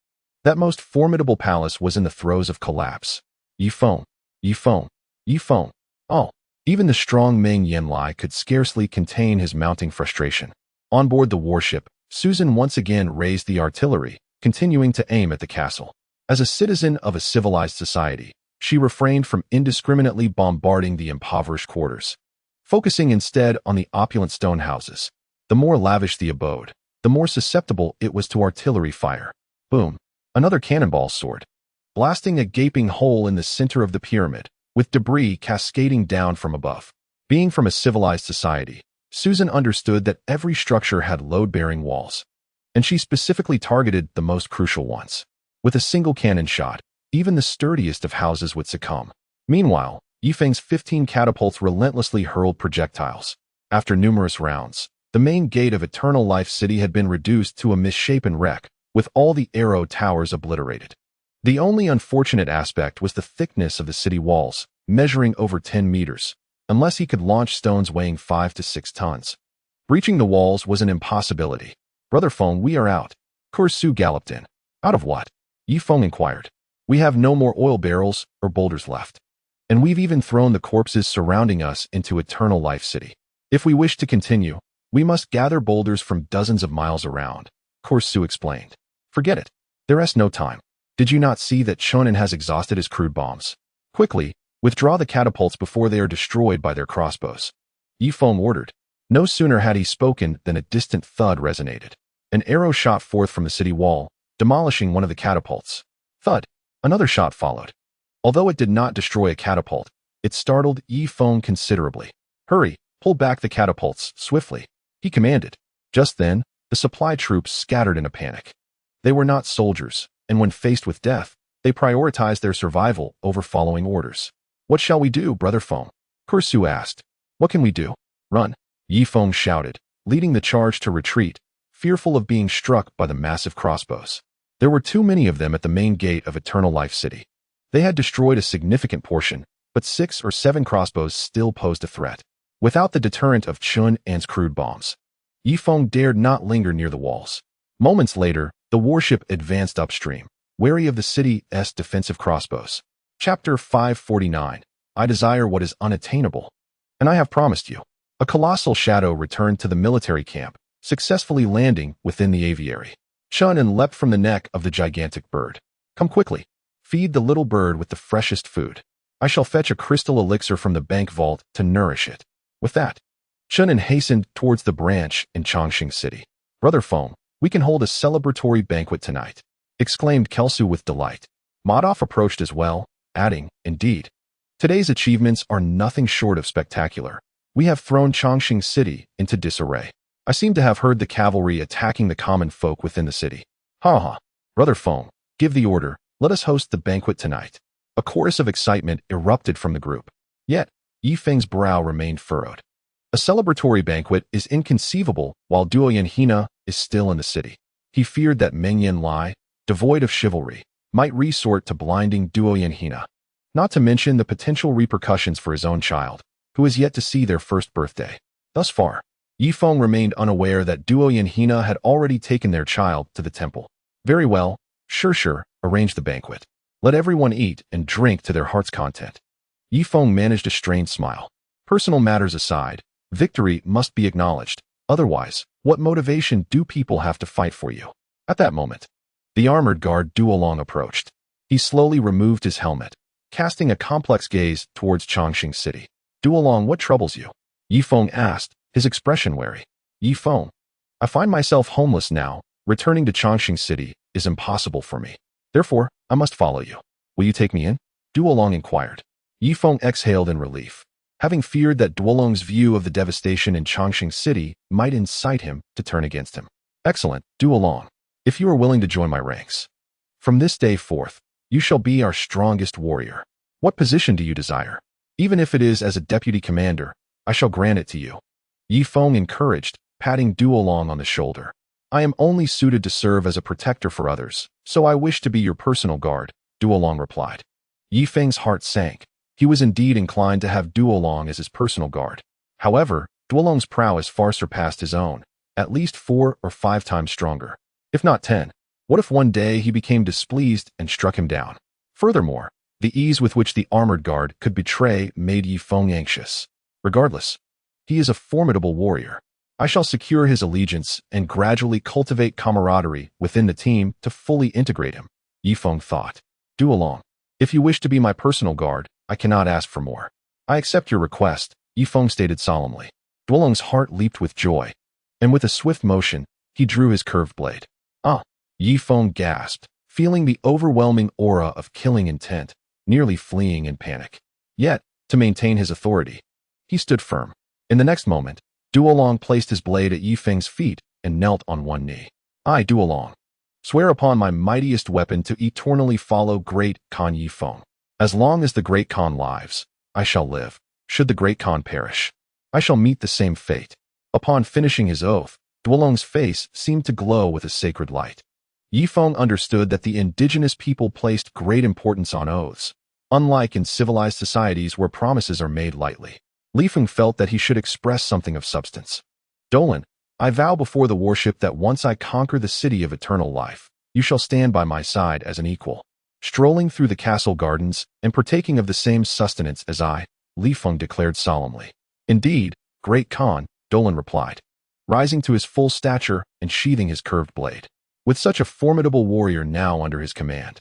that most formidable palace was in the throes of collapse. Ye Feng, Ye Feng, Ye Feng. Oh, even the strong Meng Yanlai could scarcely contain his mounting frustration. On board the warship, Susan once again raised the artillery, continuing to aim at the castle. As a citizen of a civilized society, she refrained from indiscriminately bombarding the impoverished quarters, focusing instead on the opulent stone houses. The more lavish the abode, the more susceptible it was to artillery fire. Boom. Another cannonball soared, blasting a gaping hole in the center of the pyramid, with debris cascading down from above. Being from a civilized society, Susan understood that every structure had load-bearing walls, and she specifically targeted the most crucial ones. With a single cannon shot, even the sturdiest of houses would succumb. Meanwhile, Ye Feng's 15 catapults relentlessly hurled projectiles. After numerous rounds, the main gate of Eternal Life City had been reduced to a misshapen wreck, with all the Arrow Towers obliterated. The only unfortunate aspect was the thickness of the city walls, measuring over 10 meters, unless he could launch stones weighing 5 to 6 tons. Breaching the walls was an impossibility. Brother Feng, we are out. Kursu galloped in. Out of what? Ye Feng inquired. We have no more oil barrels or boulders left. And we've even thrown the corpses surrounding us into Eternal Life City. If we wish to continue, we must gather boulders from dozens of miles around, Kursu explained. Forget it. There is no time. Did you not see that Shonen has exhausted his crude bombs? Quickly, withdraw the catapults before they are destroyed by their crossbows. Ye Feng ordered. No sooner had he spoken than a distant thud resonated. An arrow shot forth from the city wall, demolishing one of the catapults. Thud. Another shot followed. Although it did not destroy a catapult, it startled Ye Feng considerably. Hurry, pull back the catapults, swiftly, he commanded. Just then, the supply troops scattered in a panic. They were not soldiers, and when faced with death, they prioritized their survival over following orders. What shall we do, Brother Feng? Kursu asked. What can we do? Run, Ye Feng shouted, leading the charge to retreat, fearful of being struck by the massive crossbows. There were too many of them at the main gate of Eternal Life City. They had destroyed a significant portion, but 6 or 7 crossbows still posed a threat. Without the deterrent of Chun An's crude bombs, Ye Feng dared not linger near the walls. Moments later, the warship advanced upstream, wary of the city's defensive crossbows. Chapter 549. I desire what is unattainable, and I have promised you. A colossal shadow returned to the military camp, successfully landing within the aviary. Chun An leapt from the neck of the gigantic bird. Come quickly. Feed the little bird with the freshest food. I shall fetch a crystal elixir from the bank vault to nourish it. With that, Chun An hastened towards the branch in Chongqing City. Brother Feng, we can hold a celebratory banquet tonight, exclaimed Kelsu with delight. Madoff approached as well, adding, indeed. Today's achievements are nothing short of spectacular. We have thrown Chongqing City into disarray. I seem to have heard the cavalry attacking the common folk within the city. Ha ha. Brother Feng, give the order. Let us host the banquet tonight. A chorus of excitement erupted from the group. Yet, Ye Feng's brow remained furrowed. A celebratory banquet is inconceivable while Duo Yanhina is still in the city. He feared that Meng Yanlai, devoid of chivalry, might resort to blinding Duo Yanhina. Not to mention the potential repercussions for his own child, who is yet to see their first birthday. Thus far, Ye Feng remained unaware that Duo Yanhina had already taken their child to the temple. Very well, sure, arrange the banquet. Let everyone eat and drink to their heart's content. Ye Feng managed a strained smile. Personal matters aside, victory must be acknowledged. Otherwise, what motivation do people have to fight for you? At that moment, the armored guard Duolong approached. He slowly removed his helmet, casting a complex gaze towards Chongqing City. Duolong, what troubles you? Ye Feng asked, his expression wary. Ye Feng, I find myself homeless now. Returning to Chongqing City is impossible for me. Therefore, I must follow you. Will you take me in? Duolong inquired. Ye Feng exhaled in relief, having feared that Duolong's view of the devastation in Chongqing City might incite him to turn against him. Excellent, Duolong. If you are willing to join my ranks, from this day forth, you shall be our strongest warrior. What position do you desire? Even if it is as a deputy commander, I shall grant it to you. Ye Feng encouraged, patting Duolong on the shoulder. I am only suited to serve as a protector for others, so I wish to be your personal guard, Duolong replied. Ye Feng's heart sank. He was indeed inclined to have Duolong as his personal guard. However, Duolong's prowess far surpassed his own, at least 4 or 5 times stronger, if not 10. What if one day he became displeased and struck him down? Furthermore, the ease with which the armored guard could betray made Ye Feng anxious. Regardless, he is a formidable warrior. I shall secure his allegiance and gradually cultivate camaraderie within the team to fully integrate him, Ye Feng thought. Duolong, if you wish to be my personal guard, I cannot ask for more. I accept your request, Ye Feng stated solemnly. Duolong's heart leaped with joy, and with a swift motion, he drew his curved blade. Ah! Ye Feng gasped, feeling the overwhelming aura of killing intent, nearly fleeing in panic. Yet, to maintain his authority, he stood firm. In the next moment, Duolong placed his blade at Ye Feng's feet and knelt on one knee. I, Duolong, swear upon my mightiest weapon to eternally follow Great Khan Ye Feng. As long as the Great Khan lives, I shall live. Should the Great Khan perish, I shall meet the same fate. Upon finishing his oath, Duolong's face seemed to glow with a sacred light. Ye Feng understood that the indigenous people placed great importance on oaths, unlike in civilized societies where promises are made lightly. Ye Feng felt that he should express something of substance. Dolan, I vow before the warship that once I conquer the city of eternal life, you shall stand by my side as an equal. Strolling through the castle gardens and partaking of the same sustenance as I, Ye Feng declared solemnly. Indeed, Great Khan, Dolan replied, rising to his full stature and sheathing his curved blade. With such a formidable warrior now under his command,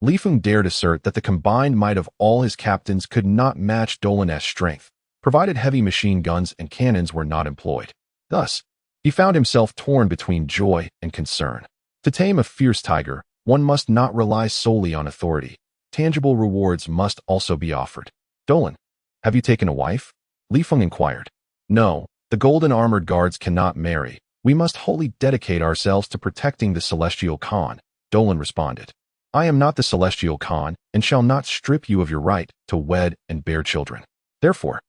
Ye Feng dared assert that the combined might of all his captains could not match Dolan's strength, provided heavy machine guns and cannons were not employed. Thus, he found himself torn between joy and concern. To tame a fierce tiger, one must not rely solely on authority. Tangible rewards must also be offered. Dolan, have you taken a wife? Ye Feng inquired. No, the golden armored guards cannot marry. We must wholly dedicate ourselves to protecting the Celestial Khan, Dolan responded. I am not the Celestial Khan and shall not strip you of your right to wed and bear children. Therefore,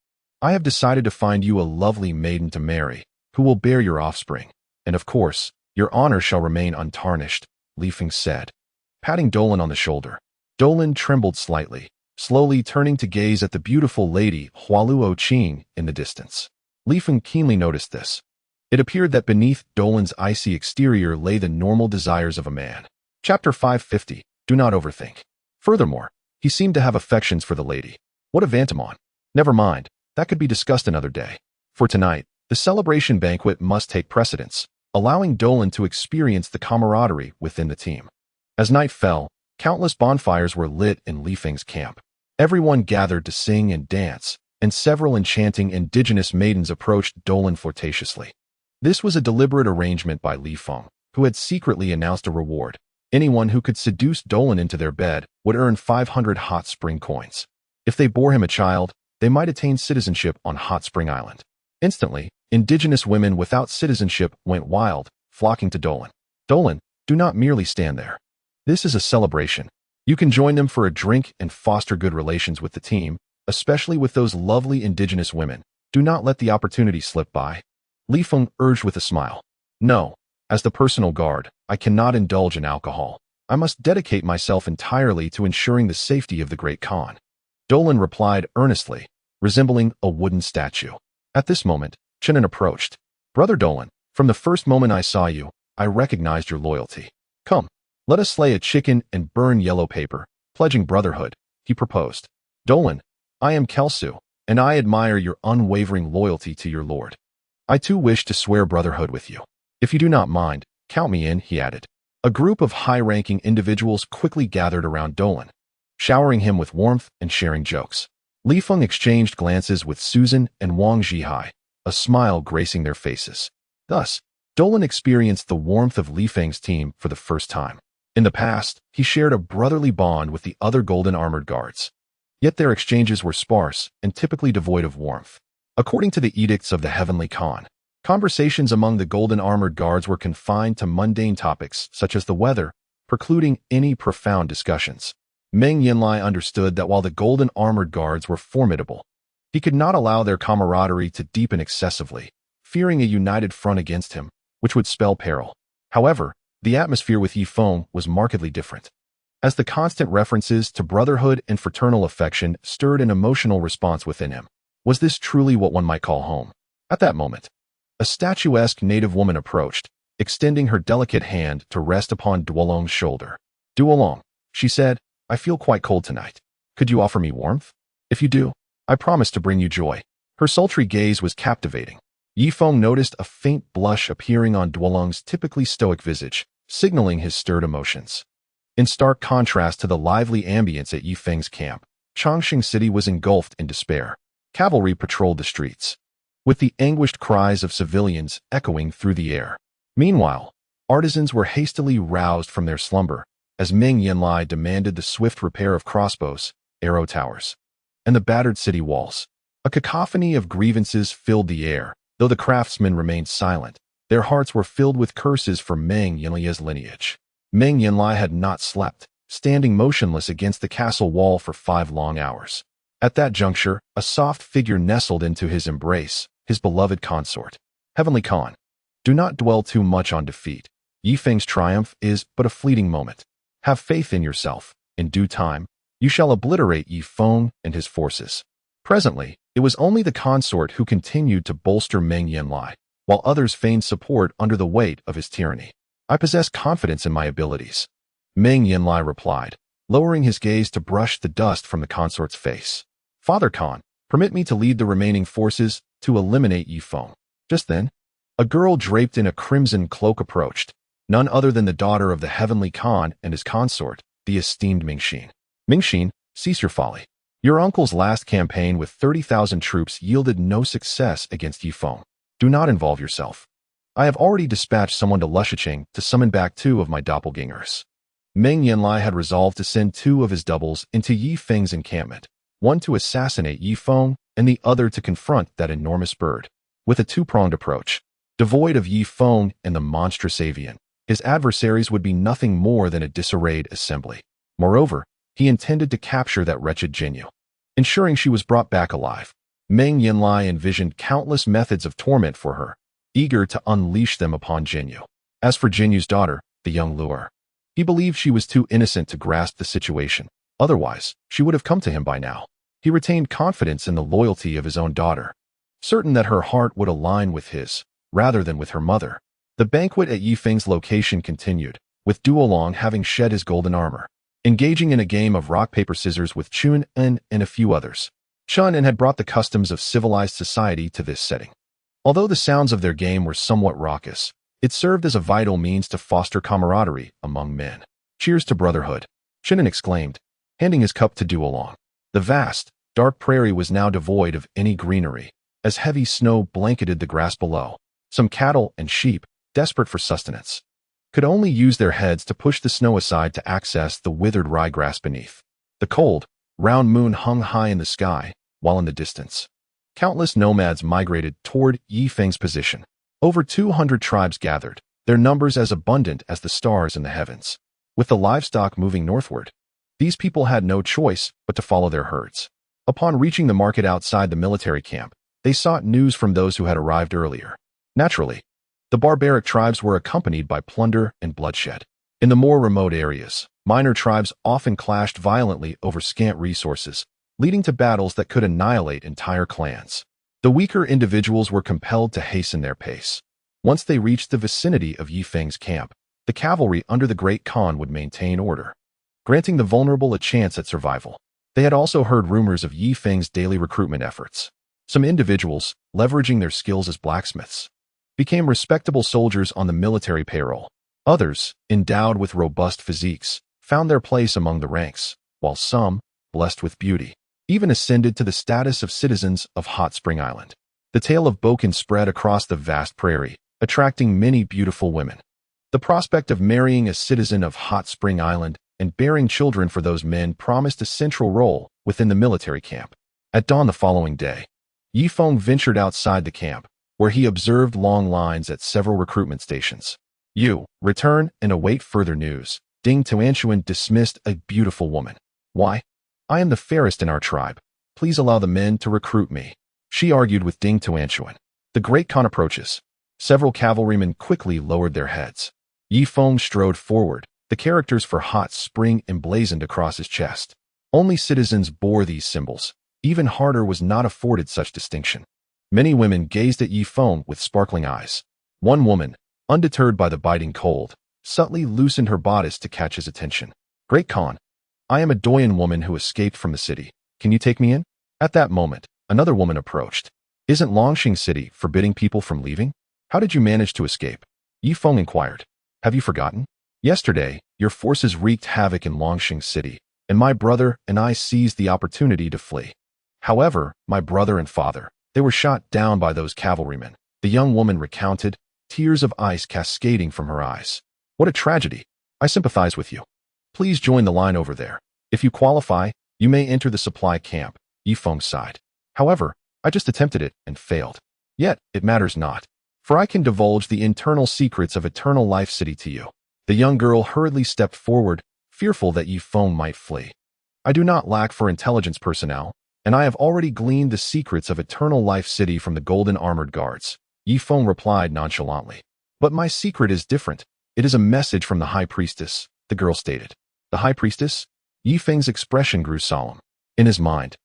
I have decided to find you a lovely maiden to marry, who will bear your offspring. And of course, your honor shall remain untarnished, Ye Feng said, patting Dolan on the shoulder. Dolan trembled slightly, slowly turning to gaze at the beautiful lady Hualuo Qing in the distance. Ye Feng keenly noticed this. It appeared that beneath Dolan's icy exterior lay the normal desires of a man. Chapter 550. Do not overthink. Furthermore, he seemed to have affections for the lady. What of Vantamon? Never mind, that could be discussed another day. For tonight, the celebration banquet must take precedence, allowing Dolan to experience the camaraderie within the team. As night fell, countless bonfires were lit in Ye Feng's camp. Everyone gathered to sing and dance, and several enchanting indigenous maidens approached Dolan flirtatiously. This was a deliberate arrangement by Ye Feng, who had secretly announced a reward. Anyone who could seduce Dolan into their bed would earn 500 hot spring coins. If they bore him a child, they might attain citizenship on Hot Spring Island. Instantly, indigenous women without citizenship went wild, flocking to Dolan. Dolan, do not merely stand there. This is a celebration. You can join them for a drink and foster good relations with the team, especially with those lovely indigenous women. Do not let the opportunity slip by. Ye Feng urged with a smile. No, as the personal guard, I cannot indulge in alcohol. I must dedicate myself entirely to ensuring the safety of the Great Khan. Dolan replied earnestly, resembling a wooden statue. At this moment, Chenin approached. Brother Dolan, from the first moment I saw you, I recognized your loyalty. Come, let us slay a chicken and burn yellow paper, pledging brotherhood, he proposed. Dolan, I am Kelsu, and I admire your unwavering loyalty to your lord. I too wish to swear brotherhood with you. If you do not mind, count me in, he added. A group of high-ranking individuals quickly gathered around Dolan, showering him with warmth and sharing jokes. Ye Feng exchanged glances with Susan and Wang Zhihai, a smile gracing their faces. Thus, Dolan experienced the warmth of Ye Feng's team for the first time. In the past, he shared a brotherly bond with the other golden armored guards. Yet their exchanges were sparse and typically devoid of warmth. According to the edicts of the Heavenly Khan, conversations among the golden armored guards were confined to mundane topics such as the weather, precluding any profound discussions. Meng Yanlai understood that while the golden armored guards were formidable, he could not allow their camaraderie to deepen excessively, fearing a united front against him, which would spell peril. However, the atmosphere with Ye Feng was markedly different, as the constant references to brotherhood and fraternal affection stirred an emotional response within him. Was this truly what one might call home? At that moment, a statuesque native woman approached, extending her delicate hand to rest upon Duolong's shoulder. Duolong, she said, I feel quite cold tonight. Could you offer me warmth? If you do, I promise to bring you joy. Her sultry gaze was captivating. Ye Feng noticed a faint blush appearing on Duolong's typically stoic visage, signaling his stirred emotions. In stark contrast to the lively ambience at Ye Feng's camp, Chongqing City was engulfed in despair. Cavalry patrolled the streets, with the anguished cries of civilians echoing through the air. Meanwhile, artisans were hastily roused from their slumber, as Meng Yanlai demanded the swift repair of crossbows, arrow towers, and the battered city walls. A cacophony of grievances filled the air, though the craftsmen remained silent. Their hearts were filled with curses for Meng Yanlai's lineage. Meng Yanlai had not slept, standing motionless against the castle wall for 5 long hours. At that juncture, a soft figure nestled into his embrace, his beloved consort. Heavenly Khan, do not dwell too much on defeat. Ye Feng's triumph is but a fleeting moment. Have faith in yourself. In due time, you shall obliterate Ye Feng and his forces. Presently, it was only the consort who continued to bolster Meng Yanlai, while others feigned support under the weight of his tyranny. I possess confidence in my abilities, Meng Yanlai replied, lowering his gaze to brush the dust from the consort's face. Father Khan, permit me to lead the remaining forces to eliminate Ye Feng. Just then, a girl draped in a crimson cloak approached, none other than the daughter of the Heavenly Khan and his consort, the esteemed Mingxin. Mingxin, cease your folly. Your uncle's last campaign with 30,000 troops yielded no success against Ye Feng. Do not involve yourself. I have already dispatched someone to Lushiqing to summon back 2 of my doppelgangers. Meng Yanlai had resolved to send 2 of his doubles into Ye Feng's encampment, one to assassinate Ye Feng and the other to confront that enormous bird. With a 2-pronged approach, devoid of Ye Feng and the monstrous avian, his adversaries would be nothing more than a disarrayed assembly. Moreover, he intended to capture that wretched Jinyu, ensuring she was brought back alive. Meng Yanlai envisioned countless methods of torment for her, eager to unleash them upon Jinyu. As for Jinyu's daughter, the young Luer, he believed she was too innocent to grasp the situation, Otherwise, she would have come to him by now. He retained confidence in the loyalty of his own daughter, certain that her heart would align with his, rather than with her mother. The banquet at Ye Feng's location continued, with Duolong having shed his golden armor, engaging in a game of rock-paper-scissors with Chun-en and a few others. Chun-en had brought the customs of civilized society to this setting. Although the sounds of their game were somewhat raucous, it served as a vital means to foster camaraderie among men. "Cheers to brotherhood," Chun-en exclaimed, handing his cup to Duolong. The vast, dark prairie was now devoid of any greenery, as heavy snow blanketed the grass below. Some cattle and sheep, desperate for sustenance, could only use their heads to push the snow aside to access the withered ryegrass beneath. The cold, round moon hung high in the sky, while in the distance, countless nomads migrated toward Ye Feng's position. Over 200 tribes gathered, their numbers as abundant as the stars in the heavens. With the livestock moving northward, these people had no choice but to follow their herds. Upon reaching the market outside the military camp, they sought news from those who had arrived earlier. Naturally, the barbaric tribes were accompanied by plunder and bloodshed. In the more remote areas, minor tribes often clashed violently over scant resources, leading to battles that could annihilate entire clans. The weaker individuals were compelled to hasten their pace. Once they reached the vicinity of Ye Feng's camp, the cavalry under the Great Khan would maintain order, granting the vulnerable a chance at survival. They had also heard rumors of Ye Feng's daily recruitment efforts. Some individuals, leveraging their skills as blacksmiths, became respectable soldiers on the military payroll. Others, endowed with robust physiques, found their place among the ranks, while some, blessed with beauty, even ascended to the status of citizens of Hot Spring Island. The tale of Boken spread across the vast prairie, attracting many beautiful women. The prospect of marrying a citizen of Hot Spring Island and bearing children for those men promised a central role within the military camp. At dawn the following day, Ye Feng ventured outside the camp, where he observed long lines at several recruitment stations. "You, return and await further news." Ding Tuanshuan dismissed a beautiful woman. "Why? I am the fairest in our tribe. Please allow the men to recruit me," she argued with Ding Tuanshuan. The Great Khan approaches. Several cavalrymen quickly lowered their heads. Ye Feng strode forward, the characters for Hot Spring emblazoned across his chest. Only citizens bore these symbols. Even Harder was not afforded such distinction. Many women gazed at Ye Feng with sparkling eyes. One woman, undeterred by the biting cold, subtly loosened her bodice to catch his attention. "Great Khan, I am a Doyan woman who escaped from the city. Can you take me in?" At that moment, another woman approached. "Isn't Longxing City forbidding people from leaving? How did you manage to escape?" Ye Feng inquired. "Have you forgotten? Yesterday, your forces wreaked havoc in Longxing City, and my brother and I seized the opportunity to flee. However, my brother and father, they were shot down by those cavalrymen," the young woman recounted, tears of ice cascading from her eyes. "What a tragedy. I sympathize with you. Please join the line over there. If you qualify, you may enter the supply camp," Ye Feng sighed. "However, I just attempted it and failed. Yet, it matters not, for I can divulge the internal secrets of Eternal Life City to you." The young girl hurriedly stepped forward, fearful that Ye Feng might flee. "I do not lack for intelligence personnel, and I have already gleaned the secrets of Eternal Life City from the golden armored guards," Ye Feng replied nonchalantly. "But my secret is different. It is a message from the High Priestess," the girl stated. "The High Priestess?" Ye Feng's expression grew solemn. In his mind,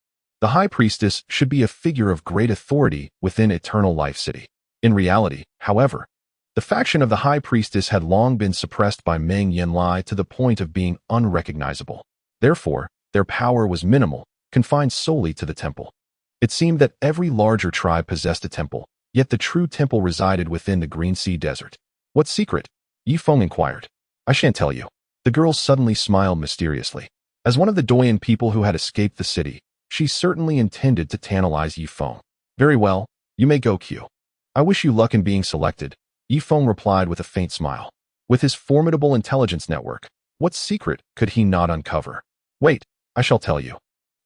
the High Priestess should be a figure of great authority within Eternal Life City. In reality, however, the faction of the High Priestess had long been suppressed by Meng Yanlai to the point of being unrecognizable. Therefore, their power was minimal, confined solely to the temple. It seemed that every larger tribe possessed a temple, yet the true temple resided within the Green Sea Desert. "What secret?" Ye Feng inquired. "I shan't tell you." The girl suddenly smiled mysteriously. As one of the Doyan people who had escaped the city, she certainly intended to tantalize Ye Feng. "Very well, you may go, Q. I wish you luck in being selected," Ye Feng replied with a faint smile. With his formidable intelligence network, what secret could he not uncover? "Wait, I shall tell you.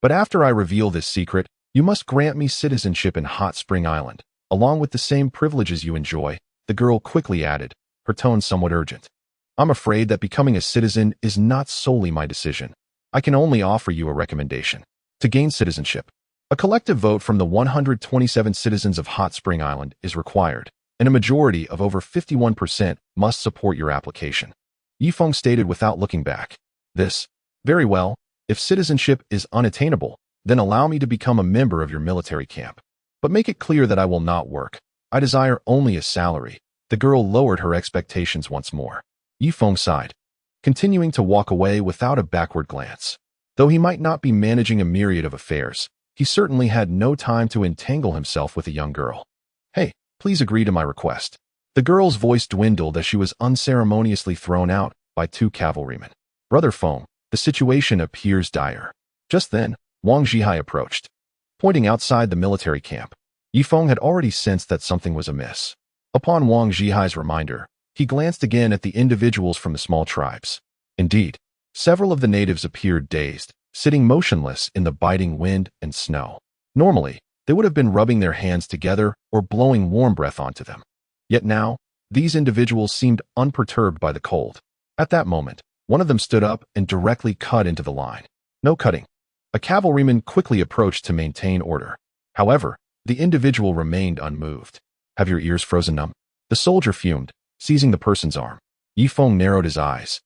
But after I reveal this secret, you must grant me citizenship in Hot Spring Island, along with the same privileges you enjoy," the girl quickly added, her tone somewhat urgent. "I'm afraid that becoming a citizen is not solely my decision. I can only offer you a recommendation. To gain citizenship, a collective vote from the 127 citizens of Hot Spring Island is required, and a majority of over 51% must support your application," Ye Feng stated without looking back. "This. Very well, If citizenship is unattainable, then allow me to become a member of your military camp. But make it clear that I will not work. I desire only a salary." The girl lowered her expectations once more. Ye Feng sighed, continuing to walk away without a backward glance. Though he might not be managing a myriad of affairs, he certainly had no time to entangle himself with a young girl. "Hey, please agree to my request." The girl's voice dwindled as she was unceremoniously thrown out by two cavalrymen. "Brother Feng, the situation appears dire." Just then, Wang Zhihai approached. Pointing outside the military camp, Ye Feng had already sensed that something was amiss. Upon Wang Zhihai's reminder, he glanced again at the individuals from the small tribes. Indeed, several of the natives appeared dazed, sitting motionless in the biting wind and snow. Normally, they would have been rubbing their hands together or blowing warm breath onto them. Yet now, these individuals seemed unperturbed by the cold. At that moment, one of them stood up and directly cut into the line. "No cutting." A cavalryman quickly approached to maintain order. However, the individual remained unmoved. "Have your ears frozen numb?" The soldier fumed, seizing the person's arm. Ye Feng narrowed his eyes,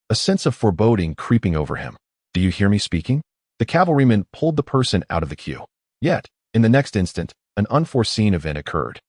a sense of foreboding creeping over him. "Do you hear me speaking?" The cavalryman pulled the person out of the queue. Yet, in the next instant, an unforeseen event occurred.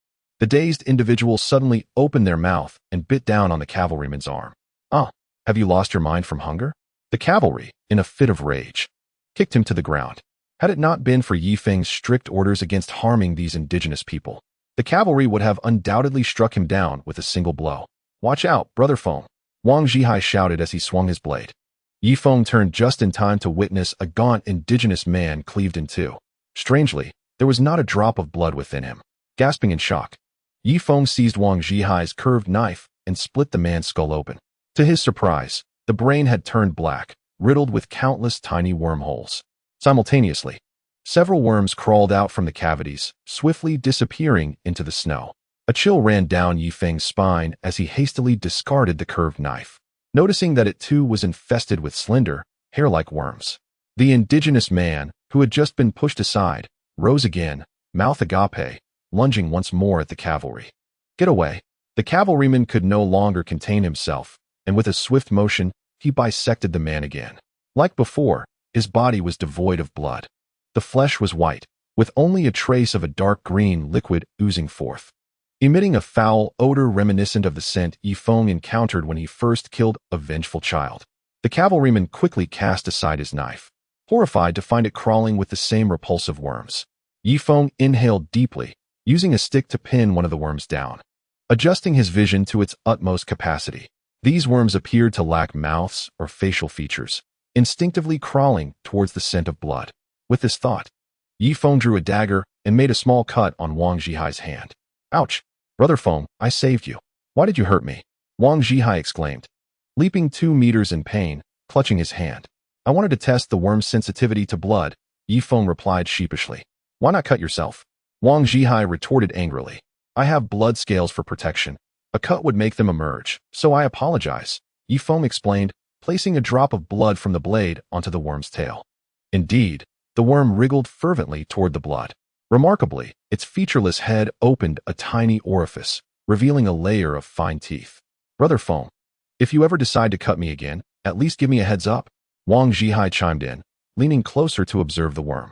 The dazed individual suddenly opened their mouth and bit down on the cavalryman's arm. "Ah, have you lost your mind from hunger?" The cavalry, in a fit of rage, kicked him to the ground. Had it not been for Ye Feng's strict orders against harming these indigenous people, the cavalry would have undoubtedly struck him down with a single blow. "Watch out, Brother Feng," Wang Zhihai shouted as he swung his blade. Ye Feng turned just in time to witness a gaunt indigenous man cleaved in two. Strangely, there was not a drop of blood within him. Gasping in shock, Ye Feng seized Wang Zhihai's curved knife and split the man's skull open. To his surprise, the brain had turned black, riddled with countless tiny wormholes. Simultaneously, several worms crawled out from the cavities, swiftly disappearing into the snow. A chill ran down Ye Feng's spine as he hastily discarded the curved knife, noticing that it too was infested with slender, hair-like worms. The indigenous man, who had just been pushed aside, rose again, mouth agape, lunging once more at the cavalry. "Get away!" The cavalryman could no longer contain himself, and with a swift motion, he bisected the man again. Like before, his body was devoid of blood. The flesh was white, with only a trace of a dark green liquid oozing forth, emitting a foul odor reminiscent of the scent Ye Feng encountered when he first killed a vengeful child. The cavalryman quickly cast aside his knife, horrified to find it crawling with the same repulsive worms. Ye Feng inhaled deeply, using a stick to pin one of the worms down. Adjusting his vision to its utmost capacity, these worms appeared to lack mouths or facial features, instinctively crawling towards the scent of blood. With this thought, Ye Feng drew a dagger and made a small cut on Wang Zhihai's hand. "Ouch! Brother Feng, I saved you. Why did you hurt me?" Wang Zhihai exclaimed, leaping 2 meters in pain, clutching his hand. "I wanted to test the worm's sensitivity to blood," Ye Feng replied sheepishly. "Why not cut yourself?" Wang Zhihai retorted angrily. "I have blood scales for protection. A cut would make them emerge, so I apologize," Ye Feng explained, placing a drop of blood from the blade onto the worm's tail. Indeed, the worm wriggled fervently toward the blood. Remarkably, its featureless head opened a tiny orifice, revealing a layer of fine teeth. "Brother Feng, if you ever decide to cut me again, at least give me a heads up," Wang Zhihai chimed in, leaning closer to observe the worm.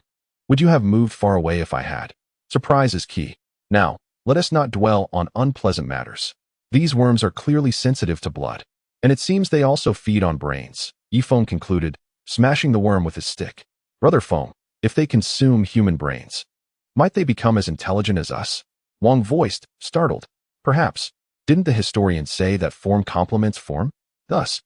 "Would you have moved far away if I had?" Surprise is key. Now, let us not dwell on unpleasant matters. These worms are clearly sensitive to blood, and it seems they also feed on brains, Ye Feng concluded, smashing the worm with his stick. "Brother Feng, if they consume human brains, might they become as intelligent as us?" Wang voiced, startled. "Perhaps. Didn't the historian say that form complements form? Thus,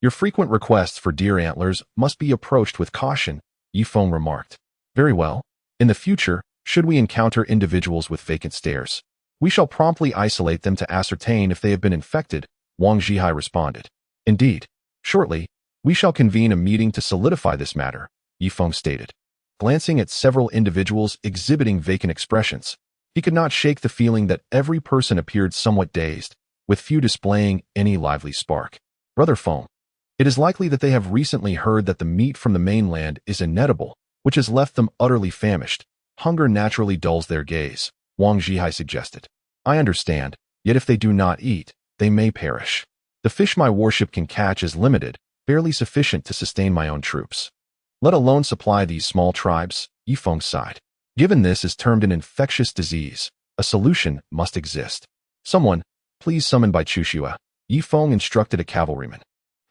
your frequent requests for deer antlers must be approached with caution," Ye Feng remarked. "Very well. In the future, should we encounter individuals with vacant stares, we shall promptly isolate them to ascertain if they have been infected," Wang Zhihai responded. "Indeed. Shortly, we shall convene a meeting to solidify this matter," Ye Feng stated. Glancing at several individuals exhibiting vacant expressions, he could not shake the feeling that every person appeared somewhat dazed, with few displaying any lively spark. "Brother Feng, it is likely that they have recently heard that the meat from the mainland is inedible, which has left them utterly famished. Hunger naturally dulls their gaze," Wang Zhihai suggested. "I understand, yet if they do not eat, they may perish. The fish my warship can catch is limited, barely sufficient to sustain my own troops." let alone supply these small tribes, Ye Feng sighed. Given this is termed an infectious disease, a solution must exist. Someone, please summon by Chushua, Ye Feng instructed a cavalryman.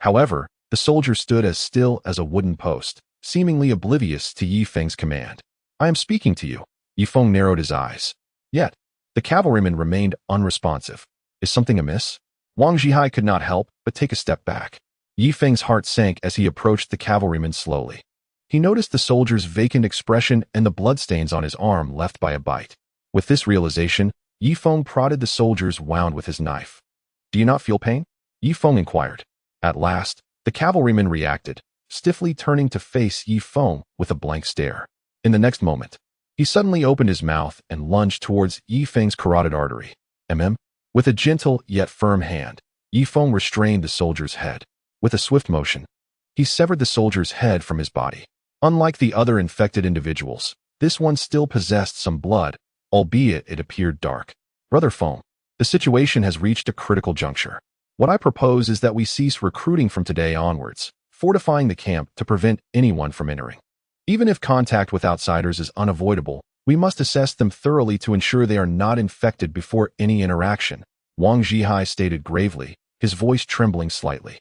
However, the soldier stood as still as a wooden post, seemingly oblivious to Ye Feng's command. I am speaking to you. Ye Feng narrowed his eyes. Yet, the cavalryman remained unresponsive. Is something amiss? Wang Zhihai could not help but take a step back. Ye Feng's heart sank as he approached the cavalryman slowly. He noticed the soldier's vacant expression and the bloodstains on his arm left by a bite. With this realization, Ye Feng prodded the soldier's wound with his knife. Do you not feel pain? Ye Feng inquired. At last, the cavalryman reacted, stiffly turning to face Ye Feng with a blank stare. In the next moment, he suddenly opened his mouth and lunged towards Ye Feng's carotid artery. With a gentle yet firm hand, Ye Feng restrained the soldier's head. With a swift motion, he severed the soldier's head from his body. Unlike the other infected individuals, this one still possessed some blood, albeit it appeared dark. Brother Feng, the situation has reached a critical juncture. What I propose is that we cease recruiting from today onwards, fortifying the camp to prevent anyone from entering. Even if contact with outsiders is unavoidable, we must assess them thoroughly to ensure they are not infected before any interaction, Wang Zhihai stated gravely, his voice trembling slightly.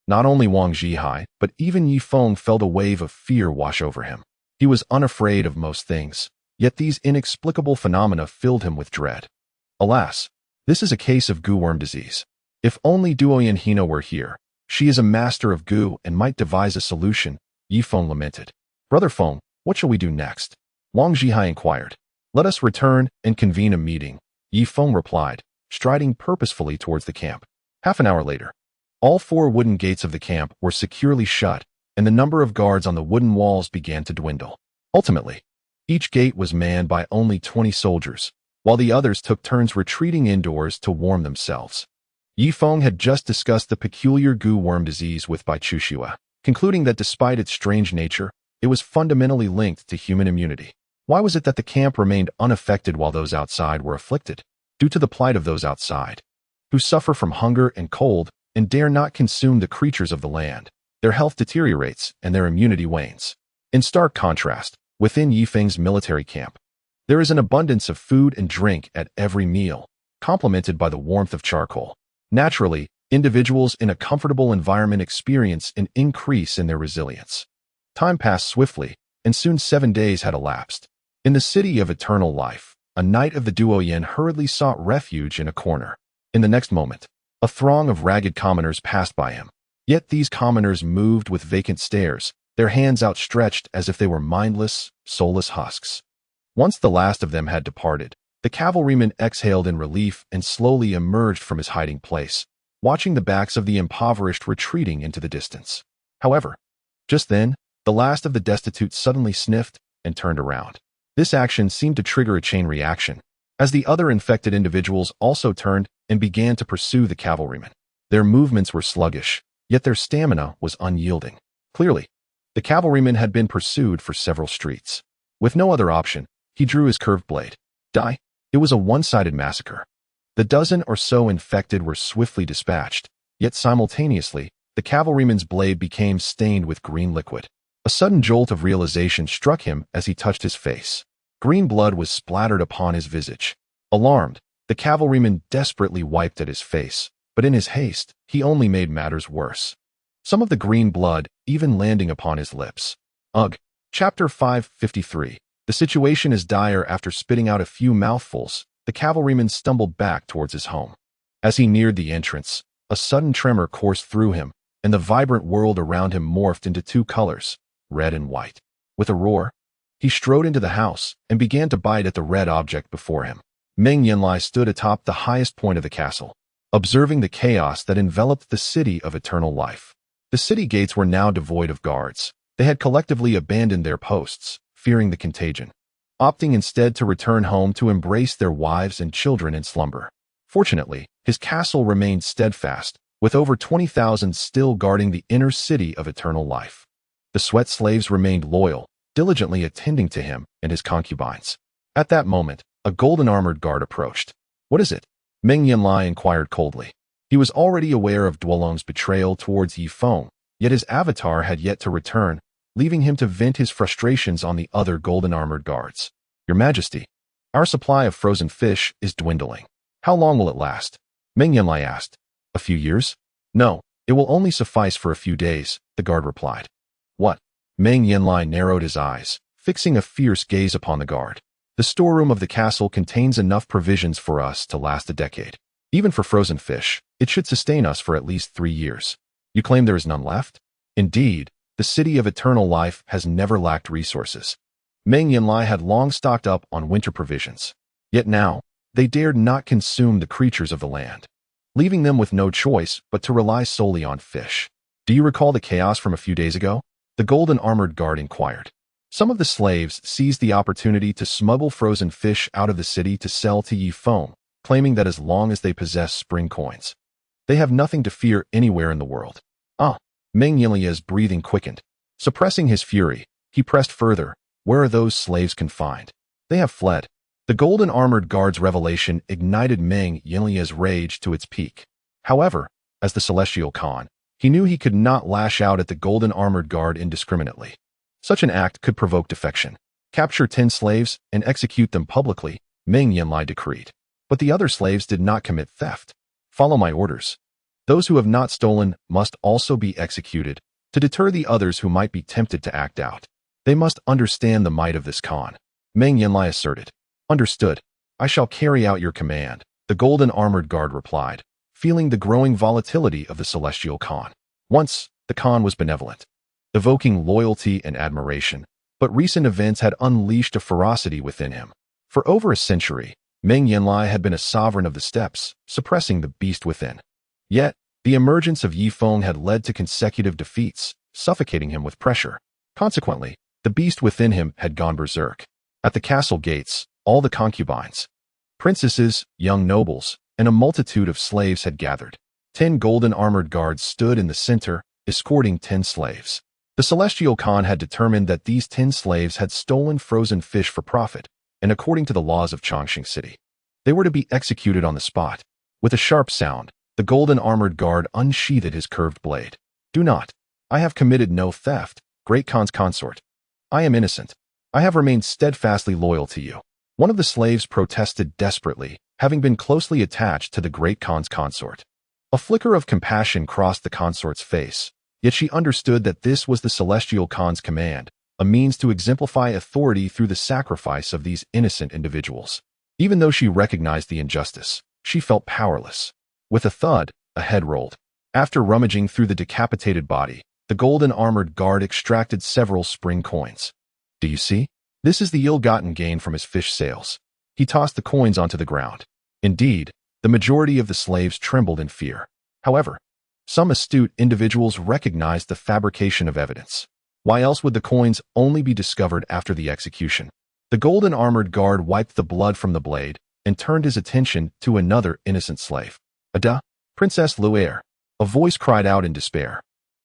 Not only Wang Zhihai, but even Ye Feng felt a wave of fear wash over him. He was unafraid of most things, yet these inexplicable phenomena filled him with dread. Alas, this is a case of goo worm disease. If only Duoyan Hina were here. She is a master of goo and might devise a solution, Ye Feng lamented. Brother Feng, what shall we do next? Wang Zhihai inquired. Let us return and convene a meeting, Ye Feng replied, striding purposefully towards the camp. Half an hour later, all 4 wooden gates of the camp were securely shut, and the number of guards on the wooden walls began to dwindle. Ultimately, each gate was manned by only 20 soldiers, while the others took turns retreating indoors to warm themselves. Ye Feng had just discussed the peculiar goo worm disease with Bai Chushua, concluding that despite its strange nature, it was fundamentally linked to human immunity. Why was it that the camp remained unaffected while those outside were afflicted? Due to the plight of those outside, who suffer from hunger and cold and dare not consume the creatures of the land. Their health deteriorates and their immunity wanes. In stark contrast, within Ye Feng's military camp, there is an abundance of food and drink at every meal, complemented by the warmth of charcoal. Naturally, individuals in a comfortable environment experience an increase in their resilience. Time passed swiftly, and soon 7 days had elapsed. In the city of eternal life, a knight of the Duoyan hurriedly sought refuge in a corner. In the next moment, a throng of ragged commoners passed by him. Yet these commoners moved with vacant stares, their hands outstretched as if they were mindless, soulless husks. Once the last of them had departed, the cavalryman exhaled in relief and slowly emerged from his hiding place, watching the backs of the impoverished retreating into the distance. However, just then, the last of the destitute suddenly sniffed and turned around. This action seemed to trigger a chain reaction, as the other infected individuals also turned and began to pursue the cavalryman. Their movements were sluggish, yet their stamina was unyielding. Clearly, the cavalryman had been pursued for several streets. With no other option, he drew his curved blade. Die! It was a one-sided massacre. The dozen or so infected were swiftly dispatched, yet simultaneously, the cavalryman's blade became stained with green liquid. A sudden jolt of realization struck him as he touched his face. Green blood was splattered upon his visage. Alarmed, the cavalryman desperately wiped at his face, but in his haste, he only made matters worse. Some of the green blood even landing upon his lips. Ugh. Chapter 553. The situation is dire. After spitting out a few mouthfuls, the cavalryman stumbled back towards his home. As he neared the entrance, a sudden tremor coursed through him, and the vibrant world around him morphed into 2 colors, red and white. With a roar, he strode into the house and began to bite at the red object before him. Meng Yanlai stood atop the highest point of the castle, observing the chaos that enveloped the city of eternal life. The city gates were now devoid of guards. They had collectively abandoned their posts, fearing the contagion, opting instead to return home to embrace their wives and children in slumber. Fortunately, his castle remained steadfast, with over 20,000 still guarding the inner city of eternal life. The sweat slaves remained loyal, diligently attending to him and his concubines. At that moment, a golden-armored guard approached. What is it? Meng Yanlai inquired coldly. He was already aware of Duolong's betrayal towards Ye Feng, yet his avatar had yet to return, leaving him to vent his frustrations on the other golden-armored guards. "Your Majesty, our supply of frozen fish is dwindling. How long will it last?" Meng Yanlai asked. "A few years?" "No, it will only suffice for a few days," the guard replied. "What?" Meng Yanlai narrowed his eyes, fixing a fierce gaze upon the guard. "The storeroom of the castle contains enough provisions for us to last a decade. Even for frozen fish, it should sustain us for at least 3 years. You claim there is none left? Indeed, the city of eternal life has never lacked resources." Meng Yanlai had long stocked up on winter provisions. Yet now, they dared not consume the creatures of the land, leaving them with no choice but to rely solely on fish. "Do you recall the chaos from a few days ago?" the golden-armored guard inquired. Some of the slaves seized the opportunity to smuggle frozen fish out of the city to sell to Ye Feng, claiming that as long as they possess spring coins, they have nothing to fear anywhere in the world. Meng Yanlai's breathing quickened. Suppressing his fury, he pressed further. "Where are those slaves confined?" "They have fled." The golden-armored guard's revelation ignited Meng Yanlai's rage to its peak. However, as the Celestial Khan, he knew he could not lash out at the golden-armored guard indiscriminately. Such an act could provoke defection. "Capture 10 slaves and execute them publicly," Meng Yanlai decreed. "But the other slaves did not commit theft. Follow my orders. Those who have not stolen must also be executed, to deter the others who might be tempted to act out. They must understand the might of this Khan," Meng Yanlai asserted. "Understood. I shall carry out your command," the golden-armored guard replied, feeling the growing volatility of the Celestial Khan. Once, the Khan was benevolent, evoking loyalty and admiration, but recent events had unleashed a ferocity within him. For over a century, Meng Yanlai had been a sovereign of the steppes, suppressing the beast within. Yet, the emergence of Ye Feng had led to consecutive defeats, suffocating him with pressure. Consequently, the beast within him had gone berserk. At the castle gates, all the concubines, princesses, young nobles, and a multitude of slaves had gathered. 10 golden-armored guards stood in the center, escorting 10 slaves. The Celestial Khan had determined that these 10 slaves had stolen frozen fish for profit, and according to the laws of Chongqing City, they were to be executed on the spot. With a sharp sound, the golden-armored guard unsheathed his curved blade. "Do not. I have committed no theft, Great Khan's consort. I am innocent. I have remained steadfastly loyal to you." One of the slaves protested desperately, having been closely attached to the Great Khan's consort. A flicker of compassion crossed the consort's face, yet she understood that this was the Celestial Khan's command, a means to exemplify authority through the sacrifice of these innocent individuals. Even though she recognized the injustice, she felt powerless. With a thud, a head rolled. After rummaging through the decapitated body, the golden-armored guard extracted several spring coins. "Do you see? This is the ill-gotten gain from his fish sales." He tossed the coins onto the ground. Indeed, the majority of the slaves trembled in fear. However, some astute individuals recognized the fabrication of evidence. Why else would the coins only be discovered after the execution? The golden-armored guard wiped the blood from the blade and turned his attention to another innocent slave. "Ada, Princess Lu'er," a voice cried out in despair.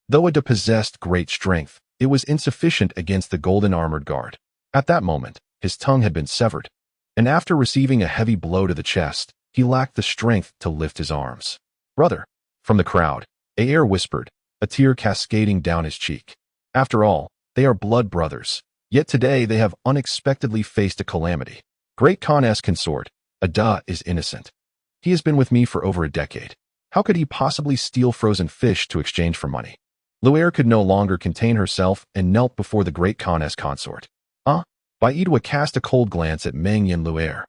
Though Ada possessed great strength, it was insufficient against the golden-armored guard. At that moment, his tongue had been severed, and after receiving a heavy blow to the chest, he lacked the strength to lift his arms. "Brother," from the crowd, Aer whispered, a tear cascading down his cheek. After all, they are blood brothers, yet today they have unexpectedly faced a calamity. Great Khan's consort, Ada, is innocent. He has been with me for over a decade. How could he possibly steal frozen fish to exchange for money? Lu'er could no longer contain herself and knelt before the Great Khan's consort. Baidwa cast a cold glance at Meng Yanlai.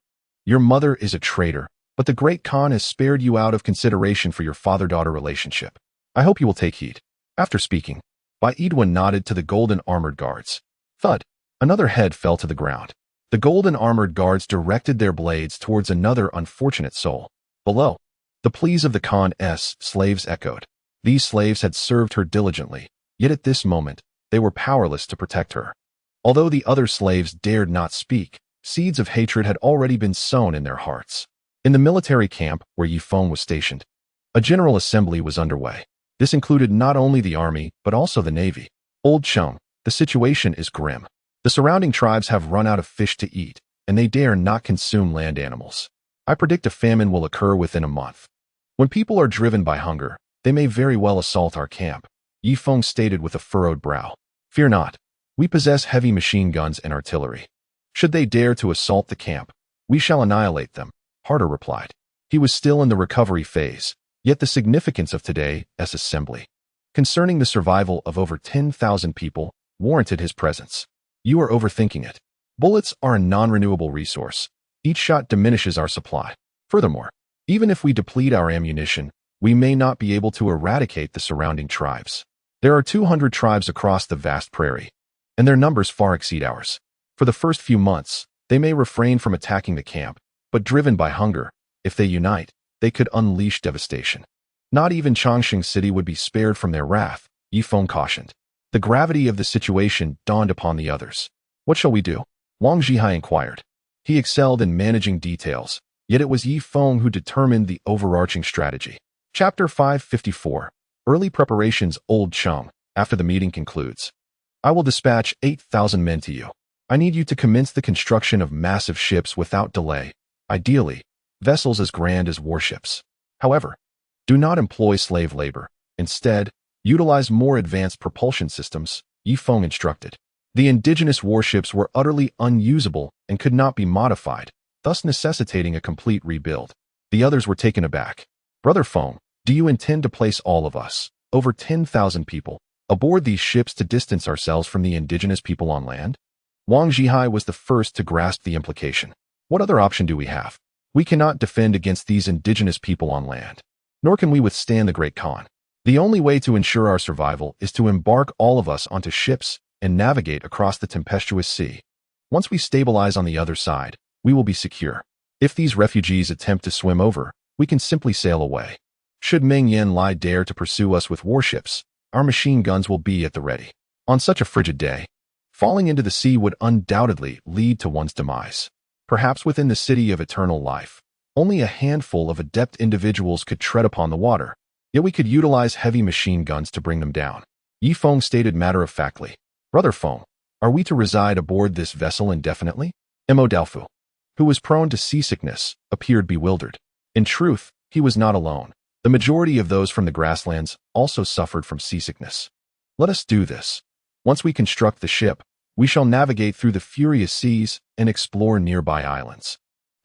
"Your mother is a traitor, but the Great Khan has spared you out of consideration for your father-daughter relationship. I hope you will take heed." After speaking, Baidwa nodded to the golden-armored guards. Thud! Another head fell to the ground. The golden-armored guards directed their blades towards another unfortunate soul. Below, the pleas of the Khan's slaves echoed. These slaves had served her diligently, yet at this moment, they were powerless to protect her. Although the other slaves dared not speak, seeds of hatred had already been sown in their hearts. In the military camp where Ye Feng was stationed, a general assembly was underway. This included not only the army, but also the navy. "Old Chung, the situation is grim. The surrounding tribes have run out of fish to eat, and they dare not consume land animals. I predict a famine will occur within a month. When people are driven by hunger, they may very well assault our camp," Ye Feng stated with a furrowed brow. "Fear not, We possess heavy machine guns and artillery. Should they dare to assault the camp, we shall annihilate them, Harder replied. He was still in the recovery phase, yet the significance of today's assembly, concerning the survival of over 10,000 people, warranted his presence. You are overthinking it. Bullets are a non-renewable resource. Each shot diminishes our supply. Furthermore, even if we deplete our ammunition, we may not be able to eradicate the surrounding tribes. There are 200 tribes across the vast prairie, and their numbers far exceed ours. For the first few months, they may refrain from attacking the camp, but driven by hunger, if they unite, they could unleash devastation. Not even Chongqing City would be spared from their wrath, Ye Feng cautioned. The gravity of the situation dawned upon the others. What shall we do? Wang Zhihai inquired. He excelled in managing details, yet it was Ye Feng who determined the overarching strategy. Chapter 554. Early preparations. Old Cheng. After the meeting concludes, I will dispatch 8,000 men to you. I need you to commence the construction of massive ships without delay, ideally, vessels as grand as warships. However, do not employ slave labor. Instead, utilize more advanced propulsion systems, Ye Feng instructed. The indigenous warships were utterly unusable and could not be modified, thus necessitating a complete rebuild. The others were taken aback. Brother Feng, do you intend to place all of us, over 10,000 people, aboard these ships to distance ourselves from the indigenous people on land? Wang Zhihai was the first to grasp the implication. What other option do we have? We cannot defend against these indigenous people on land, nor can we withstand the Great Khan. The only way to ensure our survival is to embark all of us onto ships and navigate across the tempestuous sea. Once we stabilize on the other side, we will be secure. If these refugees attempt to swim over, we can simply sail away. Should Meng Yanlai dare to pursue us with warships, our machine guns will be at the ready. On such a frigid day, falling into the sea would undoubtedly lead to one's demise. Perhaps within the city of eternal life, only a handful of adept individuals could tread upon the water, yet we could utilize heavy machine guns to bring them down. Ye Feng stated matter-of-factly. Brother Feng, are we to reside aboard this vessel indefinitely? Mo Dalfu, who was prone to seasickness, appeared bewildered. In truth, he was not alone. The majority of those from the grasslands also suffered from seasickness. Let us do this. Once we construct the ship, we shall navigate through the furious seas and explore nearby islands.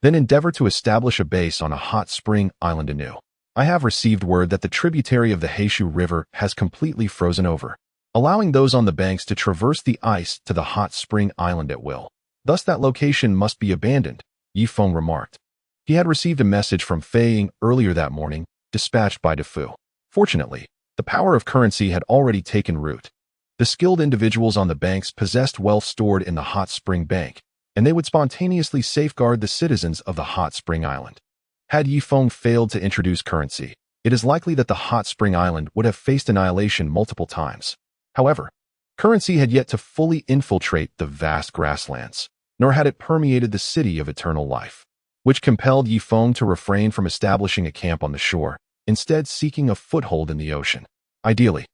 Then endeavor to establish a base on a hot spring island anew. I have received word that the tributary of the Heishu River has completely frozen over, allowing those on the banks to traverse the ice to the hot spring island at will. Thus that location must be abandoned, Ye Feng remarked. He had received a message from Fei Ying earlier that morning, dispatched by Defu. Fortunately, the power of currency had already taken root. The skilled individuals on the banks possessed wealth stored in the hot spring bank, and they would spontaneously safeguard the citizens of the hot spring island. Had Ye Feng failed to introduce currency, it is likely that the hot spring island would have faced annihilation multiple times. However, currency had yet to fully infiltrate the vast grasslands, nor had it permeated the city of eternal life, which compelled Ye Feng to refrain from establishing a camp on the shore, instead seeking a foothold in the ocean. Ideally,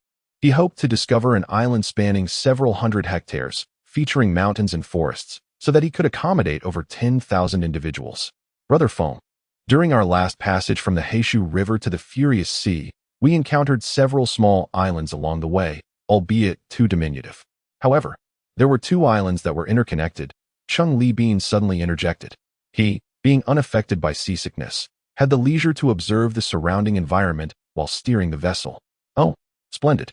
he hoped to discover an island spanning several hundred hectares, featuring mountains and forests, so that he could accommodate over 10,000 individuals. Brother Feng, during our last passage from the Heishu River to the Furious Sea, we encountered several small islands along the way, albeit too diminutive. However, there were 2 islands that were interconnected. Cheng Li Bin suddenly interjected. He, being unaffected by seasickness, had the leisure to observe the surrounding environment while steering the vessel. Oh, splendid.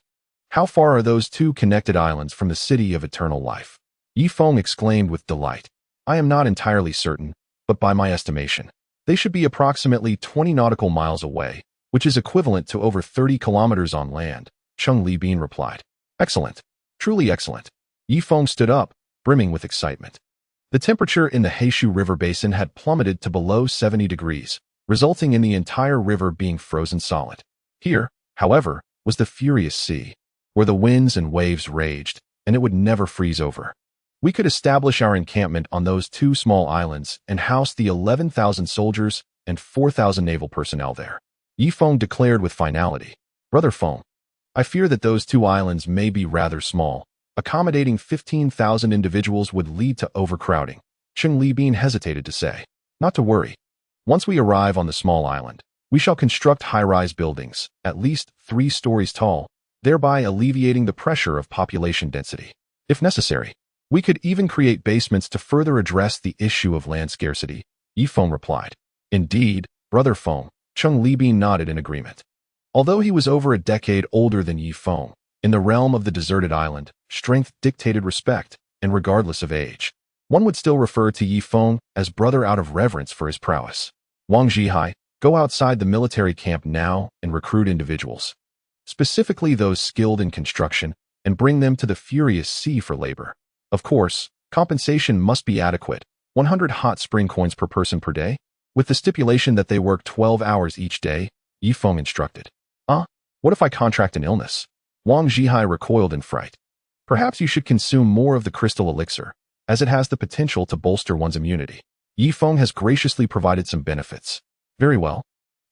How far are those 2 connected islands from the city of eternal life? Ye Feng exclaimed with delight. I am not entirely certain, but by my estimation, they should be approximately 20 nautical miles away, which is equivalent to over 30 kilometers on land, Cheng Li Bin replied. Excellent. Truly excellent. Ye Feng stood up, brimming with excitement. The temperature in the Heishu River basin had plummeted to below 70 degrees, resulting in the entire river being frozen solid. Here, however, was the Furious Sea, where the winds and waves raged, and it would never freeze over. We could establish our encampment on those 2 small islands and house the 11,000 soldiers and 4,000 naval personnel there. Ye Feng declared with finality. Brother Feng, I fear that those 2 islands may be rather small. Accommodating 15,000 individuals would lead to overcrowding, Cheng Li Bin hesitated to say. Not to worry. Once we arrive on the small island, we shall construct high-rise buildings, at least 3 stories tall, thereby alleviating the pressure of population density. if necessary. We could even create basements to further address the issue of land scarcity, Ye Feng replied. Indeed, Brother Feng, Cheng Libin nodded in agreement. Although he was over a decade older than Ye Feng, in the realm of the deserted island, strength dictated respect, and regardless of age, one would still refer to Ye Feng as brother out of reverence for his prowess. Wang Zhihai, go outside the military camp now and recruit individuals, specifically those skilled in construction, and bring them to the furious sea for labor. Of course, compensation must be adequate, 100 hot spring coins per person per day, with the stipulation that they work 12 hours each day, Ye Feng instructed. What if I contract an illness? Wang Zhihai recoiled in fright. Perhaps you should consume more of the crystal elixir, as it has the potential to bolster one's immunity. Ye Feng has graciously provided some benefits. Very well.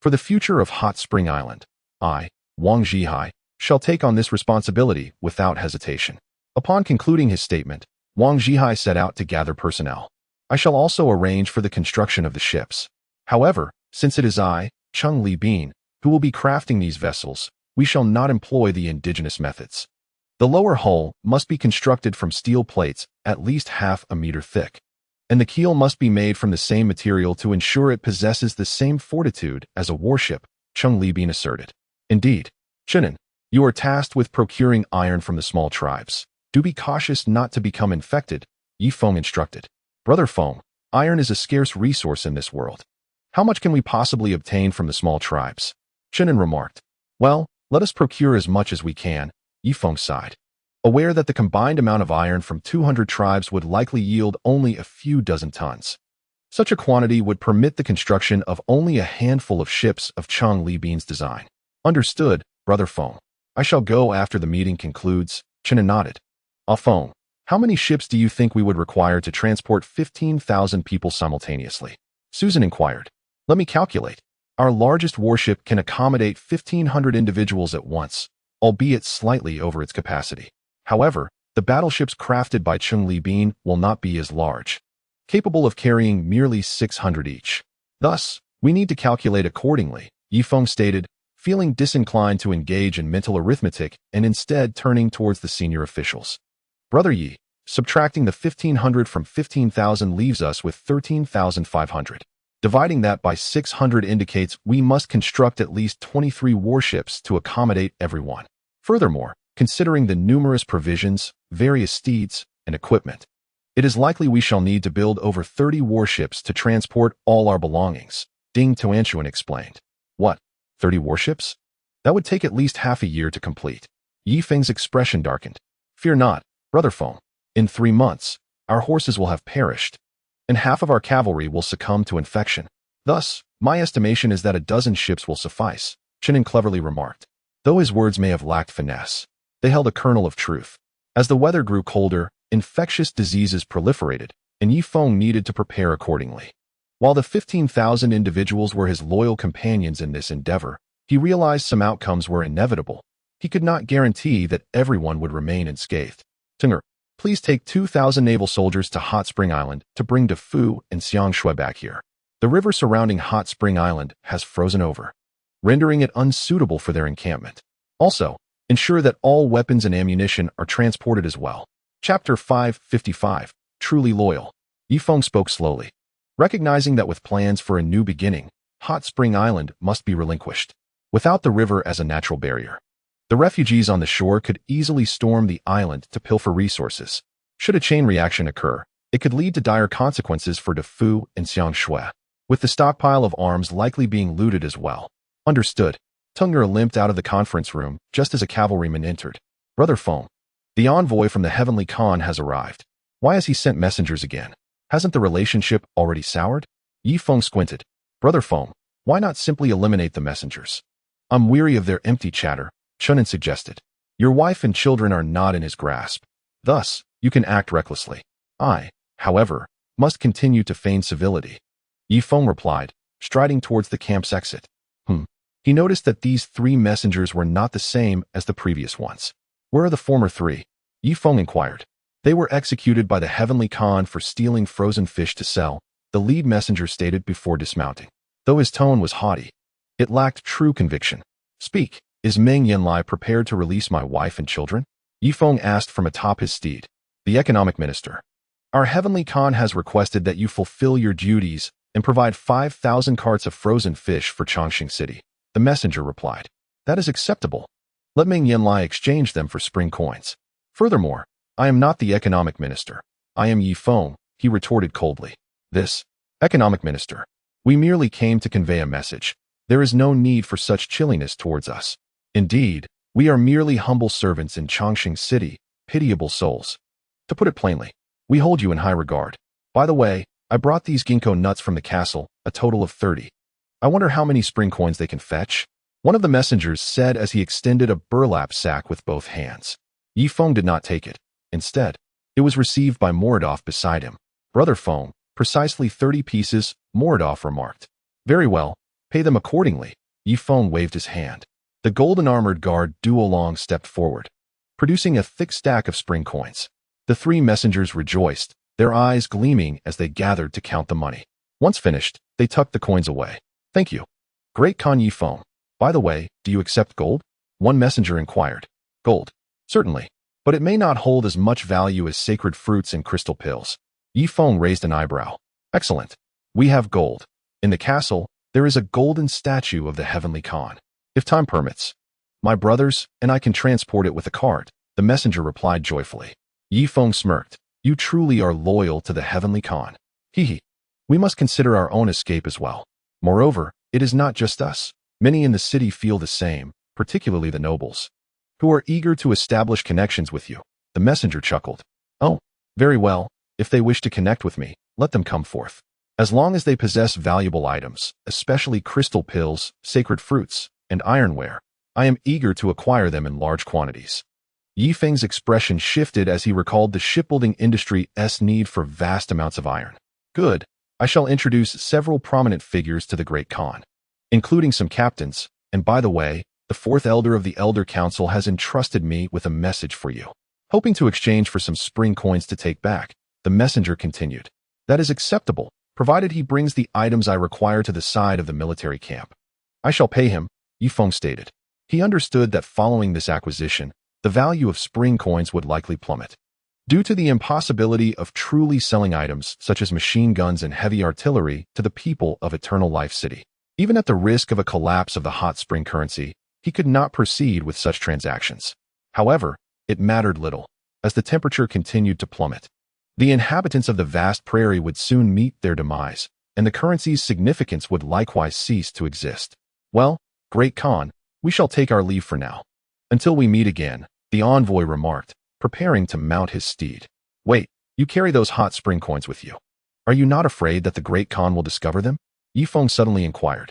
For the future of Hot Spring Island, I, Wang Zhihai, shall take on this responsibility without hesitation. Upon concluding his statement, Wang Zhihai set out to gather personnel. I shall also arrange for the construction of the ships. However, since it is I, Cheng Libin, who will be crafting these vessels, we shall not employ the indigenous methods. The lower hull must be constructed from steel plates at least half a meter thick, and the keel must be made from the same material to ensure it possesses the same fortitude as a warship, Cheng Libin asserted. Indeed, Chenin, you are tasked with procuring iron from the small tribes. Do be cautious not to become infected, Ye Feng instructed. Brother Feng, iron is a scarce resource in this world. How much can we possibly obtain from the small tribes? Chenin remarked. Well, let us procure as much as we can, Ye Feng sighed. Aware that the combined amount of iron from 200 tribes would likely yield only a few dozen tons. Such a quantity would permit the construction of only a handful of ships of Cheng Libin's design. Understood, Brother Feng. I shall go after the meeting concludes, Chenin nodded. Feng, how many ships do you think we would require to transport 15,000 people simultaneously? Susan inquired. Let me calculate. Our largest warship can accommodate 1,500 individuals at once, albeit slightly over its capacity. However, the battleships crafted by Cheng Libin will not be as large, capable of carrying merely 600 each. Thus, we need to calculate accordingly, Ye Feng stated, feeling disinclined to engage in mental arithmetic and instead turning towards the senior officials. Brother Yi, subtracting the 1,500 from 15,000 leaves us with 13,500. Dividing that by 600 indicates we must construct at least 23 warships to accommodate everyone. Furthermore, considering the numerous provisions, various steeds, and equipment, it is likely we shall need to build over 30 warships to transport all our belongings, Ding Tuanchuan explained. What, 30 warships? That would take at least half a year to complete. Ye Feng's expression darkened. Fear not, Brother Feng. In 3 months, our horses will have perished, and half of our cavalry will succumb to infection. Thus, my estimation is that a dozen ships will suffice, Chenin cleverly remarked. Though his words may have lacked finesse, they held a kernel of truth. As the weather grew colder, infectious diseases proliferated, and Ye Feng needed to prepare accordingly. While the 15,000 individuals were his loyal companions in this endeavor, he realized some outcomes were inevitable. He could not guarantee that everyone would remain unscathed. Tinger, please take 2,000 naval soldiers to Hot Spring Island to bring De Fu and Xiang Shui back here. The river surrounding Hot Spring Island has frozen over, rendering it unsuitable for their encampment. Also, ensure that all weapons and ammunition are transported as well. Chapter 555, Truly Loyal. Ye Feng spoke slowly, recognizing that with plans for a new beginning, Hot Spring Island must be relinquished. Without the river as a natural barrier, the refugees on the shore could easily storm the island to pilfer resources. Should a chain reaction occur, it could lead to dire consequences for De Fu and Xiang Shui, with the stockpile of arms likely being looted as well. Understood. Tungner limped out of the conference room just as a cavalryman entered. Brother Feng, the envoy from the Heavenly Khan has arrived. Why has he sent messengers again? Hasn't the relationship already soured? Ye Feng squinted. Brother Feng, why not simply eliminate the messengers? I'm weary of their empty chatter, Chenin suggested. Your wife and children are not in his grasp. Thus, you can act recklessly. I, however, must continue to feign civility. Ye Feng replied, striding towards the camp's exit. He noticed that these 3 messengers were not the same as the previous ones. Where are the former 3? Ye Feng inquired. They were executed by the Heavenly Khan for stealing frozen fish to sell, the lead messenger stated before dismounting. Though his tone was haughty, it lacked true conviction. Speak, is Meng Yanlai prepared to release my wife and children? Ye Feng asked from atop his steed. The economic minister. Our heavenly Khan has requested that you fulfill your duties and provide 5,000 carts of frozen fish for Chongqing City. The messenger replied. That is acceptable. Let Ming Yanlai exchange them for spring coins. Furthermore, I am not the economic minister. I am Ye Feng, he retorted coldly. This, economic minister. We merely came to convey a message. There is no need for such chilliness towards us. Indeed, we are merely humble servants in Chongqing City, pitiable souls. To put it plainly, we hold you in high regard. By the way, I brought these ginkgo nuts from the castle, a total of 30. I wonder how many spring coins they can fetch? One of the messengers said as he extended a burlap sack with both hands. Ye Feng did not take it. Instead, it was received by Moradov beside him. Brother Feng, precisely 30 pieces, Moradov remarked. Very well, pay them accordingly. Ye Feng waved his hand. The golden-armored guard Duolong stepped forward, producing a thick stack of spring coins. The three messengers rejoiced, their eyes gleaming as they gathered to count the money. Once finished, they tucked the coins away. Thank you. Great Khan Ye Feng. By the way, do you accept gold? One messenger inquired. Gold. Certainly. But it may not hold as much value as sacred fruits and crystal pills. Ye Feng raised an eyebrow. Excellent. We have gold. In the castle, there is a golden statue of the heavenly Khan. If time permits, my brothers and I can transport it with a cart, the messenger replied joyfully. Ye Feng smirked. You truly are loyal to the heavenly Khan. Hee. We must consider our own escape as well. Moreover, it is not just us. Many in the city feel the same, particularly the nobles, who are eager to establish connections with you. The messenger chuckled. Oh, very well. If they wish to connect with me, let them come forth. As long as they possess valuable items, especially crystal pills, sacred fruits, and ironware, I am eager to acquire them in large quantities. Ye Feng's expression shifted as he recalled the shipbuilding industry's need for vast amounts of iron. Good. I shall introduce several prominent figures to the Great Khan, including some captains, and by the way, the fourth elder of the Elder Council has entrusted me with a message for you. Hoping to exchange for some spring coins to take back, the messenger continued. That is acceptable, provided he brings the items I require to the side of the military camp. I shall pay him, Ye Feng stated. He understood that following this acquisition, the value of spring coins would likely plummet. Due to the impossibility of truly selling items such as machine guns and heavy artillery to the people of Eternal Life City. Even at the risk of a collapse of the hot spring currency, he could not proceed with such transactions. However, it mattered little, as the temperature continued to plummet. The inhabitants of the vast prairie would soon meet their demise, and the currency's significance would likewise cease to exist. Well, Great Khan, we shall take our leave for now. Until we meet again, the envoy remarked, preparing to mount his steed. Wait, you carry those hot spring coins with you. Are you not afraid that the Great Khan will discover them? Ye Feng suddenly inquired.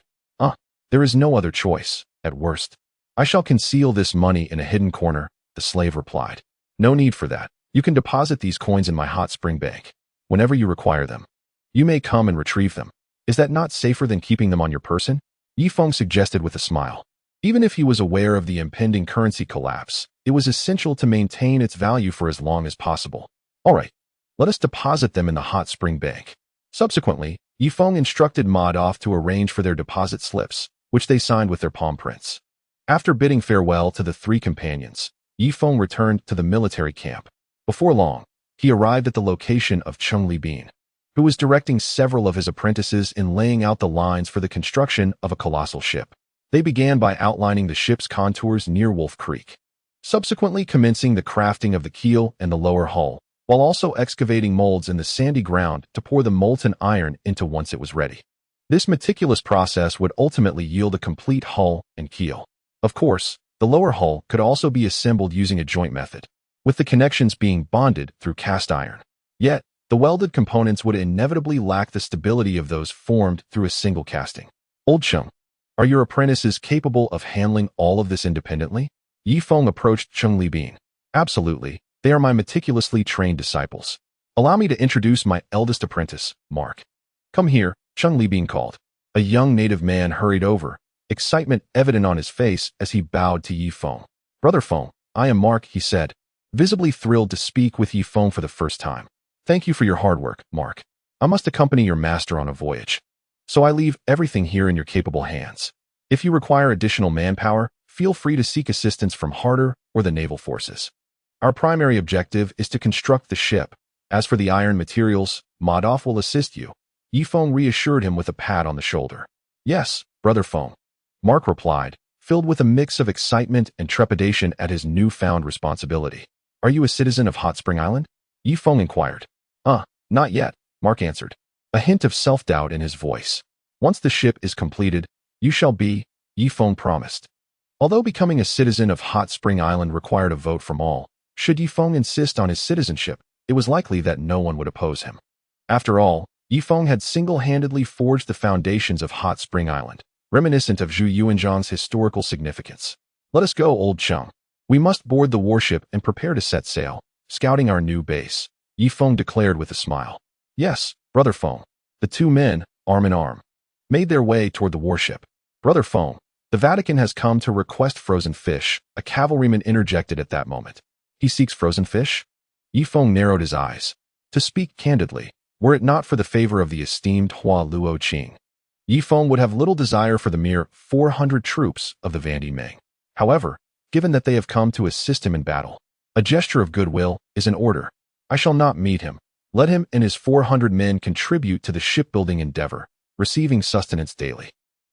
There is no other choice, at worst. I shall conceal this money in a hidden corner, the slave replied. No need for that. You can deposit these coins in my hot spring bank. Whenever you require them, you may come and retrieve them. Is that not safer than keeping them on your person? Ye Feng suggested with a smile. Even if he was aware of the impending currency collapse, it was essential to maintain its value for as long as possible. All right, let us deposit them in the hot spring bank. Subsequently, Ye Feng instructed Moradov to arrange for their deposit slips, which they signed with their palm prints. After bidding farewell to the three companions, Ye Feng returned to the military camp. Before long, he arrived at the location of Cheng Bin, who was directing several of his apprentices in laying out the lines for the construction of a colossal ship. They began by outlining the ship's contours near Wolf Creek, subsequently commencing the crafting of the keel and the lower hull, while also excavating molds in the sandy ground to pour the molten iron into once it was ready. This meticulous process would ultimately yield a complete hull and keel. Of course, the lower hull could also be assembled using a joint method, with the connections being bonded through cast iron. Yet, the welded components would inevitably lack the stability of those formed through a single casting. Old Cheng, are your apprentices capable of handling all of this independently? Ye Feng approached Cheng Bin. Absolutely, they are my meticulously trained disciples. Allow me to introduce my eldest apprentice, Mark. Come here, Cheng Bin called. A young native man hurried over, excitement evident on his face as he bowed to Ye Feng. Brother Feng, I am Mark, he said, visibly thrilled to speak with Ye Feng for the first time. Thank you for your hard work, Mark. I must accompany your master on a voyage, so I leave everything here in your capable hands. If you require additional manpower, feel free to seek assistance from Harder or the naval forces. Our primary objective is to construct the ship. As for the iron materials, Madoff will assist you. Ye Feng reassured him with a pat on the shoulder. Yes, Brother Feng, Mark replied, filled with a mix of excitement and trepidation at his newfound responsibility. Are you a citizen of Hot Spring Island? Ye Feng inquired. Not yet, Mark answered, a hint of self-doubt in his voice. Once the ship is completed, you shall be, Ye Feng promised. Although becoming a citizen of Hot Spring Island required a vote from all, should Ye Feng insist on his citizenship, it was likely that no one would oppose him. After all, Ye Feng had single-handedly forged the foundations of Hot Spring Island, reminiscent of Zhu Yuanzhang's historical significance. Let us go, old chum. We must board the warship and prepare to set sail, scouting our new base, Ye Feng declared with a smile. Yes, Brother Feng. The two men, arm in arm, made their way toward the warship. Brother Feng, the Vatican has come to request frozen fish, a cavalryman interjected at that moment. He seeks frozen fish? Ye Feng narrowed his eyes. To speak candidly, were it not for the favor of the esteemed Hua Luo Qing, Ye Feng would have little desire for the mere 400 troops of the Vandi Ming. However, given that they have come to assist him in battle, a gesture of goodwill is in order. I shall not meet him. Let him and his 400 men contribute to the shipbuilding endeavor, receiving sustenance daily.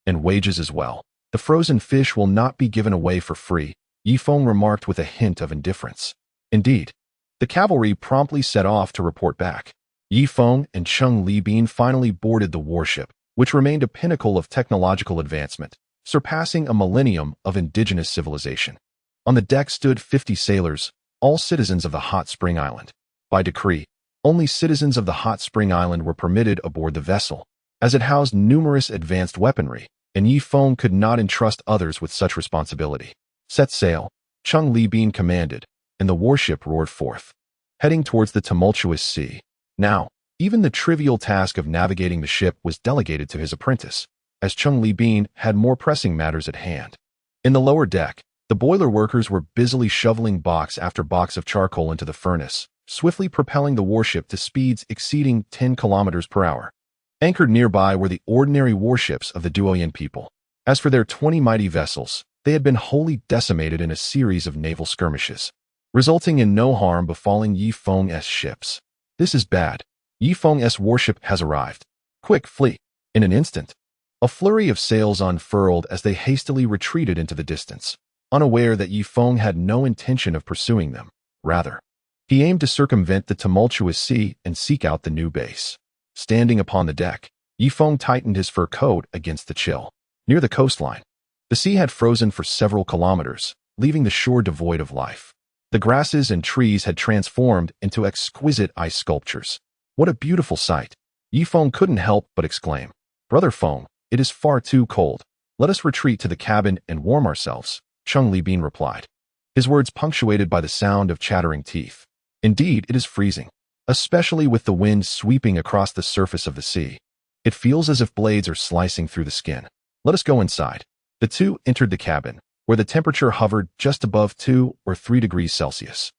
And wages as well. The frozen fish will not be given away for free, Ye Feng remarked with a hint of indifference. Indeed. The cavalry promptly set off to report back. Ye Feng and Cheng Libin finally boarded the warship, which remained a pinnacle of technological advancement, surpassing a millennium of indigenous civilization. On the deck stood 50 sailors, all citizens of the Hot Spring Island. By decree, only citizens of the Hot Spring Island were permitted aboard the vessel, as it housed numerous advanced weaponry, and Ye Feng could not entrust others with such responsibility. Set sail, Cheng Libin commanded, and the warship roared forth, heading towards the tumultuous sea. Now, even the trivial task of navigating the ship was delegated to his apprentice, as Cheng Libin had more pressing matters at hand. In the lower deck, the boiler workers were busily shoveling box after box of charcoal into the furnace, swiftly propelling the warship to speeds exceeding 10 kilometers per hour. Anchored nearby were the ordinary warships of the Duoyan people. As for their 20 mighty vessels, they had been wholly decimated in a series of naval skirmishes, resulting in no harm befalling Ye Feng's ships. This is bad. Ye Feng's warship has arrived. Quick, flee. In an instant, a flurry of sails unfurled as they hastily retreated into the distance, unaware that Ye Feng had no intention of pursuing them. Rather, he aimed to circumvent the tumultuous sea and seek out the new base. Standing upon the deck, Ye Feng tightened his fur coat against the chill. Near the coastline, the sea had frozen for several kilometers, leaving the shore devoid of life. The grasses and trees had transformed into exquisite ice sculptures. What a beautiful sight! Ye Feng couldn't help but exclaim. Brother Feng, it is far too cold. Let us retreat to the cabin and warm ourselves, Cheng Libin replied, his words punctuated by the sound of chattering teeth. Indeed, it is freezing, especially with the wind sweeping across the surface of the sea. It feels as if blades are slicing through the skin. Let us go inside. The two entered the cabin, where the temperature hovered just above 2 or 3 degrees Celsius.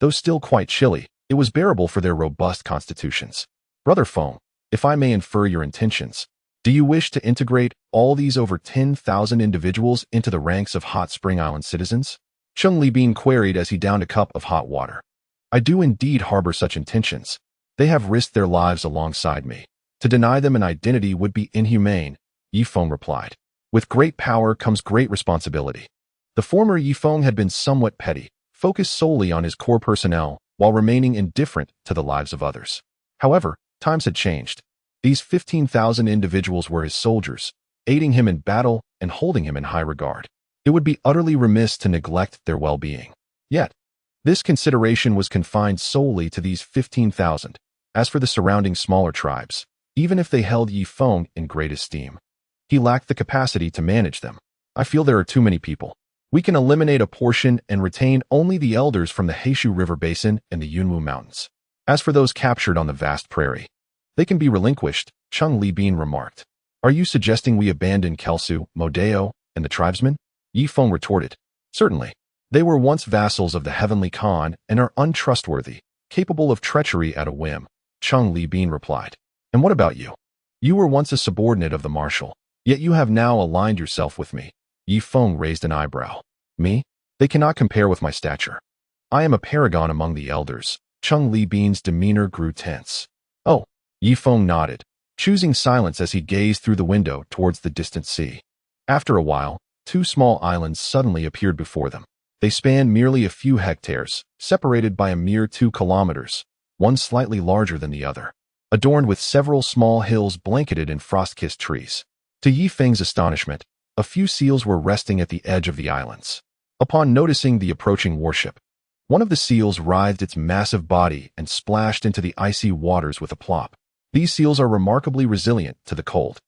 Though still quite chilly, it was bearable for their robust constitutions. Brother Feng, if I may infer your intentions, do you wish to integrate all these over 10,000 individuals into the ranks of Hot Spring Island citizens? Cheng Libin queried as he downed a cup of hot water. I do indeed harbor such intentions. They have risked their lives alongside me. To deny them an identity would be inhumane, Ye Feng replied. With great power comes great responsibility. The former Ye Feng had been somewhat petty, focused solely on his core personnel while remaining indifferent to the lives of others. However, times had changed. These 15,000 individuals were his soldiers, aiding him in battle and holding him in high regard. It would be utterly remiss to neglect their well-being. Yet, this consideration was confined solely to these 15,000. As for the surrounding smaller tribes, even if they held Ye Feng in great esteem, he lacked the capacity to manage them. I feel there are too many people. We can eliminate a portion and retain only the elders from the Heishu River Basin and the Yunwu Mountains. As for those captured on the vast prairie, they can be relinquished, Cheng Libin remarked. Are you suggesting we abandon Kelsu, Modeo, and the tribesmen? Ye Feng retorted. Certainly. They were once vassals of the Heavenly Khan and are untrustworthy, capable of treachery at a whim, Cheng Libin replied. And what about you? You were once a subordinate of the marshal, yet you have now aligned yourself with me. Ye Feng raised an eyebrow. Me? They cannot compare with my stature. I am a paragon among the elders. Cheng Li Bin's demeanor grew tense. Oh, Ye Feng nodded, choosing silence as he gazed through the window towards the distant sea. After a while, two small islands suddenly appeared before them. They spanned merely a few hectares, separated by a mere 2 kilometers, one slightly larger than the other, adorned with several small hills blanketed in frost-kissed trees. To Ye Feng's astonishment, a few seals were resting at the edge of the islands. Upon noticing the approaching warship, one of the seals writhed its massive body and splashed into the icy waters with a plop. These seals are remarkably resilient to the cold.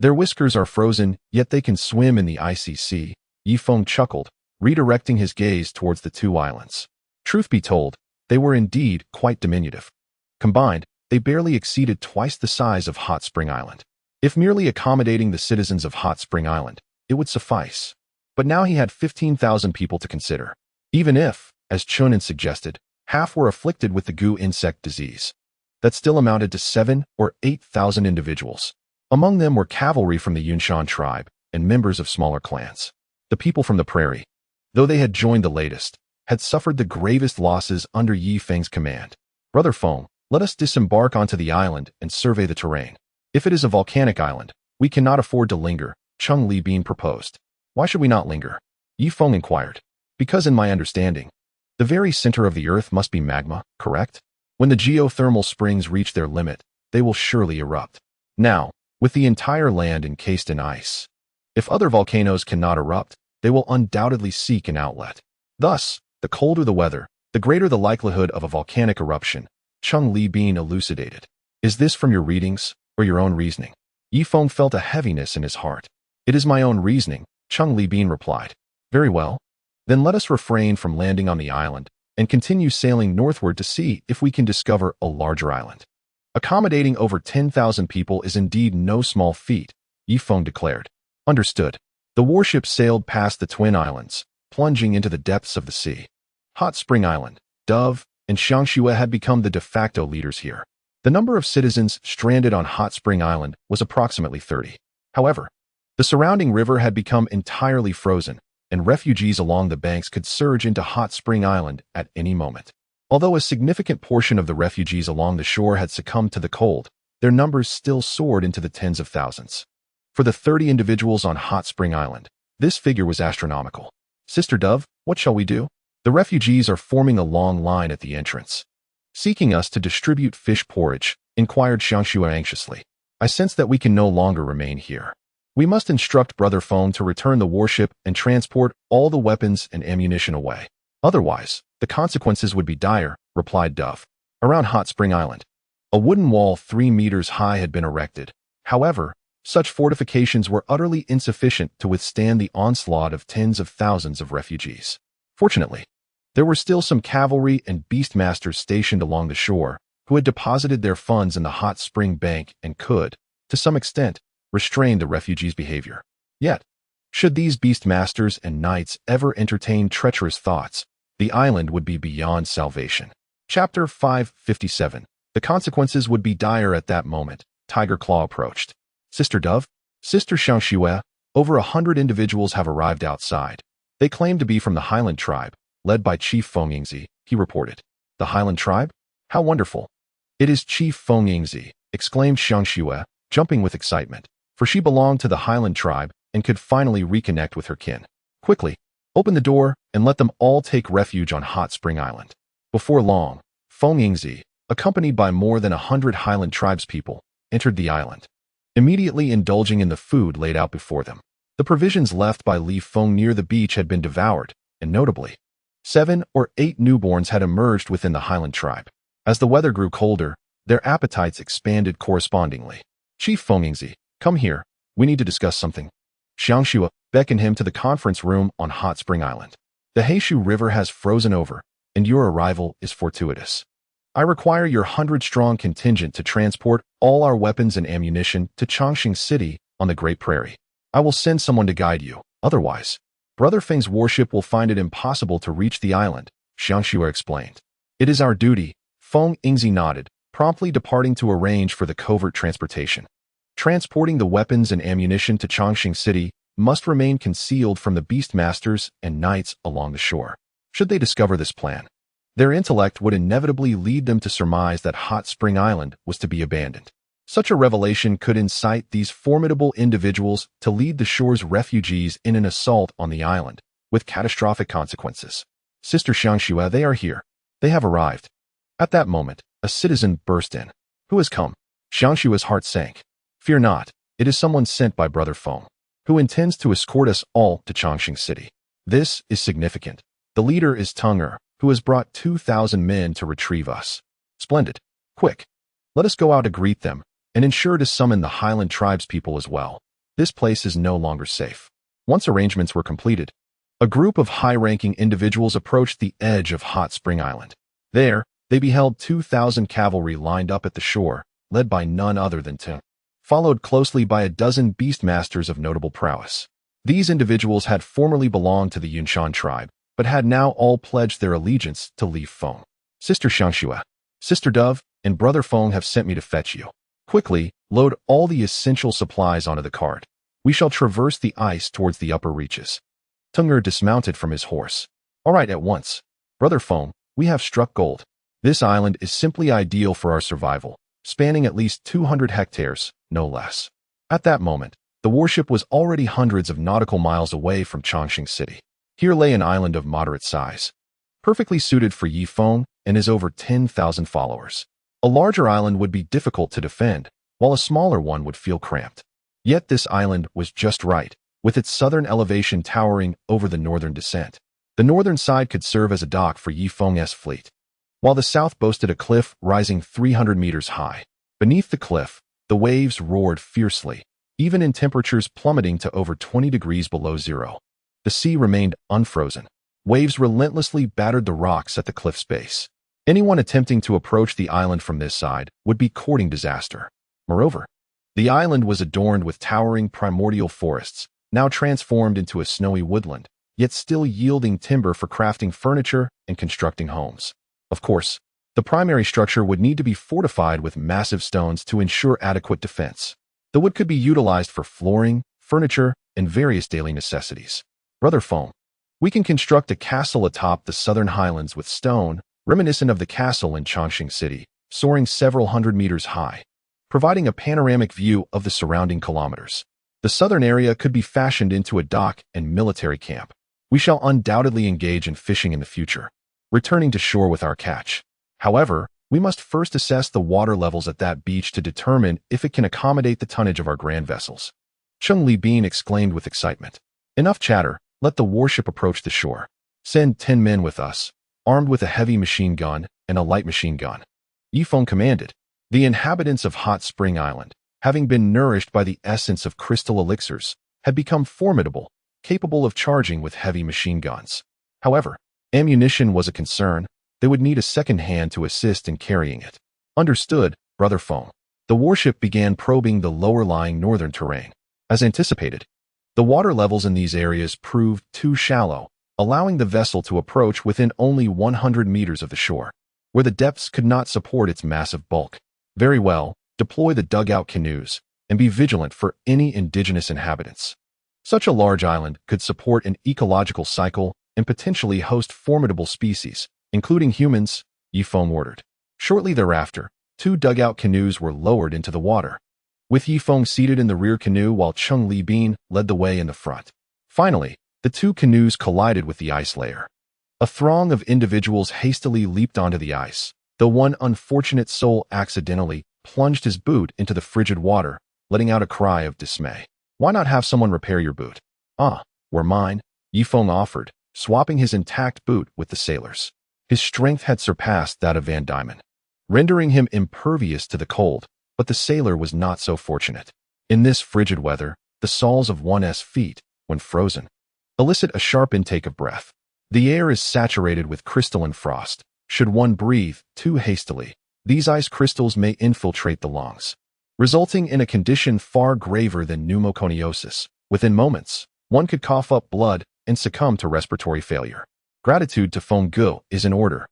Their whiskers are frozen, yet they can swim in the icy sea. Ye Feng chuckled, redirecting his gaze towards the two islands. Truth be told, they were indeed quite diminutive. Combined, they barely exceeded twice the size of Hot Spring Island. If merely accommodating the citizens of Hot Spring Island, it would suffice. But now he had 15,000 people to consider. Even if, as Chunin suggested, half were afflicted with the goo insect disease, that still amounted to 7,000 or 8,000 individuals. Among them were cavalry from the Yunshan tribe and members of smaller clans. The people from the prairie, though they had joined the latest, had suffered the gravest losses under Ye Feng's command. Brother Feng, let us disembark onto the island and survey the terrain. If it is a volcanic island, we cannot afford to linger, Cheng Li Bin proposed. Why should we not linger? Ye Feng inquired. Because in my understanding, the very center of the earth must be magma, correct? When the geothermal springs reach their limit, they will surely erupt. Now, with the entire land encased in ice, if other volcanoes cannot erupt, they will undoubtedly seek an outlet. Thus, the colder the weather, the greater the likelihood of a volcanic eruption, Cheng Li Bin elucidated. Is this from your readings, or your own reasoning? Ye Feng felt a heaviness in his heart. It is my own reasoning, Cheng Li Bin replied. Very well. Then let us refrain from landing on the island and continue sailing northward to see if we can discover a larger island. Accommodating over 10,000 people is indeed no small feat, Ye Feng declared. Understood. The warship sailed past the twin islands, plunging into the depths of the sea. Hot Spring Island, Dove, and Xiangxue had become the de facto leaders here. The number of citizens stranded on Hot Spring Island was approximately 30. However, the surrounding river had become entirely frozen, and refugees along the banks could surge into Hot Spring Island at any moment. Although a significant portion of the refugees along the shore had succumbed to the cold, their numbers still soared into the tens of thousands. For the 30 individuals on Hot Spring Island, this figure was astronomical. Sister Dove, what shall we do? The refugees are forming a long line at the entrance, seeking us to distribute fish porridge, inquired Xiangxue anxiously. I sense that we can no longer remain here. We must instruct Brother Feng to return the warship and transport all the weapons and ammunition away. Otherwise, the consequences would be dire, replied Dove. Around Hot Spring Island, a wooden wall 3 meters high had been erected. However, such fortifications were utterly insufficient to withstand the onslaught of tens of thousands of refugees. Fortunately, there were still some cavalry and beastmasters stationed along the shore who had deposited their funds in the hot spring bank and could, to some extent, restrain the refugees' behavior. Yet, should these beastmasters and knights ever entertain treacherous thoughts, the island would be beyond salvation. Chapter 557. The consequences would be dire at that moment. Tiger Claw approached. Sister Dove, Sister Xiangxue, over 100 individuals have arrived outside. They claim to be from the Highland tribe, led by Chief Feng Yingzi, he reported. The Highland tribe? How wonderful. It is Chief Feng Yingzi, exclaimed Xiangxue, jumping with excitement, for she belonged to the Highland tribe and could finally reconnect with her kin. Quickly, open the door and let them all take refuge on Hot Spring Island. Before long, Feng Yingzi, accompanied by more than 100 Highland tribespeople, entered the island, immediately indulging in the food laid out before them. The provisions left by Li Feng near the beach had been devoured, and notably, 7 or 8 newborns had emerged within the Highland tribe. As the weather grew colder, their appetites expanded correspondingly. Chief Feng Yingzi, come here, we need to discuss something. Xiangxue beckoned him to the conference room on Hot Spring Island. The Heishu River has frozen over, and your arrival is fortuitous. I require your 100-strong contingent to transport all our weapons and ammunition to Chongqing City on the Great Prairie. I will send someone to guide you. Otherwise, Brother Feng's warship will find it impossible to reach the island, Xiangxue explained. It is our duty, Feng Yingzi nodded, promptly departing to arrange for the covert transportation. Transporting the weapons and ammunition to Chongqing City must remain concealed from the beastmasters and knights along the shore. Should they discover this plan, Their intellect would inevitably lead them to surmise that Hot Spring Island was to be abandoned. Such a revelation could incite these formidable individuals to lead the shore's refugees in an assault on the island, with catastrophic consequences. Sister Xiangxue, they are here. They have arrived. At that moment, a citizen burst in. Who has come? Xiangxue's heart sank. Fear not, it is someone sent by Brother Feng, who intends to escort us all to Chongqing City. This is significant. The leader is Teng'er, who has brought 2,000 men to retrieve us. Splendid. Quick. Let us go out to greet them, and ensure to summon the Highland tribespeople as well. This place is no longer safe. Once arrangements were completed, a group of high-ranking individuals approached the edge of Hot Spring Island. There, they beheld 2,000 cavalry lined up at the shore, led by none other than Teng, followed closely by a dozen beastmasters of notable prowess. These individuals had formerly belonged to the Yunshan tribe, but had now all pledged their allegiance to Ye Feng. Sister Xiangxue, Sister Dove, and Brother Feng have sent me to fetch you. Quickly, load all the essential supplies onto the cart. We shall traverse the ice towards the upper reaches. Teng'er dismounted from his horse. All right, at once. Brother Feng, we have struck gold. This island is simply ideal for our survival, spanning at least 200 hectares, no less. At that moment, the warship was already hundreds of nautical miles away from Chongqing City. Here lay an island of moderate size, perfectly suited for Ye Feng and his over 10,000 followers. A larger island would be difficult to defend, while a smaller one would feel cramped. Yet this island was just right, with its southern elevation towering over the northern descent. The northern side could serve as a dock for Ye Feng's fleet, while the south boasted a cliff rising 300 meters high. Beneath the cliff, the waves roared fiercely, even in temperatures plummeting to over 20 degrees below zero. The sea remained unfrozen. Waves relentlessly battered the rocks at the cliff's base. Anyone attempting to approach the island from this side would be courting disaster. Moreover, the island was adorned with towering primordial forests, now transformed into a snowy woodland, yet still yielding timber for crafting furniture and constructing homes. Of course, the primary structure would need to be fortified with massive stones to ensure adequate defense. The wood could be utilized for flooring, furniture, and various daily necessities. Brother Feng, we can construct a castle atop the southern highlands with stone, reminiscent of the castle in Chongqing City, soaring several hundred meters high, providing a panoramic view of the surrounding kilometers. The southern area could be fashioned into a dock and military camp. We shall undoubtedly engage in fishing in the future, returning to shore with our catch. However, we must first assess the water levels at that beach to determine if it can accommodate the tonnage of our grand vessels. Cheng Li Bin exclaimed with excitement. Enough chatter. Let the warship approach the shore. Send 10 men with us, armed with a heavy machine gun and a light machine gun. Ye Feng commanded. The inhabitants of Hot Spring Island, having been nourished by the essence of crystal elixirs, had become formidable, capable of charging with heavy machine guns. However, ammunition was a concern. They would need a second hand to assist in carrying it. Understood, Brother Feng. The warship began probing the lower-lying northern terrain. As anticipated, the water levels in these areas proved too shallow, allowing the vessel to approach within only 100 meters of the shore, where the depths could not support its massive bulk. Very well, deploy the dugout canoes, and be vigilant for any indigenous inhabitants. Such a large island could support an ecological cycle and potentially host formidable species, including humans, Ye Feng ordered. Shortly thereafter, 2 dugout canoes were lowered into the water, with Ye Feng seated in the rear canoe while Cheng Li Bin led the way in the front. Finally, the 2 canoes collided with the ice layer. A throng of individuals hastily leaped onto the ice, though one unfortunate soul accidentally plunged his boot into the frigid water, letting out a cry of dismay. Why not have someone repair your boot? Ah, were mine, Ye Feng offered, swapping his intact boot with the sailor's. His strength had surpassed that of Van Diemen, rendering him impervious to the cold, but the sailor was not so fortunate. In this frigid weather, the soles of one's feet, when frozen, elicit a sharp intake of breath. The air is saturated with crystalline frost. Should one breathe too hastily, these ice crystals may infiltrate the lungs, resulting in a condition far graver than pneumoconiosis. Within moments, one could cough up blood and succumb to respiratory failure. Gratitude to Feng Gu is in order.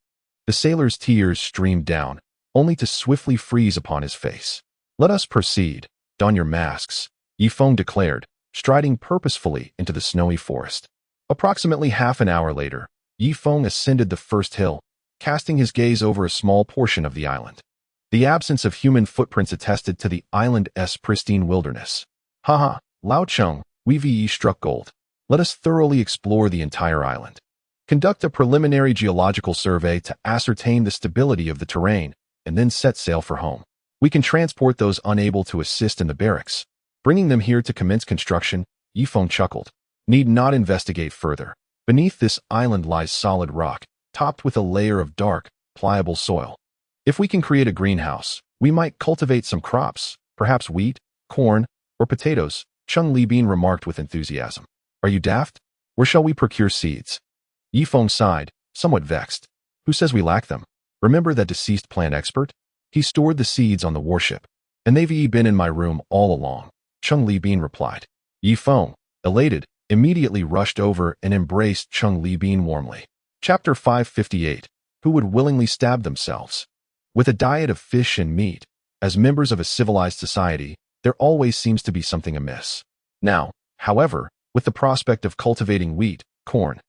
The sailor's tears streamed down, only to swiftly freeze upon his face. Let us proceed. Don your masks, Ye Feng declared, striding purposefully into the snowy forest. Approximately half an hour later, Ye Feng ascended the first hill, casting his gaze over a small portion of the island. The absence of human footprints attested to the island's pristine wilderness. Haha, Lao Chung, we struck gold. Let us thoroughly explore the entire island. Conduct a preliminary geological survey to ascertain the stability of the terrain, and then set sail for home. We can transport those unable to assist in the barracks. Bringing them here to commence construction, Ye Feng chuckled. Need not investigate further. Beneath this island lies solid rock, topped with a layer of dark, pliable soil. If we can create a greenhouse, we might cultivate some crops, perhaps wheat, corn, or potatoes, Chung Libin remarked with enthusiasm. Are you daft? Where shall we procure seeds? Ye Feng sighed, somewhat vexed. Who says we lack them? Remember that deceased plant expert? He stored the seeds on the warship. And they've been in my room all along, Chung Libin replied. Ye Feng, elated, immediately rushed over and embraced Chung Libin warmly. Chapter 558. Who would willingly stab themselves? With a diet of fish and meat, as members of a civilized society, there always seems to be something amiss. Now, however, with the prospect of cultivating wheat, corn,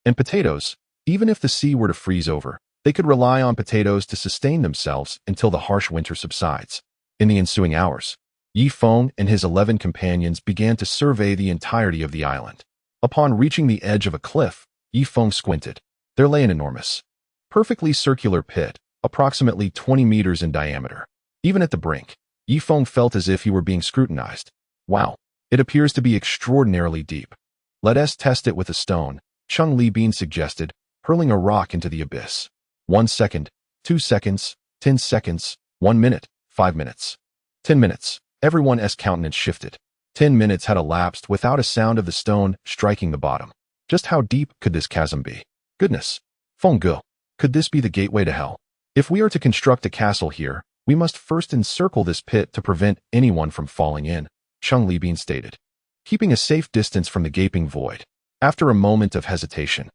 and potatoes, even if the sea were to freeze over, they could rely on potatoes to sustain themselves until the harsh winter subsides. In the ensuing hours, Ye Feng and his 11 companions began to survey the entirety of the island. Upon reaching the edge of a cliff, Ye Feng squinted. There lay an enormous, perfectly circular pit, approximately 20 meters in diameter. Even at the brink, Ye Feng felt as if he were being scrutinized. Wow, it appears to be extraordinarily deep. Let us test it with a stone, Chung Libin suggested, hurling a rock into the abyss. 1 second, 2 seconds, 10 seconds, 1 minute, 5 minutes. 10 minutes. Everyone's countenance shifted. 10 minutes had elapsed without a sound of the stone striking the bottom. Just how deep could this chasm be? Goodness. Feng Ge, could this be the gateway to hell? If we are to construct a castle here, we must first encircle this pit to prevent anyone from falling in, Chung Libin stated, keeping a safe distance from the gaping void. After a moment of hesitation,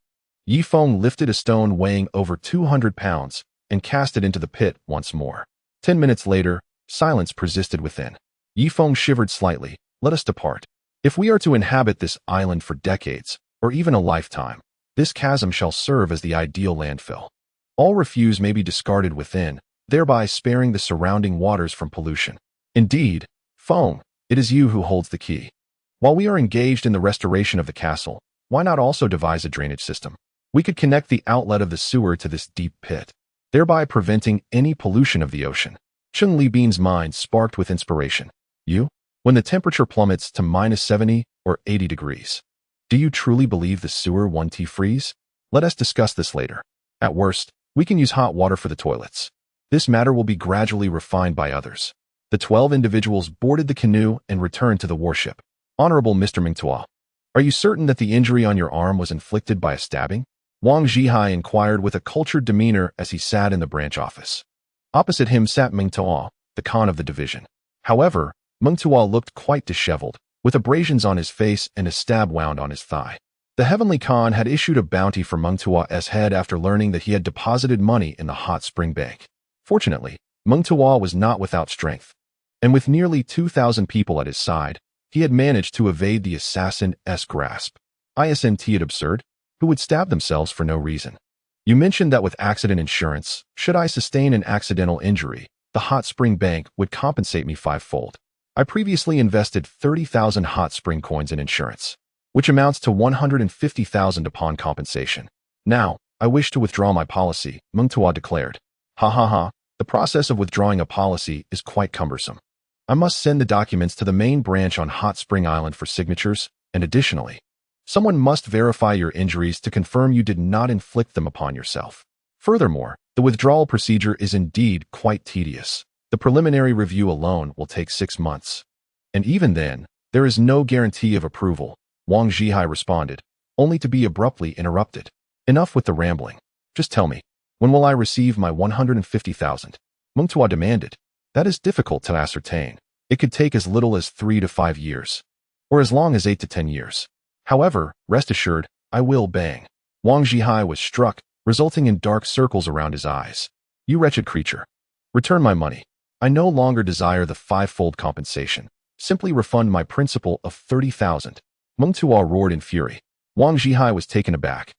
Ye Feng lifted a stone weighing over 200 pounds and cast it into the pit once more. 10 minutes later, silence persisted within. Ye Feng shivered slightly. Let us depart. If we are to inhabit this island for decades, or even a lifetime, this chasm shall serve as the ideal landfill. All refuse may be discarded within, thereby sparing the surrounding waters from pollution. Indeed, Feng, it is you who holds the key. While we are engaged in the restoration of the castle, why not also devise a drainage system? We could connect the outlet of the sewer to this deep pit, thereby preventing any pollution of the ocean. Chung Libin's mind sparked with inspiration. You? When the temperature plummets to -70 or 80 degrees. Do you truly believe the sewer won't freeze? Let us discuss this later. At worst, we can use hot water for the toilets. This matter will be gradually refined by others. The 12 individuals boarded the canoe and returned to the warship. Honorable Mr. Mingtua, are you certain that the injury on your arm was inflicted by a stabbing? Wang Zhihai inquired with a cultured demeanor as he sat in the branch office. Opposite him sat Mingtua, the Khan of the division. However, Mingtua looked quite disheveled, with abrasions on his face and a stab wound on his thigh. The Heavenly Khan had issued a bounty for Mingtua's head after learning that he had deposited money in the hot spring bank. Fortunately, Mingtua was not without strength, and with nearly 2,000 people at his side, he had managed to evade the assassin's grasp. Isn't it absurd? Who would stab themselves for no reason? You mentioned that with accident insurance, should I sustain an accidental injury, the hot spring bank would compensate me 5-fold. I previously invested 30,000 hot spring coins in insurance, which amounts to 150,000 upon compensation. Now, I wish to withdraw my policy, Mingtua declared. Ha ha ha, the process of withdrawing a policy is quite cumbersome. I must send the documents to the main branch on Hot Spring Island for signatures, and additionally, someone must verify your injuries to confirm you did not inflict them upon yourself. Furthermore, the withdrawal procedure is indeed quite tedious. The preliminary review alone will take 6 months. And even then, there is no guarantee of approval, Wang Zhihai responded, only to be abruptly interrupted. Enough with the rambling. Just tell me, when will I receive my 150,000? Mingtua demanded. That is difficult to ascertain. It could take as little as 3 to 5 years, or as long as 8 to 10 years. However, rest assured, I will bang. Wang Zhihai was struck, resulting in dark circles around his eyes. You wretched creature. Return my money. I no longer desire the 5-fold compensation. Simply refund my principal of 30,000. Mingtua roared in fury. Wang Zhihai was taken aback.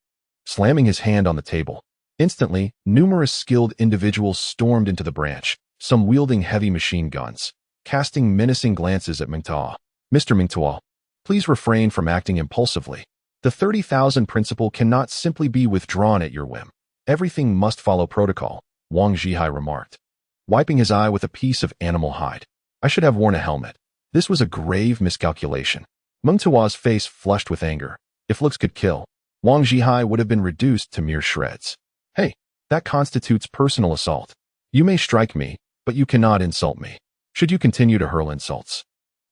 Slamming his hand on the table, Instantly, numerous skilled individuals stormed into the branch, some wielding heavy machine guns, casting menacing glances at Meng Tuo. Mr. Meng Tuo, please refrain from acting impulsively. The 30,000 principle cannot simply be withdrawn at your whim. Everything must follow protocol, Wang Zhihai remarked, wiping his eye with a piece of animal hide. I should have worn a helmet. This was a grave miscalculation. Meng Tuo's face flushed with anger. If looks could kill, Wang Zhihai would have been reduced to mere shreds. Hey, that constitutes personal assault. You may strike me, but you cannot insult me. Should you continue to hurl insults,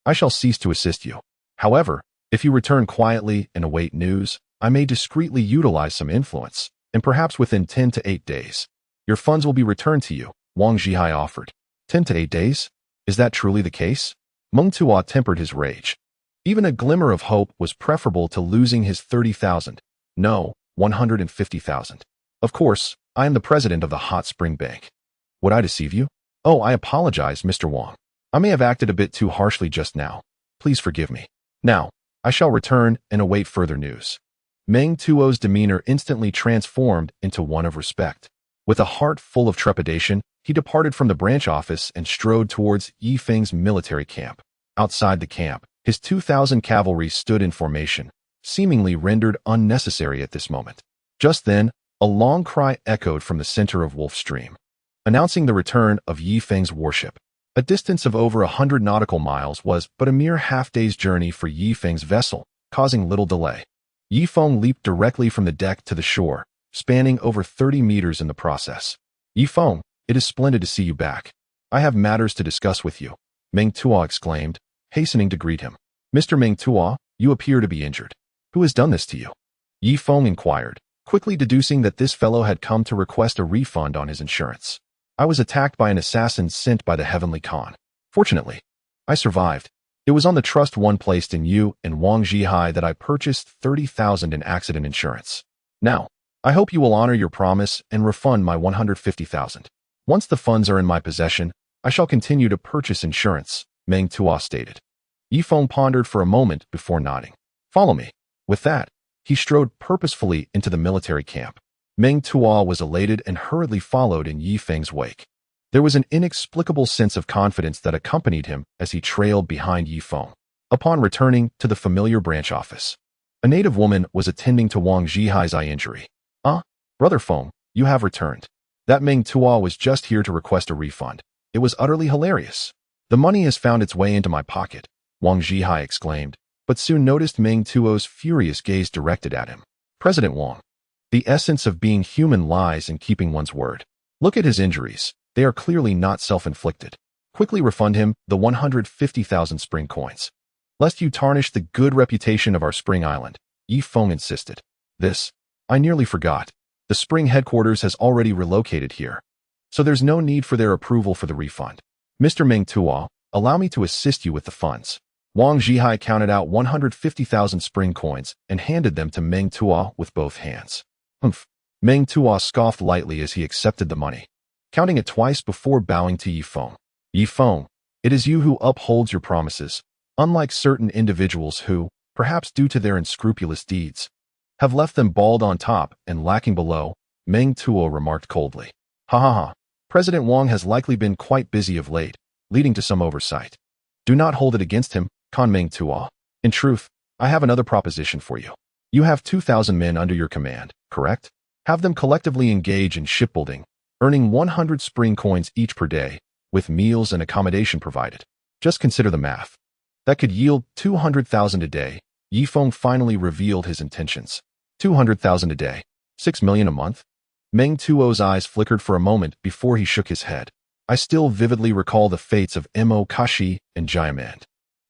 I shall cease to assist you. However, if you return quietly and await news, I may discreetly utilize some influence, and perhaps within 10 to 8 days, your funds will be returned to you, Wang Zhihai offered. 10 to 8 days? Is that truly the case? Meng Tuo tempered his rage. Even a glimmer of hope was preferable to losing his 30,000. No, 150,000. Of course, I am the president of the Hot Spring Bank. Would I deceive you? Oh, I apologize, Mr. Wang. I may have acted a bit too harshly just now. Please forgive me. Now, I shall return and await further news. Meng Tuo's demeanor instantly transformed into one of respect. With a heart full of trepidation, he departed from the branch office and strode towards Ye Feng's military camp. Outside the camp, his 2,000 cavalry stood in formation, seemingly rendered unnecessary at this moment. Just then, a long cry echoed from the center of Wolf Stream, announcing the return of Ye Feng's warship. A distance of over 100 nautical miles was but a mere half-day's journey for Ye Feng's vessel, causing little delay. Ye Feng leaped directly from the deck to the shore, spanning over 30 meters in the process. Ye Feng, it is splendid to see you back. I have matters to discuss with you, Meng Tuo exclaimed, hastening to greet him. Mr. Meng Tuo, you appear to be injured. Who has done this to you? Ye Feng inquired, quickly deducing that this fellow had come to request a refund on his insurance. I was attacked by an assassin sent by the Heavenly Khan. Fortunately, I survived. It was on the trust one placed in you and Wang Zhihai that I purchased 30,000 in accident insurance. Now, I hope you will honor your promise and refund my 150,000. Once the funds are in my possession, I shall continue to purchase insurance, Meng Tuo stated. Ye Feng pondered for a moment before nodding. Follow me. With that, he strode purposefully into the military camp. Meng Tuo was elated and hurriedly followed in Ye Feng's wake. There was an inexplicable sense of confidence that accompanied him as he trailed behind Ye Feng. Upon returning to the familiar branch office, a native woman was attending to Wang Zhihai's eye injury. Brother Feng, you have returned. That Meng Tuo was just here to request a refund. It was utterly hilarious. The money has found its way into my pocket, Wang Zhihai exclaimed, but soon noticed Meng Tuo's furious gaze directed at him. President Wang, the essence of being human lies in keeping one's word. Look at his injuries. They are clearly not self-inflicted. Quickly refund him the 150,000 spring coins, lest you tarnish the good reputation of our spring island, Ye Feng insisted. This, I nearly forgot. The spring headquarters has already relocated here, so there's no need for their approval for the refund. Mr. Meng Tuo, allow me to assist you with the funds. Wang Zhihai counted out 150,000 spring coins and handed them to Meng Tuo with both hands. Humph. Meng Tuo scoffed lightly as he accepted the money, counting it twice before bowing to Ye Feng. Ye Feng, it is you who upholds your promises, unlike certain individuals who, perhaps due to their unscrupulous deeds, have left them bald on top and lacking below, Meng Tuo remarked coldly. Ha ha ha. President Wang has likely been quite busy of late, leading to some oversight. Do not hold it against him, Con Meng Tuo. In truth, I have another proposition for you. You have 2,000 men under your command, correct? Have them collectively engage in shipbuilding, earning 100 spring coins each per day, with meals and accommodation provided. Just consider the math. That could yield 200,000 a day. Ye Feng finally revealed his intentions. 200,000 a day. 6 million a month? Meng Tuo's eyes flickered for a moment before he shook his head. I still vividly recall the fates of Mo Kashi and Jiamand.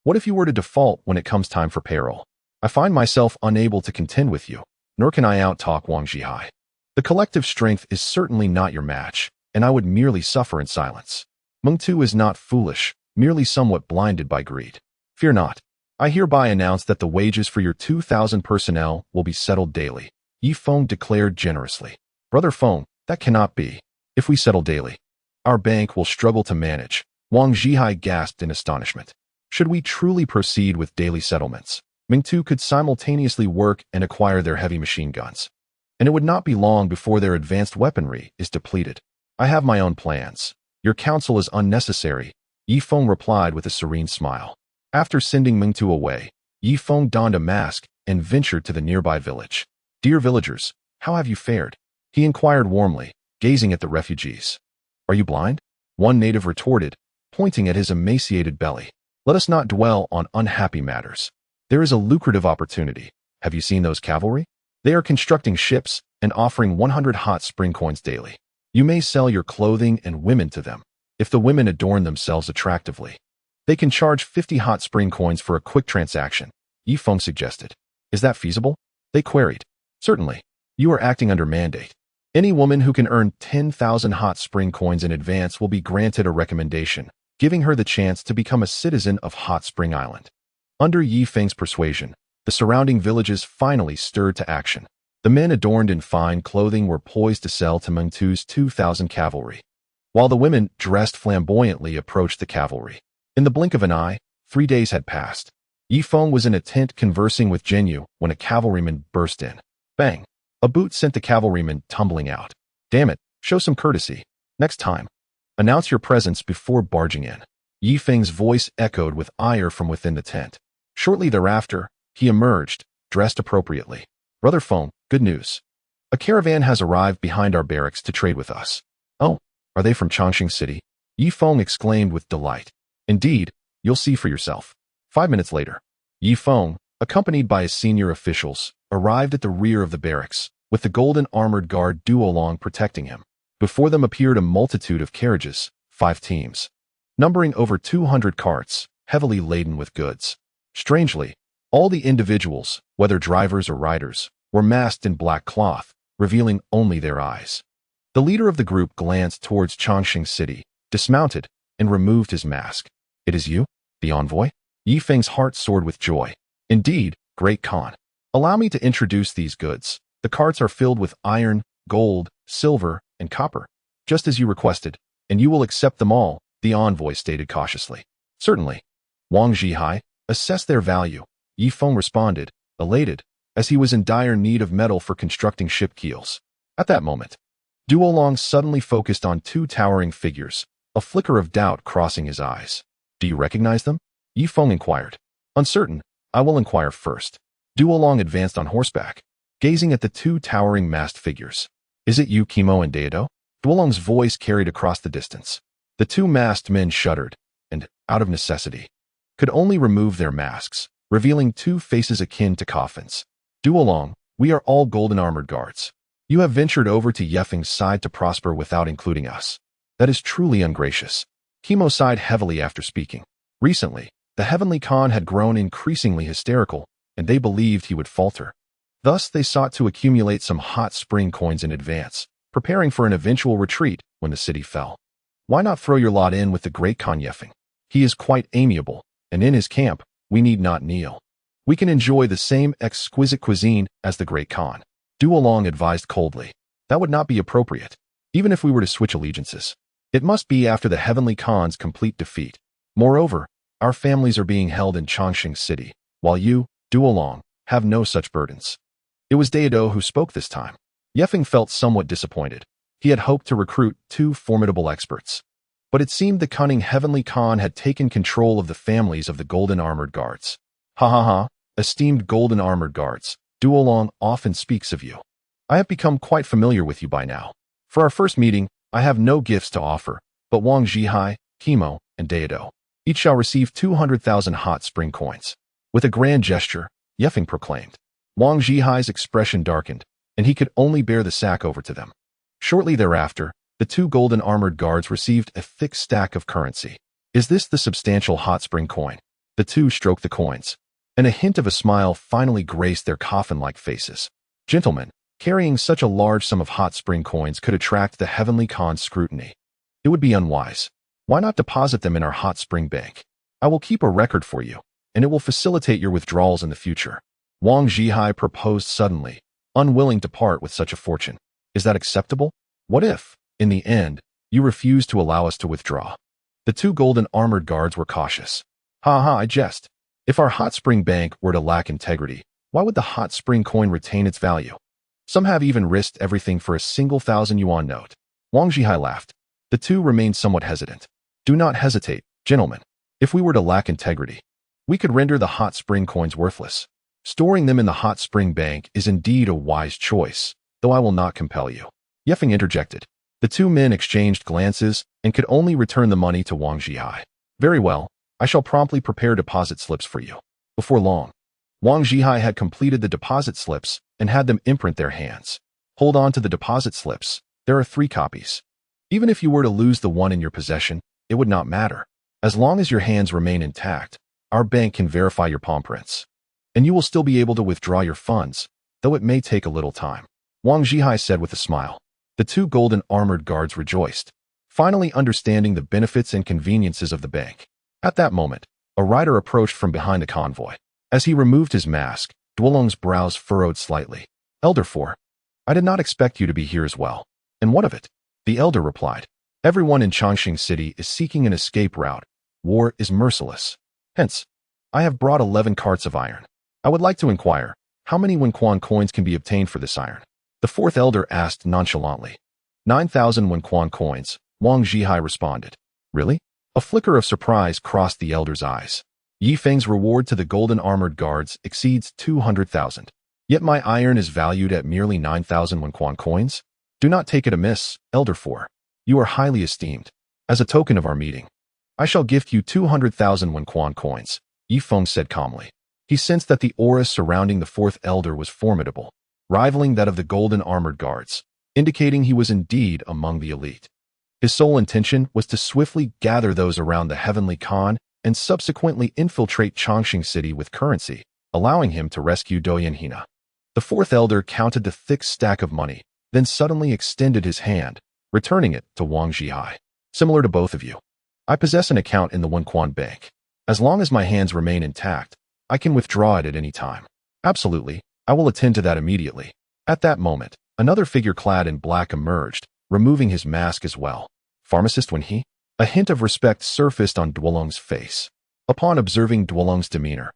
What if you were to default when it comes time for payroll? I find myself unable to contend with you, nor can I out-talk Wang Zhihai. The collective strength is certainly not your match, and I would merely suffer in silence. Meng Tu is not foolish, merely somewhat blinded by greed. Fear not. I hereby announce that the wages for your 2,000 personnel will be settled daily, Ye Feng declared generously. Brother Feng, that cannot be. If we settle daily, our bank will struggle to manage. Wang Zhihai gasped in astonishment. Should we truly proceed with daily settlements, Meng Tu could simultaneously work and acquire their heavy machine guns. and it would not be long before their advanced weaponry is depleted. I have my own plans. Your counsel is unnecessary, Ye Feng replied with a serene smile. After sending Mengtu away, Ye Feng donned a mask and ventured to the nearby village. Dear villagers, how have you fared? He inquired warmly, gazing at the refugees. Are you blind? One native retorted, pointing at his emaciated belly. Let us not dwell on unhappy matters. There is a lucrative opportunity. Have you seen those cavalry? They are constructing ships and offering 100 hot spring coins daily. You may sell your clothing and women to them. If the women adorn themselves attractively, they can charge 50 hot spring coins for a quick transaction, Ye Feng suggested. Is that feasible? They queried. Certainly. You are acting under mandate. Any woman who can earn 10,000 hot spring coins in advance will be granted a recommendation, giving her the chance to become a citizen of Hot Spring Island. Under Ye Feng's persuasion, the surrounding villages finally stirred to action. The men adorned in fine clothing were poised to sell to Mengtu's 2,000 cavalry, while the women, dressed flamboyantly, approached the cavalry. In the blink of an eye, 3 days had passed. Ye Feng was in a tent conversing with Jinyu when a cavalryman burst in. Bang! A boot sent the cavalryman tumbling out. Damn it, show some courtesy. Next time. Announce your presence before barging in. Ye Feng's voice echoed with ire from within the tent. Shortly thereafter, he emerged, dressed appropriately. Brother Feng, good news. A caravan has arrived behind our barracks to trade with us. Oh, are they from Chongqing City? Ye Feng exclaimed with delight. Indeed, you'll see for yourself. 5 minutes later, Ye Feng, accompanied by his senior officials, arrived at the rear of the barracks, with the golden armored guard Duolong protecting him. Before them appeared a multitude of carriages, 5 teams, numbering over 200 carts, heavily laden with goods. Strangely, all the individuals, whether drivers or riders, were masked in black cloth, revealing only their eyes. The leader of the group glanced towards Chongqing City, dismounted, and removed his mask. It is you, the envoy? Ye Feng's heart soared with joy. Indeed, Great Khan. Allow me to introduce these goods. The carts are filled with iron, gold, silver, and copper, just as you requested, and you will accept them all, the envoy stated cautiously. Certainly. Wang Zhihai, assess their value, Ye Feng responded, elated, as he was in dire need of metal for constructing ship keels. At that moment, Duolong suddenly focused on 2 towering figures, a flicker of doubt crossing his eyes. Do you recognize them? Ye Feng inquired. Uncertain, I will inquire first. Duolong advanced on horseback, gazing at the 2 towering masked figures. Is it you, Kimo and Daedo? Duolong's voice carried across the distance. The 2 masked men shuddered, and, out of necessity, could only remove their masks, revealing 2 faces akin to coffins. Duolong, we are all golden armored guards. You have ventured over to Ye Feng's side to prosper without including us. That is truly ungracious. Kimo sighed heavily after speaking. Recently, the Heavenly Khan had grown increasingly hysterical, and they believed he would falter. Thus, they sought to accumulate some hot spring coins in advance, preparing for an eventual retreat when the city fell. Why not throw your lot in with the great Khan Ye Feng? He is quite amiable, and in his camp, we need not kneel. We can enjoy the same exquisite cuisine as the great Khan. Duolong advised coldly. That would not be appropriate, even if we were to switch allegiances. It must be after the Heavenly Khan's complete defeat. Moreover, our families are being held in Chongqing City, while you, Duolong, have no such burdens. It was Daedo who spoke this time. Ye Feng felt somewhat disappointed. He had hoped to recruit 2 formidable experts. But it seemed the cunning Heavenly Khan had taken control of the families of the Golden Armored Guards. Ha ha ha, esteemed Golden Armored Guards, Duolong often speaks of you. I have become quite familiar with you by now. For our first meeting, I have no gifts to offer, but Wang Zhihai, Kimo, and Daedo. Each shall receive 200,000 hot spring coins. With a grand gesture, Ye Feng proclaimed. Wang Zhihai's expression darkened, and he could only bear the sack over to them. Shortly thereafter, the 2 golden armored guards received a thick stack of currency. Is this the substantial hot spring coin? The 2 stroked the coins, and a hint of a smile finally graced their coffin-like faces. Gentlemen, carrying such a large sum of hot spring coins could attract the Heavenly Khan's scrutiny. It would be unwise. Why not deposit them in our hot spring bank? I will keep a record for you, and it will facilitate your withdrawals in the future. Wang Zhihai proposed suddenly, unwilling to part with such a fortune. Is that acceptable? What if, in the end, you refuse to allow us to withdraw? The 2 golden armored guards were cautious. Ha ha, I jest. If our hot spring bank were to lack integrity, why would the hot spring coin retain its value? Some have even risked everything for a single 1,000 yuan note. Wang Zhihai laughed. The two remained somewhat hesitant. Do not hesitate, gentlemen. If we were to lack integrity, we could render the hot spring coins worthless. Storing them in the hot spring bank is indeed a wise choice, though I will not compel you. Ye Feng interjected. The two men exchanged glances and could only return the money to Wang Zhihai. Very well, I shall promptly prepare deposit slips for you. Before long, Wang Zhihai had completed the deposit slips and had them imprint their hands. Hold on to the deposit slips. There are 3 copies. Even if you were to lose the one in your possession, it would not matter. As long as your hands remain intact, our bank can verify your palm prints. And you will still be able to withdraw your funds, though it may take a little time. Wang Zhihai said with a smile. The 2 golden armored guards rejoiced, finally understanding the benefits and conveniences of the bank. At that moment, a rider approached from behind the convoy. As he removed his mask, Duolong's brows furrowed slightly. Elder 4, I did not expect you to be here as well. And what of it? The elder replied. Everyone in Chongqing City is seeking an escape route. War is merciless. Hence, I have brought 11 carts of iron. I would like to inquire, how many Wenquan coins can be obtained for this iron? The 4th elder asked nonchalantly. 9,000 Wenquan coins, Wang Zhihai responded. Really? A flicker of surprise crossed the elder's eyes. Ye Feng's reward to the golden armored guards exceeds 200,000. Yet my iron is valued at merely 9,000 Wenquan coins? Do not take it amiss, Elder 4. You are highly esteemed. As a token of our meeting, I shall gift you 200,000 Wenquan coins, Ye Feng said calmly. He sensed that the aura surrounding the 4th elder was formidable, rivaling that of the golden armored guards, indicating he was indeed among the elite. His sole intention was to swiftly gather those around the heavenly Khan and subsequently infiltrate Chongqing City with currency, allowing him to rescue Doyan. The 4th elder counted the thick stack of money, then suddenly extended his hand, returning it to Wang Zhihai. Similar to both of you, I possess an account in the Wenquan Bank. As long as my hands remain intact, I can withdraw it at any time. Absolutely, I will attend to that immediately. At that moment, another figure clad in black emerged, removing his mask as well. Pharmacist Wen He? A hint of respect surfaced on Duolong's face. Upon observing Duolong's demeanor,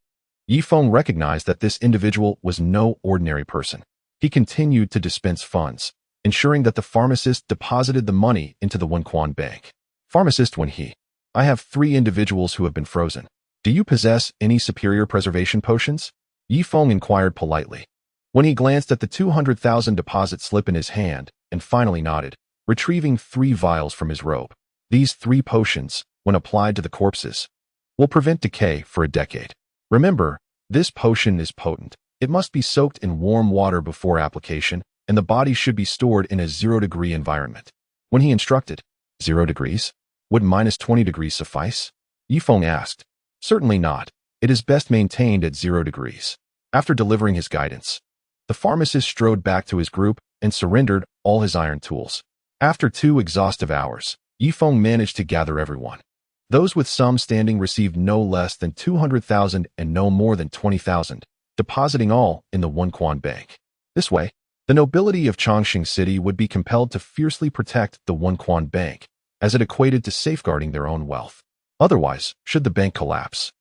Ye Feng recognized that this individual was no ordinary person. He continued to dispense funds, ensuring that the pharmacist deposited the money into the Wenquan Bank. Pharmacist Wen He, I have 3 individuals who have been frozen. Do you possess any superior preservation potions? Ye Feng inquired politely. When he glanced at the 200,000 deposit slip in his hand and finally nodded, retrieving 3 vials from his robe. These 3 potions, when applied to the corpses, will prevent decay for a decade. Remember, this potion is potent. It must be soaked in warm water before application, and the body should be stored in a 0-degree environment. When he instructed, 0 degrees? Would -20 degrees suffice? Ye Feng asked. Certainly not. It is best maintained at 0 degrees. After delivering his guidance, the pharmacist strode back to his group and surrendered all his iron tools. After 2 exhaustive hours, Ye Feng managed to gather everyone. Those with some standing received no less than 200,000 and no more than 20,000, depositing all in the Wenquan Bank. This way, the nobility of Chongqing City would be compelled to fiercely protect the Wenquan Bank, as it equated to safeguarding their own wealth. Otherwise, should the bank collapse,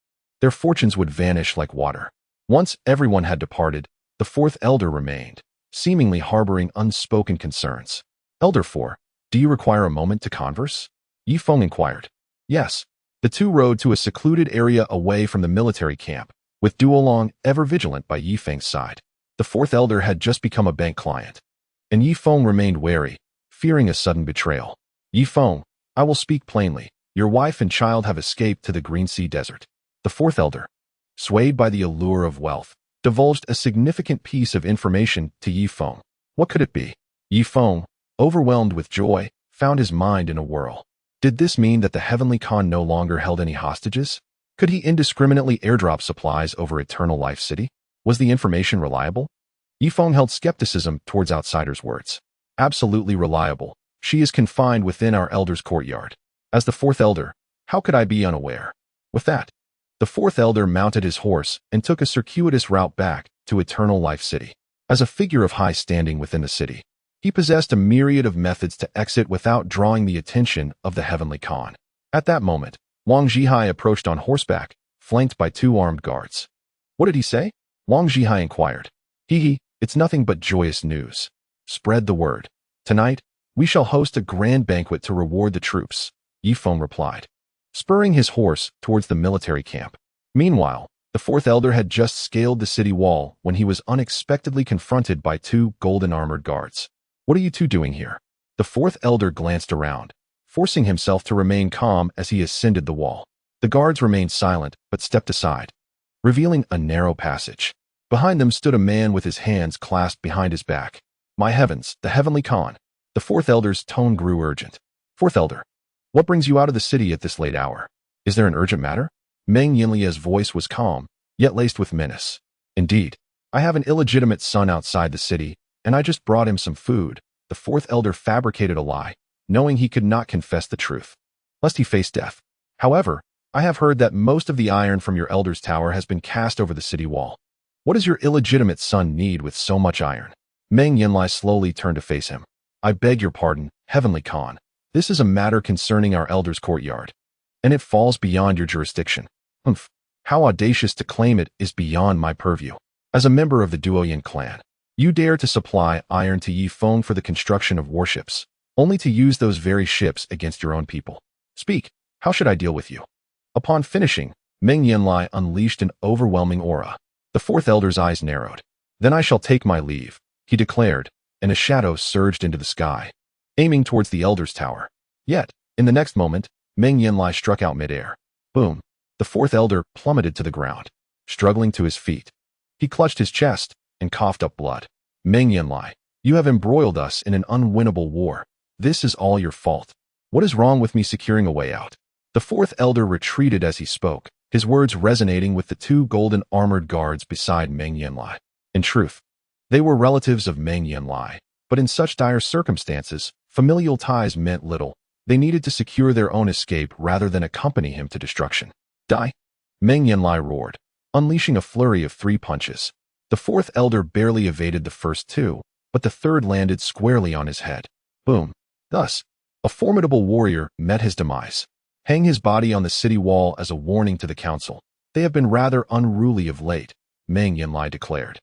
their fortunes would vanish like water. Once everyone had departed, the 4th elder remained, seemingly harboring unspoken concerns. Elder 4, do you require a moment to converse? Ye Feng inquired. Yes. The 2 rode to a secluded area away from the military camp, with Duolong ever vigilant by Ye Feng's side. The 4th elder had just become a bank client, and Ye Feng remained wary, fearing a sudden betrayal. Ye Feng, I will speak plainly. Your wife and child have escaped to the Green Sea Desert. The 4th elder, swayed by the allure of wealth, divulged a significant piece of information to Ye Feng. What could it be? Ye Feng, overwhelmed with joy, found his mind in a whirl. Did this mean that the Heavenly Khan no longer held any hostages? Could he indiscriminately airdrop supplies over Eternal Life City? Was the information reliable? Ye Feng held skepticism towards outsiders' words. Absolutely reliable. She is confined within our elder's courtyard. As the 4th elder, how could I be unaware? With that, the 4th elder mounted his horse and took a circuitous route back to Eternal Life City. As a figure of high standing within the city, he possessed a myriad of methods to exit without drawing the attention of the Heavenly Khan. At that moment, Wang Zhihai approached on horseback, flanked by 2 armed guards. What did he say? Wang Zhihai inquired. He It's nothing but joyous news. Spread the word. Tonight, we shall host a grand banquet to reward the troops, Ye Feng replied, spurring his horse towards the military camp. Meanwhile, the fourth elder had just scaled the city wall when he was unexpectedly confronted by two golden armored guards. What are you two doing here? The fourth elder glanced around, forcing himself to remain calm as he ascended the wall. The guards remained silent but stepped aside, revealing a narrow passage. Behind them stood a man with his hands clasped behind his back. My heavens, the heavenly Khan. The fourth elder's tone grew urgent. Fourth elder, what brings you out of the city at this late hour? Is there an urgent matter? Meng Yanlia's voice was calm, yet laced with menace. Indeed, I have an illegitimate son outside the city, and I just brought him some food. The fourth elder fabricated a lie, knowing he could not confess the truth, lest he face death. However, I have heard that most of the iron from your elder's tower has been cast over the city wall. What does your illegitimate son need with so much iron? Meng Yanli slowly turned to face him. I beg your pardon, Heavenly Khan. This is a matter concerning our elder's courtyard, and it falls beyond your jurisdiction. Humph. How audacious to claim it is beyond my purview. As a member of the Duoyin clan, you dare to supply iron to Ye Feng for the construction of warships, only to use those very ships against your own people. Speak, how should I deal with you? Upon finishing, Meng Yanli unleashed an overwhelming aura. The fourth elder's eyes narrowed. Then I shall take my leave, he declared, and a shadow surged into the sky, aiming towards the elder's tower. Yet, in the next moment, Meng Yanli struck out midair. Boom! The fourth elder plummeted to the ground, struggling to his feet. He clutched his chest and coughed up blood. Meng Yanli, you have embroiled us in an unwinnable war. This is all your fault. What is wrong with me securing a way out? The fourth elder retreated as he spoke, his words resonating with the two golden armored guards beside Meng Yanli. In truth, they were relatives of Meng Yanli, but in such dire circumstances, familial ties meant little. They needed to secure their own escape rather than accompany him to destruction. Die! Meng Yanli roared, unleashing a flurry of 3 punches. The fourth elder barely evaded the first 2, but the third landed squarely on his head. Boom! Thus, a formidable warrior met his demise. Hang his body on the city wall as a warning to the council. They have been rather unruly of late, Meng Yanli declared.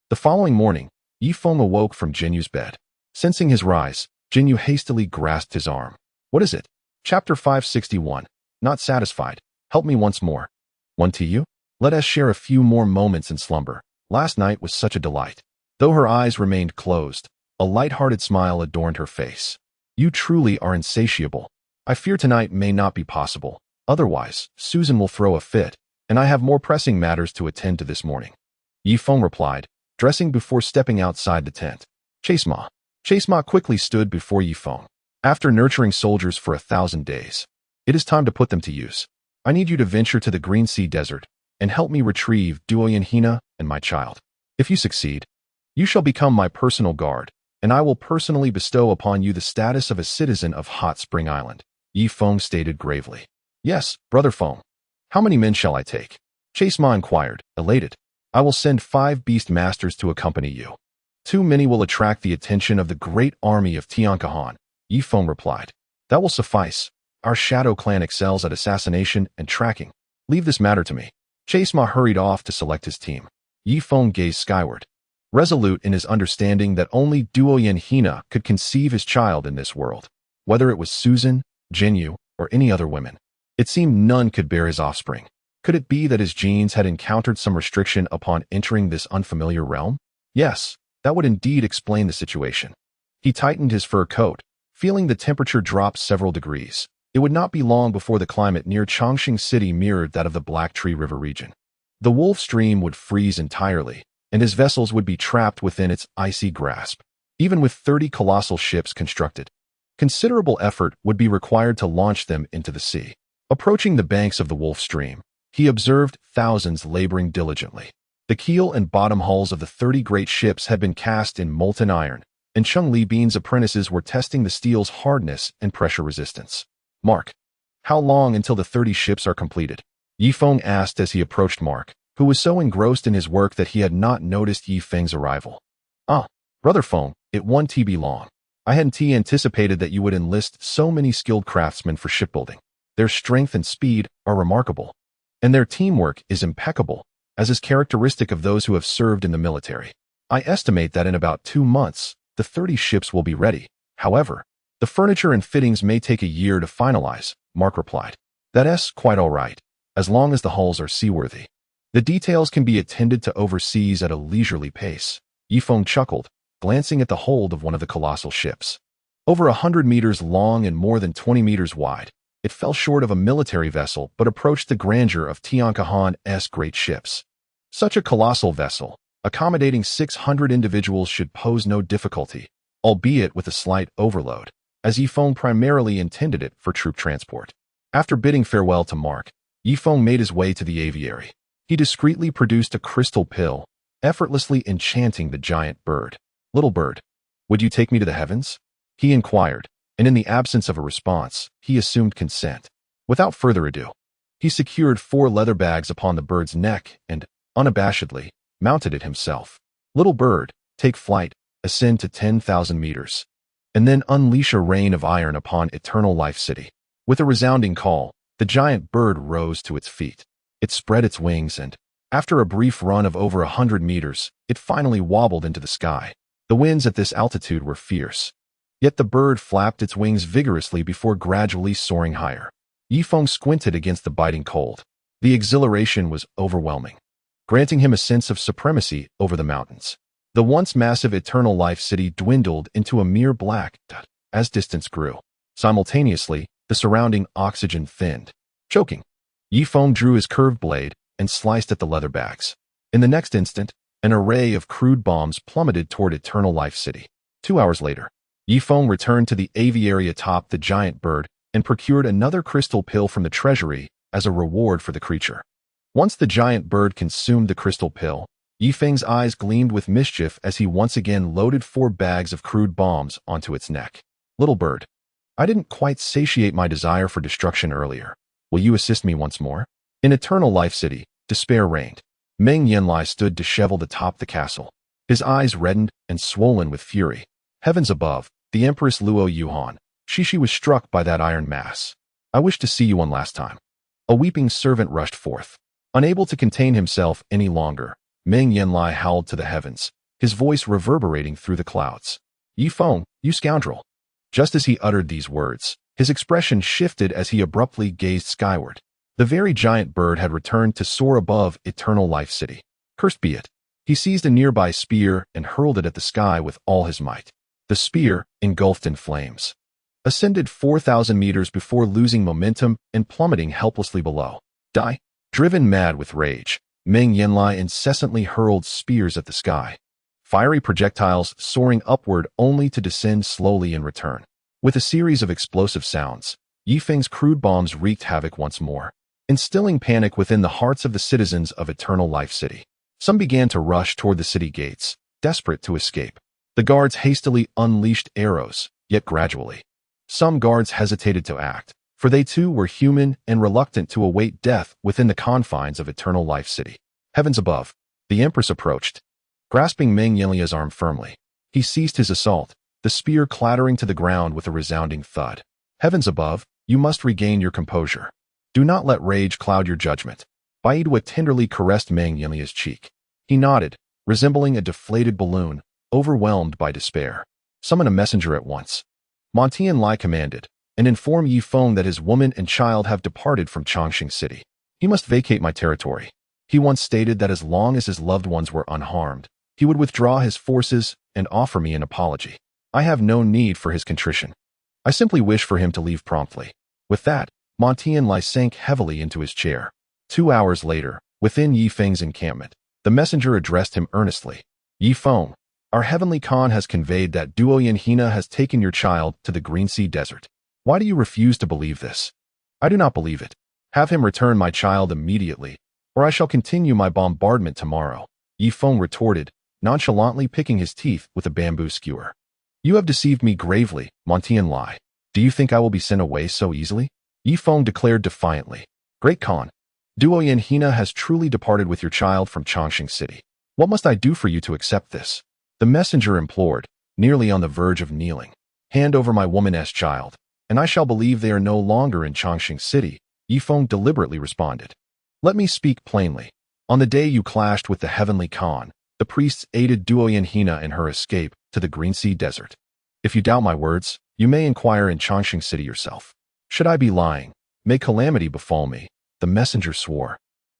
The following morning, Ye Feng awoke from Jinyu's bed. Sensing his rise, Jinyu hastily grasped his arm. What is it? Chapter 561. Not satisfied. Help me once more. One to you? Let us share a few more moments in slumber. Last night was such a delight. Though her eyes remained closed, a light-hearted smile adorned her face. You truly are insatiable. I fear tonight may not be possible. Otherwise, Susan will throw a fit, and I have more pressing matters to attend to this morning. Ye Feng replied, dressing before stepping outside the tent. Chasema. Chasema quickly stood before Ye Feng. After nurturing soldiers for 1,000 days, it is time to put them to use. I need you to venture to the Green Sea Desert and help me retrieve Duoyin Hina and my child. If you succeed, you shall become my personal guard, and I will personally bestow upon you the status of a citizen of Hot Spring Island. Ye Feng stated gravely. Yes, Brother Feng. How many men shall I take? Chasema inquired, elated. I will send 5 beast masters to accompany you. Too many will attract the attention of the great army of Tiankahan, Ye Feng replied. That will suffice. Our shadow clan excels at assassination and tracking. Leave this matter to me. Chasema hurried off to select his team. Ye Feng gazed skyward, resolute in his understanding that only Duoyin Hina could conceive his child in this world. Whether it was Susan, Jinyu, or any other women, it seemed none could bear his offspring. Could it be that his genes had encountered some restriction upon entering this unfamiliar realm? Yes, that would indeed explain the situation. He tightened his fur coat, feeling the temperature drop several degrees. It would not be long before the climate near Chongqing City mirrored that of the Black Tree River region. The Wolf Stream would freeze entirely, and his vessels would be trapped within its icy grasp. Even with 30 colossal ships constructed, considerable effort would be required to launch them into the sea. Approaching the banks of the Wolf Stream, he observed thousands laboring diligently. The keel and bottom hulls of the 30 great ships had been cast in molten iron, and Chung Li Bean's apprentices were testing the steel's hardness and pressure resistance. Mark, how long until the 30 ships are completed? Ye Feng asked as he approached Mark, who was so engrossed in his work that he had not noticed Ye Feng's arrival. Ah, Brother Feng, it won't be long. I hadn't anticipated that you would enlist so many skilled craftsmen for shipbuilding. Their strength and speed are remarkable, and their teamwork is impeccable, as is characteristic of those who have served in the military. I estimate that in about 2 months, the 30 ships will be ready. However, the furniture and fittings may take a year to finalize, Mark replied. That's quite all right, as long as the hulls are seaworthy. The details can be attended to overseas at a leisurely pace. Ye Feng chuckled, glancing at the hold of one of the colossal ships. Over 100 meters long and more than 20 meters wide, it fell short of a military vessel but approached the grandeur of Tiankahan's great ships. Such a colossal vessel, accommodating 600 individuals, should pose no difficulty, albeit with a slight overload, as Ye Feng primarily intended it for troop transport. After bidding farewell to Mark, Ye Feng made his way to the aviary. He discreetly produced a crystal pill, effortlessly enchanting the giant bird. Little bird, would you take me to the heavens? He inquired, and in the absence of a response, he assumed consent. Without further ado, he secured 4 leather bags upon the bird's neck and, unabashedly, mounted it himself. Little bird, take flight, ascend to 10,000 meters, and then unleash a rain of iron upon Eternal Life City. With a resounding call, the giant bird rose to its feet. It spread its wings and, after a brief run of over 100 meters, it finally wobbled into the sky. The winds at this altitude were fierce. Yet the bird flapped its wings vigorously before gradually soaring higher. Ye Feng squinted against the biting cold. The exhilaration was overwhelming, granting him a sense of supremacy over the mountains. The once massive Eternal Life City dwindled into a mere black dot as distance grew. Simultaneously, the surrounding oxygen thinned. Choking, Ye Feng drew his curved blade and sliced at the leather bags. In the next instant, an array of crude bombs plummeted toward Eternal Life City. 2 hours later, Ye Feng returned to the aviary atop the giant bird and procured another crystal pill from the treasury as a reward for the creature. Once the giant bird consumed the crystal pill, Ye Feng's eyes gleamed with mischief as he once again loaded 4 bags of crude bombs onto its neck. Little bird, I didn't quite satiate my desire for destruction earlier. Will you assist me once more? In Eternal Life City, despair reigned. Meng Yanlai stood disheveled atop the castle, his eyes reddened and swollen with fury. Heavens above, the Empress Luo Yuhan, she was struck by that iron mass. I wish to see you one last time. A weeping servant rushed forth. Unable to contain himself any longer, Meng Yanlai howled to the heavens, his voice reverberating through the clouds. Ye Feng, you scoundrel! Just as he uttered these words, his expression shifted as he abruptly gazed skyward. The very giant bird had returned to soar above Eternal Life City. Cursed be it! He seized a nearby spear and hurled it at the sky with all his might. The spear, engulfed in flames, ascended 4,000 meters before losing momentum and plummeting helplessly below. Die! Driven mad with rage, Meng Yanlai incessantly hurled spears at the sky, fiery projectiles soaring upward only to descend slowly in return. With a series of explosive sounds, Ye Feng's crude bombs wreaked havoc once more, instilling panic within the hearts of the citizens of Eternal Life City. Some began to rush toward the city gates, desperate to escape. The guards hastily unleashed arrows, yet gradually. Some guards hesitated to act, for they too were human and reluctant to await death within the confines of Eternal Life City. Heavens above, the Empress approached. Grasping Meng Yanlai's arm firmly, he ceased his assault, the spear clattering to the ground with a resounding thud. Heavens above, you must regain your composure. Do not let rage cloud your judgment. Baidwa tenderly caressed Meng Yanlai's cheek. He nodded, resembling a deflated balloon, overwhelmed by despair. Summon a messenger at once. Montian Lai commanded, and inform Ye Feng that his woman and child have departed from Chongqing City. He must vacate my territory. He once stated that as long as his loved ones were unharmed, he would withdraw his forces and offer me an apology. I have no need for his contrition. I simply wish for him to leave promptly. With that, Montian Lai sank heavily into his chair. 2 hours later, within Ye Feng's encampment, the messenger addressed him earnestly. Ye Feng, our heavenly Khan has conveyed that Duoyan Hina has taken your child to the Green Sea Desert. Why do you refuse to believe this? I do not believe it. Have him return my child immediately, or I shall continue my bombardment tomorrow, Ye Feng retorted, nonchalantly picking his teeth with a bamboo skewer. You have deceived me gravely, Montian Lai. Do you think I will be sent away so easily? Ye Feng declared defiantly. Great Khan, Duoyan Hina has truly departed with your child from Chongqing City. What must I do for you to accept this? The messenger implored, nearly on the verge of kneeling. Hand over my woman's child, and I shall believe they are no longer in Chongqing City, Ye Feng deliberately responded. Let me speak plainly. On the day you clashed with the heavenly Khan, The priests aided Duoyan Hina in her escape to the Green Sea Desert. If you doubt my words, you may inquire in Changxing City yourself. Should I be lying? May calamity befall me, the messenger swore.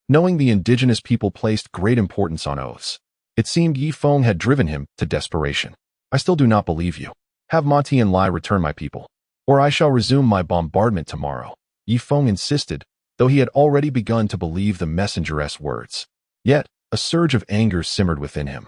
Knowing the indigenous people placed great importance on oaths, it seemed Ye Feng had driven him to desperation. I still do not believe you. Have Ma Tianlai return my people, or I shall resume my bombardment tomorrow, Ye Feng insisted, though he had already begun to believe the messenger's words. Yet, a surge of anger simmered within him.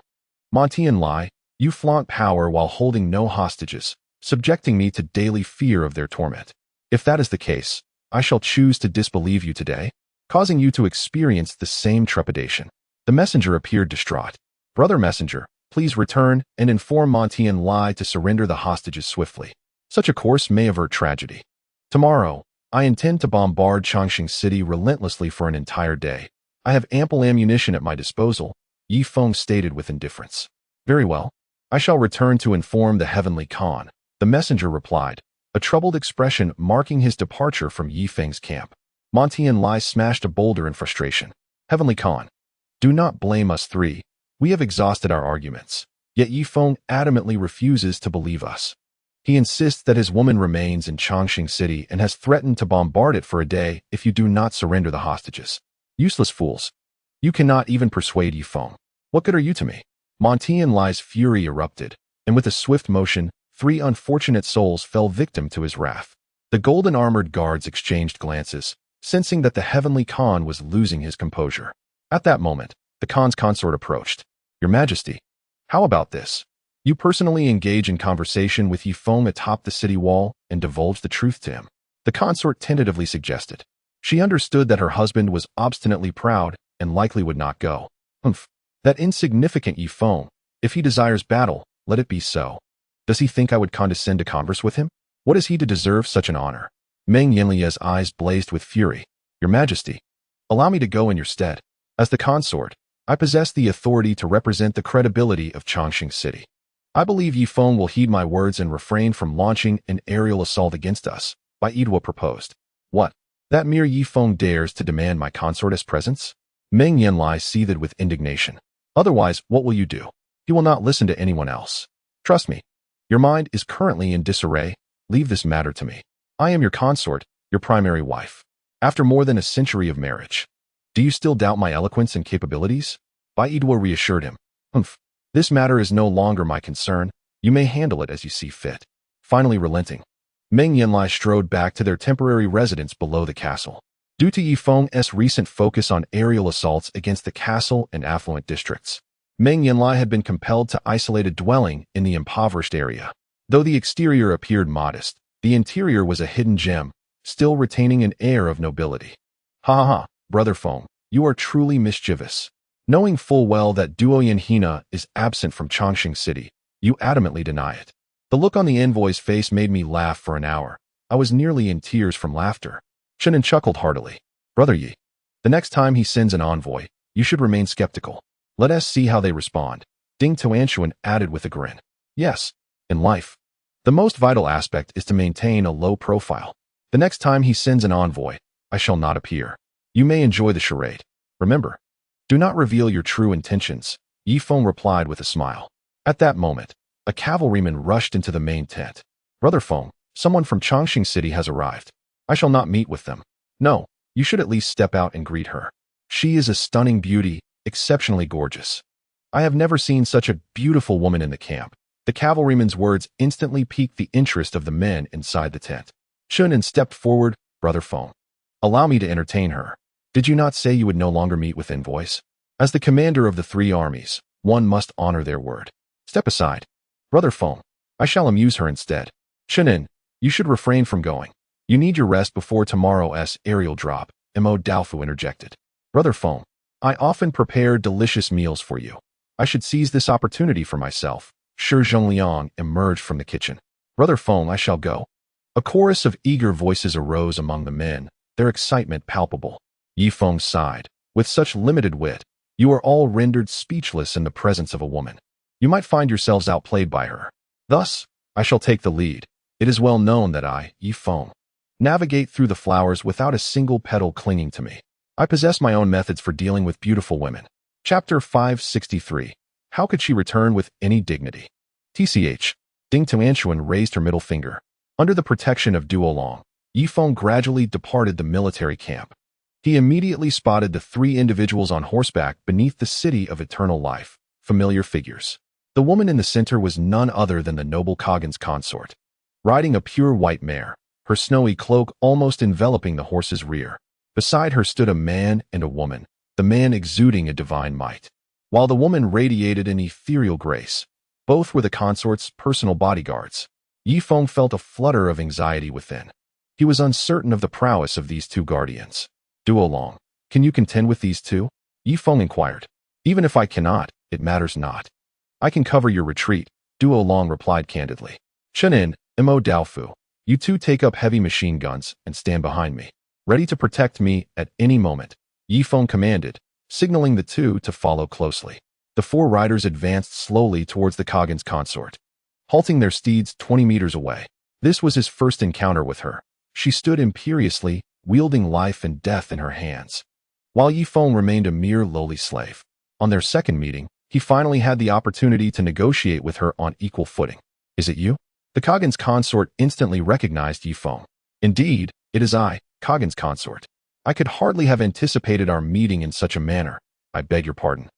Ma Tianlai, you flaunt power while holding no hostages, subjecting me to daily fear of their torment. If that is the case, I shall choose to disbelieve you today, causing you to experience the same trepidation. The messenger appeared distraught. Brother messenger, please return and inform Ma Tianlai to surrender the hostages swiftly. Such a course may avert tragedy. Tomorrow, I intend to bombard Changxing City relentlessly for an entire day. I have ample ammunition at my disposal, Ye Feng stated with indifference. Very well. I shall return to inform the Heavenly Khan, the messenger replied, a troubled expression marking his departure from Ye Feng's camp. Ma Tianlai smashed a boulder in frustration. Heavenly Khan, do not blame us three. We have exhausted our arguments. Yet Ye Feng adamantly refuses to believe us. He insists that his woman remains in Changxing City and has threatened to bombard it for a day if you do not surrender the hostages. Useless fools. You cannot even persuade Ye Feng. What good are you to me? Ma Tianlai's fury erupted, and with a swift motion, 3 unfortunate souls fell victim to his wrath. The golden-armored guards exchanged glances, sensing that the Heavenly Khan was losing his composure. At that moment, the Khan's consort approached. Your Majesty, how about this? You personally engage in conversation with Ye Feng atop the city wall and divulge the truth to him. The consort tentatively suggested. She understood that her husband was obstinately proud and likely would not go. Humph. That insignificant Ye Feng. If he desires battle, let it be so. Does he think I would condescend to converse with him? What is he to deserve such an honor? Meng Yanlia's eyes blazed with fury. Your Majesty, allow me to go in your stead. As the consort, I possess the authority to represent the credibility of Changxing City. I believe Ye Feng will heed my words and refrain from launching an aerial assault against us, Bai Yidua proposed. What? That mere Ye Feng dares to demand my consort's presence? Meng Yanli seethed with indignation. Otherwise, what will you do? He will not listen to anyone else. Trust me. Your mind is currently in disarray. Leave this matter to me. I am your consort, your primary wife. After more than a century of marriage. Do you still doubt my eloquence and capabilities? Bai Yidua reassured him. Humph. This matter is no longer my concern. You may handle it as you see fit. Finally relenting, Meng Yanli strode back to their temporary residence below the castle. Due to Ye Feng's recent focus on aerial assaults against the castle and affluent districts, Meng Yanli had been compelled to isolate a dwelling in the impoverished area. Though the exterior appeared modest, the interior was a hidden gem, still retaining an air of nobility. Ha ha ha, Brother Feng, you are truly mischievous. Knowing full well that Duoyan Hina is absent from Changxing City, you adamantly deny it. The look on the envoy's face made me laugh for an hour. I was nearly in tears from laughter. Shannon chuckled heartily. Brother Yi, the next time he sends an envoy, you should remain skeptical. Let us see how they respond. Ding Tuanshuan added with a grin. Yes, in life, the most vital aspect is to maintain a low profile. The next time he sends an envoy, I shall not appear. You may enjoy the charade. Remember, do not reveal your true intentions, Ye Feng replied with a smile. At that moment, a cavalryman rushed into the main tent. Brother Feng, someone from Changxing City has arrived. I shall not meet with them. No, you should at least step out and greet her. She is a stunning beauty, exceptionally gorgeous. I have never seen such a beautiful woman in the camp. The cavalryman's words instantly piqued the interest of the men inside the tent. Shunan stepped forward. Brother Feng, allow me to entertain her. Did you not say you would no longer meet with envoys? As the commander of the 3 armies, one must honor their word. Step aside. Brother Feng, I shall amuse her instead. Shunan, you should refrain from going. You need your rest before tomorrow's aerial drop, Mo Daofu interjected. Brother Feng, I often prepare delicious meals for you. I should seize this opportunity for myself. Shi Zhongliang emerged from the kitchen. Brother Feng, I shall go. A chorus of eager voices arose among the men, their excitement palpable. Ye Feng sighed. With such limited wit, you are all rendered speechless in the presence of a woman. You might find yourselves outplayed by her. Thus, I shall take the lead. It is well known that I, Ye Feng, navigate through the flowers without a single petal clinging to me. I possess my own methods for dealing with beautiful women. Chapter 563. How could she return with any dignity? Tch. Ding Tuanshuan raised her middle finger. Under the protection of Duolong, Ye Feng gradually departed the military camp. He immediately spotted the 3 individuals on horseback beneath the city of eternal life, familiar figures. The woman in the center was none other than the noble Kagan's consort. Riding a pure white mare, her snowy cloak almost enveloping the horse's rear. Beside her stood a man and a woman, the man exuding a divine might, while the woman radiated an ethereal grace. Both were the consort's personal bodyguards. Ye Feng felt a flutter of anxiety within. He was uncertain of the prowess of these 2 guardians. Duolong, can you contend with these 2? Ye Feng inquired. Even if I cannot, it matters not. I can cover your retreat, Duolong replied candidly. Chenin, Mo Daofu, you 2 take up heavy machine guns and stand behind me, ready to protect me at any moment, Ye Feng commanded, signaling the 2 to follow closely. The 4 riders advanced slowly towards the Kagan's consort, halting their steeds 20 meters away. This was his first encounter with her. She stood imperiously, wielding life and death in her hands, while Ye Feng remained a mere lowly slave. On their second meeting, he finally had the opportunity to negotiate with her on equal footing. Is it you? The Kagan's consort instantly recognized Ye Feng. Indeed, it is I, Kagan's consort. I could hardly have anticipated our meeting in such a manner. I beg your pardon.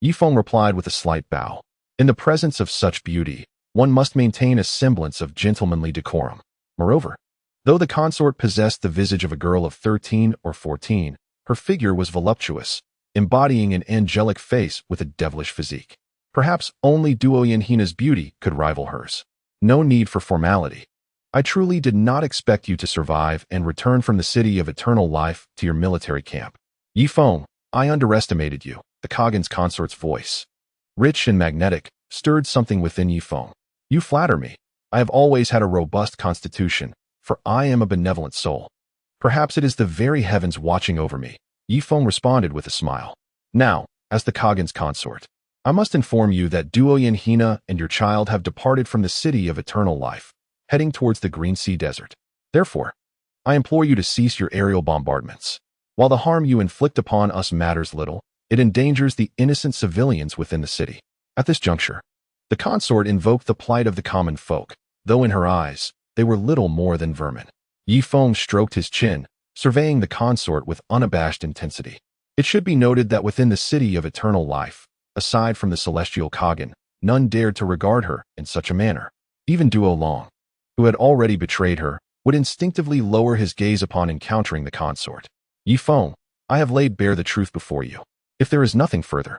Ye Feng replied with a slight bow. In the presence of such beauty, one must maintain a semblance of gentlemanly decorum. Moreover, though the consort possessed the visage of a girl of 13 or 14, her figure was voluptuous, embodying an angelic face with a devilish physique. Perhaps only Duoyan Hina's beauty could rival hers. No need for formality. I truly did not expect you to survive and return from the city of eternal life to your military camp. Ye Feng, I underestimated you, the Kagan's consort's voice, rich and magnetic, stirred something within Ye Feng. You flatter me. I have always had a robust constitution, for I am a benevolent soul. Perhaps it is the very heavens watching over me, Ye Feng responded with a smile. Now, as the Kagan's consort, I must inform you that Duoyan Hina and your child have departed from the city of eternal life, heading towards the Green Sea Desert. Therefore, I implore you to cease your aerial bombardments. While the harm you inflict upon us matters little, it endangers the innocent civilians within the city. At this juncture, the consort invoked the plight of the common folk, though in her eyes, they were little more than vermin. Ye Feng stroked his chin, surveying the consort with unabashed intensity. It should be noted that within the city of eternal life, aside from the celestial Kagan, none dared to regard her in such a manner. Even Duolong, who had already betrayed her, would instinctively lower his gaze upon encountering the consort. Ye Feng, I have laid bare the truth before you. If there is nothing further,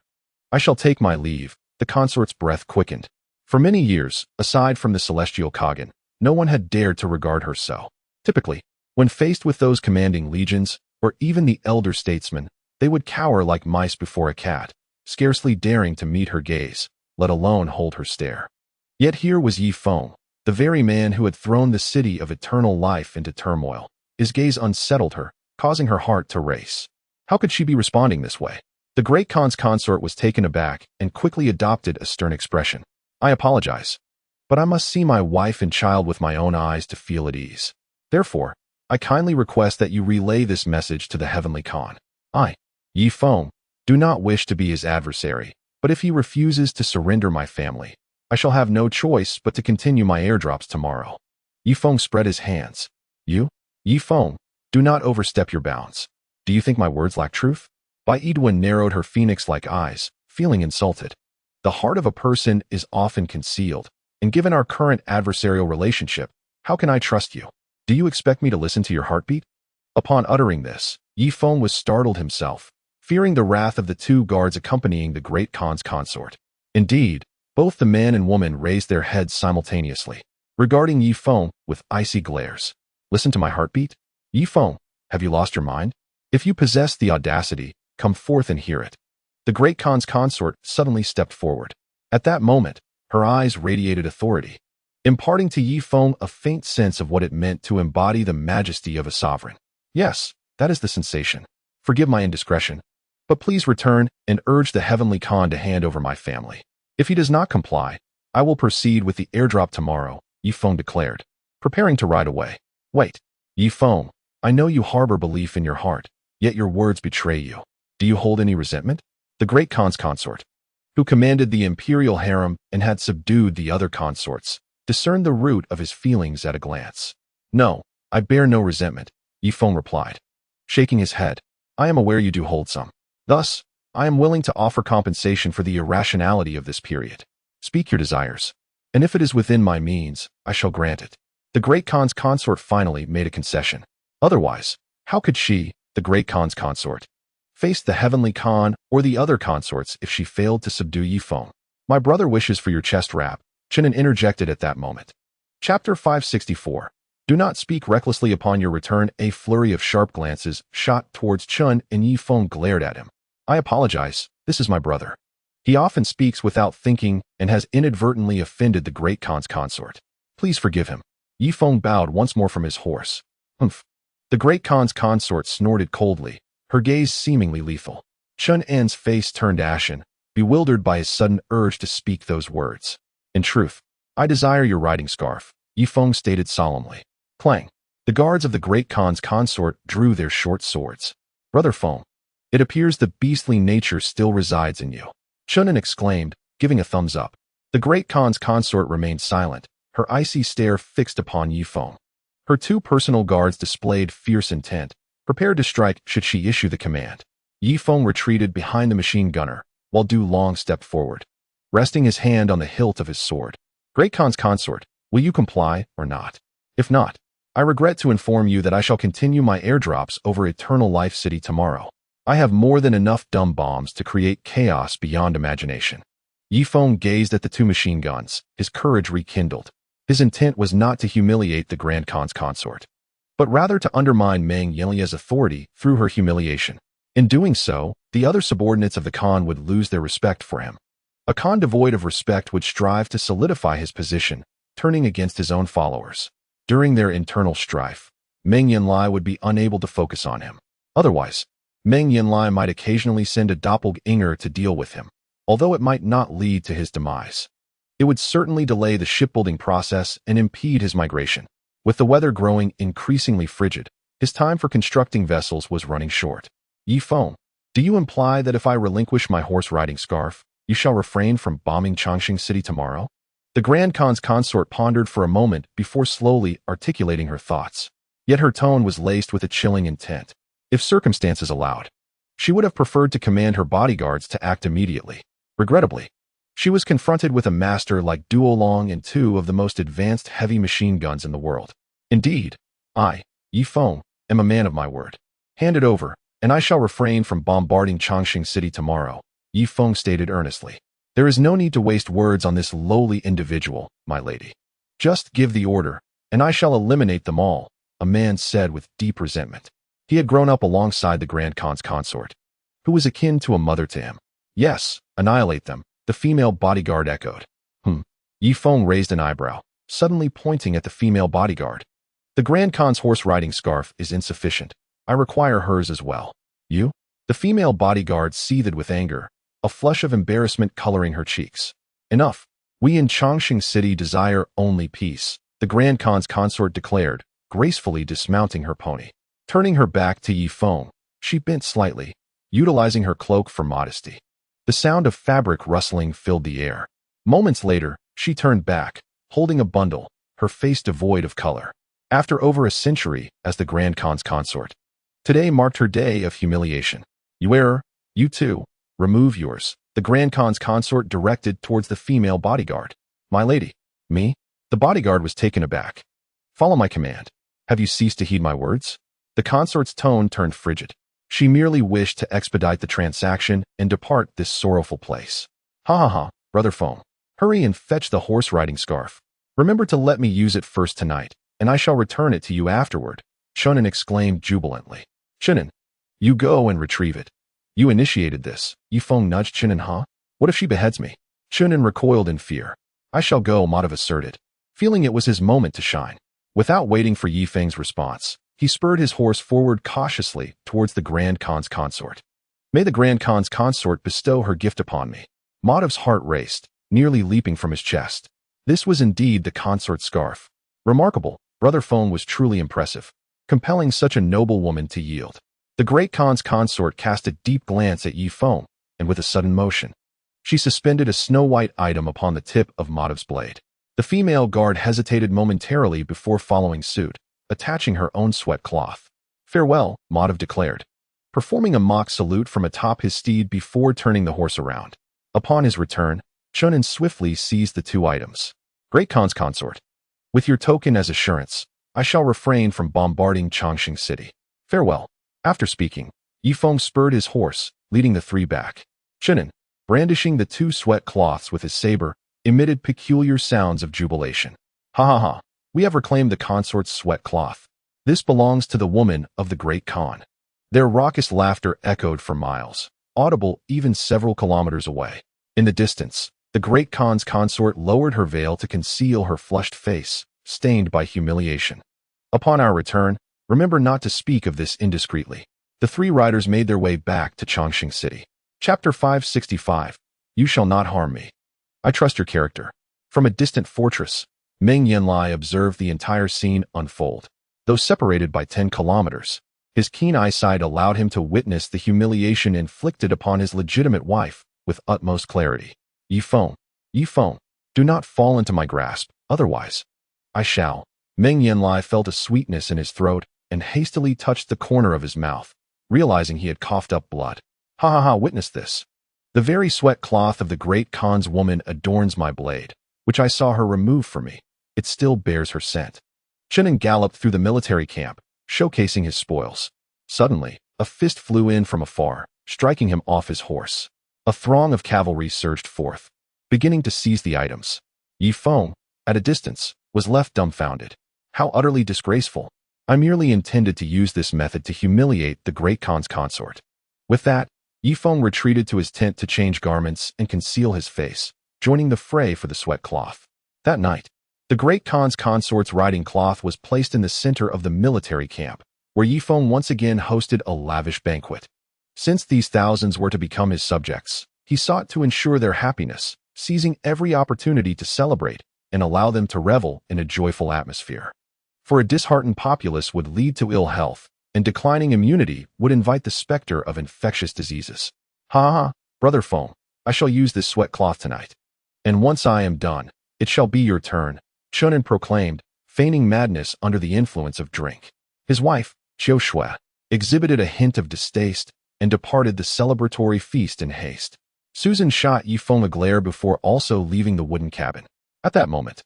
I shall take my leave. The consort's breath quickened. For many years, aside from the celestial Kagan, no one had dared to regard her so. Typically, when faced with those commanding legions, or even the elder statesmen, they would cower like mice before a cat, scarcely daring to meet her gaze, let alone hold her stare. Yet here was Ye Feng, the very man who had thrown the city of eternal life into turmoil. His gaze unsettled her, causing her heart to race. How could she be responding this way? The great Khan's consort was taken aback and quickly adopted a stern expression. I apologize, but I must see my wife and child with my own eyes to feel at ease. Therefore, I kindly request that you relay this message to the heavenly Khan. I, Ye Feng, do not wish to be his adversary, but if he refuses to surrender my family, I shall have no choice but to continue my airdrops tomorrow. Ye Feng spread his hands. You, Ye Feng, do not overstep your bounds. Do you think my words lack truth? Bai Edwin narrowed her phoenix-like eyes, feeling insulted. The heart of a person is often concealed, and given our current adversarial relationship, how can I trust you? Do you expect me to listen to your heartbeat? Upon uttering this, Ye Feng was startled himself, fearing the wrath of the 2 guards accompanying the great Khan's consort. Indeed, both the man and woman raised their heads simultaneously, regarding Ye Feng with icy glares. Listen to my heartbeat? Ye Feng, have you lost your mind? If you possess the audacity, come forth and hear it. The great Khan's consort suddenly stepped forward. At that moment, her eyes radiated authority, imparting to Ye Feng a faint sense of what it meant to embody the majesty of a sovereign. Yes, that is the sensation. Forgive my indiscretion, but please return and urge the heavenly Khan to hand over my family. If he does not comply, I will proceed with the airdrop tomorrow, Ye Feng declared, preparing to ride away. Wait, Ye Feng, I know you harbor belief in your heart, yet your words betray you. Do you hold any resentment? The great Khan's consort who commanded the imperial harem and had subdued the other consorts, discerned the root of his feelings at a glance. "No, I bear no resentment," Ye Feng replied, shaking his head. "I am aware you do hold some. Thus, I am willing to offer compensation for the irrationality of this period. Speak your desires, and if it is within my means, I shall grant it." The Great Khan's consort finally made a concession. Otherwise, how could she, the Great Khan's consort, face the Heavenly Khan or the other consorts if she failed to subdue Ye Feng? "My brother wishes for your chest wrap," Chen interjected at that moment. Chapter 564. Do not speak recklessly upon your return. A flurry of sharp glances shot towards Chun, and Ye Feng glared at him. "I apologize, this is my brother. He often speaks without thinking and has inadvertently offended the Great Khan's consort. Please forgive him." Ye Feng bowed once more from his horse. "Humph." The Great Khan's consort snorted coldly, her gaze seemingly lethal. Chun En's face turned ashen, bewildered by his sudden urge to speak those words. "In truth, I desire your riding scarf," Ye Feng stated solemnly. Clang. The guards of the Great Khan's consort drew their short swords. "Brother Feng, it appears the beastly nature still resides in you," Chunin exclaimed, giving a thumbs up. The Great Khan's consort remained silent, her icy stare fixed upon Ye Feng. Her two personal guards displayed fierce intent, prepared to strike should she issue the command. Ye Feng retreated behind the machine gunner, while Du Long stepped forward, resting his hand on the hilt of his sword. "Great Khan's consort, will you comply or not? If not, I regret to inform you that I shall continue my airdrops over Eternal Life City tomorrow. I have more than enough dumb bombs to create chaos beyond imagination." Ye Feng gazed at the two machine guns, his courage rekindled. His intent was not to humiliate the Grand Khan's consort, but rather to undermine Meng Yanlia's authority through her humiliation. In doing so, the other subordinates of the Khan would lose their respect for him. A Khan devoid of respect would strive to solidify his position, turning against his own followers. During their internal strife, Meng Yanli would be unable to focus on him. Otherwise, Meng Yanli might occasionally send a doppelganger to deal with him, although it might not lead to his demise. It would certainly delay the shipbuilding process and impede his migration. With the weather growing increasingly frigid, his time for constructing vessels was running short. "Ye Feng, do you imply that if I relinquish my horse-riding scarf, you shall refrain from bombing Changxing City tomorrow?" The Grand Khan's consort pondered for a moment before slowly articulating her thoughts. Yet her tone was laced with a chilling intent. If circumstances allowed, she would have preferred to command her bodyguards to act immediately. Regrettably, she was confronted with a master like Duo Long and two of the most advanced heavy machine guns in the world. "Indeed, I, Ye Feng, am a man of my word. Hand it over, and I shall refrain from bombarding Changxing City tomorrow," Ye Feng stated earnestly. "There is no need to waste words on this lowly individual, my lady. Just give the order, and I shall eliminate them all," a man said with deep resentment. He had grown up alongside the Grand Khan's consort, who was akin to a mother to him. "Yes, annihilate them," the female bodyguard echoed. Ye Feng raised an eyebrow, suddenly pointing at the female bodyguard. "The Grand Khan's horse-riding scarf is insufficient. I require hers as well." "You?" The female bodyguard seethed with anger, a flush of embarrassment coloring her cheeks. "Enough. We in Changxing City desire only peace," the Grand Khan's consort declared, gracefully dismounting her pony. Turning her back to Ye Feng, she bent slightly, utilizing her cloak for modesty. The sound of fabric rustling filled the air. Moments later, she turned back, holding a bundle, her face devoid of color. After over a century as the Grand Khan's consort, today marked her day of humiliation. You too, remove yours," the Grand Khan's consort directed towards the female bodyguard. "My lady." "Me?" The bodyguard was taken aback. "Follow my command. Have you ceased to heed my words?" The consort's tone turned frigid. She merely wished to expedite the transaction and depart this sorrowful place. Ha, Brother Feng. Hurry and fetch the horse-riding scarf. Remember to let me use it first tonight, and I shall return it to you afterward," Chunin exclaimed jubilantly. "Chunin, you go and retrieve it. You initiated this," Ye Feng nudged Chunin. "Huh? What if she beheads me?" Chunin recoiled in fear. "I shall go," Madhav asserted, feeling it was his moment to shine. Without waiting for Ye Feng's response, he spurred his horse forward cautiously towards the Grand Khan's consort. "May the Grand Khan's consort bestow her gift upon me." Madhav's heart raced, nearly leaping from his chest. This was indeed the consort's scarf. Remarkable, Brother Feng was truly impressive, compelling such a noble woman to yield. The Great Khan's consort cast a deep glance at Ye Feng, and with a sudden motion, She suspended a snow-white item upon the tip of Madhav's blade. The female guard hesitated momentarily before following suit, attaching her own sweat cloth. "Farewell," Madhav declared, performing a mock salute from atop his steed before turning the horse around. Upon his return, Chunin swiftly seized the two items. "Great Khan's consort. With your token as assurance, I shall refrain from bombarding Changxing City. Farewell." After speaking, Ye Feng spurred his horse, leading the three back. Chunin, brandishing the two sweat cloths with his saber, emitted peculiar sounds of jubilation. "Ha ha ha, we have reclaimed the consort's sweat cloth. This belongs to the woman of the Great Khan." Their raucous laughter echoed for miles, audible even several kilometers away. In the distance, the Great Khan's consort lowered her veil to conceal her flushed face, stained by humiliation. "Upon our return, remember not to speak of this indiscreetly." The three riders made their way back to Changxing City. Chapter 565. You shall not harm me. I trust your character. From a distant fortress, Meng Yanlai observed the entire scene unfold. Though separated by 10 kilometers, his keen eyesight allowed him to witness the humiliation inflicted upon his legitimate wife with utmost clarity. Ye Feng, do not fall into my grasp, otherwise I shall." Meng Yanlai felt a sweetness in his throat and hastily touched the corner of his mouth, realizing he had coughed up blood. "Ha ha ha, witness this. The very sweat cloth of the Great Khan's woman adorns my blade, which I saw her remove from me. It still bears her scent." Chunin galloped through the military camp, showcasing his spoils. Suddenly, a fist flew in from afar, striking him off his horse. A throng of cavalry surged forth, beginning to seize the items. Ye Feng, at a distance, was left dumbfounded. How utterly disgraceful. I merely intended to use this method to humiliate the Great Khan's consort. With that, Ye Feng retreated to his tent to change garments and conceal his face, joining the fray for the sweat cloth. That night, the Great Khan's consort's riding cloth was placed in the center of the military camp, where Ye Feng once again hosted a lavish banquet. Since these thousands were to become his subjects, he sought to ensure their happiness, seizing every opportunity to celebrate and allow them to revel in a joyful atmosphere. For a disheartened populace would lead to ill health, and declining immunity would invite the specter of infectious diseases. "Ha ha, brother Feng, I shall use this sweat cloth tonight. And once I am done, it shall be your turn," Chunin proclaimed, feigning madness under the influence of drink. His wife, Qiu Shui, exhibited a hint of distaste and departed the celebratory feast in haste. Susan shot Ye Feng a glare before also leaving the wooden cabin. At that moment,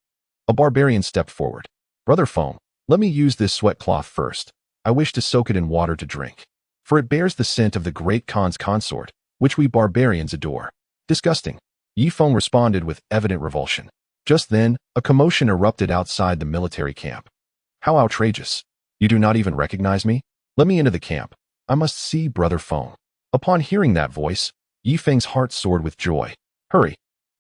a barbarian stepped forward. "Brother Feng, let me use this sweat cloth first. I wish to soak it in water to drink, for it bears the scent of the Great Khan's consort, which we barbarians adore." "Disgusting," Ye Feng responded with evident revulsion. Just then, a commotion erupted outside the military camp. "How outrageous. You do not even recognize me? Let me into the camp. I must see Brother Feng." Upon hearing that voice, Ye Feng's heart soared with joy. "Hurry.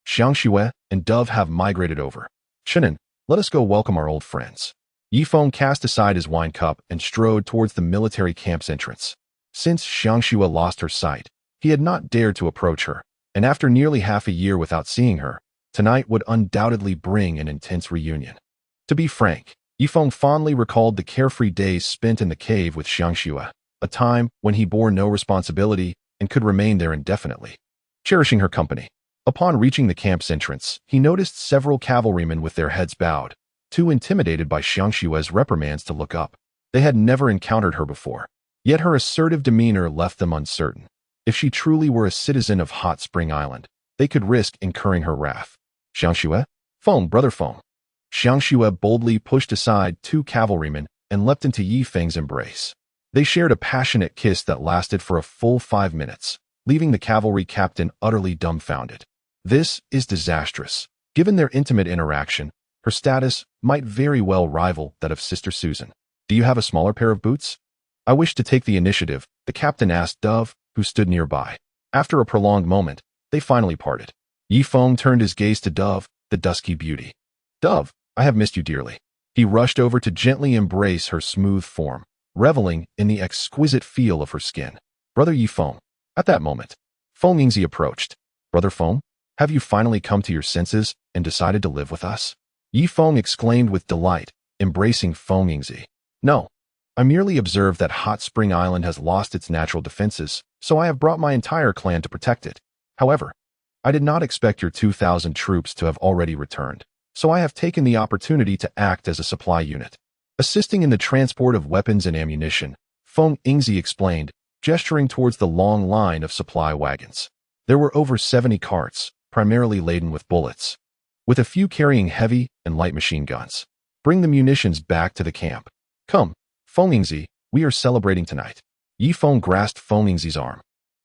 Xiangxue and Dove have migrated over. Chunin, let us go welcome our old friends." Ye Feng cast aside his wine cup and strode towards the military camp's entrance. Since Xiangxue lost her sight, he had not dared to approach her, and after nearly half a year without seeing her, tonight would undoubtedly bring an intense reunion. To be frank, Ye Feng fondly recalled the carefree days spent in the cave with Xiangxue, a time when he bore no responsibility and could remain there indefinitely, cherishing her company. Upon reaching the camp's entrance, he noticed several cavalrymen with their heads bowed, too intimidated by Xiangxue's reprimands to look up. They had never encountered her before, yet her assertive demeanor left them uncertain. If she truly were a citizen of Hot Spring Island, they could risk incurring her wrath. "Xiangxue? Feng, Brother Feng." Xiangxue boldly pushed aside 2 cavalrymen and leapt into Ye Feng's embrace. They shared a passionate kiss that lasted for a full 5 minutes, leaving the cavalry captain utterly dumbfounded. This is disastrous. Given their intimate interaction, her status might very well rival that of Sister Susan. "Do you have a smaller pair of boots?" "I wish to take the initiative," the captain asked Dove, who stood nearby. After a prolonged moment, they finally parted. Ye Feng turned his gaze to Dove, the dusky beauty. "Dove, I have missed you dearly." He rushed over to gently embrace her smooth form, reveling in the exquisite feel of her skin. "Brother Ye Feng." At that moment, Feng Yingzi approached. "Brother Feng, have you finally come to your senses and decided to live with us?" Ye Feng exclaimed with delight, embracing Feng Yingzi. "No, I merely observed that Hot Spring Island has lost its natural defenses, so I have brought my entire clan to protect it. However, I did not expect your 2,000 troops to have already returned, so I have taken the opportunity to act as a supply unit. Assisting in the transport of weapons and ammunition, Feng Yingzi explained, gesturing towards the long line of supply wagons. There were over 70 carts, primarily laden with bullets, with a few carrying heavy and light machine guns. Bring the munitions back to the camp. Come, Feng Yingzi, we are celebrating tonight. Ye Feng grasped Feng Yingzi's arm,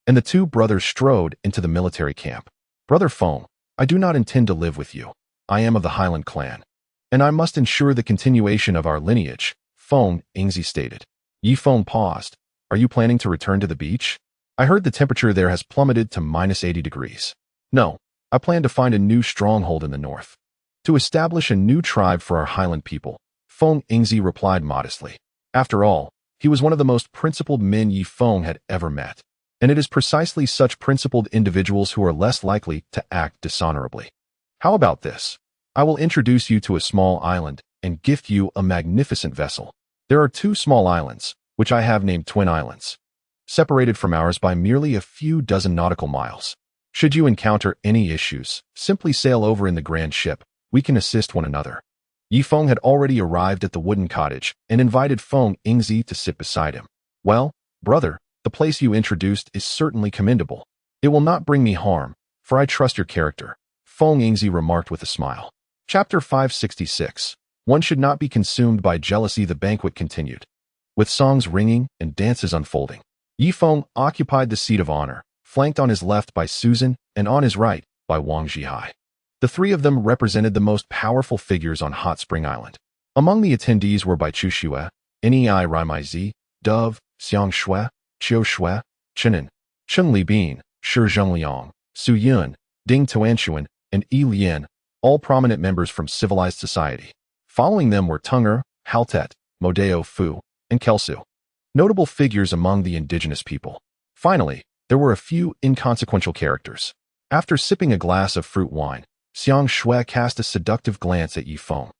and the two brothers strode into the military camp. Brother Feng, I do not intend to live with you. I am of the Highland clan, and I must ensure the continuation of our lineage, Feng Yingzi stated. Ye Feng paused. Are you planning to return to the beach? I heard the temperature there has plummeted to -80 degrees. No, I plan to find a new stronghold in the north, to establish a new tribe for our Highland people, Feng Yingzi replied modestly. After all, he was one of the most principled men Ye Feng had ever met, and it is precisely such principled individuals who are less likely to act dishonorably. How about this? I will introduce you to a small island and gift you a magnificent vessel. There are 2 small islands, which I have named Twin Islands, separated from ours by merely a few dozen nautical miles. Should you encounter any issues, simply sail over in the grand ship. We can assist one another. Ye Feng had already arrived at the wooden cottage and invited Feng Yingzi to sit beside him. Well, brother, the place you introduced is certainly commendable. It will not bring me harm, for I trust your character, Feng Yingzi remarked with a smile. Chapter 566. One should not be consumed by jealousy. The banquet continued, with songs ringing and dances unfolding. Ye Feng occupied the seat of honor, flanked on his left by Susan and on his right by Wang Zhihai. The 3 of them represented the most powerful figures on Hot Spring Island. Among the attendees were Bai Chu Xue, Nei Rimaizi, Dove, Xiang Shui, Qiu Shui, Chenin, Cheng Li Bin, Shi Zhengliang, Su Yun, Ding Tuanshuan, and Yi Lian, all prominent members from civilized society. Following them were Tunger, Haltet, Modeo Fu, and Kelsu, notable figures among the indigenous people. Finally, there were a few inconsequential characters. After sipping a glass of fruit wine, Xiang Shui cast a seductive glance at Ye Feng,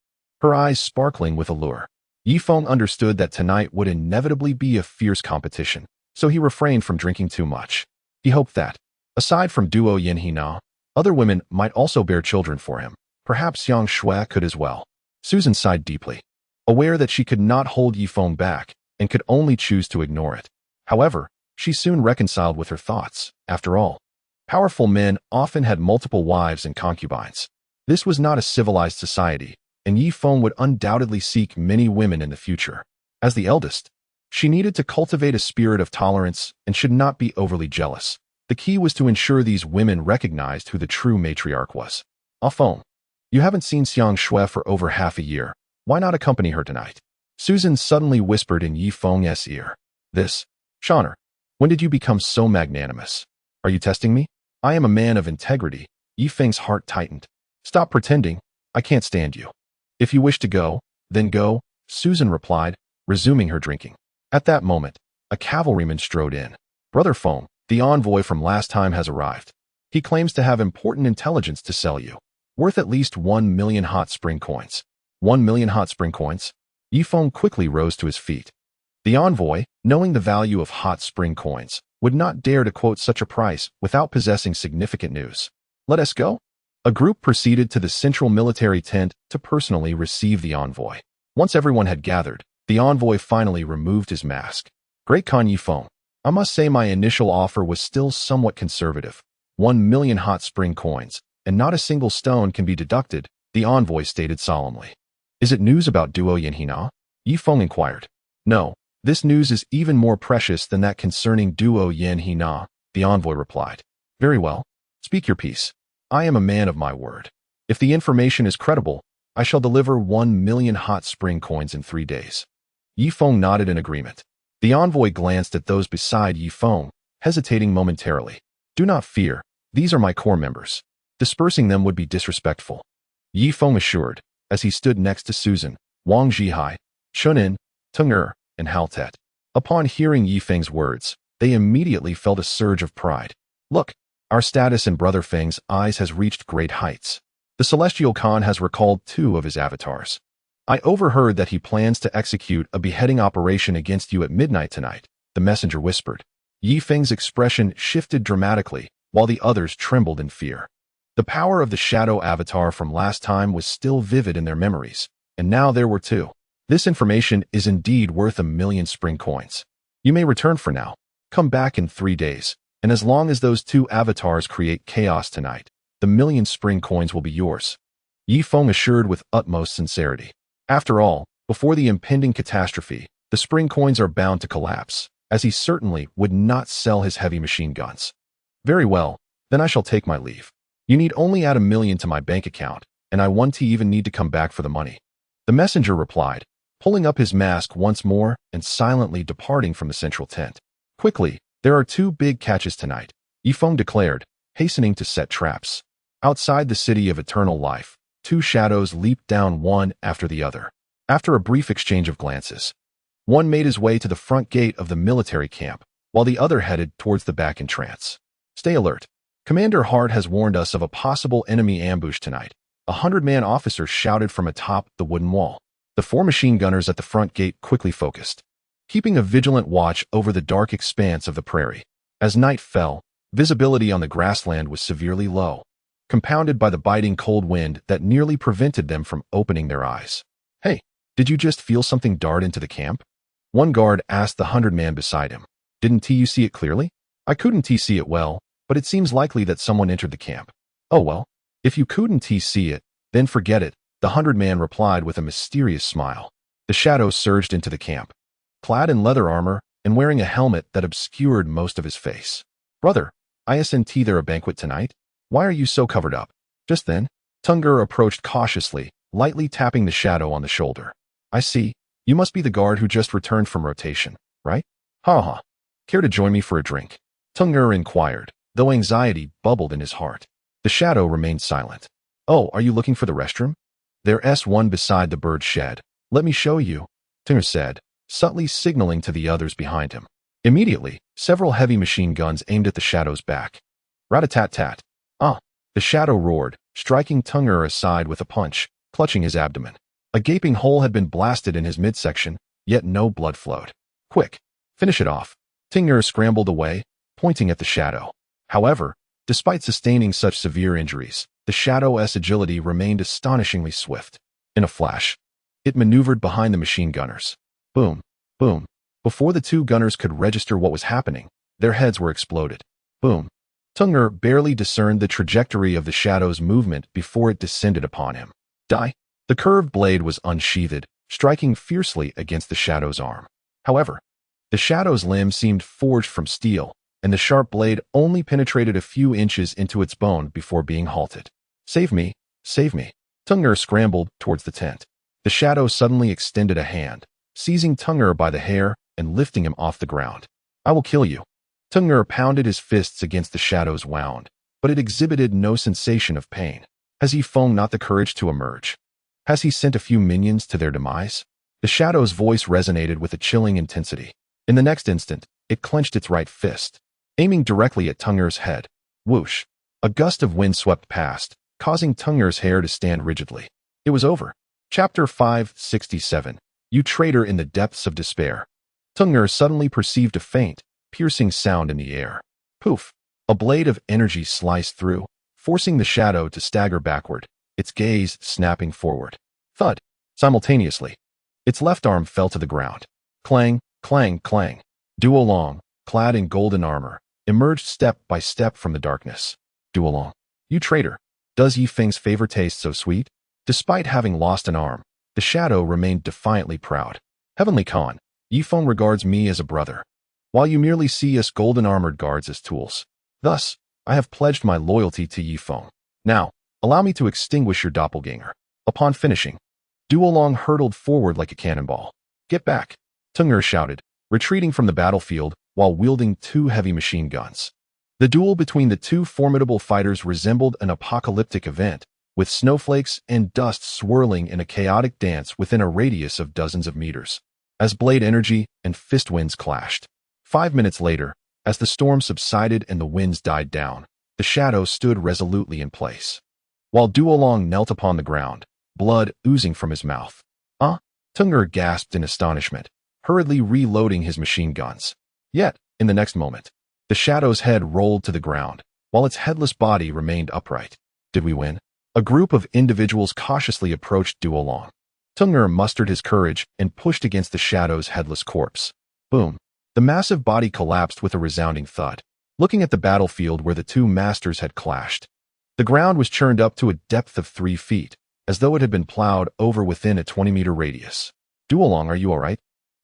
her eyes sparkling with allure. Ye Feng understood that tonight would inevitably be a fierce competition, so he refrained from drinking too much. He hoped that, aside from Duo Yin Hina, other women might also bear children for him. Perhaps Xiang Shui could as well. Susan sighed deeply, aware that she could not hold Ye Feng back and could only choose to ignore it. However, she soon reconciled with her thoughts. After all, powerful men often had multiple wives and concubines. This was not a civilized society, and Ye Feng would undoubtedly seek many women in the future. As the eldest, she needed to cultivate a spirit of tolerance and should not be overly jealous. The key was to ensure these women recognized who the true matriarch was. Ah Feng, you haven't seen Xiang Shui for over half a year. Why not accompany her tonight? Susan suddenly whispered in Ye Feng's ear. This, Shaner, when did you become so magnanimous? Are you testing me? I am a man of integrity. Ye Feng's heart tightened. Stop pretending. I can't stand you. If you wish to go, then go, Susan replied, resuming her drinking. At that moment, a cavalryman strode in. Brother Feng, the envoy from last time has arrived. He claims to have important intelligence to sell you, worth at least 1 million hot spring coins. 1 million hot spring coins? Ye Feng quickly rose to his feet. The envoy, knowing the value of hot spring coins, would not dare to quote such a price without possessing significant news. Let us go. A group proceeded to the central military tent to personally receive the envoy. Once everyone had gathered, the envoy finally removed his mask. Great Khan Ye Feng, I must say my initial offer was still somewhat conservative. 1 million hot spring coins, and not a single stone can be deducted, the envoy stated solemnly. Is it news about Duo Yin Hina? Ye Feng inquired. No, this news is even more precious than that concerning Duo Yin Hina, the envoy replied. Very well, speak your piece. I am a man of my word. If the information is credible, I shall deliver 1 million hot spring coins in 3 days. Ye Feng nodded in agreement. The envoy glanced at those beside Ye Feng, hesitating momentarily. Do not fear, these are my core members. Dispersing them would be disrespectful. Ye Feng assured, as he stood next to Susan, Wang Zhihai, Chunin, Tunger, and Haltet. Upon hearing Ye Feng's words, they immediately felt a surge of pride. Look, our status in Brother Feng's eyes has reached great heights. The Celestial Khan has recalled 2 of his avatars. I overheard that he plans to execute a beheading operation against you at midnight tonight, the messenger whispered. Ye Feng's expression shifted dramatically while the others trembled in fear. The power of the shadow avatar from last time was still vivid in their memories, and now there were two. This information is indeed worth 1,000,000 spring coins. You may return for now. Come back in 3 days, and as long as those two avatars create chaos tonight, the 1,000,000 spring coins will be yours. Ye Feng assured with utmost sincerity. After all, before the impending catastrophe, the spring coins are bound to collapse, as he certainly would not sell his heavy machine guns. Very well, then I shall take my leave. You need only add 1,000,000 to my bank account, and I won't even need to come back for the money. The messenger replied, pulling up his mask once more and silently departing from the central tent. Quickly, there are 2 big catches tonight, Ye Feng declared, hastening to set traps. Outside the city of eternal life, 2 shadows leaped down one after the other. After a brief exchange of glances, one made his way to the front gate of the military camp, while the other headed towards the back entrance. Stay alert. Commander Hart has warned us of a possible enemy ambush tonight, a 100-man officer shouted from atop the wooden wall. The 4 machine gunners at the front gate quickly focused, keeping a vigilant watch over the dark expanse of the prairie. As night fell, visibility on the grassland was severely low, compounded by the biting cold wind that nearly prevented them from opening their eyes. Hey, did you just feel something dart into the camp? One guard asked the 100-man beside him. Didn't you see it clearly? I couldn't see it well, but it seems likely that someone entered the camp. Oh well, if you couldn't see it, then forget it, the 100-man replied with a mysterious smile. The shadow surged into the camp, clad in leather armor and wearing a helmet that obscured most of his face. Brother, isn't there a banquet tonight? Why are you so covered up? Just then, Tungur approached cautiously, lightly tapping the shadow on the shoulder. I see, you must be the guard who just returned from rotation, right? Ha ha. Care to join me for a drink? Tungur inquired, though anxiety bubbled in his heart. The shadow remained silent. Oh, are you looking for the restroom? There's one beside the bird shed. Let me show you, Tungur said, subtly signaling to the others behind him. Immediately, several heavy machine guns aimed at the shadow's back. Rat-a-tat-tat. Ah! The shadow roared, striking Tungur aside with a punch, clutching his abdomen. A gaping hole had been blasted in his midsection, yet no blood flowed. Quick! Finish it off. Tungur scrambled away, pointing at the shadow. However, despite sustaining such severe injuries, the shadow's agility remained astonishingly swift. In a flash, it maneuvered behind the machine gunners. Boom, boom. Before the 2 gunners could register what was happening, their heads were exploded. Boom. Tungur barely discerned the trajectory of the shadow's movement before it descended upon him. Die. The curved blade was unsheathed, striking fiercely against the shadow's arm. However, the shadow's limb seemed forged from steel, and the sharp blade only penetrated a few inches into its bone before being halted. Save me, save me. Tungur scrambled towards the tent. The shadow suddenly extended a hand, seizing Tungur by the hair and lifting him off the ground. I will kill you. Tungur pounded his fists against the shadow's wound, but it exhibited no sensation of pain. Has Ye Feng not the courage to emerge? Has he sent a few minions to their demise? The shadow's voice resonated with a chilling intensity. In the next instant, it clenched its right fist, aiming directly at Tungur's head. Whoosh! A gust of wind swept past, causing Tungur's hair to stand rigidly. It was over. Chapter 567. You traitor in the depths of despair. Tungur suddenly perceived a faint, piercing sound in the air. Poof! A blade of energy sliced through, forcing the shadow to stagger backward, its gaze snapping forward. Thud! Simultaneously, its left arm fell to the ground. Clang, clang, clang. Duolong, clad in golden armor, emerged step by step from the darkness. Duolong. You traitor! Does Ye Feng's favor taste so sweet? Despite having lost an arm, the shadow remained defiantly proud. Heavenly Khan, Ye Feng regards me as a brother, while you merely see us golden-armored guards as tools. Thus, I have pledged my loyalty to Ye Feng. Now, allow me to extinguish your doppelganger. Upon finishing, Duolong hurtled forward like a cannonball. Get back! Tungur shouted, retreating from the battlefield while wielding 2 heavy machine guns. The duel between the 2 formidable fighters resembled an apocalyptic event, with snowflakes and dust swirling in a chaotic dance within a radius of dozens of meters, as blade energy and fist winds clashed. 5 minutes later, as the storm subsided and the winds died down, the shadow stood resolutely in place, while Duolong knelt upon the ground, blood oozing from his mouth. Tungur gasped in astonishment, hurriedly reloading his machine guns. Yet, in the next moment, the shadow's head rolled to the ground, while its headless body remained upright. Did we win? A group of individuals cautiously approached Duolong. Tungner mustered his courage and pushed against the shadow's headless corpse. Boom. The massive body collapsed with a resounding thud. Looking at the battlefield where the two masters had clashed, the ground was churned up to a depth of 3 feet, as though it had been plowed over within a 20-meter radius. Duolong, are you all right?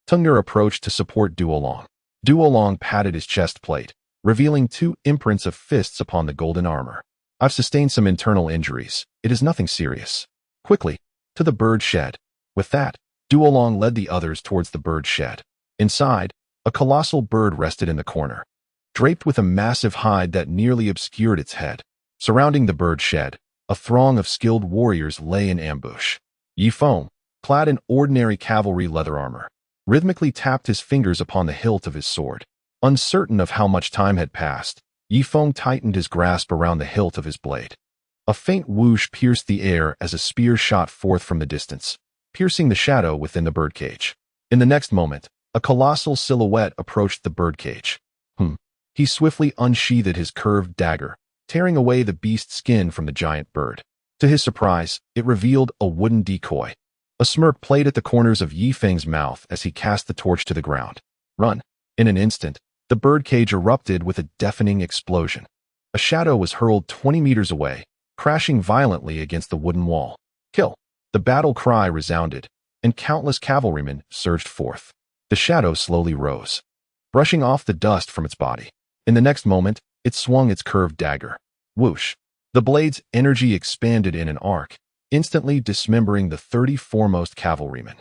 Tungner approached to support Duolong. Duolong patted his chest plate, revealing 2 imprints of fists upon the golden armor. I've sustained some internal injuries. It is nothing serious. Quickly, to the bird shed. With that, Duolong led the others towards the bird shed. Inside, a colossal bird rested in the corner, draped with a massive hide that nearly obscured its head. Surrounding the bird shed, a throng of skilled warriors lay in ambush. Ye Feng, clad in ordinary cavalry leather armor, rhythmically tapped his fingers upon the hilt of his sword. Uncertain of how much time had passed, Ye Feng tightened his grasp around the hilt of his blade. A faint whoosh pierced the air as a spear shot forth from the distance, piercing the shadow within the birdcage. In the next moment, a colossal silhouette approached the birdcage. He swiftly unsheathed his curved dagger, tearing away the beast's skin from the giant bird. To his surprise, it revealed a wooden decoy. A smirk played at the corners of Ye Feng's mouth as he cast the torch to the ground. Run! In an instant, the birdcage erupted with a deafening explosion. A shadow was hurled 20 meters away, crashing violently against the wooden wall. Kill! The battle cry resounded, and countless cavalrymen surged forth. The shadow slowly rose, brushing off the dust from its body. In the next moment, it swung its curved dagger. Whoosh! The blade's energy expanded in an arc, instantly dismembering the 30 foremost cavalrymen.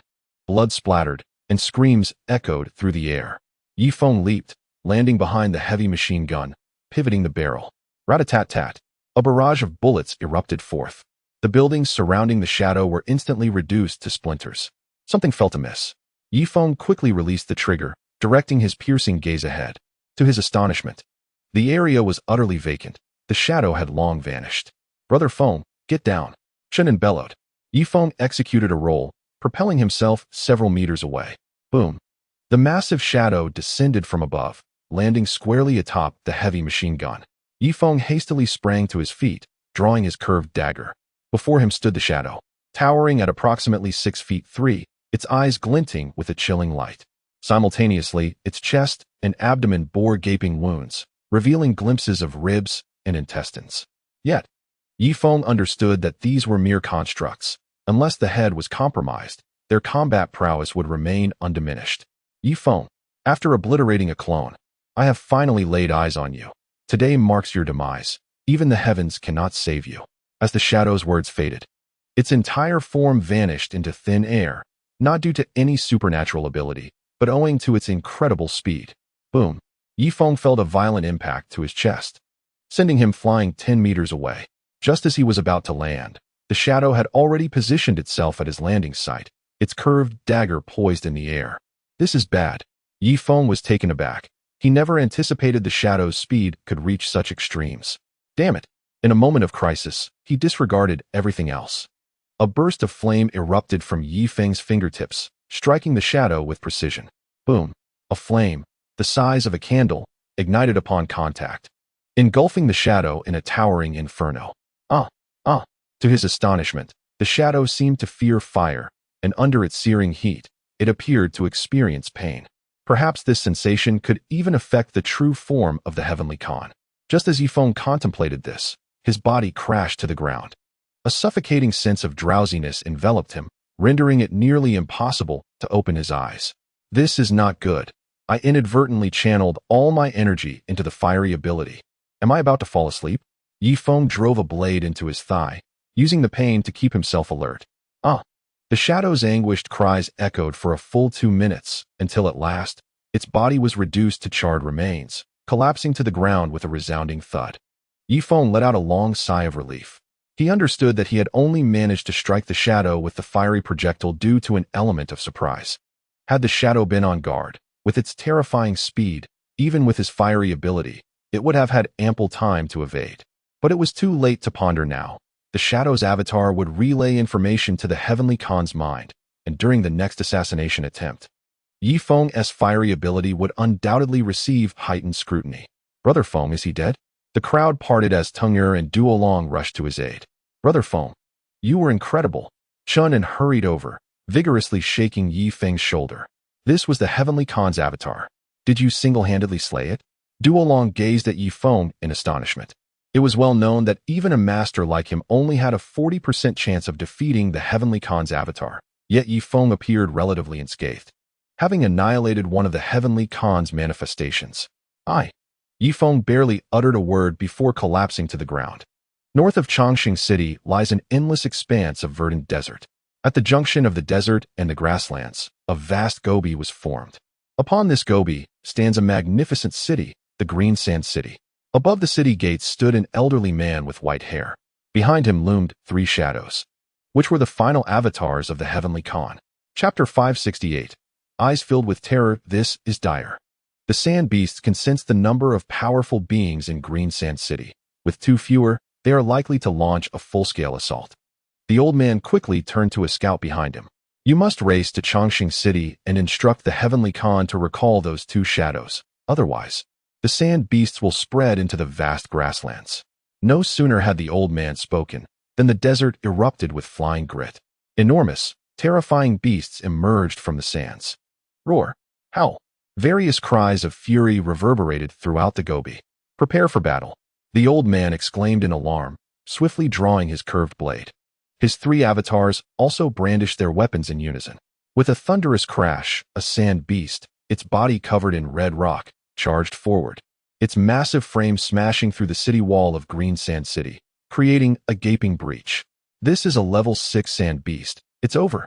Blood splattered, and screams echoed through the air. Ye Feng leaped, landing behind the heavy machine gun, pivoting the barrel. Rat-a-tat-tat! A barrage of bullets erupted forth. The buildings surrounding the shadow were instantly reduced to splinters. Something felt amiss. Ye Feng quickly released the trigger, directing his piercing gaze ahead. To his astonishment, the area was utterly vacant. The shadow had long vanished. Brother Feng, get down! Shannon bellowed. Ye Feng executed a roll, propelling himself several meters away. Boom! The massive shadow descended from above, landing squarely atop the heavy machine gun. Ye Feng hastily sprang to his feet, drawing his curved dagger. Before him stood the shadow, towering at approximately 6 feet 3, its eyes glinting with a chilling light. Simultaneously, its chest and abdomen bore gaping wounds, revealing glimpses of ribs and intestines. Yet, Ye Feng understood that these were mere constructs. Unless the head was compromised, their combat prowess would remain undiminished. Ye Feng, after obliterating a clone, I have finally laid eyes on you. Today marks your demise. Even the heavens cannot save you. As the shadow's words faded, its entire form vanished into thin air, not due to any supernatural ability, but owing to its incredible speed. Boom! Ye Feng felt a violent impact to his chest, sending him flying 10 meters away. Just as he was about to land, the shadow had already positioned itself at his landing site, its curved dagger poised in the air. This is bad. Ye Feng was taken aback. He never anticipated the shadow's speed could reach such extremes. Damn it! In a moment of crisis, he disregarded everything else. A burst of flame erupted from Ye Feng's fingertips, striking the shadow with precision. Boom! A flame, the size of a candle, ignited upon contact, engulfing the shadow in a towering inferno. To his astonishment, the shadow seemed to fear fire, and under its searing heat, it appeared to experience pain. Perhaps this sensation could even affect the true form of the heavenly Khan. Just as Ye Feng contemplated this, his body crashed to the ground. A suffocating sense of drowsiness enveloped him, rendering it nearly impossible to open his eyes. This is not good. I inadvertently channeled all my energy into the fiery ability. Am I about to fall asleep? Ye Feng drove a blade into his thigh, using the pain to keep himself alert. The shadow's anguished cries echoed for a full 2 minutes, until at last, its body was reduced to charred remains, collapsing to the ground with a resounding thud. Ye Feng let out a long sigh of relief. He understood that he had only managed to strike the shadow with the fiery projectile due to an element of surprise. Had the shadow been on guard, with its terrifying speed, even with his fiery ability, it would have had ample time to evade. But it was too late to ponder now. The shadow's avatar would relay information to the heavenly Khan's mind, and during the next assassination attempt, Ye Feng's fiery ability would undoubtedly receive heightened scrutiny. Brother Feng, is he dead? The crowd parted as Teng'er and Duolong rushed to his aid. Brother Feng, you were incredible. Chun and hurried over, vigorously shaking Ye Feng's shoulder. This was the Heavenly Khan's avatar. Did you single-handedly slay it? Duolong gazed at Ye Feng in astonishment. It was well known that even a master like him only had a 40% chance of defeating the Heavenly Khan's avatar, yet Ye Feng appeared relatively unscathed, having annihilated one of the Heavenly Khan's manifestations. Ye Feng barely uttered a word before collapsing to the ground. North of Chongqing City lies an endless expanse of verdant desert. At the junction of the desert and the grasslands, a vast gobi was formed. Upon this gobi stands a magnificent city, the Green Sand City. Above the city gates stood an elderly man with white hair. Behind him loomed 3 shadows, which were the final avatars of the Heavenly Khan. Chapter 568. Eyes filled with terror, this is dire. The sand beasts can sense the number of powerful beings in Green Sand City. With 2 fewer, they are likely to launch a full-scale assault. The old man quickly turned to a scout behind him. You must race to Chongqing City and instruct the Heavenly Khan to recall those 2 shadows. Otherwise, the sand beasts will spread into the vast grasslands. No sooner had the old man spoken than the desert erupted with flying grit. Enormous, terrifying beasts emerged from the sands. Roar, howl. Various cries of fury reverberated throughout the gobi. Prepare for battle, the old man exclaimed in alarm, swiftly drawing his curved blade. His 3 avatars also brandished their weapons in unison. With a thunderous crash, a sand beast, its body covered in red rock, charged forward, its massive frame smashing through the city wall of Green Sand City, creating a gaping breach. This is a level 6 sand beast. It's over.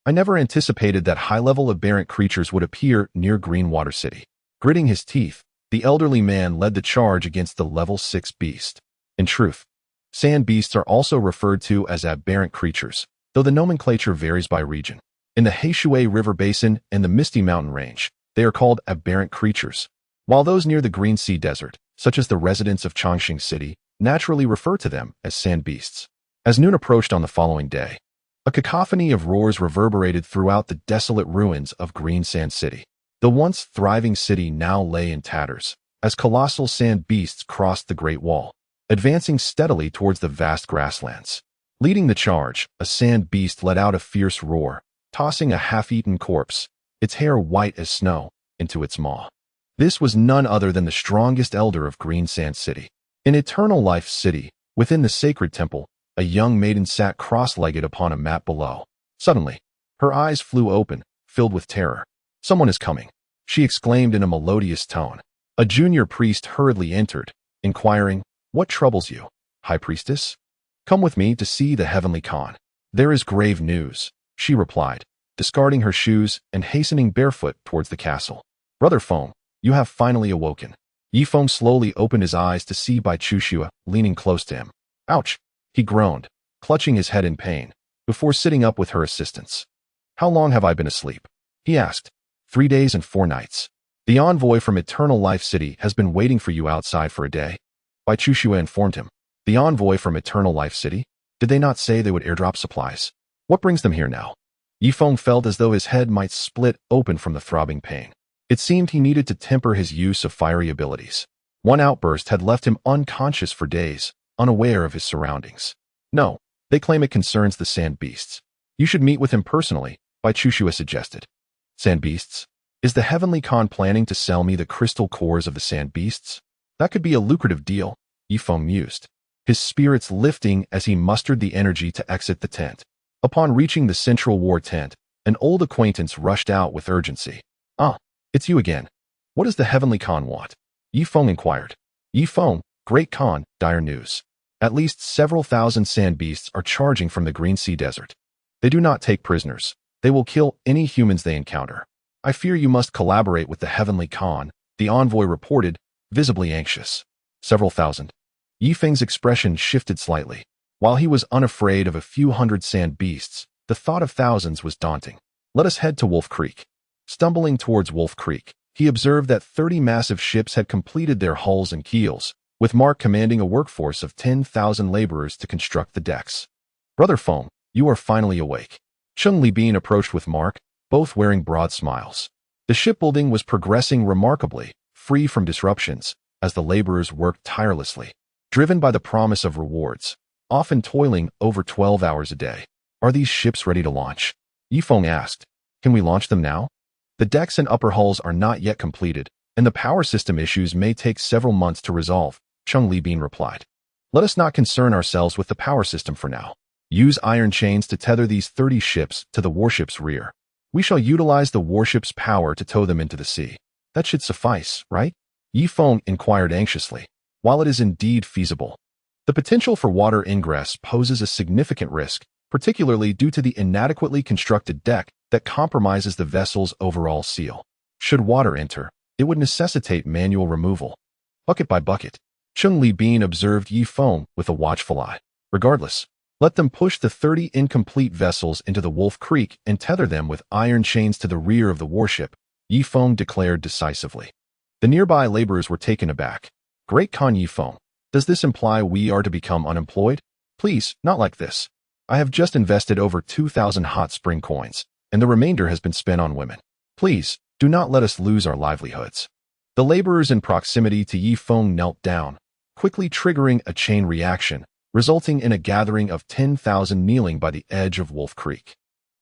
I never anticipated that high-level aberrant creatures would appear near Greenwater City. Gritting his teeth, the elderly man led the charge against the level 6 beast. In truth, sand beasts are also referred to as aberrant creatures, though the nomenclature varies by region. In the Heishui River Basin and the Misty Mountain Range, they are called aberrant creatures, while those near the Green Sea Desert, such as the residents of Chongqing City, naturally refer to them as sand beasts. As noon approached on the following day, a cacophony of roars reverberated throughout the desolate ruins of Green Sand City. The once thriving city now lay in tatters, as colossal sand beasts crossed the Great Wall, advancing steadily towards the vast grasslands. Leading the charge, a sand beast let out a fierce roar, tossing a half-eaten corpse, its hair white as snow, into its maw. This was none other than the strongest elder of Green Sand City. In Eternal Life City, within the sacred temple, a young maiden sat cross-legged upon a mat below. Suddenly, her eyes flew open, filled with terror. Someone is coming, she exclaimed in a melodious tone. A junior priest hurriedly entered, inquiring, What troubles you, High Priestess? Come with me to see the Heavenly Khan. There is grave news, she replied, discarding her shoes and hastening barefoot towards the castle. Brother Feng, you have finally awoken. Ye Feng slowly opened his eyes to see Bai Chuxua leaning close to him. Ouch! He groaned, clutching his head in pain, before sitting up with her assistance. How long have I been asleep? He asked. 3 days and 4 nights. The envoy from Eternal Life City has been waiting for you outside for a day. Bai Chuxua informed him. The envoy from Eternal Life City? Did they not say they would airdrop supplies? What brings them here now? Ye Feng felt as though his head might split open from the throbbing pain. It seemed he needed to temper his use of fiery abilities. One outburst had left him unconscious for days, unaware of his surroundings. No, they claim it concerns the sand beasts. You should meet with him personally, Bai Chuxua suggested. Sand beasts? Is the Heavenly Khan planning to sell me the crystal cores of the sand beasts? That could be a lucrative deal, Ye Feng mused, his spirits lifting as he mustered the energy to exit the tent. Upon reaching the central war tent, an old acquaintance rushed out with urgency. It's you again. What does the Heavenly Khan want? Ye Feng inquired. Ye Feng, Great Khan, dire news. At least several thousand sand beasts are charging from the Green Sea Desert. They do not take prisoners. They will kill any humans they encounter. I fear you must collaborate with the Heavenly Khan, the envoy reported, visibly anxious. Several thousand. Ye Feng's expression shifted slightly. While he was unafraid of a few hundred sand beasts, the thought of thousands was daunting. Let us head to Wolf Creek. Stumbling towards Wolf Creek, he observed that 30 massive ships had completed their hulls and keels, with Mark commanding a workforce of 10,000 laborers to construct the decks. Brother Feng, you are finally awake. Chung Li Bin approached with Mark, both wearing broad smiles. The shipbuilding was progressing remarkably, free from disruptions, as the laborers worked tirelessly, driven by the promise of rewards, often toiling over 12 hours a day. Are these ships ready to launch? Ye Feng asked. Can we launch them now? The decks and upper hulls are not yet completed, and the power system issues may take several months to resolve, Chung Libin replied. Let us not concern ourselves with the power system for now. Use iron chains to tether these 30 ships to the warship's rear. We shall utilize the warship's power to tow them into the sea. That should suffice, right? Ye Feng inquired anxiously. While it is indeed feasible, the potential for water ingress poses a significant risk, particularly due to the inadequately constructed deck that compromises the vessel's overall seal. Should water enter, it would necessitate manual removal, bucket by bucket. Chung Libin observed Ye Feng with a watchful eye. Regardless, let them push the 30 incomplete vessels into the Wolf Creek and tether them with iron chains to the rear of the warship, Ye Feng declared decisively. The nearby laborers were taken aback. Great Khan Ye Feng, does this imply we are to become unemployed? Please, not like this. I have just invested over 2,000 hot spring coins, and the remainder has been spent on women. Please, do not let us lose our livelihoods. The laborers in proximity to Ye Feng knelt down, quickly triggering a chain reaction, resulting in a gathering of 10,000 kneeling by the edge of Wolf Creek.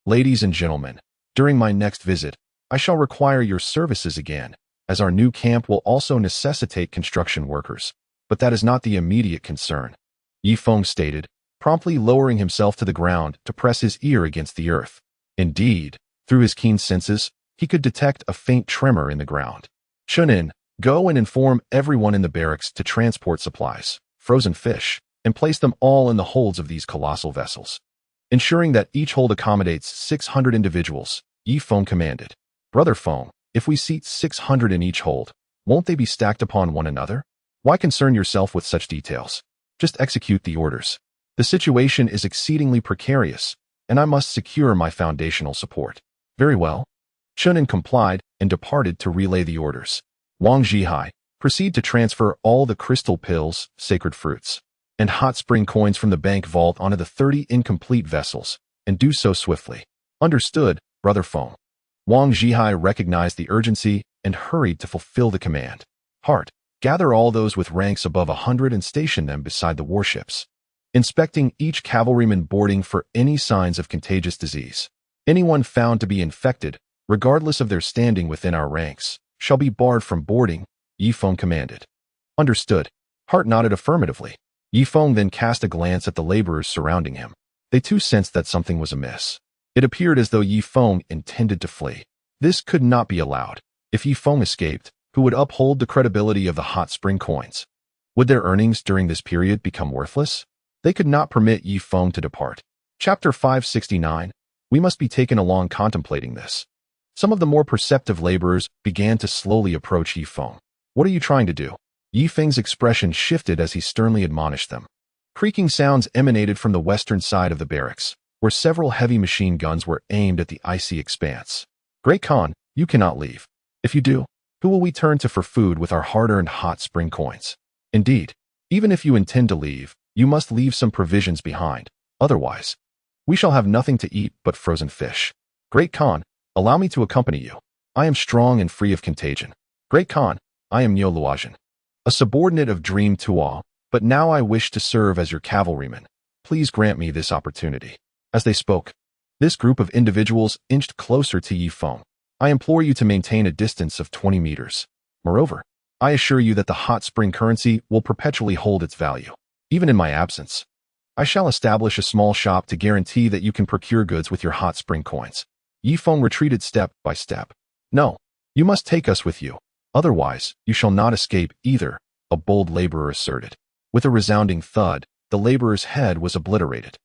Ladies and gentlemen, during my next visit, I shall require your services again, as our new camp will also necessitate construction workers. But that is not the immediate concern, Ye Feng stated, promptly lowering himself to the ground to press his ear against the earth. Indeed, through his keen senses, he could detect a faint tremor in the ground. Chunin, go and inform everyone in the barracks to transport supplies, frozen fish, and place them all in the holds of these colossal vessels. Ensuring that each hold accommodates 600 individuals, Ye Feng commanded. Brother Feng, if we seat 600 in each hold, won't they be stacked upon one another? Why concern yourself with such details? Just execute the orders. The situation is exceedingly precarious, and I must secure my foundational support. Very well. Chunin complied and departed to relay the orders. Wang Zhihai, proceed to transfer all the crystal pills, sacred fruits, and hot spring coins from the bank vault onto the 30 incomplete vessels, and do so swiftly. Understood, Brother Feng. Wang Zhihai recognized the urgency and hurried to fulfill the command. Heart, gather all those with ranks above 100 and station them beside the warships, inspecting each cavalryman boarding for any signs of contagious disease. Anyone found to be infected, regardless of their standing within our ranks, shall be barred from boarding, Ye Feng commanded. Understood. Hart nodded affirmatively. Ye Feng then cast a glance at the laborers surrounding him. They too sensed that something was amiss. It appeared as though Ye Feng intended to flee. This could not be allowed. If Ye Feng escaped, who would uphold the credibility of the hot spring coins? Would their earnings during this period become worthless? They could not permit Ye Feng to depart. Chapter 569. We must be taken along contemplating this. Some of the more perceptive laborers began to slowly approach Ye Feng. What are you trying to do? Ye Feng's expression shifted as he sternly admonished them. Creaking sounds emanated from the western side of the barracks, where several heavy machine guns were aimed at the icy expanse. Great Khan, you cannot leave. If you do, who will we turn to for food with our hard-earned hot spring coins? Indeed, even if you intend to leave, you must leave some provisions behind. Otherwise, we shall have nothing to eat but frozen fish. Great Khan, allow me to accompany you. I am strong and free of contagion. Great Khan, I am Niu Luojian, a subordinate of Dream Tuo, but now I wish to serve as your cavalryman. Please grant me this opportunity. As they spoke, this group of individuals inched closer to Ye Feng. I implore you to maintain a distance of 20 meters. Moreover, I assure you that the hot spring currency will perpetually hold its value. Even in my absence, I shall establish a small shop to guarantee that you can procure goods with your hot spring coins. Ye Feng retreated step by step. No, you must take us with you. Otherwise, you shall not escape either, a bold laborer asserted. With a resounding thud, the laborer's head was obliterated.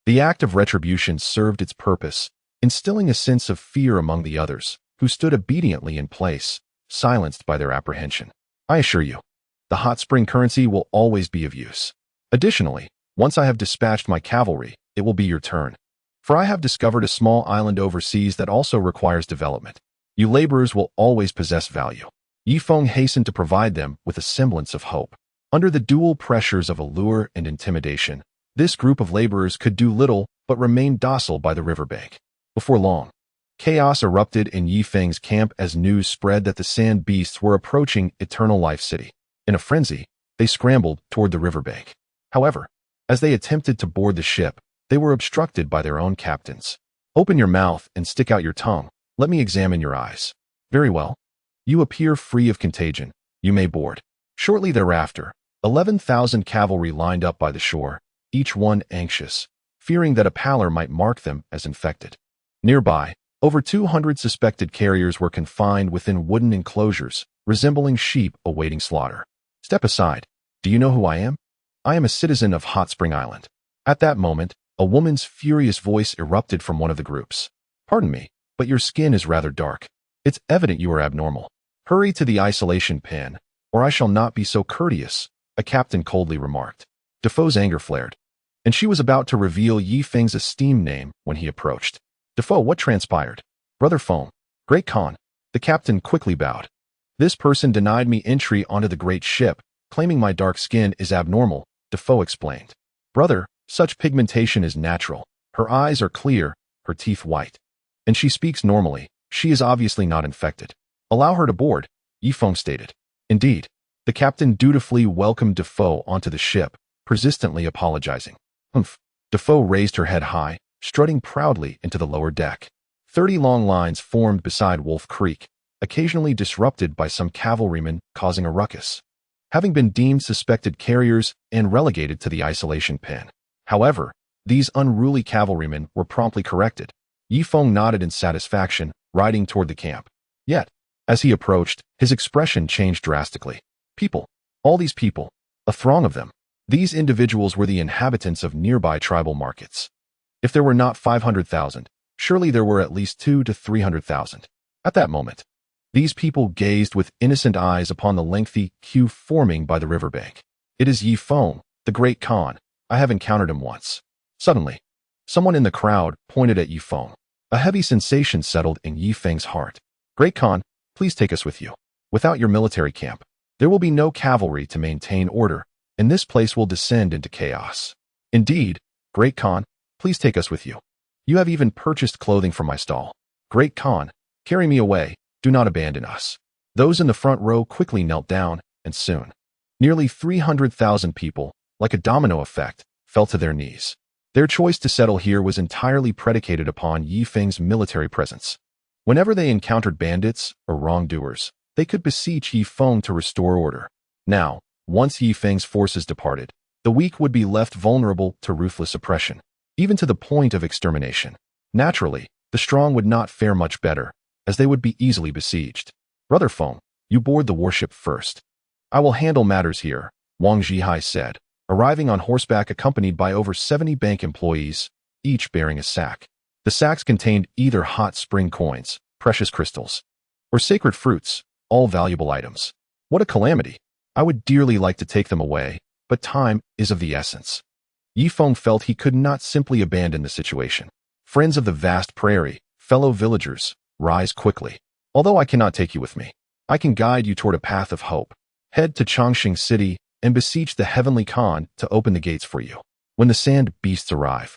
The act of retribution served its purpose, instilling a sense of fear among the others, who stood obediently in place, silenced by their apprehension. I assure you, the hot spring currency will always be of use. Additionally, once I have dispatched my cavalry, it will be your turn. For I have discovered a small island overseas that also requires development. You laborers will always possess value. Ye Feng hastened to provide them with a semblance of hope. Under the dual pressures of allure and intimidation, this group of laborers could do little but remain docile by the riverbank. Before long, chaos erupted in Ye Feng's camp as news spread that the sand beasts were approaching Eternal Life City. In a frenzy, they scrambled toward the riverbank. However, as they attempted to board the ship, they were obstructed by their own captains. Open your mouth and stick out your tongue. Let me examine your eyes. Very well. You appear free of contagion. You may board. Shortly thereafter, 11,000 cavalry lined up by the shore, each one anxious, fearing that a pallor might mark them as infected. Nearby, over 200 suspected carriers were confined within wooden enclosures, resembling sheep awaiting slaughter. Step aside. Do you know who I am? I am a citizen of Hot Spring Island. At that moment, a woman's furious voice erupted from one of the groups. Pardon me, but your skin is rather dark. It's evident you are abnormal. Hurry to the isolation pen, or I shall not be so courteous, a captain coldly remarked. Defoe's anger flared, and she was about to reveal Ye Feng's esteemed name when he approached. Defoe, what transpired? Brother Feng, Great Khan. The captain quickly bowed. This person denied me entry onto the great ship, claiming my dark skin is abnormal, Defoe explained. Brother, such pigmentation is natural. Her eyes are clear, her teeth white. And she speaks normally. She is obviously not infected. Allow her to board, Ye Feng stated. Indeed. The captain dutifully welcomed Defoe onto the ship, persistently apologizing. Humph. Defoe raised her head high, strutting proudly into the lower deck. 30 long lines formed beside Wolf Creek, occasionally disrupted by some cavalrymen causing a ruckus, having been deemed suspected carriers and relegated to the isolation pen. However, these unruly cavalrymen were promptly corrected. Ye Feng nodded in satisfaction, riding toward the camp. Yet, as he approached, his expression changed drastically. People. All these people. A throng of them. These individuals were the inhabitants of nearby tribal markets. If there were not 500,000, surely there were at least 200,000 to 300,000. At that moment, these people gazed with innocent eyes upon the lengthy queue forming by the riverbank. It is Ye Feng, the Great Khan. I have encountered him once. Suddenly, someone in the crowd pointed at Ye Feng. A heavy sensation settled in Ye Feng's heart. Great Khan, please take us with you. Without your military camp, there will be no cavalry to maintain order, and this place will descend into chaos. Indeed, Great Khan, please take us with you. You have even purchased clothing from my stall. Great Khan, carry me away. Do not abandon us. Those in the front row quickly knelt down, and soon, nearly 300,000 people, like a domino effect, fell to their knees. Their choice to settle here was entirely predicated upon Ye Feng's military presence. Whenever they encountered bandits or wrongdoers, they could beseech Ye Feng to restore order. Now, once Ye Feng's forces departed, the weak would be left vulnerable to ruthless oppression, even to the point of extermination. Naturally, the strong would not fare much better, as they would be easily besieged. Brother Feng, you board the warship first. I will handle matters here, Wang Zhihai said, arriving on horseback accompanied by over 70 bank employees, each bearing a sack. The sacks contained either hot spring coins, precious crystals, or sacred fruits, all valuable items. What a calamity! I would dearly like to take them away, but time is of the essence. Ye Feng felt he could not simply abandon the situation. Friends of the vast prairie, fellow villagers, rise quickly. Although I cannot take you with me, I can guide you toward a path of hope. Head to Chongqing City and beseech the Heavenly Khan to open the gates for you. When the sand beasts arrive,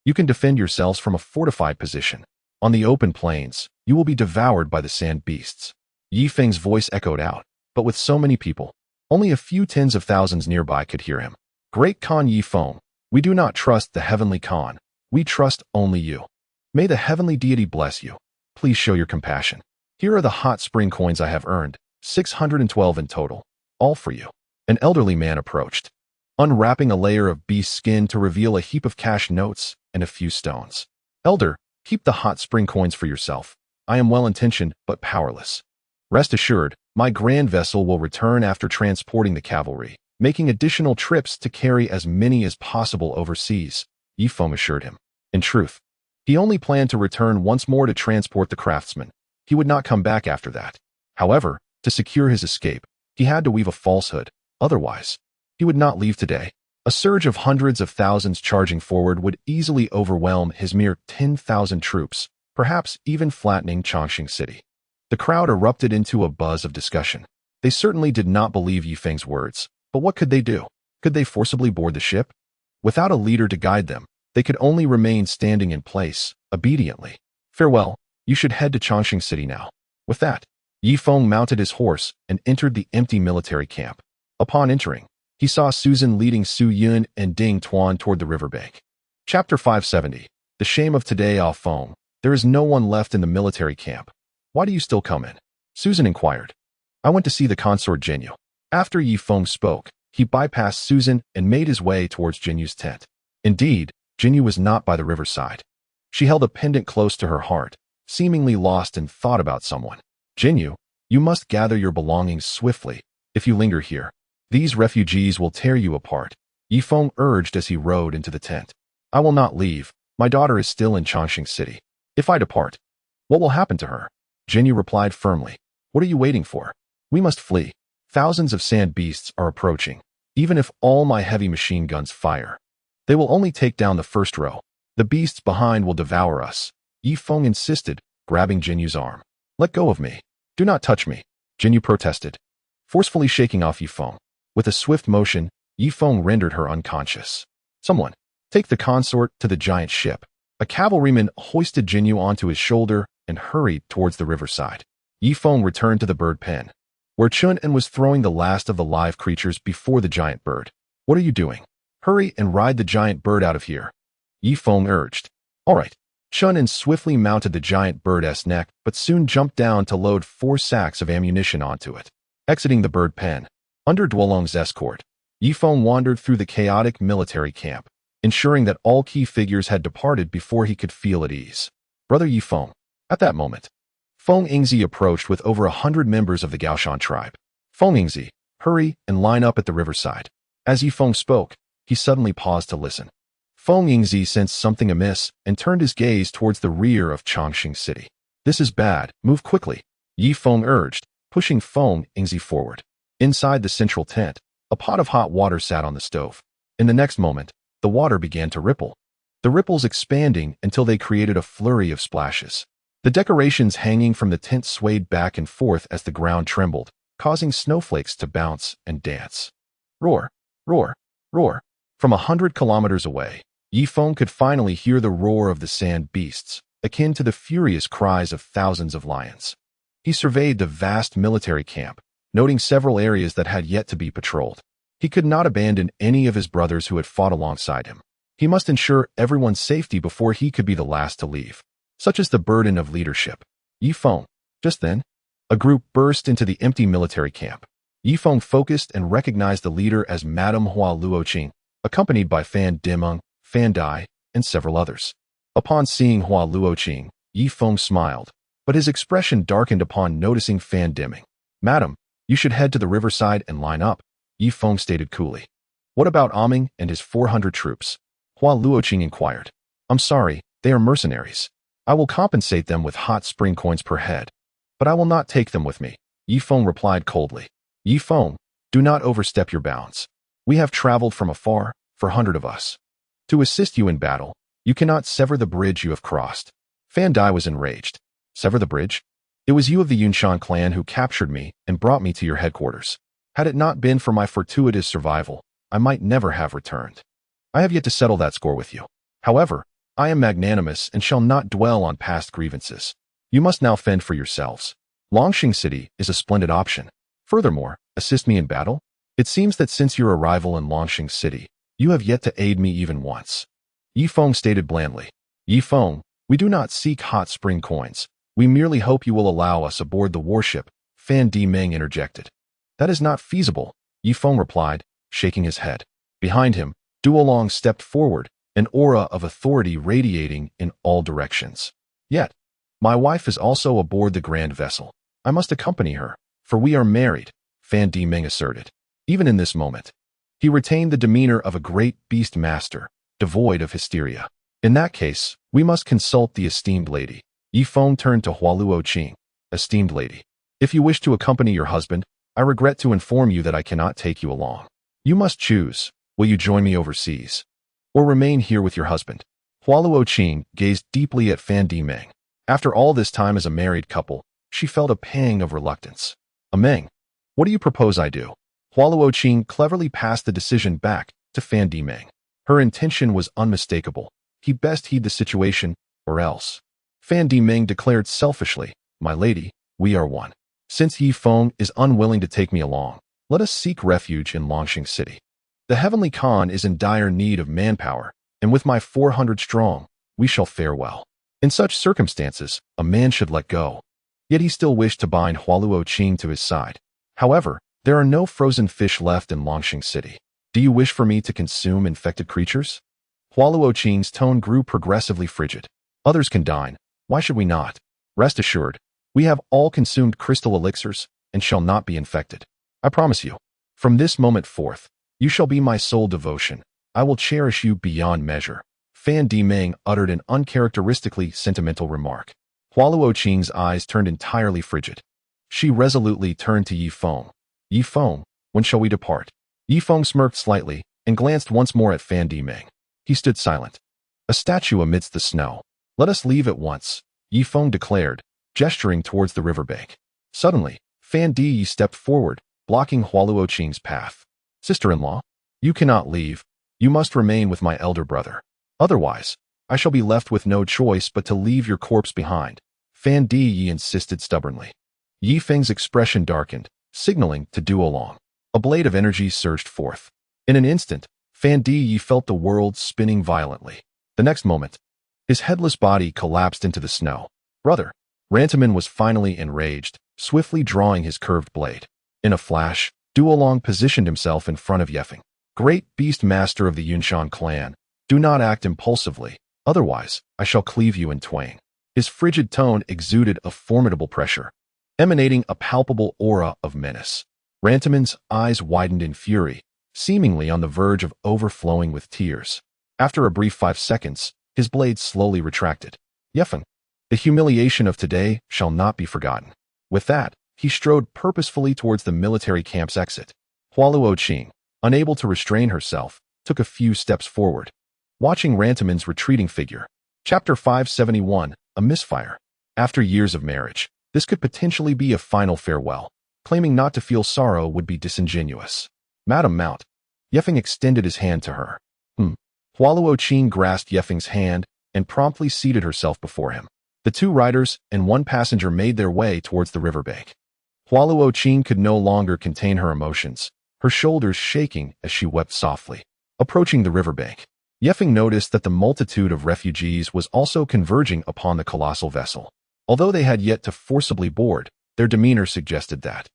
you can defend yourselves from a fortified position. On the open plains, you will be devoured by the sand beasts. Ye Feng's voice echoed out, but with so many people, only a few tens of thousands nearby could hear him. Great Khan Ye Feng, we do not trust the Heavenly Khan. We trust only you. May the heavenly deity bless you. Please show your compassion. Here are the hot spring coins I have earned, 612 in total, all for you. An elderly man approached, unwrapping a layer of beast skin to reveal a heap of cash notes and a few stones. Elder, keep the hot spring coins for yourself. I am well-intentioned but powerless. Rest assured, my grand vessel will return after transporting the cavalry, making additional trips to carry as many as possible overseas, Ye Feng assured him. In truth, he only planned to return once more to transport the craftsmen. He would not come back after that. However, to secure his escape, he had to weave a falsehood. Otherwise, he would not leave today. A surge of hundreds of thousands charging forward would easily overwhelm his mere 10,000 troops, perhaps even flattening Chongqing City. The crowd erupted into a buzz of discussion. They certainly did not believe Ye Feng's words, but what could they do? Could they forcibly board the ship? Without a leader to guide them, they could only remain standing in place, obediently. Farewell, you should head to Chongqing City now. With that, Ye Feng mounted his horse and entered the empty military camp. Upon entering, he saw Susan leading Su Yun and Ding Tuan toward the riverbank. Chapter 570. The Shame of Today. Ye Feng. There is no one left in the military camp. Why do you still come in? Susan inquired. I went to see the consort Jinyu. After Ye Feng spoke, he bypassed Susan and made his way towards Jinyu's tent. Indeed, Jinyu was not by the riverside. She held a pendant close to her heart, seemingly lost in thought about someone. Jinyu, you must gather your belongings swiftly. If you linger here, these refugees will tear you apart, Ye Feng urged as he rode into the tent. I will not leave. My daughter is still in Chongqing City. If I depart, what will happen to her? Jinyu replied firmly. What are you waiting for? We must flee. Thousands of sand beasts are approaching. Even if all my heavy machine guns fire, they will only take down the first row. The beasts behind will devour us, Ye Feng insisted, grabbing Jinyu's arm. Let go of me. Do not touch me, Jinyu protested, forcefully shaking off Ye Feng. With a swift motion, Ye Feng rendered her unconscious. Someone, take the consort to the giant ship. A cavalryman hoisted Jinyu onto his shoulder and hurried towards the riverside. Ye Feng returned to the bird pen, where Chun-En was throwing the last of the live creatures before the giant bird. What are you doing? Hurry and ride the giant bird out of here, Ye Feng urged. All right. Chun-En swiftly mounted the giant bird's neck, but soon jumped down to load 4 sacks of ammunition onto it. Exiting the bird pen, under Duolong's escort, Ye Feng wandered through the chaotic military camp, ensuring that all key figures had departed before he could feel at ease. Brother Ye Feng. At that moment, Feng Yingzi approached with over 100 members of the Gaoshan tribe. Feng Yingzi, hurry and line up at the riverside. As Ye Feng spoke, he suddenly paused to listen. Feng Yingzi sensed something amiss and turned his gaze towards the rear of Chongqing City. This is bad, move quickly, Ye Feng urged, pushing Feng Yingzi forward. Inside the central tent, a pot of hot water sat on the stove. In the next moment, the water began to ripple. The ripples expanding until they created a flurry of splashes. The decorations hanging from the tent swayed back and forth as the ground trembled, causing snowflakes to bounce and dance. Roar, roar, roar. From 100 kilometers away, Ye Feng could finally hear the roar of the sand beasts, akin to the furious cries of thousands of lions. He surveyed the vast military camp, noting several areas that had yet to be patrolled. He could not abandon any of his brothers who had fought alongside him. He must ensure everyone's safety before he could be the last to leave. Such is the burden of leadership. Ye Feng. Just then, a group burst into the empty military camp. Ye Feng focused and recognized the leader as Madame Hua Luoqing, accompanied by Fan Dimeng, Fan Dai, and several others. Upon seeing Hua Luoqing, Ye Feng smiled, but his expression darkened upon noticing Fan Dimeng. Madam, you should head to the riverside and line up, Ye Feng stated coolly. What about Aming and his 400 troops? Hua Luoqing inquired. I'm sorry, they are mercenaries. I will compensate them with hot spring coins per head, but I will not take them with me, Ye Feng replied coldly. Ye Feng, do not overstep your bounds. We have traveled from afar, for 100 of us. To assist you in battle, you cannot sever the bridge you have crossed. Fan Dai was enraged. Sever the bridge? It was you of the Yunshan clan who captured me and brought me to your headquarters. Had it not been for my fortuitous survival, I might never have returned. I have yet to settle that score with you. However, I am magnanimous and shall not dwell on past grievances. You must now fend for yourselves. Longxing City is a splendid option. Furthermore, assist me in battle? It seems that since your arrival in Longxing City, you have yet to aid me even once. Ye Feng stated blandly. Ye Feng, we do not seek hot spring coins. We merely hope you will allow us aboard the warship, Fan Dimeng interjected. That is not feasible, Ye Feng replied, shaking his head. Behind him, Duolong stepped forward, an aura of authority radiating in all directions. Yet, my wife is also aboard the grand vessel. I must accompany her, for we are married, Fan Dimeng asserted. Even in this moment, he retained the demeanor of a great beast master, devoid of hysteria. In that case, we must consult the esteemed lady. Ye Feng turned to Hua Luoqing. Esteemed lady, if you wish to accompany your husband, I regret to inform you that I cannot take you along. You must choose. Will you join me overseas, or remain here with your husband? Hua Luoqing gazed deeply at Fan Dimeng. After all this time as a married couple, she felt a pang of reluctance. Meng, what do you propose I do? Hua Luoqing cleverly passed the decision back to Fan Dimeng. Her intention was unmistakable. He best heed the situation, or else. Fan Dimeng declared selfishly, My lady, we are one. Since Ye Feng is unwilling to take me along, Let us seek refuge in Longxing City. The heavenly Khan is in dire need of manpower, and with my 400 strong, we shall fare well. In such circumstances, a man should let go. Yet he still wished to bind Hualuo Qing to his side. However, there are no frozen fish left in Longxing City. Do you wish for me to consume infected creatures? Hualuo Qing's tone grew progressively frigid. Others can dine. Why should we not? Rest assured, we have all consumed crystal elixirs and shall not be infected. I promise you. From this moment forth, you shall be my sole devotion. I will cherish you beyond measure. Fan Dimeng uttered an uncharacteristically sentimental remark. Hualuo Qing's eyes turned entirely frigid. She resolutely turned to Ye Feng. Ye Feng, when shall we depart? Ye Feng smirked slightly and glanced once more at Fan Dimeng. He stood silent. A statue amidst the snow. Let us leave at once, Ye Feng declared, gesturing towards the riverbank. Suddenly, Fan Di stepped forward, blocking Hualuo Qing's path. Sister-in-law, you cannot leave. You must remain with my elder brother. Otherwise, I shall be left with no choice but to leave your corpse behind, Fan Di insisted stubbornly. Ye Feng's expression darkened, signaling to do along. A blade of energy surged forth. In an instant, Fan Di felt the world spinning violently. The next moment, his headless body collapsed into the snow. Brother, Rantaman was finally enraged, swiftly drawing his curved blade. In a flash, Duolong positioned himself in front of Ye Feng. Great beast master of the Yunshan clan, do not act impulsively, otherwise I shall cleave you in twain. His frigid tone exuded a formidable pressure, emanating a palpable aura of menace. Rantaman's eyes widened in fury, seemingly on the verge of overflowing with tears. After a brief 5 seconds, his blade slowly retracted. Ye Feng, the humiliation of today shall not be forgotten. With that, he strode purposefully towards the military camp's exit. Hualuo Qing, unable to restrain herself, took a few steps forward, watching Rantaman's retreating figure. Chapter 571, A Misfire. After years of marriage, this could potentially be a final farewell. Claiming not to feel sorrow would be disingenuous. Madam Mount. Ye Feng extended his hand to her. Hualuo Qing grasped Ye Feng's hand and promptly seated herself before him. The 2 riders and 1 passenger made their way towards the riverbank. Hualuo Qing could no longer contain her emotions, her shoulders shaking as she wept softly. Approaching the riverbank, Ye Feng noticed that the multitude of refugees was also converging upon the colossal vessel. Although they had yet to forcibly board, their demeanor suggested that,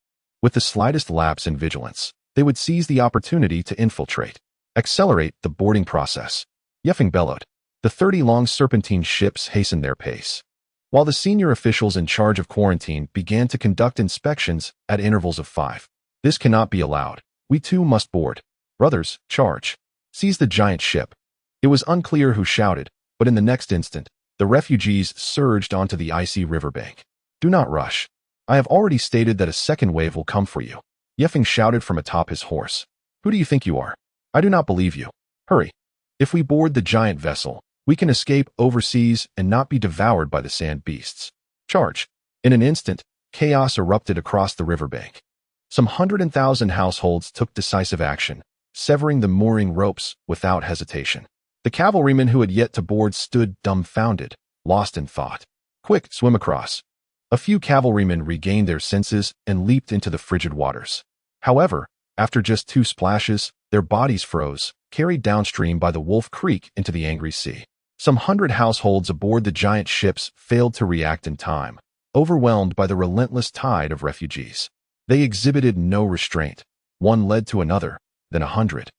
with the slightest lapse in vigilance, they would seize the opportunity to infiltrate, accelerate the boarding process. Ye Feng bellowed. The 30 long serpentine ships hastened their pace, while the senior officials in charge of quarantine began to conduct inspections at intervals of 5. This cannot be allowed. We too must board. Brothers, charge. Seize the giant ship. It was unclear who shouted, but in the next instant, the refugees surged onto the icy riverbank. Do not rush. I have already stated that a second wave will come for you. Ye Feng shouted from atop his horse. Who do you think you are? I do not believe you. Hurry. If we board the giant vessel, we can escape overseas and not be devoured by the sand beasts. Charge. In an instant, chaos erupted across the riverbank. Some 100,000 households took decisive action, severing the mooring ropes without hesitation. The cavalrymen who had yet to board stood dumbfounded, lost in thought. Quick, swim across. A few cavalrymen regained their senses and leaped into the frigid waters. However, after just 2 splashes, their bodies froze, carried downstream by the Wolf Creek into the angry sea. Some 100 households aboard the giant ships failed to react in time, overwhelmed by the relentless tide of refugees. They exhibited no restraint. One led to another, then 100,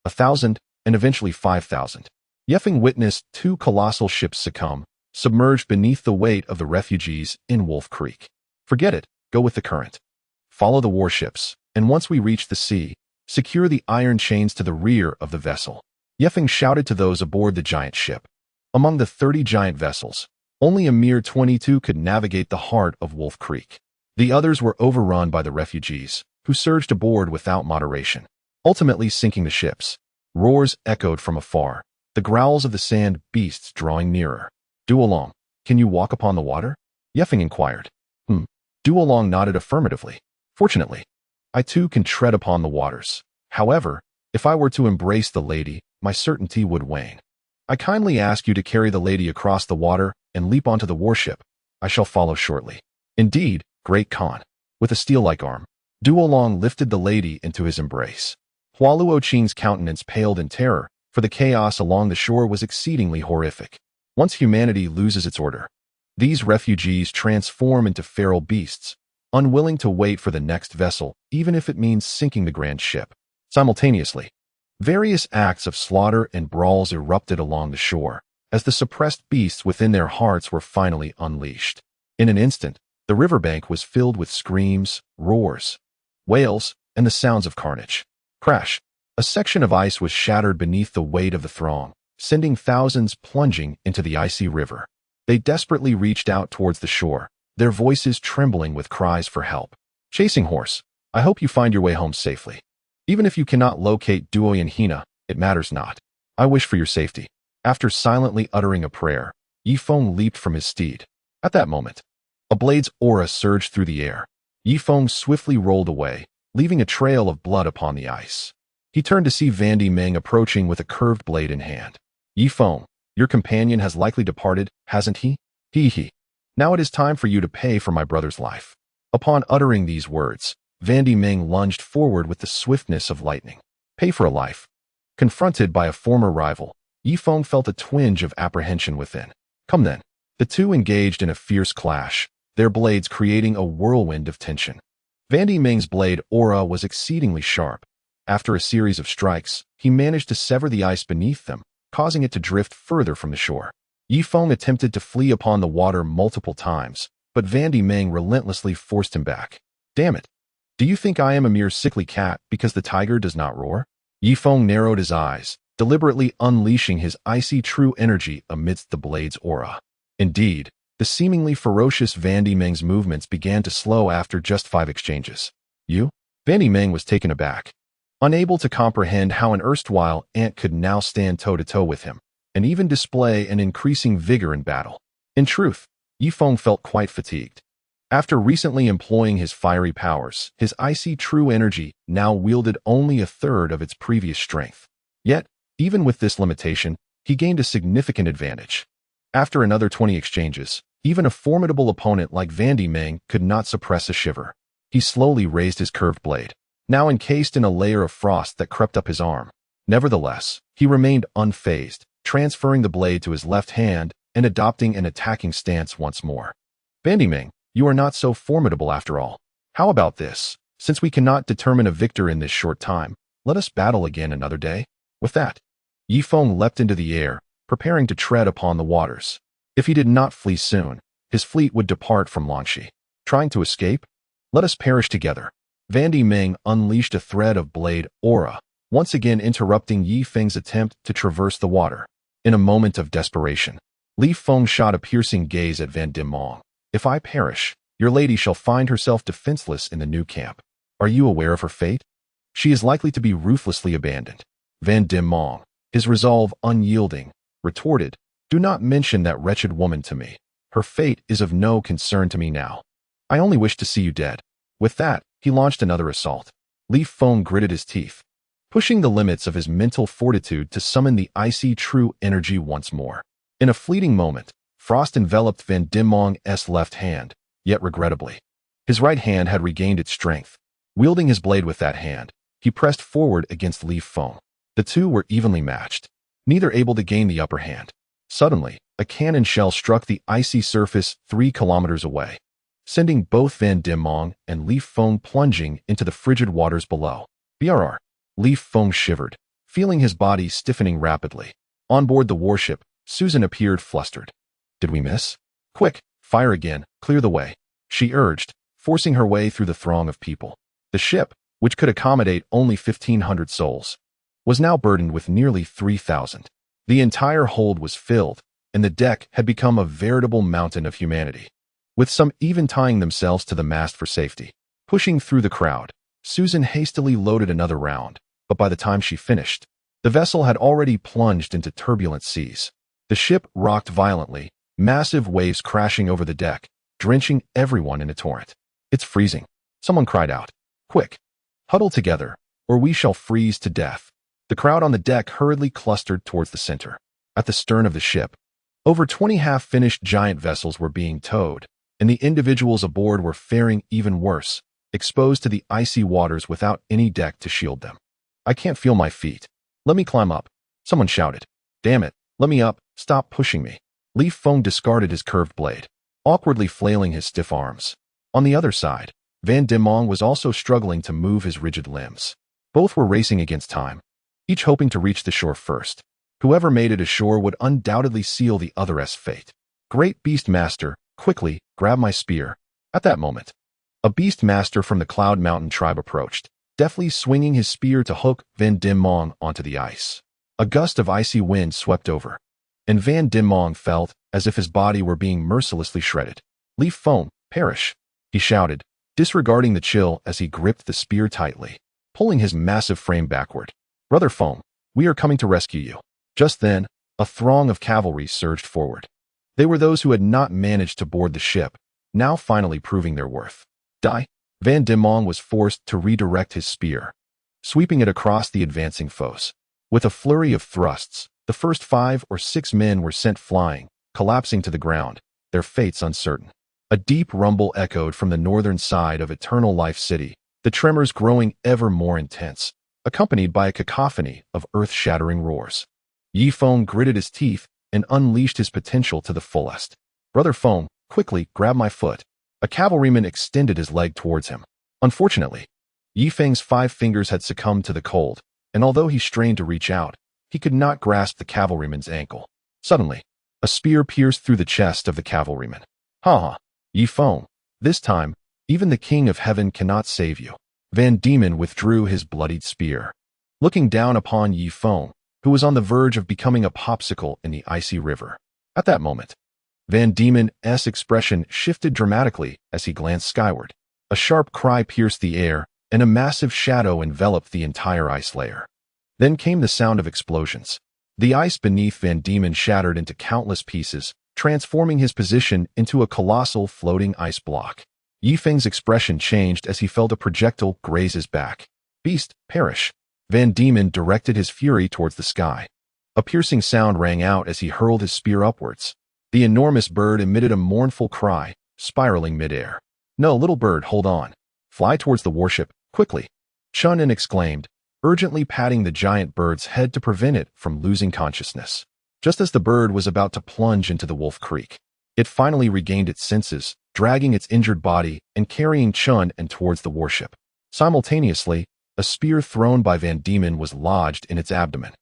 1,000, and eventually 5,000. Ye Feng witnessed 2 colossal ships succumb, submerged beneath the weight of the refugees in Wolf Creek. Forget it, go with the current. Follow the warships, and once we reach the sea, secure the iron chains to the rear of the vessel. Ye Feng shouted to those aboard the giant ship. Among the 30 giant vessels, only a mere 22 could navigate the heart of Wolf Creek. The others were overrun by the refugees, who surged aboard without moderation, ultimately sinking the ships. Roars echoed from afar, the growls of the sand beasts drawing nearer. Duolong, can you walk upon the water? Ye Feng inquired. Duolong nodded affirmatively. Fortunately, I too can tread upon the waters. However, if I were to embrace the lady, my certainty would wane. I kindly ask you to carry the lady across the water and leap onto the warship. I shall follow shortly. Indeed, Great Khan. With a steel-like arm, Duolong lifted the lady into his embrace. Hua Luoqing's countenance paled in terror, for the chaos along the shore was exceedingly horrific. Once humanity loses its order, these refugees transform into feral beasts, unwilling to wait for the next vessel, even if it means sinking the grand ship. Simultaneously, various acts of slaughter and brawls erupted along the shore, as the suppressed beasts within their hearts were finally unleashed. In an instant, the riverbank was filled with screams, roars, wails, and the sounds of carnage. Crash! A section of ice was shattered beneath the weight of the throng, sending thousands plunging into the icy river. They desperately reached out towards the shore, their voices trembling with cries for help. Chasing horse, I hope you find your way home safely. Even if you cannot locate Duo and Hina, it matters not. I wish for your safety. After silently uttering a prayer, Ye Feng leaped from his steed. At that moment, a blade's aura surged through the air. Ye Feng swiftly rolled away, leaving a trail of blood upon the ice. He turned to see Vandy Meng approaching with a curved blade in hand. Ye Feng, your companion has likely departed, hasn't he? He. Now it is time for you to pay for my brother's life. Upon uttering these words, Vandy Meng lunged forward with the swiftness of lightning. Pay for a life. Confronted by a former rival, Ye Feng felt a twinge of apprehension within. Come then. The two engaged in a fierce clash, their blades creating a whirlwind of tension. Vandy Meng's blade aura was exceedingly sharp. After a series of strikes, he managed to sever the ice beneath them, causing it to drift further from the shore. Ye Feng attempted to flee upon the water multiple times, but Vandy Meng relentlessly forced him back. Damn it! Do you think I am a mere sickly cat because the tiger does not roar? Ye Feng narrowed his eyes, deliberately unleashing his icy true energy amidst the blade's aura. Indeed, the seemingly ferocious Vandy Meng's movements began to slow after just 5 exchanges. You? Vandy Meng was taken aback, unable to comprehend how an erstwhile ant could now stand toe-to-toe with him, and even display an increasing vigor in battle. In truth, Ye Feng felt quite fatigued. After recently employing his fiery powers, his icy true energy now wielded only a third of its previous strength. Yet, even with this limitation, he gained a significant advantage. After another 20 exchanges, even a formidable opponent like Vandy Meng could not suppress a shiver. He slowly raised his curved blade, now encased in a layer of frost that crept up his arm. Nevertheless, he remained unfazed, transferring the blade to his left hand and adopting an attacking stance once more. Vandy Meng, you are not so formidable after all. How about this? Since we cannot determine a victor in this short time, let us battle again another day. With that, Ye Feng leapt into the air, preparing to tread upon the waters. If he did not flee soon, his fleet would depart from Longxi. Trying to escape? Let us perish together. Vandy Meng unleashed a thread of blade aura, once again interrupting Ye Feng's attempt to traverse the water. In a moment of desperation, Li Feng shot a piercing gaze at Van Dim Mong. If I perish, your lady shall find herself defenseless in the new camp. Are you aware of her fate? She is likely to be ruthlessly abandoned. Van Dim Mong, his resolve unyielding, retorted, Do not mention that wretched woman to me. Her fate is of no concern to me now. I only wish to see you dead. With that, he launched another assault. Li Feng gritted his teeth, pushing the limits of his mental fortitude to summon the icy true energy once more. In a fleeting moment, frost enveloped Van Dim Mong's left hand, yet regrettably, his right hand had regained its strength. Wielding his blade with that hand, he pressed forward against Li Feng. The two were evenly matched, neither able to gain the upper hand. Suddenly, a cannon shell struck the icy surface 3 kilometers away, sending both Van Dim Mong and Li Feng plunging into the frigid waters below. BRR. Li Feng shivered, feeling his body stiffening rapidly. On board the warship, Susan appeared flustered. Did we miss? Quick, fire again, clear the way, she urged, forcing her way through the throng of people. The ship, which could accommodate only 1,500 souls, was now burdened with nearly 3,000. The entire hold was filled, and the deck had become a veritable mountain of humanity, with some even tying themselves to the mast for safety. Pushing through the crowd, Susan hastily loaded another round, but by the time she finished, the vessel had already plunged into turbulent seas. The ship rocked violently, massive waves crashing over the deck, drenching everyone in a torrent. It's freezing, someone cried out. Quick, huddle together, or we shall freeze to death. The crowd on the deck hurriedly clustered towards the center. At the stern of the ship, over 20 half-finished giant vessels were being towed, and the individuals aboard were faring even worse, exposed to the icy waters without any deck to shield them. I can't feel my feet. Let me climb up. Someone shouted. Damn it, let me up, stop pushing me. Ye Feng discarded his curved blade, awkwardly flailing his stiff arms. On the other side, Van Diemen was also struggling to move his rigid limbs. Both were racing against time, each hoping to reach the shore first. Whoever made it ashore would undoubtedly seal the other's fate. Great Beast Master, quickly, grab my spear. At that moment, a Beast Master from the Cloud Mountain tribe approached, deftly swinging his spear to hook Van Diemen onto the ice. A gust of icy wind swept over, and Van Diemen felt as if his body were being mercilessly shredded. Ye Feng, perish, he shouted, disregarding the chill as he gripped the spear tightly, pulling his massive frame backward. Brother Feng, we are coming to rescue you. Just then, a throng of cavalry surged forward. They were those who had not managed to board the ship, now finally proving their worth. Die! Van Diemen was forced to redirect his spear, sweeping it across the advancing foes. With a flurry of thrusts, the first 5 or 6 men were sent flying, collapsing to the ground, their fates uncertain. A deep rumble echoed from the northern side of Eternal Life City, the tremors growing ever more intense, accompanied by a cacophony of earth-shattering roars. Ye Feng gritted his teeth and unleashed his potential to the fullest. Brother Feng, quickly, grab my foot. A cavalryman extended his leg towards him. Unfortunately, Ye Feng's 5 fingers had succumbed to the cold, and although he strained to reach out, he could not grasp the cavalryman's ankle. Suddenly, a spear pierced through the chest of the cavalryman. Ha ha! Ye Feng, this time, even the King of Heaven cannot save you. Van Diemen withdrew his bloodied spear. Looking down upon Ye Feng, who was on the verge of becoming a popsicle in the icy river. At that moment, Van Diemen's expression shifted dramatically as he glanced skyward. A sharp cry pierced the air, and a massive shadow enveloped the entire ice layer. Then came the sound of explosions. The ice beneath Van Diemen shattered into countless pieces, transforming his position into a colossal floating ice block. Ye Feng's expression changed as he felt a projectile graze his back. Beast, perish! Van Diemen directed his fury towards the sky. A piercing sound rang out as he hurled his spear upwards. The enormous bird emitted a mournful cry, spiraling midair. No, little bird, hold on. Fly towards the warship, quickly. Chunin exclaimed, urgently patting the giant bird's head to prevent it from losing consciousness. Just as the bird was about to plunge into the Wolf Creek, it finally regained its senses, dragging its injured body and carrying Chunin towards the warship. Simultaneously, a spear thrown by Van Diemen was lodged in its abdomen.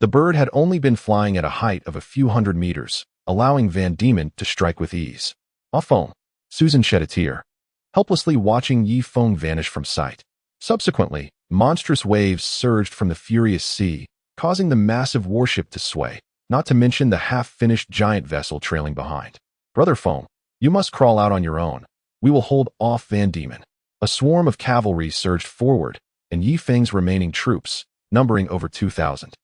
The bird had only been flying at a height of a few hundred meters, allowing Van Diemen to strike with ease. Ah Feng, Susan shed a tear, helplessly watching Ye Feng vanish from sight. Subsequently, monstrous waves surged from the furious sea, causing the massive warship to sway, not to mention the half-finished giant vessel trailing behind. Brother Feng, you must crawl out on your own. We will hold off Van Diemen. A swarm of cavalry surged forward, and Ye Feng's remaining troops, numbering over 2,000,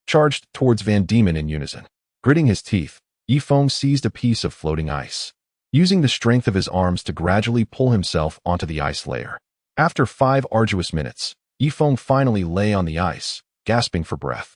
charged towards Van Diemen in unison. Gritting his teeth, Ye Feng seized a piece of floating ice, using the strength of his arms to gradually pull himself onto the ice layer. After 5 arduous minutes, Ye Feng finally lay on the ice, gasping for breath.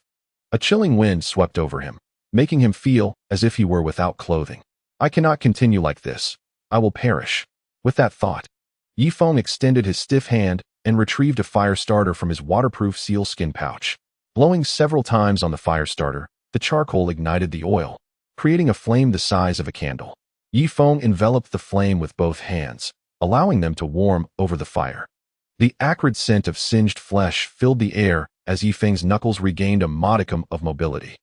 A chilling wind swept over him, making him feel as if he were without clothing. I cannot continue like this. I will perish. With that thought, Ye Feng extended his stiff hand and retrieved a fire starter from his waterproof sealskin pouch. Blowing several times on the fire starter, the charcoal ignited the oil, creating a flame the size of a candle. Ye Feng enveloped the flame with both hands, allowing them to warm over the fire. The acrid scent of singed flesh filled the air as Ye Feng's knuckles regained a modicum of mobility.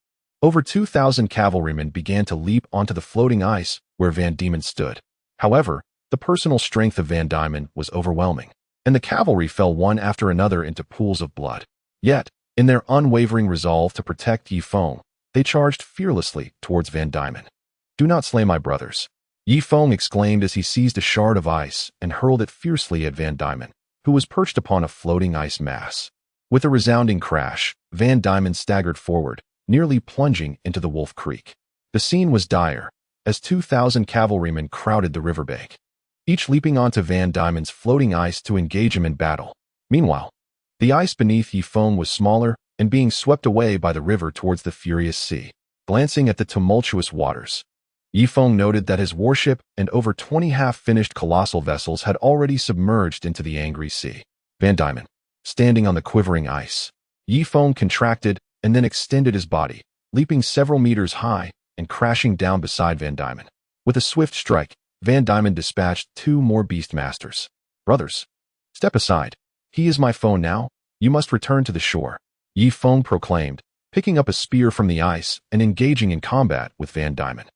Over 2,000 cavalrymen began to leap onto the floating ice where Van Diemen stood. However, the personal strength of Van Diemen was overwhelming, and the cavalry fell one after another into pools of blood. Yet, in their unwavering resolve to protect Ye Feng, they charged fearlessly towards Van Diemen. Do not slay my brothers, Ye Feng exclaimed as he seized a shard of ice and hurled it fiercely at Van Diemen, who was perched upon a floating ice mass. With a resounding crash, Van Diemen staggered forward, nearly plunging into the Wolf Creek. The scene was dire, as 2,000 cavalrymen crowded the riverbank, each leaping onto Van Diemen's floating ice to engage him in battle. Meanwhile, the ice beneath Ye Feng was smaller and being swept away by the river towards the furious sea. Glancing at the tumultuous waters, Ye Feng noted that his warship and over 20 half-finished colossal vessels had already submerged into the angry sea. Van Diemen, standing on the quivering ice. Ye Feng contracted and then extended his body, leaping several meters high and crashing down beside Van Diemen. With a swift strike, Van Diemen dispatched 2 more beastmasters. Brothers, step aside. He is my foe now. You must return to the shore. Ye Feng proclaimed, picking up a spear from the ice and engaging in combat with Van Diemen.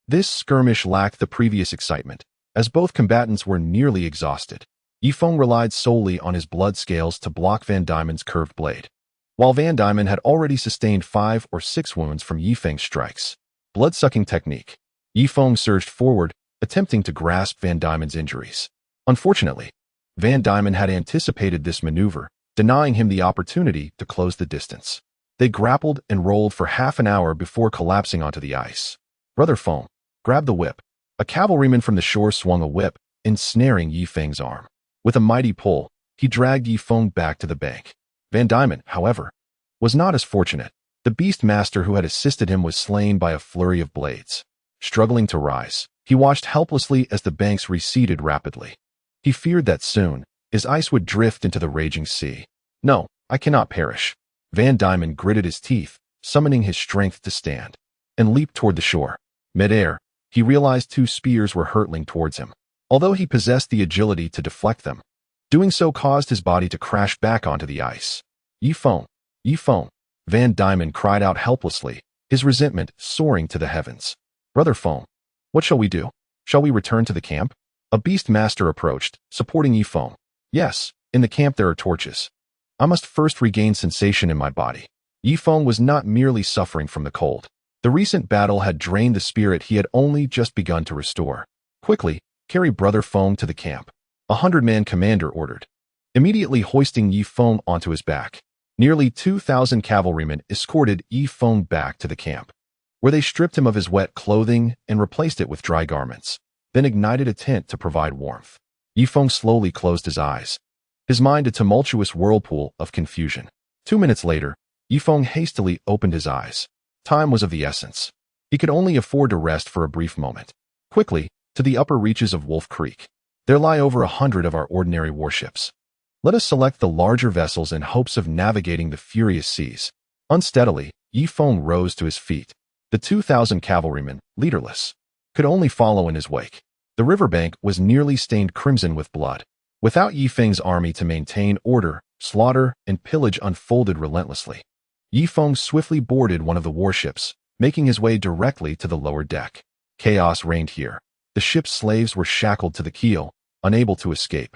This skirmish lacked the previous excitement, as both combatants were nearly exhausted. Ye Feng relied solely on his blood scales to block Van Diemen's curved blade, while Van Diemen had already sustained 5 or 6 wounds from Ye Feng's strikes. Blood-sucking technique. Ye Feng surged forward, attempting to grasp Van Diemen's injuries. Unfortunately, Van Diemen had anticipated this maneuver, denying him the opportunity to close the distance. They grappled and rolled for half an hour before collapsing onto the ice. Brother Feng, grab the whip. A cavalryman from the shore swung a whip, ensnaring Ye Feng's arm. With a mighty pull, he dragged Ye Feng back to the bank. Van Diemen, however, was not as fortunate. The beastmaster who had assisted him was slain by a flurry of blades. Struggling to rise, he watched helplessly as the banks receded rapidly. He feared that soon, his ice would drift into the raging sea. No, I cannot perish. Van Diemen gritted his teeth, summoning his strength to stand, and leaped toward the shore. Mid-air, he realized 2 spears were hurtling towards him. Although he possessed the agility to deflect them, doing so caused his body to crash back onto the ice. Ye Feng, Ye Feng, Van Diemen cried out helplessly, his resentment soaring to the heavens. Brother Feng, what shall we do? Shall we return to the camp? A beastmaster approached, supporting Ye Feng. Yes, in the camp there are torches. I must first regain sensation in my body. Ye Feng was not merely suffering from the cold. The recent battle had drained the spirit he had only just begun to restore. Quickly, carry Brother Feng to the camp. A 100-man commander ordered, immediately hoisting Ye Feng onto his back. Nearly 2,000 cavalrymen escorted Ye Feng back to the camp, where they stripped him of his wet clothing and replaced it with dry garments, then ignited a tent to provide warmth. Ye Feng slowly closed his eyes, his mind a tumultuous whirlpool of confusion. 2 minutes later, Ye Feng hastily opened his eyes. Time was of the essence. He could only afford to rest for a brief moment. Quickly, to the upper reaches of Wolf Creek. There lie over 100 of our ordinary warships. Let us select the larger vessels in hopes of navigating the furious seas. Unsteadily, Ye Feng rose to his feet. The 2,000 cavalrymen, leaderless, could only follow in his wake. The riverbank was nearly stained crimson with blood. Without Ye Feng's army to maintain order, slaughter and pillage unfolded relentlessly. Ye Feng swiftly boarded one of the warships, making his way directly to the lower deck. Chaos reigned here. The ship's slaves were shackled to the keel, unable to escape,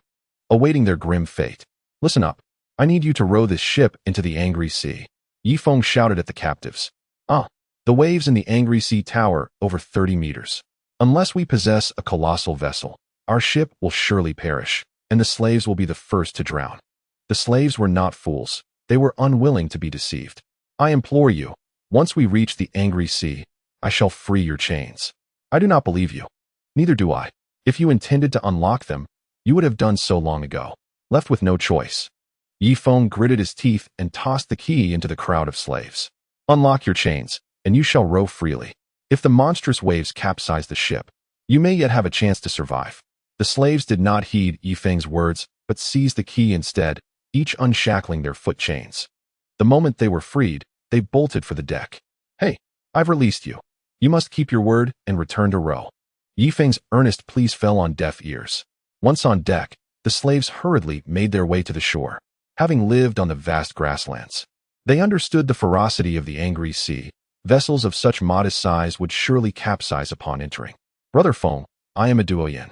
awaiting their grim fate. Listen up. I need you to row this ship into the angry sea. Ye Feng shouted at the captives. The waves in the angry sea tower over 30 meters. Unless we possess a colossal vessel, our ship will surely perish, and the slaves will be the first to drown. The slaves were not fools. They were unwilling to be deceived. I implore you, once we reach the angry sea, I shall free your chains. I do not believe you. Neither do I. If you intended to unlock them, you would have done so long ago. Left with no choice. Ye Feng gritted his teeth and tossed the key into the crowd of slaves. Unlock your chains, and you shall row freely. If the monstrous waves capsize the ship, you may yet have a chance to survive. The slaves did not heed Ye Feng's words, but seized the key instead, each unshackling their foot chains. The moment they were freed, they bolted for the deck. Hey, I've released you. You must keep your word and return to row. Ye Feng's earnest pleas fell on deaf ears. Once on deck, the slaves hurriedly made their way to the shore, having lived on the vast grasslands. They understood the ferocity of the angry sea. Vessels of such modest size would surely capsize upon entering. Brother Feng, I am a duoyen.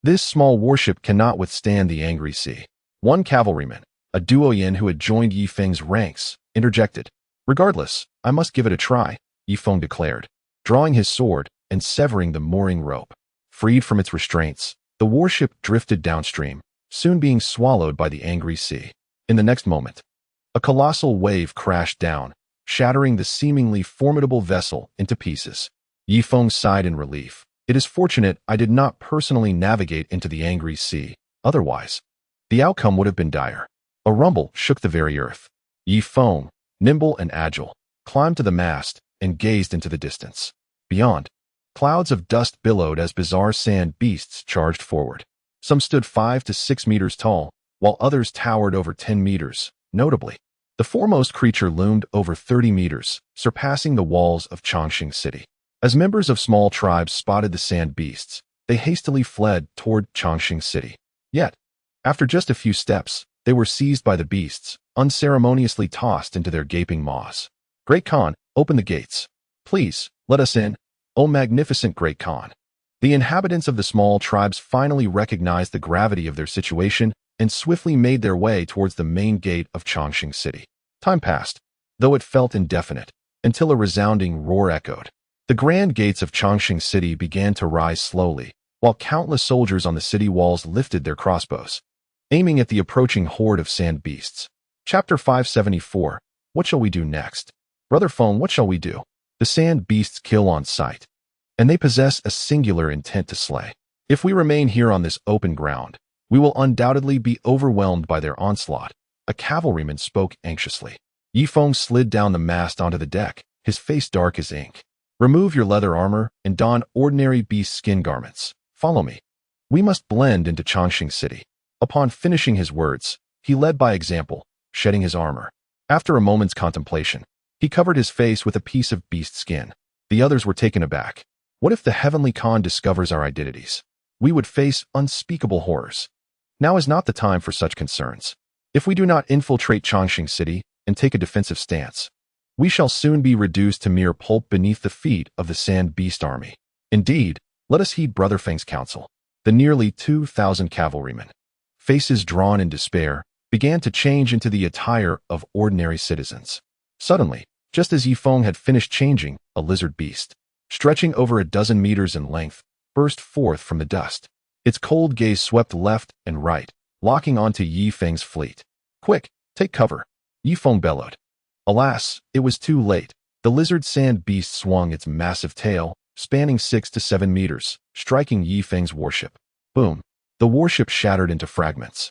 This small warship cannot withstand the angry sea. One cavalryman, a duoyen who had joined Ye Feng's ranks, interjected. Regardless, I must give it a try, Ye Feng declared, drawing his sword and severing the mooring rope. Freed from its restraints, the warship drifted downstream, soon being swallowed by the angry sea. In the next moment, a colossal wave crashed down, shattering the seemingly formidable vessel into pieces. Ye Feng sighed in relief. It is fortunate I did not personally navigate into the angry sea. Otherwise, the outcome would have been dire. A rumble shook the very earth. Ye Feng, nimble and agile, climbed to the mast and gazed into the distance. Beyond, Clouds of dust billowed as bizarre sand beasts charged forward. Some stood 5 to 6 meters tall, while others towered over 10 meters. Notably, the foremost creature loomed over 30 meters, surpassing the walls of Chongqing City. As members of small tribes spotted the sand beasts, they hastily fled toward Chongqing City. Yet, after just a few steps, they were seized by the beasts, unceremoniously tossed into their gaping maws. "Great Khan, open the gates. Please, let us in. O magnificent Great Khan." The inhabitants of the small tribes finally recognized the gravity of their situation and swiftly made their way towards the main gate of Chongqing City. Time passed, though it felt indefinite, until a resounding roar echoed. The grand gates of Chongqing City began to rise slowly, while countless soldiers on the city walls lifted their crossbows, aiming at the approaching horde of sand beasts. Chapter 574. What shall we do next? Brother Feng, what shall we do? The sand beasts kill on sight, and they possess a singular intent to slay. If we remain here on this open ground, we will undoubtedly be overwhelmed by their onslaught. A cavalryman spoke anxiously. Ye Feng slid down the mast onto the deck, his face dark as ink. "Remove your leather armor and don ordinary beast skin garments. Follow me. We must blend into Chongqing City." Upon finishing his words, he led by example, shedding his armor. After a moment's contemplation, he covered his face with a piece of beast skin. The others were taken aback. What if the Heavenly Khan discovers our identities? We would face unspeakable horrors. Now is not the time for such concerns. If we do not infiltrate Chongqing City and take a defensive stance, we shall soon be reduced to mere pulp beneath the feet of the sand beast army. Indeed, let us heed Brother Feng's counsel. The nearly 2,000 cavalrymen, faces drawn in despair, began to change into the attire of ordinary citizens. Suddenly, just as Ye Feng had finished changing, a lizard beast, stretching over a dozen meters in length, burst forth from the dust. Its cold gaze swept left and right, locking onto Ye Feng's fleet. "Quick, take cover," Ye Feng bellowed. Alas, it was too late. The lizard sand beast swung its massive tail, spanning 6 to 7 meters, striking Ye Feng's warship. Boom! The warship shattered into fragments,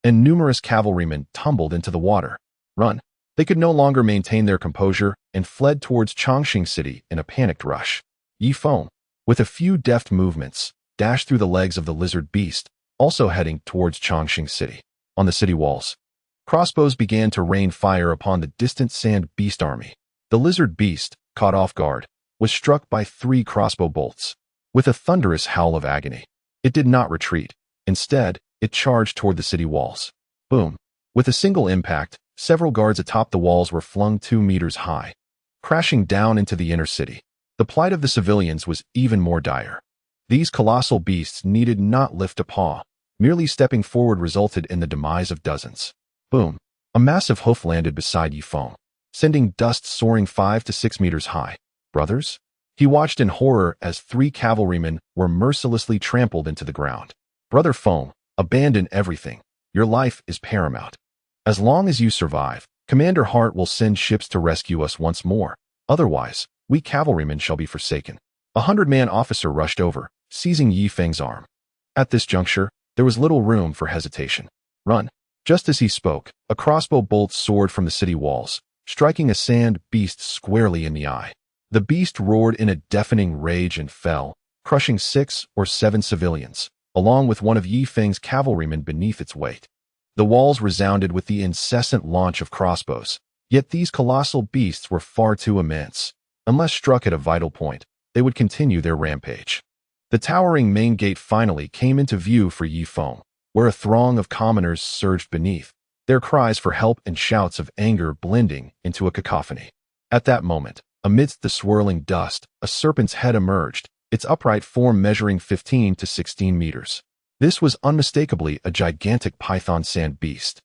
and numerous cavalrymen tumbled into the water. Run! They could no longer maintain their composure and fled towards Chongqing City in a panicked rush. Ye Feng, with a few deft movements, dashed through the legs of the lizard beast, also heading towards Chongqing City. On the city walls, crossbows began to rain fire upon the distant sand beast army. The lizard beast, caught off guard, was struck by 3 crossbow bolts. With a thunderous howl of agony, it did not retreat. Instead, it charged toward the city walls. Boom! With a single impact, several guards atop the walls were flung 2 meters high, crashing down into the inner city. The plight of the civilians was even more dire. These colossal beasts needed not lift a paw. Merely stepping forward resulted in the demise of dozens. Boom! A massive hoof landed beside Ye Feng, sending dust soaring 5 to 6 meters high. "Brothers?" He watched in horror as 3 cavalrymen were mercilessly trampled into the ground. "Brother Feng, abandon everything. Your life is paramount. As long as you survive, Commander Hart will send ships to rescue us once more. Otherwise, we cavalrymen shall be forsaken." A 100-man officer rushed over, seizing Ye Feng's arm. At this juncture, there was little room for hesitation. "Run!" Just as he spoke, a crossbow bolt soared from the city walls, striking a sand beast squarely in the eye. The beast roared in a deafening rage and fell, crushing 6 or 7 civilians, along with one of Ye Feng's cavalrymen beneath its weight. The walls resounded with the incessant launch of crossbows, yet these colossal beasts were far too immense. Unless struck at a vital point, they would continue their rampage. The towering main gate finally came into view for Ye Feng, where a throng of commoners surged beneath, their cries for help and shouts of anger blending into a cacophony. At that moment, amidst the swirling dust, a serpent's head emerged, its upright form measuring 15 to 16 meters. This was unmistakably a gigantic python sand beast,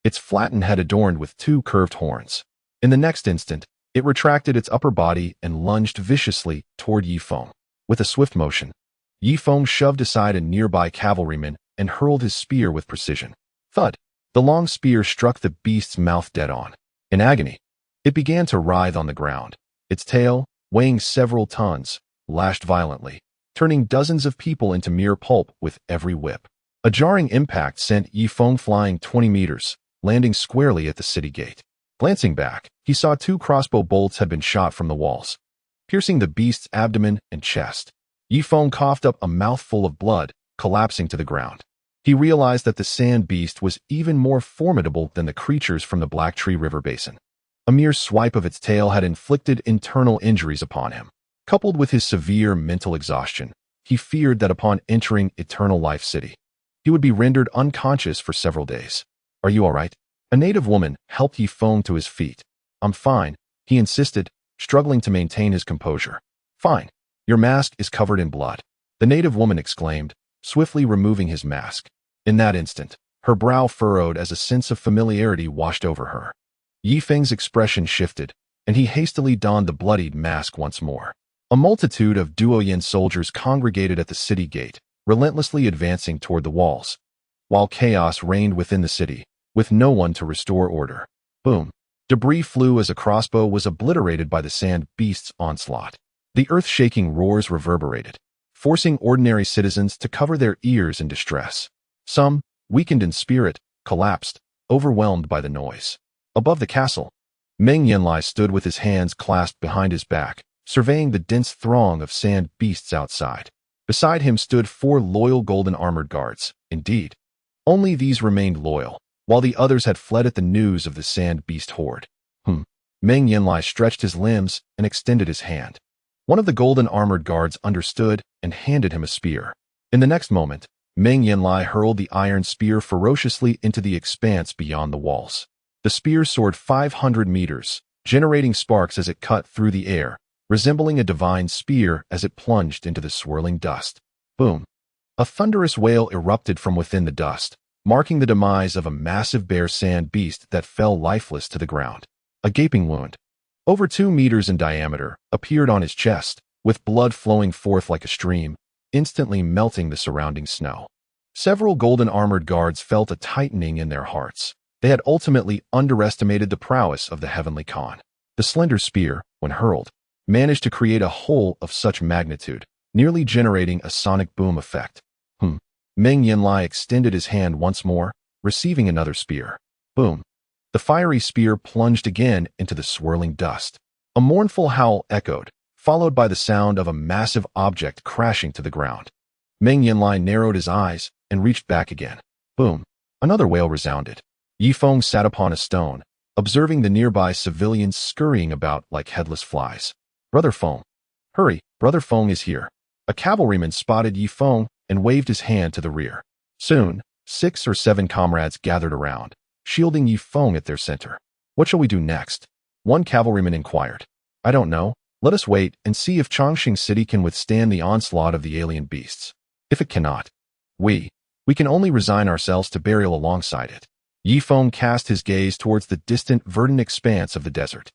its flattened head adorned with 2 curved horns. In the next instant, it retracted its upper body and lunged viciously toward Ye Feng. With a swift motion, Ye Feng shoved aside a nearby cavalryman and hurled his spear with precision. Thud! The long spear struck the beast's mouth dead on. In agony, it began to writhe on the ground. Its tail, weighing several tons, lashed violently, turning dozens of people into mere pulp with every whip. A jarring impact sent Ye Feng flying 20 meters, landing squarely at the city gate. Glancing back, he saw 2 crossbow bolts had been shot from the walls, piercing the beast's abdomen and chest. Ye Feng coughed up a mouthful of blood, collapsing to the ground. He realized that the sand beast was even more formidable than the creatures from the Black Tree River Basin. A mere swipe of its tail had inflicted internal injuries upon him. Coupled with his severe mental exhaustion, he feared that upon entering Eternal Life City, he would be rendered unconscious for several days. "Are you all right?" A native woman helped Ye Feng to his feet. "I'm fine," he insisted, struggling to maintain his composure. "Fine. Your mask is covered in blood," the native woman exclaimed, swiftly removing his mask. In that instant, her brow furrowed as a sense of familiarity washed over her. Ye Feng's expression shifted, and he hastily donned the bloodied mask once more. A multitude of Duoyin soldiers congregated at the city gate, relentlessly advancing toward the walls, while chaos reigned within the city, with no one to restore order. Boom! Debris flew as a crossbow was obliterated by the sand beast's onslaught. The earth-shaking roars reverberated, forcing ordinary citizens to cover their ears in distress. Some, weakened in spirit, collapsed, overwhelmed by the noise. Above the castle, Meng Yanlai stood with his hands clasped behind his back, surveying the dense throng of sand beasts outside. Beside him stood 4 loyal golden armored guards. Indeed, only these remained loyal, while the others had fled at the news of the sand beast horde. Meng Yanlai stretched his limbs and extended his hand. One of the golden armored guards understood and handed him a spear. In the next moment, Meng Yanlai hurled the iron spear ferociously into the expanse beyond the walls. The spear soared 500 meters, generating sparks as it cut through the air, resembling a divine spear as it plunged into the swirling dust. Boom! A thunderous wail erupted from within the dust, marking the demise of a massive bear sand beast that fell lifeless to the ground. A gaping wound, over 2 meters in diameter, appeared on his chest, with blood flowing forth like a stream, instantly melting the surrounding snow. Several golden armored guards felt a tightening in their hearts. They had ultimately underestimated the prowess of the Heavenly Khan. The slender spear, when hurled, managed to create a hole of such magnitude, nearly generating a sonic boom effect. Meng Yanlai extended his hand once more, receiving another spear. Boom! The fiery spear plunged again into the swirling dust. A mournful howl echoed, followed by the sound of a massive object crashing to the ground. Meng Yanlai narrowed his eyes and reached back again. Boom! Another wail resounded. Ye Feng sat upon a stone, observing the nearby civilians scurrying about like headless flies. "Brother Feng! Hurry, Brother Feng is here." A cavalryman spotted Ye Feng and waved his hand to the rear. Soon, 6 or 7 comrades gathered around, shielding Ye Feng at their center. "What shall we do next?" one cavalryman inquired. "I don't know. Let us wait and see if Chongqing City can withstand the onslaught of the alien beasts. If it cannot, we can only resign ourselves to burial alongside it." Ye Feng cast his gaze towards the distant verdant expanse of the desert.